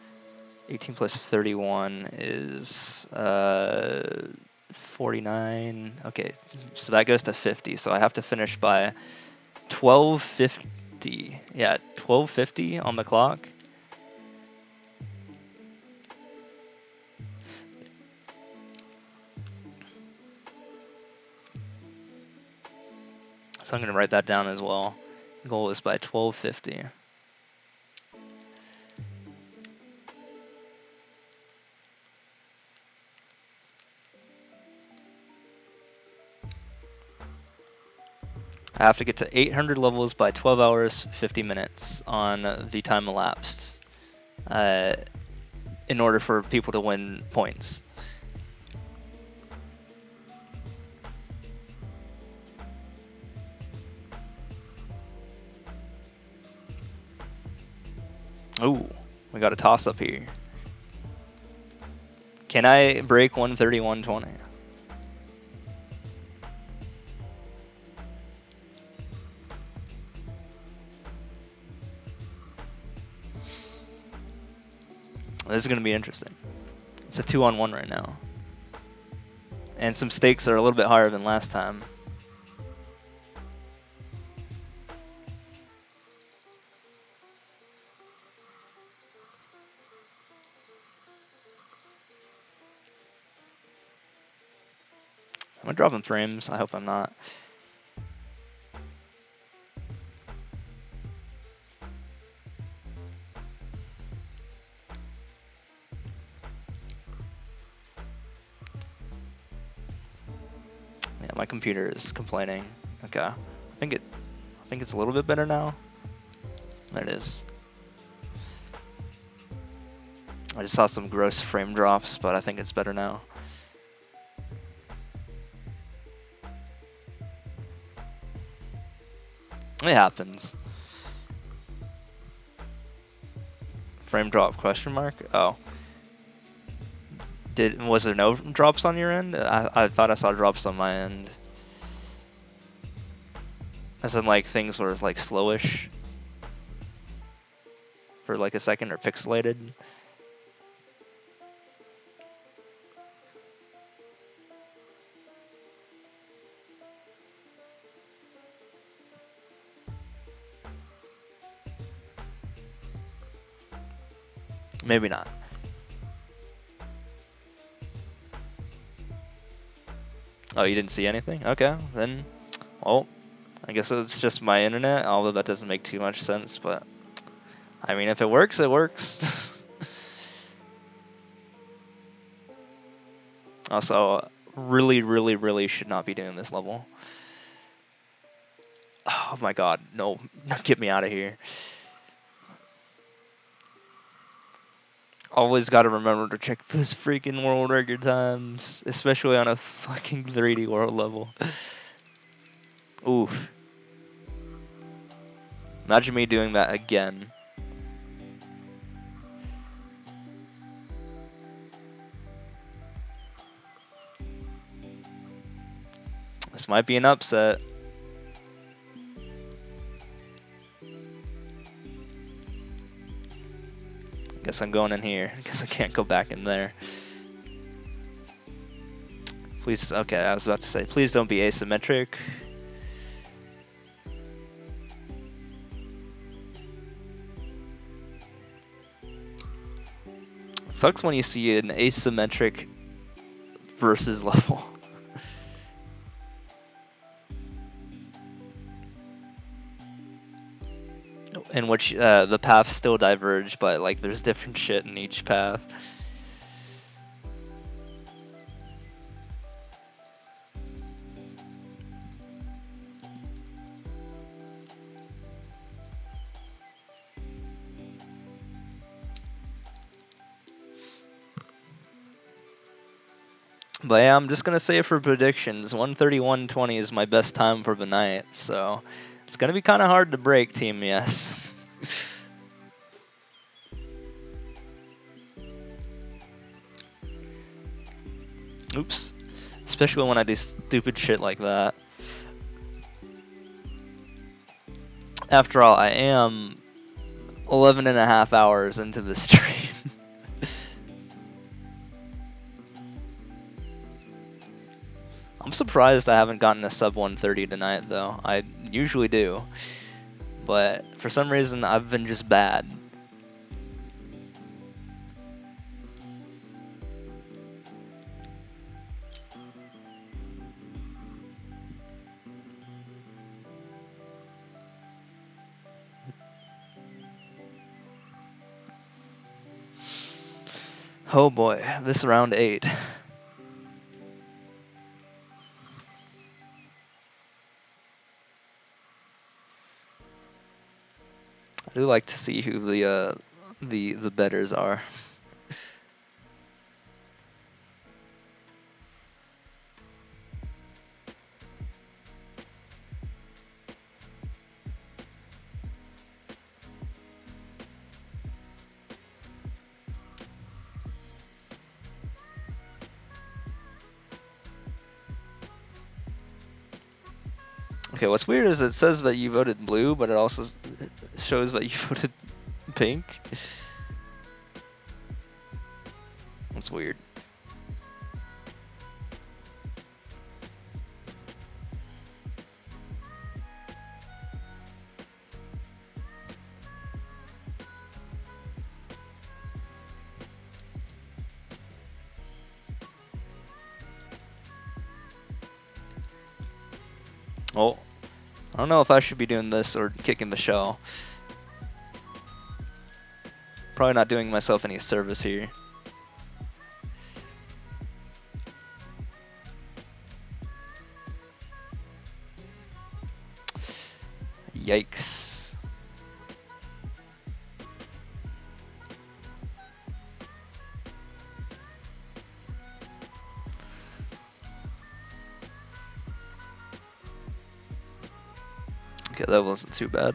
Speaker 1: 18 plus 31 is 49. Okay, so that goes to 50. So I have to finish by 12:50. Yeah, 12:50 on the clock. So I'm going to write that down as well. Goal is by 12:50. I have to get to 800 levels by 12 hours, 50 minutes on the time elapsed in order for people to win points. Ooh, we got a toss up here. Can I break 1:31:20? This is going to be interesting. It's a 2-on-1 right now. And some stakes are a little bit higher than last time. Am I dropping frames? I hope I'm not. Yeah, my computer is complaining. Okay, I think it's a little bit better now. There it is. I just saw some gross frame drops, but I think it's better now. It happens. Frame drop question mark? Oh. Was there no drops on your end? I thought I saw drops on my end. As in like things were like slowish for like a second or pixelated. Maybe not. Oh, you didn't see anything? Okay, then, well, I guess it's just my internet, although that doesn't make too much sense, but I mean, if it works, it works. Also, really, really, really should not be doing this level. Oh my god, no. Get me out of here. Always gotta remember to check those freaking world record times, especially on a fucking 3D world level. Oof. Imagine me doing that again. This might be an upset. Guess I'm going in here. Guess I can't go back in there. Please, okay, I was about to say, please don't be asymmetric. It sucks when you see an asymmetric versus level. In which the paths still diverge, but like there's different shit in each path. But yeah, I'm just gonna say for predictions, 131.20 is my best time for the night, so it's gonna be kind of hard to break, Team Yes. Oops. Especially when I do stupid shit like that. After all, I am 11 and a half hours into the stream. I'm surprised I haven't gotten a sub 130 tonight, though. I usually do. But for some reason, I've been just bad. Oh boy, this round 8. I do like to see who the betters are. Okay, what's weird is it says that you voted blue, but it also shows that you voted pink. That's weird. Oh, I don't know if I should be doing this or kicking the shell. Probably not doing myself any service here. Yikes. Okay, that wasn't too bad.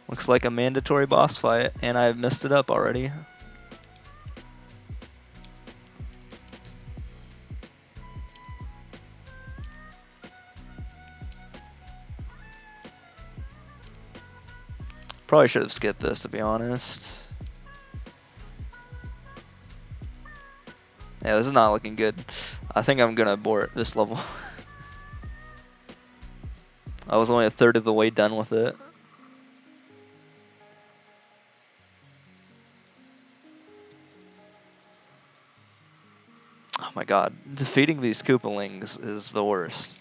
Speaker 1: Looks like a mandatory boss fight, and I messed it up already. Probably should have skipped this, to be honest. Yeah, this is not looking good. I think I'm gonna abort this level. I was only a third of the way done with it. Oh my god, defeating these Koopalings is the worst.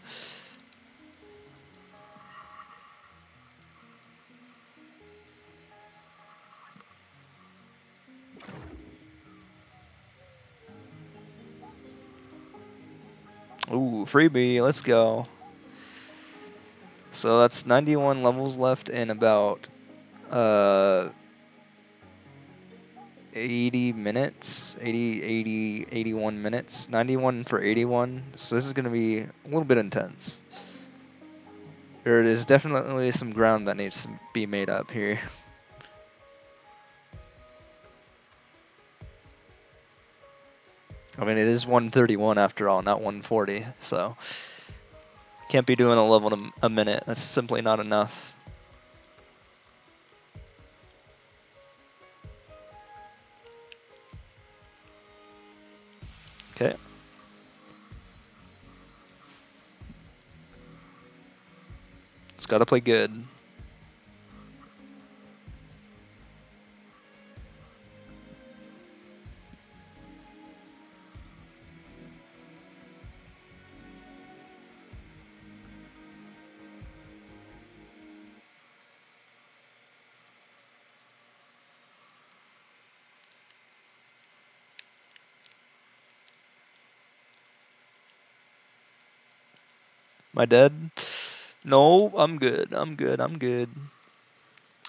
Speaker 1: Ooh, freebie, let's go. So that's 91 levels left in about uh 80 minutes, 81 minutes, 91 for 81. So this is going to be a little bit intense. There is definitely some ground that needs to be made up here. I mean, it is 131 after all, not 140, so can't be doing a level a minute. That's simply not enough. Okay. It's got to play good. Am I dead? No, I'm good. I'm good. I'm good.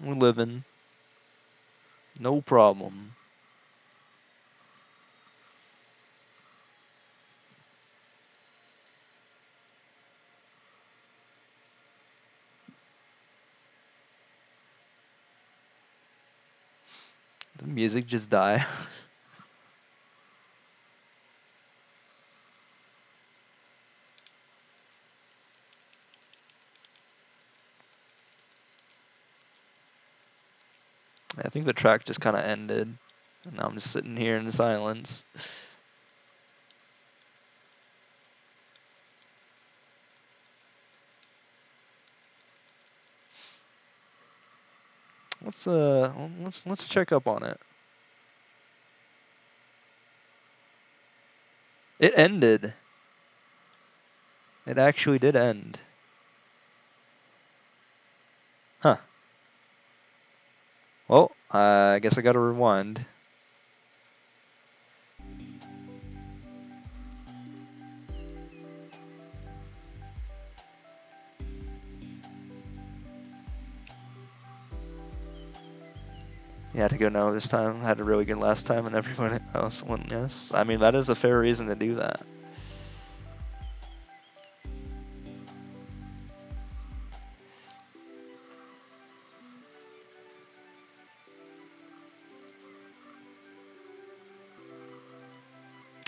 Speaker 1: We're living. No problem. The music just die. I think the track just kind of ended. And now I'm just sitting here in silence. Let's let's check up on it. It ended. It actually did end. Huh. Well, I guess I gotta rewind. You had to go no this time. Had a really good last time, and everyone else went yes. I mean, that is a fair reason to do that.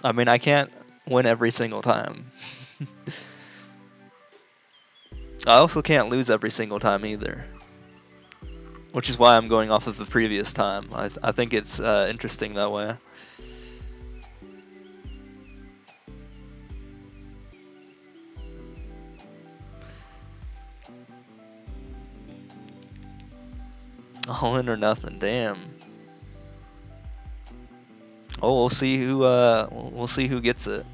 Speaker 1: I mean, I can't win every single time. I also can't lose every single time either. Which is why I'm going off of the previous time. I think it's interesting that way. All in or nothing. Damn. Oh, we'll see who gets it.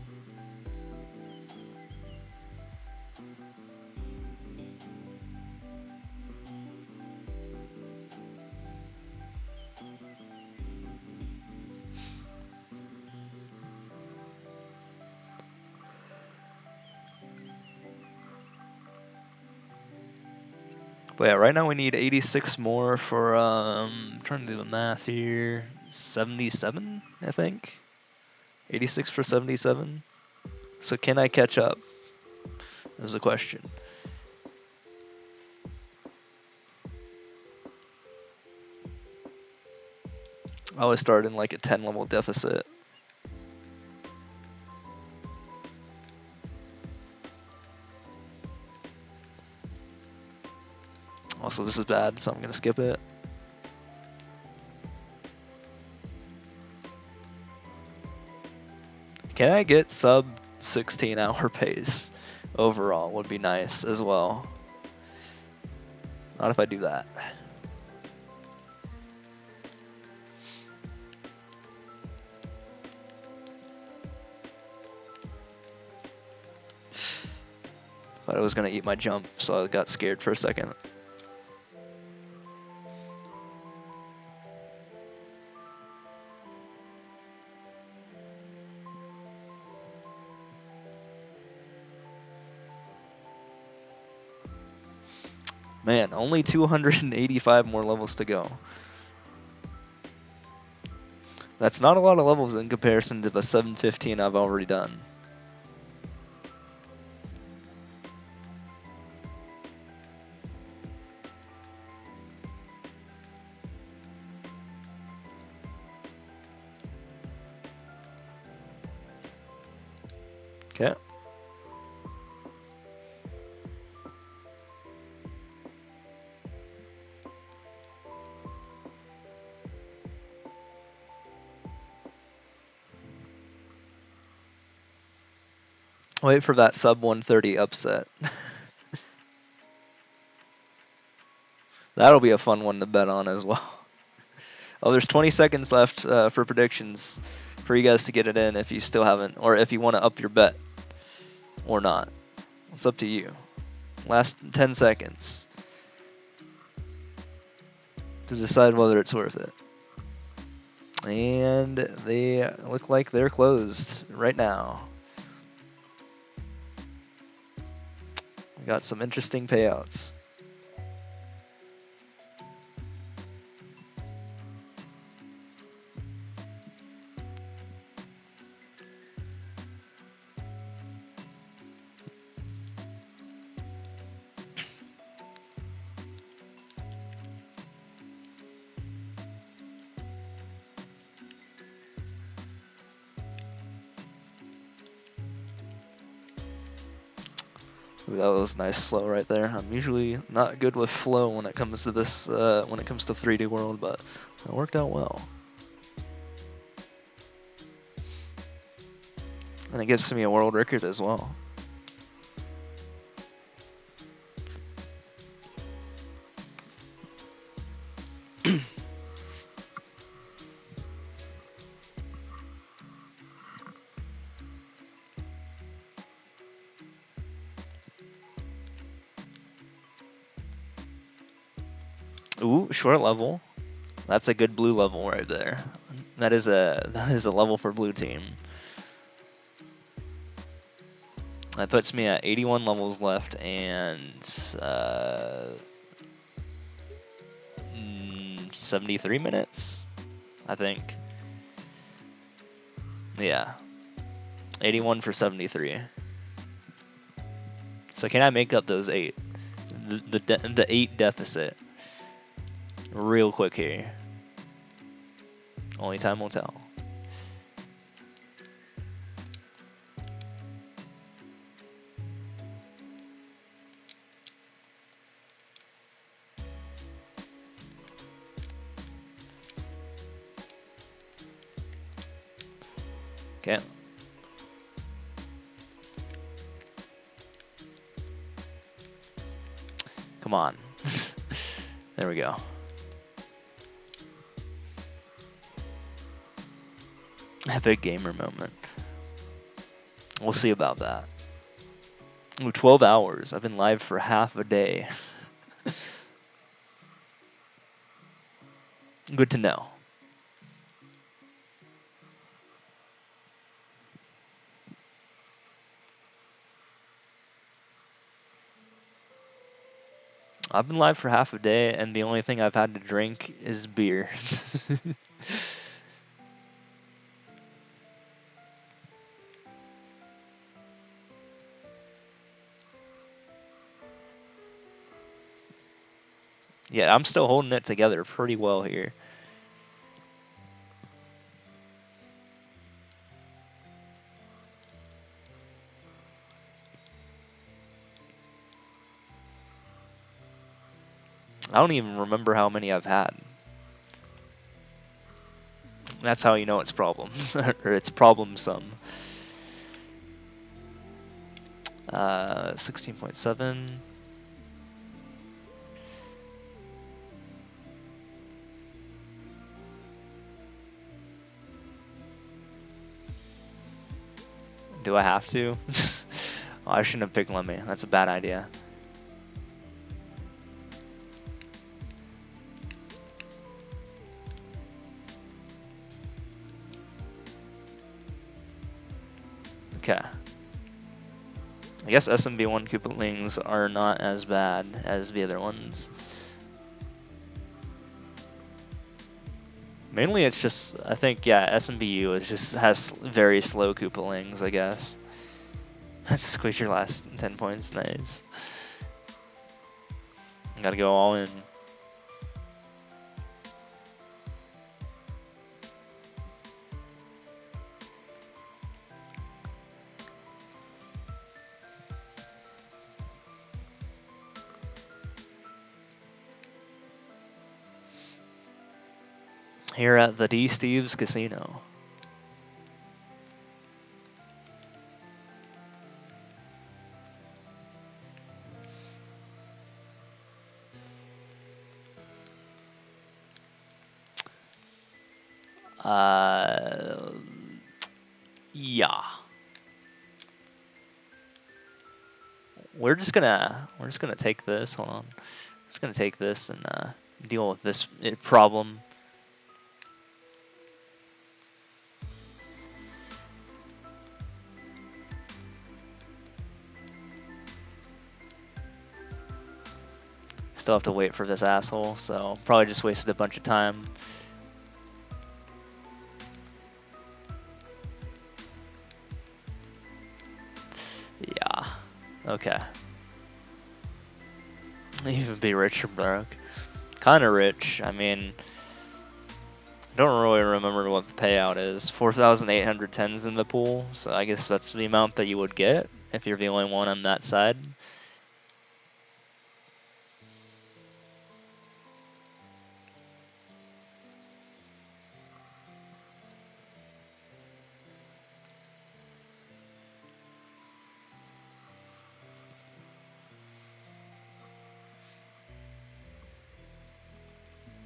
Speaker 1: But yeah, right now we need 86 more for I'm trying to do the math here. 77, I think. 86 for 77. So can I catch up? Is the question. I always start in like a 10 level deficit. Also, this is bad, so I'm gonna skip it. Can I get sub 16 hour pace overall would be nice as well. Not if I do that. Thought I was gonna eat my jump, so I got scared for a second. Man, only 285 more levels to go. That's not a lot of levels in comparison to the 715 I've already done. Okay. Wait for that sub 130 upset. That'll be a fun one to bet on as well. Oh, there's 20 seconds left for predictions for you guys to get it in if you still haven't, or if you want to up your bet or not. It's up to you. Last 10 seconds to decide whether it's worth it. And they look like they're closed right now. We got some interesting payouts. Ooh, that was nice flow right there. I'm usually not good with flow when it comes to this, when it comes to 3D World, but it worked out well. And it gets to me a world record as well. Ooh, short level. That's a good blue level right there. That is a level for blue team. That puts me at 81 levels left and 73 minutes, I think. Yeah, 81 for 73. So can I make up those 8? The 8 deficit. Real quick here. Only time will tell. Okay. Come on. There we go. Epic gamer moment. We'll see about that. Ooh, 12 hours. I've been live for half a day. Good to know. I've been live for half a day, and the only thing I've had to drink is beer. Yeah, I'm still holding it together pretty well here. I don't even remember how many I've had. That's how you know it's problem, or it's problemsome. 16.7. Do I have to? Oh, I shouldn't have picked Lemmy. That's a bad idea. Okay. I guess SMB1 Koopalings are not as bad as the other ones. Mainly it's just, I think, yeah, SMBU is just has very slow Koopalings, I guess. Let's squeeze your last 10 points, nice. Gotta go all in. Here at the D. Steve's Casino. Yeah. We're just gonna take this. Hold on. Just gonna take this and deal with this problem. Still have to wait for this asshole, so probably just wasted a bunch of time. Yeah. Okay. Even be rich or broke. Kinda rich. I mean, I don't really remember what the payout is. 4,810's in the pool, so I guess that's the amount that you would get if you're the only one on that side.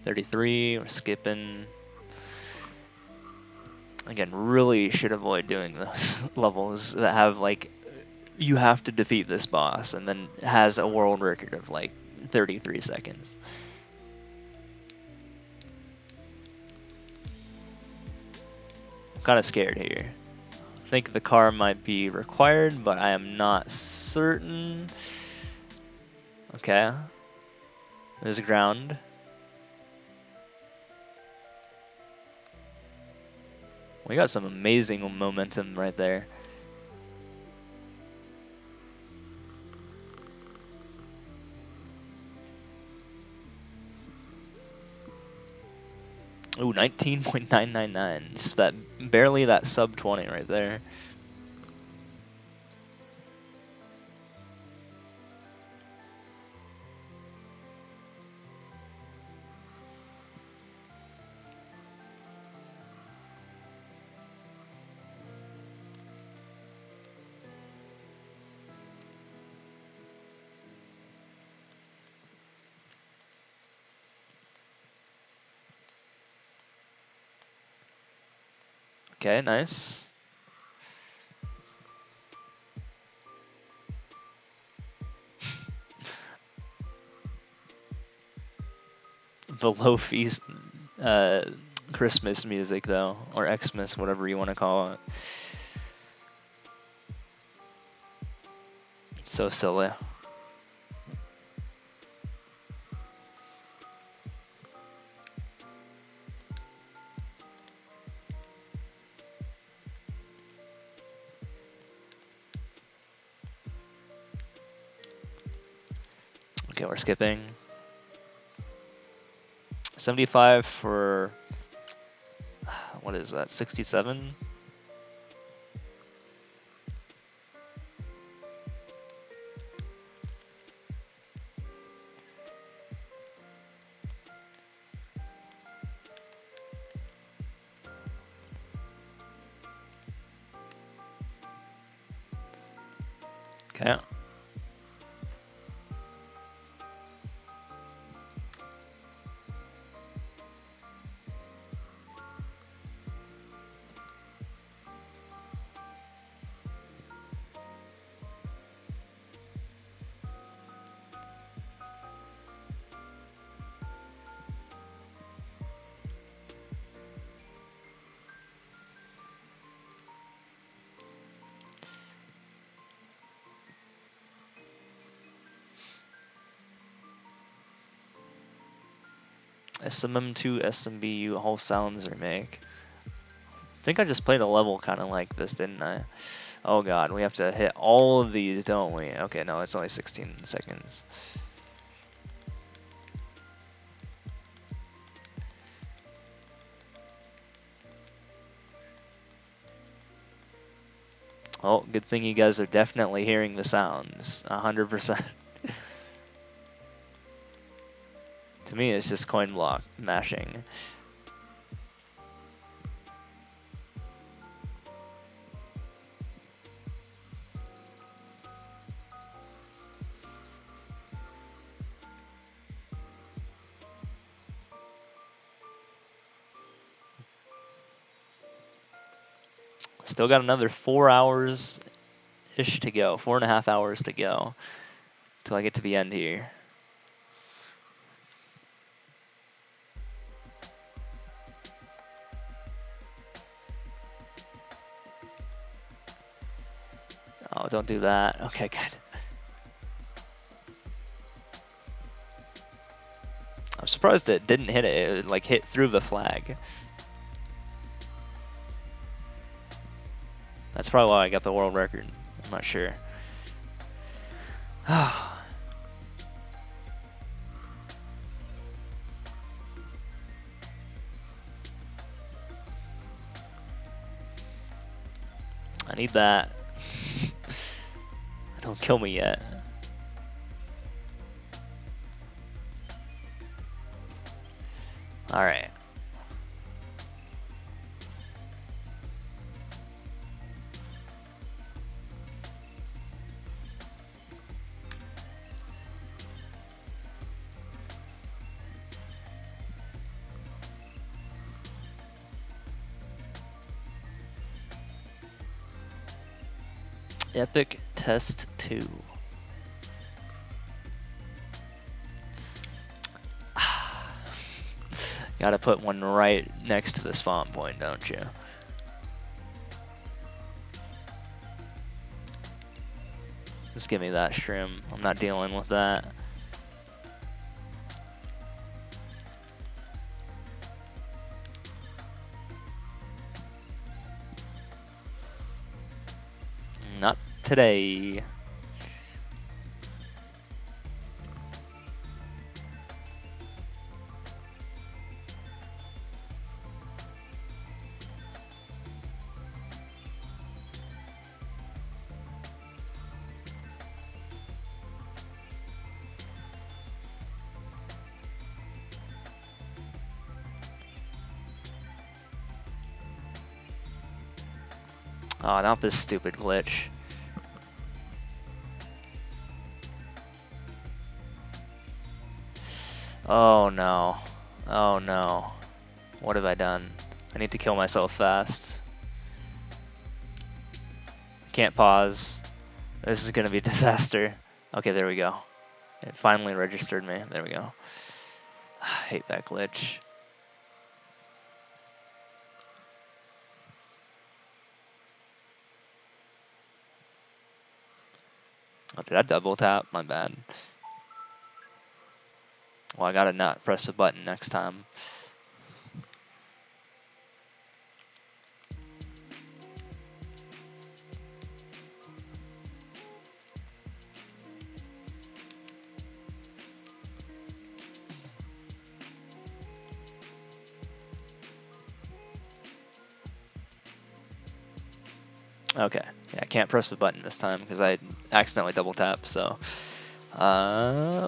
Speaker 1: $33, we're skipping. Again, really should avoid doing those levels that have like, you have to defeat this boss, and then has a world record of like 33 seconds. I'm kind of scared here. I think the car might be required, but I am not certain. Okay. There's ground. We got some amazing momentum right there. Ooh, 19.999. Just that, barely that sub 20 right there. Okay, nice. The low fees, Christmas music though, or Xmas, whatever you want to call it. It's so silly. Okay, we're skipping. 75 for, what is that, 67? Okay. SMM2 SMBU whole sounds remake. I think I just played a level kind of like this, didn't I? Oh god, we have to hit all of these, don't we? Okay, no, it's only 16 seconds. Oh, good thing you guys are definitely hearing the sounds. 100%. To me, it's just coin block mashing. Still got another 4 hours-ish to go. 4.5 hours to go till I get to the end here. Oh, don't do that. Okay, good. I'm surprised it didn't hit it. It like hit through the flag. That's probably why I got the world record. I'm not sure. I need that. Don't kill me yet. All right. Epic Test 2. Gotta put one right next to the spawn point, don't you? Just give me that shrimp. I'm not dealing with that. Not today. Oh, not this stupid glitch. Oh no. Oh no. What have I done? I need to kill myself fast. Can't pause. This is gonna be a disaster. Okay, there we go. It finally registered me. There we go. I hate that glitch. Oh, did I double tap? My bad. Well, I gotta not press the button next time. Okay, yeah, I can't press the button this time because I accidentally double tapped, so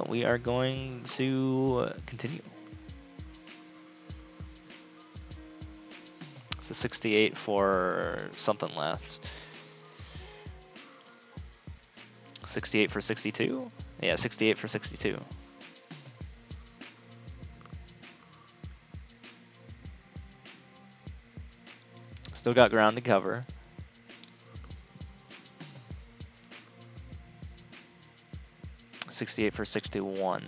Speaker 1: we are going to continue. So 68 for something left. 68 for 62? Yeah, 68 for 62. Still got ground to cover. $68 for 61.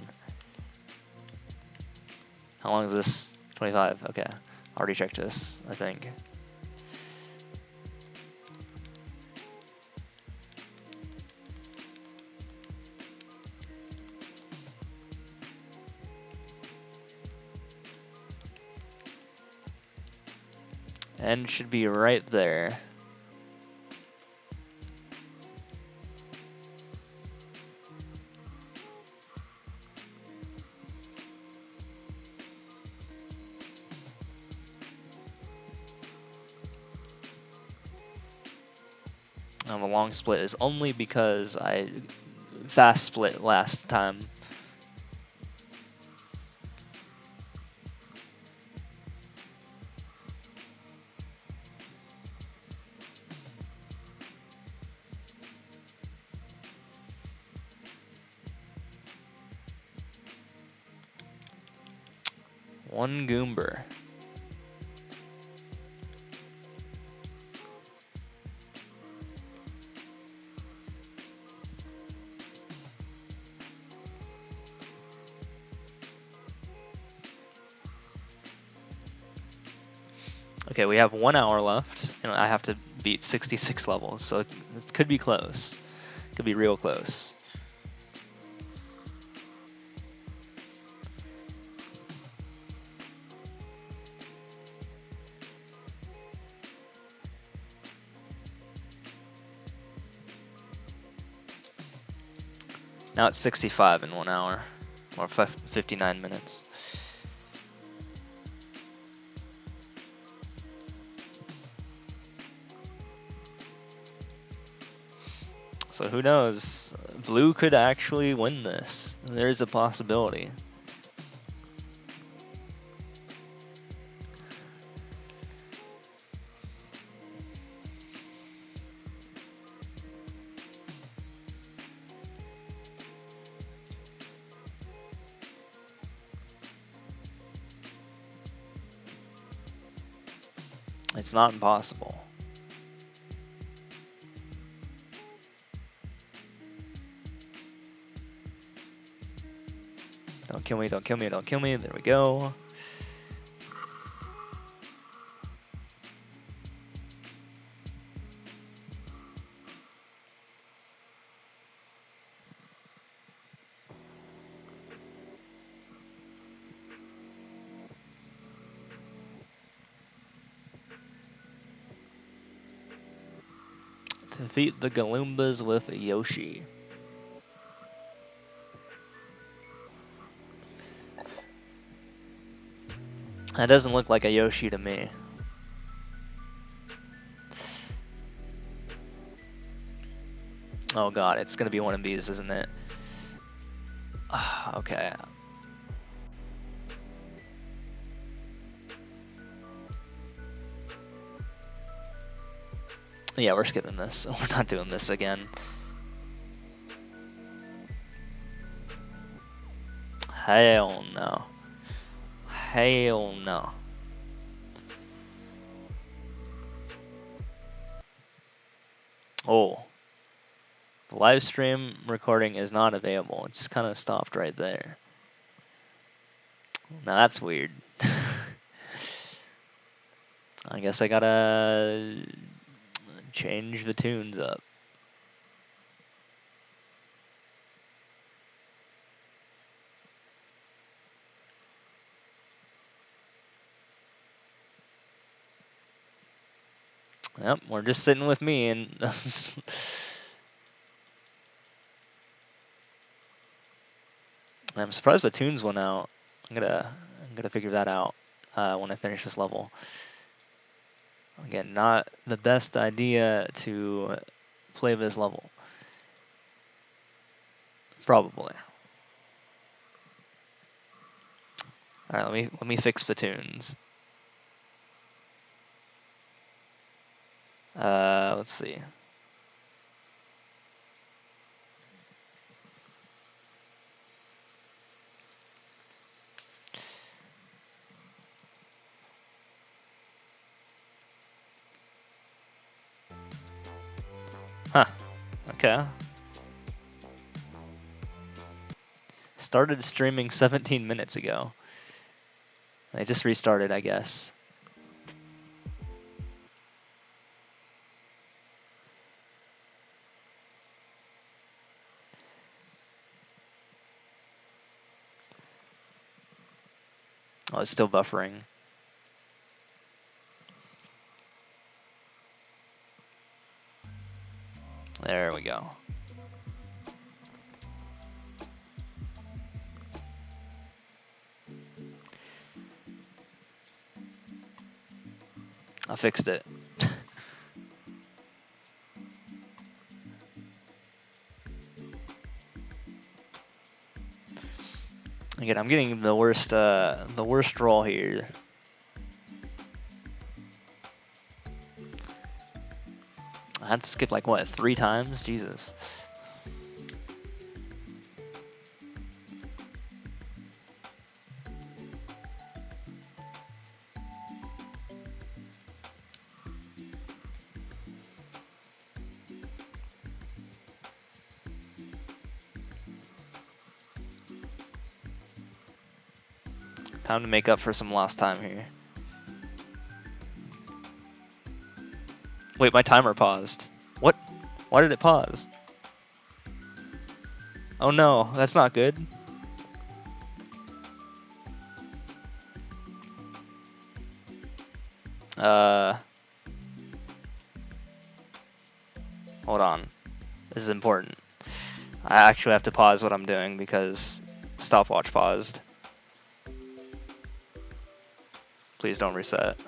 Speaker 1: How long is this? 25. Okay. Already checked this, I think. End should be right there. The long split is only because I fast split last time. One Goomber. Okay, we have 1 hour left, and I have to beat 66 levels, so it could be close. Could be real close. Now it's 65 in 1 hour, or 59 minutes. So who knows? Blue could actually win this. There's a possibility. It's not impossible. Don't kill me, don't kill me, don't kill me. There we go. Defeat the Galoombas with Yoshi. That doesn't look like a Yoshi to me. Oh god, it's gonna be one of these, isn't it? Okay. Yeah, we're skipping this. We're not doing this again. Hell no. Hell no. Oh. The live stream recording is not available. It just kind of stopped right there. Now that's weird. I guess I gotta change the tunes up. Yep, we're just sitting with me and I'm surprised the tunes went out. I'm gonna figure that out when I finish this level. Again, not the best idea to play this level. Probably. All right, let me fix the tunes. Let's see. Huh. Okay. Started streaming 17 minutes ago. I just restarted, I guess. Oh, it's still buffering. There we go. I fixed it. Again, I'm getting the worst roll here. I had to skip like what, 3 times? Jesus. Time to make up for some lost time here. Wait, my timer paused. What? Why did it pause? Oh no, that's not good. Hold on. This is important. I actually have to pause what I'm doing because stopwatch paused. Please don't reset.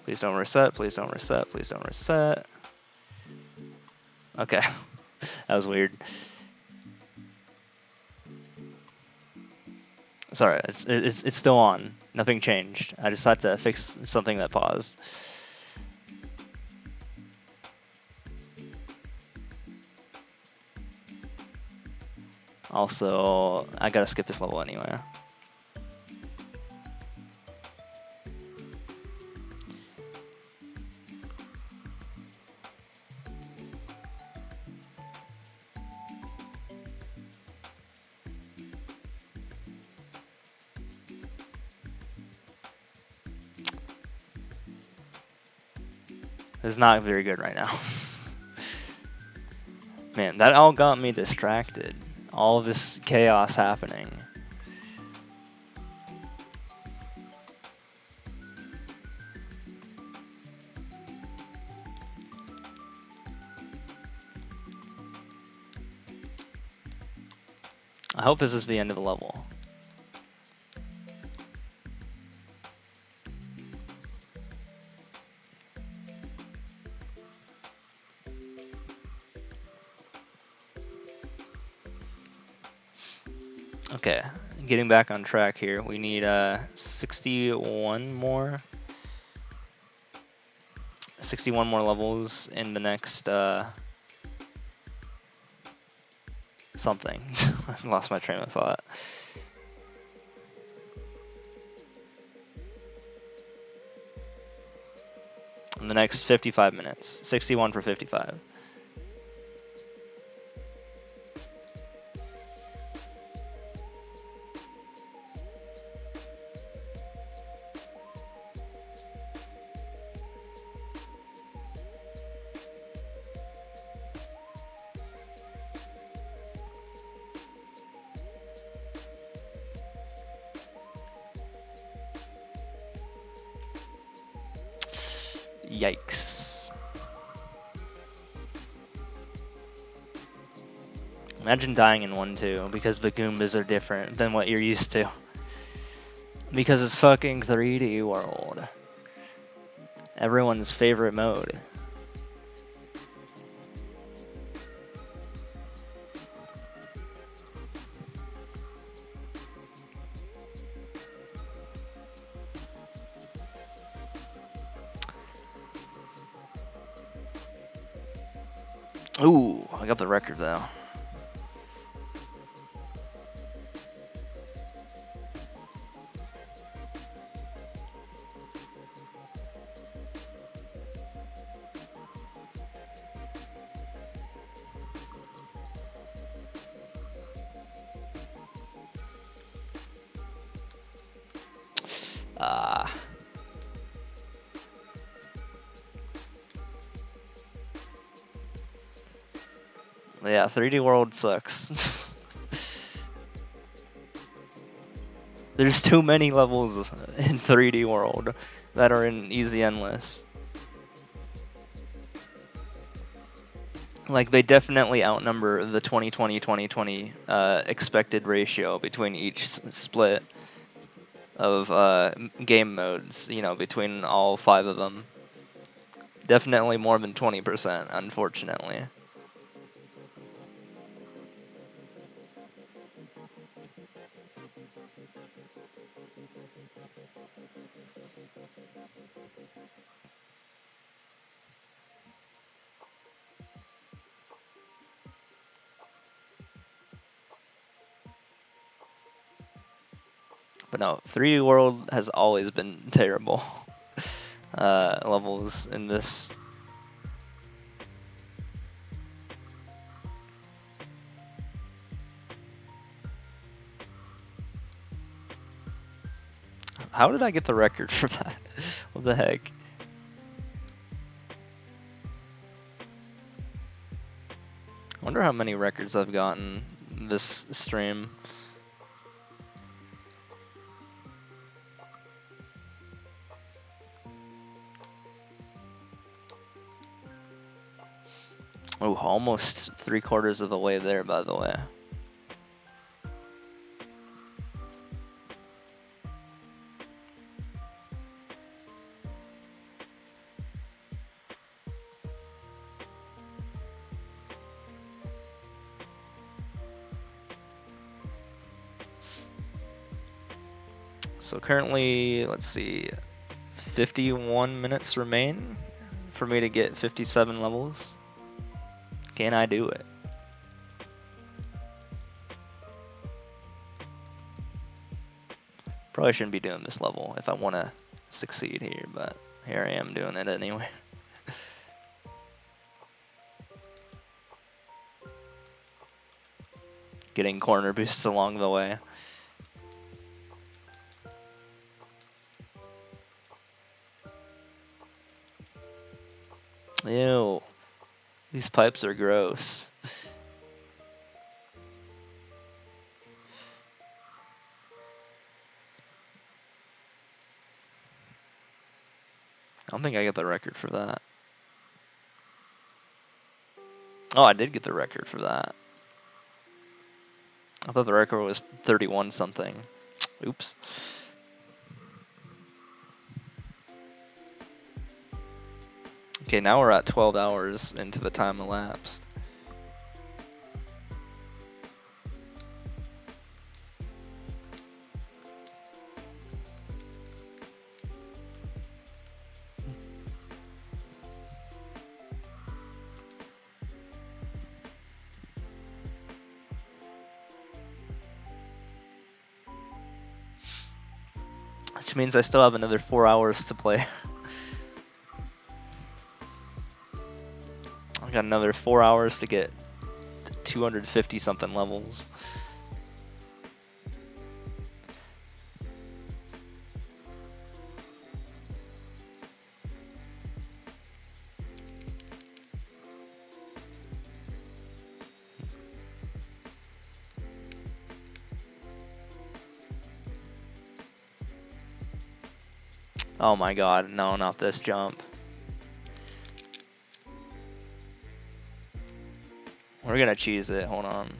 Speaker 1: Please don't reset, please don't reset, please don't reset. Okay, that was weird. Sorry, it's still on. Nothing changed. I just had to fix something that paused. Also, I gotta skip this level anyway. It's not very good right now. Man, that all got me distracted. All of this chaos happening. I hope this is the end of the level. Okay, getting back on track here. We need 61 more. 61 more levels in the next something. I lost my train of thought. In the next 55 minutes. 61 for 55. Yikes. Imagine dying in 1-2 because the Goombas are different than what you're used to. Because it's fucking 3D World. Everyone's favorite mode. Ooh, I got the record though. Yeah, 3D World sucks. There's too many levels in 3D World that are in Easy Endless. Like, they definitely outnumber the 2020-2020 expected ratio between each split of game modes, you know, between all 5 of them. Definitely more than 20%, unfortunately. But no, 3D World has always been terrible levels in this. How did I get the record for that? What the heck? I wonder how many records I've gotten this stream. Oh, almost 3/4 of the way there, by the way. So currently, let's see, 51 minutes remain for me to get 57 levels. Can I do it? Probably shouldn't be doing this level if I want to succeed here, but here I am doing it anyway. Getting corner boosts along the way. Ew. These pipes are gross. I don't think I get the record for that. Oh, I did get the record for that. I thought the record was 31 something. Oops. Okay, now we're at 12 hours into the time elapsed. Which means I still have another 4 hours to play. I got another 4 hours to get 250 something levels. Oh my god, no, not this jump. We're gonna cheese it, hold on.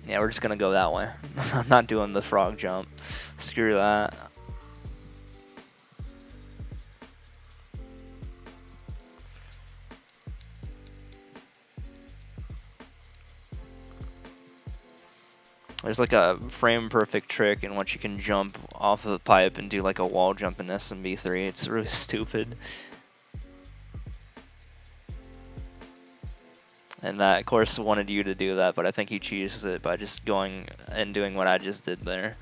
Speaker 1: Yeah, we're just gonna go that way. I'm not doing the frog jump. Screw that. There's like a frame perfect trick in which you can jump off of the pipe and do like a wall jump in SMB3. It's really stupid. And that course wanted you to do that, but I think he cheeses it by just going and doing what I just did there.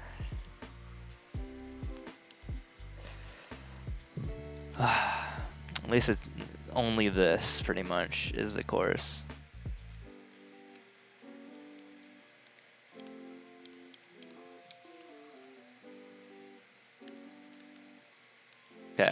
Speaker 1: At least it's only this, pretty much, is the course. Okay.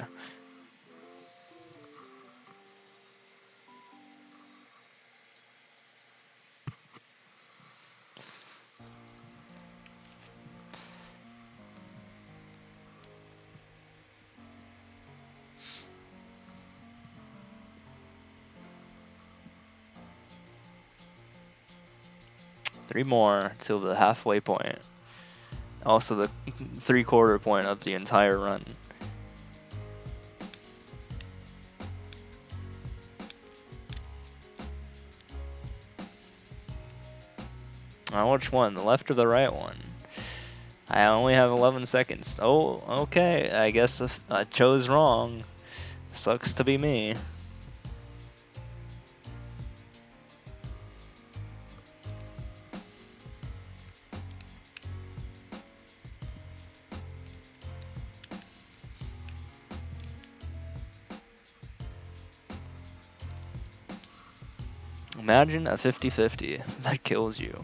Speaker 1: 3 more till the halfway point. Also the 3/4 point of the entire run. Which one? The left or the right one? I only have 11 seconds. Oh, okay. I guess if I chose wrong. Sucks to be me. Imagine a 50-50 that kills you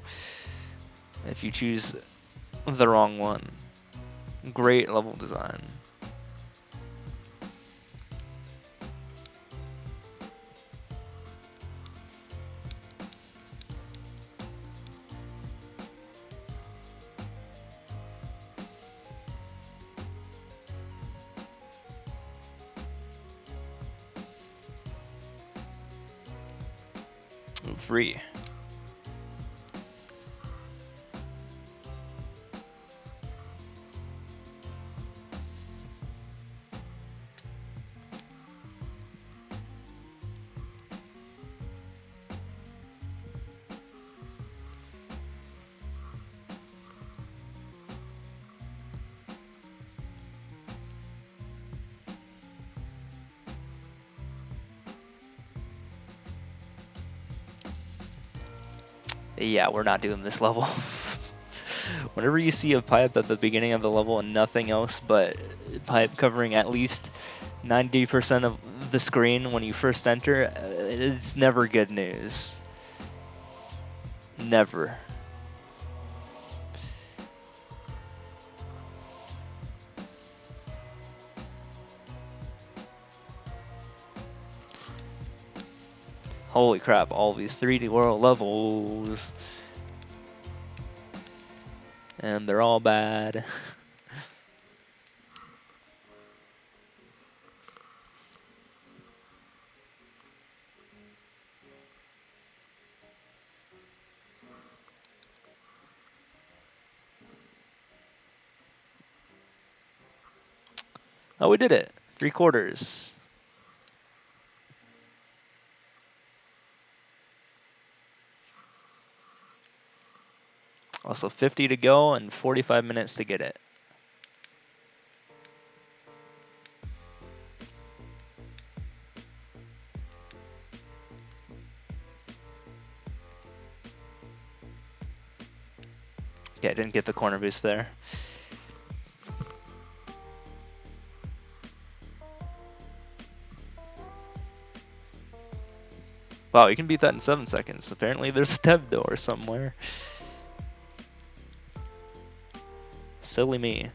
Speaker 1: if you choose the wrong one. Great level design. Free. Yeah, we're not doing this level. Whenever you see a pipe at the beginning of the level and nothing else but pipe covering at least 90% of the screen when you first enter, it's never good news. Never. Holy crap, all these 3D World levels. And they're all bad. Oh, we did it. 3/4. Also 50 to go and 45 minutes to get it. Okay, I didn't get the corner boost there. Wow, you can beat that in 7 seconds. Apparently there's a dev door somewhere. Silly me.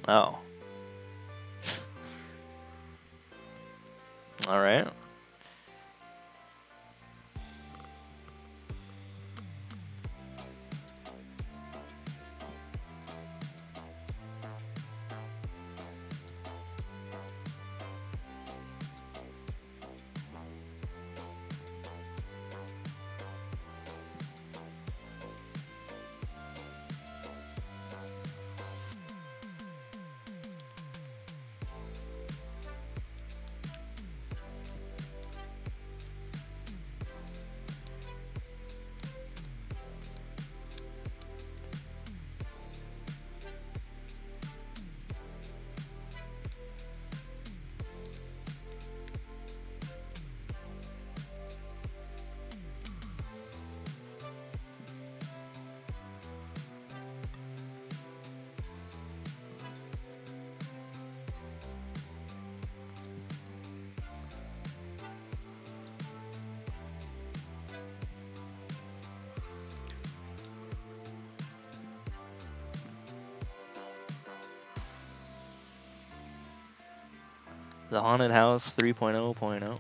Speaker 1: Oh. All right. The Haunted House 3.0.0.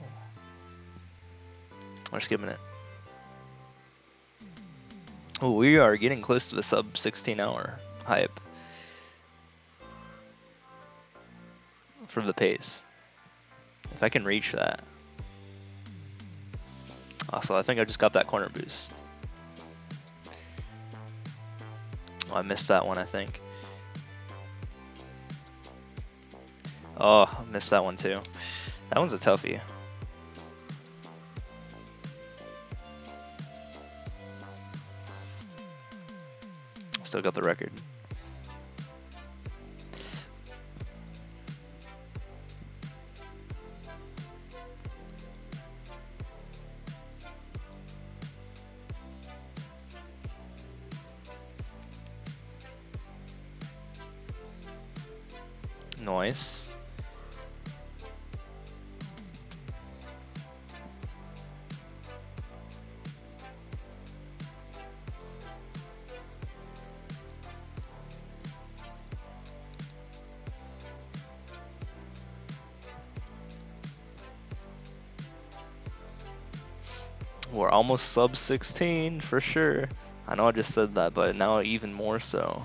Speaker 1: We're skipping it. Oh, we are getting close to the sub 16-hour hype for the pace. If I can reach that. Also, I think I just got that corner boost. Oh, I missed that one, I think. Oh, I missed that one too. That one's a toughie. Still got the record. Nice. We're almost sub 16 for sure. I know I just said that, but now even more so.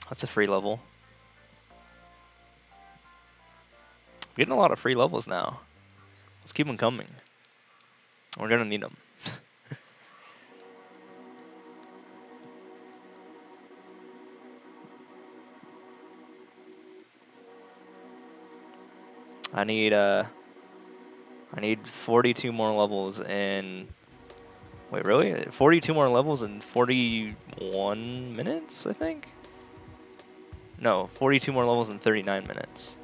Speaker 1: That's a free level. Getting a lot of free levels now. Let's keep them coming. We're gonna need them. I need 42 more levels in. Wait, really? 42 more levels in 41 minutes, I think? No, 42 more levels in 39 minutes.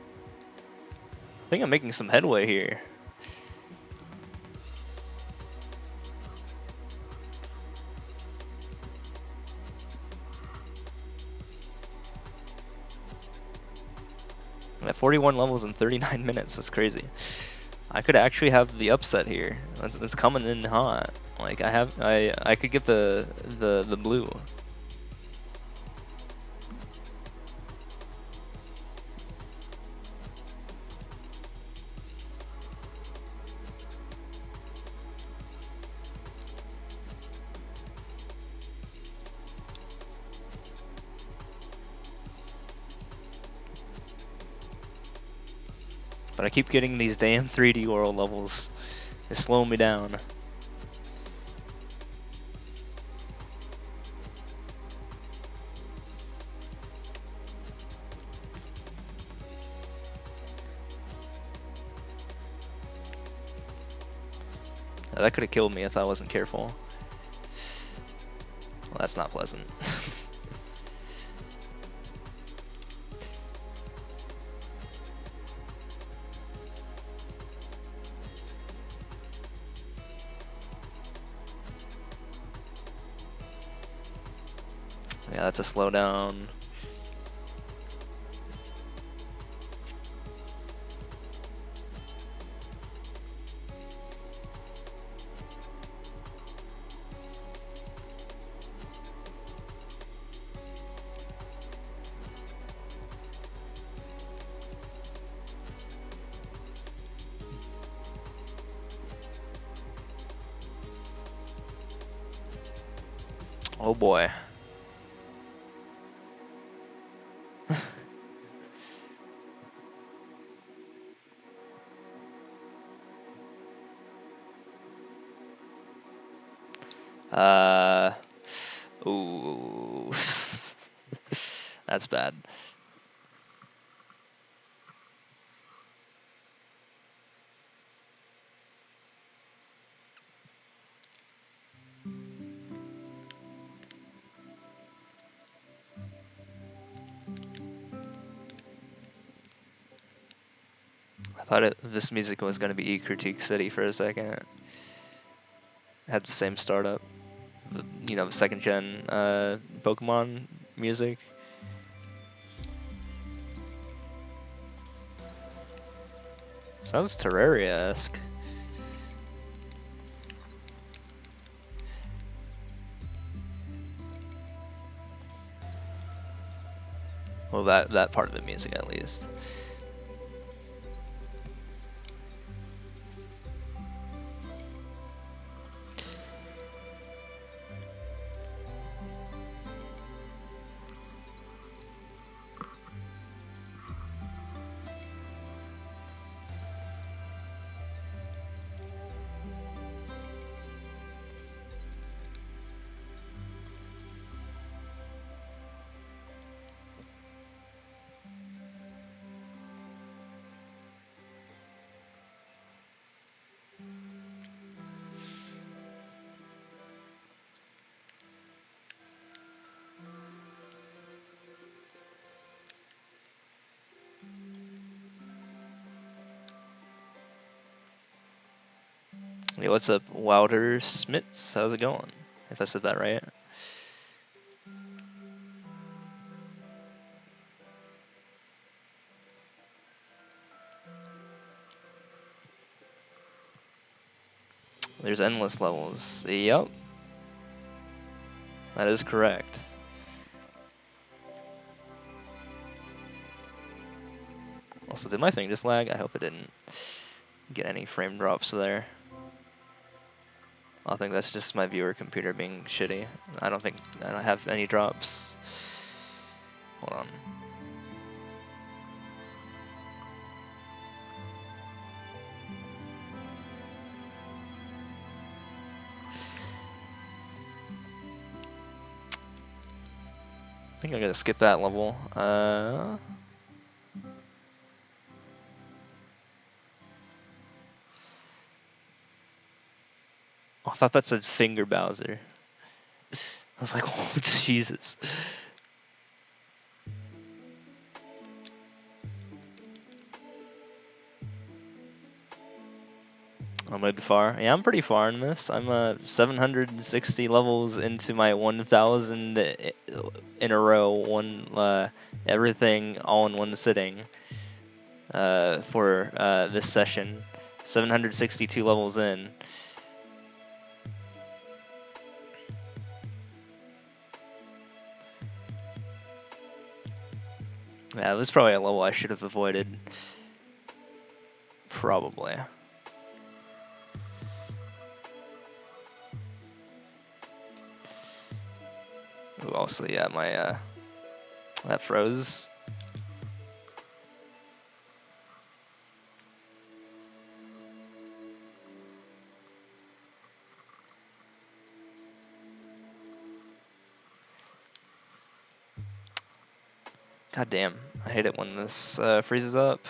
Speaker 1: I think I'm making some headway here. At 41 levels in 39 minutes, that's crazy. I could actually have the upset here. It's coming in hot. Like I could get the blue. But I keep getting these damn 3D world levels. They're slowing me down. That could have killed me if I wasn't careful. Well, that's not pleasant. Yeah, that's a slowdown. Oh boy. Ooh. That's bad. I thought this music was gonna be Critique City for a second. Had the same startup, you know, second gen Pokemon music. Sounds Terraria-esque. Well, that part of the music at least. Hey, what's up, Wilder Smits? How's it going? If I said that right. There's endless levels. Yep. That is correct. Also, did my thing just lag? I hope it didn't get any frame drops there. I think that's just my viewer computer being shitty. I don't have any drops. Hold on. I think I'm gonna skip that level. Oh, I thought that said Finger Bowser. I was like, oh, Jesus. I'm mid far. Yeah, I'm pretty far in this. I'm 760 levels into my 1,000 in a row. Everything all in one sitting. For this session, 762 levels in. Yeah, it was probably a level I should have avoided. Probably. Ooh, also, yeah, my that froze. God damn, I hate it when this freezes up.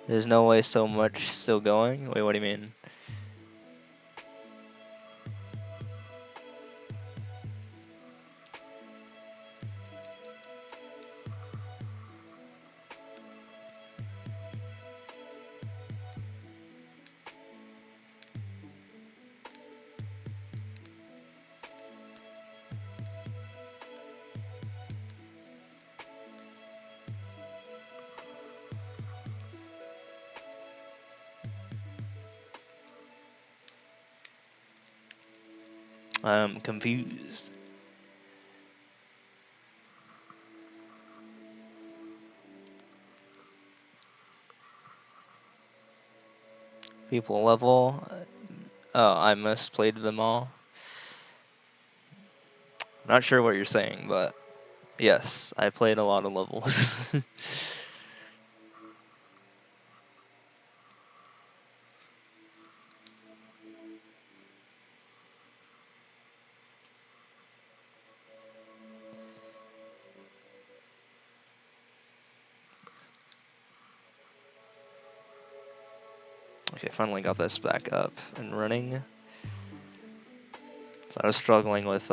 Speaker 1: There's no way so much still going? Wait, what do you mean? I'm confused. People level. Oh, I misplayed them all. Not sure what you're saying, but yes, I played a lot of levels. Okay, finally got this back up and running. So I was struggling with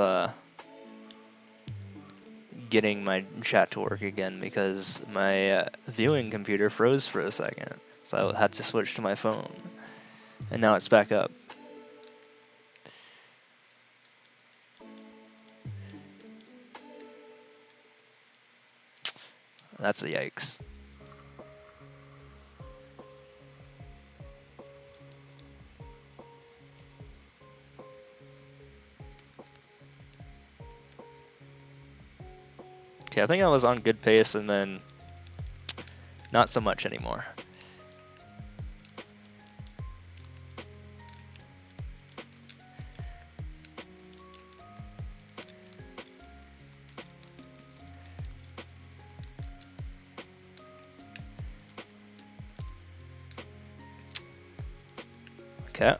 Speaker 1: getting my chat to work again because my viewing computer froze for a second. So I had to switch to my phone. And now it's back up. That's a yikes. Okay, I think I was on good pace and then not so much anymore. Okay.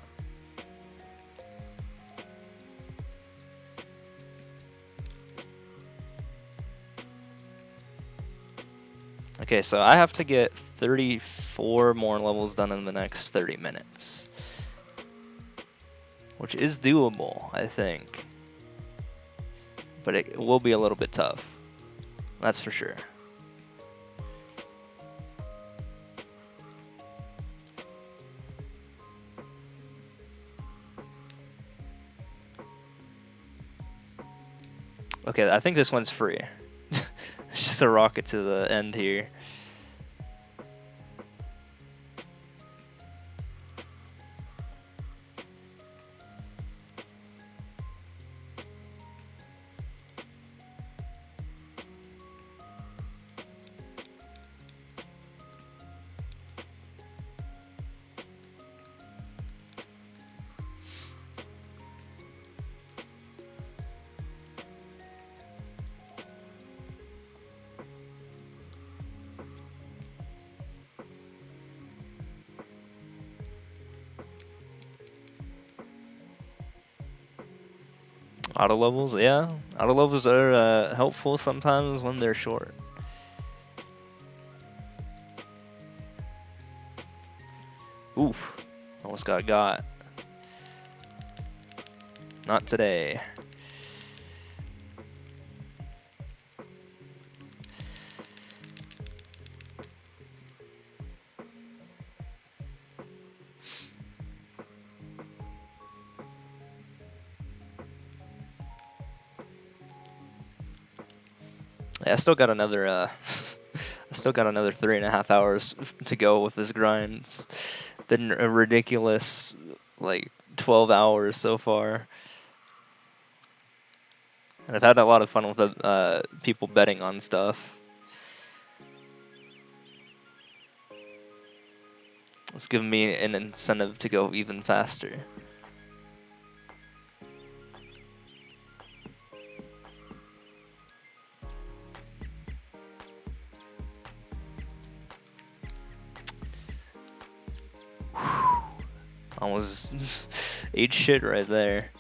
Speaker 1: Okay, so I have to get 34 more levels done in the next 30 minutes. Which is doable, I think. But it will be a little bit tough. That's for sure. Okay, I think this one's free. It's just a rocket to the end here. Auto levels, yeah. Auto levels are helpful sometimes when they're short. Oof, almost got. Not today. Yeah, I still got another I still got another 3.5 hours to go with this grind. It's been a ridiculous like 12 hours so far. And I've had a lot of fun with the people betting on stuff. It's given me an incentive to go even faster. Almost ate shit right there.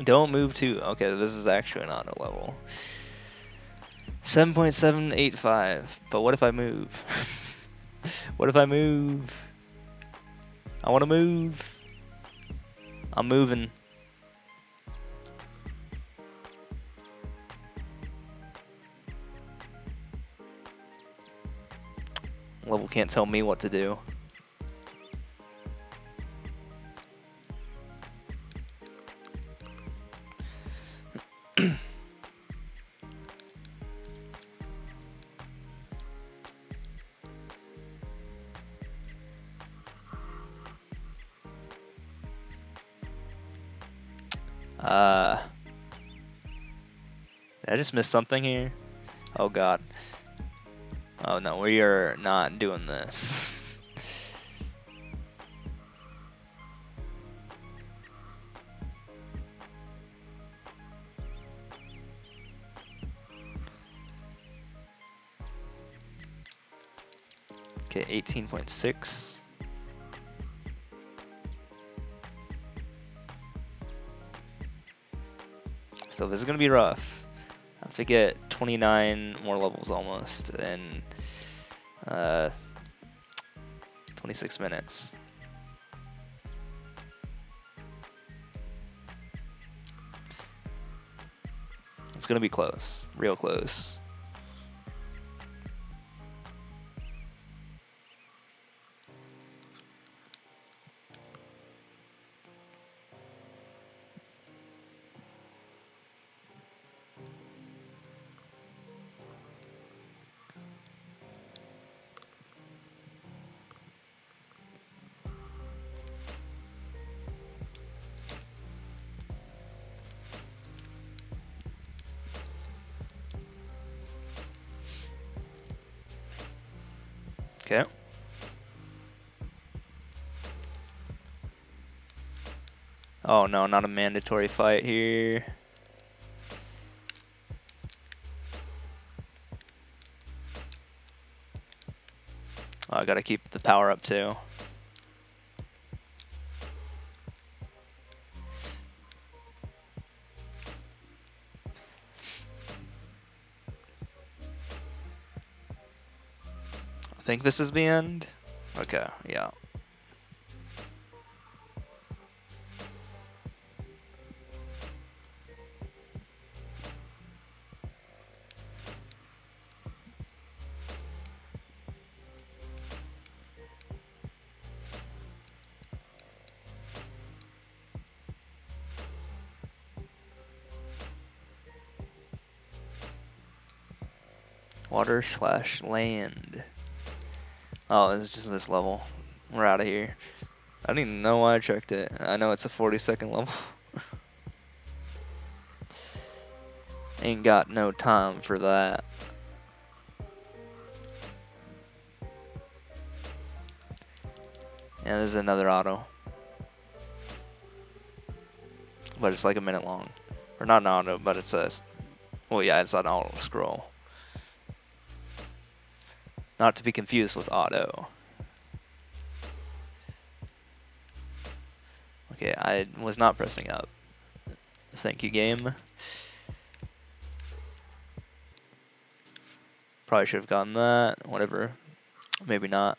Speaker 1: Don't move too. Okay, this is actually an auto level. 7.785. But what if I move? What if I move? I want to move. I'm moving. Level can't tell me what to do. Did I just miss something here? Oh god. Oh no, we are not doing this. Okay, 18.6. So this is gonna be rough. I have to get 29 more levels almost in 26 minutes. It's gonna be close, real close. Okay. Oh no, not a mandatory fight here. Oh, I gotta keep the power up too. I think this is the end. Okay, yeah. Water/land. Oh, it's just this level. We're out of here. I don't even know why I checked it. I know it's a 40-second level. Ain't got no time for that. Yeah, this is another auto. But it's like a minute long. Or not an auto, but it's a... Well, yeah, it's an auto scroll. Not to be confused with auto. Okay, I was not pressing up. Thank you, game. Probably should have gotten that. Whatever. Maybe not.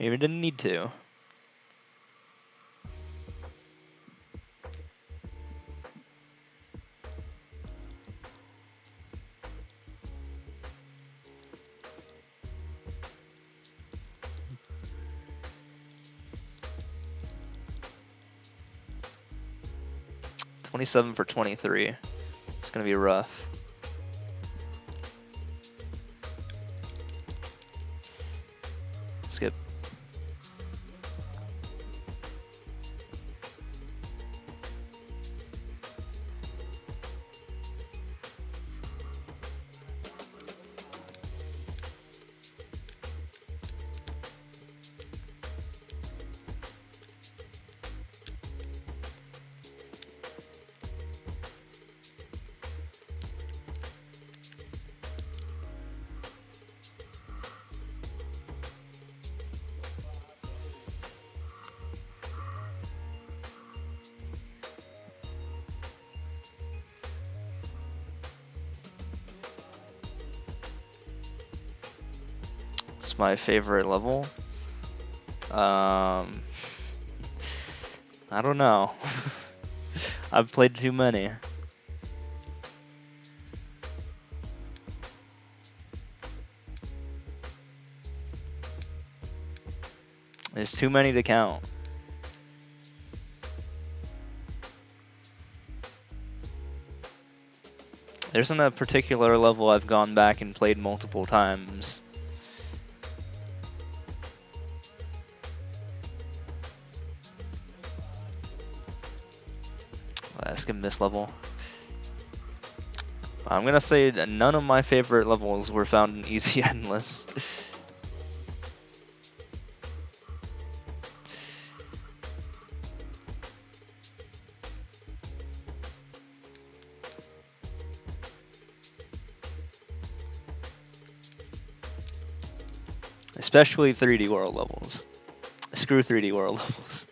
Speaker 1: Maybe didn't need to. $27 for 23. It's gonna be rough. Skip. It's my favorite level. I don't know. I've played too many. There's too many to count. There isn't a particular level I've gone back and played multiple times. Let's skip this level. I'm gonna say that none of my favorite levels were found in Easy Endless. Especially 3D World levels. Screw 3D World levels.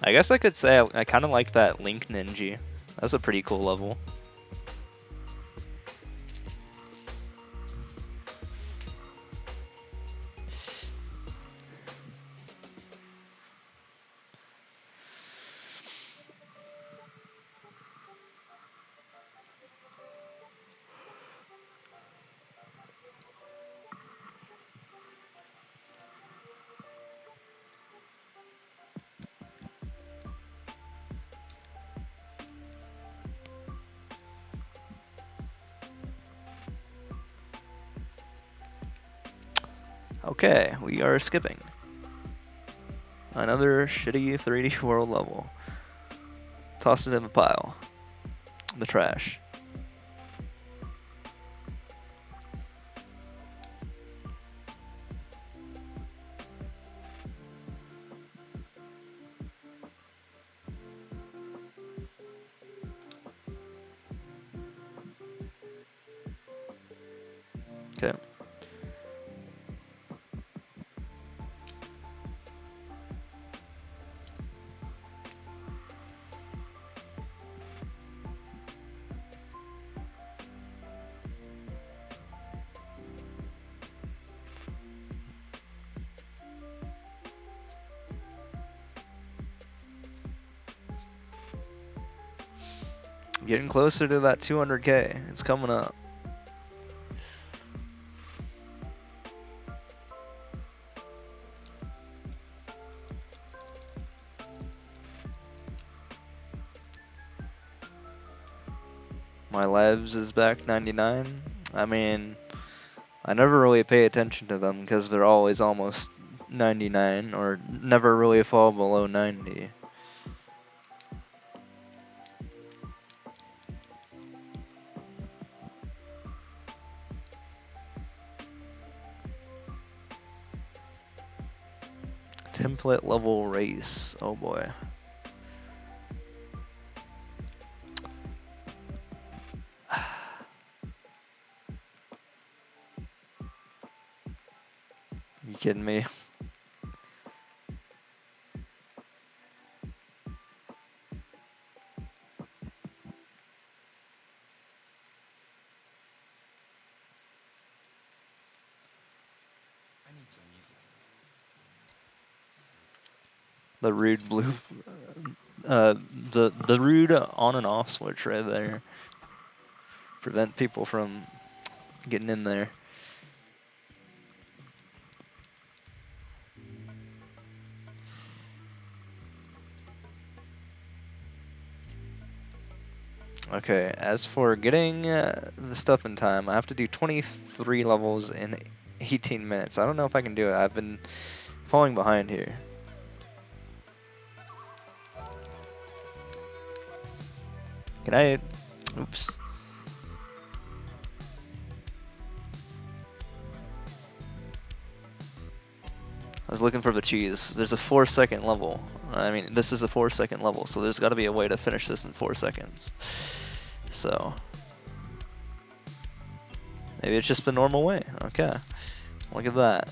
Speaker 1: I guess I could say I kind of like that Link Ninja. That's a pretty cool level. Okay, we are skipping. Another shitty 3D World level. Toss it in a pile. The trash. Okay. Getting closer to that 200K. It's coming up. My lives is back 99. I mean, I never really pay attention to them because they're always almost 99 or never really fall below 90. Template level race. Oh boy. You kidding me?
Speaker 2: I need some music.
Speaker 1: The rude blue, the rude on and off switch right there. Prevent people from getting in there. Okay, as for getting the stuff in time, I have to do 23 levels in 18 minutes. I don't know if I can do it. I've been falling behind here. Can I? Oops. I was looking for the cheese. There's a 4-second level. I mean, this is a 4-second level, so there's got to be a way to finish this in 4 seconds. So maybe it's just the normal way. Okay, look at that.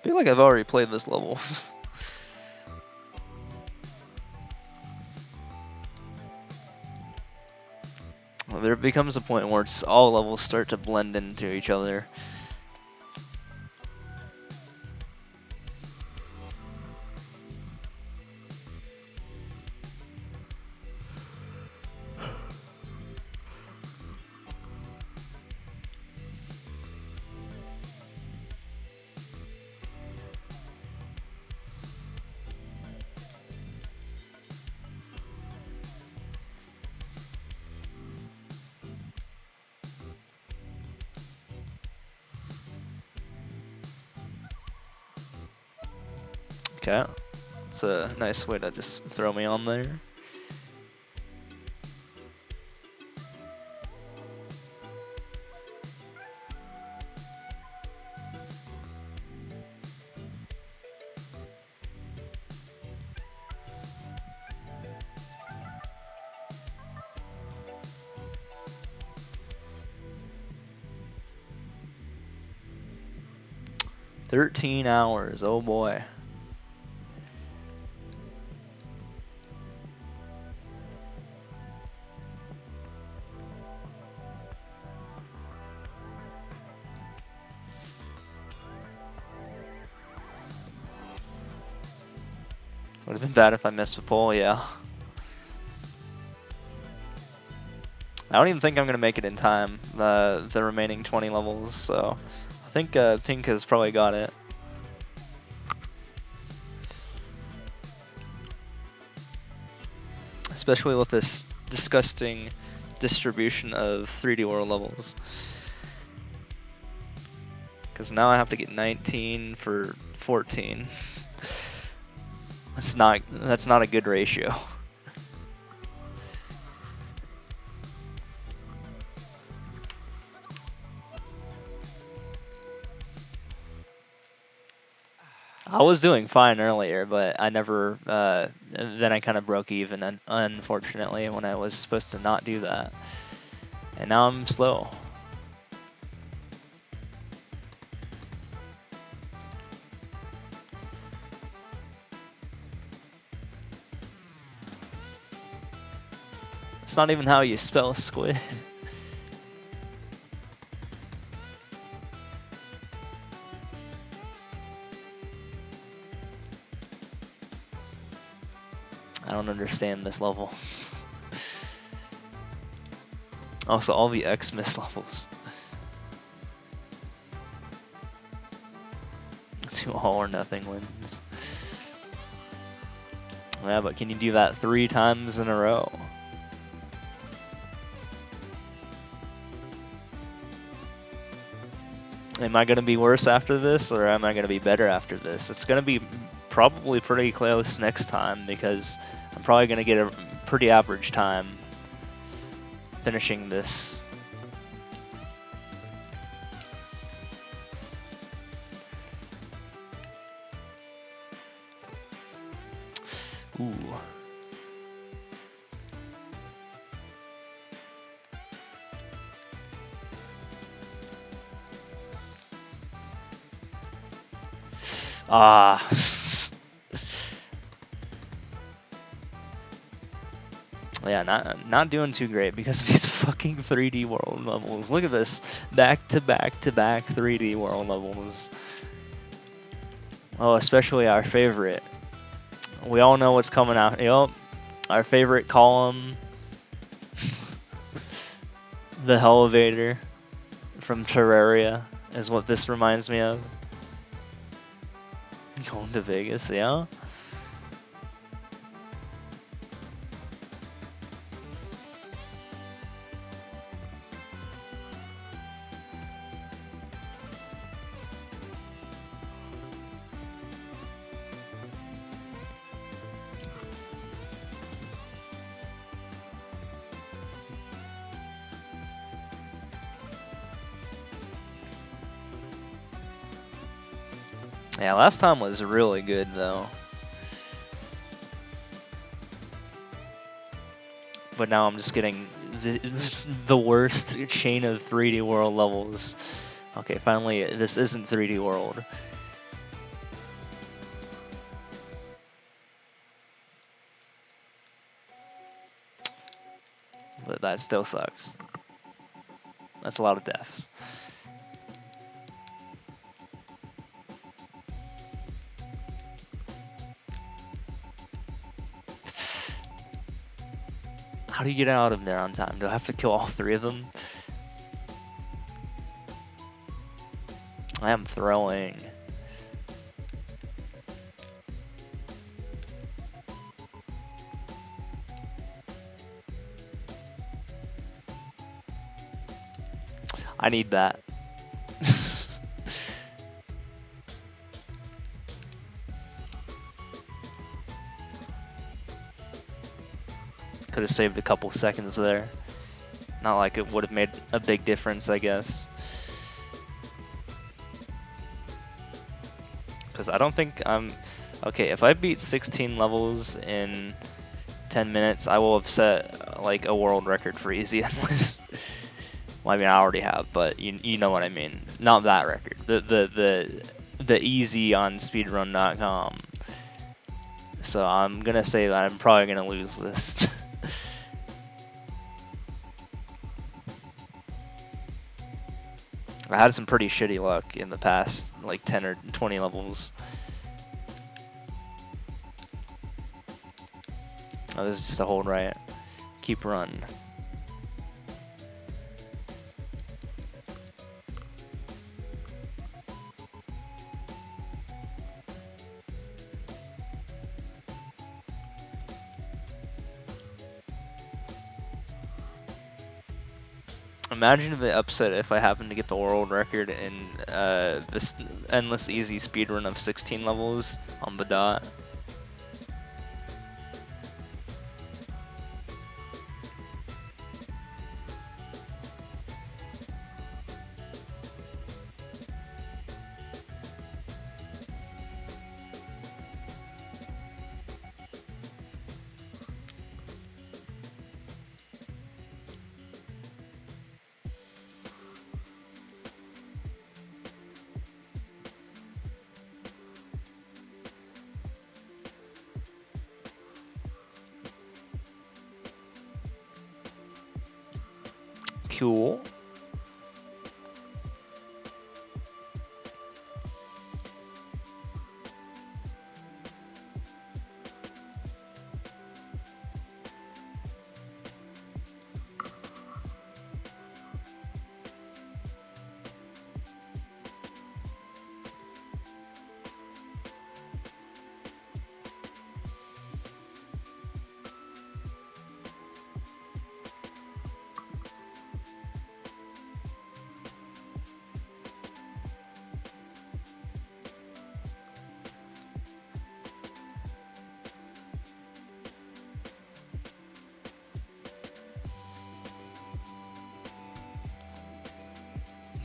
Speaker 1: feel like I've already played this level. Well, there becomes a point where just all levels start to blend into each other. Okay, it's a nice way to just throw me on there. "13 hours, oh boy." Would have been bad if I missed a pole, yeah. I don't even think I'm gonna make it in time, the remaining 20 levels, so I think Pink has probably got it. Especially with this disgusting distribution of 3D World levels. Because now I have to get 19 for 14. That's not a good ratio. I was doing fine earlier, but I never, then I kind of broke even, unfortunately, when I was supposed to not do that. And now I'm slow. It's not even how you spell squid. I don't understand this level. Also, all the Xmas levels. Do all or nothing wins. Yeah, but can you do that 3 times in a row? Am I going to be worse after this, or am I going to be better after this? It's going to be probably pretty close next time, because I'm probably going to get a pretty average time finishing this. Ooh. Ah. Yeah, not doing too great because of these fucking 3D world levels. Look at this, back to back to back 3D world levels. Oh, especially our favorite. We all know what's coming out. Yep, our favorite column, the elevator from Terraria is what this reminds me of. Going to Vegas, yeah. Yeah, last time was really good though. But now I'm just getting the worst chain of 3D World levels. Okay, finally, this isn't 3D World. that still sucks. That's a lot of deaths. How do you get out of there on time? Do I have to kill all 3 of them? I am throwing. I need that. Could have saved a couple seconds there. Not like it would have made a big difference, I guess. Because I don't think I'm... Okay, if I beat 16 levels in 10 minutes, I will have set like a world record for easy endless. Well, I mean, I already have, but you know what I mean. Not that record. The easy on speedrun.com. So I'm gonna say that I'm probably gonna lose this. I had some pretty shitty luck in the past, like 10 or 20 levels. Oh, this is just a hold right. Keep run. Imagine if they upset if I happen to get the world record in this endless easy speedrun of 16 levels on the dot. Cool.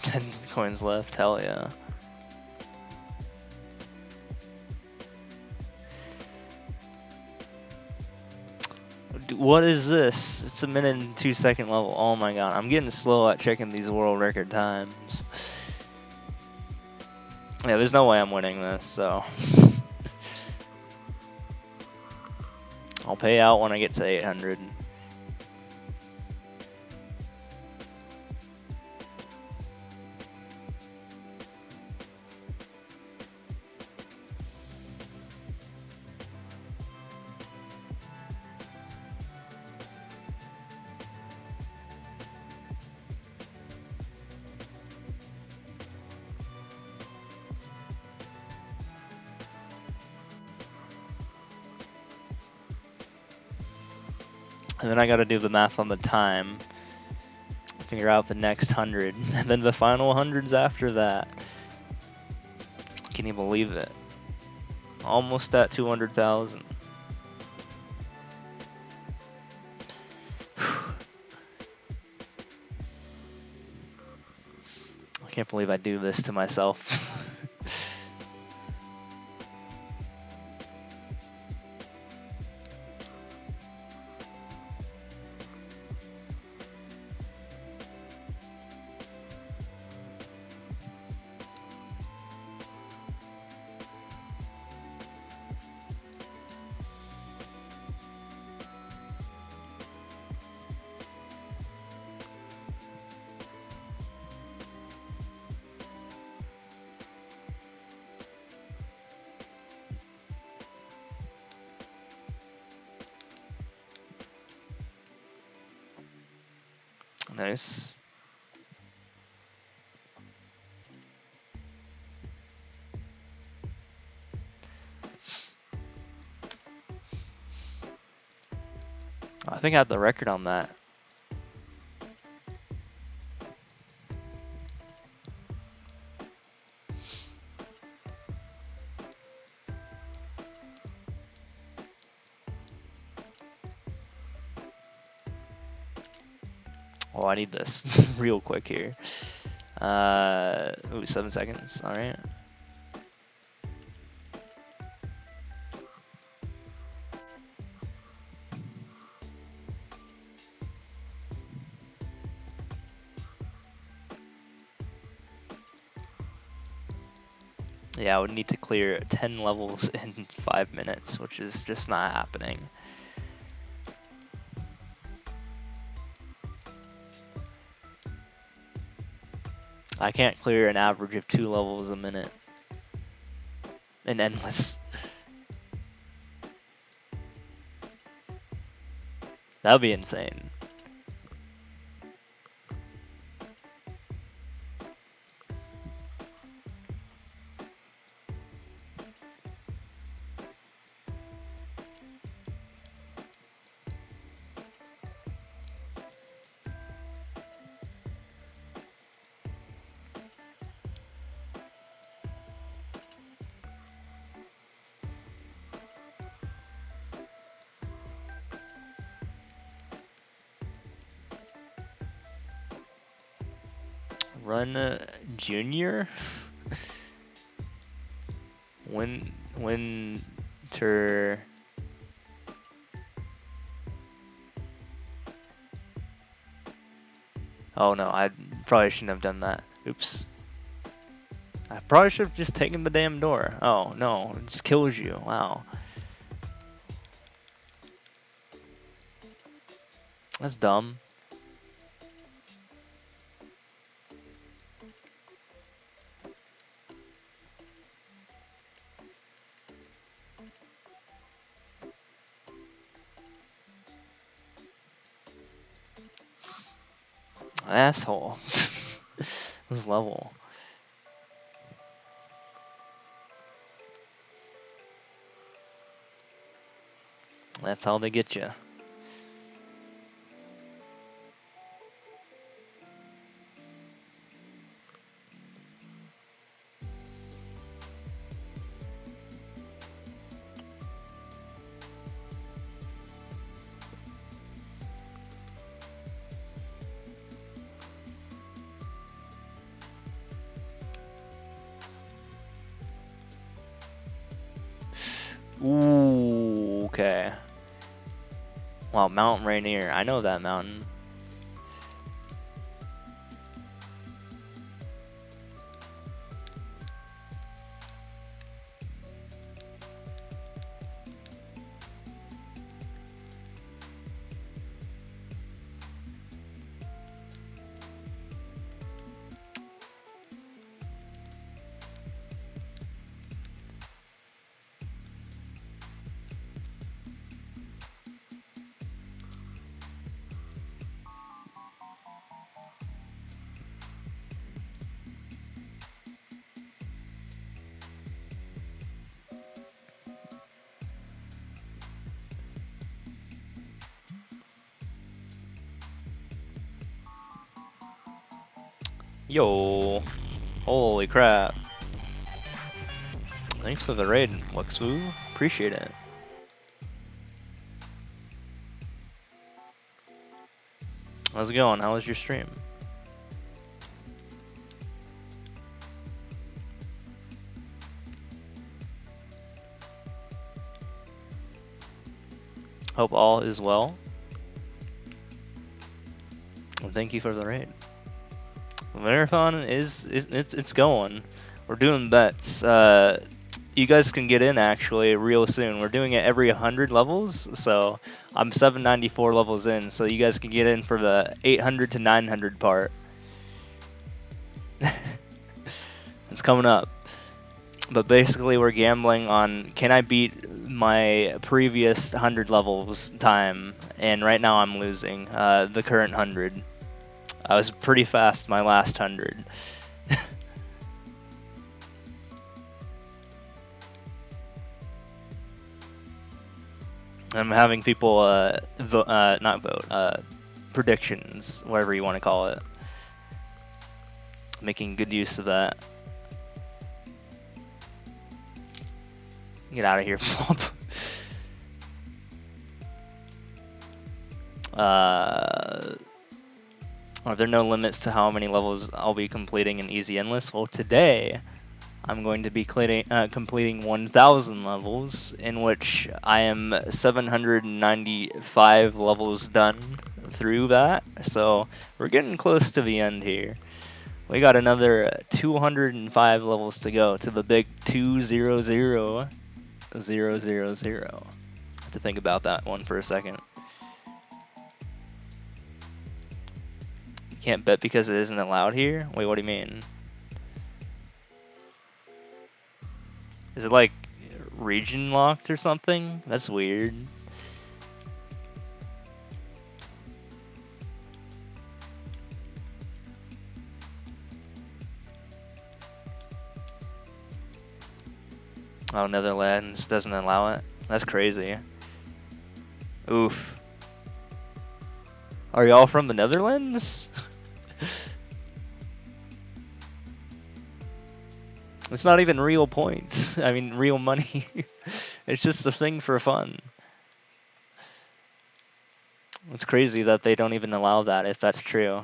Speaker 1: Ten coins left, hell yeah. What is this? It's a minute and 2-second level. Oh my god, I'm getting slow at checking these world record times. Yeah, there's no way I'm winning this, so. I'll pay out when I get to 800. And then I gotta do the math on the time. Figure out the next 100. And then the final 100s after that. Can you believe it? Almost at 200,000. I can't believe I do this to myself. Nice. I think I have the record on that. Oh, I need this real quick here. Ooh, 7 seconds. All right. Yeah, I would need to clear 10 levels in 5 minutes, which is just not happening. I can't clear an average of 2 levels a minute. And endless. That would be insane. Run Junior? Winter. Oh no, I probably shouldn't have done that. Oops. I probably should have just taken the damn door. Oh no, it just kills you. Wow. That's dumb. Asshole. This level. That's how they get you. Ooh, okay. Wow, Mount Rainier. I know that mountain. Yo, holy crap. Thanks for the raid, Wuxwu. Appreciate it. How's it going? How was your stream? Hope all is well. And thank you for the raid. The marathon it's going. We're doing bets. You guys can get in actually real soon. We're doing it every 100 levels, so I'm 794 levels in, so you guys can get in for the 800 to 900 part. It's coming up. But basically we're gambling on, can I beat my previous 100 levels time, and right now I'm losing the current 100. I was pretty fast my last 100. I'm having people not vote, predictions, whatever you want to call it. Making good use of that. Get out of here, Bob. Are there no limits to how many levels I'll be completing in Easy Endless? Well, today I'm going to be completing 1,000 levels, in which I am 795 levels done through that. So we're getting close to the end here. We got another 205 levels to go to the big 200,000. Have to think about that one for a second. You can't bet because it isn't allowed here? Wait, what do you mean? Is it like region locked or something? That's weird. Oh, Netherlands doesn't allow it? That's crazy. Oof. Are y'all from the Netherlands? It's not even real points. I mean, real money. It's just a thing for fun. It's crazy that they don't even allow that, if that's true.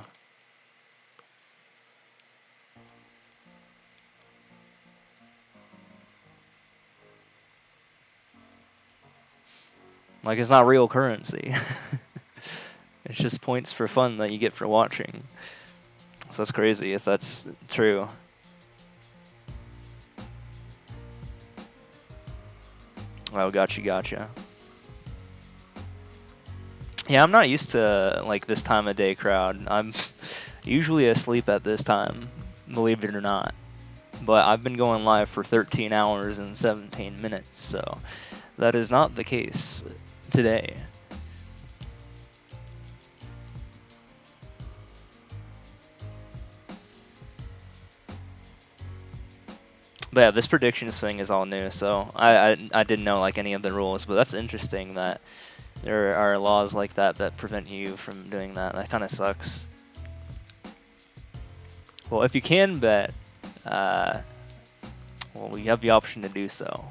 Speaker 1: Like, it's not real currency. It's just points for fun that you get for watching. So that's crazy if that's true. Oh, gotcha. Yeah, I'm not used to like this time of day crowd. I'm usually asleep at this time, believe it or not. But I've been going live for 13 hours and 17 minutes, so that is not the case today. But yeah, this predictions thing is all new, so I didn't know like any of the rules, but that's interesting that there are laws like that that prevent you from doing that. That kind of sucks. Well, if you can bet, well, we have the option to do so.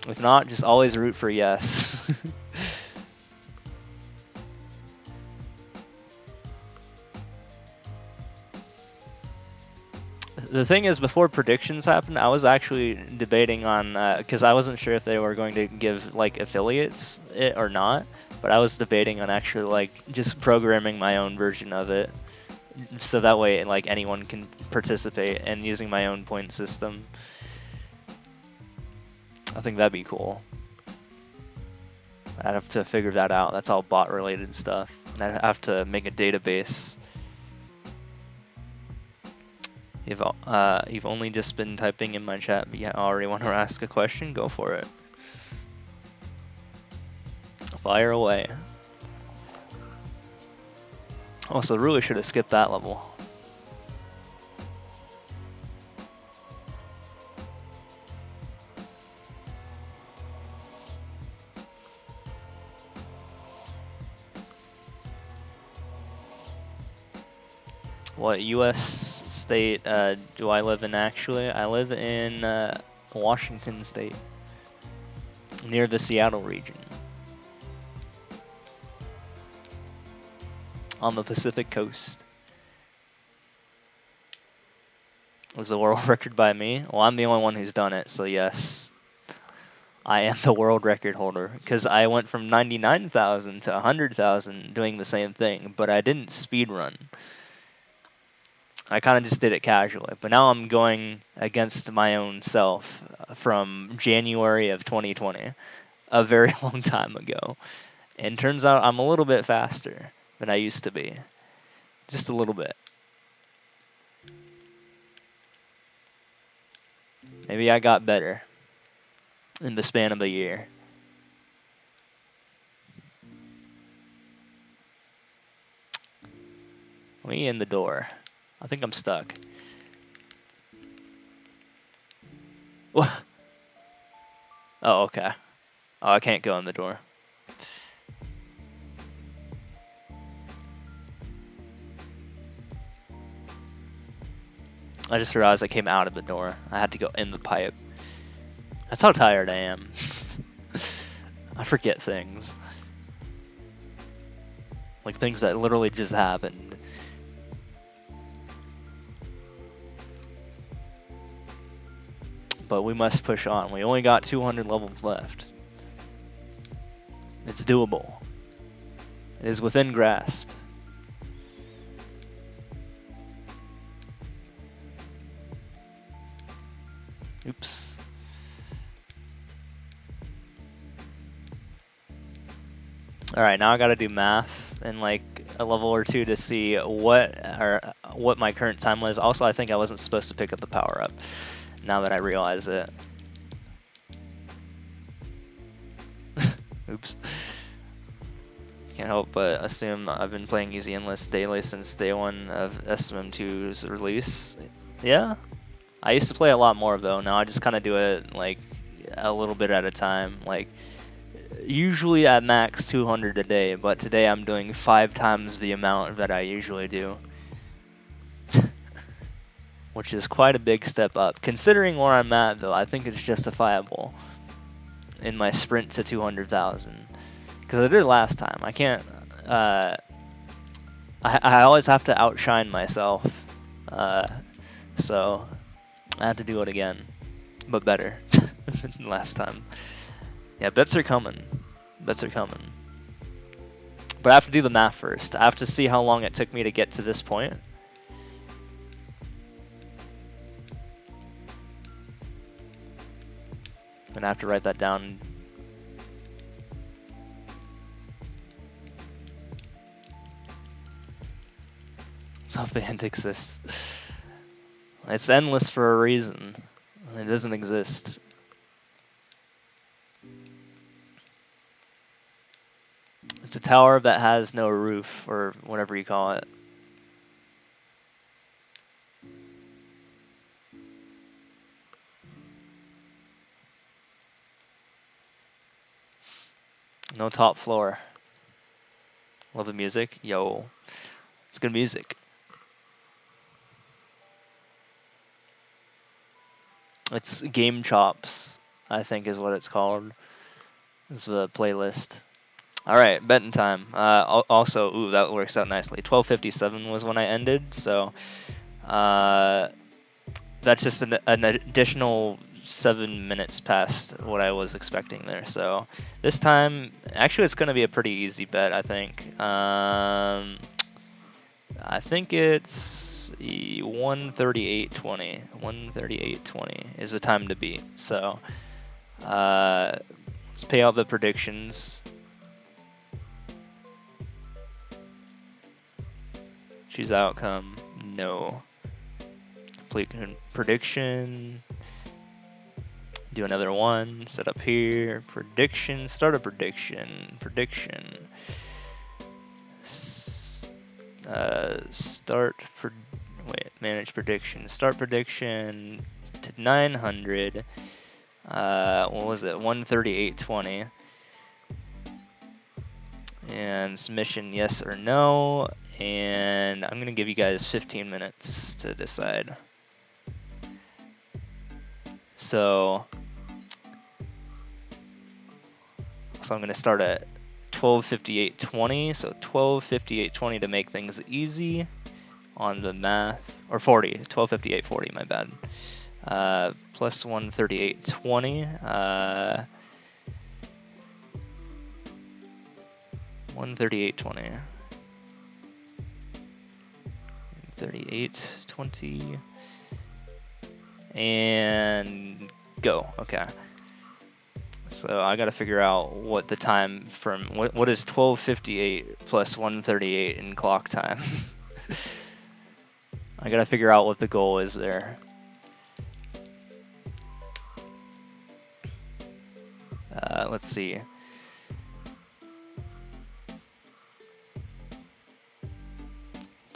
Speaker 1: If not, just always root for yes. The thing is, before predictions happened, I was actually debating on, because I wasn't sure if they were going to give like affiliates it or not, but I was debating on actually like just programming my own version of it, so that way like anyone can participate and using my own point system. I think that'd be cool. I'd have to figure that out. That's all bot related stuff. I'd have to make a database. You've only just been typing in my chat, but you already want to ask a question? Go for it. Fire away. Also, really should have skipped that level. What U.S. state do I live in actually? I live in Washington State, near the Seattle region, on the Pacific coast. Was the world record by me? Well, I'm the only one who's done it, so yes. I am the world record holder, because I went from 99,000 to 100,000 doing the same thing, but I didn't speedrun. I kind of just did it casually, but now I'm going against my own self from January of 2020, a very long time ago. And turns out I'm a little bit faster than I used to be. Just a little bit. Maybe I got better in the span of a year. Let me in the door. I think I'm stuck. What? Oh, okay. Oh, I can't go in the door. I just realized I came out of the door. I had to go in the pipe. That's how tired I am. I forget things. Like things that literally just happened. But we must push on. We only got 200 levels left. It's doable. It is within grasp. Oops. Alright, now I gotta do math in like a level or two to see what my current time was. Also, I think I wasn't supposed to pick up the power up, now that I realize it. Oops. Can't help but assume I've been playing Easy Endless daily since day one of SMM2's release. Yeah? I used to play a lot more though. Now I just kind of do it like a little bit at a time. Like usually at max 200 a day, but today I'm doing 5 times the amount that I usually do. Which is quite a big step up. Considering where I'm at though, I think it's justifiable in my sprint to 200,000. Because I did last time. I can't... I always have to outshine myself. So I had to do it again. But better than last time. Yeah, bets are coming. Bets are coming. But I have to do the math first. I have to see how long it took me to get to this point. And I have to write that down. Something exists. It's endless for a reason. It doesn't exist. It's a tower that has no roof, or whatever you call it. No top floor. Love the music. Yo. It's good music. It's Game Chops, I think is what it's called. It's the playlist. Alright, betting time. Also, ooh, that works out nicely. 12:57 was when I ended, so that's just an additional 7 minutes past what I was expecting there. So this time, actually, it's going to be a pretty easy bet, I think. I think it's 1:38:20. 1:38:20 is the time to beat. So let's pay out the predictions. Choose outcome. No. Complete prediction. Do another one. Set up here. Prediction. Start a prediction. Prediction. Manage prediction. Start prediction to 900. What was it? 1:38:20. And submission yes or no. And I'm gonna give you guys 15 minutes to decide. So I'm gonna start at 12:58:20. So 12:58:20 to make things easy on the math, or 40. 12:58:40. My bad. Plus 1:38:20. 1:38:20. 38:20. And go. Okay. So I gotta figure out what the time from what is 12:58 plus 1:38 in clock time. I gotta figure out what the goal is there. Let's see.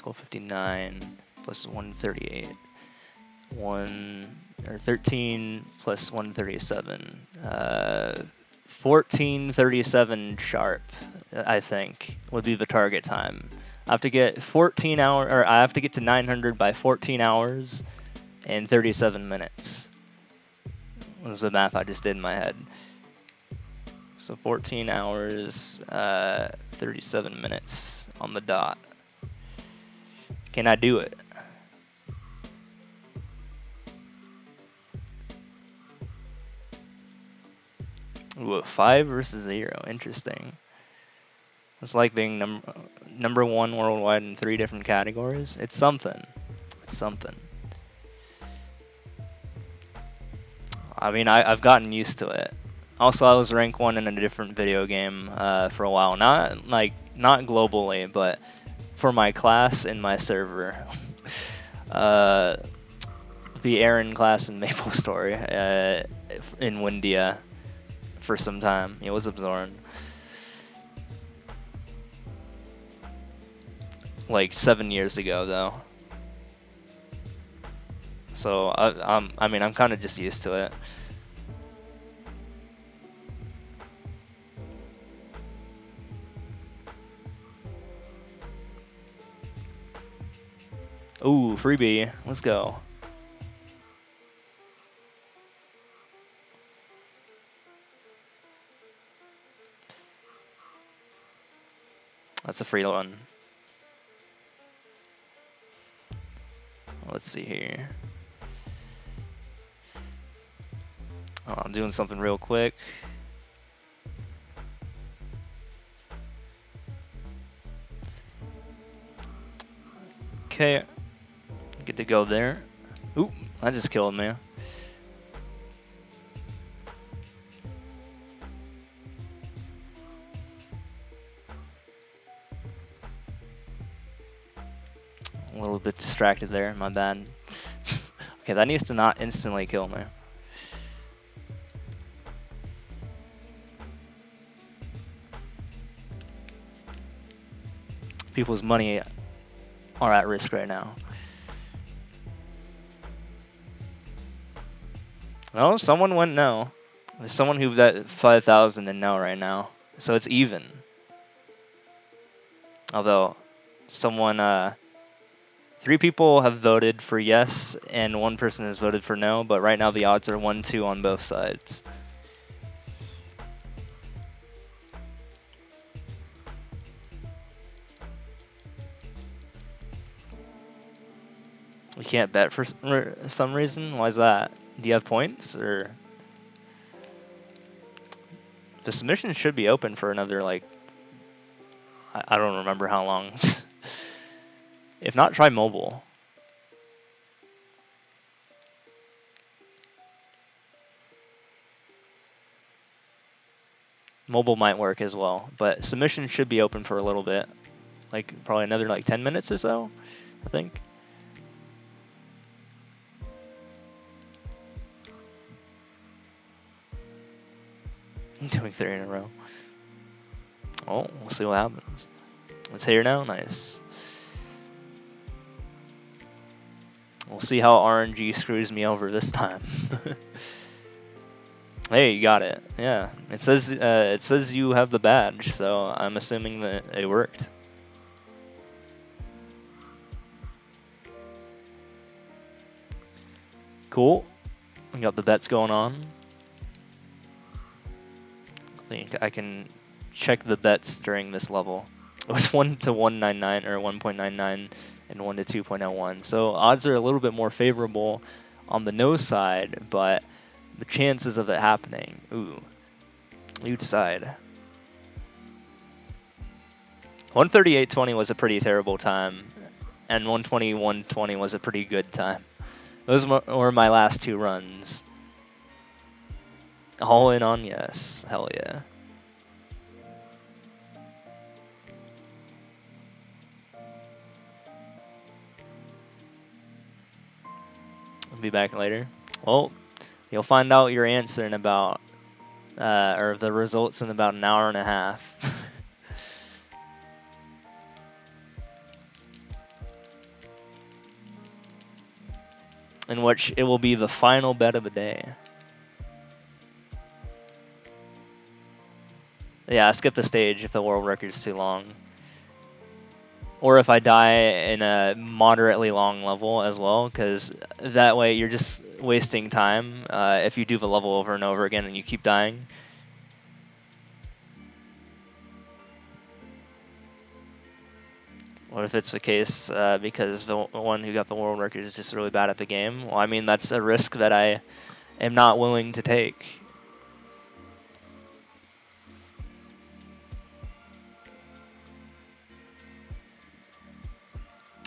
Speaker 1: 1259 plus 138. 13 plus 137. 1437 sharp, I think, would be the target time. I have to get 14 hours, or I have to get to 900 by 14 hours and 37 minutes. That's the math I just did in my head. So 14 hours, 37 minutes on the dot. Can I do it? Ooh, 5 versus 0. Interesting. It's like being number 1 worldwide in 3 different categories. It's something. It's something. I mean, I've gotten used to it. Also, I was rank 1 in a different video game for a while. Not globally, but for my class in my server. The Aaron class in MapleStory in Windia for some time. It was Absorbed. Like 7 years ago, though. So I mean, I'm kind of just used to it. Ooh, freebie. Let's go. That's a free one. Let's see here. Oh, I'm doing something real quick. Okay, get to go there. Oop, I just killed him, man. A little bit distracted there, my bad. Okay, that needs to not instantly kill me. People's money are at risk right now. Oh, someone went no. There's someone who got 5,000 in no right now, so it's even. Although, someone, 3 people have voted for yes, and 1 person has voted for no, but right now the odds are 1-2 on both sides. We can't bet for some reason. Why is that? Do you have points, or the submission should be open for another, like, I don't remember how long. If not, try mobile. Mobile might work as well, but submission should be open for a little bit, like probably another like 10 minutes or so, I think. I'm doing 3 in a row. Oh, we'll see what happens. It's here now. Nice. We'll see how RNG screws me over this time. Hey, you got it. Yeah, it says you have the badge, so I'm assuming that it worked. Cool. We got the bets going on. I think I can check the bets during this level. It was 1 to 199 or 1.99 and 1 to 2.01. So odds are a little bit more favorable on the no side, but the chances of it happening, ooh, you decide. 138.20 was a pretty terrible time, and 121.20 was a pretty good time. Those were my last 2 runs. All in on yes, hell yeah. I'll be back later. Well, you'll find out your answer in about, or the results in about an hour and a half. in which it will be the final bet of the day. Yeah, skip the stage if the world record's too long. Or if I die in a moderately long level as well, because that way you're just wasting time if you do the level over and over again and you keep dying. What if it's the case because the one who got the world record is just really bad at the game? Well, I mean, that's a risk that I am not willing to take.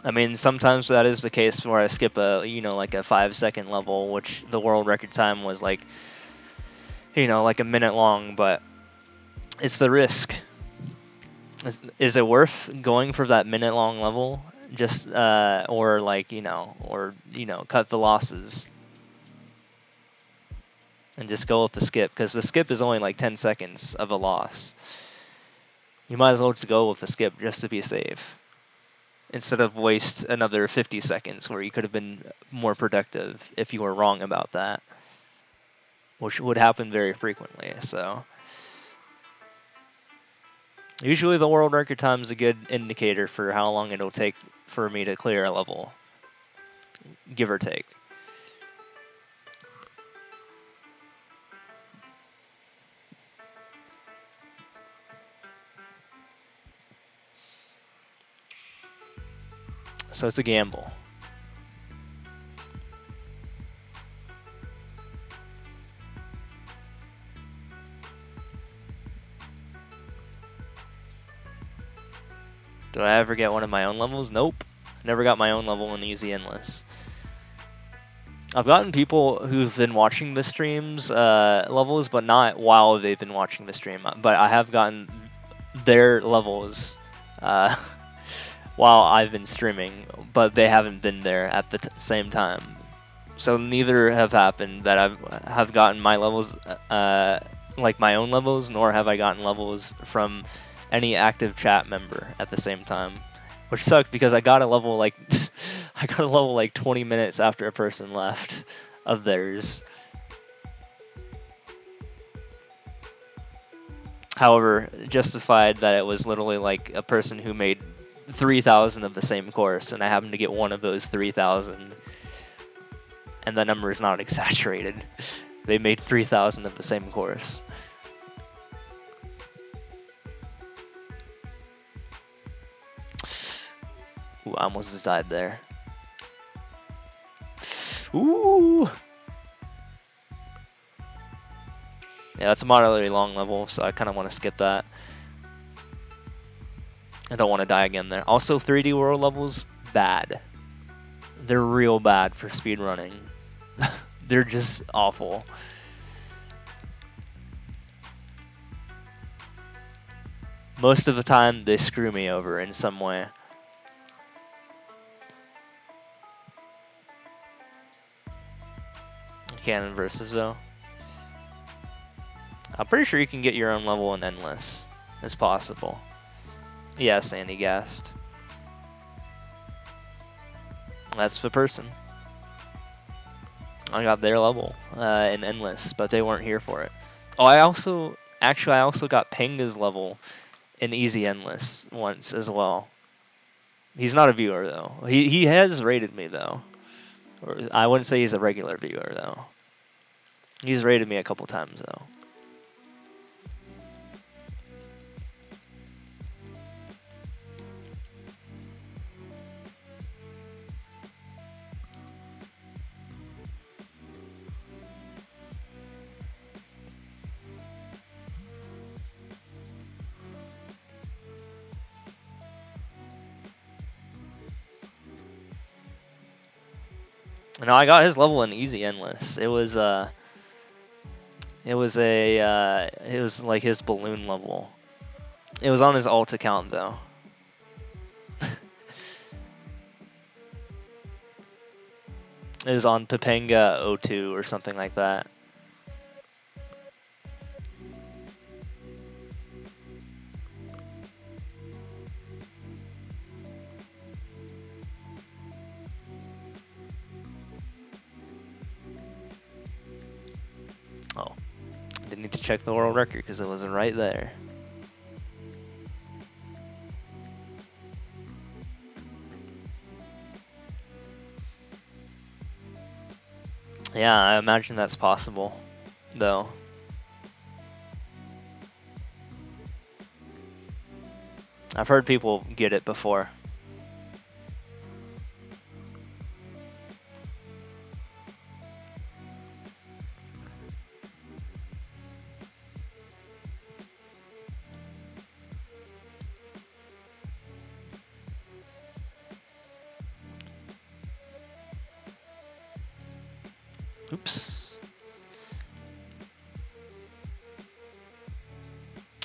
Speaker 1: I mean, sometimes that is the case where I skip a, like a 5-second level, which the world record time was like, like a minute long, but it's the risk. Is it worth going for that minute long level? Just, or like, cut the losses and just go with the skip, because the skip is only like 10 seconds of a loss. You might as well just go with the skip just to be safe, instead of waste another 50 seconds where you could have been more productive if you were wrong about that, which would happen very frequently. So usually the world record time is a good indicator for how long it'll take for me to clear a level, give or take. So it's a gamble. Do I ever get one of my own levels? Nope. Never got my own level in Easy Endless. I've gotten people who've been watching the streams levels, but not while they've been watching the stream. But I have gotten their levels while I've been streaming, but they haven't been there at the same time. So neither have happened that have gotten my levels, like my own levels, nor have I gotten levels from any active chat member at the same time, which sucked because I got a level like I got a level like 20 minutes after a person left of theirs. However, justified that it was literally like a person who made 3,000 of the same course, and I happened to get one of those 3,000, and the number is not exaggerated. They made 3,000 of the same course. Ooh, I almost just died there. Ooh! Yeah, that's a moderately long level, so I kind of want to skip that. I don't want to die again there. Also, 3D world levels, bad. They're real bad for speedrunning. They're just awful. Most of the time, they screw me over in some way. Canon versus though. I'm pretty sure you can get your own level in Endless. It's possible. Yes, Andy Gast. That's the person. I got their level in Endless, but they weren't here for it. Oh, I also got Penga's level in Easy Endless once as well. He's not a viewer though. He has rated me though. Or I wouldn't say he's a regular viewer though. He's rated me a couple times though. No, I got his level in Easy Endless. It was like his balloon level. It was on his alt account though. It was on Papenga 02 or something like that. Oh, didn't need to check the world record because it wasn't right there. Yeah, I imagine that's possible, though. I've heard people get it before. Oops.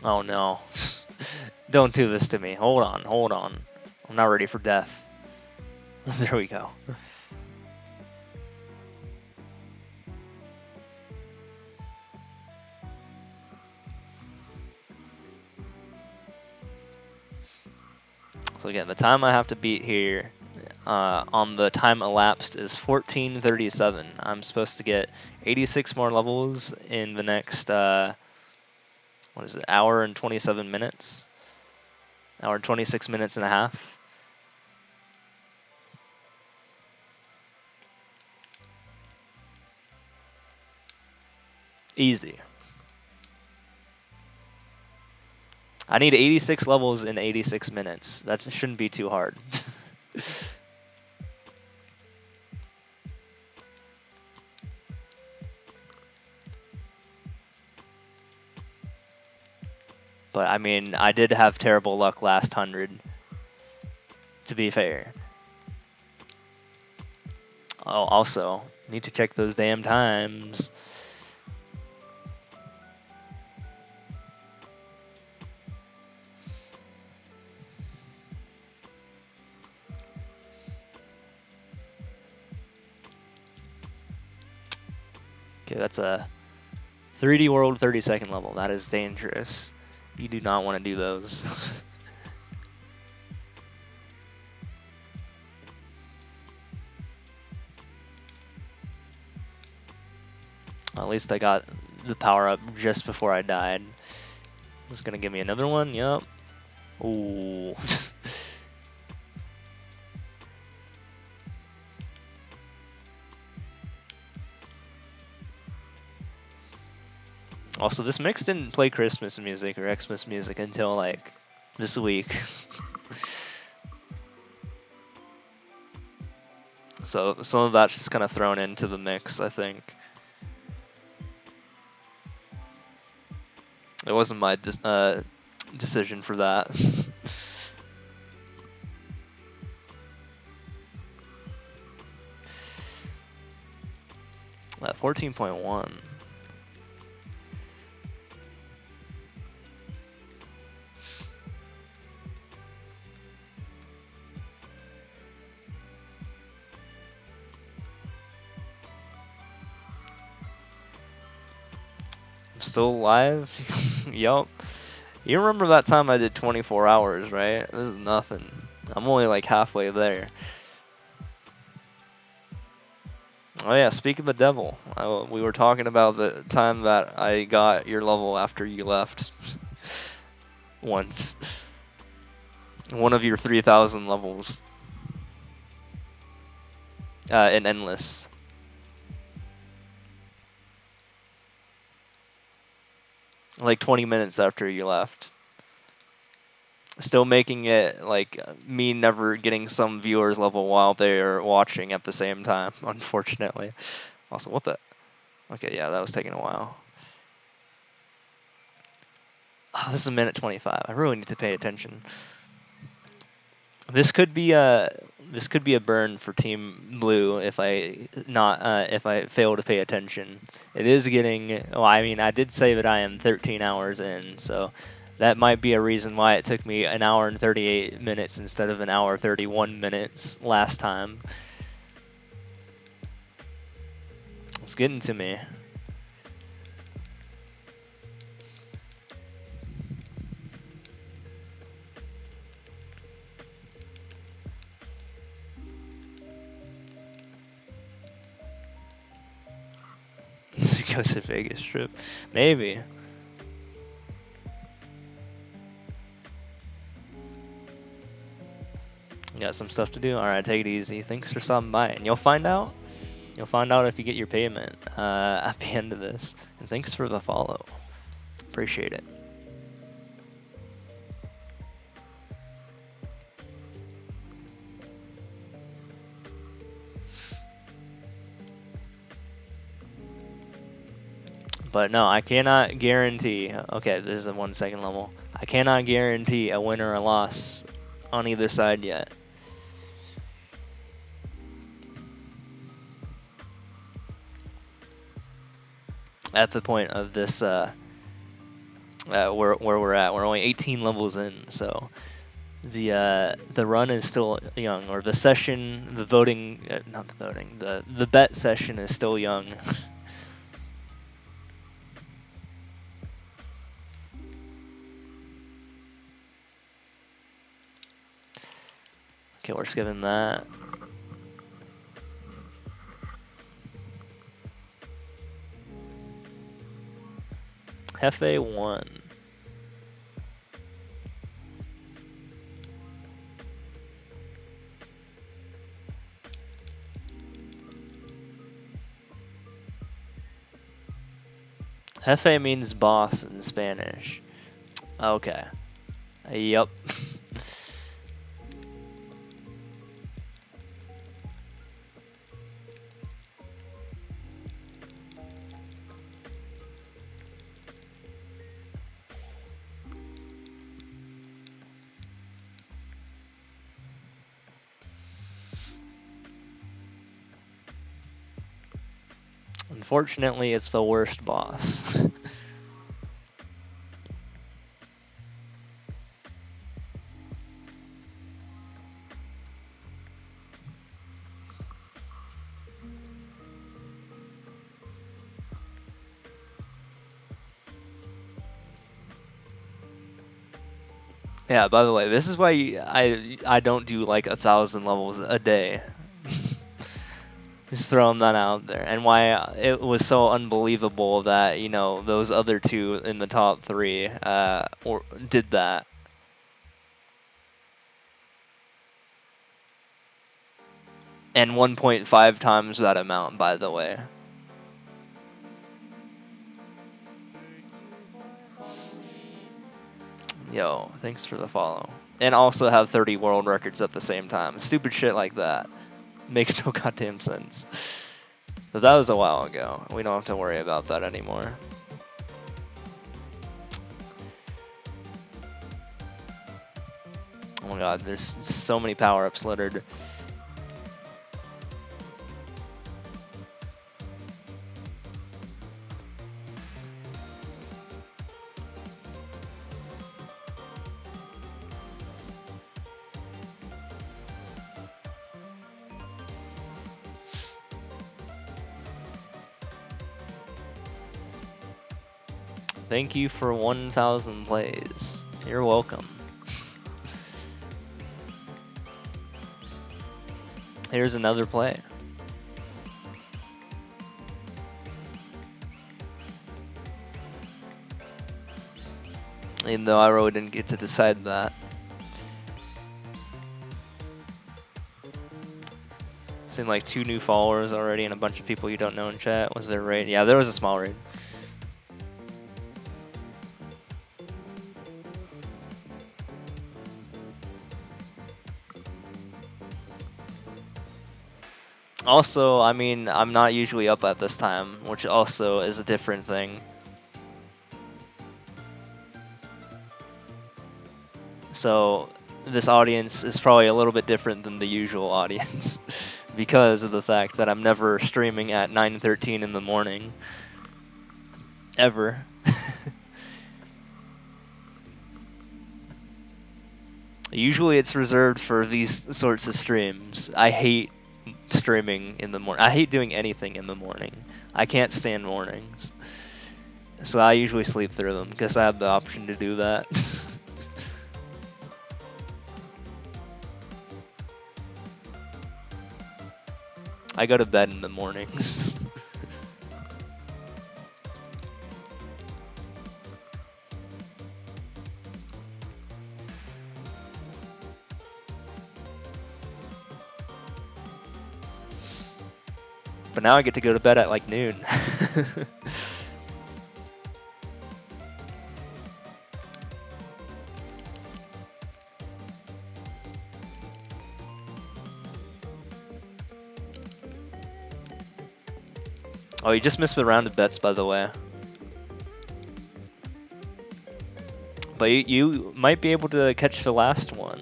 Speaker 1: Oh no. Don't do this to me. Hold on, hold on. I'm not ready for death. There we go. So again, the time I have to beat here on the time elapsed is 14:37. I'm supposed to get 86 more levels in the next, what is it, hour and 27 minutes? Hour and 26 minutes and a half. Easy. I need 86 levels in 86 minutes. That shouldn't be too hard. But I mean, I did have terrible luck last 100, to be fair. Oh, also, need to check those damn times. Okay, that's a 3D World 30-second level. That is dangerous. You do not want to do those. At least I got the power up just before I died. This is gonna give me another one. Yup. Ooh. Also, this mix didn't play Christmas music or Xmas music until like this week. So some of that's just kind of thrown into the mix, I think. It wasn't my decision for that. At 14.1. I'm still alive? Yup. You remember that time I did 24 hours, right? This is nothing. I'm only like halfway there. Oh yeah, speak of the devil. We were talking about the time that I got your level after you left. Once. One of your 3,000 levels. In Endless. Like 20 minutes after you left. Still making it like me never getting some viewers level while they're watching at the same time, unfortunately. Also, what the? Okay, yeah, that was taking a while. Oh, this is a minute 25. I really need to pay attention. This could be a burn for Team Blue if I fail to pay attention. It is getting. Well, I mean, I did say that I am 13 hours in, so that might be a reason why it took me an hour and 38 minutes instead of an hour 31 minutes last time. It's getting to me. Joseph Vegas trip. Maybe. Got some stuff to do? Alright, take it easy. Thanks for stopping by. And you'll find out. You'll find out if you get your payment at the end of this. And thanks for the follow. Appreciate it. But no, I cannot guarantee. Okay, this is a 1 second level. I cannot guarantee a win or a loss on either side yet. At the point of this, where we're at, we're only 18 levels in, so the run is still young, or the session, the voting, not the voting, the bet session is still young. Okay, we're skipping that. Hefe 1. Jefe means boss in Spanish. Okay. Yup. Unfortunately, it's the worst boss. Yeah, by the way, this is why I don't do like 1,000 levels a day. Just throwing that out there, and why it was so unbelievable that those other two in the top three did that. And 1.5 times that amount, by the way. Yo, thanks for the follow. And also have 30 world records at the same time. Stupid shit like that. Makes no goddamn sense. But that was a while ago. We don't have to worry about that anymore. Oh my god, there's so many power-ups littered. Thank you for 1,000 plays. You're welcome. Here's another play. Even though I really didn't get to decide that. Seen like 2 new followers already and a bunch of people you don't know in chat. Was there a raid? Yeah, there was a small raid. Also, I mean, I'm not usually up at this time, which also is a different thing. So this audience is probably a little bit different than the usual audience because of the fact that I'm never streaming at 9:13 in the morning. Ever. Usually it's reserved for these sorts of streams. I hate streaming in the morning. I hate doing anything in the morning. I can't stand mornings. So I usually sleep through them because I have the option to do that. I go to bed in the mornings. But now I get to go to bed at like noon. Oh, you just missed the round of bets, by the way. But you might be able to catch the last one.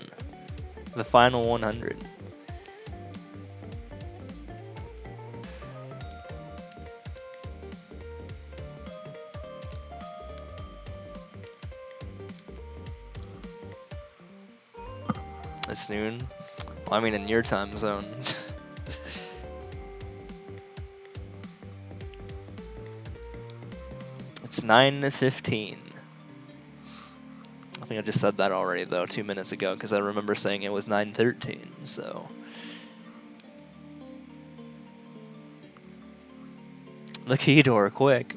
Speaker 1: The final 100. It's noon. Well, I mean in your time zone. It's 9:15. I think I just said that already though 2 minutes ago because I remember saying it was 9:13. So the key door, quick.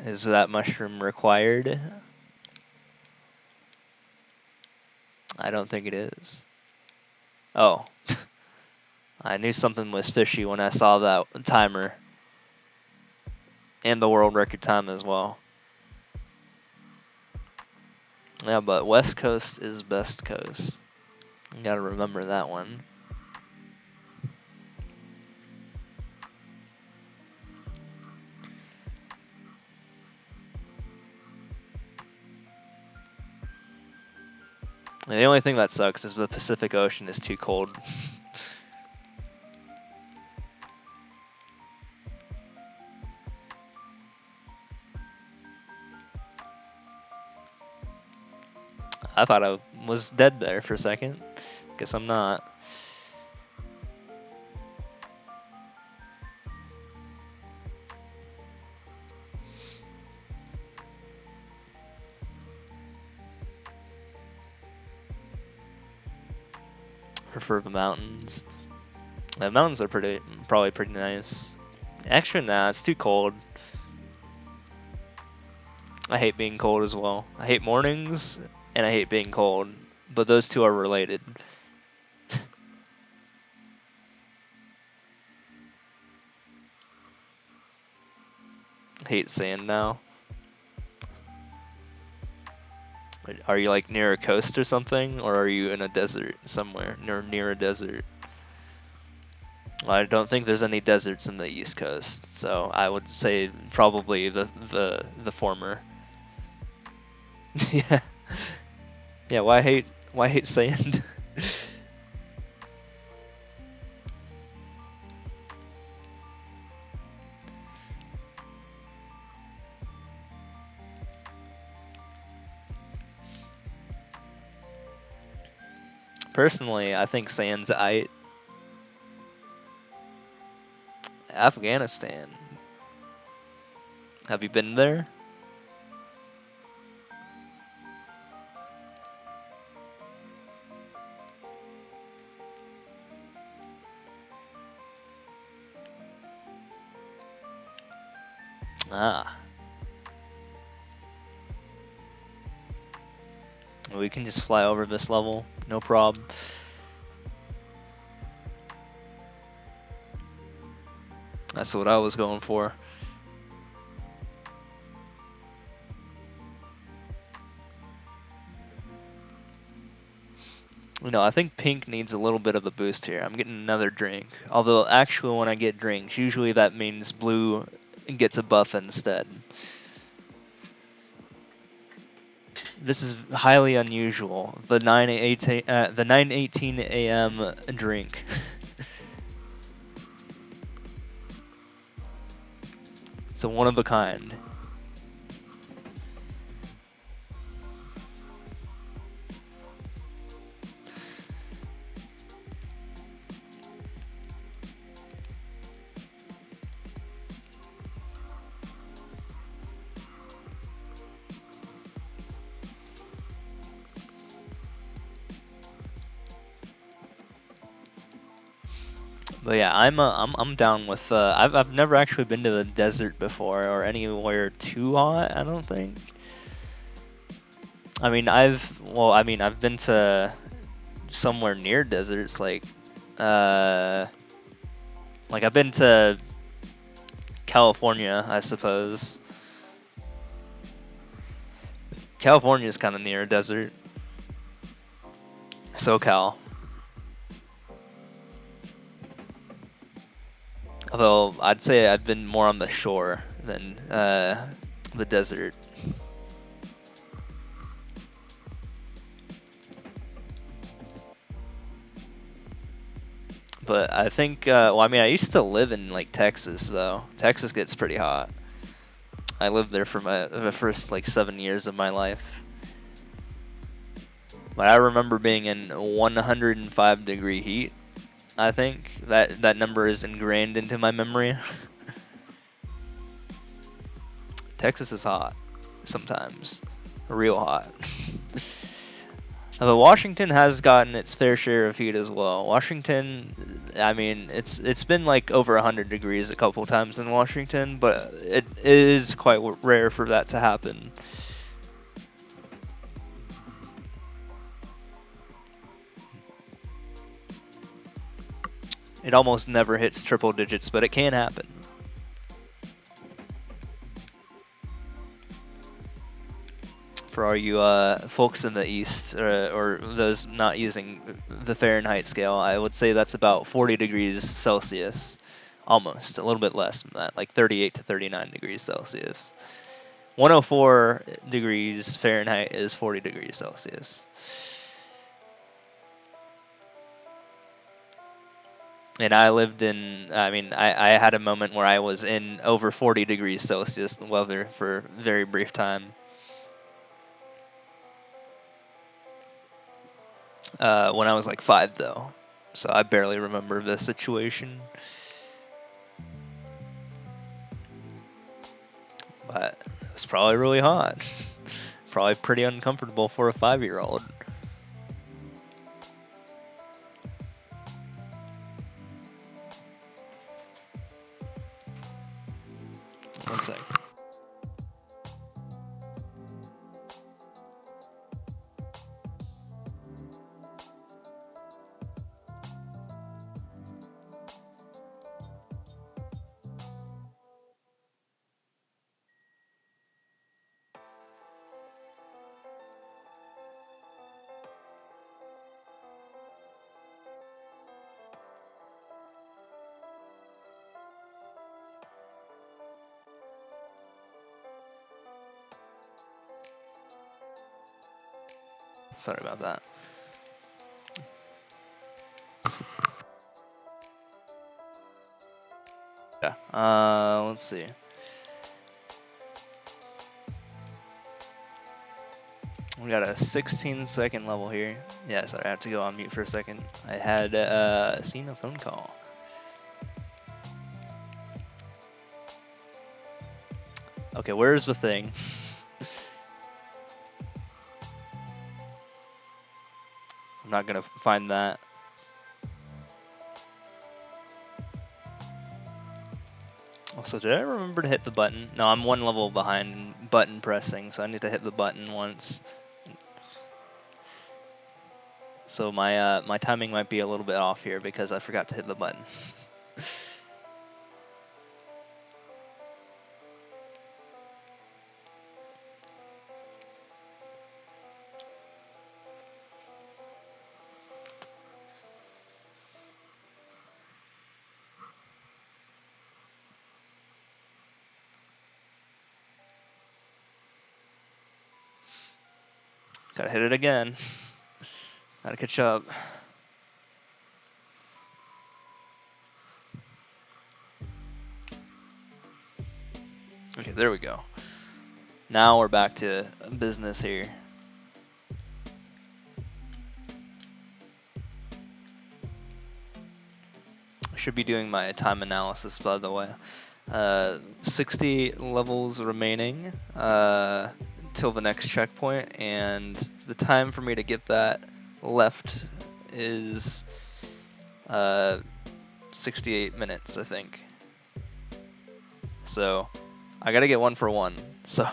Speaker 1: Is that mushroom required? I don't think it is. Oh. I knew something was fishy when I saw that timer. And the world record time as well. Yeah, but West Coast is best coast. You gotta remember that one. And the only thing that sucks is the Pacific Ocean is too cold. I thought I was dead there for a second. Guess I'm not. Prefer the mountains. The mountains are probably pretty nice. Actually, nah, it's too cold. I hate being cold as well. I hate mornings and I hate being cold, but those two are related. I hate sand now. Are you like near a coast or something, or are you in a desert somewhere near a desert? Well, I don't think there's any deserts in the East Coast, so I would say probably the former. Yeah. Yeah, why hate sand? Personally, I think sand's aight. Afghanistan. Have you been there? Ah. We can just fly over this level, no problem. That's what I was going for. You know, I think pink needs a little bit of a boost here. I'm getting another drink. Although, actually, when I get drinks, usually that means blue gets a buff instead. This is highly unusual. The 9:18 a.m. drink. It's a one of a kind. But yeah, I'm down with. I've never actually been to the desert before or anywhere too hot. I don't think. I mean, I've been to somewhere near deserts, like I've been to California, I suppose. California is kind of near a desert. SoCal. Although I'd say I've been more on the shore than the desert. But I think, well, I mean, I used to live in like Texas, though. Texas gets pretty hot. I lived there for the first like 7 years of my life. But I remember being in 105-degree heat. I think that number is ingrained into my memory. Texas is hot sometimes, real hot. But Washington has gotten its fair share of heat as well. Washington, I mean, it's been like over 100 degrees a couple times in Washington, but it is quite rare for that to happen. It almost never hits triple digits, but it can happen. For all you folks in the East, or those not using the Fahrenheit scale, I would say that's about 40 degrees Celsius. Almost, a little bit less than that, like 38 to 39 degrees Celsius. 104 degrees Fahrenheit is 40 degrees Celsius. And I lived in, I mean, I had a moment where I was in over 40 degrees Celsius weather for a very brief time. When I was like 5, though. So I barely remember the situation. But it was probably really hot. Probably pretty uncomfortable for a 5-year-old. One sec. Sorry about that. Yeah. Let's see. We got a 16-second level here. Yeah, sorry, I have to go on mute for a second. I had seen a phone call. Okay, where's the thing? I'm not gonna find that. Also, did I remember to hit the button? No, I'm one level behind button pressing, so I need to hit the button once. So my my timing might be a little bit off here because I forgot to hit the button. Gotta hit it again. Gotta catch up. Okay, there we go. Now we're back to business here. I should be doing my time analysis, by the way. 60 levels remaining till the next checkpoint, and the time for me to get that left is 68 minutes, I think. So I gotta get 1 for 1. So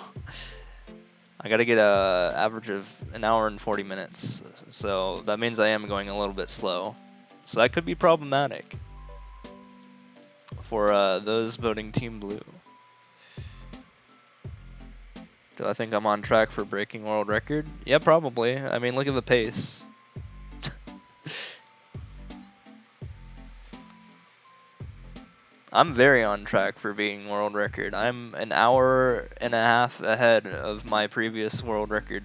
Speaker 1: I gotta get a average of an hour and 40 minutes, so that means I am going a little bit slow. So that could be problematic for those voting Team Blue. Do I think I'm on track for breaking world record? Yeah, probably. I mean, look at the pace. I'm very on track for being world record. I'm an hour and a half ahead of my previous world record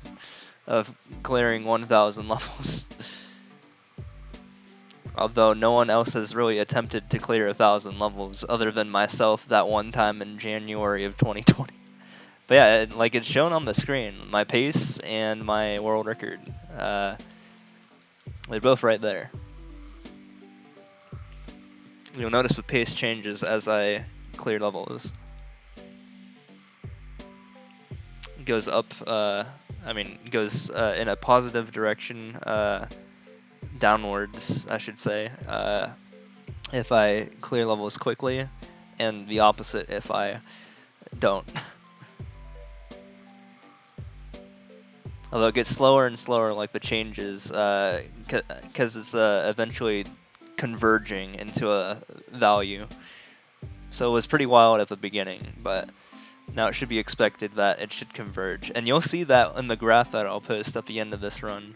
Speaker 1: of clearing 1,000 levels. Although no one else has really attempted to clear 1,000 levels other than myself that one time in January of 2020. But yeah, like it's shown on the screen, my pace and my world record. They're both right there. You'll notice the pace changes as I clear levels. It goes up, goes in a positive direction, downwards, I should say, if I clear levels quickly, and the opposite if I don't. Although it gets slower and slower, like the changes, because it's eventually converging into a value. So it was pretty wild at the beginning, but now it should be expected that it should converge. And you'll see that in the graph that I'll post at the end of this run,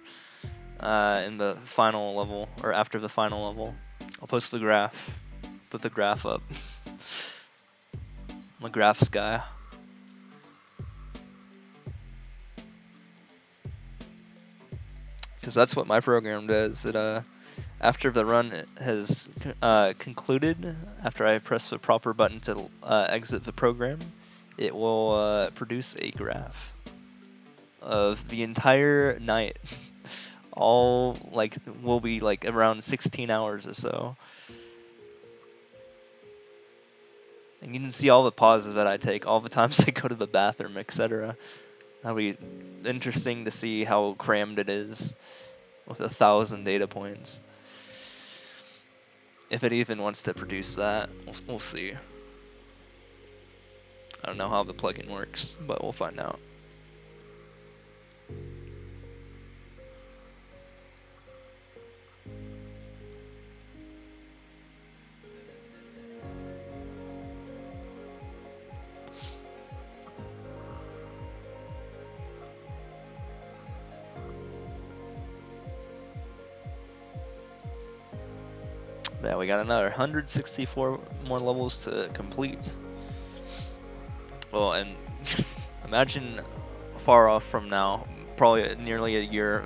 Speaker 1: in the final level, or after the final level. I'll post the graph, put the graph up. I'm a graphs guy. Because that's what my program does. It after the run has concluded, after I press the proper button to exit the program, it will produce a graph of the entire night. All like will be like around 16 hours or so. And you can see all the pauses that I take, all the times I go to the bathroom, etc. That'll be interesting to see how crammed it is with 1,000 data points. If it even wants to produce that, we'll see. I don't know how the plugin works, but we'll find out. Yeah, we got another 164 more levels to complete. Well, and imagine far off from now, probably nearly a year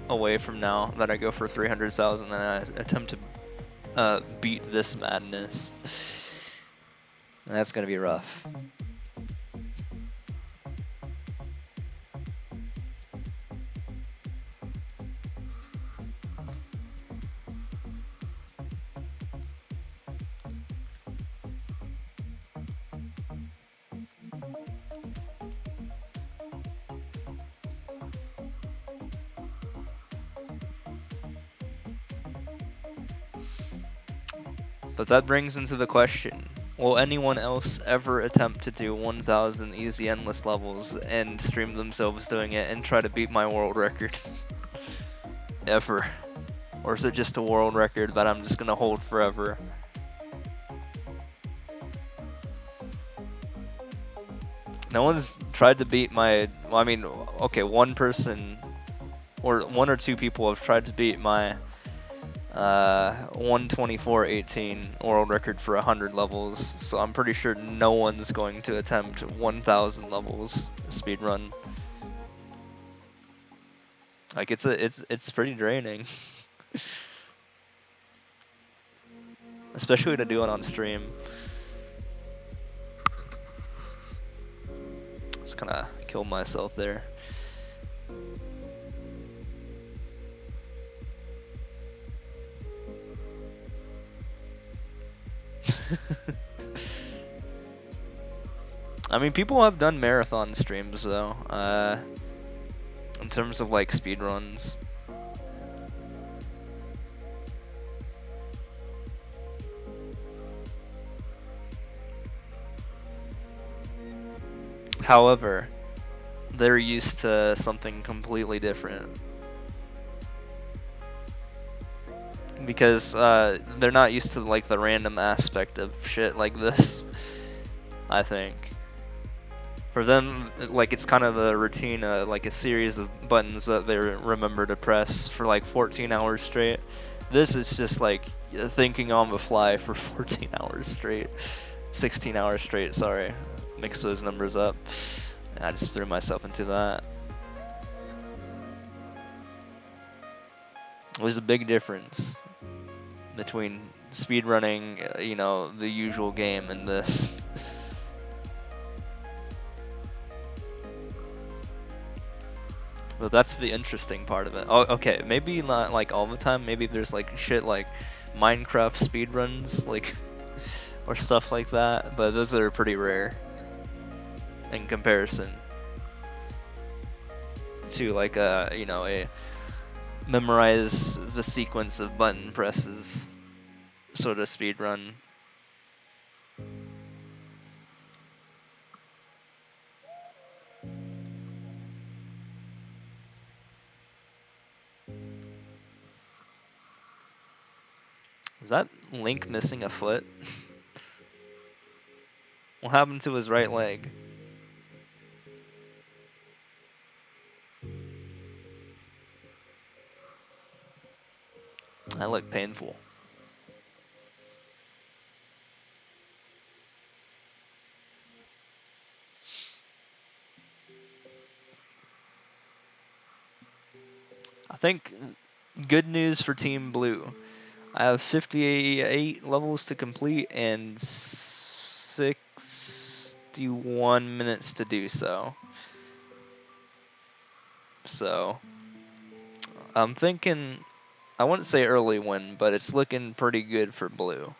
Speaker 1: away from now, that I go for 300,000 and I attempt to beat this madness. And that's gonna be rough. But that brings into the question, will anyone else ever attempt to do 1,000 easy endless levels and stream themselves doing it and try to beat my world record? Ever? Or is it just a world record that I'm just gonna hold forever? No one's tried to beat my, well, I mean, okay, one person, or one or two people have tried to beat my 124.18 world record for 100 levels, so I'm pretty sure no one's going to attempt 1,000 levels speedrun. Like it's pretty draining, especially to do it on stream. Just kind of killed myself there. I mean, people have done marathon streams though, in terms of like speedruns. However, they're used to something completely different. Because they're not used to like the random aspect of shit like this, I think. For them, like it's kind of a routine, like a series of buttons that they remember to press for like 14 hours straight. This is just like thinking on the fly for 14 hours straight. 16 hours straight, sorry. Mix those numbers up. I just threw myself into that. There's a big difference between speedrunning, you know, the usual game and this. But that's the interesting part of it. Oh, okay, maybe not like all the time. Maybe there's like shit like Minecraft speedruns, like, or stuff like that. But those are pretty rare in comparison to like you know, a memorize the sequence of button presses sort of speedrun. Is that Link missing a foot? What happened to his right leg? That looked painful. I think good news for Team Blue. I have 58 levels to complete and 61 minutes to do so. So, I'm thinking, I wouldn't say early win, but it's looking pretty good for Blue.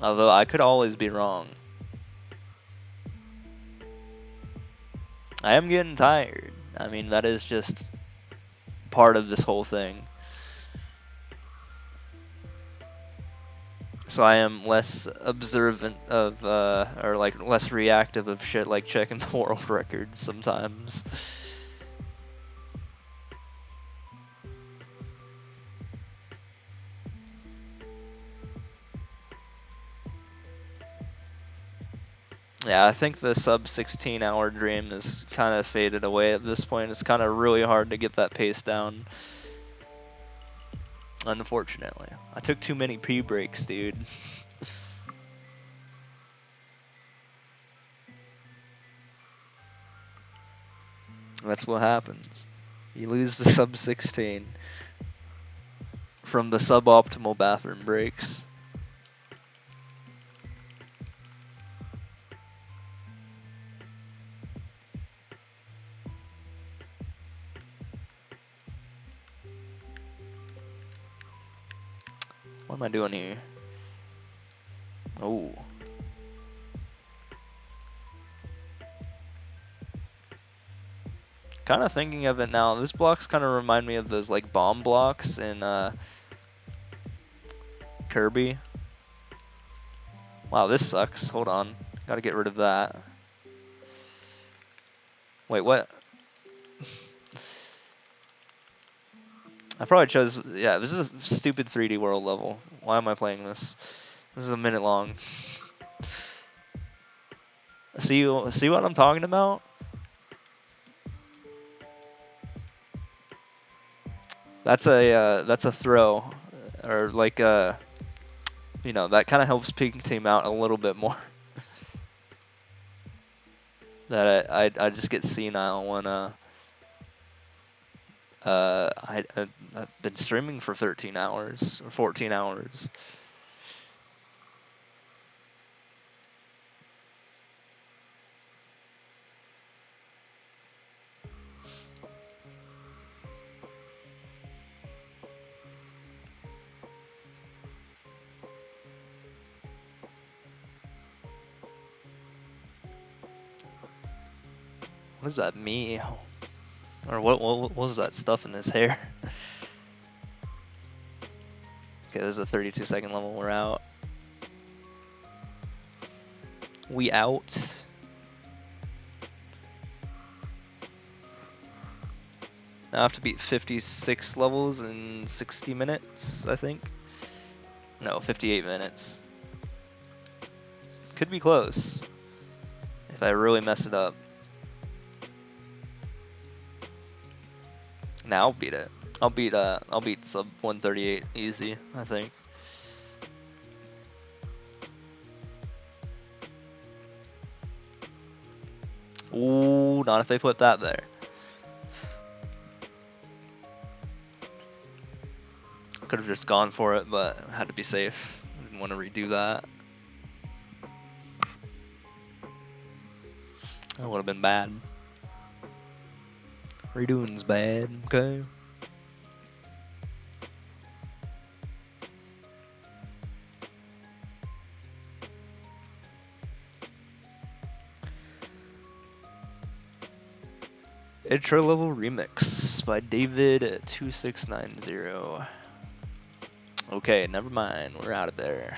Speaker 1: Although I could always be wrong. I am getting tired. I mean, that is just part of this whole thing. So I am less observant of, or like less reactive of shit like checking the world records sometimes. Yeah, I think the sub 16-hour dream is kind of faded away at this point. It's kind of really hard to get that pace down. Unfortunately. I took too many pee breaks, dude. That's what happens. You lose the sub 16 from the suboptimal bathroom breaks. What am I doing here? Oh. Kind of thinking of it now, this blocks kind of remind me of those like bomb blocks in Kirby. Wow, this sucks. Hold on. Gotta get rid of that. Wait, what? I probably chose, yeah, this is a stupid 3D world level. Why am I playing this? This is a minute long. See what I'm talking about? That's a throw, or like you know, that kind of helps pink team out a little bit more. That I just get senile when I've been streaming for 13 hours or 14 hours. What does that mean? Or what was that stuff in his hair? Okay, this is a 32-second level. We're out. We out. Now I have to beat 56 levels in 60 minutes, I think. No, 58 minutes. Could be close if I really mess it up. Now I'll beat it. I'll beat sub 138 easy, I think. Ooh, not if they put that there. Could have just gone for it, but I had to be safe. I didn't want to redo that. That would have been bad. Redoing's bad, okay? Intro level remix by David2690. Okay, never mind. We're out of there.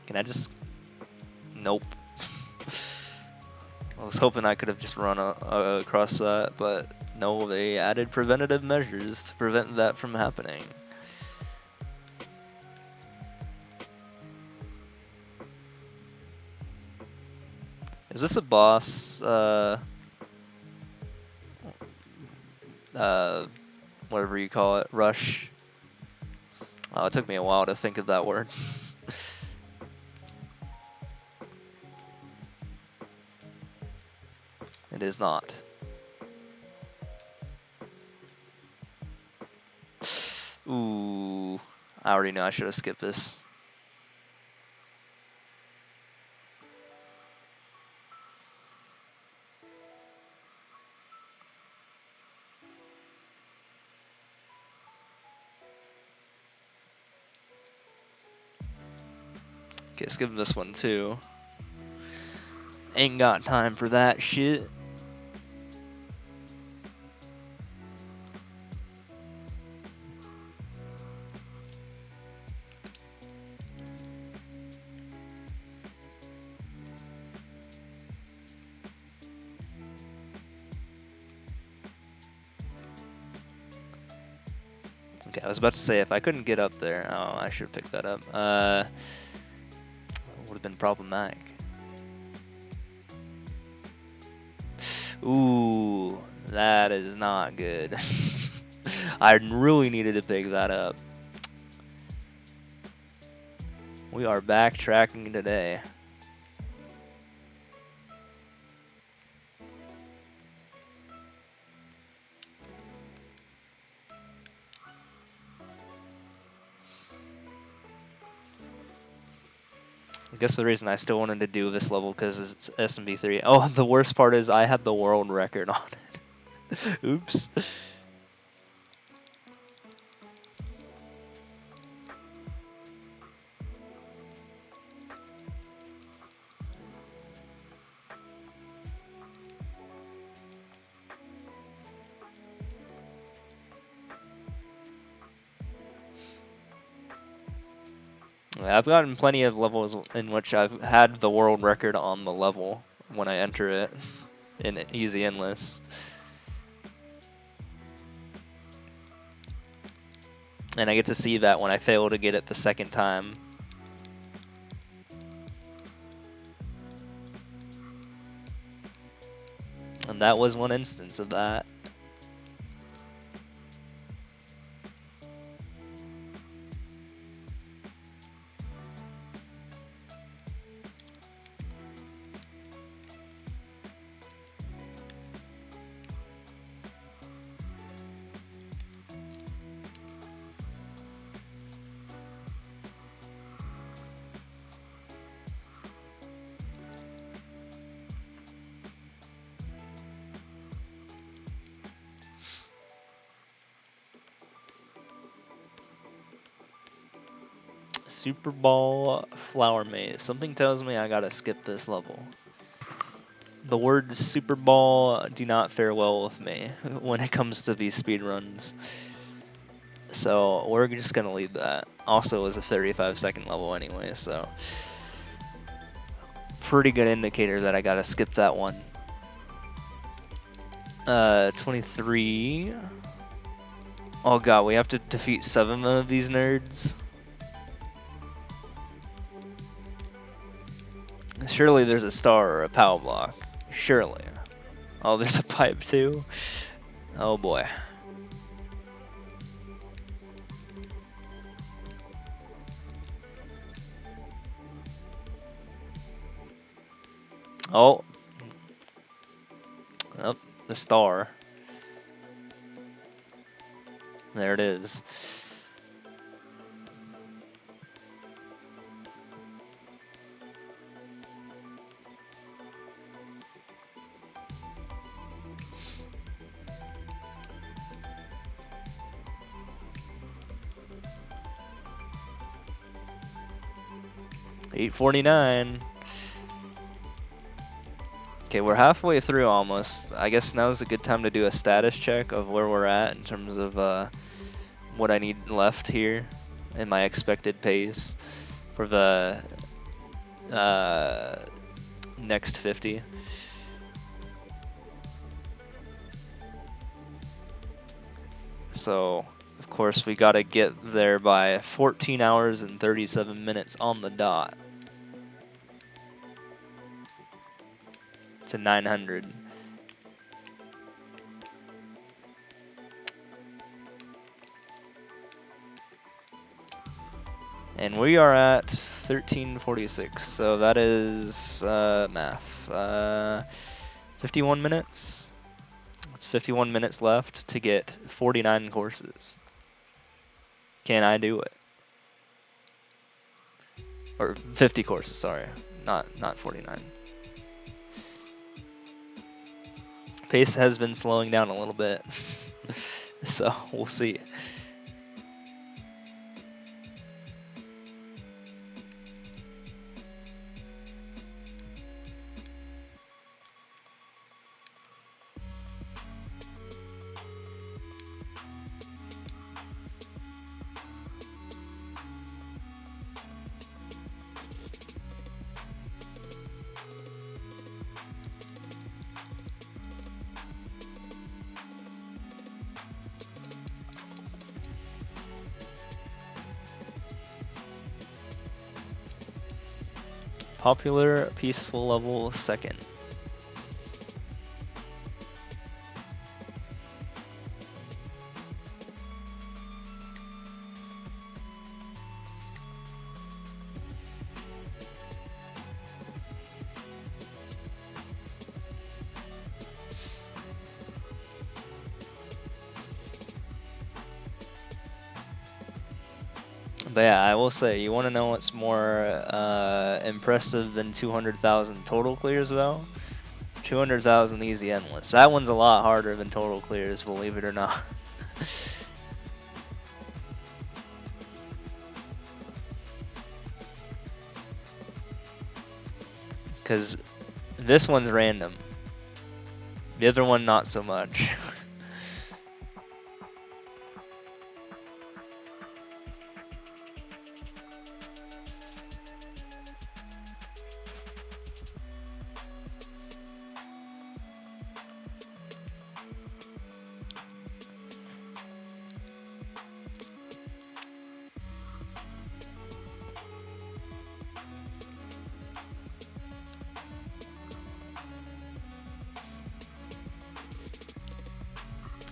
Speaker 1: Can I just... Nope. I was hoping I could have just run across that, but no, they added preventative measures to prevent that from happening. Is this a boss? Whatever you call it, rush. Oh, it took me a while to think of that word. It is not. Ooh, I already know I should have skipped this. Okay, skip this one too. Ain't got time for that shit. Okay, I was about to say, if I couldn't get up there, oh, I should have picked that up. Would have been problematic. Ooh, that is not good. I really needed to pick that up. We are backtracking today. I guess the reason I still wanted to do this level because it's SMB3. Oh, the worst part is I had the world record on it. Oops. I've gotten plenty of levels in which I've had the world record on the level when I enter it in easy endless. And I get to see that when I fail to get it the second time. And that was one instance of that. Super Ball Flower Maze. Something tells me I gotta skip this level. The words Super Ball do not fare well with me when it comes to these speedruns. So we're just gonna leave that. Also, it was a 35-second level anyway, so pretty good indicator that I gotta skip that one. 23. Oh god, we have to defeat 7 of these nerds. Surely there's a star or a POW block. Surely. Oh, there's a pipe too. Oh boy. Oh. Oh, the star. There it is. $8.49. Okay, we're halfway through almost. I guess now's a good time to do a status check of where we're at in terms of what I need left here and my expected pace for the next 50. So, of course, we gotta get there by 14 hours and 37 minutes on the dot to 900. And we are at 1346, so that is math. 51 minutes. It's 51 minutes left to get 49 courses. Can I do it? Or 50 courses, sorry. Not 49. Pace has been slowing down a little bit. So, we'll see. Popular, peaceful level, second. But yeah, I will say, you want to know what's more impressive than 200,000 total clears though? 200,000 easy endless. That one's a lot harder than total clears, believe it or not. Because this one's random. The other one, not so much.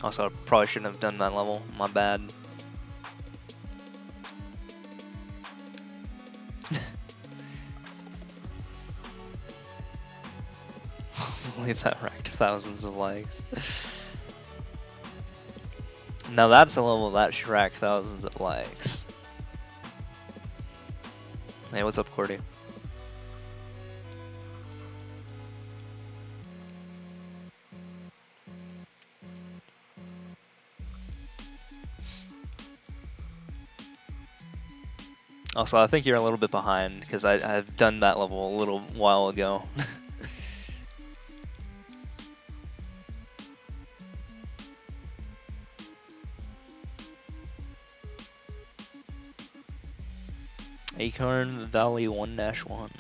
Speaker 1: Also, I probably shouldn't have done that level. My bad. Believe that racked thousands of likes. Now that's a level that should rack thousands of likes. Hey, what's up, Cordy? Also, I think you're a little bit behind because I've done that level a little while ago. Acorn Valley 1-1.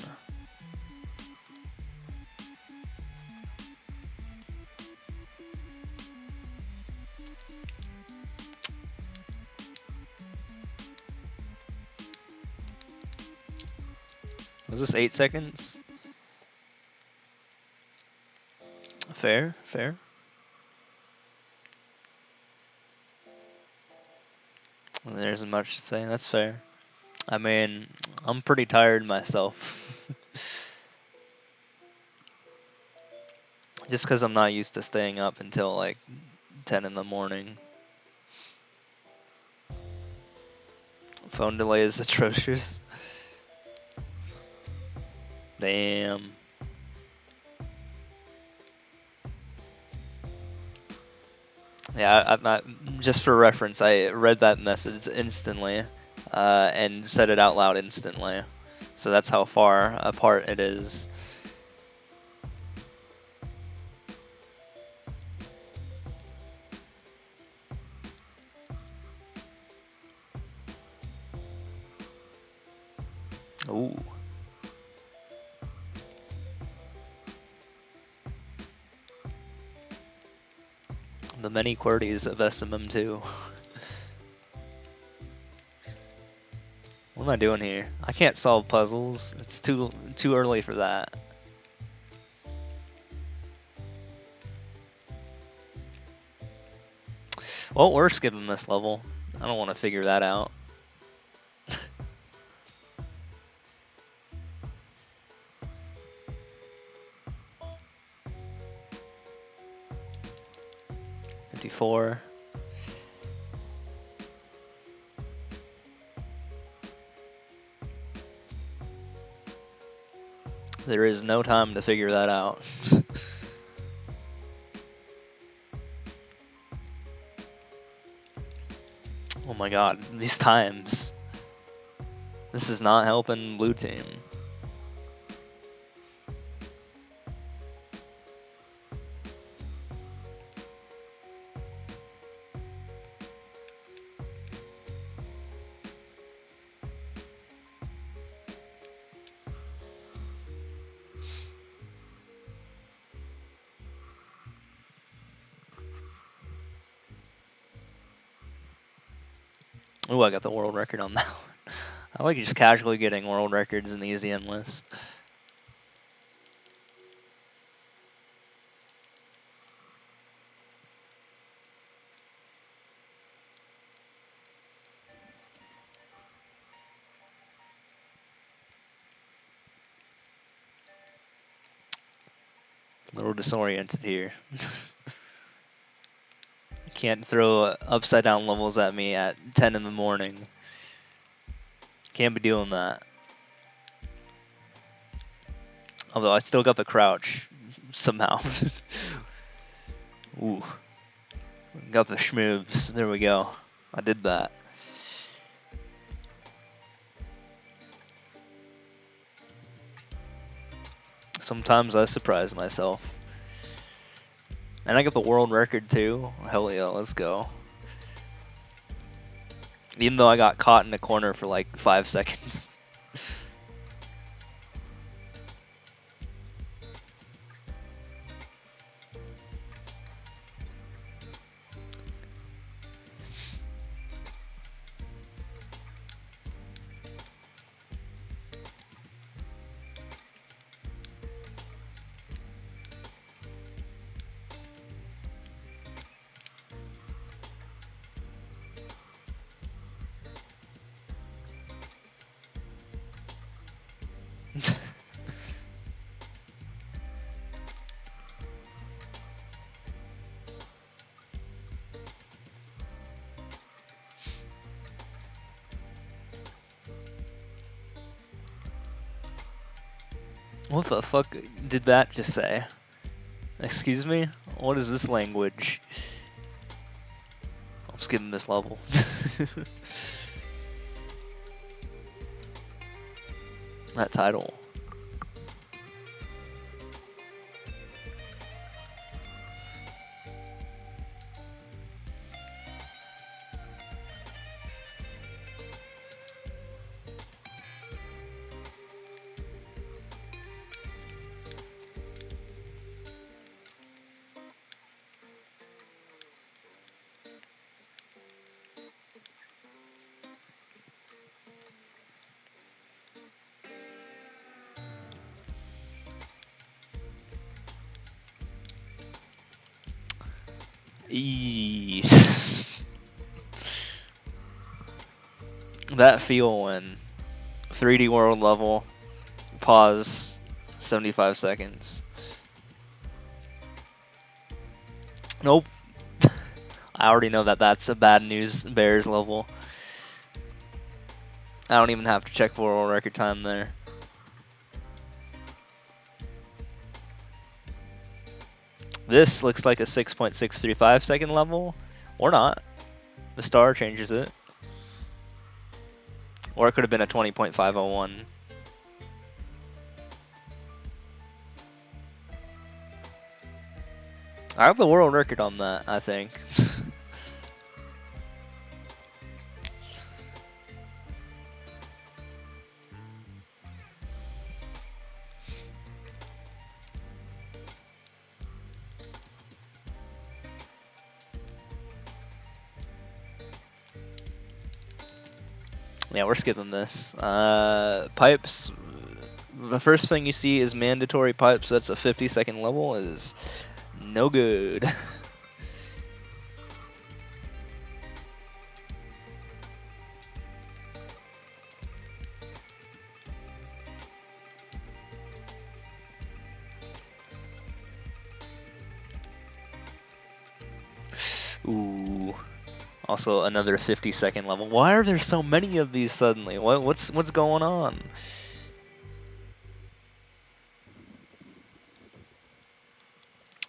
Speaker 1: Was this 8 seconds? Fair, fair. Well, there isn't much to say, that's fair. I mean, I'm pretty tired myself. Just because I'm not used to staying up until like 10 in the morning. Phone delay is atrocious. Damn. Yeah, just for reference, I read that message instantly and said it out loud instantly. So that's how far apart it is. Ooh. The many QWERTYs of SMM2. What am I doing here? I can't solve puzzles. It's too early for that. Well, we're skipping this level. I don't want to figure that out. $54. There is no time to figure that out. Oh my god, these times. This is not helping blue team. Ooh, I got the world record on that one. I like just casually getting world records in the easy endless. A little disoriented here. Can't throw upside down levels at me at 10 in the morning. Can't be doing that. Although I still got the crouch somehow. Ooh. Got the schmoves. There we go. I did that. Sometimes I surprise myself. And I got the world record too. Hell yeah, let's go. Even though I got caught in a corner for like 5 seconds. What the fuck did that just say? Excuse me? What is this language? I'm skipping this level. that title. Eesh. That feel when 3D world level, pause, 75 seconds. Nope. I already know that that's a bad news Bears level. I don't even have to check for world record time there. This looks like a 6.635 second level, or not. The star changes it. Or it could have been a 20.501. I have the world record on that, I think. Yeah, we're skipping this. Pipes. The first thing you see is mandatory pipes. That's a 50-second level. Is no good. Ooh. Also another 50-second level. Why are there so many of these suddenly? What's going on?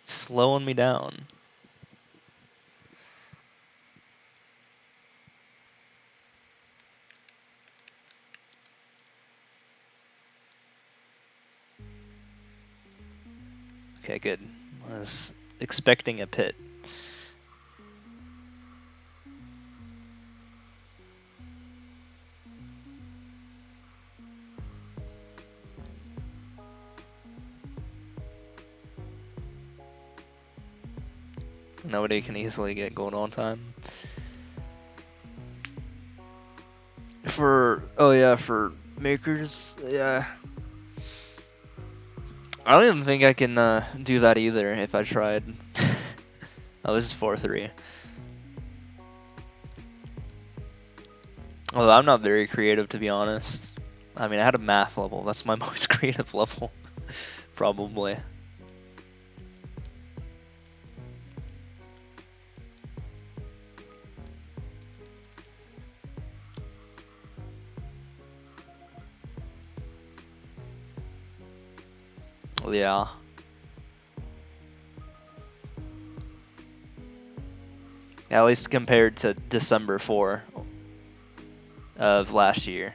Speaker 1: Slowing me down. Okay, good. I was expecting a pit. Nobody can easily get gold on time. For makers, yeah. I don't even think I can do that either if I tried. Oh, this is 4-3. Although I'm not very creative, to be honest. I mean, I had a math level. That's my most creative level, probably. Yeah. At least compared to December 4 of last year,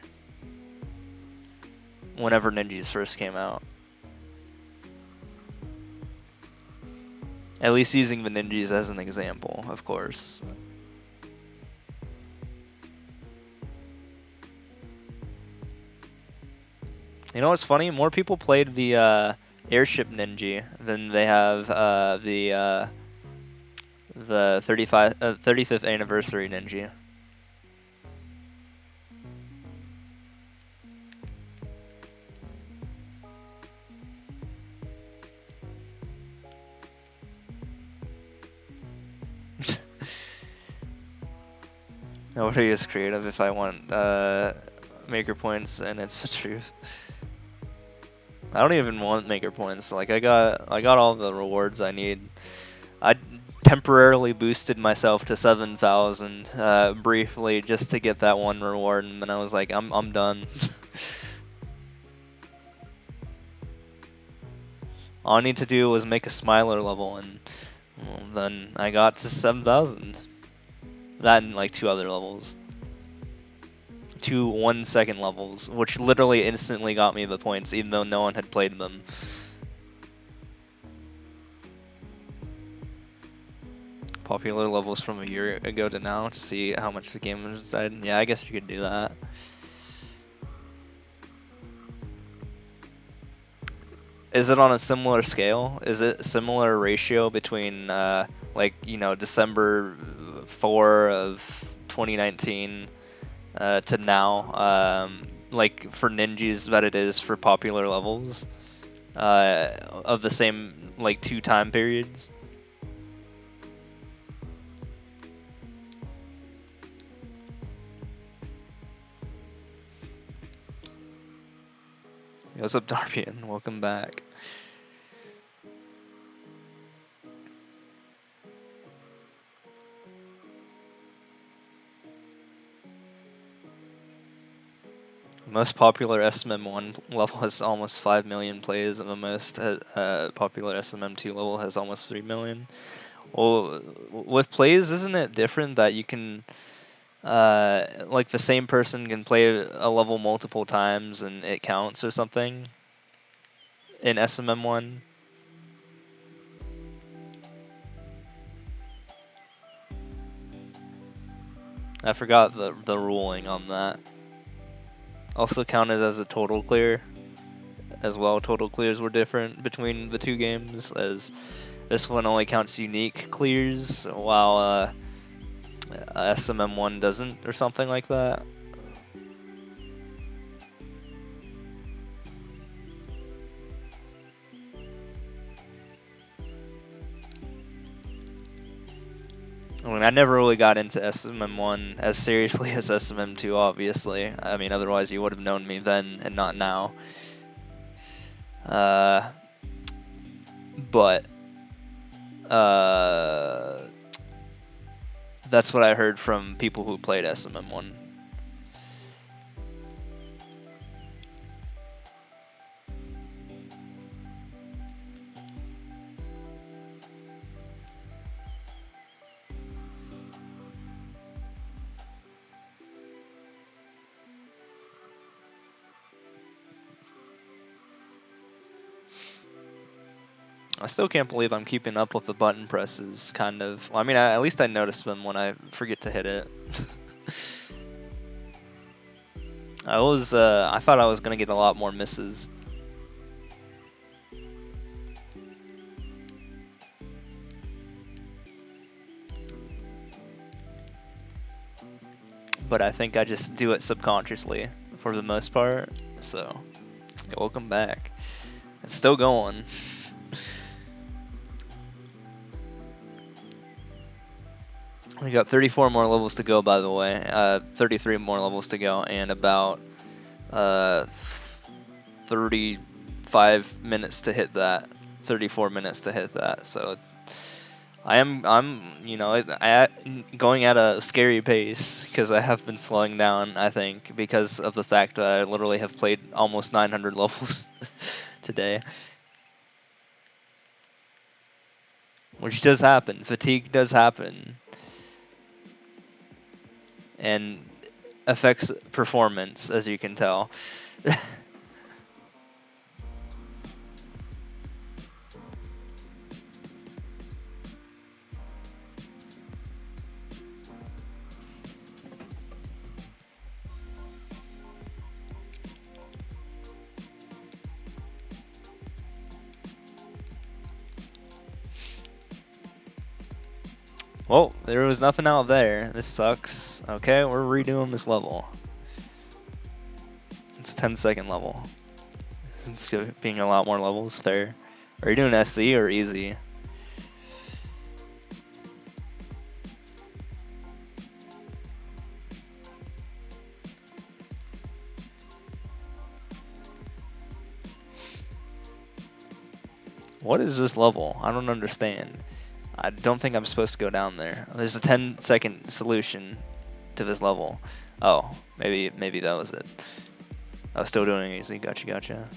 Speaker 1: whenever Ninjas first came out. At least using the Ninjas as an example, of course. You know what's funny? More people played the airship Ninja than they have the 35th anniversary Ninja. Nobody is creative if I want maker points, and it's the truth. I don't even want maker points. Like I got all the rewards I need. I temporarily boosted myself to 7,000 briefly just to get that one reward, and then I was like, I'm done. All I need to do was make a Smiler level, and well, then I got to 7,000. That and like 2 other levels. 2 1-second levels, which literally instantly got me the points, even though no one had played them. Popular levels from a year ago to now to see how much the game has died. Yeah, I guess you could do that. Is it on a similar scale? Is it a similar ratio between like, you know, December 4 of 2019 to now, like for ninjas that it is for popular levels of the same like 2 time periods? What's up, Darbian? Welcome back. Most popular SMM1 level has almost 5 million plays, and the most popular SMM2 level has almost 3 million. Well, with plays, isn't it different that you can, like the same person can play a level multiple times and it counts or something in SMM1? I forgot the ruling on that. Also counted as a total clear as well. Total clears were different between the 2 games, as this one only counts unique clears, while SMM1 doesn't, or something like that. I mean, I never really got into SMM1 as seriously as SMM2, obviously. I mean, otherwise you would have known me then and not now. But that's what I heard from people who played SMM1. I still can't believe I'm keeping up with the button presses, kind of. Well, I mean, at least I notice them when I forget to hit it. I thought I was gonna get a lot more misses. But I think I just do it subconsciously for the most part. So, welcome back. It's still going. We got 34 more levels to go, by the way. 33 more levels to go, and about 35 minutes to hit that. 34 minutes to hit that. So I'm, you know, going at a scary pace because I have been slowing down. I think because of the fact that I literally have played almost 900 levels today, which does happen. Fatigue does happen, and affects performance, as you can tell. Well, there was nothing out there. This sucks. Okay, we're redoing this level. It's a 10-second level. It's being a lot more levels. Fair. Are you doing SC or easy? What is this level? I don't understand. I don't think I'm supposed to go down there. There's a 10-second solution to this level. Oh, maybe that was it. I was still doing easy. Gotcha.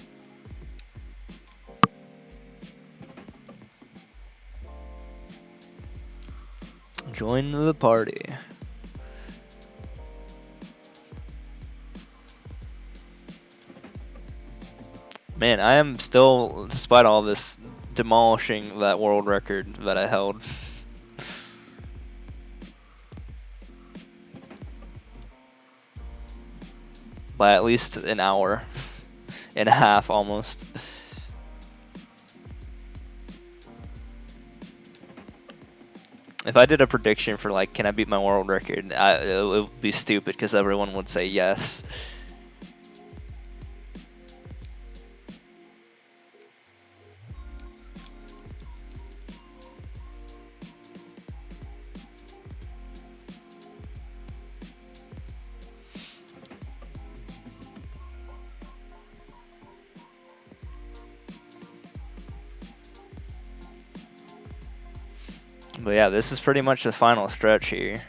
Speaker 1: Join the party. Man, I am still, despite all this, demolishing that world record that I held. By at least an hour and a half almost. If I did a prediction for like, can I beat my world record, it would be stupid because everyone would say yes. But yeah, this is pretty much the final stretch here.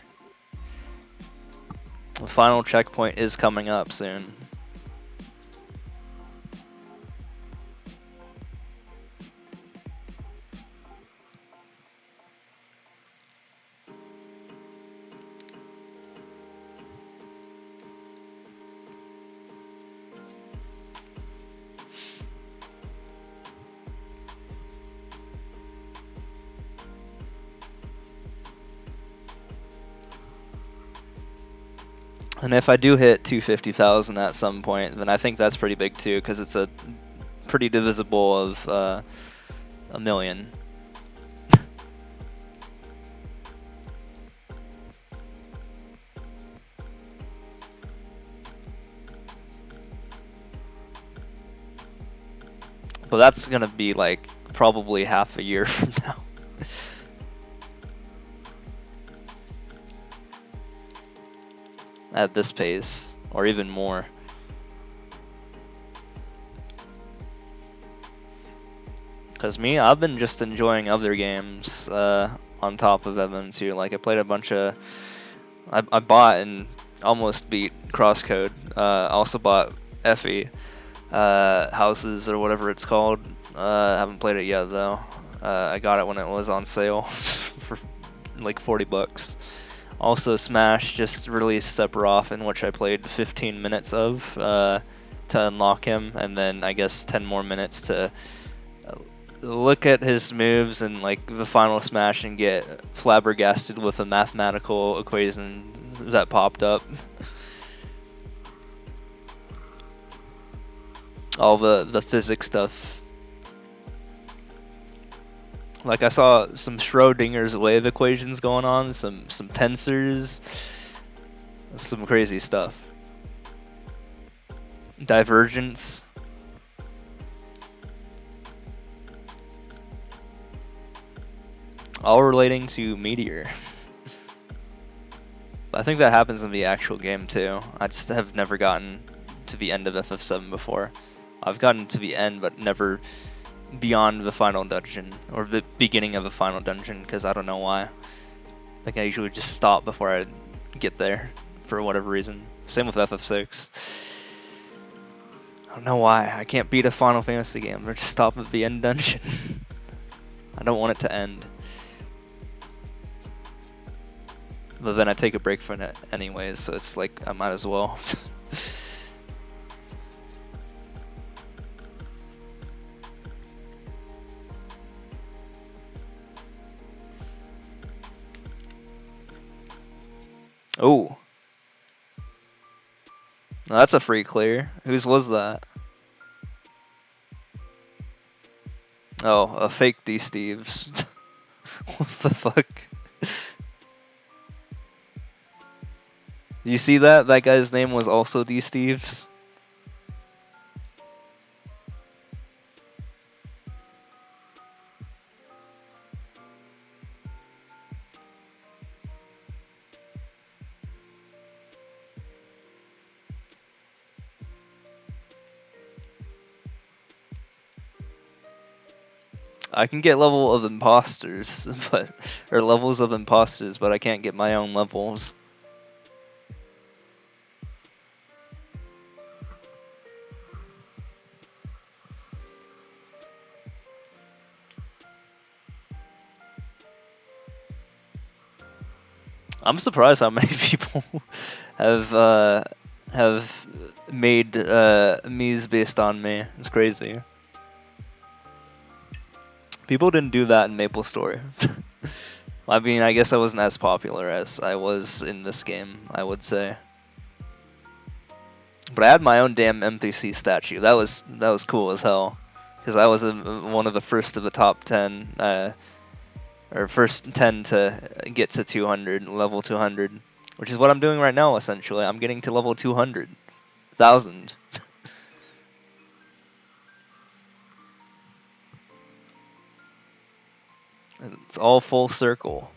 Speaker 1: The final checkpoint is coming up soon. And if I do hit 250,000 at some point, then I think that's pretty big too, because it's a pretty divisible of a million. But that's gonna be like probably half a year from now. At this pace, or even more. Cause me, I've been just enjoying other games on top of MM2. Like I played a bunch of, I bought and almost beat Crosscode. Also bought FE Houses or whatever it's called. Haven't played it yet though. I got it when it was on sale for like 40 bucks. Also, Smash just released Sephiroth, in which I played 15 minutes of to unlock him, and then I guess 10 more minutes to look at his moves and like the final Smash and get flabbergasted with the mathematical equation that popped up. All the physics stuff. Like I saw some Schrodinger's wave equations going on, some tensors, some crazy stuff. Divergence. All relating to Meteor. I think that happens in the actual game too. I just have never gotten to the end of FF7 before. I've gotten to the end, but never beyond the final dungeon, or the beginning of the final dungeon, because I don't know why. I think I usually just stop before I get there, for whatever reason. Same with FF6. I don't know why. I can't beat a Final Fantasy game. Or just stop at the end dungeon. I don't want it to end. But then I take a break from it anyways, so it's like, I might as well. Oh. That's a free clear. Whose was that? Oh, a fake D Steve's. What the fuck? You see that? That guy's name was also D Steve's. I can get level of imposters, or levels of imposters, but I can't get my own levels. I'm surprised how many people have made me's based on me. It's crazy. People didn't do that in MapleStory. I mean, I guess I wasn't as popular as I was in this game, I would say. But I had my own damn NPC statue. That was cool as hell. Because I was one of the first of the top 10, or first 10 to get to 200, level 200. Which is what I'm doing right now, essentially. I'm getting to level 200,000. It's all full circle.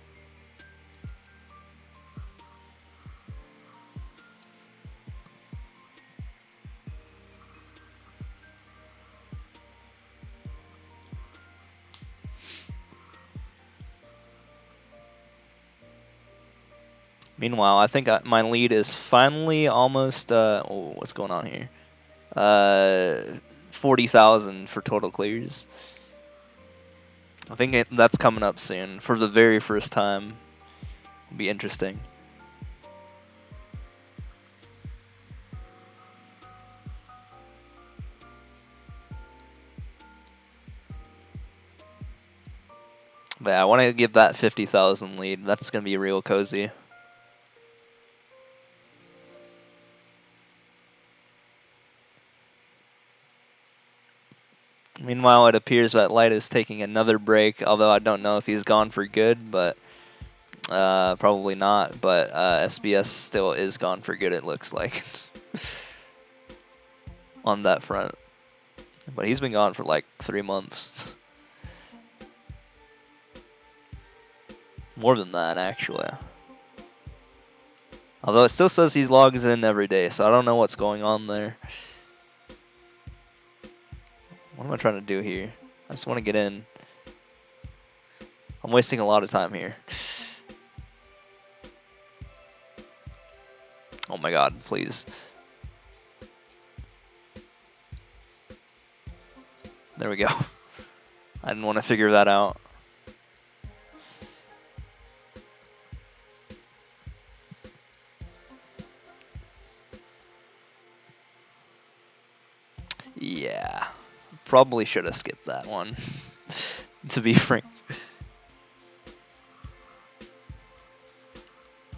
Speaker 1: Meanwhile, I think my lead is finally almost, oh, what's going on here? 40,000 for total clears. I think that's coming up soon for the very first time. It'll be interesting. But yeah, I want to give that 50,000 lead. That's going to be real cozy. Meanwhile, it appears that Light is taking another break, although I don't know if he's gone for good, but probably not. But SBS still is gone for good, it looks like, on that front. But he's been gone for like 3 months. More than that, actually. Although it still says he logs in every day, so I don't know what's going on there. What am I trying to do here? I just want to get in. I'm wasting a lot of time here. Oh my god, please. There we go. I didn't want to figure that out. Yeah. Probably should have skipped that one, to be frank.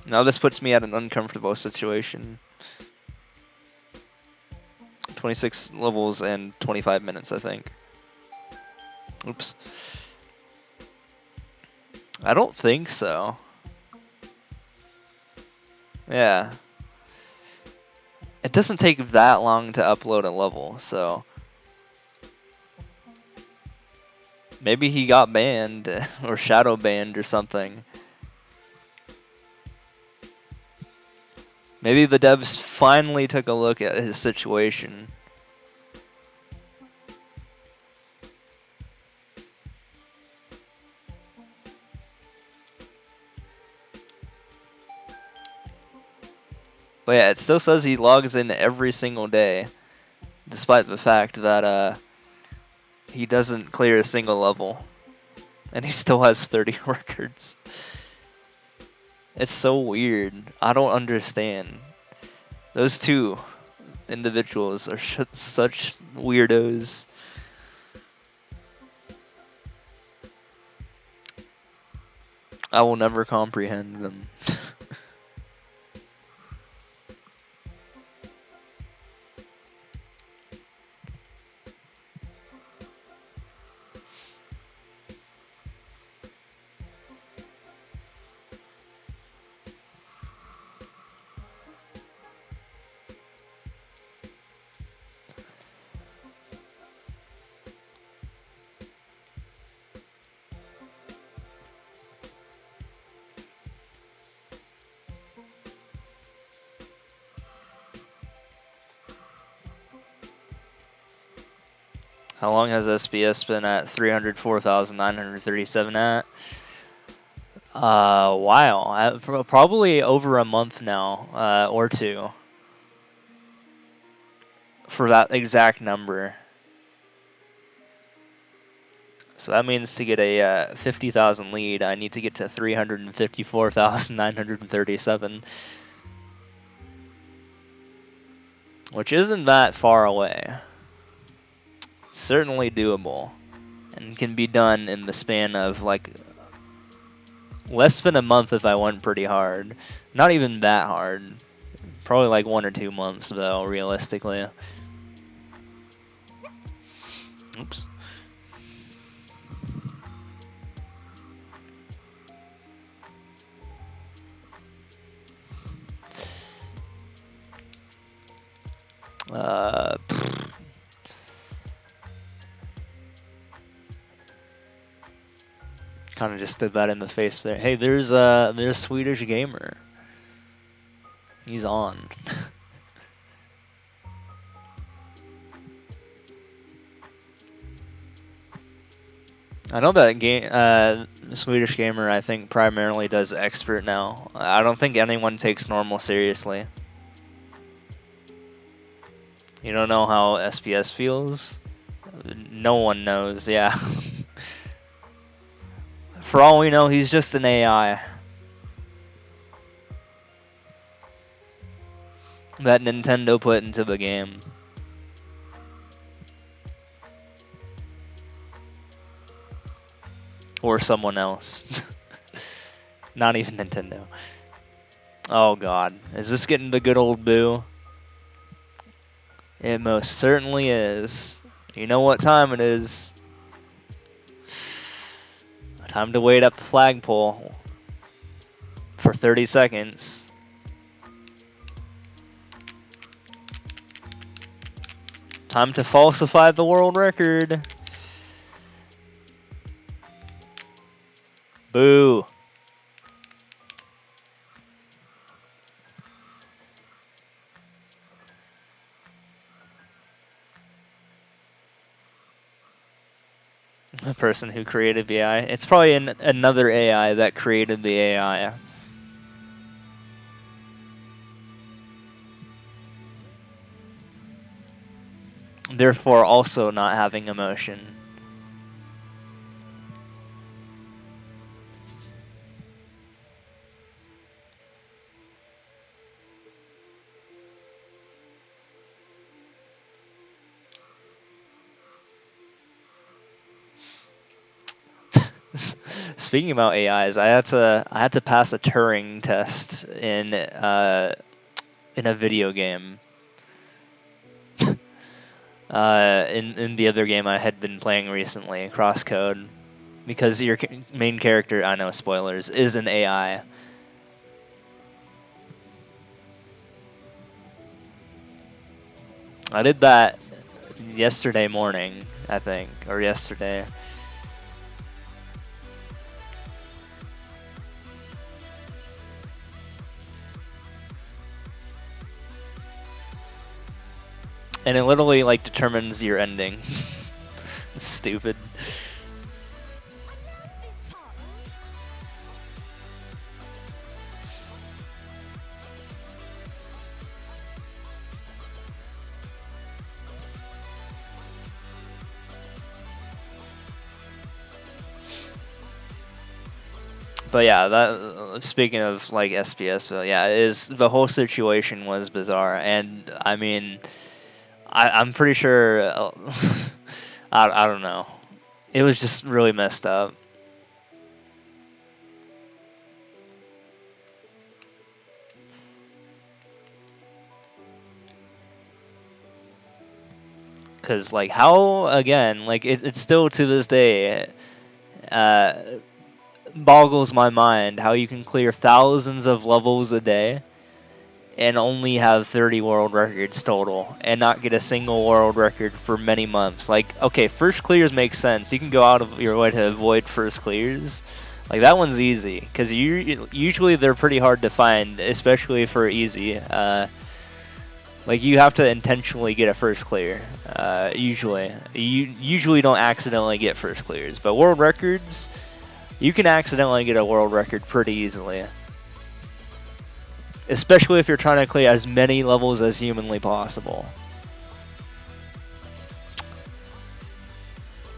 Speaker 1: Now this puts me at an uncomfortable situation. 26 levels and 25 minutes, I think. Oops. I don't think so. Yeah. It doesn't take that long to upload a level, so... Maybe he got banned, or shadow banned or something. Maybe the devs finally took a look at his situation. But yeah, it still says he logs in every single day, despite the fact that he doesn't clear a single level, and he still has 30 records. It's so weird. I don't understand. Those two individuals are such weirdos. I will never comprehend them. How long has SBS been at 304,937 at? While. Probably over a month now, or two. For that exact number. So that means to get a 50,000 lead, I need to get to 354,937. which isn't that far away. It's certainly doable, and can be done in the span of like less than a month if I went pretty hard. Not even that hard. Probably like 1 or 2 months though, realistically. Oops. Uh, kind of just did that in the face there. Hey, there's Swedish gamer. He's on. I know that Swedish gamer, I think, primarily does expert now. I don't think anyone takes normal seriously. You don't know how SPS feels? No one knows, yeah. For all we know, he's just an AI that Nintendo put into the game. Or someone else. Not even Nintendo. Oh god. Is this getting the good old boo? It most certainly is. You know what time it is. Time to wait up the flagpole for 30 seconds. Time to falsify the world record. Boo. The person who created the AI. It's probably another AI that created the AI. Therefore, also not having emotion. Speaking about AIs, I had to pass a Turing test in a video game. In the other game I had been playing recently, Crosscode, because your main character, I know spoilers, is an AI. I did that yesterday morning, I think, or yesterday. And it literally like determines your ending. It's stupid. But yeah, that speaking of like SPS, yeah, is the whole situation was bizarre, and I mean, I'm pretty sure. I don't know. It was just really messed up. Cause like how again, like it's still to this day, uh, boggles my mind how you can clear thousands of levels a day and only have 30 world records total and not get a single world record for many months. Like, okay, first clears make sense. You can go out of your way to avoid first clears. Like, that one's easy, because usually they're pretty hard to find, especially for easy. Like, you have to intentionally get a first clear, usually. You usually don't accidentally get first clears, but world records, you can accidentally get a world record pretty easily. Especially if you're trying to clear as many levels as humanly possible.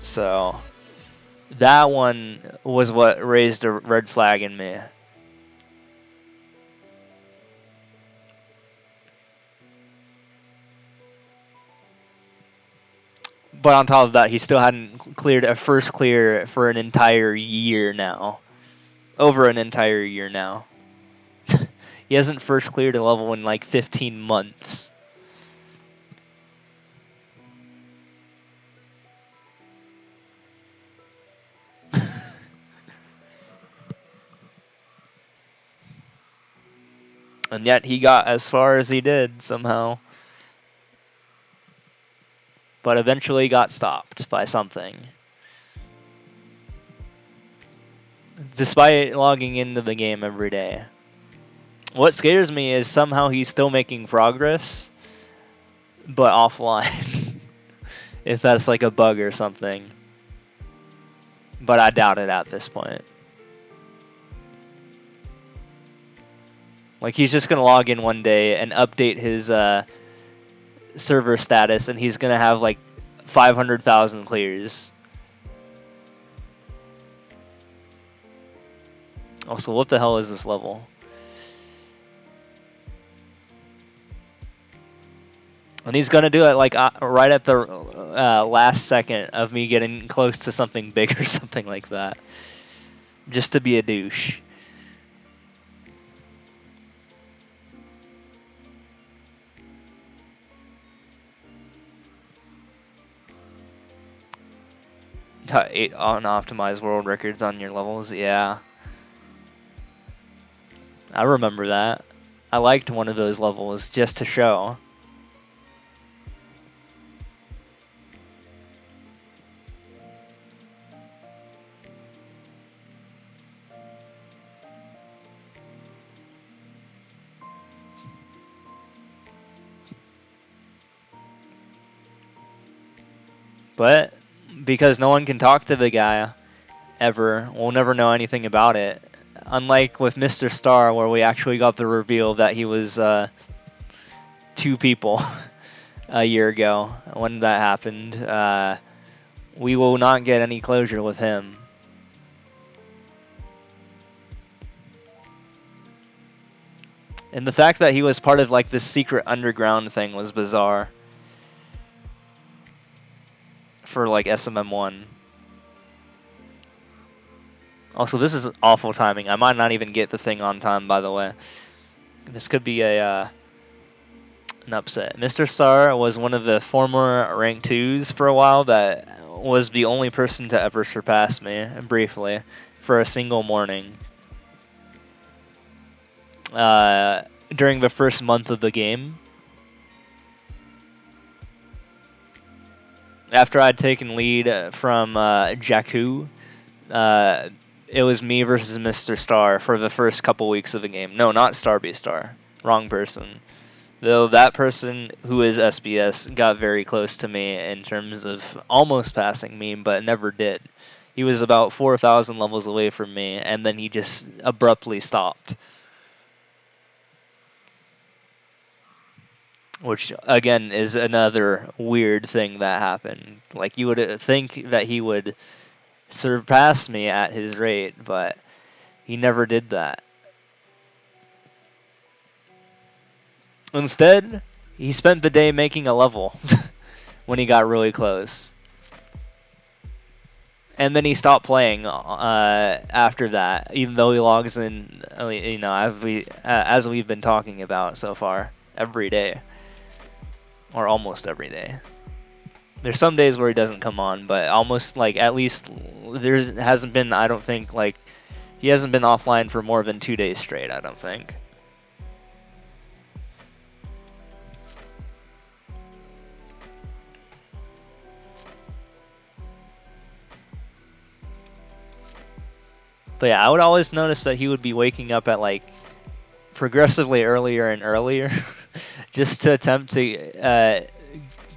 Speaker 1: So, that one was what raised a red flag in me. But on top of that, he still hadn't cleared a first clear for an entire year now. Over an entire year now. He hasn't first cleared a level in like 15 months. And yet he got as far as he did somehow. But eventually got stopped by something. Despite logging into the game every day. What scares me is somehow he's still making progress, but offline. If that's like a bug or something. But I doubt it at this point. Like, he's just going to log in one day and update his server status, and he's going to have like 500,000 clears. Also, what the hell is this level? And he's going to do it like right at the last second of me getting close to something big or something like that. Just to be a douche. Got 8 unoptimized world records on your levels, yeah. I remember that. I liked one of those levels just to show. But because no one can talk to the guy ever, we'll never know anything about it. Unlike with Mr. Star, where we actually got the reveal that he was 2 people a year ago when that happened. We will not get any closure with him. And the fact that he was part of like this secret underground thing was bizarre. For like SMM1. Also, this is awful timing. I might not even get the thing on time, by the way. This could be a an upset. Mr. Star was one of the former rank 2s for a while that was the only person to ever surpass me, briefly, for a single morning. During the first month of the game. After I'd taken lead from Jakku, it was me versus Mr. Star for the first couple weeks of the game. No, not Starby Star. Wrong person. Though that person, who is SBS, got very close to me in terms of almost passing me, but never did. He was about 4,000 levels away from me, and then he just abruptly stopped. Which, again, is another weird thing that happened. Like, you would think that he would surpass me at his rate, but he never did that. Instead, he spent the day making a level when he got really close. And then he stopped playing after that, even though he logs in, you know, as we've been talking about so far, every day. Or almost every day. There's some days where he doesn't come on, but almost, like, at least there hasn't been, I don't think, like, he hasn't been offline for more than 2 days straight, I don't think. But yeah, I would always notice that he would be waking up at, like, progressively earlier and earlier just to attempt to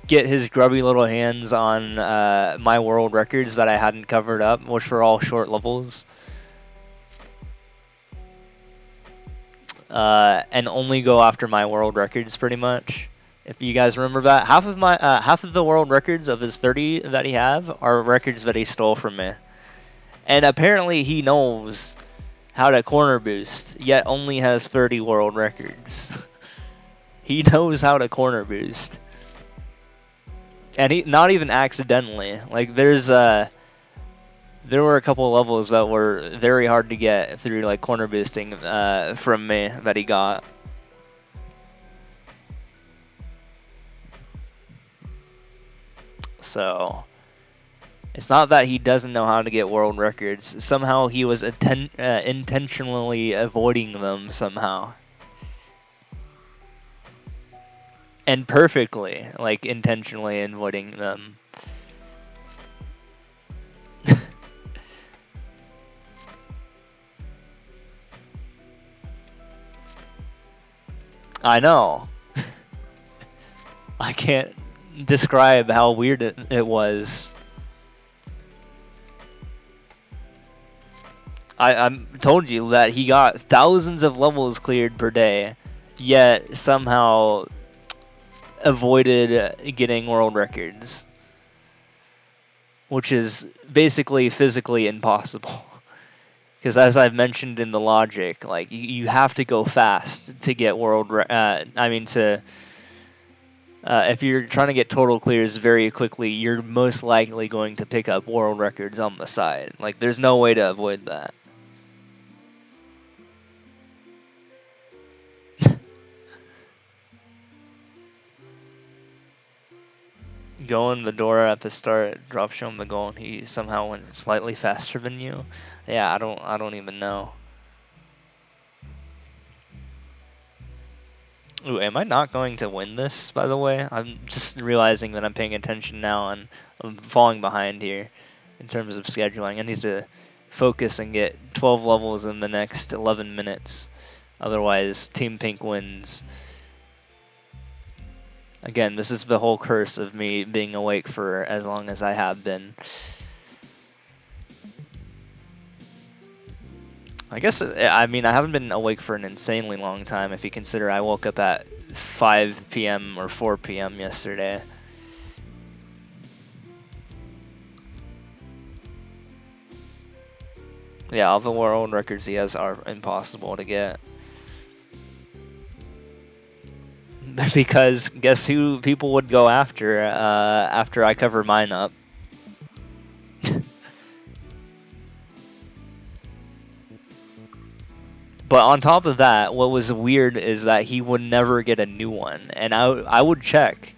Speaker 1: get his grubby little hands on my world records that I hadn't covered up, which were all short levels. And only go after my world records, pretty much. If you guys remember that, half of the world records of his 30 that he have are records that he stole from me. And apparently he knows how to corner boost, yet only has 30 world records. He knows how to corner boost. and not even accidentally. Like there were a couple levels that were very hard to get through like corner boosting from me that he got. So it's not that he doesn't know how to get world records. Somehow he was intentionally avoiding them somehow. And perfectly, like intentionally avoiding them. I know. I can't describe how weird it was. I told you that he got thousands of levels cleared per day, yet somehow avoided getting world records, which is basically physically impossible. Because as I've mentioned in the logic, like you have to go fast to get if you're trying to get total clears very quickly, you're most likely going to pick up world records on the side. Like there's no way to avoid that. Going the door at the start, drop show him the goal, and he somehow went slightly faster than you. Yeah, I don't even know. Ooh, am I not going to win this, by the way? I'm just realizing that I'm paying attention now and I'm falling behind here in terms of scheduling. I need to focus and get 12 levels in the next 11 minutes. Otherwise, Team Pink wins. Again, this is the whole curse of me being awake for as long as I have been. I guess, I mean, I haven't been awake for an insanely long time if you consider I woke up at 5 p.m. or 4 p.m. yesterday. Yeah, all the world records he has are impossible to get. Because guess who people would go after after I cover mine up? But on top of that, what was weird is that he would never get a new one, and I would check.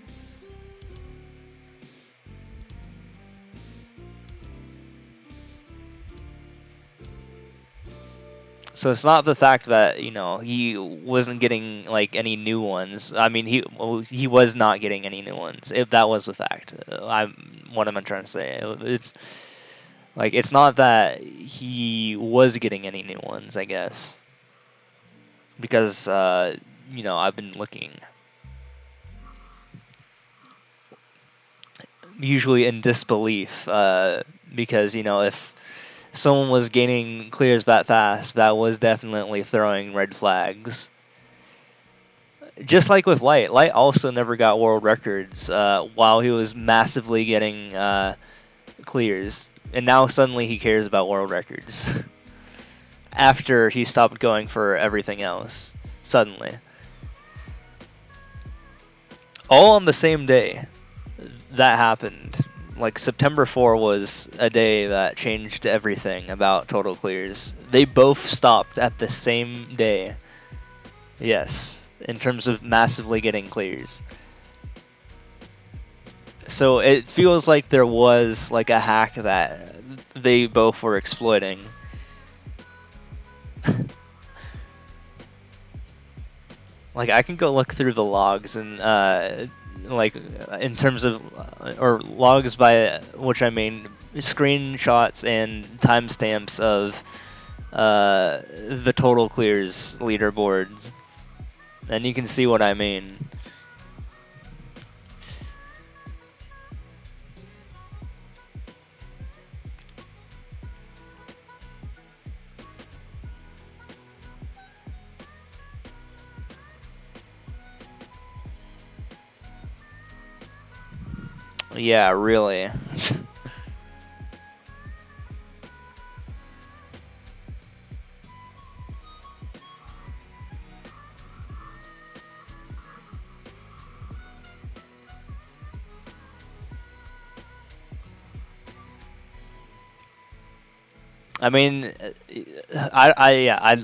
Speaker 1: So it's not the fact that, you know, he wasn't getting like any new ones. I mean, he was not getting any new ones. If that was the fact, what am I trying to say? It's like it's not that he was getting any new ones, I guess, because you know, I've been looking, usually in disbelief, because you know if someone was gaining clears that fast, that was definitely throwing red flags. Just like with Light, Light also never got world records while he was massively getting clears, and now suddenly he cares about world records after he stopped going for everything else. Suddenly, all on the same day that happened. Like September 4 was a day that changed everything about total clears. They both stopped at the same day. Yes, in terms of massively getting clears. So it feels like there was like a hack that they both were exploiting. Like I can go look through the logs and like in terms of or logs by which I mean screenshots and timestamps of the total clears leaderboards, and you can see what I mean. Yeah, really. I mean, I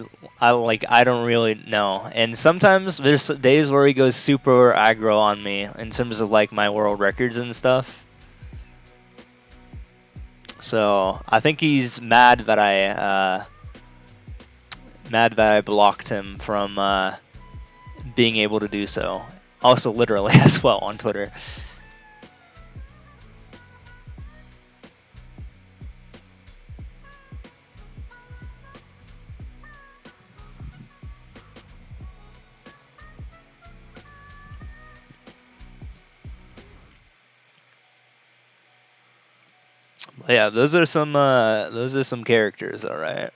Speaker 1: don't really know. And sometimes there's days where he goes super aggro on me in terms of like my world records and stuff. So I think he's mad that I blocked him from being able to do so. Also, literally as well on Twitter. But yeah, those are some characters, all right.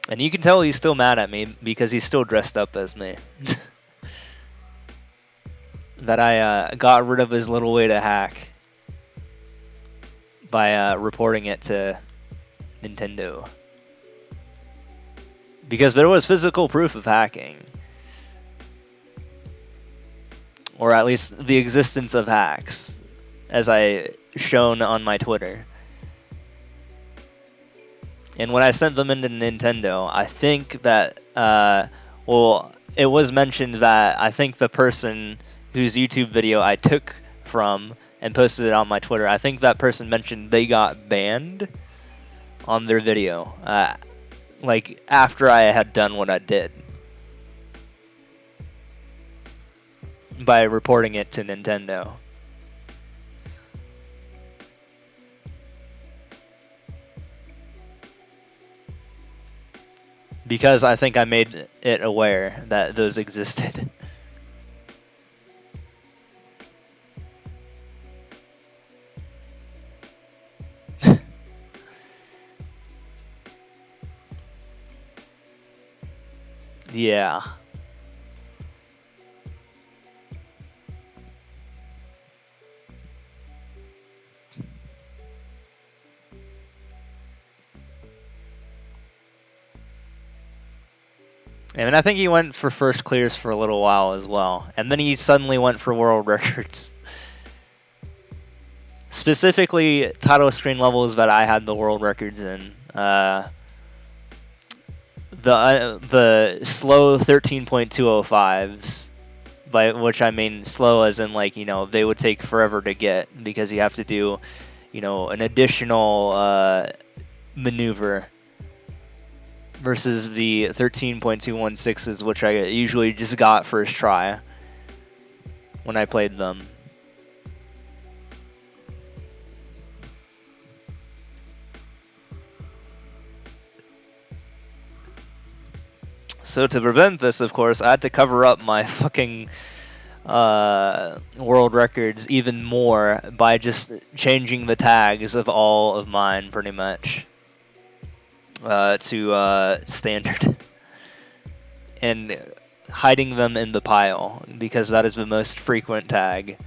Speaker 1: And you can tell he's still mad at me because he's still dressed up as me. That I got rid of his little way to hack by reporting it to Nintendo. Because there was physical proof of hacking. Or at least the existence of hacks, as I shown on my Twitter. And when I sent them into Nintendo, I think that, it was mentioned that I think the person whose YouTube video I took from and posted it on my Twitter, I think that person mentioned they got banned on their video, like after I had done what I did by reporting it to Nintendo. Because I think I made it aware that those existed. Yeah. And I think he went for first clears for a little while as well. And then he suddenly went for world records. Specifically, title screen levels that I had the world records in. The slow 13.205s, by which I mean slow as in like, they would take forever to get because you have to do, an additional maneuver versus the 13.216s, which I usually just got first try when I played them. So to prevent this, of course, I had to cover up my fucking world records even more by just changing the tags of all of mine, pretty much, to standard. And hiding them in the pile, because that is the most frequent tag.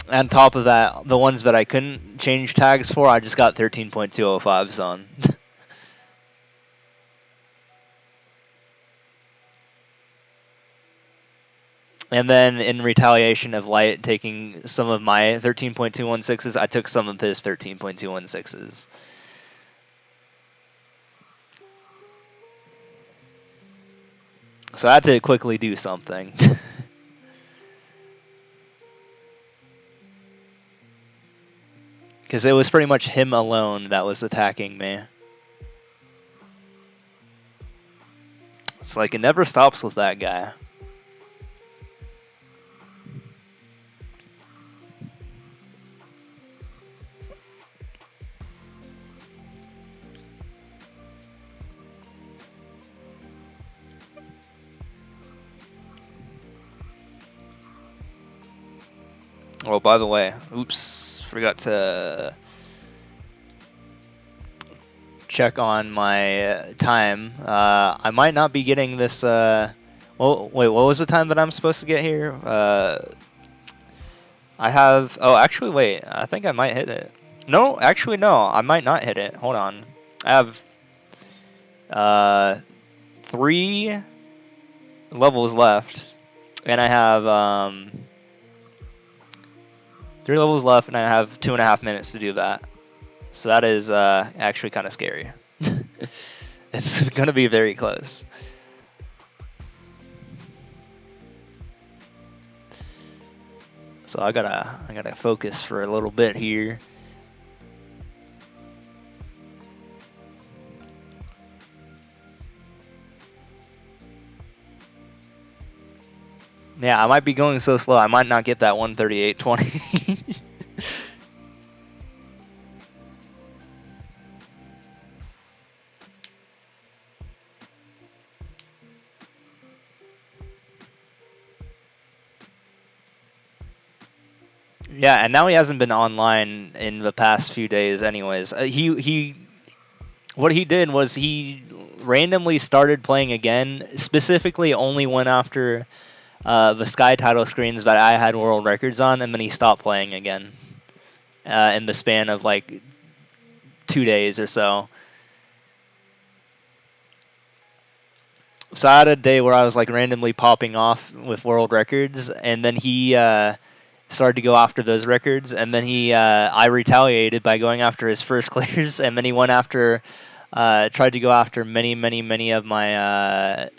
Speaker 1: On top of that, the ones that I couldn't change tags for, I just got 13.205s on. And then in retaliation of Light taking some of my 13.216s, I took some of his 13.216s. So I had to quickly do something. Because it was pretty much him alone that was attacking me. It's like it never stops with that guy. Oh, by the way, oops, forgot to check on my time. I might not be getting this. Well, wait, what was the time that I'm supposed to get here? I have. Oh, actually, wait. I think I might hit it. No, actually, no. I might not hit it. Hold on. I have 3. levels left, and I have 3 levels left, and I have 2.5 minutes to do that. So that is actually kind of scary. It's gonna be very close. So I gotta focus for a little bit here. Yeah, I might be going so slow. I might not get that 138.20. Yeah, and now he hasn't been online in the past few days, anyways. What he did was he randomly started playing again. Specifically, only went after the Sky title screens that I had world records on, and then he stopped playing again in the span of like 2 days or so. So I had a day where I was like randomly popping off with world records, and then he started to go after those records, and then I retaliated by going after his first clears, and then he went after tried to go after many of my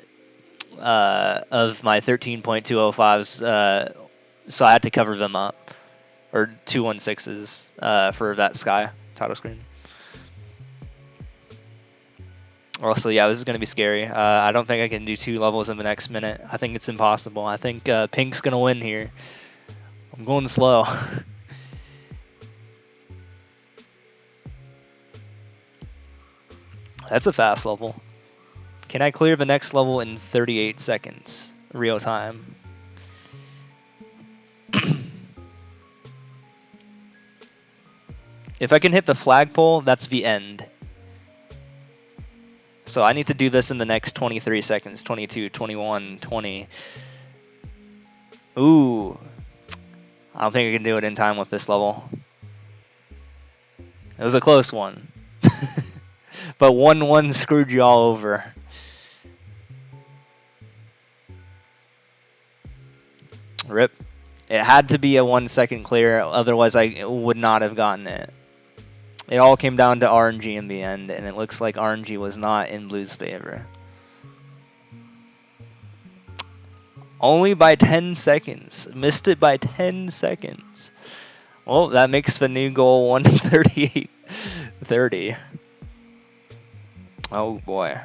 Speaker 1: 13.205s, so I had to cover them up, or 216s for that Sky title screen. Also, yeah, this is going to be scary. I don't think I can do 2 levels in the next minute. I think it's impossible. I think Pink's going to win here. I'm going slow. That's a fast level. Can I clear the next level in 38 seconds, real time? If I can hit the flagpole, that's the end. So I need to do this in the next 23 seconds, 22, 21, 20. Ooh. I don't think I can do it in time with this level. It was a close one. But 1-1 screwed you all over. Rip. It had to be a 1 second clear, otherwise I would not have gotten it. It all came down to RNG in the end, and it looks like RNG was not in Blue's favor. Only by 10 seconds. Missed it by 10 seconds. Well, that makes the new goal 138.30. Oh boy.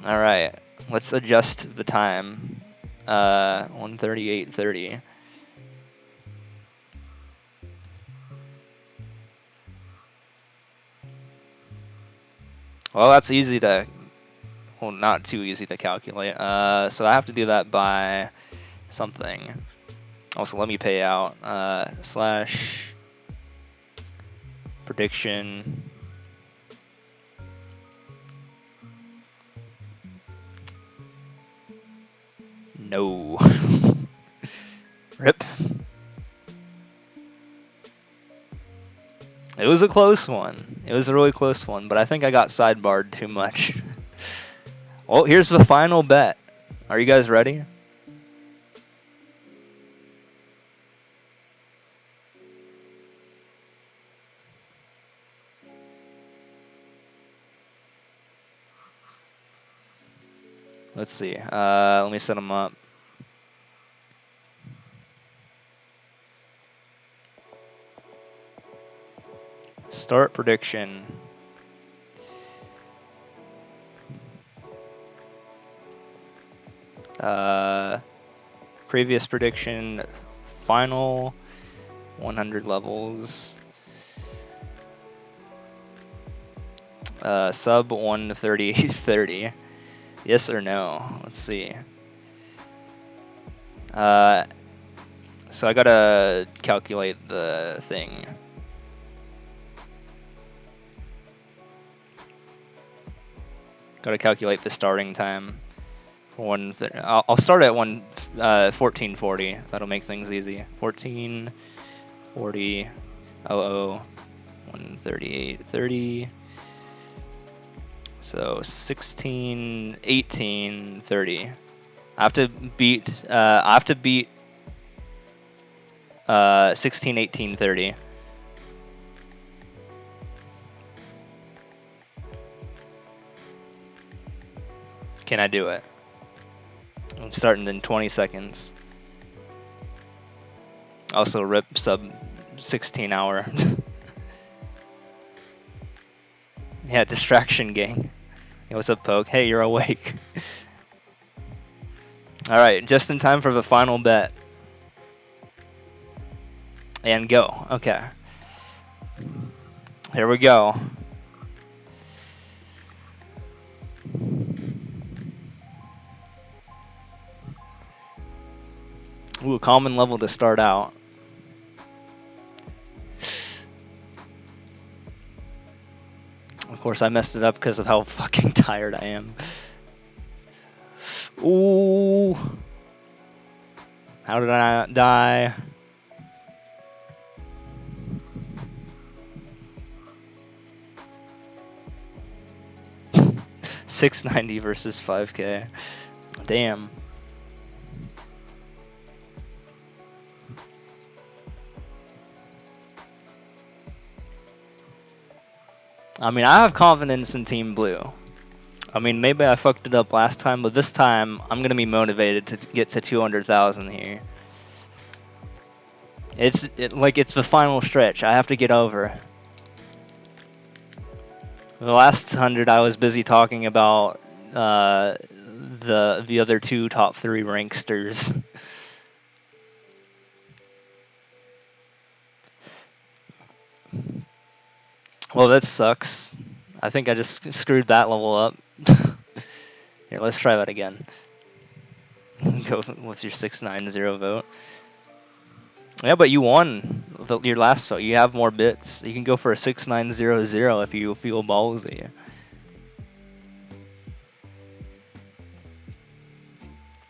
Speaker 1: Alright, let's adjust the time. 138.30. Well, that's easy to, well, not too easy to calculate. So I have to do that by something. Also, let me pay out. Slash prediction. No. Rip. It was a close one. It was a really close one, but I think I got sidebarred too much. Well, here's the final bet. Are you guys ready? Let's see. Let me set them up. Start prediction. Previous prediction. Final 100 levels. Sub 138.30. Yes or no? Let's see. So I gotta calculate the thing. Gotta calculate the starting time. I'll start at 1440. That'll make things easy. 1440 00 138.30. So 16, 18, 30. I have to beat 16, 18, 30. Can I do it? I'm starting in 20 seconds. Also rip sub 16 hour. Yeah, distraction gang. Hey, what's up, Poke? Hey, you're awake. Alright, just in time for the final bet. And go. Okay. Here we go. Ooh, a common level to start out. Of course, I messed it up because of how fucking tired I am. Ooh. How did I not die? $690 versus 5K. Damn. I mean, I have confidence in Team Blue. I mean, maybe I fucked it up last time, but this time I'm gonna be motivated to get to 200,000 here. It's the final stretch. I have to get over. The last 100, I was busy talking about the other two top 3 ranksters. Well, that sucks. I think I just screwed that level up. Here, let's try that again. Go with your 690 vote. Yeah, but you won your last vote. You have more bits. You can go for a 6900 if you feel ballsy.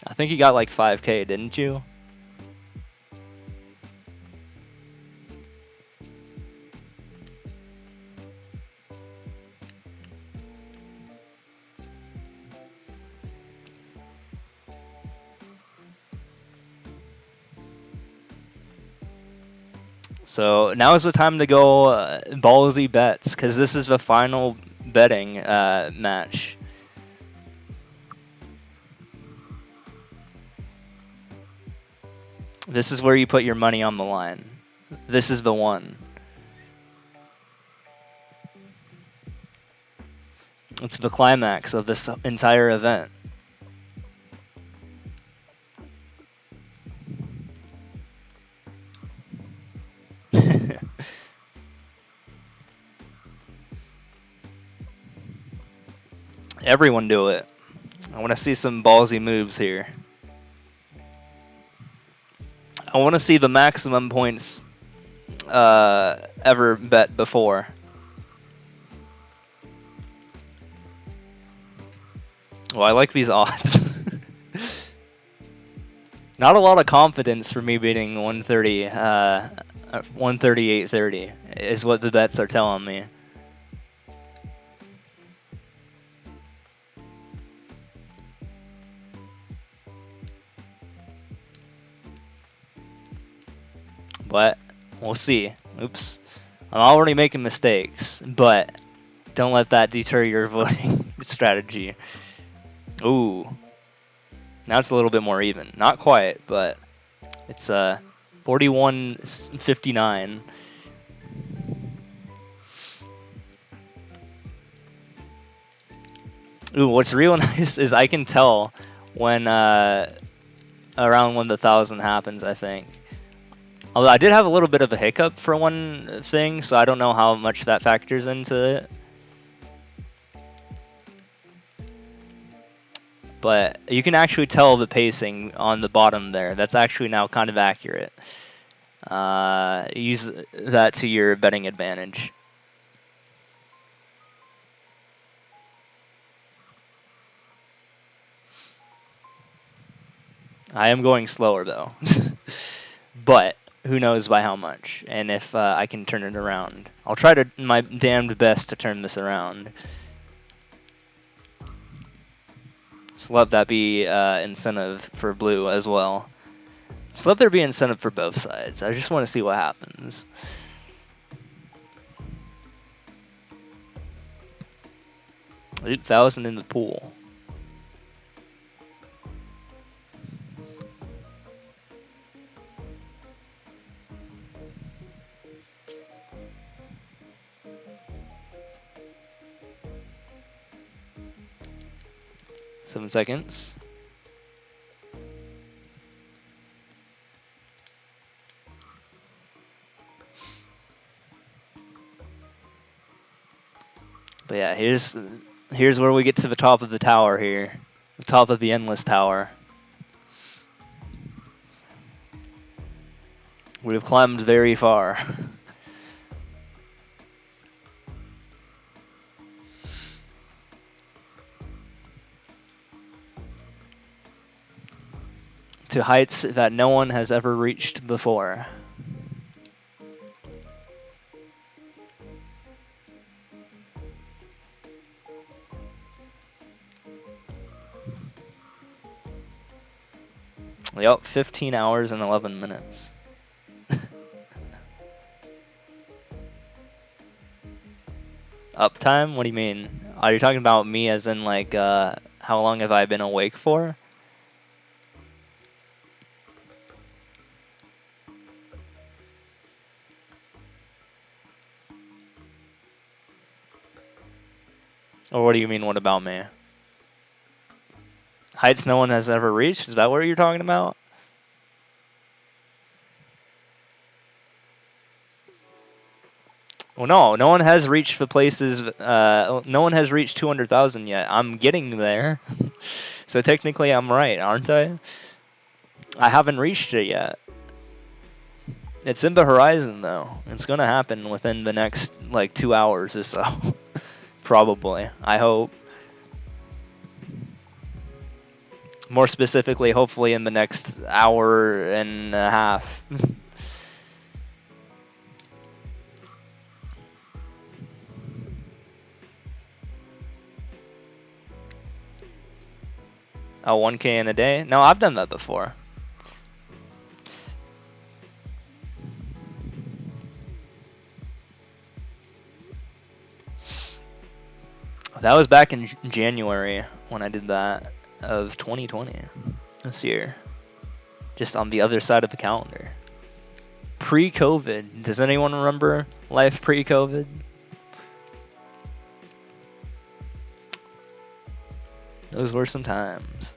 Speaker 1: I think you got like 5K, didn't you? So now is the time to go ballsy bets, because this is the final betting match. This is where you put your money on the line. This is the one. It's the climax of this entire event. Everyone do it. I want to see some ballsy moves here. I want to see the maximum points ever bet before. Well, I like these odds. Not a lot of confidence for me beating 130, 138.30 is what the bets are telling me. But we'll see. Oops. I'm already making mistakes, but don't let that deter your voting strategy. Ooh. Now it's a little bit more even. Not quite, but it's 41.59. Ooh, what's real nice is I can tell when around when the 1,000 happens, I think. Although I did have a little bit of a hiccup for one thing, so I don't know how much that factors into it. But you can actually tell the pacing on the bottom there. That's actually now kind of accurate. Use that to your betting advantage. I am going slower though. But who knows by how much, and if I can turn it around. I'll try to my damned best to turn this around. So let that be incentive for blue as well. So let there be incentive for both sides. I just want to see what happens. $8,000 in the pool. Seven seconds. But yeah, here's where we get to the top of the tower here. The top of the endless tower. We've climbed very far. To heights that no one has ever reached before. Yep, 15 hours and 11 minutes. Uptime? What do you mean? Are you talking about me as in like how long have I been awake for? Or what do you mean, what about me? Heights no one has ever reached? Is that what you're talking about? Well, no one has reached the places, no one has reached 200,000 yet. I'm getting there. So technically I'm right, aren't I? I haven't reached it yet. It's in the horizon though. It's gonna happen within the next like 2 hours or so. Probably. I hope. More specifically, hopefully in the next hour and a half. Oh, 1K in a day? No, I've done that before. That was back in January when I did that of 2020 this year. Just on the other side of the calendar. Pre-COVID. Does anyone remember life pre-COVID? Those were some times.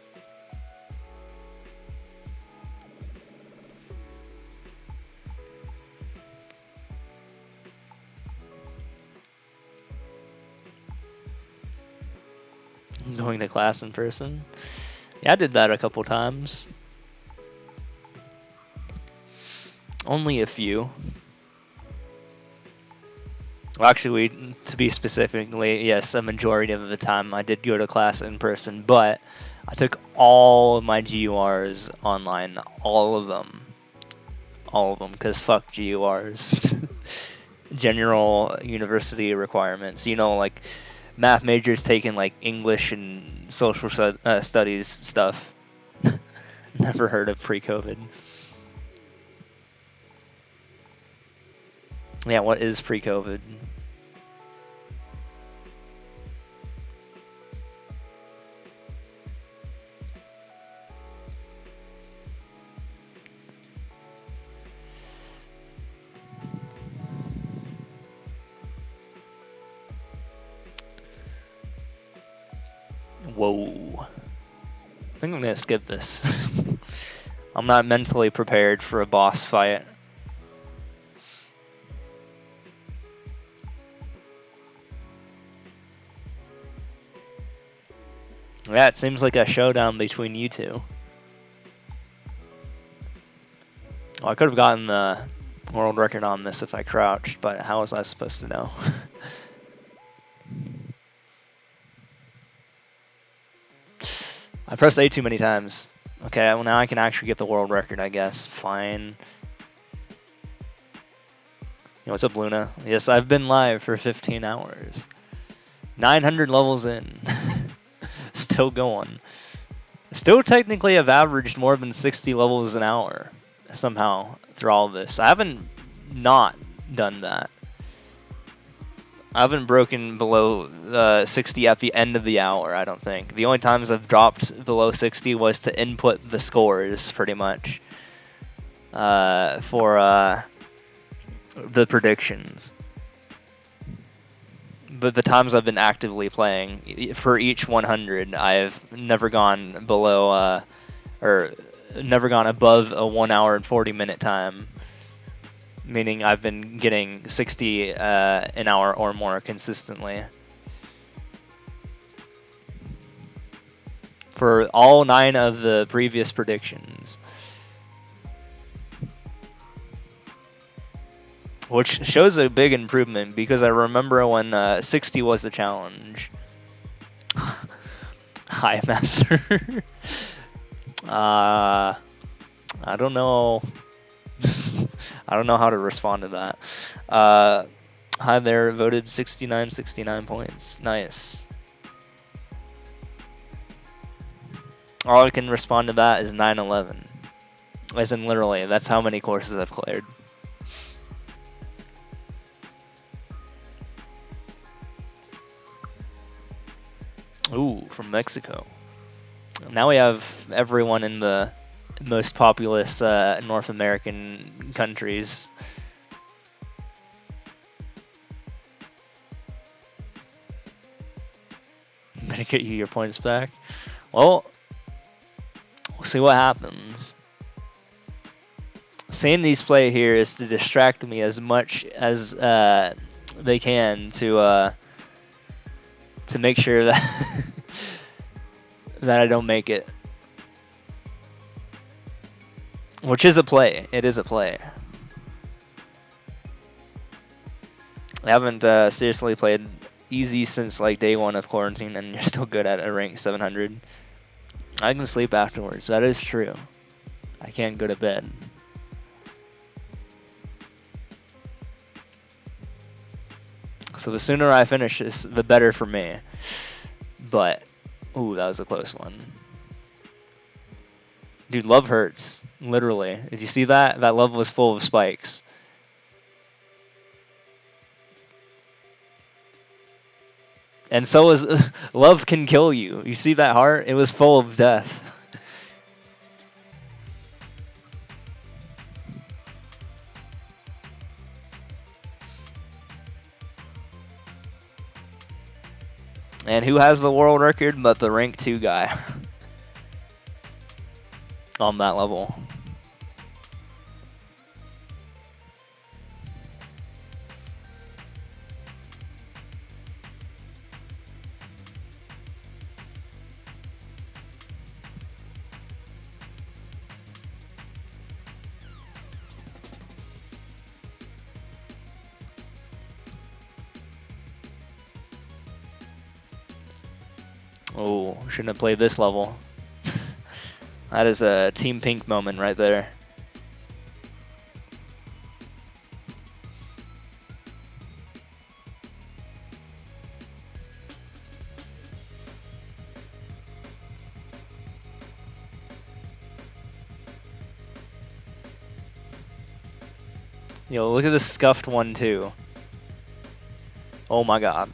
Speaker 1: Going to class in person. Yeah, I did that a couple times. Only a few. Well, actually, to be specifically, yes, a majority of the time I did go to class in person, but I took all of my GURs online, all of them, because fuck GURs. General university requirements, you know, like math majors taking like English and social studies stuff. Never heard of pre-COVID. Yeah, what is pre-COVID? Whoa. I think I'm gonna skip this. I'm not mentally prepared for a boss fight. Yeah, it seems like a showdown between you two. Well, I could have gotten the world record on this if I crouched, but how was I supposed to know? I pressed A too many times. Okay, well now I can actually get the world record, I guess. Fine. Yo, what's up, Luna? Yes, I've been live for 15 hours. 900 levels in. Still going. Still technically have averaged more than 60 levels an hour somehow through all of this. I haven't not done that. I haven't broken below 60 at the end of the hour, I don't think. The only times I've dropped below 60 was to input the scores, pretty much, for the predictions. But the times I've been actively playing, for each 100, I've never gone below, or never gone above a 1 hour and 40 minute time. Meaning I've been getting 60 an hour or more consistently. For all 9 of the previous predictions. Which shows a big improvement, because I remember when 60 was the challenge. Hi, Master. I don't know. I don't know how to respond to that. Hi there, voted 69 points. Nice. All I can respond to that is 9/11. As in literally, that's how many courses I've cleared. Ooh, from Mexico. Now we have everyone in the most populous North American countries. Better get you your points back. Well, we'll see what happens. Seeing these play here is to distract me as much as they can to make sure that that I don't make it. Which is a play. It is a play. I haven't seriously played easy since like day 1 of quarantine, and you're still good at a rank 700. I can sleep afterwards. That is true. I can't go to bed. So the sooner I finish this, the better for me. But, ooh, that was a close one. Dude, love hurts. Literally. Did you see that? That love was full of spikes. And so is love can kill you. You see that heart? It was full of death. And who has the world record but the rank 2 guy on that level? Oh, shouldn't have played this level. That is a Team Pink moment right there. Yo, look at this scuffed one too. Oh my god.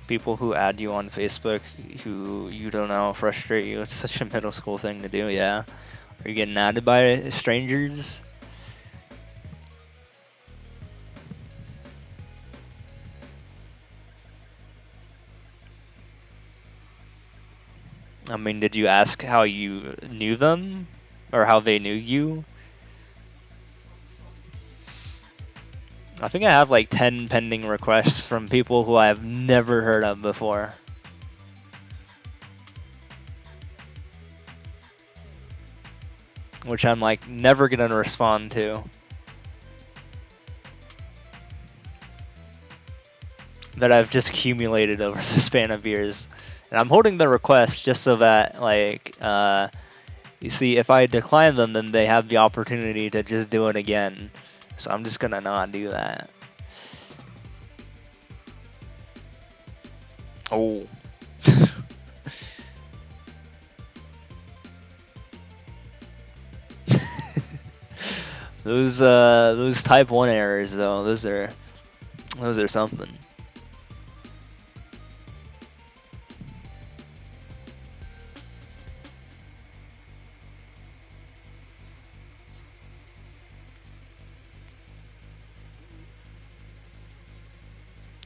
Speaker 1: People who add you on Facebook who you don't know frustrate you. It's such a middle school thing to do, yeah. Are you getting added by strangers? I mean, did you ask how you knew them? Or how they knew you? I think I have like 10 pending requests from people who I have never heard of before. Which I'm like never gonna respond to. That I've just accumulated over the span of years. And I'm holding the request just so that, like, you see, if I decline them, then they have the opportunity to just do it again. So I'm just gonna not do that. Oh. Those type 1 errors though, those are something.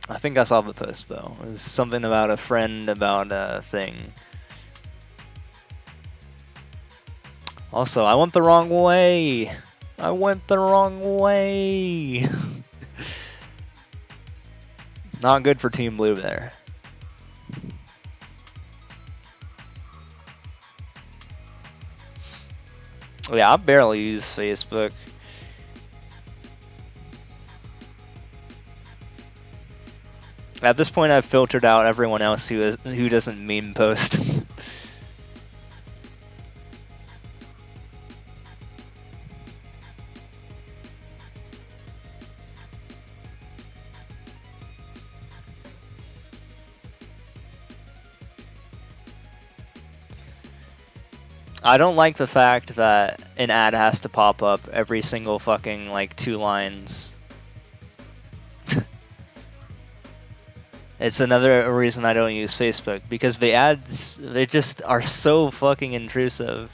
Speaker 1: I think I saw the post though. It was something about a friend about a thing. Also, I went the wrong way. I went the wrong way. Not good for Team Blue there. Yeah, I barely use Facebook. At this point, I've filtered out everyone else who doesn't meme post. I don't like the fact that an ad has to pop up every single fucking, like, 2 lines. It's another reason I don't use Facebook, because the ads, they just are so fucking intrusive.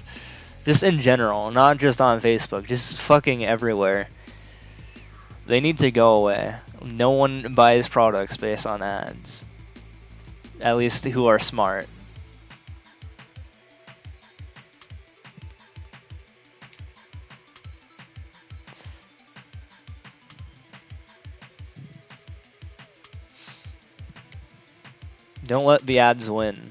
Speaker 1: Just in general, not just on Facebook, just fucking everywhere. They need to go away. No one buys products based on ads. At least who are smart. Don't let the ads win.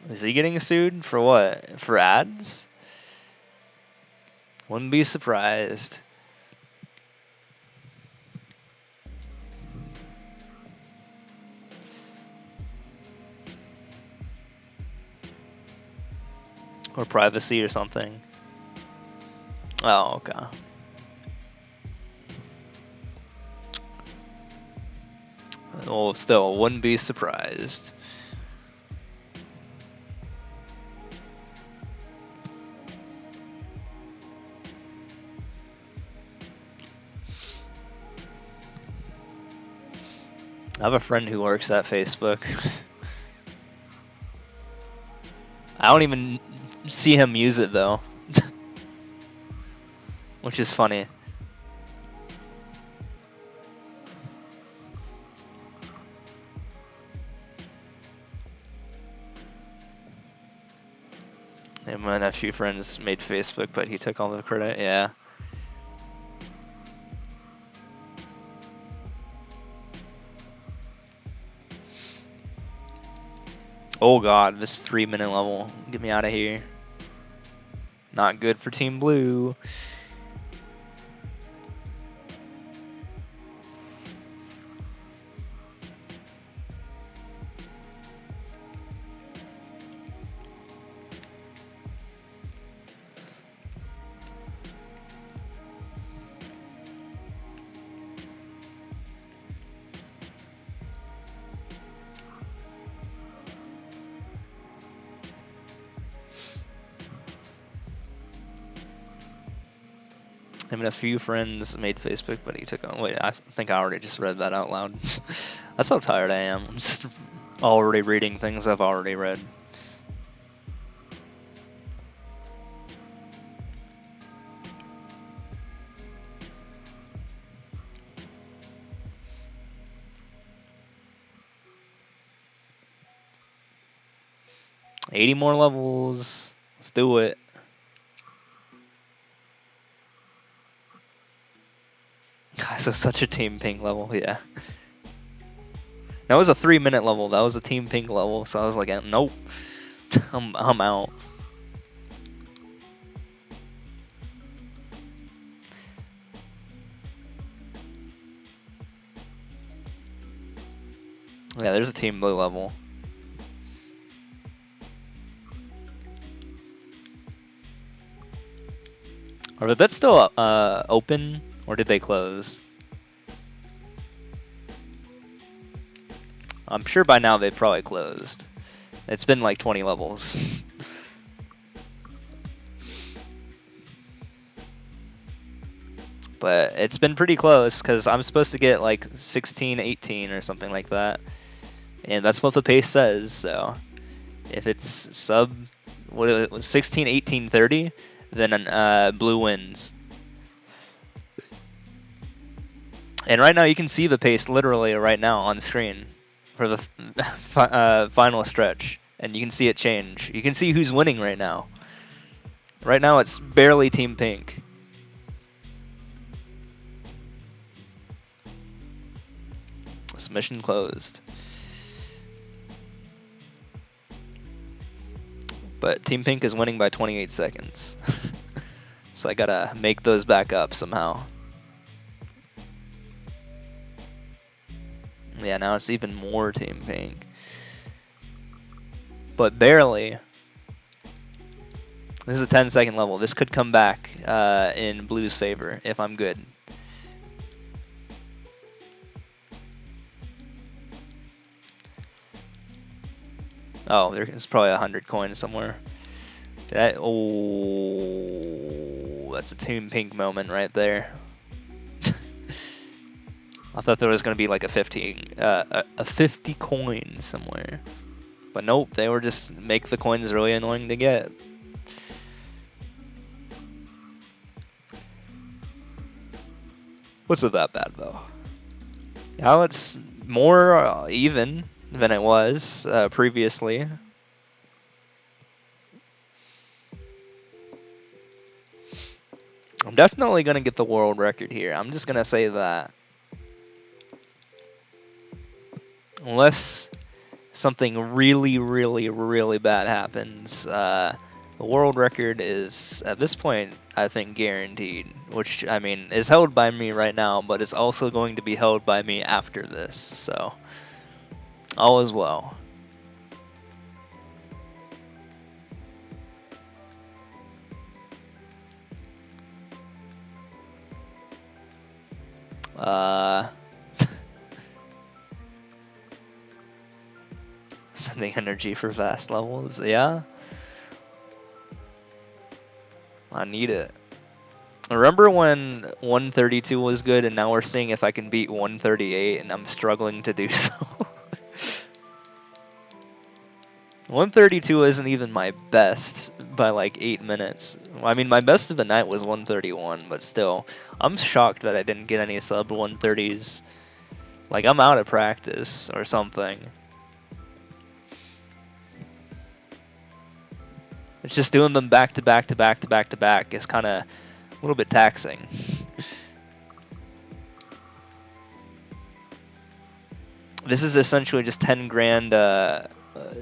Speaker 1: Is he getting sued for what? For ads? Wouldn't be surprised. Or privacy or something. Oh, okay. Well, still, wouldn't be surprised. I have a friend who works at Facebook. I don't even see him use it though. Which is funny. And my few friends made Facebook, but he took all the credit, yeah. Oh god, this 3-minute level. Get me out of here. Not good for Team Blue. Him and a few friends made Facebook, but he took on. Wait, I think I already just read that out loud. That's how tired I am. I'm just already reading things I've already read. $80 more levels. Let's do it. So such a Team Pink level, yeah. That was a 3-minute level. That was a Team Pink level. So I was like, nope, I'm out. Yeah, there's a team blue level. Are the bets still open, or did they close? I'm sure by now they've probably closed. It's been like 20 levels. But it's been pretty close, because I'm supposed to get like 16, 18 or something like that. And that's what the pace says, so if it's sub what it was 16, 18, 30, then blue wins. And right now you can see the pace literally right now on screen for the final stretch, and you can see it change. You can see who's winning right now. Right now it's barely Team Pink. Submission closed. But Team Pink is winning by 28 seconds. So I gotta make those back up somehow. Yeah, now it's even more Team Pink. But barely. This is a 10-second level. This could come back in Blue's favor if I'm good. Oh, there's probably 100 coins somewhere. That's a Team Pink moment right there. I thought there was gonna be like a 50 coin somewhere, but nope. They were just make the coins really annoying to get. What's with that bad though? Now it's more even than it was previously. I'm definitely gonna get the world record here. I'm just gonna say that. Unless something really, really, really bad happens, the world record is, at this point, I think guaranteed. Which, I mean, is held by me right now, but it's also going to be held by me after this, so all is well. Sending energy for fast levels, yeah. I need it. Remember when 132 was good, and now we're seeing if I can beat 138, and I'm struggling to do so. 132 isn't even my best by like 8 minutes. I mean, my best of the night was 131, but still, I'm shocked that I didn't get any sub 130s. Like, I'm out of practice or something. It's just doing them back to back to back to back to back is kind of a little bit taxing. This is essentially just 10 grand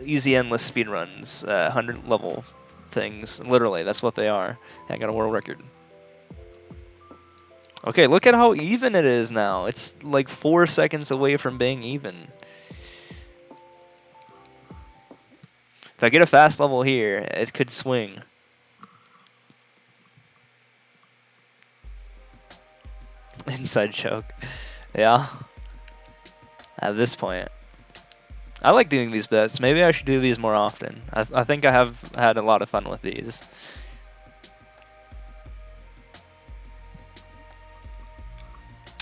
Speaker 1: easy endless speedruns, 100 level things. Literally, that's what they are. I got a world record. Okay, look at how even it is now. It's like 4 seconds away from being even. If I get a fast level here, it could swing. Inside joke. Yeah. At this point. I like doing these bets. Maybe I should do these more often. I think I have had a lot of fun with these.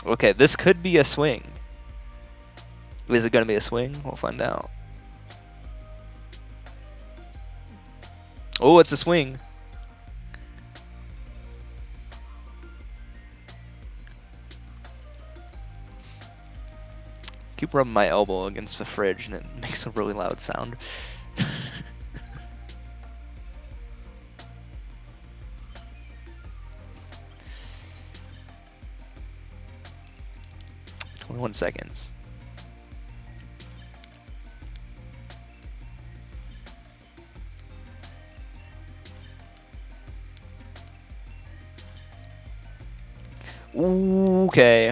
Speaker 1: Okay, this could be a swing. Is it going to be a swing? We'll find out. Oh, it's a swing. Keep rubbing my elbow against the fridge and it makes a really loud sound. 21 seconds. Okay,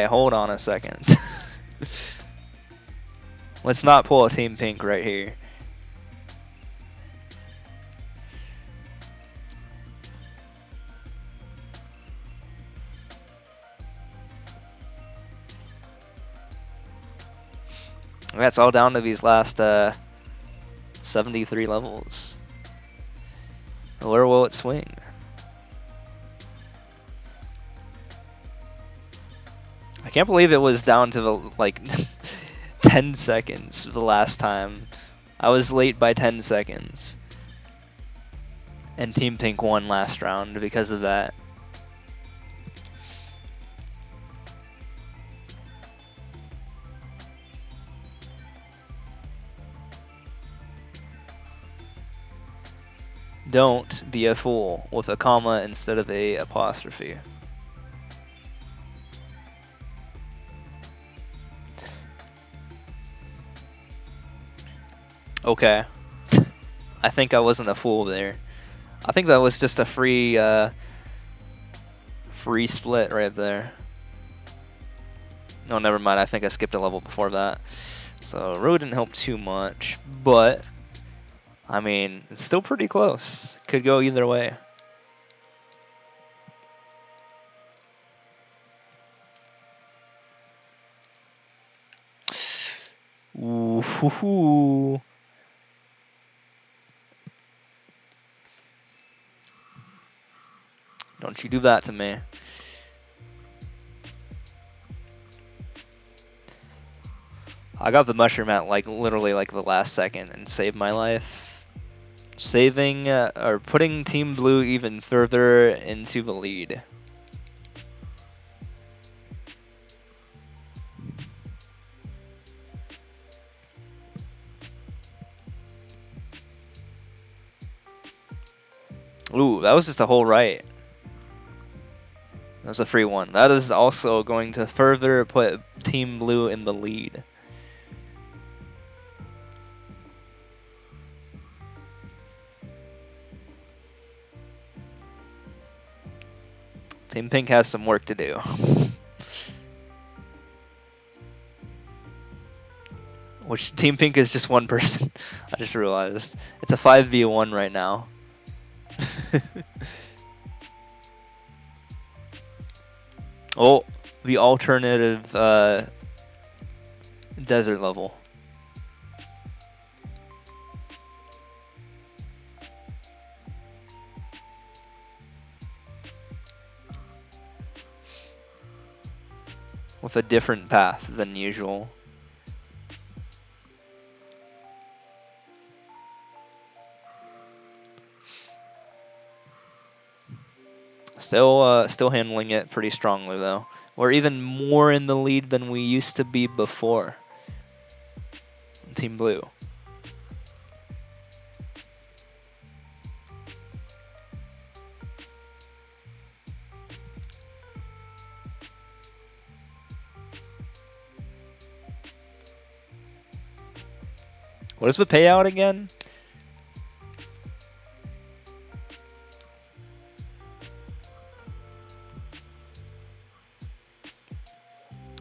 Speaker 1: hold on a second. Let's not pull a Team Pink right here. That's all down to these last 73 levels. Where will it swing? I can't believe it was down to the, like 10 seconds the last time. I was late by 10 seconds. And Team Pink won last round because of that. Don't be a fool with a comma instead of a apostrophe. Okay. I think I wasn't a fool there. I think that was just a free free split right there. No, never mind. I think I skipped a level before that. So road didn't help too much, but I mean, it's still pretty close. Could go either way. Ooh, hoo, hoo. Don't you do that to me. I got the mushroom at like literally like the last second and saved my life. Saving or putting Team Blue even further into the lead. Ooh, that was just a whole right. That was a free one. That is also going to further put Team Blue in the lead. Team Pink has some work to do. Which Team Pink is just one person. I just realized. It's a 5v1 right now. Oh, the alternative desert level. With a different path than usual. Still handling it pretty strongly though. We're even more in the lead than we used to be before. Team Blue. What is the payout again?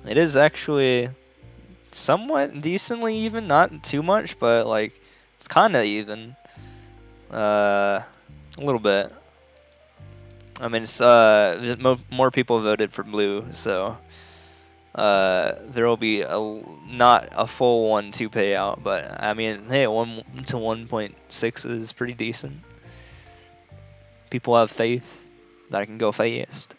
Speaker 1: It is actually somewhat decently even, not too much, but like it's kind of even. A little bit. I mean, it's more people voted for blue, so there will be not a full 1-2 payout, but I mean, hey, 1 to 1.6 is pretty decent. People have faith that I can go fast.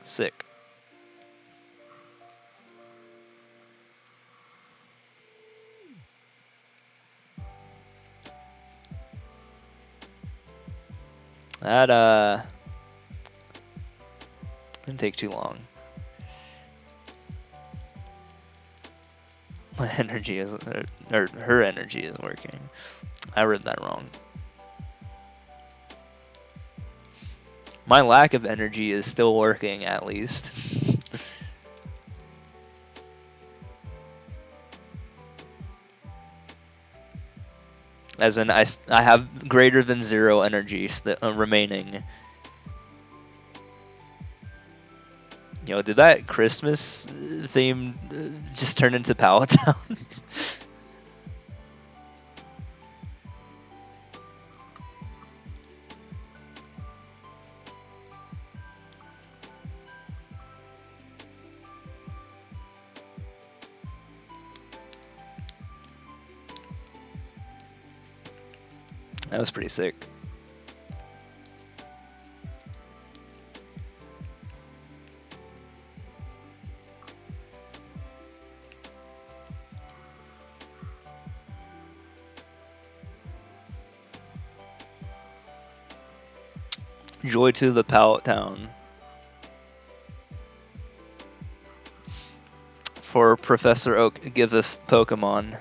Speaker 1: Sick. That didn't take too long. My energy is, or her energy is working. I read that wrong. My lack of energy is still working, at least. As in, I have greater than 0 energy remaining. You know, did that Christmas theme just turn into Palatown? That was pretty sick. Joy to the Palatown. For Professor Oak giveth Pokemon.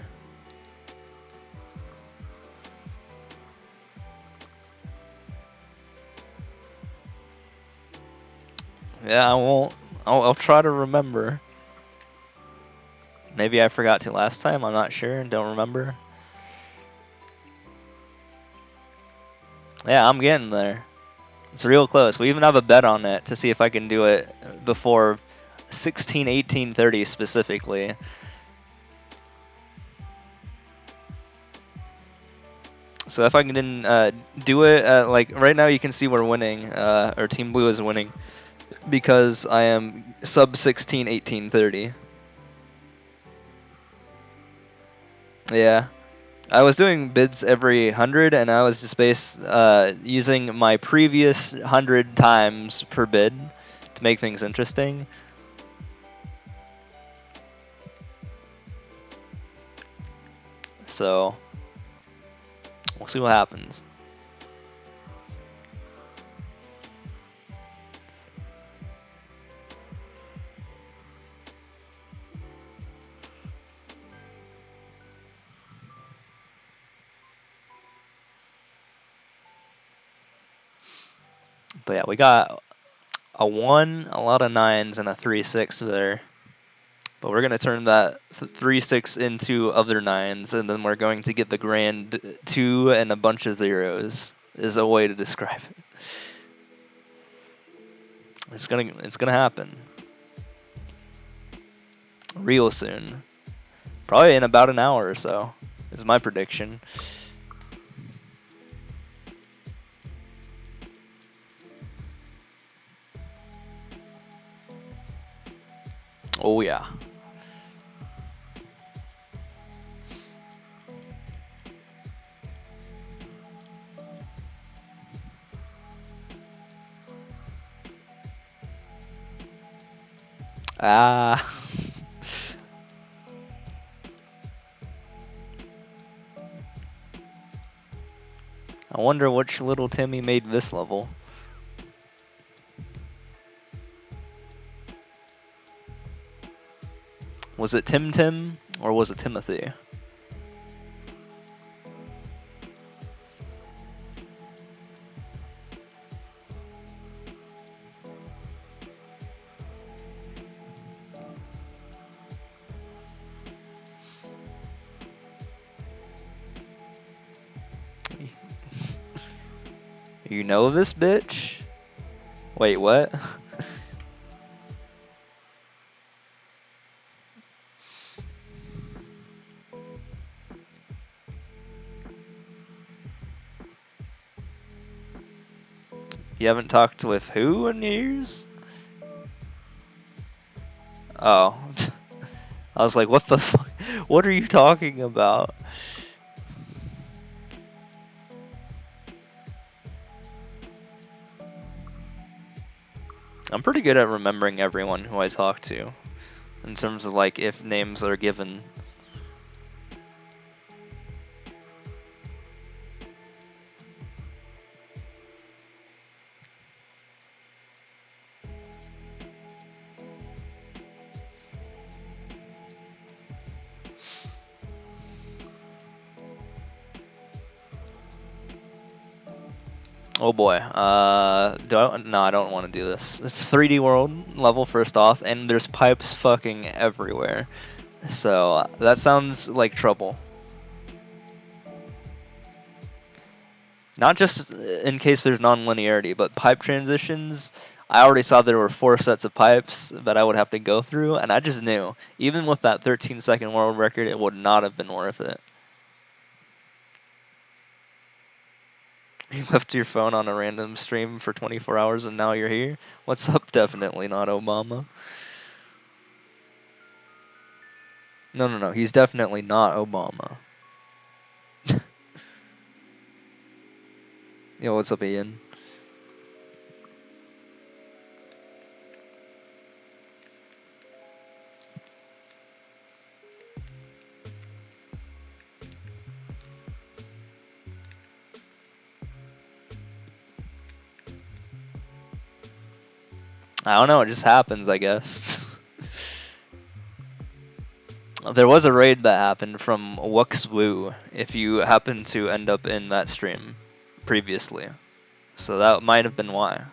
Speaker 1: Yeah, I won't. I'll try to remember. Maybe I forgot to last time. I'm not sure and don't remember. Yeah, I'm getting there. It's real close. We even have a bet on it to see if I can do it before 16/18/30 specifically. So if I can do it, like right now you can see we're winning, or Team Blue is winning, because I am sub 16/18/30. Yeah. I was doing bids every 100, and I was just using my previous 100 times per bid to make things interesting. So we'll see what happens. But yeah, we got a 1, a lot of 9s, and a 3-6 there. But we're going to turn that 3-6 into other 9s, and then we're going to get the grand 2 and a bunch of 0s, is a way to describe it. It's gonna happen. Real soon. Probably in about an hour or so, is my prediction. Oh yeah. Ah. I wonder which little Timmy made this level. Was it Tim or was it Timothy? You know this bitch? Wait, what? You haven't talked with who in years? Oh. I was like, what the fuck? What are you talking about? I'm pretty good at remembering everyone who I talk to, in terms of like if names are given. Oh boy. No, I don't want to do this. It's 3D world level first off, and there's pipes fucking everywhere. So that sounds like trouble. Not just in case there's non-linearity, but pipe transitions. I already saw there were 4 sets of pipes that I would have to go through, and I just knew, even with that 13-second world record, it would not have been worth it. You left your phone on a random stream for 24 hours and now you're here? What's up? Definitely not Obama. No. He's definitely not Obama. Yo, what's up, Ian? I don't know, it just happens, I guess. There was a raid that happened from Wuxwu if you happen to end up in that stream previously. So that might have been why.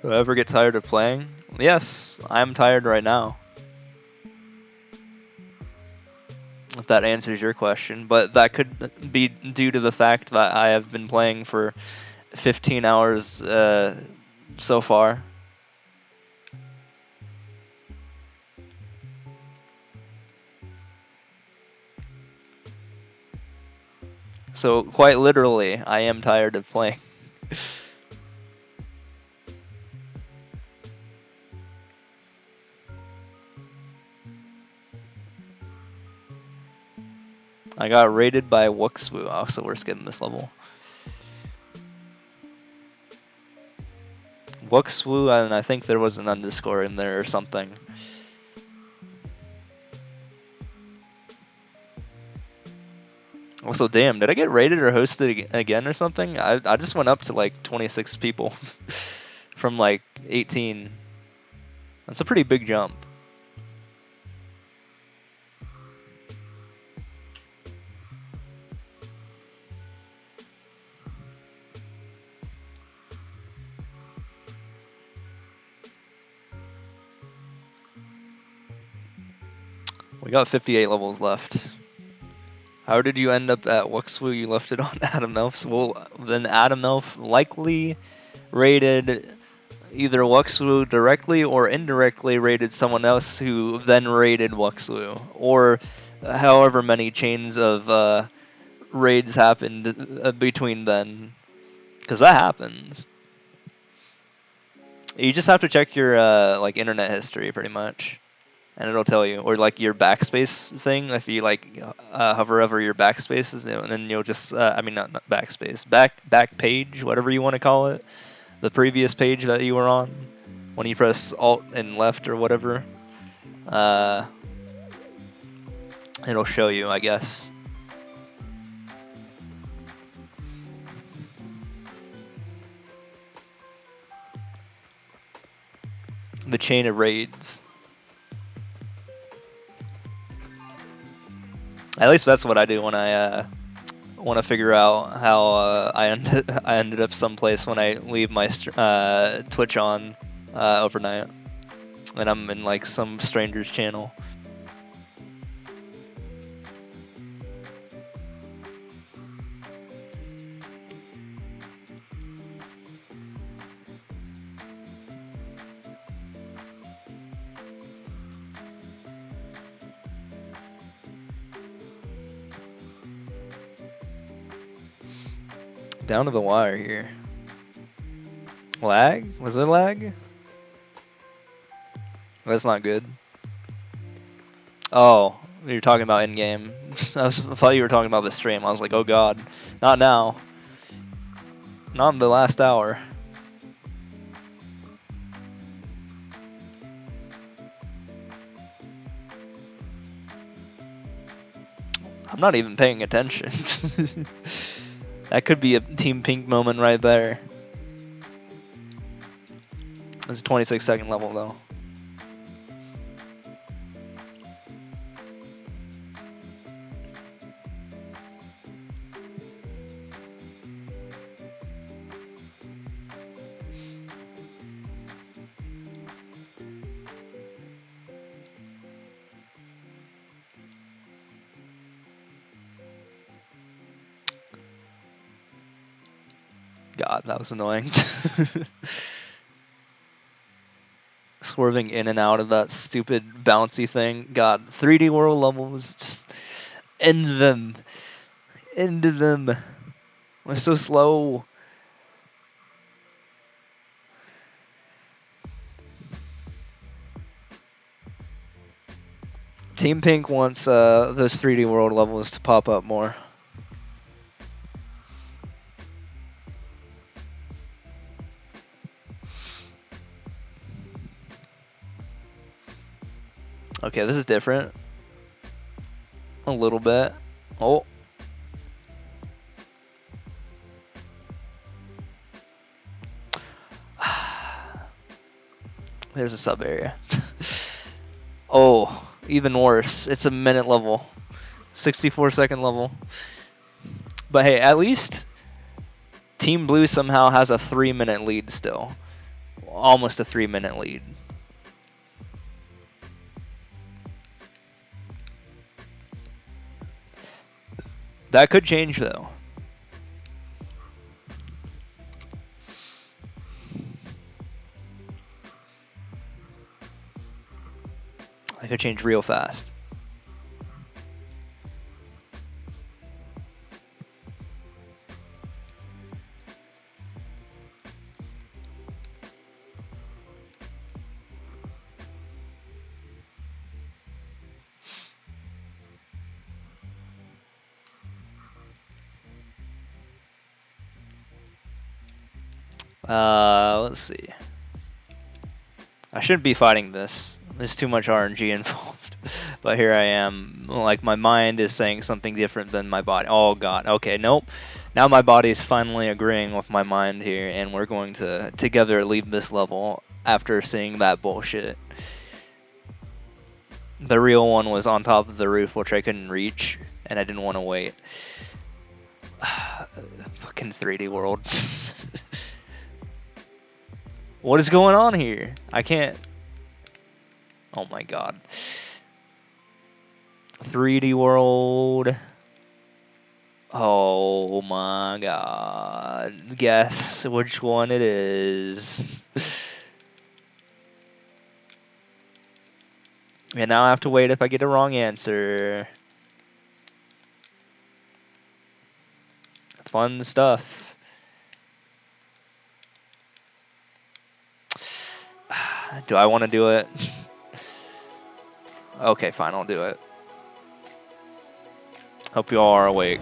Speaker 1: Do I ever get tired of playing? Yes, I'm tired right now. If that answers your question, but that could be due to the fact that I have been playing for 15 hours so far. So quite literally, I am tired of playing. I got raided by Wuxwu. Oh, so we're skipping this level. Wuxwu, and I think there was an underscore in there or something. Also, damn, did I get raided or hosted again or something? I just went up to like 26 people from like 18. That's a pretty big jump. We got 58 levels left. How did you end up at Wuxwu? You left it on Adam Elf's. Well, then Adam Elf likely raided either Wuxwu directly or indirectly raided someone else who then raided Wuxwu. Or however many chains of raids happened between then. Because that happens. You just have to check your like internet history pretty much. And it'll tell you, or like your backspace thing. If you like hover over your backspaces, and then you'll just, I mean not backspace, back page, whatever you want to call it, the previous page that you were on, when you press Alt and left or whatever, it'll show you, I guess. The chain of raids. At least that's what I do when I want to figure out how I ended up someplace when I leave my Twitch on overnight, and I'm in like some stranger's channel. Down to the wire here. Lag? Was it lag? That's not good. Oh, you're talking about in-game. I thought you were talking about the stream. I was like, oh god. Not now. Not in the last hour. I'm not even paying attention. That could be a Team Pink moment right there. It's a 26-second level though. God, that was annoying. Swerving in and out of that stupid bouncy thing. God, 3D World levels, just end them. End them. We're so slow. Team Pink wants those 3D World levels to pop up more. Okay, this is different. A little bit. Oh. There's a sub area. Oh, even worse. It's a minute level. 64-second level. But hey, at least Team Blue somehow has a 3-minute lead still. Almost a 3-minute lead. That could change though. That could change real fast. Let's see. I shouldn't be fighting this. There's too much RNG involved. But here I am. Like, my mind is saying something different than my body. Oh, God. Okay, nope. Now my body is finally agreeing with my mind here, and we're going to together leave this level after seeing that bullshit. The real one was on top of the roof, which I couldn't reach, and I didn't want to wait. Fucking 3D World. What is going on here? I can't. Oh my God. 3D World. Oh my God. Guess which one it is. And now I have to wait if I get a wrong answer. Fun stuff. Do I want to do it? Okay, fine, I'll do it. Hope you all are awake.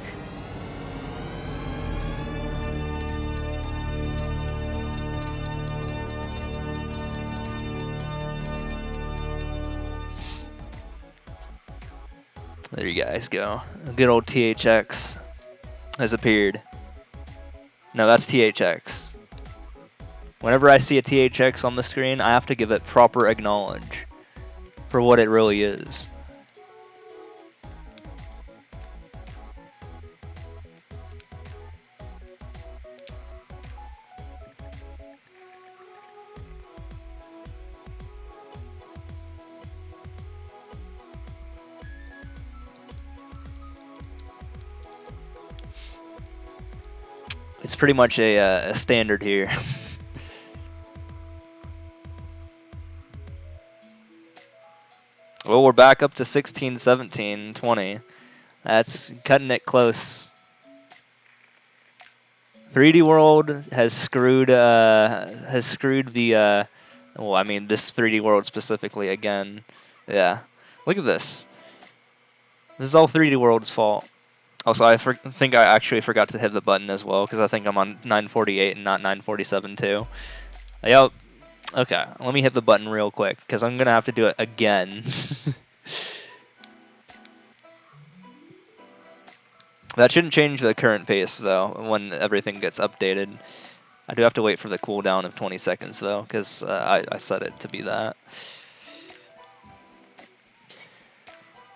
Speaker 1: There you guys go. Good old THX has appeared. No, that's THX. Whenever I see a THX on the screen, I have to give it proper acknowledge for what it really is. It's pretty much a standard here. Well, we're back up to 16, 17, 20. That's cutting it close. 3D World has screwed the well, I mean this 3D World specifically again. Yeah. Look at this. This is all 3D World's fault. Also, I think I actually forgot to hit the button as well because I think I'm on 948 and not 947 too. Yep. Okay, let me hit the button real quick, because I'm going to have to do it again. That shouldn't change the current pace, though, when everything gets updated. I do have to wait for the cooldown of 20 seconds, though, because I set it to be that.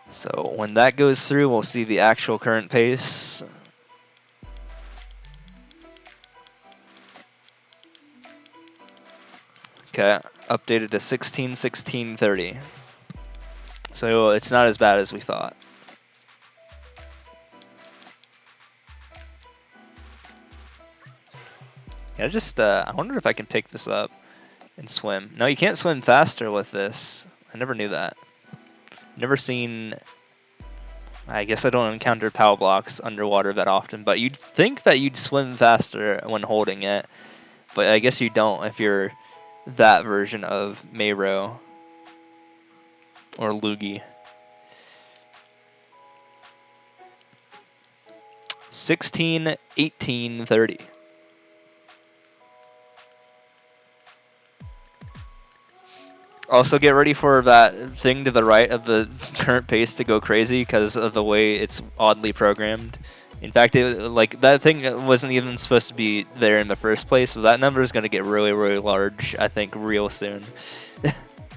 Speaker 1: So when that goes through, we'll see the actual current pace. Okay, updated to 16, 16, 30. So it's not as bad as we thought. I wonder if I can pick this up and swim. No, you can't swim faster with this. I never knew that. Never seen. I guess I don't encounter power blocks underwater that often, but you'd think that you'd swim faster when holding it, but I guess you don't if you're that version of Mayro or Lugi. 16, 18, 30. Also, get ready for that thing to the right of the current pace to go crazy because of the way it's oddly programmed. In fact, like that thing wasn't even supposed to be there in the first place, but that number is going to get really, really large, I think, real soon.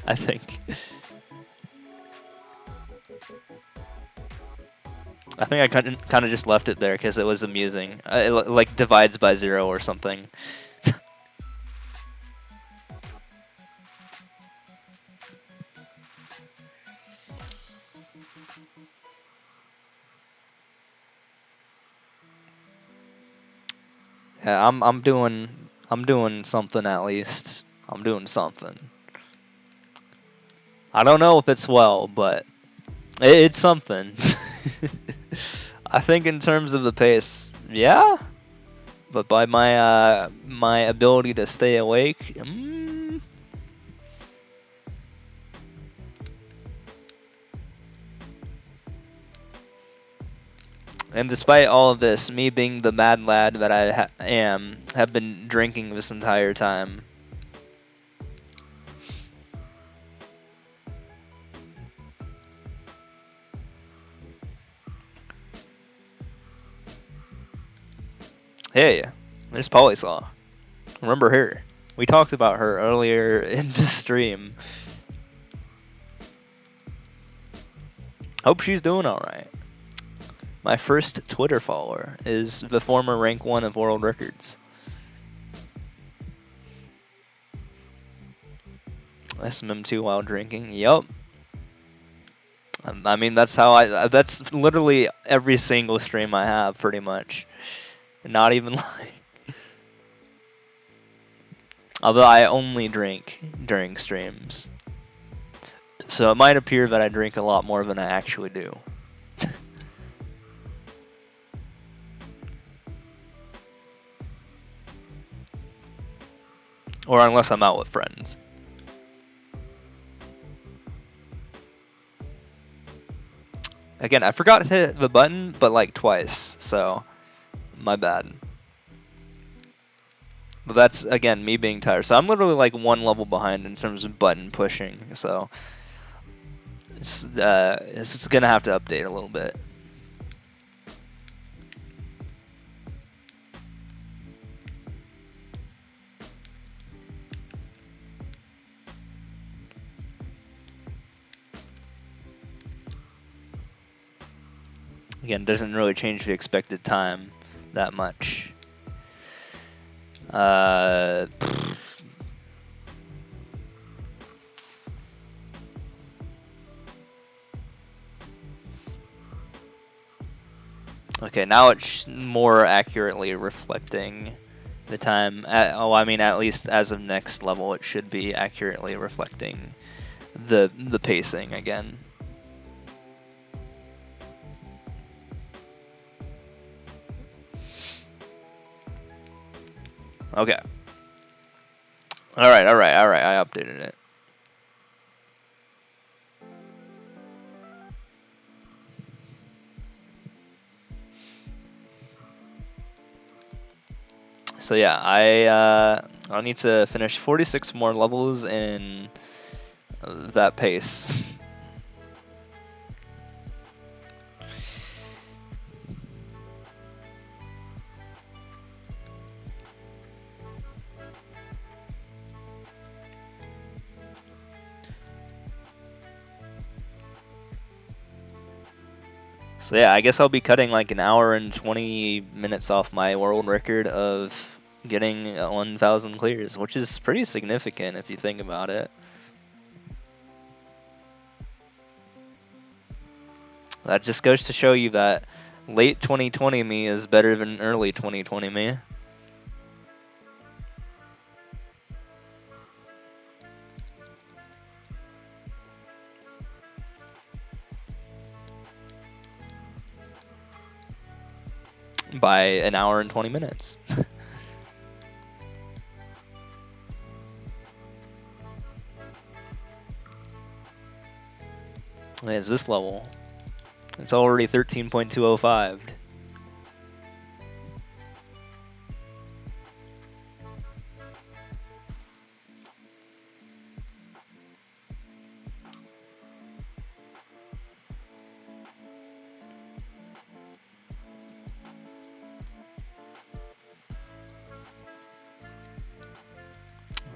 Speaker 1: I think. I think I kind of just left it there because it was amusing. It like divides by 0 or something. Yeah, I'm doing something at least. I'm doing something. I don't know if it's well, but it's something. I think in terms of the pace, yeah. But by my ability to stay awake, and despite all of this, me being the mad lad that I am, have been drinking this entire time. Hey, there's Polysaw. Remember her? We talked about her earlier in the stream. Hope she's doing alright. My first Twitter follower is the former rank 1 of world records. SMM2 while drinking. Yup. I mean, that's how that's literally every single stream I have, pretty much. Not even lying. Although I only drink during streams. So it might appear that I drink a lot more than I actually do. Or unless I'm out with friends. Again, I forgot to hit the button, but like twice, so my bad. But that's, again, me being tired. So I'm literally like 1 level behind in terms of button pushing, so it's going to have to update a little bit. Again, doesn't really change the expected time that much. Okay, now it's more accurately reflecting the time. I mean, at least as of next level, it should be accurately reflecting the pacing again. Okay. Alright, I updated it. So yeah, I'll need to finish 46 more levels in that pace. So yeah, I guess I'll be cutting like an hour and 20 minutes off my world record of getting 1,000 clears, which is pretty significant if you think about it. That just goes to show you that late 2020 me is better than early 2020 me. by an hour and 20 minutes. Is this level? It's already 13.205.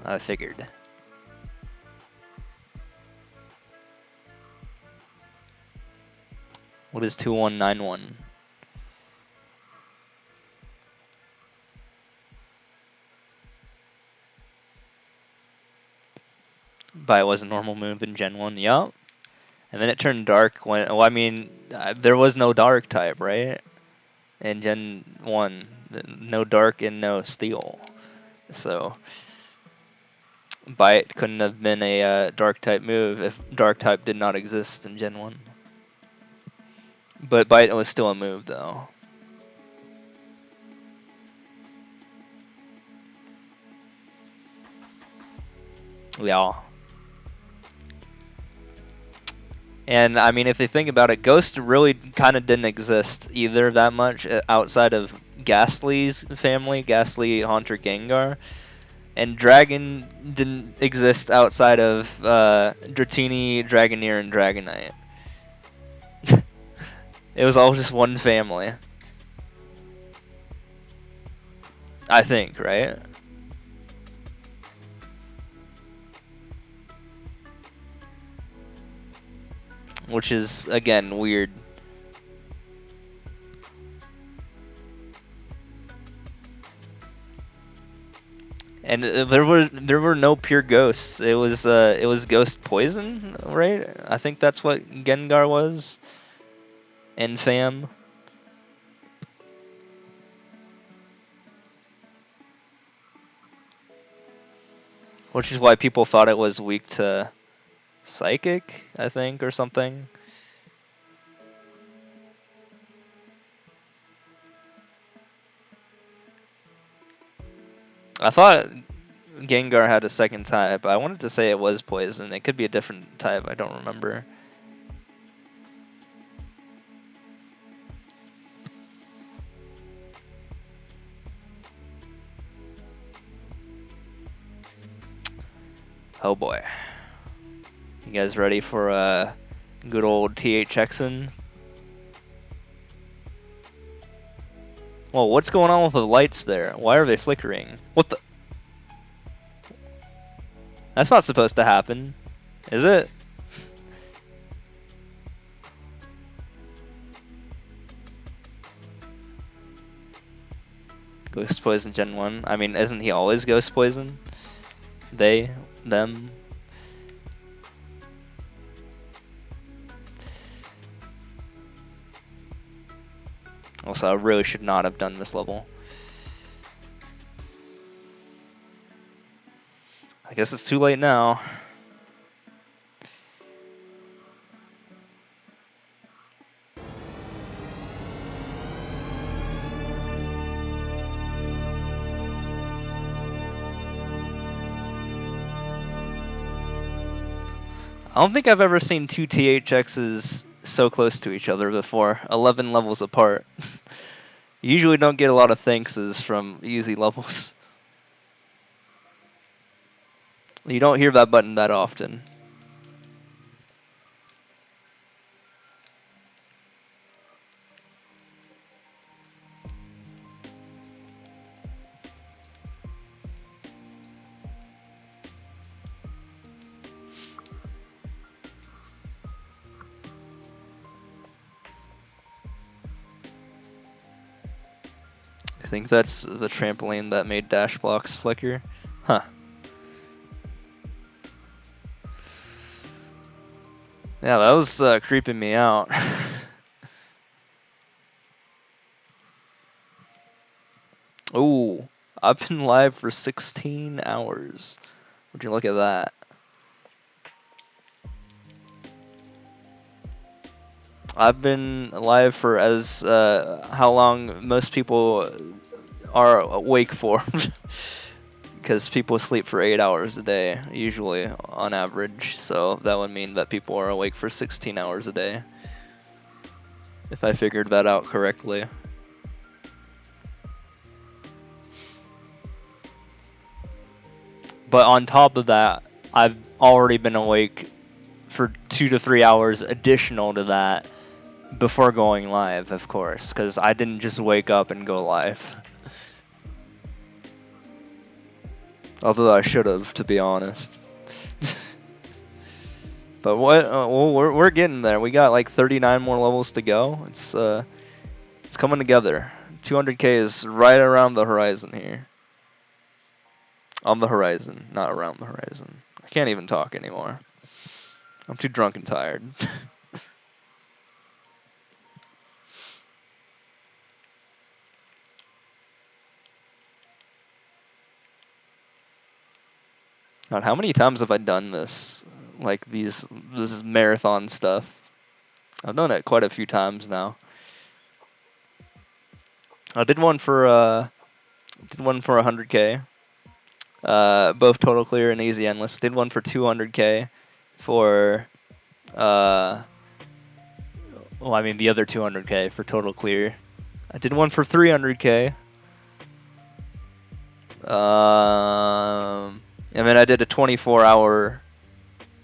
Speaker 1: I figured. What is 2191? By was a normal move in Gen 1, yup. And then it turned dark when, well, I mean, there was no dark type, right? In Gen 1, no dark and no steel. So, Bite couldn't have been a dark type move if dark type did not exist in Gen 1. But Bite was still a move, though. Yeah. And I mean, if you think about it, Ghost really kind of didn't exist either that much outside of Ghastly's family, Ghastly, Haunter, Gengar. And Dragon didn't exist outside of Dratini, Dragoneer, and Dragonite. It was all just one family. I think, right? Which is, again, weird. And there were no pure ghosts. It was ghost poison, right? I think that's what Gengar was. And Fam. Which is why people thought it was weak to Psychic, I think, or something. I thought Gengar had a second type. I wanted to say it was poison. It could be a different type. I don't remember. Oh boy. You guys ready for a good old THXing? Well, what's going on with the lights there? Why are they flickering? What the? That's not supposed to happen, is it? Ghost Poison Gen 1. I mean, isn't he always Ghost Poison? They, them. Also, I really should not have done this level. I guess it's too late now. I don't think I've ever seen two THXs so close to each other before, 11 levels apart. You usually don't get a lot of thankses from easy levels. You don't hear that button that often. I think that's the trampoline that made dash blocks flicker. Huh. Yeah, that was creeping me out. Ooh, I've been live for 16 hours. Would you look at that? I've been alive for as how long most people are awake for. Because people sleep for 8 hours a day, usually on average. So that would mean that people are awake for 16 hours a day. If I figured that out correctly. But on top of that, I've already been awake for 2 to 3 hours additional to that before going live, of course, because I didn't just wake up and go live. Although I should have, to be honest. But what? Well, we're getting there. We got like 39 more levels to go. It's coming together. 200k is right around the horizon here. On the horizon, not around the horizon. I can't even talk anymore. I'm too drunk and tired. God, how many times have I done this? Like this is marathon stuff. I've done it quite a few times now. I did one for 100k. Both total clear and easy endless. Did one for 200k for well, I mean the other 200k for total clear. I did one for 300k. And then I did a 24-hour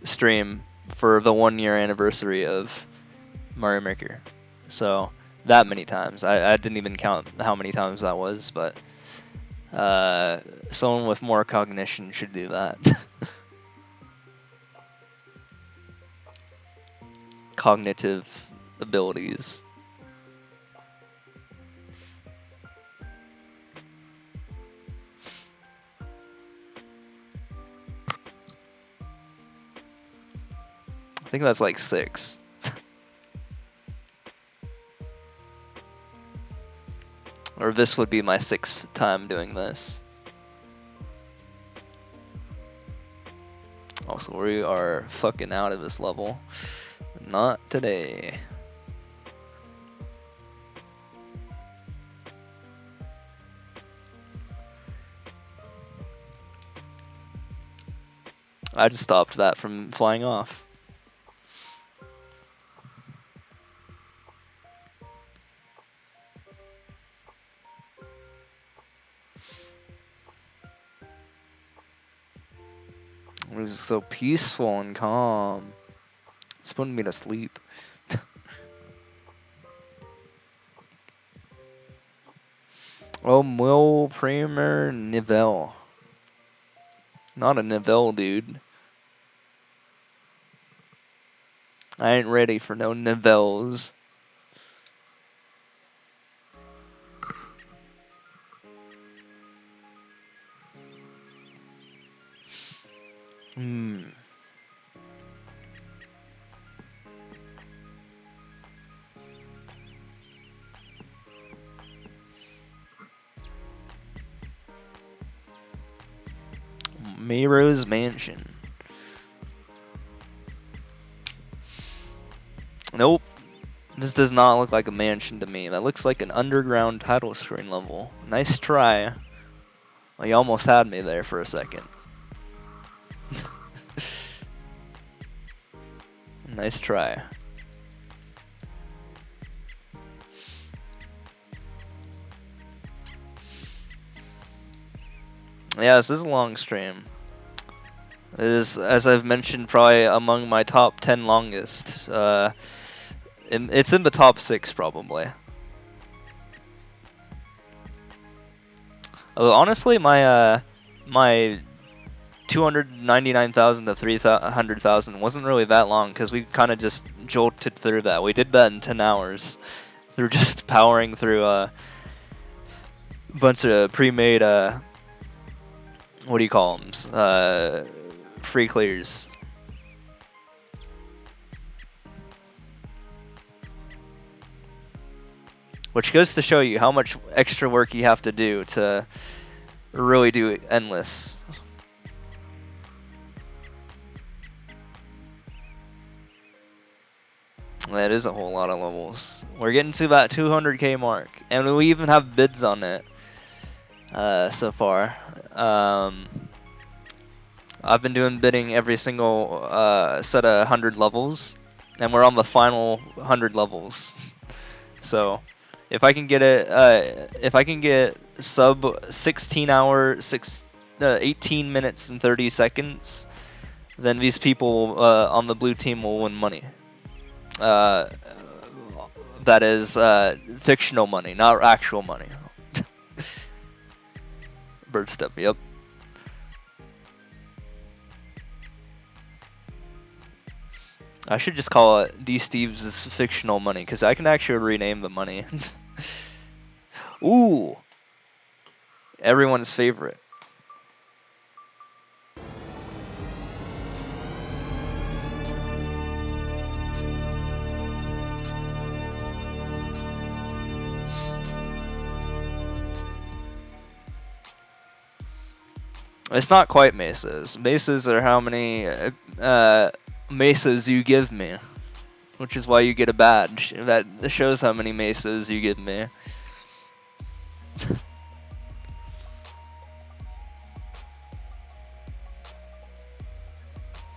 Speaker 1: stream for the 1-year anniversary of Mario Maker. So that many times. I didn't even count how many times that was, but someone with more cognition should do that. Cognitive abilities. I think that's like 6. Or this would be my 6th time doing this. Also, we are fucking out of this level. Not today. I just stopped that from flying off. It was so peaceful and calm. It's putting me to sleep. Oh, Will Premier Nivelle. Not a Nivelle, dude. I ain't ready for no Nivelles. Hmm. Miro's Mansion. Nope. This does not look like a mansion to me. That looks like an underground title screen level. Nice try. Well, you almost had me there for a second. Nice try. Yeah, this is a long stream. It is, as I've mentioned, probably among my top 10 longest. It's in the top 6 probably. Although honestly, my 299,000 to 300,000 wasn't really that long because we kind of just jolted through that. We did that in 10 hours through just powering through a bunch of pre-made what do you call them? Free clears. Which goes to show you how much extra work you have to do to really do endless. That is a whole lot of levels. We're getting to that 200k mark, and we even have bids on it so far. I've been doing bidding every single set of 100 levels, and we're on the final 100 levels. So, if I can get if I can get sub 16 hour, 18 minutes and 30 seconds, then these people on the blue team will win money. Uh, that is fictional money, not actual money. Bird step, yep. I should just call it D Steve's fictional money, because I can actually rename the money. Ooh! Everyone's favorite. It's not quite mesas. Mesas are how many mesas you give me, which is why you get a badge. That shows how many mesas you give me.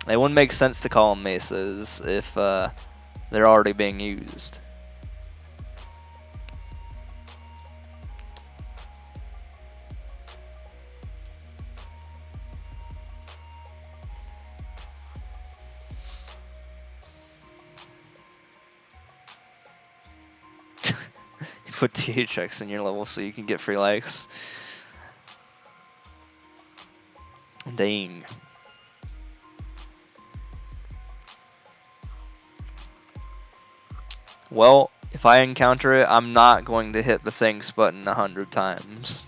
Speaker 1: It wouldn't make sense to call them mesas if they're already being used. You put THX in your level so you can get free likes. Dang. Well, if I encounter it, I'm not going to hit the thanks button 100 times.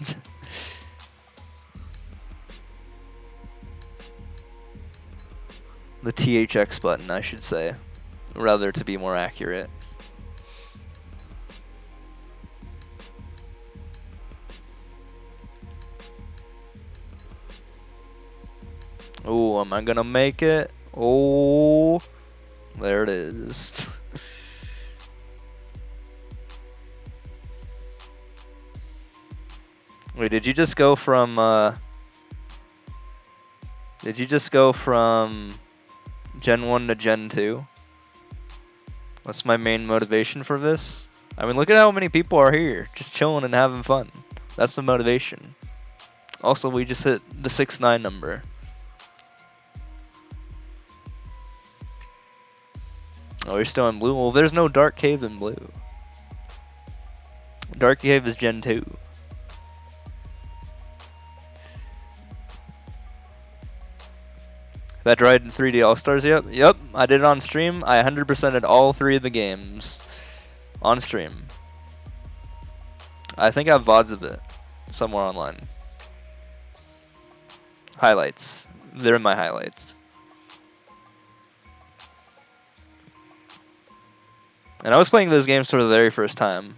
Speaker 1: The THX button, I should say, rather to be more accurate. Oh, am I gonna make it? Oh, there it is. Wait, did you just go from Gen 1 to Gen 2? What's my main motivation for this? I mean, look at how many people are here, just chilling and having fun. That's the motivation. Also, we just hit the 6-9 number. Oh, you're still in blue? Well, there's no Dark Cave in blue. Dark Cave is Gen 2. That tried in 3D All-Stars yet? Yep, I did it on stream. I 100%ed all 3 of the games on stream. I think I have VODs of it somewhere online. Highlights. They're in my highlights. And I was playing those games for the very first time.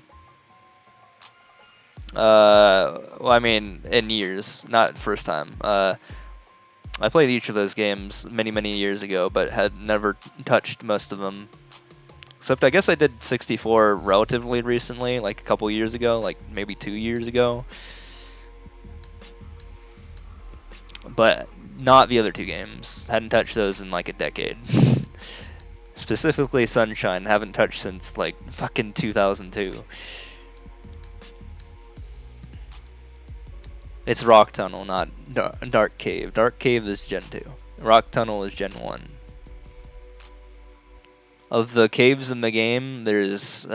Speaker 1: Well, I mean, in years, not first time. I played each of those games many, many years ago, but had never touched most of them. Except I guess I did 64 relatively recently, like a couple years ago, like maybe 2 years ago. But not the other 2 games. Hadn't touched those in like a decade. Specifically Sunshine, haven't touched since like fucking 2002. It's Rock Tunnel, not Dark Cave. Dark Cave is Gen 2. Rock Tunnel is Gen 1. Of the caves in the game, there is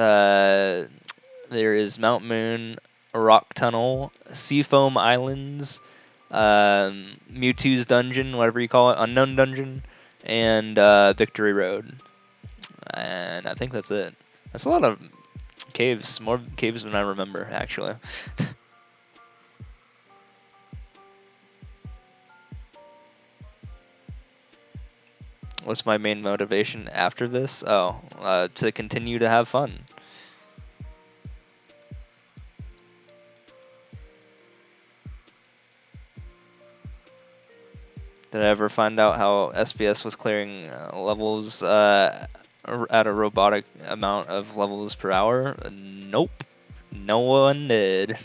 Speaker 1: Mount Moon, Rock Tunnel, Seafoam Islands, Mewtwo's Dungeon, whatever you call it, Unknown Dungeon, and Victory Road. And I think that's it. That's a lot of caves, more caves than I remember, actually. What's my main motivation after this? Oh, to continue to have fun. Did I ever find out how SBS was clearing levels at a robotic amount of levels per hour? Nope. No one did.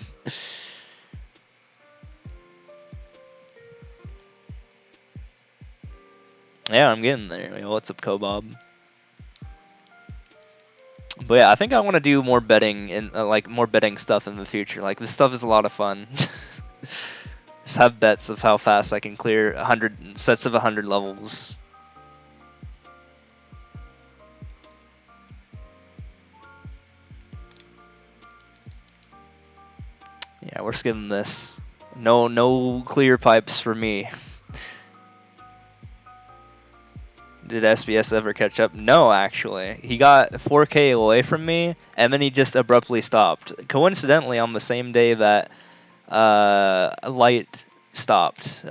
Speaker 1: Yeah, I'm getting there. What's up, Kobob? But yeah, I think I want to do more betting and like more betting stuff in the future. Like this stuff is a lot of fun. Just have bets of how fast I can clear 100 sets of 100 levels. Yeah, we're skipping this. No clear pipes for me. Did SBS ever catch up? No, actually. He got 4K away from me, and then he just abruptly stopped. Coincidentally, on the same day that Light stopped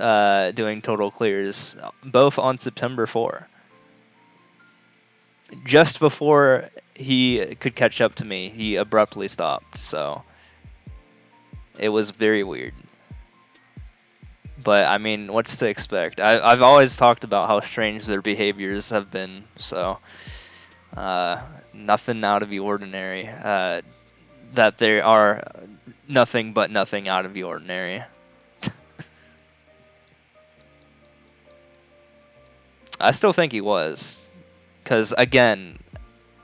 Speaker 1: doing total clears, both on September 4. Just before he could catch up to me, he abruptly stopped. So it was very weird. But I mean, what's to expect? I've always talked about how strange their behaviors have been. So nothing out of the ordinary. That they are nothing but nothing out of the ordinary. I still think he was. Because, again,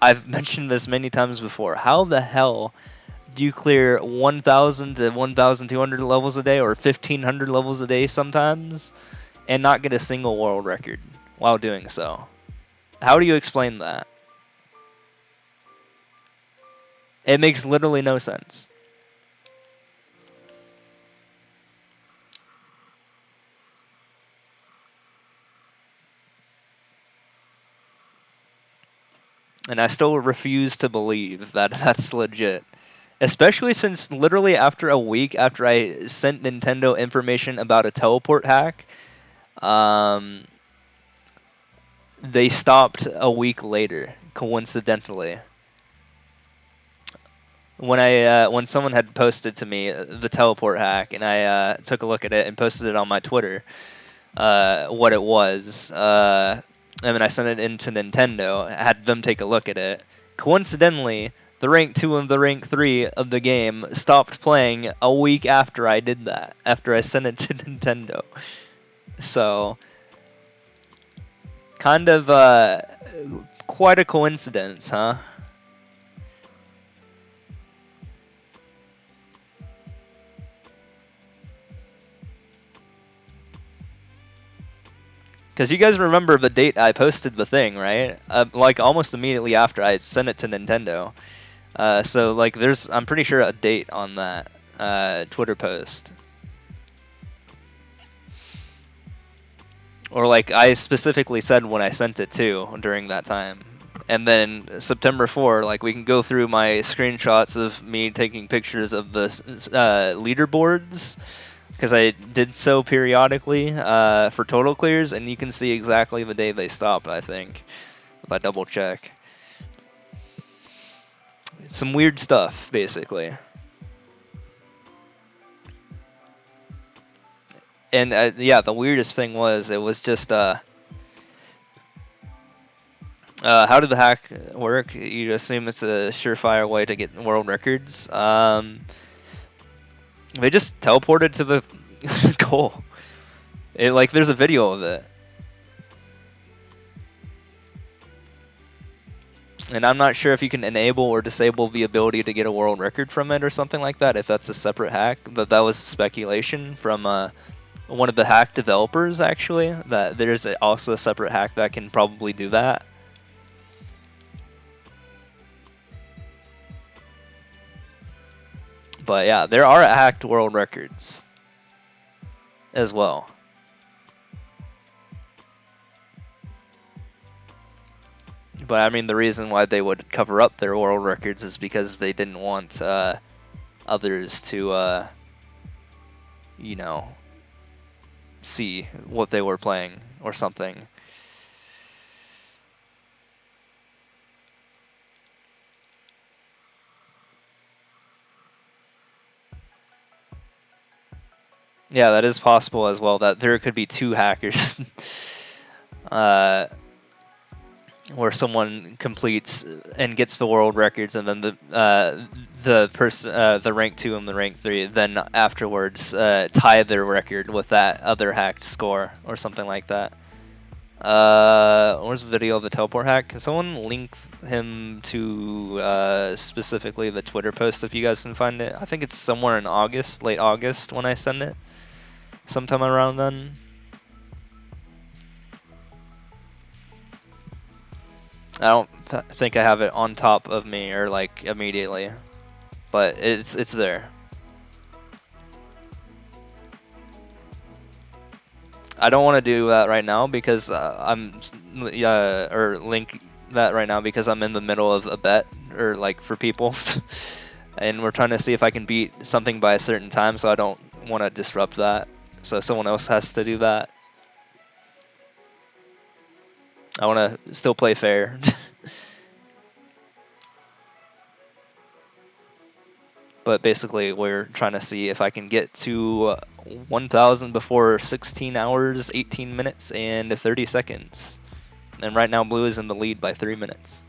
Speaker 1: I've mentioned this many times before. How the hell do you clear 1,000 to 1,200 levels a day or 1,500 levels a day sometimes and not get a single world record while doing so? How do you explain that? It makes literally no sense. And I still refuse to believe that that's legit. Especially since literally after a week after I sent Nintendo information about a teleport hack, um, they stopped a week later, coincidentally. When someone had posted to me the teleport hack, and I took a look at it and posted it on my Twitter, what it was, and then I sent it into Nintendo, had them take a look at it. Coincidentally, the rank 2 and the rank 3 of the game stopped playing a week after I did that, after I sent it to Nintendo. So, kind of quite a coincidence, huh? Because you guys remember the date I posted the thing, right? Like almost immediately after I sent it to Nintendo. So like I'm pretty sure a date on that Twitter post. Or like I specifically said when I sent it to during that time. And then September 4, like we can go through my screenshots of me taking pictures of the leaderboards because I did so periodically for total clears, and you can see exactly the day they stopped, I think, if I double check. Some weird stuff, basically. And yeah, the weirdest thing was, it was just, how did the hack work? You assume it's a surefire way to get world records. They just teleported to the goal. Like, there's a video of it. And I'm not sure if you can enable or disable the ability to get a world record from it or something like that, if that's a separate hack. But that was speculation from one of the hack developers, actually, that there's also a separate hack that can probably do that. But yeah, there are hacked world records as well. But I mean, the reason why they would cover up their world records is because they didn't want others to, you know, see what they were playing or something. Yeah, that is possible as well, that there could be two hackers. where someone completes and gets the world records, and then the person, the rank 2 and the rank 3, then afterwards tie their record with that other hacked score or something like that. Where's the video of the teleport hack? Can someone link him to specifically the Twitter post if you guys can find it? I think it's somewhere in August, late August when I send it. Sometime around then. I don't think I have it on top of me or like immediately, but it's there. I don't want to do that right now because or link that right now because I'm in the middle of a bet or like for people, and we're trying to see if I can beat something by a certain time, so I don't want to disrupt that. So someone else has to do that. I want to still play fair. But basically, we're trying to see if I can get to 1,000 before 16 hours, 18 minutes, and 30 seconds. And right now, blue is in the lead by 3 minutes.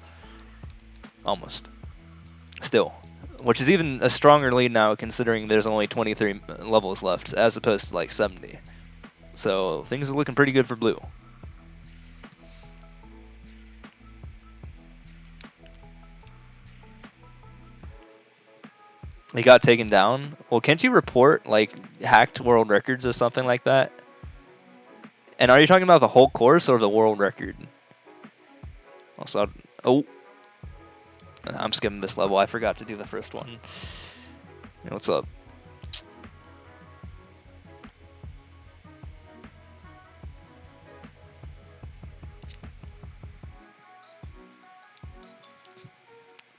Speaker 1: Almost. Still. Which is even a stronger lead now, considering there's only 23 levels left, as opposed to like 70. So things are looking pretty good for blue. He got taken down. Well, can't you report like hacked world records or something like that? And are you talking about the whole course or the world record? Also, oh, I'm skipping this level. I forgot to do the first one. Hey, what's up?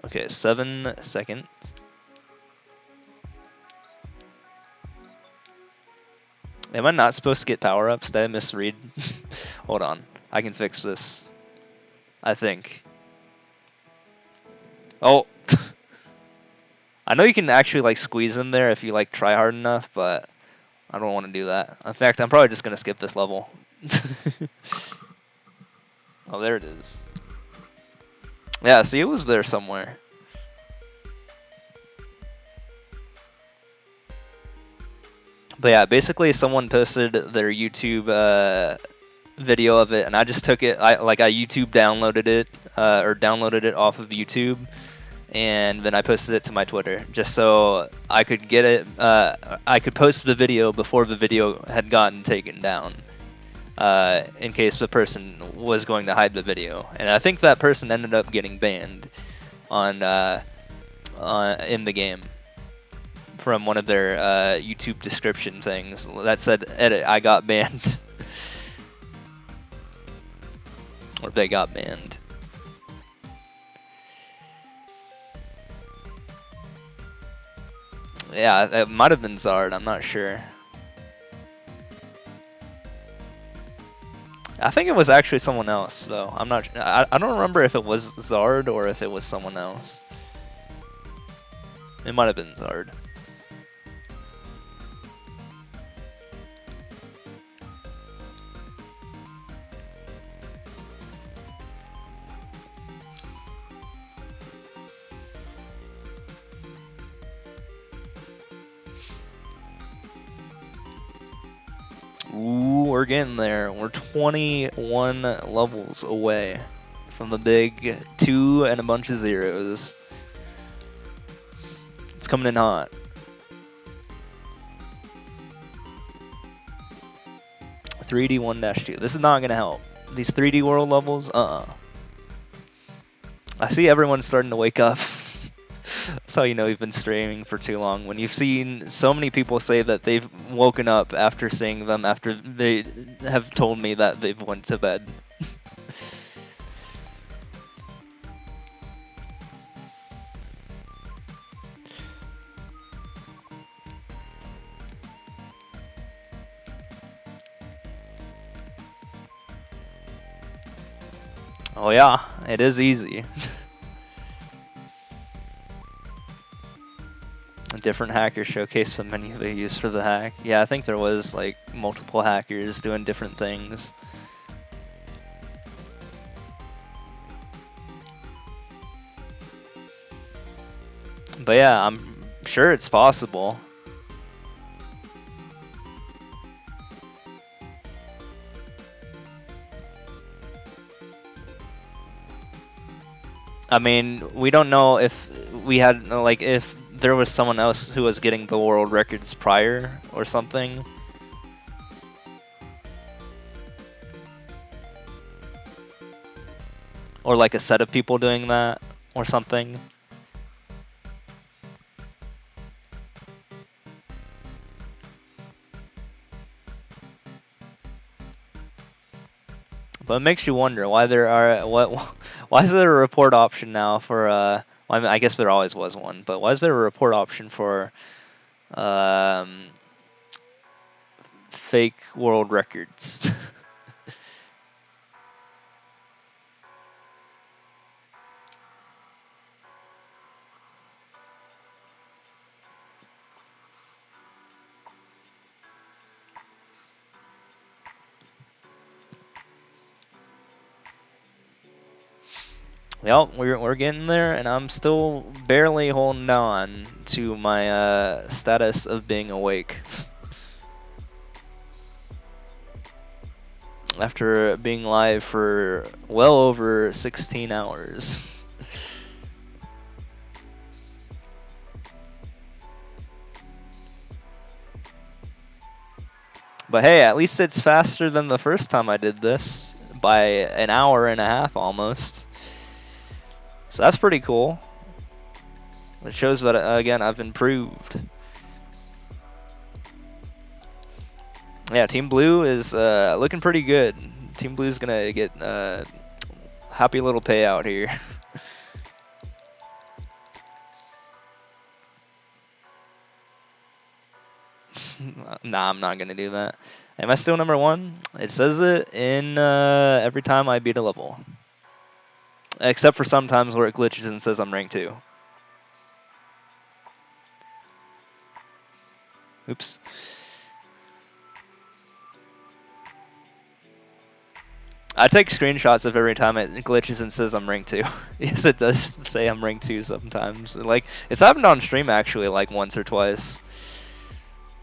Speaker 1: Okay, 7 seconds. Am I not supposed to get power-ups? Did I misread? Hold on. I can fix this. I think. Oh! I know you can actually like squeeze in there if you like try hard enough, but I don't want to do that. In fact, I'm probably just going to skip this level. Oh, there it is. Yeah, see, it was there somewhere. But yeah, basically someone posted their YouTube video of it, and I just took it. I YouTube downloaded it or downloaded it off of YouTube, and then I posted it to my Twitter just so I could get it. I could post the video before the video had gotten taken down, in case the person was going to hide the video. And I think that person ended up getting banned on in the game from one of their YouTube description things that said, "Edit, I got banned." Or they got banned. Yeah, it might have been Zard, I'm not sure. I think it was actually someone else, though. I'm not. I don't remember if it was Zard or if it was someone else. It might have been Zard. Ooh, we're getting there. We're 21 levels away from the big 2 and a bunch of zeros. It's coming in hot. "3D 1-2. This is not going to help. These 3D world levels, I see everyone's starting to wake up. That's how you know you've been streaming for too long. When you've seen so many people say that they've woken up after seeing them, after they have told me that they've went to bed. Oh yeah, it is easy. A different hacker showcase the menu they use for the hack. Yeah, I think there was like multiple hackers doing different things. But yeah, I'm sure it's possible. I mean, we don't know if we had, like, if there was someone else who was getting the world records prior or something. Or like a set of people doing that or something. But it makes you wonder why there are why is there a report option now for well, I mean, I guess there always was one, but why is there a report option for um, fake world records? Yep, we're getting there, and I'm still barely holding on to my status of being awake. After being live for well over 16 hours. But hey, at least it's faster than the first time I did this by an hour and a half almost. So that's pretty cool. It shows that, again, I've improved. Yeah, Team Blue is looking pretty good. Team Blue's gonna get a happy little payout here. Nah, I'm not gonna do that. Am I still number one? It says it in every time I beat a level. Except for sometimes where it glitches and says I'm ranked 2. Oops. I take screenshots of every time it glitches and says I'm ranked 2. Yes, it does say I'm ranked 2 sometimes. Like, it's happened on stream actually, like once or twice.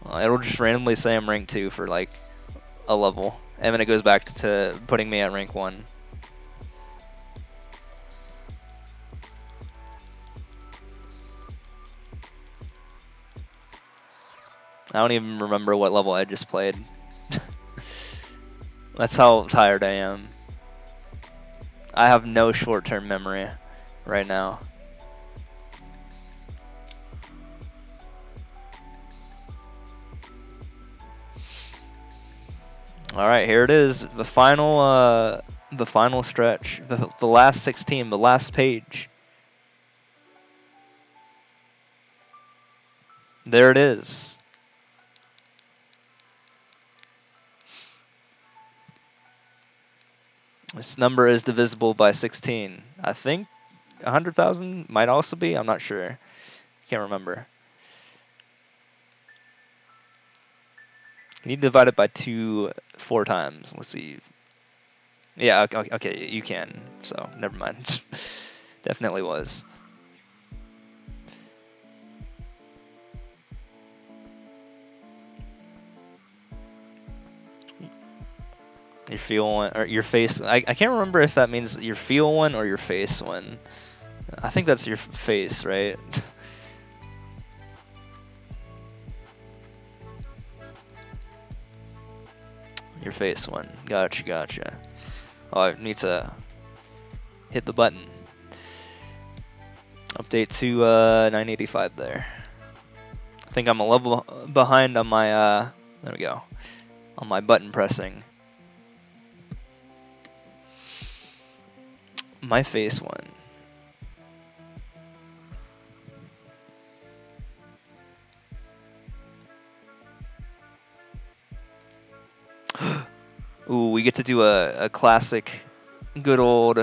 Speaker 1: It'll just randomly say I'm ranked 2 for like a level, and then it goes back to putting me at rank 1. I don't even remember what level I just played. That's how tired I am. I have no short-term memory right now. All right, here it is, the final stretch, the last 16, the last page. There it is. This number is divisible by 16. I think 100,000 might also be. I'm not sure. Can't remember. You need to divide it by 2 4 times. Let's see. Yeah, okay, you can. So, never mind. Definitely was. Your feel one, or your face. I can't remember if that means your feel one or your face one. I think that's your face, right? Your face one. Gotcha, gotcha. Oh, I need to hit the button. Update to 985 there. I think I'm a level behind on my, there we go, on my button pressing. My face one. Ooh, we get to do a classic, good old.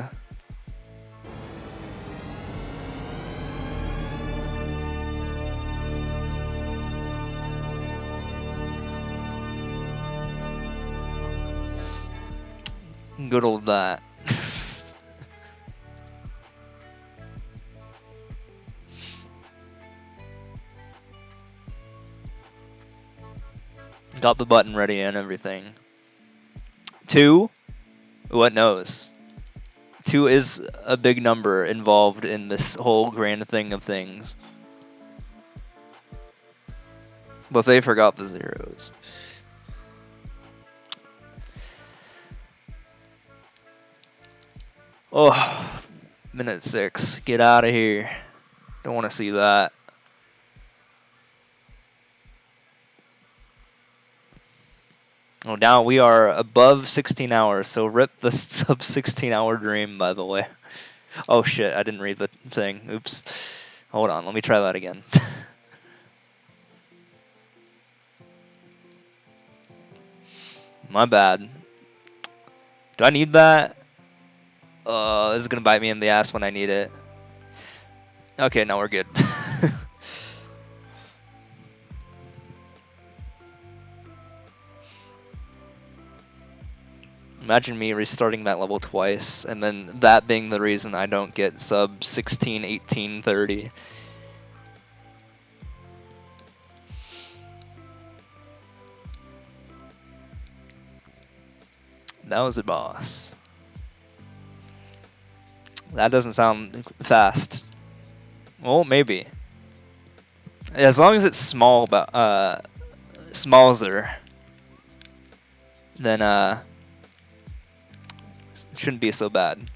Speaker 1: Good old that. Got the button ready and everything. 2? What knows? 2 is a big number involved in this whole grand thing of things. But they forgot the zeros. Oh, minute 6. Get out of here. Don't want to see that. Oh, now we are above 16 hours, so rip the sub 16 hour dream, by the way. Oh shit, I didn't read the thing. Oops. Hold on, let me try that again. My bad. Do I need that? This is gonna bite me in the ass when I need it. Okay, now we're good. Imagine me restarting that level twice, and then that being the reason I don't get sub 16, 18, 30. That was a boss. That doesn't sound fast. Well, maybe. As long as it's small, but smalzer, then it shouldn't be so bad.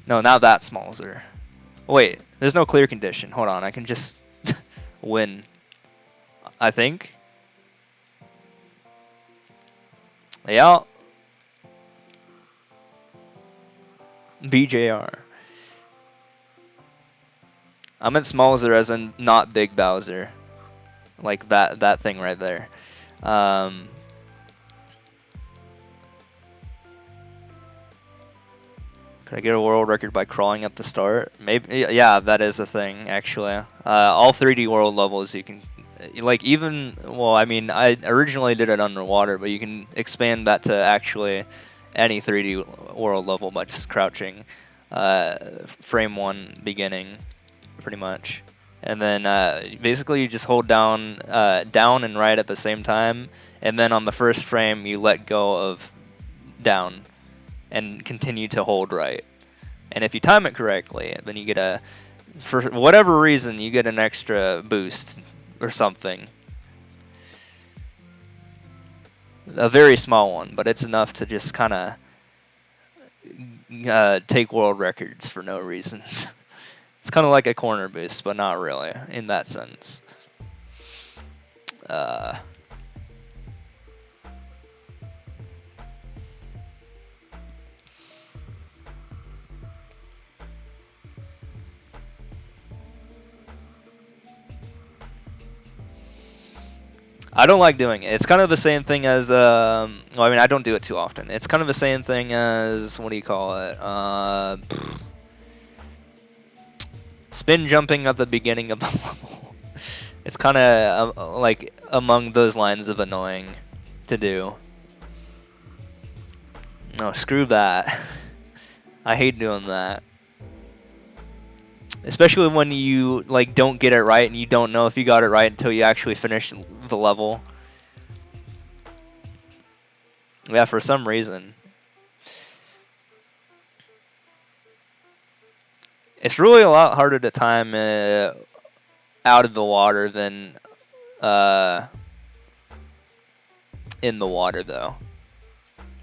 Speaker 1: No, not that smalzer. Wait, there's no clear condition. Hold on, I can just win. I think. Yeah. BJR. I meant smalzer as in not Big Bowser. Like that thing right there. Could I get a world record by crawling at the start? Maybe. Yeah, that is a thing actually. All 3D world levels you can, like even. Well, I mean, I originally did it underwater, but you can expand that to actually any 3D world level by just crouching. Frame 1 beginning, pretty much. And then basically you just hold down down and right at the same time, and then on the first frame you let go of down and continue to hold right. And if you time it correctly, then you get for whatever reason, you get an extra boost or something. A very small one, but it's enough to just kind of take world records for no reason. It's kind of like a corner boost, but not really in that sense. I don't like doing it. It's kind of the same thing as, well, I mean, I don't do it too often. It's kind of the same thing as, what do you call it? Spin jumping at the beginning of the level. It's kind of like among those lines of annoying to do. No, screw that. I hate doing that. Especially when you like don't get it right and you don't know if you got it right until you actually finish the level. Yeah, for some reason. It's really a lot harder to time out of the water than in the water, though.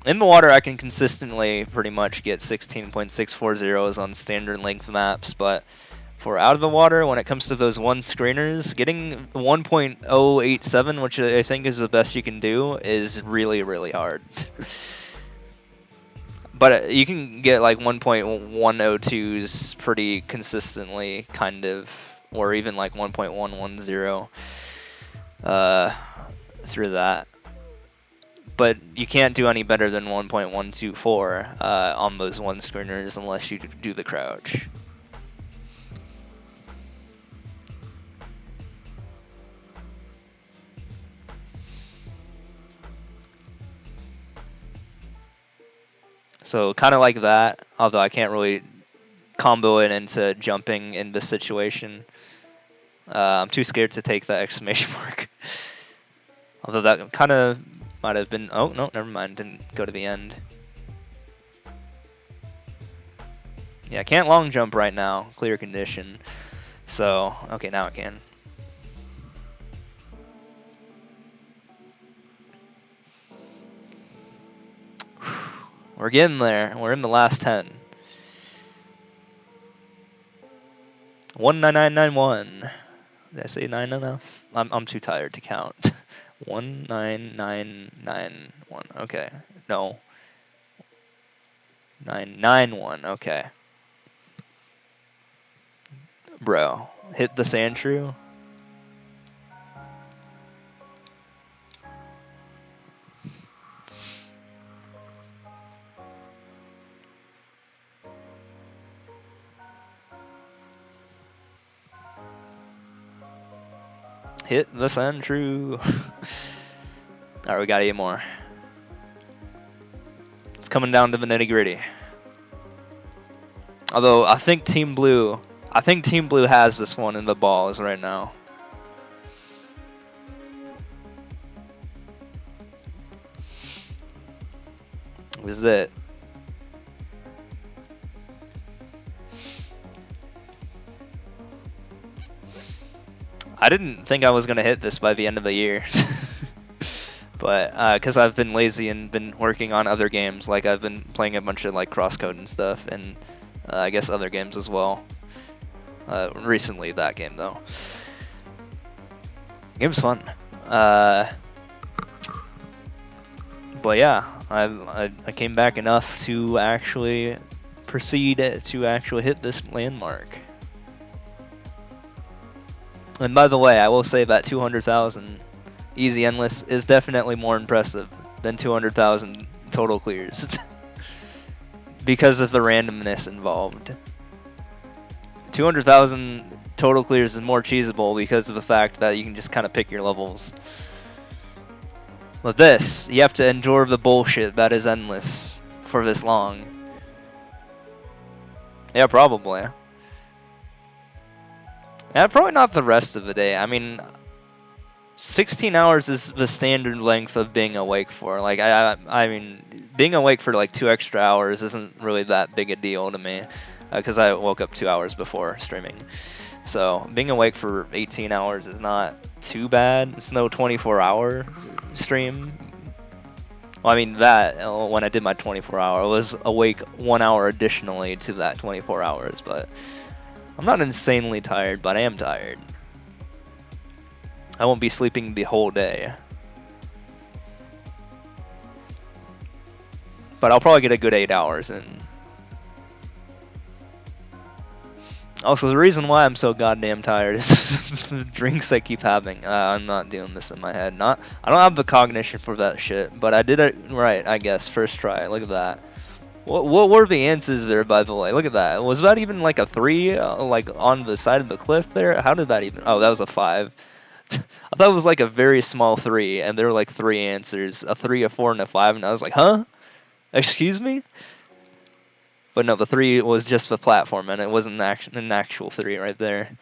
Speaker 1: In the water, I can consistently pretty much get 16.640s on standard length maps, but for out of the water, when it comes to those one screeners, getting 1.087, which I think is the best you can do, is really, really hard. But you can get like 1.102s pretty consistently, kind of, or even like 1.110 through that. But you can't do any better than 1.124 on those one screeners unless you do the crouch. So kind of like that, although I can't really combo it into jumping in this situation. I'm too scared to take that exclamation mark. Although that kind of might have been. Oh no, never mind. Didn't go to the end. Yeah, I can't long jump right now. Clear condition. So okay, now I can. We're getting there. We're in the last 10. 19991. Did I say 9 enough? I'm too tired to count. 19991. Okay. No. 991. Okay. Bro, hit the sand shrew. Hit the sand shrew. Alright, we got 8 more. It's coming down to the nitty gritty. Although I think Team Blue has this one in the balls right now. This is it. I didn't think I was gonna hit this by the end of the year. But because I've been lazy and been working on other games, like I've been playing a bunch of like crosscode and stuff, and I guess other games as well. Recently, that game though. Game's fun. But yeah, I came back enough to actually proceed to actually hit this landmark. And by the way, I will say that 200,000 easy endless is definitely more impressive than 200,000 total clears. Because of the randomness involved. 200,000 total clears is more cheesable because of the fact that you can just kind of pick your levels. With this, you have to endure the bullshit that is endless for this long. Yeah, probably. Yeah, probably not the rest of the day. I mean, 16 hours is the standard length of being awake for. Like, I mean, being awake for like 2 extra hours isn't really that big a deal to me, because I woke up 2 hours before streaming. So being awake for 18 hours is not too bad. It's no 24-hour stream. Well, I mean that when I did my 24-hour, I was awake 1 hour additionally to that 24 hours, but I'm not insanely tired, but I am tired. I won't be sleeping the whole day. But I'll probably get a good 8 hours in. Also, the reason why I'm so goddamn tired is the drinks I keep having. I'm not doing this in my head. I don't have the cognition for that shit, but I did it right, I guess, first try. Look at that. What were the answers there, by the way? Look at that. Was that even like a 3, like on the side of the cliff there? How did that even? Oh, that was a 5. I thought it was like a very small 3, and there were like 3 answers, a 3, a 4, and a 5, and I was like, huh? Excuse me? But no, the 3 was just the platform, and it wasn't an actual 3 right there.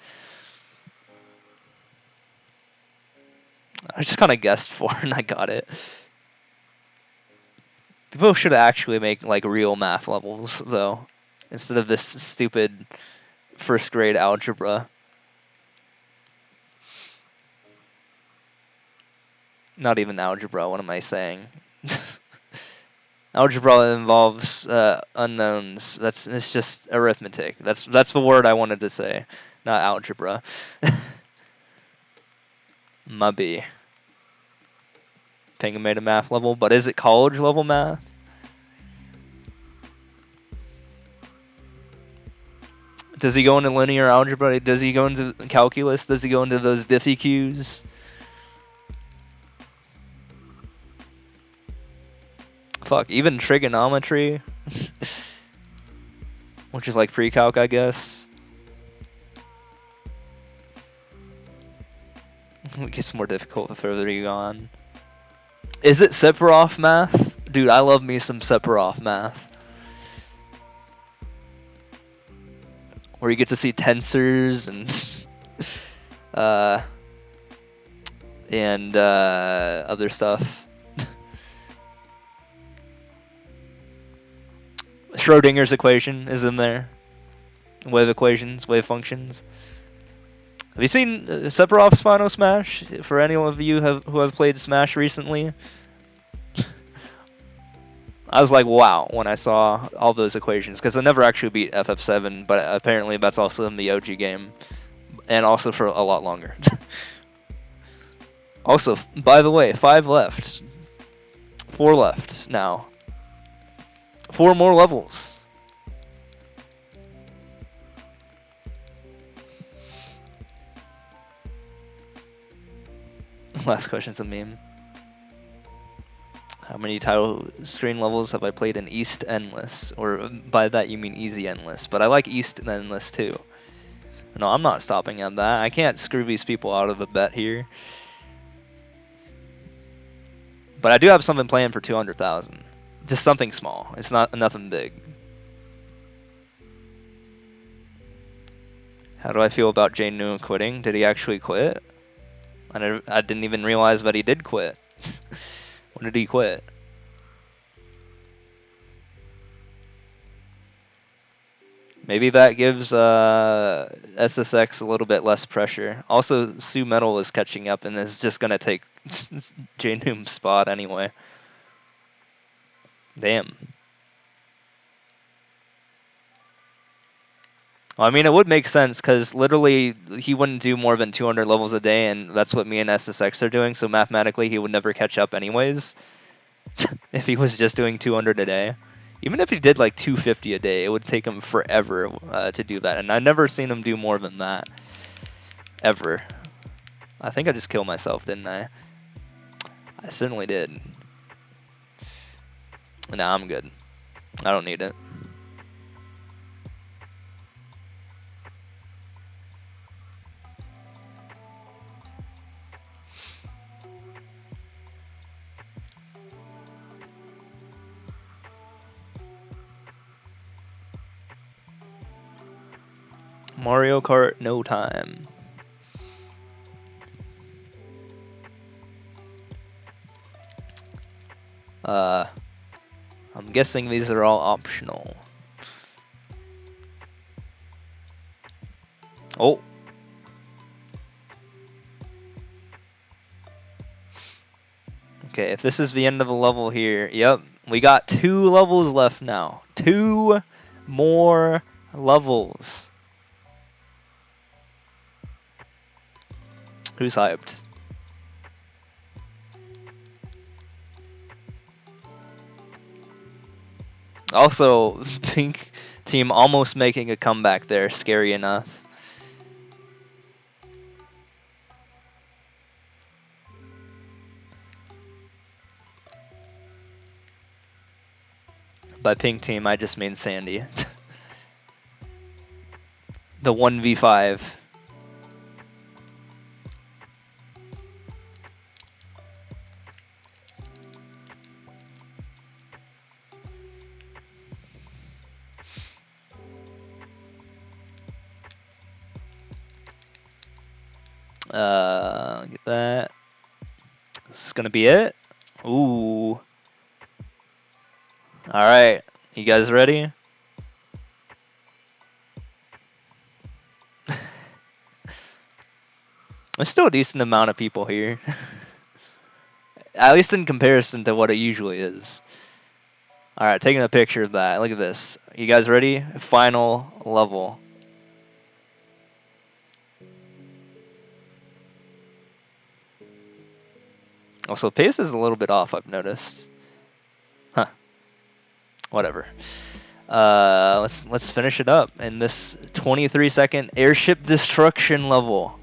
Speaker 1: I just kind of guessed 4, and I got it. People should actually make like real math levels, though, instead of this stupid first grade algebra. Not even algebra, what am I saying? Algebra involves unknowns. It's just arithmetic. That's the word I wanted to say, not algebra. Mubby. Penguin made a math level, but is it college level math? Does he go into linear algebra? Does he go into calculus? Does he go into those diffie-qs? Fuck, even trigonometry? Which is like pre-calc, I guess. It gets more difficult the further you go on. Is it Sephiroth math? Dude, I love me some Sephiroth math. Where you get to see tensors and uh, and other stuff. Schrodinger's equation is in there. Wave equations, wave functions. Have you seen Sephiroth's Final Smash? For any of you who have played Smash recently, I was like, wow, when I saw all those equations, because I never actually beat FF7, but apparently that's also in the OG game, and also for a lot longer. Also, by the way, 5 left. 4 left now. 4 more levels. Last question's a meme. How many title screen levels have I played in East Endless? Or by that you mean Easy Endless, but I like East Endless too. No, I'm not stopping at that. I can't screw these people out of a bet here. But I do have something planned for 200,000. Just something small. It's not nothing big. How do I feel about Jane Newell quitting? Did he actually quit? I didn't even realize that he did quit. When did he quit? Maybe that gives SSX a little bit less pressure. Also, Sue Metal is catching up and is just going to take Jane Newell's spot anyway. Damn. Well, I mean, it would make sense because literally he wouldn't do more than 200 levels a day, and that's what me and SSX are doing. So mathematically, he would never catch up anyways. If he was just doing 200 a day, even if he did like 250 a day, it would take him forever to do that. And I've never seen him do more than that ever. I think I just killed myself, didn't I? I certainly did. Nah, I'm good. I don't need it. Mario Kart, no time. I'm guessing these are all optional. Oh. Okay, if this is the end of the level here, yep, we got 2 levels left now. 2 more levels. Who's hyped? Also, Pink team almost making a comeback there, scary enough. By Pink team, I just mean Sandy. The 1v5. Get that. This is gonna be it. Ooh. Alright. You guys ready? There's still a decent amount of people here. At least in comparison to what it usually is. Alright, taking a picture of that. Look at this. You guys ready? Final level. Also, pace is a little bit off, I've noticed. Huh. Whatever. Let's finish it up in this 23-second airship destruction level.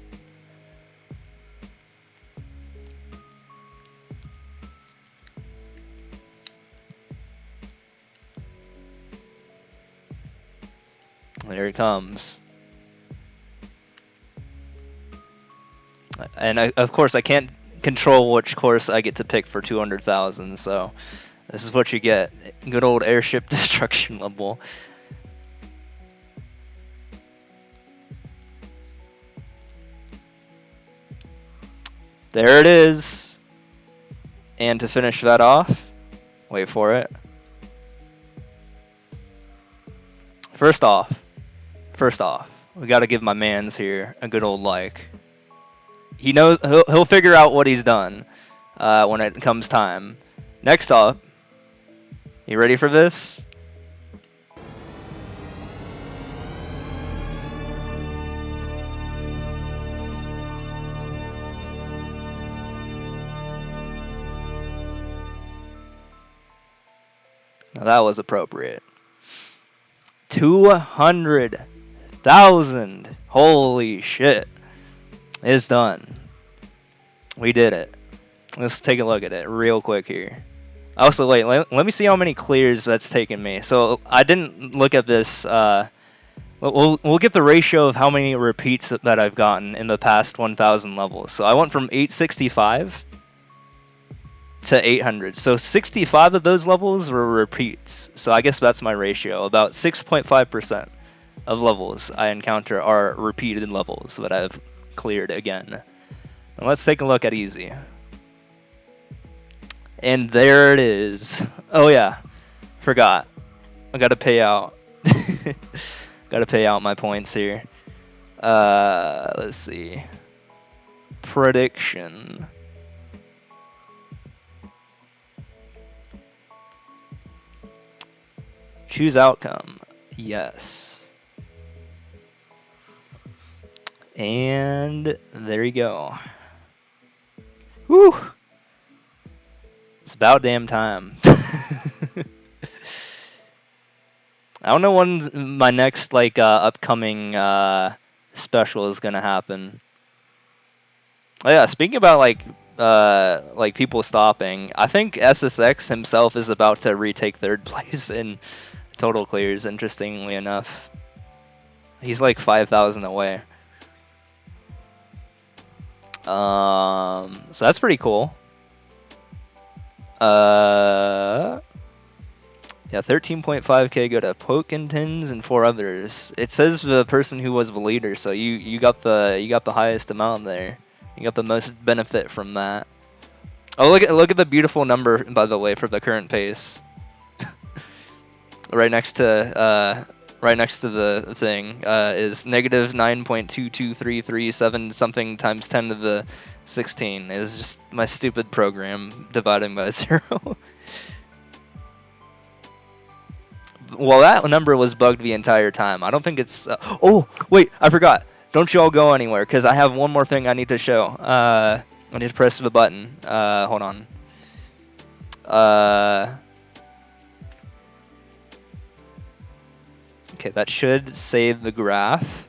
Speaker 1: There it comes. And of course, I can't control which course I get to pick for 200,000, so this is what you get. Good old airship destruction level. There it is. And to finish that off, wait for it. First off, we got to give my man's here a good old like. He knows he'll figure out what he's done when it comes time. Next up, you ready for this? Now that was appropriate. 200,000. Holy shit. It's done. We did it. Let's take a look at it real quick here. Also, wait, let me see how many clears that's taken me. So I didn't look at this. We'll get the ratio of how many repeats that I've gotten in the past 1,000 levels. So I went from 865 to 800. So 65 of those levels were repeats. So I guess that's my ratio. About 6.5% of levels I encounter are repeated levels that I've cleared again. Now let's take a look at easy. And there it is. Oh yeah, forgot. I gotta pay out. Gotta pay out my points here. Let's see. Prediction. Choose outcome. Yes. And there you go. Whew. It's about damn time. I don't know when my next upcoming special is gonna happen. Oh yeah, speaking about like people stopping, I think SSX himself is about to retake third place in total clears. Interestingly enough, he's like 5,000 away. So that's pretty cool. Yeah, 13.5k go to Pokentins and 4 others. It says the person who was the leader, so you got the highest amount there. You got the most benefit from that. Oh, look at the beautiful number, by the way, for the current pace. right next to the thing is negative 9.22337 something times 10 to the 16. It's just my stupid program dividing by 0. Well, that number was bugged the entire time. I don't think it's... oh, wait, I forgot. Don't you all go anywhere, because I have one more thing I need to show. I need to press the button. Hold on. Okay, that should save the graph.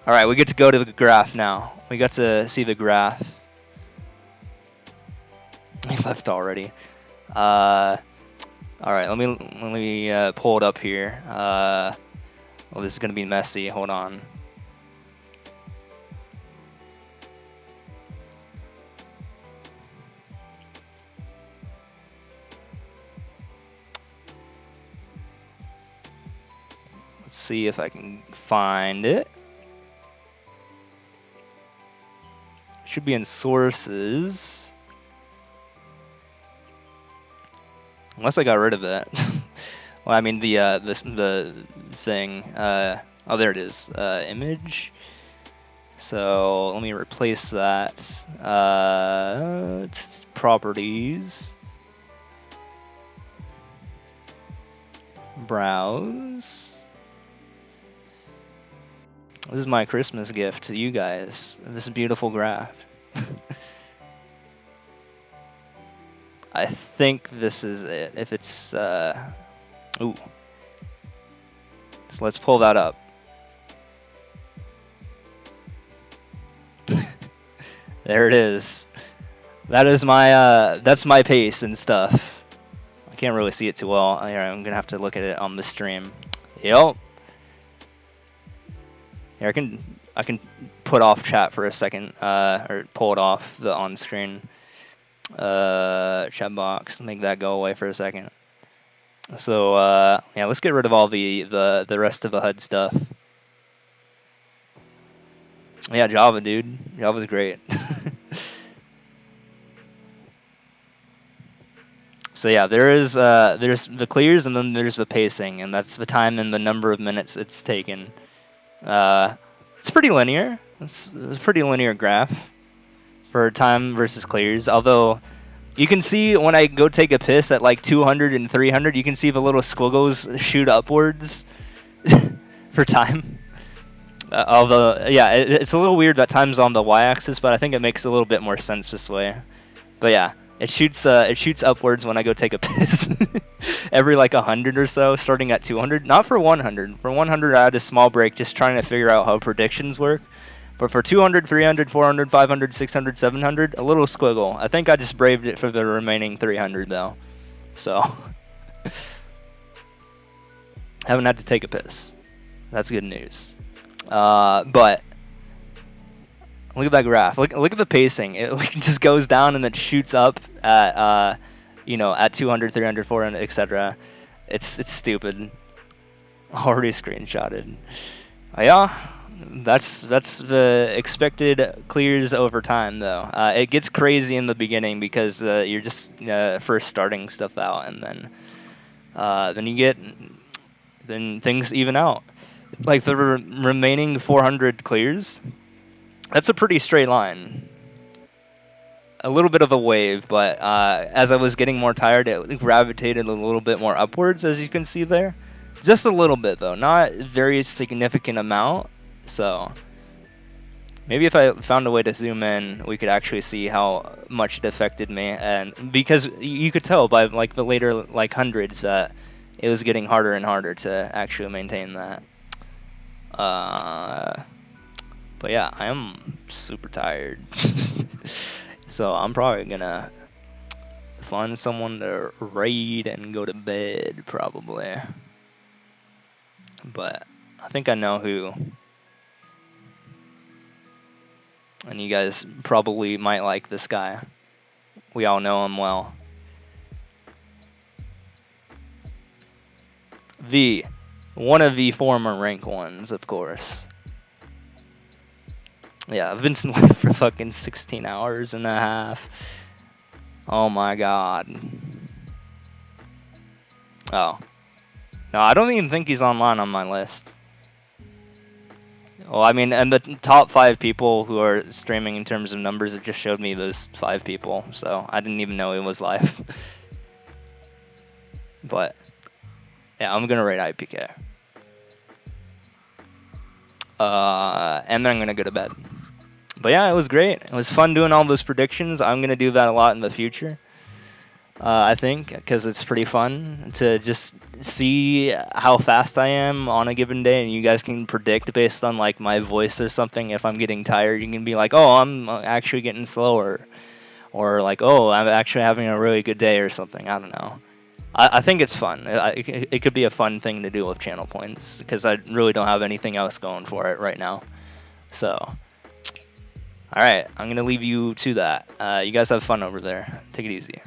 Speaker 1: Alright, we get to go to the graph now. We got to see the graph. He left already. Alright, let me pull it up here. Well, this is gonna be messy. Hold on. Let's see if I can find it. Should be in sources. Unless I got rid of it. Well, I mean the thing. Oh, there it is. Image. So let me replace that. It's properties. Browse. This is my Christmas gift to you guys. This beautiful graph. I think this is it. If it's ooh. So let's pull that up. There it is. That is my that's my pace and stuff. I can't really see it too well. Here, I'm gonna have to look at it on the stream. Yep. Here, I can put off chat for a second, or pull it off the on screen chat box. Make that go away for a second. So yeah, let's get rid of all the rest of the HUD stuff. Yeah, Java, dude. Java's great. So yeah, there's the clears and then there's the pacing, and that's the time and the number of minutes it's taken. Uh, it's pretty linear. It's a pretty linear graph for time versus clears. Although you can see when I go take a piss at like 200 and 300, you can see the little squiggles shoot upwards for time. Although, yeah, it's a little weird that time's on the y-axis, but I think it makes a little bit more sense this way. But yeah, it shoots upwards when I go take a piss. Every like 100 or so, starting at 200. Not for 100. For 100, I had a small break just trying to figure out how predictions work. But for 200, 300, 400, 500, 600, 700, a little squiggle. I think I just braved it for the remaining 300 though. So, haven't had to take a piss. That's good news. But look at that graph. Look at the pacing. It just goes down and then shoots up at at 200, 300, 400, etc. It's stupid. Already screenshotted. Yeah, that's the expected clears over time though. It gets crazy in the beginning because you're just first starting stuff out, and then things even out. Like the remaining 400 clears, that's a pretty straight line. A little bit of a wave, but as I was getting more tired, it gravitated a little bit more upwards, as you can see there. Just a little bit, though, not a very significant amount. So maybe if I found a way to zoom in, we could actually see how much it affected me. And because you could tell by like the later like hundreds that it was getting harder and harder to actually maintain that. But yeah, I am super tired. So I'm probably gonna find someone to raid and go to bed, probably. But I think I know who. And you guys probably might like this guy. We all know him well. One of the former rank ones, of course. Yeah, I've been live for fucking 16 hours and a half. Oh my god. Oh. No, I don't even think he's online on my list. Well, I mean, and the top 5 people who are streaming in terms of numbers, it just showed me those 5 people, so I didn't even know it was live. But, yeah, I'm gonna rate IPK. And then I'm gonna go to bed. But yeah, it was great. It was fun doing all those predictions. I'm gonna do that a lot in the future. I think, because it's pretty fun to just see how fast I am on a given day, and you guys can predict based on like my voice or something. If I'm getting tired, you can be like, "Oh, I'm actually getting slower," or like, "Oh, I'm actually having a really good day," or something. I don't know. I think it's fun. It could be a fun thing to do with channel points because I really don't have anything else going for it right now. So, all right, I'm gonna leave you to that. You guys have fun over there. Take it easy.